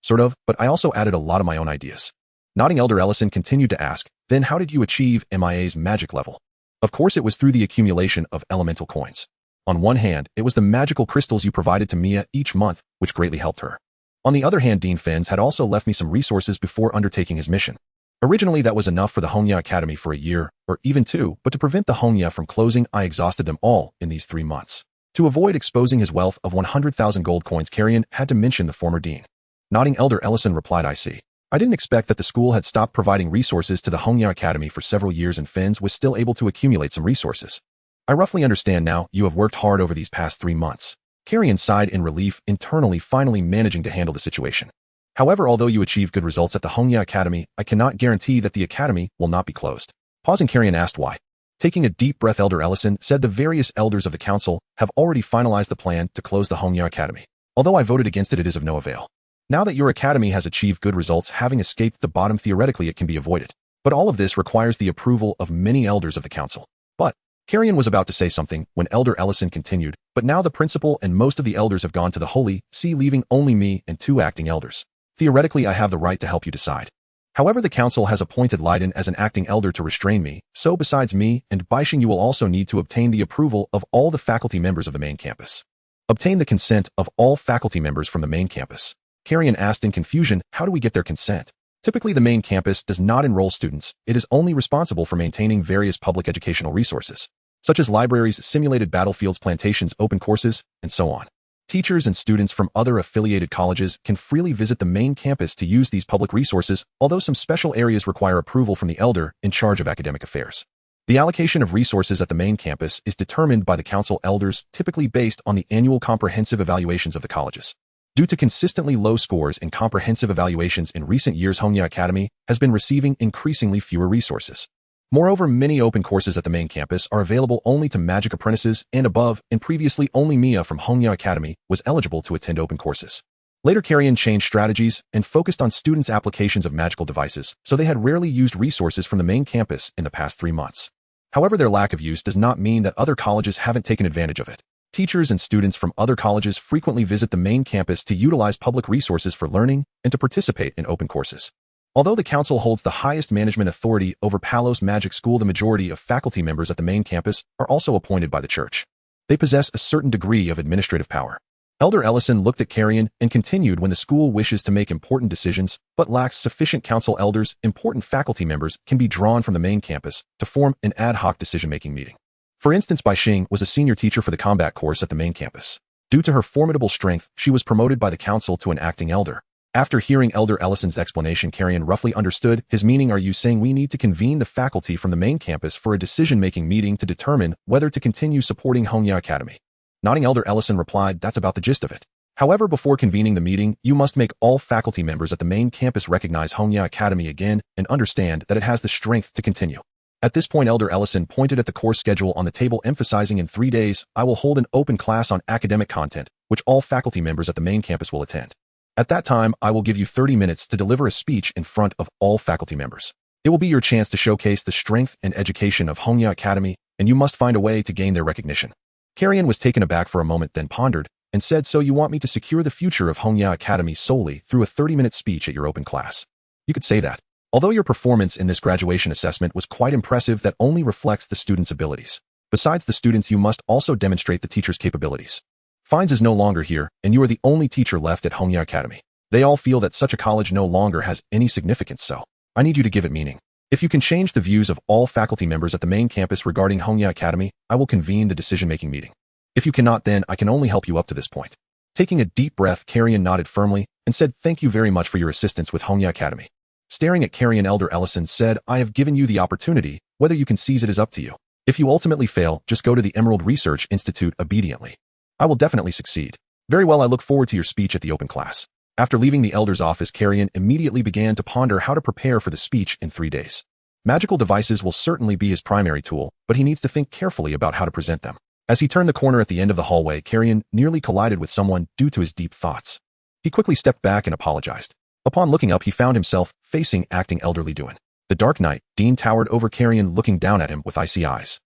Sort of, but I also added a lot of my own ideas. Nodding, Elder Ellison continued to ask, then how did you achieve MIA's magic level? Of course, it was through the accumulation of elemental coins. On one hand, it was the magical crystals you provided to Mia each month, which greatly helped her. On the other hand, Dean Fens had also left me some resources before undertaking his mission. Originally, that was enough for the Hongya Academy for a year, or even 2, but to prevent the Hongya from closing, I exhausted them all in these 3 months. To avoid exposing his wealth of 100,000 gold coins, Kalien had to mention the former dean. Nodding, Elder Ellison replied, I see. I didn't expect that the school had stopped providing resources to the Hongya Academy for several years and Fens was still able to accumulate some resources. I roughly understand now. You have worked hard over these past 3 months. Kalien sighed in relief, internally finally managing to handle the situation. However, although you achieved good results at the Hongya Academy, I cannot guarantee that the academy will not be closed. Pausing, Kalien asked why. Taking a deep breath, Elder Ellison said, the various elders of the council have already finalized the plan to close the Hongya Academy. Although I voted against it, it is of no avail. Now that your academy has achieved good results, having escaped the bottom, theoretically it can be avoided. But all of this requires the approval of many elders of the council. But Kalien was about to say something when Elder Ellison continued, but now the principal and most of the elders have gone to the Holy See, leaving only me and 2 acting elders. Theoretically, I have the right to help you decide. However, the council has appointed Leiden as an acting elder to restrain me, so besides me and Baixing, you will also need to obtain the approval of all the faculty members of the main campus. Obtain the consent of all faculty members from the main campus. Kalien asked in confusion, how do we get their consent? Typically, the main campus does not enroll students. It is only responsible for maintaining various public educational resources, such as libraries, simulated battlefields, plantations, open courses, and so on. Teachers and students from other affiliated colleges can freely visit the main campus to use these public resources, although some special areas require approval from the elder in charge of academic affairs. The allocation of resources at the main campus is determined by the council elders, typically based on the annual comprehensive evaluations of the colleges. Due to consistently low scores in comprehensive evaluations in recent years, Hongya Academy has been receiving increasingly fewer resources. Moreover, many open courses at the main campus are available only to magic apprentices and above, and previously only Mia from Hongya Academy was eligible to attend open courses. Later, Kalien changed strategies and focused on students' applications of magical devices, so they had rarely used resources from the main campus in the past 3 months. However, their lack of use does not mean that other colleges haven't taken advantage of it. Teachers and students from other colleges frequently visit the main campus to utilize public resources for learning and to participate in open courses. Although the council holds the highest management authority over Palos Magic School, the majority of faculty members at the main campus are also appointed by the church. They possess a certain degree of administrative power. Elder Ellison looked at Kalien and continued, when the school wishes to make important decisions but lacks sufficient council elders, important faculty members can be drawn from the main campus to form an ad hoc decision-making meeting. For instance, Baixing was a senior teacher for the combat course at the main campus. Due to her formidable strength, she was promoted by the council to an acting elder. After hearing Elder Ellison's explanation, Kalien roughly understood his meaning. Are you saying we need to convene the faculty from the main campus for a decision-making meeting to determine whether to continue supporting Hongya Academy? Nodding, Elder Ellison replied, that's about the gist of it. However, before convening the meeting, you must make all faculty members at the main campus recognize Hongya Academy again and understand that it has the strength to continue. At this point, Elder Ellison pointed at the course schedule on the table, emphasizing, in 3 days, I will hold an open class on academic content, which all faculty members at the main campus will attend. At that time, I will give you 30 minutes to deliver a speech in front of all faculty members. It will be your chance to showcase the strength and education of Hongya Academy, and you must find a way to gain their recognition. Kalien was taken aback for a moment, then pondered, and said, "So you want me to secure the future of Hongya Academy solely through a 30-minute speech at your open class?" You could say that. Although your performance in this graduation assessment was quite impressive, that only reflects the students' abilities. Besides the students, you must also demonstrate the teacher's capabilities. Fines is no longer here, and you are the only teacher left at Hongya Academy. They all feel that such a college no longer has any significance, so I need you to give it meaning. If you can change the views of all faculty members at the main campus regarding Hongya Academy, I will convene the decision-making meeting. If you cannot, then I can only help you up to this point. Taking a deep breath, Kalien nodded firmly and said, "Thank you very much for your assistance with Hongya Academy." Staring at Kalien, Elder Ellison said, "I have given you the opportunity. Whether you can seize it is up to you. If you ultimately fail, just go to the Emerald Research Institute obediently. I will definitely succeed." "Very well, I look forward to your speech at the open class." After leaving the elder's office, Kalien immediately began to ponder how to prepare for the speech in 3 days. Magical devices will certainly be his primary tool, but he needs to think carefully about how to present them. As he turned the corner at the end of the hallway, Kalien nearly collided with someone due to his deep thoughts. He quickly stepped back and apologized. Upon looking up, he found himself facing acting Elder Li Duan. The Dark Knight, Dean, towered over Kalien, looking down at him with icy eyes.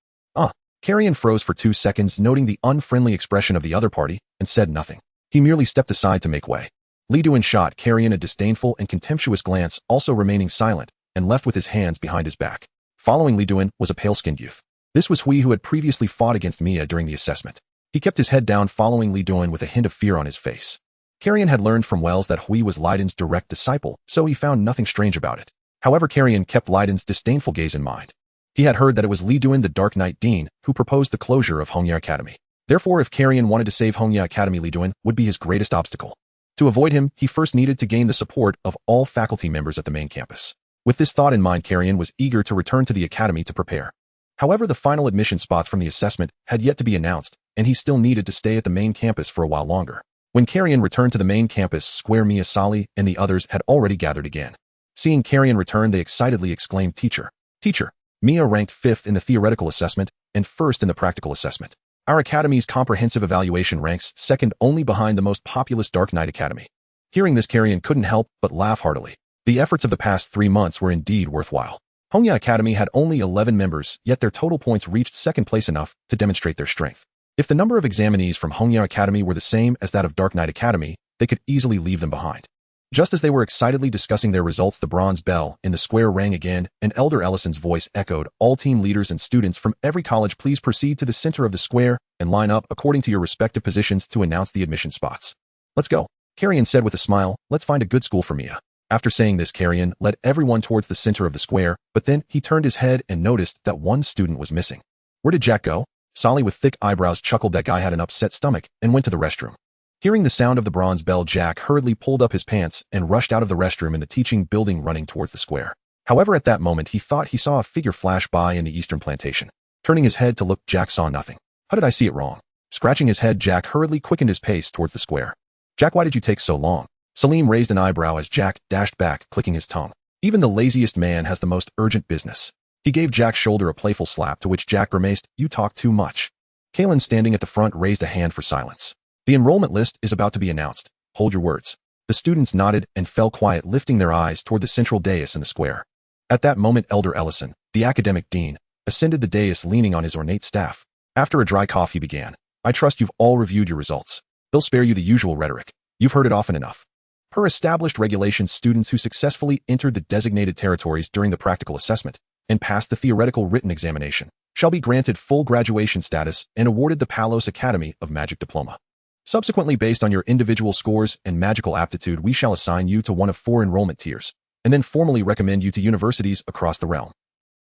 Kalien froze for 2 seconds, noting the unfriendly expression of the other party, and said nothing. He merely stepped aside to make way. Li Duan shot Kalien a disdainful and contemptuous glance, also remaining silent, and left with his hands behind his back. Following Li Duan was a pale-skinned youth. This was Hui, who had previously fought against Mia during the assessment. He kept his head down, following Li Duan with a hint of fear on his face. Kalien had learned from Wells that Hui was Leiden's direct disciple, so he found nothing strange about it. However, Kalien kept Leiden's disdainful gaze in mind. He had heard that it was Li Duan, the Dark Knight Dean, who proposed the closure of Hongya Academy. Therefore, if Kalien wanted to save Hongya Academy, Li Duan would be his greatest obstacle. To avoid him, he first needed to gain the support of all faculty members at the main campus. With this thought in mind, Kalien was eager to return to the academy to prepare. However, the final admission spots from the assessment had yet to be announced, and he still needed to stay at the main campus for a while longer. When Kalien returned to the main campus, Square, Mia, Sali, and the others had already gathered again. Seeing Kalien return, they excitedly exclaimed, "Teacher! Teacher!" Mia ranked 5th in the theoretical assessment and 1st in the practical assessment. Our academy's comprehensive evaluation ranks 2nd only behind the most populous Dark Knight Academy. Hearing this, Kalien couldn't help but laugh heartily. The efforts of the past 3 months were indeed worthwhile. Hongya Academy had only 11 members, yet their total points reached 2nd place, enough to demonstrate their strength. If the number of examinees from Hongya Academy were the same as that of Dark Knight Academy, they could easily leave them behind. Just as they were excitedly discussing their results, the bronze bell in the square rang again, and Elder Ellison's voice echoed, "All team leaders and students from every college, please proceed to the center of the square and line up according to your respective positions to announce the admission spots." "Let's go," Kalien said with a smile. "Let's find a good school for Mia." After saying this, Kalien led everyone towards the center of the square, but then he turned his head and noticed that one student was missing. "Where did Jack go?" Sali, with thick eyebrows, chuckled. "That guy had an upset stomach and went to the restroom." Hearing the sound of the bronze bell, Jack hurriedly pulled up his pants and rushed out of the restroom in the teaching building, running towards the square. However, at that moment, he thought he saw a figure flash by in the eastern plantation. Turning his head to look, Jack saw nothing. "How did I see it wrong?" Scratching his head, Jack hurriedly quickened his pace towards the square. "Jack, why did you take so long?" Salim raised an eyebrow as Jack dashed back, clicking his tongue. "Even the laziest man has the most urgent business." He gave Jack's shoulder a playful slap, to which Jack grimaced, "You talk too much." Kalien, standing at the front, raised a hand for silence. "The enrollment list is about to be announced. Hold your words." The students nodded and fell quiet, lifting their eyes toward the central dais in the square. At that moment, Elder Ellison, the academic dean, ascended the dais, leaning on his ornate staff. After a dry cough, he began. "I trust you've all reviewed your results. They'll spare you the usual rhetoric. You've heard it often enough. Per established regulations, students who successfully entered the designated territories during the practical assessment and passed the theoretical written examination shall be granted full graduation status and awarded the Palos Academy of Magic diploma. Subsequently, based on your individual scores and magical aptitude, we shall assign you to one of 4 enrollment tiers, and then formally recommend you to universities across the realm."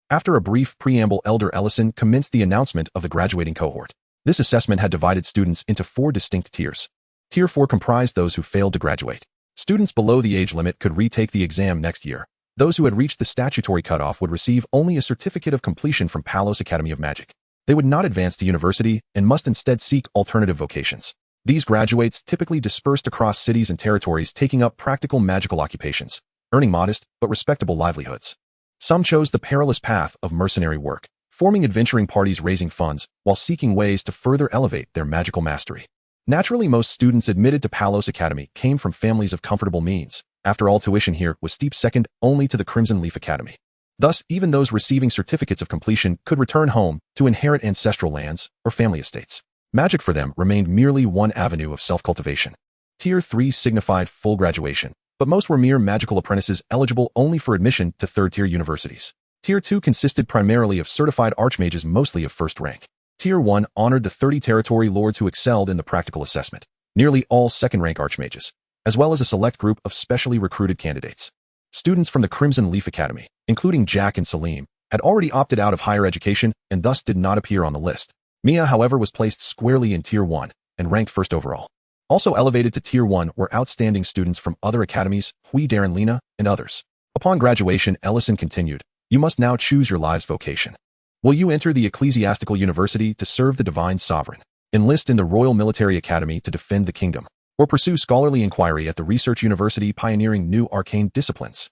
After a brief preamble, Elder Ellison commenced the announcement of the graduating cohort. This assessment had divided students into 4 distinct tiers. Tier 4 comprised those who failed to graduate. Students below the age limit could retake the exam next year. Those who had reached the statutory cutoff would receive only a certificate of completion from Palos Academy of Magic. They would not advance to university and must instead seek alternative vocations. These graduates typically dispersed across cities and territories, taking up practical magical occupations, earning modest but respectable livelihoods. Some chose the perilous path of mercenary work, forming adventuring parties, raising funds, while seeking ways to further elevate their magical mastery. Naturally, most students admitted to Palos Academy came from families of comfortable means. After all, tuition here was steep, second only to the Crimson Leaf Academy. Thus, even those receiving certificates of completion could return home to inherit ancestral lands or family estates. Magic for them remained merely one avenue of self-cultivation. Tier 3 signified full graduation, but most were mere magical apprentices eligible only for admission to third-tier universities. Tier 2 consisted primarily of certified archmages, mostly of first rank. Tier 1 honored the 30 territory lords who excelled in the practical assessment, nearly all second-rank archmages, as well as a select group of specially recruited candidates. Students from the Crimson Leaf Academy, including Jack and Salim, had already opted out of higher education and thus did not appear on the list. Mia, however, was placed squarely in Tier 1 and ranked first overall. Also elevated to Tier 1 were outstanding students from other academies, Hui, Darren, Lena, and others. Upon graduation, Ellison continued, "You must now choose your life's vocation. Will you enter the ecclesiastical university to serve the divine sovereign, enlist in the Royal Military Academy to defend the kingdom, or pursue scholarly inquiry at the research university pioneering new arcane disciplines?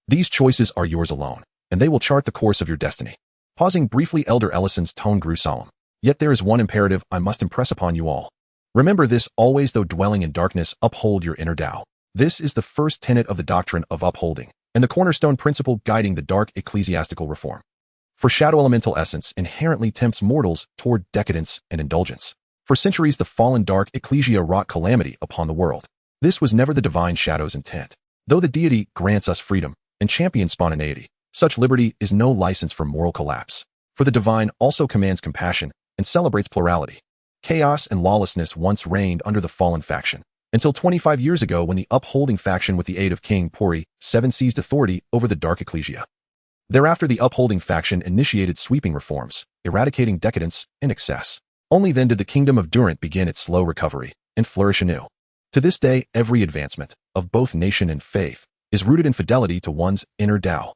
These choices are yours alone, and they will chart the course of your destiny." Pausing briefly, Elder Ellison's tone grew solemn. "Yet there is one imperative I must impress upon you all. Remember this always, though dwelling in darkness, uphold your inner Tao. This is the first tenet of the doctrine of upholding, and the cornerstone principle guiding the dark ecclesiastical reform. For shadow elemental essence inherently tempts mortals toward decadence and indulgence. For centuries the fallen dark ecclesia wrought calamity upon the world. This was never the divine shadow's intent. Though the deity grants us freedom and champions spontaneity, such liberty is no license for moral collapse. For the divine also commands compassion and celebrates plurality. Chaos and lawlessness once reigned under the fallen faction, until 25 years ago when the upholding faction with the aid of King Pori 7 seized authority over the dark ecclesia. Thereafter the upholding faction initiated sweeping reforms, eradicating decadence and excess. Only then did the kingdom of Durant begin its slow recovery and flourish anew. To this day, every advancement of both nation and faith is rooted in fidelity to one's inner Tao.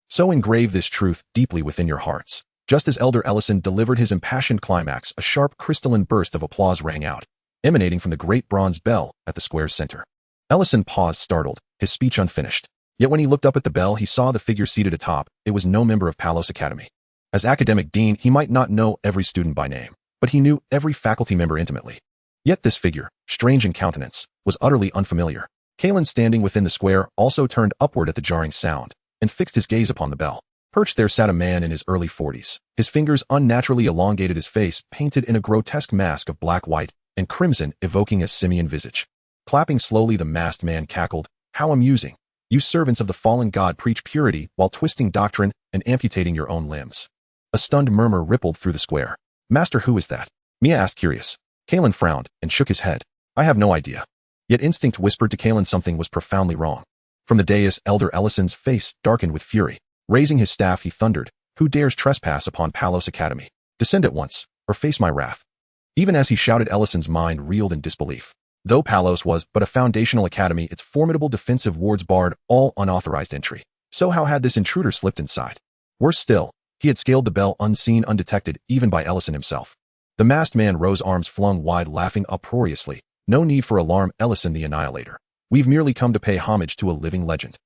So engrave this truth deeply within your hearts. Just as Elder Ellison delivered his impassioned climax, a sharp crystalline burst of applause rang out, emanating from the great bronze bell at the square's center. Ellison paused, startled, his speech unfinished. Yet when he looked up at the bell, he saw the figure seated atop. It was no member of Palos Academy. As academic dean, he might not know every student by name, but he knew every faculty member intimately. Yet this figure, strange in countenance, was utterly unfamiliar. Kalien, standing within the square, also turned upward at the jarring sound and fixed his gaze upon the bell. Perched there sat a man in his early 40s. His fingers unnaturally elongated, his face painted in a grotesque mask of black, white, and crimson, evoking a simian visage. Clapping slowly, the masked man cackled, "How amusing! You servants of the fallen god preach purity while twisting doctrine and amputating your own limbs." A stunned murmur rippled through the square. "Master, who is that?" Mia asked, curious. Kalien frowned and shook his head. "I have no idea." Yet instinct whispered to Kalien something was profoundly wrong. From the dais, Elder Ellison's face darkened with fury. Raising his staff, he thundered, "Who dares trespass upon Palos Academy? Descend at once, or face my wrath." Even as he shouted, Ellison's mind reeled in disbelief. Though Palos was but a foundational academy, its formidable defensive wards barred all unauthorized entry. So how had this intruder slipped inside? Worse still, he had scaled the bell unseen, undetected, even by Ellison himself. The masked man rose, arms flung wide, laughing uproariously. "No need for alarm, Ellison the Annihilator. We've merely come to pay homage to a living legend."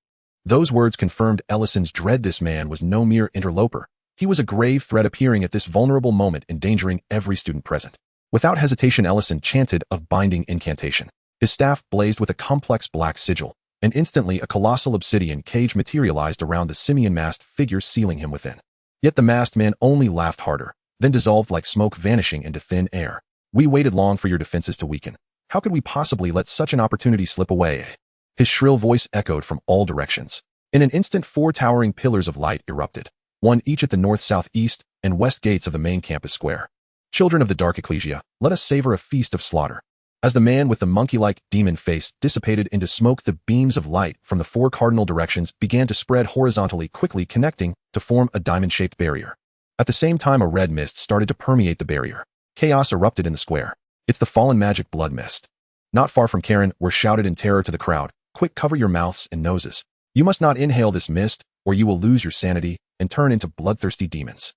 Those words confirmed Ellison's dread. This man was no mere interloper. He was a grave threat appearing at this vulnerable moment, endangering every student present. Without hesitation, Ellison chanted a binding incantation. His staff blazed with a complex black sigil, and instantly a colossal obsidian cage materialized around the simian-masked figure, sealing him within. Yet the masked man only laughed harder, then dissolved like smoke, vanishing into thin air. "We waited long for your defenses to weaken. How could we possibly let such an opportunity slip away?" His shrill voice echoed from all directions. In an instant, 4 towering pillars of light erupted, one each at the north, south, east, and west gates of the main campus square. "Children of the dark ecclesia, let us savor a feast of slaughter." As the man with the monkey-like demon face dissipated into smoke, the beams of light from the 4 cardinal directions began to spread horizontally, quickly connecting to form a diamond-shaped barrier. At the same time, a red mist started to permeate the barrier. Chaos erupted in the square. "It's the fallen magic blood mist." Not far from Karen were shouted in terror to the crowd, "Quick, cover your mouths and noses. You must not inhale this mist, or you will lose your sanity and turn into bloodthirsty demons."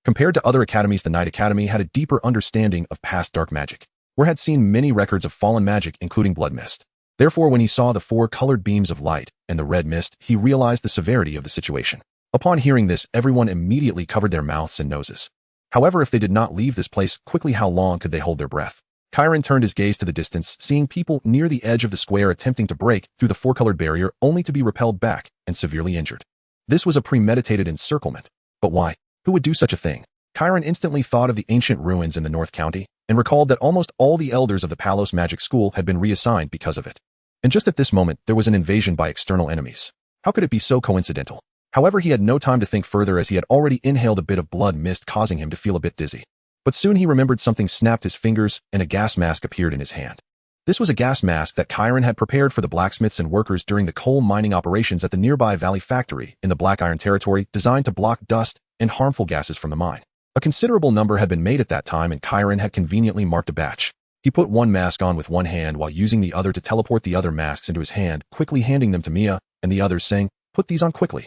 Compared to other academies, the Night Academy had a deeper understanding of past dark magic, where had seen many records of fallen magic, including blood mist. Therefore, when he saw the 4 colored beams of light and the red mist, he realized the severity of the situation. Upon hearing this, everyone immediately covered their mouths and noses. However, if they did not leave this place quickly, how long could they hold their breath? Chiron turned his gaze to the distance, seeing people near the edge of the square attempting to break through the 4-colored barrier, only to be repelled back and severely injured. This was a premeditated encirclement. But why? Who would do such a thing? Chiron instantly thought of the ancient ruins in the North County, and recalled that almost all the elders of the Palos Magic School had been reassigned because of it. And just at this moment, there was an invasion by external enemies. How could it be so coincidental? However, he had no time to think further as he had already inhaled a bit of blood mist, causing him to feel a bit dizzy. But soon he remembered something, snapped his fingers, and a gas mask appeared in his hand. This was a gas mask that Kalien had prepared for the blacksmiths and workers during the coal mining operations at the nearby Valley Factory in the Black Iron Territory, designed to block dust and harmful gases from the mine. A considerable number had been made at that time, and Kalien had conveniently marked a batch. He put one mask on with one hand while using the other to teleport the other masks into his hand, quickly handing them to Mia and the others, saying, "Put these on quickly."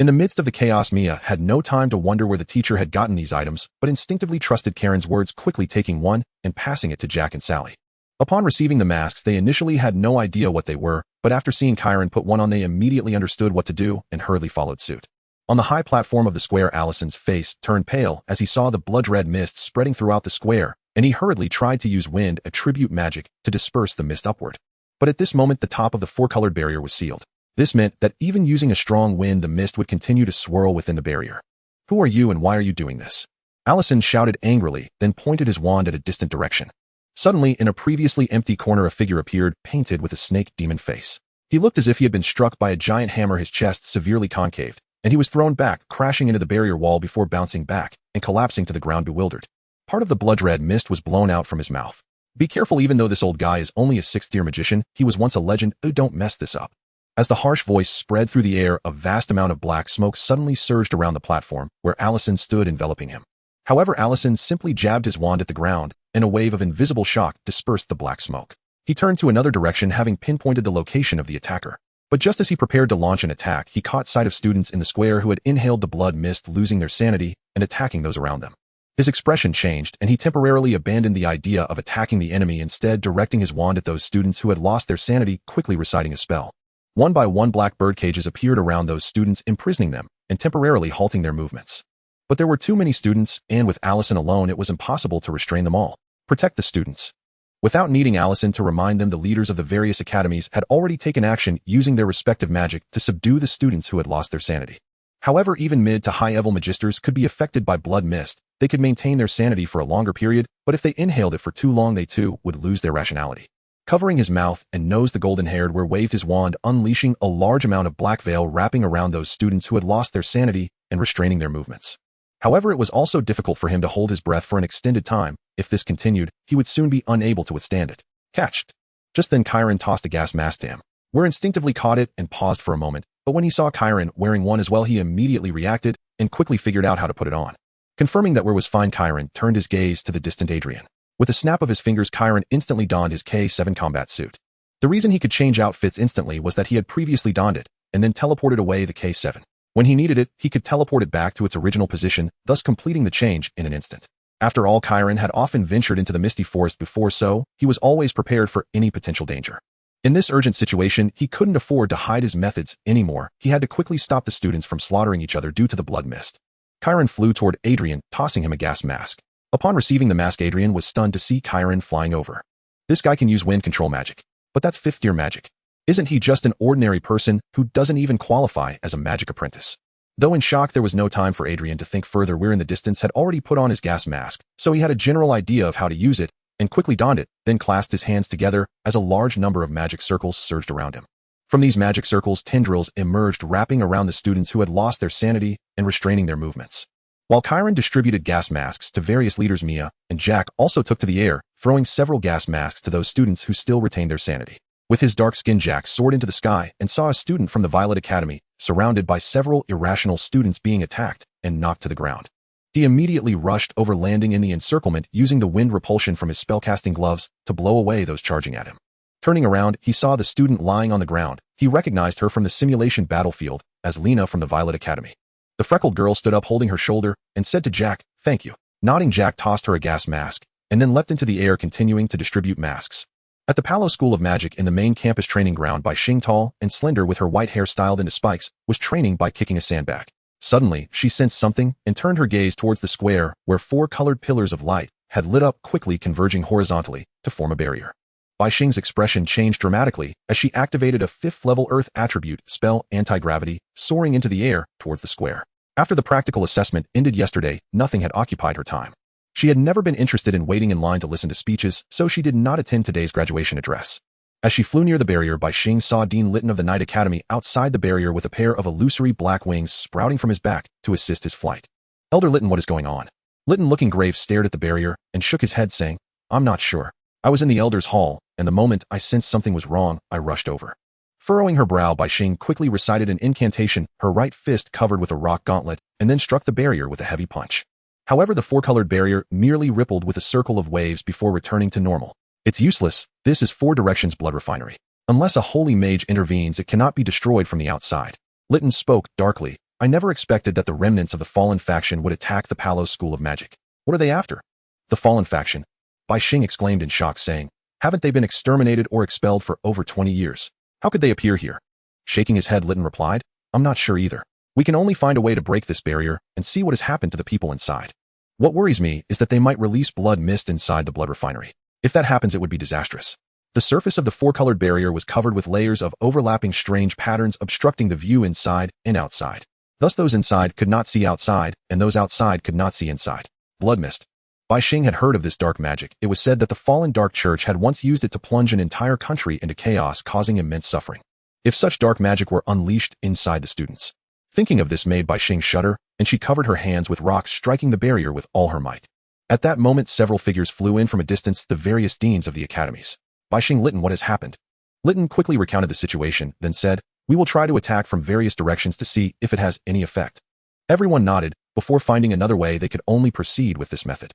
In the midst of the chaos, Mia had no time to wonder where the teacher had gotten these items, but instinctively trusted Karen's words, quickly taking one and passing it to Jack and Sally. Upon receiving the masks, they initially had no idea what they were, but after seeing Kalien put one on, they immediately understood what to do and hurriedly followed suit. On the high platform of the square, Allison's face turned pale as he saw the blood-red mist spreading throughout the square, and he hurriedly tried to use wind attribute magic to disperse the mist upward. But at this moment, the top of the four-colored barrier was sealed. This meant that even using a strong wind, the mist would continue to swirl within the barrier. "Who are you and why are you doing this?" Allison shouted angrily, then pointed his wand at a distant direction. Suddenly, in a previously empty corner, a figure appeared, painted with a snake demon face. He looked as if he had been struck by a giant hammer, his chest severely concaved, and he was thrown back, crashing into the barrier wall before bouncing back and collapsing to the ground bewildered. Part of the blood-red mist was blown out from his mouth. "Be careful, even though this old guy is only a sixth-tier magician, he was once a legend. Oh, don't mess this up." As the harsh voice spread through the air, a vast amount of black smoke suddenly surged around the platform where Allison stood, enveloping him. However, Allison simply jabbed his wand at the ground, and a wave of invisible shock dispersed the black smoke. He turned to another direction, having pinpointed the location of the attacker. But just as he prepared to launch an attack, he caught sight of students in the square who had inhaled the blood mist, losing their sanity and attacking those around them. His expression changed, and he temporarily abandoned the idea of attacking the enemy, instead directing his wand at those students who had lost their sanity, quickly reciting a spell. One by one, black bird cages appeared around those students, imprisoning them and temporarily halting their movements. But there were too many students, and with Allison alone, it was impossible to restrain them all. Protect the students. Without needing Allison to remind them, the leaders of the various academies had already taken action, using their respective magic to subdue the students who had lost their sanity. However, even mid to high-level magisters could be affected by blood mist. They could maintain their sanity for a longer period, but if they inhaled it for too long, they too would lose their rationality. Covering his mouth and nose, the golden-haired were waved his wand, unleashing a large amount of black veil wrapping around those students who had lost their sanity and restraining their movements. However, it was also difficult for him to hold his breath for an extended time. If this continued, he would soon be unable to withstand it. Catched. Just then, Kalien tossed a gas mask to him. Where instinctively caught it and paused for a moment, but when he saw Kalien wearing one as well, he immediately reacted and quickly figured out how to put it on. Confirming that Where was fine, Kalien turned his gaze to the distant Adrian. With a snap of his fingers, Kalien instantly donned his K7 combat suit. The reason he could change outfits instantly was that he had previously donned it and then teleported away the K7. When he needed it, he could teleport it back to its original position, thus completing the change in an instant. After all, Kalien had often ventured into the misty forest before, so he was always prepared for any potential danger. In this urgent situation, he couldn't afford to hide his methods anymore. He had to quickly stop the students from slaughtering each other due to the blood mist. Kalien flew toward Adrian, tossing him a gas mask. Upon receiving the mask, Adrian was stunned to see Kalien flying over. This guy can use wind control magic, but that's fifth-tier magic. Isn't he just an ordinary person who doesn't even qualify as a magic apprentice? Though in shock, there was no time for Adrian to think further. Weir in the distance had already put on his gas mask, so he had a general idea of how to use it, and quickly donned it, then clasped his hands together as a large number of magic circles surged around him. From these magic circles, tendrils emerged, wrapping around the students who had lost their sanity and restraining their movements. While Kalien distributed gas masks to various leaders, Mia and Jack also took to the air, throwing several gas masks to those students who still retained their sanity. With his dark skin, Jack soared into the sky and saw a student from the Violet Academy, surrounded by several irrational students, being attacked and knocked to the ground. He immediately rushed over, landing in the encirclement, using the wind repulsion from his spellcasting gloves to blow away those charging at him. Turning around, he saw the student lying on the ground. He recognized her from the simulation battlefield as Lena from the Violet Academy. The freckled girl stood up, holding her shoulder, and said to Jack, "Thank you." Nodding, Jack tossed her a gas mask and then leapt into the air, continuing to distribute masks. At the Palos School of Magic in the main campus training ground, by Xing, tall and slender with her white hair styled into spikes, was training by kicking a sandbag. Suddenly, she sensed something and turned her gaze towards the square where four colored pillars of light had lit up, quickly converging horizontally to form a barrier. Bai Xing's expression changed dramatically as she activated a 5th-level Earth attribute spell, Anti-Gravity, soaring into the air towards the square. After the practical assessment ended yesterday, nothing had occupied her time. She had never been interested in waiting in line to listen to speeches, so she did not attend today's graduation address. As she flew near the barrier, Bai Xing saw Dean Litton of the Night Academy outside the barrier with a pair of illusory black wings sprouting from his back to assist his flight. Elder Litton, what is going on? Litton, looking grave, stared at the barrier and shook his head, saying, I'm not sure. I was in the Elder's Hall, and the moment I sensed something was wrong, I rushed over. Furrowing her brow, Bai Xing quickly recited an incantation, her right fist covered with a rock gauntlet, and then struck the barrier with a heavy punch. However, the four-colored barrier merely rippled with a circle of waves before returning to normal. It's useless. This is Four Directions blood refinery. Unless a holy mage intervenes, it cannot be destroyed from the outside. Litton spoke darkly. I never expected that the remnants of the fallen faction would attack the Palos School of Magic. What are they after? The fallen faction? Bai Xing exclaimed in shock, saying, haven't they been exterminated or expelled for over 20 years? How could they appear here? Shaking his head, Litton replied, I'm not sure either. We can only find a way to break this barrier and see what has happened to the people inside. What worries me is that they might release blood mist inside the blood refinery. If that happens, it would be disastrous. The surface of the four-colored barrier was covered with layers of overlapping strange patterns obstructing the view inside and outside. Thus those inside could not see outside, and those outside could not see inside. Blood mist. Bai Xing had heard of this dark magic. It was said that the fallen Dark Church had once used it to plunge an entire country into chaos, causing immense suffering. If such dark magic were unleashed inside the students. Thinking of this made Bai Xing shudder, and she covered her hands with rocks, striking the barrier with all her might. At that moment, several figures flew in from a distance, the various deans of the academies. Bai Xing, Litton, what has happened? Litton quickly recounted the situation, then said, we will try to attack from various directions to see if it has any effect. Everyone nodded. Before finding another way, they could only proceed with this method.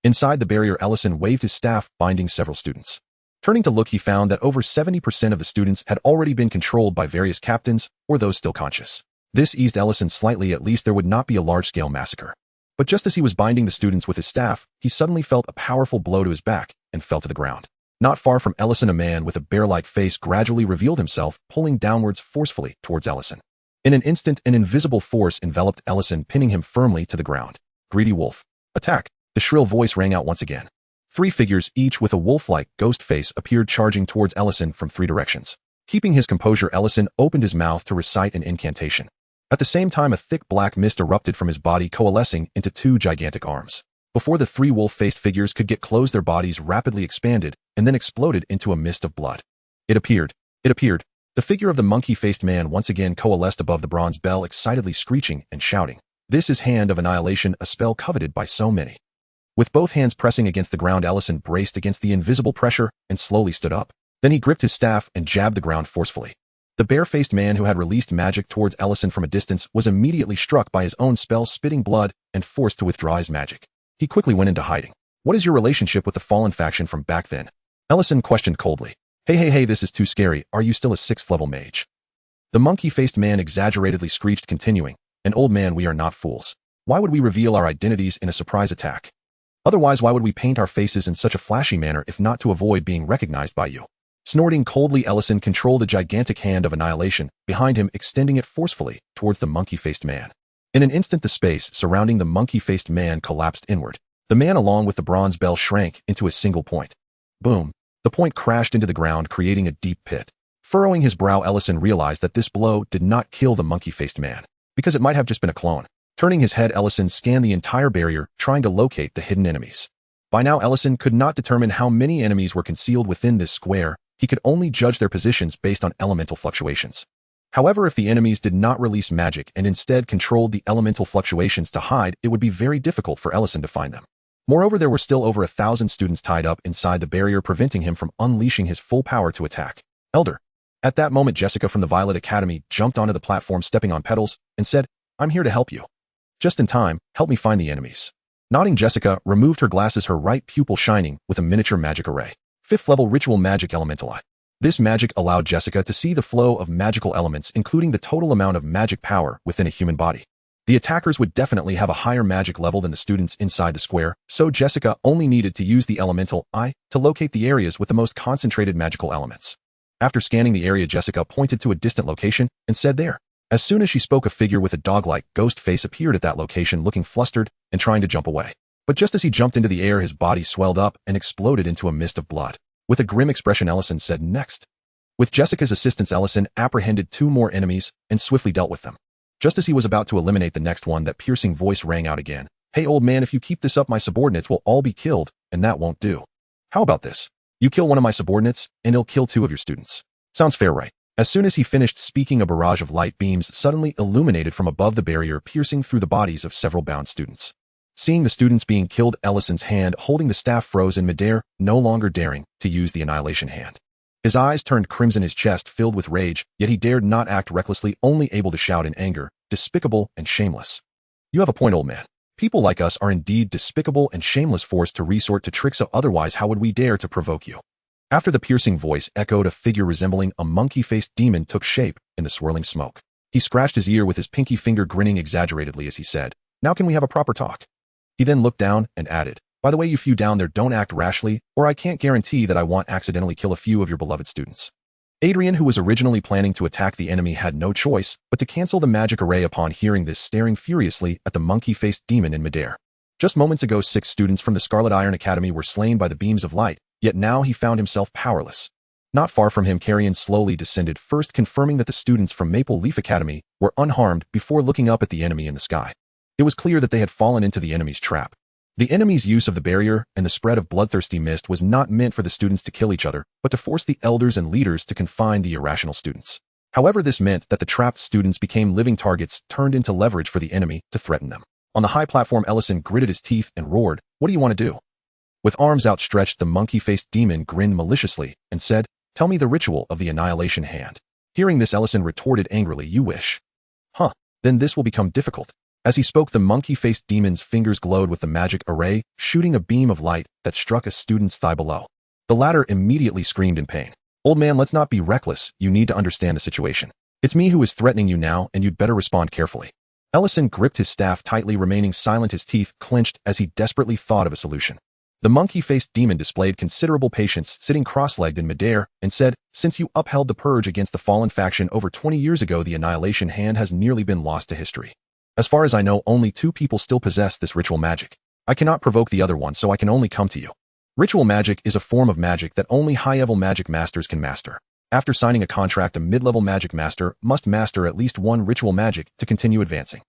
Inside the barrier, Ellison waved his staff, binding several students. Turning to look, he found that over 70% of the students had already been controlled by various captains or those still conscious. This eased Ellison slightly. At least there would not be a large-scale massacre. But just as he was binding the students with his staff, he suddenly felt a powerful blow to his back and fell to the ground. Not far from Ellison, a man with a bear-like face gradually revealed himself, pulling downwards forcefully towards Ellison. In an instant, an invisible force enveloped Ellison, pinning him firmly to the ground. Greedy wolf. Attack! The shrill voice rang out once again. Three figures, each with a wolf-like ghost face, appeared, charging towards Ellison from three directions. Keeping his composure, Ellison opened his mouth to recite an incantation. At the same time, a thick black mist erupted from his body, coalescing into two gigantic arms. Before the three wolf-faced figures could get close, their bodies rapidly expanded and then exploded into a mist of blood. It appeared. The figure of the monkey-faced man once again coalesced above the bronze bell, excitedly screeching and shouting. This is Hand of Annihilation, a spell coveted by so many. With both hands pressing against the ground, Ellison braced against the invisible pressure and slowly stood up. Then he gripped his staff and jabbed the ground forcefully. The bare-faced man who had released magic towards Ellison from a distance was immediately struck by his own spell, spitting blood, and forced to withdraw his magic. He quickly went into hiding. What is your relationship with the fallen faction from back then? Ellison questioned coldly. Hey, this is too scary. Are you still a 6th-level mage? The monkey-faced man exaggeratedly screeched, continuing, An old man, we are not fools. Why would we reveal our identities in a surprise attack? Otherwise, why would we paint our faces in such a flashy manner if not to avoid being recognized by you? Snorting coldly, Ellison controlled a gigantic hand of annihilation behind him, extending it forcefully towards the monkey-faced man. In an instant, the space surrounding the monkey-faced man collapsed inward. The man, along with the bronze bell, shrank into a single point. Boom! The point crashed into the ground, creating a deep pit. Furrowing his brow, Ellison realized that this blow did not kill the monkey-faced man, because it might have just been a clone. Turning his head, Ellison scanned the entire barrier, trying to locate the hidden enemies. By now, Ellison could not determine how many enemies were concealed within this square. He could only judge their positions based on elemental fluctuations. However, if the enemies did not release magic and instead controlled the elemental fluctuations to hide, it would be very difficult for Ellison to find them. Moreover, there were still over 1,000 students tied up inside the barrier, preventing him from unleashing his full power to attack. Elder. At that moment, Jessica from the Violet Academy jumped onto the platform, stepping on petals, and said, I'm here to help you. Just in time, help me find the enemies. Nodding, Jessica removed her glasses, her right pupil shining with a miniature magic array. 5th-level Ritual Magic Elemental Eye. This magic allowed Jessica to see the flow of magical elements, including the total amount of magic power within a human body. The attackers would definitely have a higher magic level than the students inside the square, so Jessica only needed to use the Elemental Eye to locate the areas with the most concentrated magical elements. After scanning the area, Jessica pointed to a distant location and said there. As soon as she spoke, a figure with a dog-like ghost face appeared at that location, looking flustered and trying to jump away. But just as he jumped into the air, his body swelled up and exploded into a mist of blood. With a grim expression, Ellison said, Next. With Jessica's assistance, Ellison apprehended 2 more enemies and swiftly dealt with them. Just as he was about to eliminate the next one, that piercing voice rang out again. Hey old man, if you keep this up my subordinates will all be killed, and that won't do. How about this? You kill one of my subordinates, and he'll kill 2 of your students. Sounds fair, right? As soon as he finished speaking, a barrage of light beams suddenly illuminated from above the barrier, piercing through the bodies of several bound students. Seeing the students being killed, Ellison's hand holding the staff froze in midair, no longer daring to use the annihilation hand. His eyes turned crimson, his chest filled with rage, yet he dared not act recklessly, only able to shout in anger, despicable and shameless. You have a point, old man. People like us are indeed despicable and shameless, forced to resort to tricks, otherwise how would we dare to provoke you? After the piercing voice echoed, a figure resembling a monkey-faced demon took shape in the swirling smoke. He scratched his ear with his pinky finger, grinning exaggeratedly as he said, "Now can we have a proper talk?" He then looked down and added, "By the way, you few down there, don't act rashly, or I can't guarantee that I won't accidentally kill a few of your beloved students." Adrian, who was originally planning to attack the enemy, had no choice but to cancel the magic array upon hearing this, staring furiously at the monkey-faced demon in midair. Just moments ago, 6 students from the Scarlet Iron Academy were slain by the beams of light, yet now he found himself powerless. Not far from him, Kalien slowly descended, first confirming that the students from Maple Leaf Academy were unharmed before looking up at the enemy in the sky. It was clear that they had fallen into the enemy's trap. The enemy's use of the barrier and the spread of bloodthirsty mist was not meant for the students to kill each other, but to force the elders and leaders to confine the irrational students. However, this meant that the trapped students became living targets, turned into leverage for the enemy to threaten them. On the high platform, Ellison gritted his teeth and roared, "What do you want to do?" With arms outstretched, the monkey-faced demon grinned maliciously and said, "Tell me the ritual of the annihilation hand." Hearing this, Ellison retorted angrily, "You wish? Huh, then this will become difficult." As he spoke, the monkey-faced demon's fingers glowed with the magic array, shooting a beam of light that struck a student's thigh below. The latter immediately screamed in pain. "Old man, let's not be reckless. You need to understand the situation. It's me who is threatening you now, and you'd better respond carefully." Ellison gripped his staff tightly, remaining silent, his teeth clenched as he desperately thought of a solution. The monkey-faced demon displayed considerable patience, sitting cross-legged in midair, and said, "Since you upheld the purge against the fallen faction over 20 years ago, the annihilation hand has nearly been lost to history. As far as I know, only 2 people still possess this ritual magic. I cannot provoke the other one, so I can only come to you. Ritual magic is a form of magic that only high-level magic masters can master. After signing a contract, a mid-level magic master must master at least 1 ritual magic to continue advancing.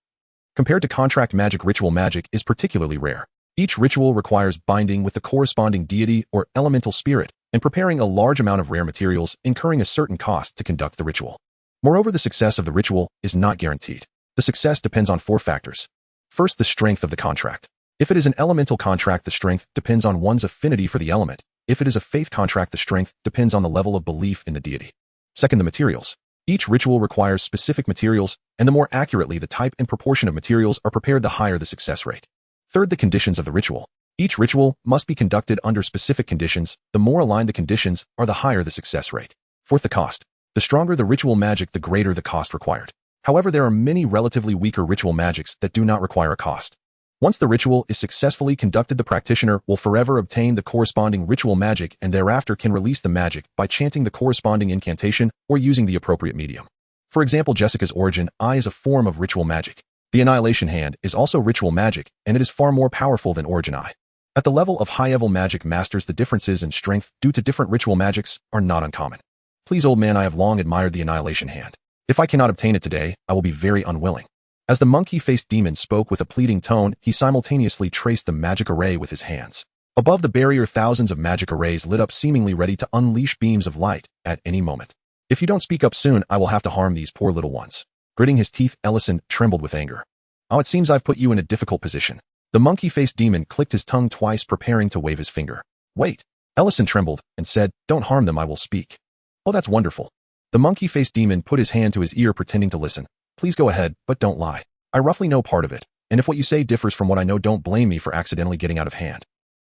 Compared to contract magic, ritual magic is particularly rare. Each ritual requires binding with the corresponding deity or elemental spirit and preparing a large amount of rare materials, incurring a certain cost to conduct the ritual. Moreover, the success of the ritual is not guaranteed. The success depends on 4 factors. First, the strength of the contract. If it is an elemental contract, the strength depends on one's affinity for the element. If it is a faith contract, the strength depends on the level of belief in the deity. Second, the materials. Each ritual requires specific materials, and the more accurately the type and proportion of materials are prepared, the higher the success rate. Third, the conditions of the ritual. Each ritual must be conducted under specific conditions. The more aligned the conditions are, the higher the success rate. Fourth, the cost. The stronger the ritual magic, the greater the cost required. However, there are many relatively weaker ritual magics that do not require a cost. Once the ritual is successfully conducted, the practitioner will forever obtain the corresponding ritual magic and thereafter can release the magic by chanting the corresponding incantation or using the appropriate medium. For example, Jessica's origin eye is a form of ritual magic. The annihilation hand is also ritual magic, and it is far more powerful than origin eye. At the level of high-level magic masters, the differences in strength due to different ritual magics are not uncommon. Please, old man, I have long admired the annihilation hand. If I cannot obtain it today, I will be very unwilling. As the monkey-faced demon spoke with a pleading tone, he simultaneously traced the magic array with his hands. Above the barrier, thousands of magic arrays lit up, seemingly ready to unleash beams of light at any moment. If you don't speak up soon, I will have to harm these poor little ones. Gritting his teeth, Ellison trembled with anger. Oh, it seems I've put you in a difficult position. The monkey-faced demon clicked his tongue twice, preparing to wave his finger. Wait. Ellison trembled and said, "Don't harm them, I will speak." Oh, that's wonderful. The monkey-faced demon put his hand to his ear, pretending to listen. Please go ahead, but don't lie. I roughly know part of it, and if what you say differs from what I know, don't blame me for accidentally getting out of hand.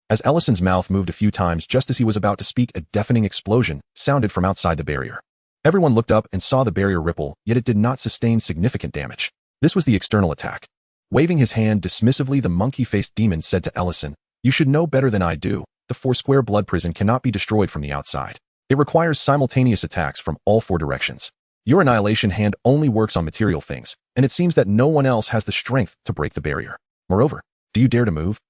As Ellison's mouth moved a few times just as he was about to speak, a deafening explosion sounded from outside the barrier. Everyone looked up and saw the barrier ripple, yet it did not sustain significant damage. This was the external attack. Waving his hand dismissively, the monkey-faced demon said to Ellison, "You should know better than I do. The 4-square blood prison cannot be destroyed from the outside. It requires simultaneous attacks from all 4 directions. Your annihilation hand only works on material things, and it seems that no one else has the strength to break the barrier. Moreover, do you dare to move?"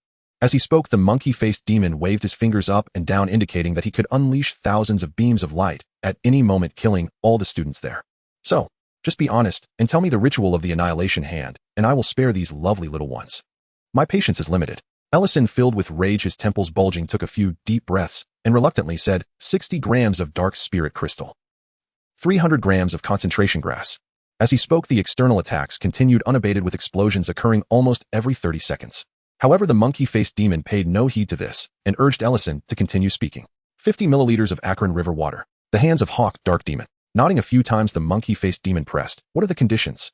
As he spoke, the monkey-faced demon waved his fingers up and down, indicating that he could unleash thousands of beams of light at any moment, killing all the students there. So, just be honest and tell me the ritual of the annihilation hand, and I will spare these lovely little ones. My patience is limited. Ellison, filled with rage, his temples bulging, took a few deep breaths and reluctantly said, 60 grams of dark spirit crystal. 300 grams of concentration grass. As he spoke, the external attacks continued unabated, with explosions occurring almost every 30 seconds. However, the monkey-faced demon paid no heed to this and urged Ellison to continue speaking. 50 milliliters of Akron River water. The hands of Hawk, dark demon. Nodding a few times, the monkey-faced demon pressed. What are the conditions?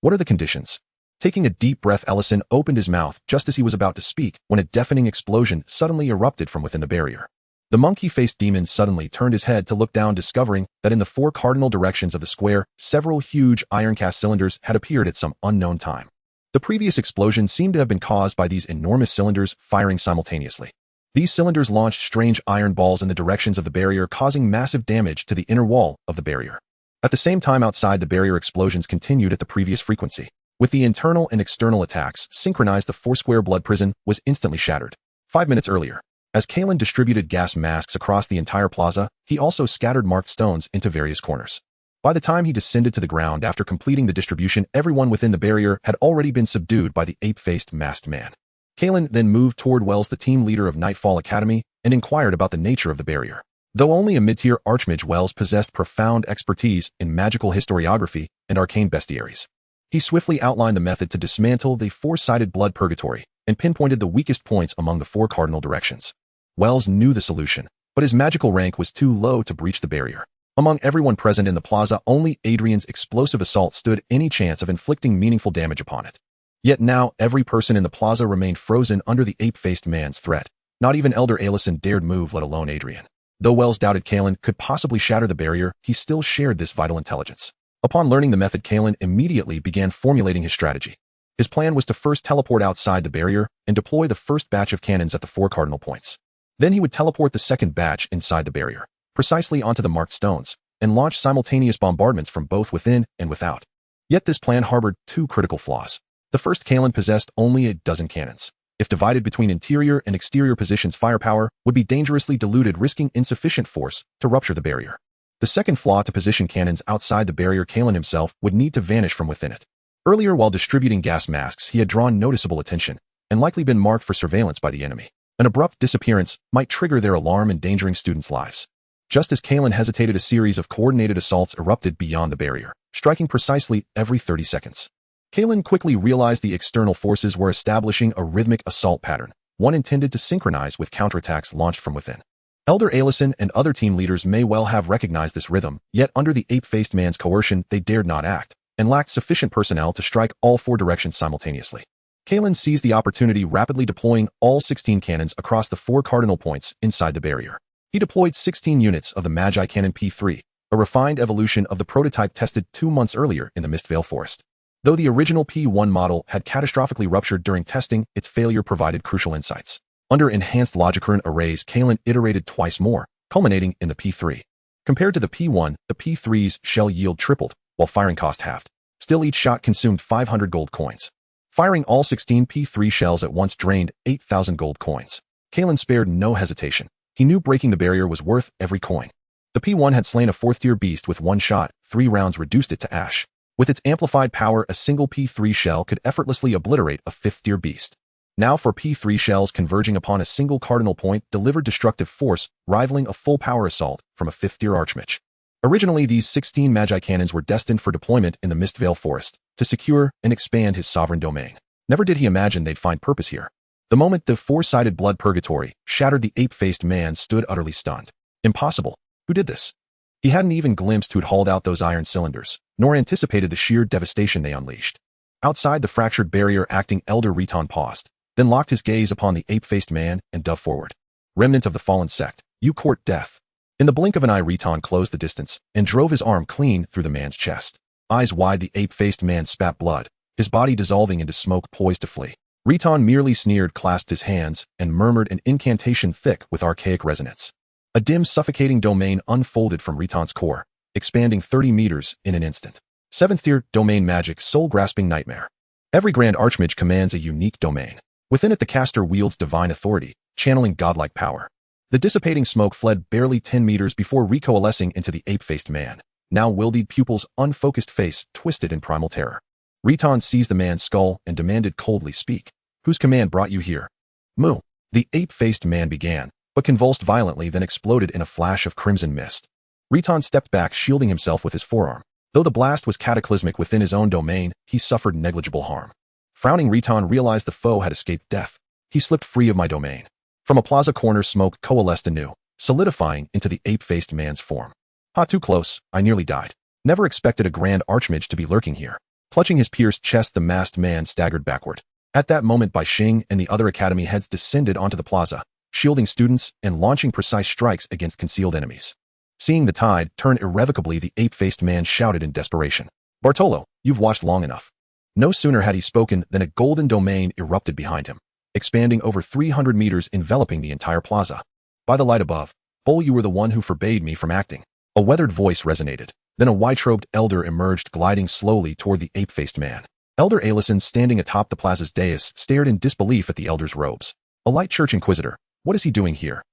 What are the conditions? Taking a deep breath, Ellison opened his mouth just as he was about to speak when a deafening explosion suddenly erupted from within the barrier. The monkey-faced demon suddenly turned his head to look down, discovering that in the 4 cardinal directions of the square, several huge iron-cast cylinders had appeared at some unknown time. The previous explosion seemed to have been caused by these enormous cylinders firing simultaneously. These cylinders launched strange iron balls in the directions of the barrier, causing massive damage to the inner wall of the barrier. At the same time, outside the barrier, explosions continued at the previous frequency. With the internal and external attacks synchronized, the 4-square blood prison was instantly shattered. 5 minutes earlier, as Kalien distributed gas masks across the entire plaza, he also scattered marked stones into various corners. By the time he descended to the ground after completing the distribution, everyone within the barrier had already been subdued by the ape-faced masked man. Kalien then moved toward Wells, the team leader of Nightfall Academy, and inquired about the nature of the barrier. Though only a mid-tier archmage, Wells possessed profound expertise in magical historiography and arcane bestiaries. He swiftly outlined the method to dismantle the 4-sided blood purgatory and pinpointed the weakest points among the 4 cardinal directions. Wells knew the solution, but his magical rank was too low to breach the barrier. Among everyone present in the plaza, only Adrian's explosive assault stood any chance of inflicting meaningful damage upon it. Yet now, every person in the plaza remained frozen under the ape-faced man's threat. Not even Elder Ellison dared move, let alone Adrian. Though Wells doubted Kalien could possibly shatter the barrier, he still shared this vital intelligence. Upon learning the method, Kalien immediately began formulating his strategy. His plan was to first teleport outside the barrier and deploy the first batch of cannons at the 4 cardinal points. Then he would teleport the second batch inside the barrier, precisely onto the marked stones, and launch simultaneous bombardments from both within and without. Yet this plan harbored 2 critical flaws. The first, Kalien possessed only a dozen cannons. If divided between interior and exterior positions, firepower would be dangerously diluted, risking insufficient force to rupture the barrier. The second flaw, to position cannons outside the barrier, Kalien himself would need to vanish from within it. Earlier, while distributing gas masks, he had drawn noticeable attention and likely been marked for surveillance by the enemy. An abrupt disappearance might trigger their alarm, endangering students' lives. Just as Kalien hesitated, a series of coordinated assaults erupted beyond the barrier, striking precisely every 30 seconds. Kalien quickly realized the external forces were establishing a rhythmic assault pattern, one intended to synchronize with counterattacks launched from within. Elder Ellison and other team leaders may well have recognized this rhythm, yet under the ape-faced man's coercion, they dared not act, and lacked sufficient personnel to strike all 4 directions simultaneously. Kalien seized the opportunity, rapidly deploying all 16 cannons across the 4 cardinal points inside the barrier. He deployed 16 units of the Magi Cannon P3, a refined evolution of the prototype tested 2 months earlier in the Mistvale Forest. Though the original P1 model had catastrophically ruptured during testing, its failure provided crucial insights. Under enhanced logicron arrays, Kalien iterated twice more, culminating in the P3. Compared to the P1, the P3's shell yield tripled, while firing cost halved. Still, each shot consumed 500 gold coins. Firing all 16 P3 shells at once drained 8,000 gold coins. Kalien spared no hesitation. He knew breaking the barrier was worth every coin. The P1 had slain a 4th-tier beast with 1 shot. 3 rounds reduced it to ash. With its amplified power, a single P3 shell could effortlessly obliterate a 5th-tier beast. Now, for P3 shells converging upon a single cardinal point delivered destructive force, rivaling a full power assault from a 5th-tier archmage. Originally, these 16 Magi cannons were destined for deployment in the Mistvale Forest to secure and expand his sovereign domain. Never did he imagine they'd find purpose here. The moment the 4-sided blood purgatory shattered, the ape-faced man stood utterly stunned. Impossible. Who did this? He hadn't even glimpsed who'd hauled out those iron cylinders, nor anticipated the sheer devastation they unleashed. Outside the fractured barrier, acting Elder Riton paused, then locked his gaze upon the ape-faced man and dove forward. Remnant of the fallen sect, you court death. In the blink of an eye, Riton closed the distance and drove his arm clean through the man's chest. Eyes wide, the ape-faced man spat blood, his body dissolving into smoke, poised to flee. Riton merely sneered, clasped his hands, and murmured an incantation thick with archaic resonance. A dim, suffocating domain unfolded from Riton's core, expanding 30 meters in an instant. 7th-tier domain magic, soul-grasping nightmare. Every Grand Archmage commands a unique domain. Within it, the caster wields divine authority, channeling godlike power. The dissipating smoke fled barely 10 meters before recoalescing into the ape-faced man, now wildeed pupils, unfocused face twisted in primal terror. Riton seized the man's skull and demanded coldly, speak. Whose command brought you here? Moo. The ape-faced man began, but convulsed violently, then exploded in a flash of crimson mist. Riton stepped back, shielding himself with his forearm. Though the blast was cataclysmic within his own domain, he suffered negligible harm. Frowning, Riton realized the foe had escaped death. He slipped free of my domain. From a plaza corner, smoke coalesced anew, solidifying into the ape-faced man's form. Too close, I nearly died. Never expected a grand archmage to be lurking here. Clutching his pierced chest, the masked man staggered backward. At that moment, Bai Xing and the other academy heads descended onto the plaza, shielding students and launching precise strikes against concealed enemies. Seeing the tide turn irrevocably, the ape-faced man shouted in desperation. Bartolo, you've watched long enough. No sooner had he spoken than a golden domain erupted behind him, expanding over 300 meters, enveloping the entire plaza. By the light above, Bull, you were the one who forbade me from acting. A weathered voice resonated. Then a white-robed elder emerged, gliding slowly toward the ape-faced man. Elder Alison, standing atop the plaza's dais, stared in disbelief at the elder's robes. A light church inquisitor. What is he doing here?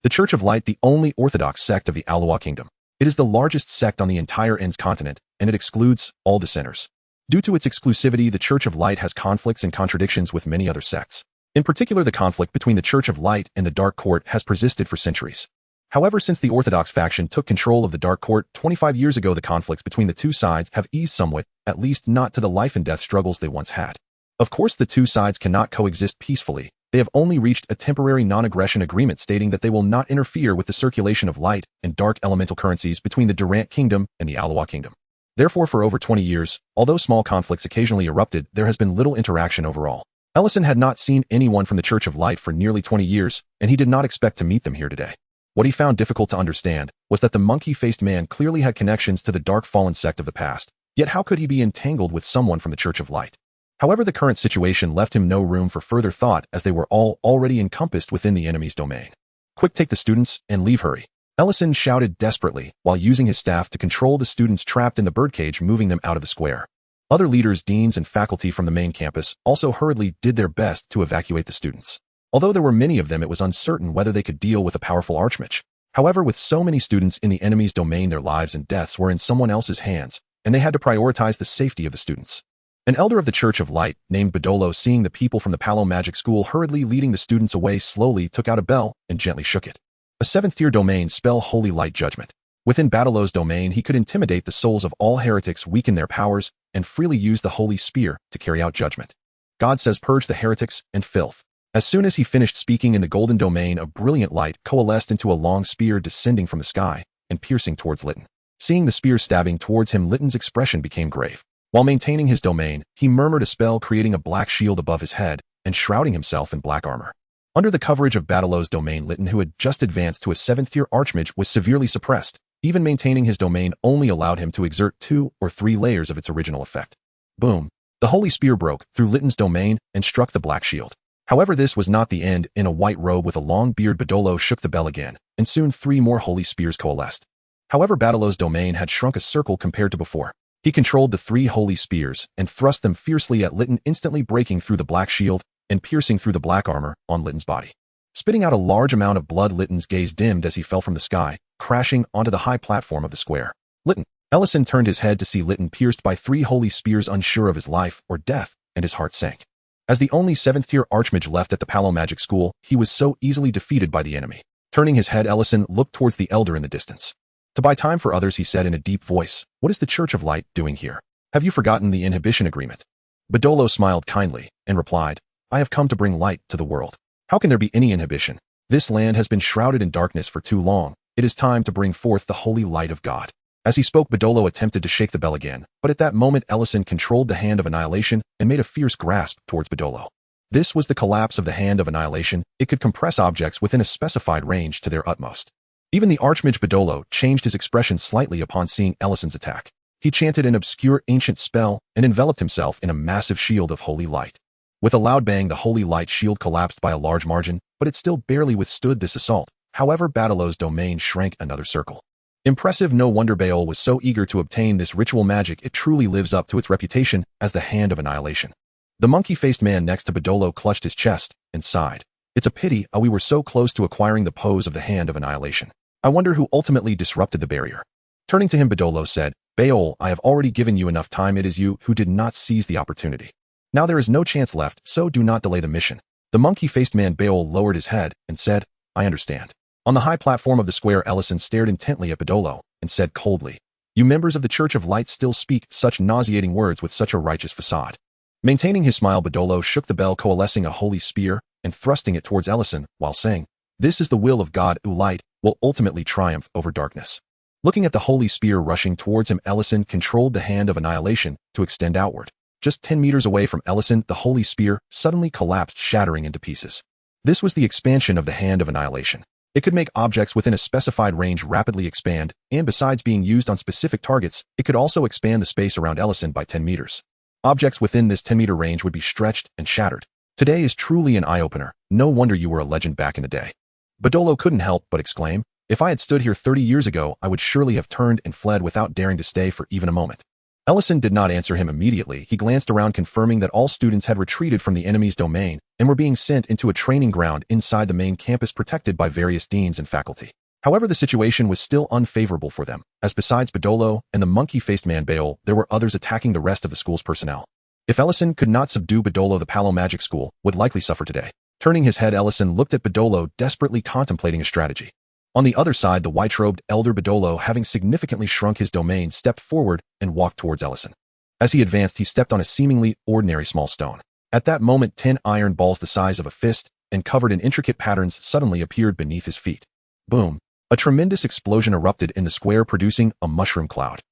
The Church of Light, the only orthodox sect of the Aloha Kingdom. It is the largest sect on the entire Ends continent, and it excludes all dissenters. Due to its exclusivity, the Church of Light has conflicts and contradictions with many other sects. In particular, the conflict between the Church of Light and the Dark Court has persisted for centuries. However, since the Orthodox faction took control of the Dark Court 25 years ago, the conflicts between the two sides have eased somewhat, at least not to the life and death struggles they once had. Of course, the two sides cannot coexist peacefully. They have only reached a temporary non-aggression agreement stating that they will not interfere with the circulation of light and dark elemental currencies between the Durant Kingdom and the Aloha Kingdom. Therefore, for over 20 years, although small conflicts occasionally erupted, there has been little interaction overall. Ellison had not seen anyone from the Church of Light for nearly 20 years, and he did not expect to meet them here today. What he found difficult to understand was that the monkey-faced man clearly had connections to the dark fallen sect of the past, yet how could he be entangled with someone from the Church of Light? However, the current situation left him no room for further thought, as they were all already encompassed within the enemy's domain. Quick, take the students and leave, hurry. Ellison shouted desperately while using his staff to control the students trapped in the birdcage, moving them out of the square. Other leaders, deans, and faculty from the main campus also hurriedly did their best to evacuate the students. Although there were many of them, it was uncertain whether they could deal with a powerful archmage. However, with so many students in the enemy's domain, their lives and deaths were in someone else's hands, and they had to prioritize the safety of the students. An elder of the Church of Light, named Badolo, seeing the people from the Palo Magic School hurriedly leading the students away, slowly took out a bell and gently shook it. A 7th-tier domain spell, Holy Light Judgment. Within Badolo's domain, he could intimidate the souls of all heretics, weaken their powers, and freely use the Holy Spear to carry out judgment. God says, purge the heretics and filth. As soon as he finished speaking in the golden domain, a brilliant light coalesced into a long spear descending from the sky and piercing towards Litton. Seeing the spear stabbing towards him, Litton's expression became grave. While maintaining his domain, he murmured a spell, creating a black shield above his head and shrouding himself in black armor. Under the coverage of Badolo's domain, Litton, who had just advanced to a 7th-tier archmage, was severely suppressed. Even maintaining his domain only allowed him to exert 2 or 3 layers of its original effect. Boom! The holy spear broke through Litton's domain and struck the black shield. However, this was not the end. In a white robe with a long beard, Badolo shook the bell again, and soon 3 more holy spears coalesced. However, Badolo's domain had shrunk a circle compared to before. He controlled the 3 holy spears and thrust them fiercely at Litton, instantly breaking through the black shield and piercing through the black armor on Litton's body. Spitting out a large amount of blood, Litton's gaze dimmed as he fell from the sky, crashing onto the high platform of the square. Litton. Ellison turned his head to see Litton pierced by 3 holy spears, unsure of his life or death, and his heart sank. As the only 7th-tier archmage left at the Palo Magic School, he was so easily defeated by the enemy. Turning his head, Ellison looked towards the elder in the distance. To buy time for others, he said in a deep voice, "What is the Church of Light doing here? Have you forgotten the inhibition agreement?" Badolo smiled kindly and replied, "I have come to bring light to the world. How can there be any inhibition? This land has been shrouded in darkness for too long. It is time to bring forth the holy light of God." As he spoke, Badolo attempted to shake the bell again, but at that moment Ellison controlled the Hand of Annihilation and made a fierce grasp towards Badolo. This was the collapse of the Hand of Annihilation. It could compress objects within a specified range to their utmost. Even the Archmage Badolo changed his expression slightly upon seeing Ellison's attack. He chanted an obscure ancient spell and enveloped himself in a massive shield of holy light. With a loud bang, the holy light shield collapsed by a large margin, but it still barely withstood this assault. However, Badolo's domain shrank another circle. Impressive, no wonder Baol was so eager to obtain this ritual magic. It truly lives up to its reputation as the Hand of Annihilation. The monkey-faced man next to Badolo clutched his chest and sighed. It's a pity we were so close to acquiring the pose of the Hand of Annihilation. I wonder who ultimately disrupted the barrier. Turning to him, Badolo said, "Baol, I have already given you enough time. It is you who did not seize the opportunity." Now there is no chance left, so do not delay the mission. The monkey-faced man Beol lowered his head and said, I understand. On the high platform of the square, Ellison stared intently at Badolo and said coldly, You members of the Church of Light still speak such nauseating words with such a righteous facade. Maintaining his smile, Badolo shook the bell, coalescing a holy spear and thrusting it towards Ellison while saying, This is the will of God, who light will ultimately triumph over darkness. Looking at the holy spear rushing towards him, Ellison controlled the hand of annihilation to extend outward. Just 10 meters away from Ellison, the holy spear suddenly collapsed, shattering into pieces. This was the expansion of the hand of annihilation. It could make objects within a specified range rapidly expand, and besides being used on specific targets, it could also expand the space around Ellison by 10 meters. Objects within this 10-meter range would be stretched and shattered. Today is truly an eye-opener. No wonder you were a legend back in the day. Badolo couldn't help but exclaim, If I had stood here 30 years ago, I would surely have turned and fled without daring to stay for even a moment. Ellison did not answer him immediately. He glanced around, confirming that all students had retreated from the enemy's domain and were being sent into a training ground inside the main campus protected by various deans and faculty. However, the situation was still unfavorable for them, as besides Badolo and the monkey-faced man Beol, there were others attacking the rest of the school's personnel. If Ellison could not subdue Badolo, the Palo Magic School would likely suffer today. Turning his head, Ellison looked at Badolo, desperately contemplating a strategy. On the other side, the white-robed elder Badolo, having significantly shrunk his domain, stepped forward and walked towards Ellison. As he advanced, he stepped on a seemingly ordinary small stone. At that moment, 10 iron balls the size of a fist and covered in intricate patterns suddenly appeared beneath his feet. Boom! A tremendous explosion erupted in the square, producing a mushroom cloud.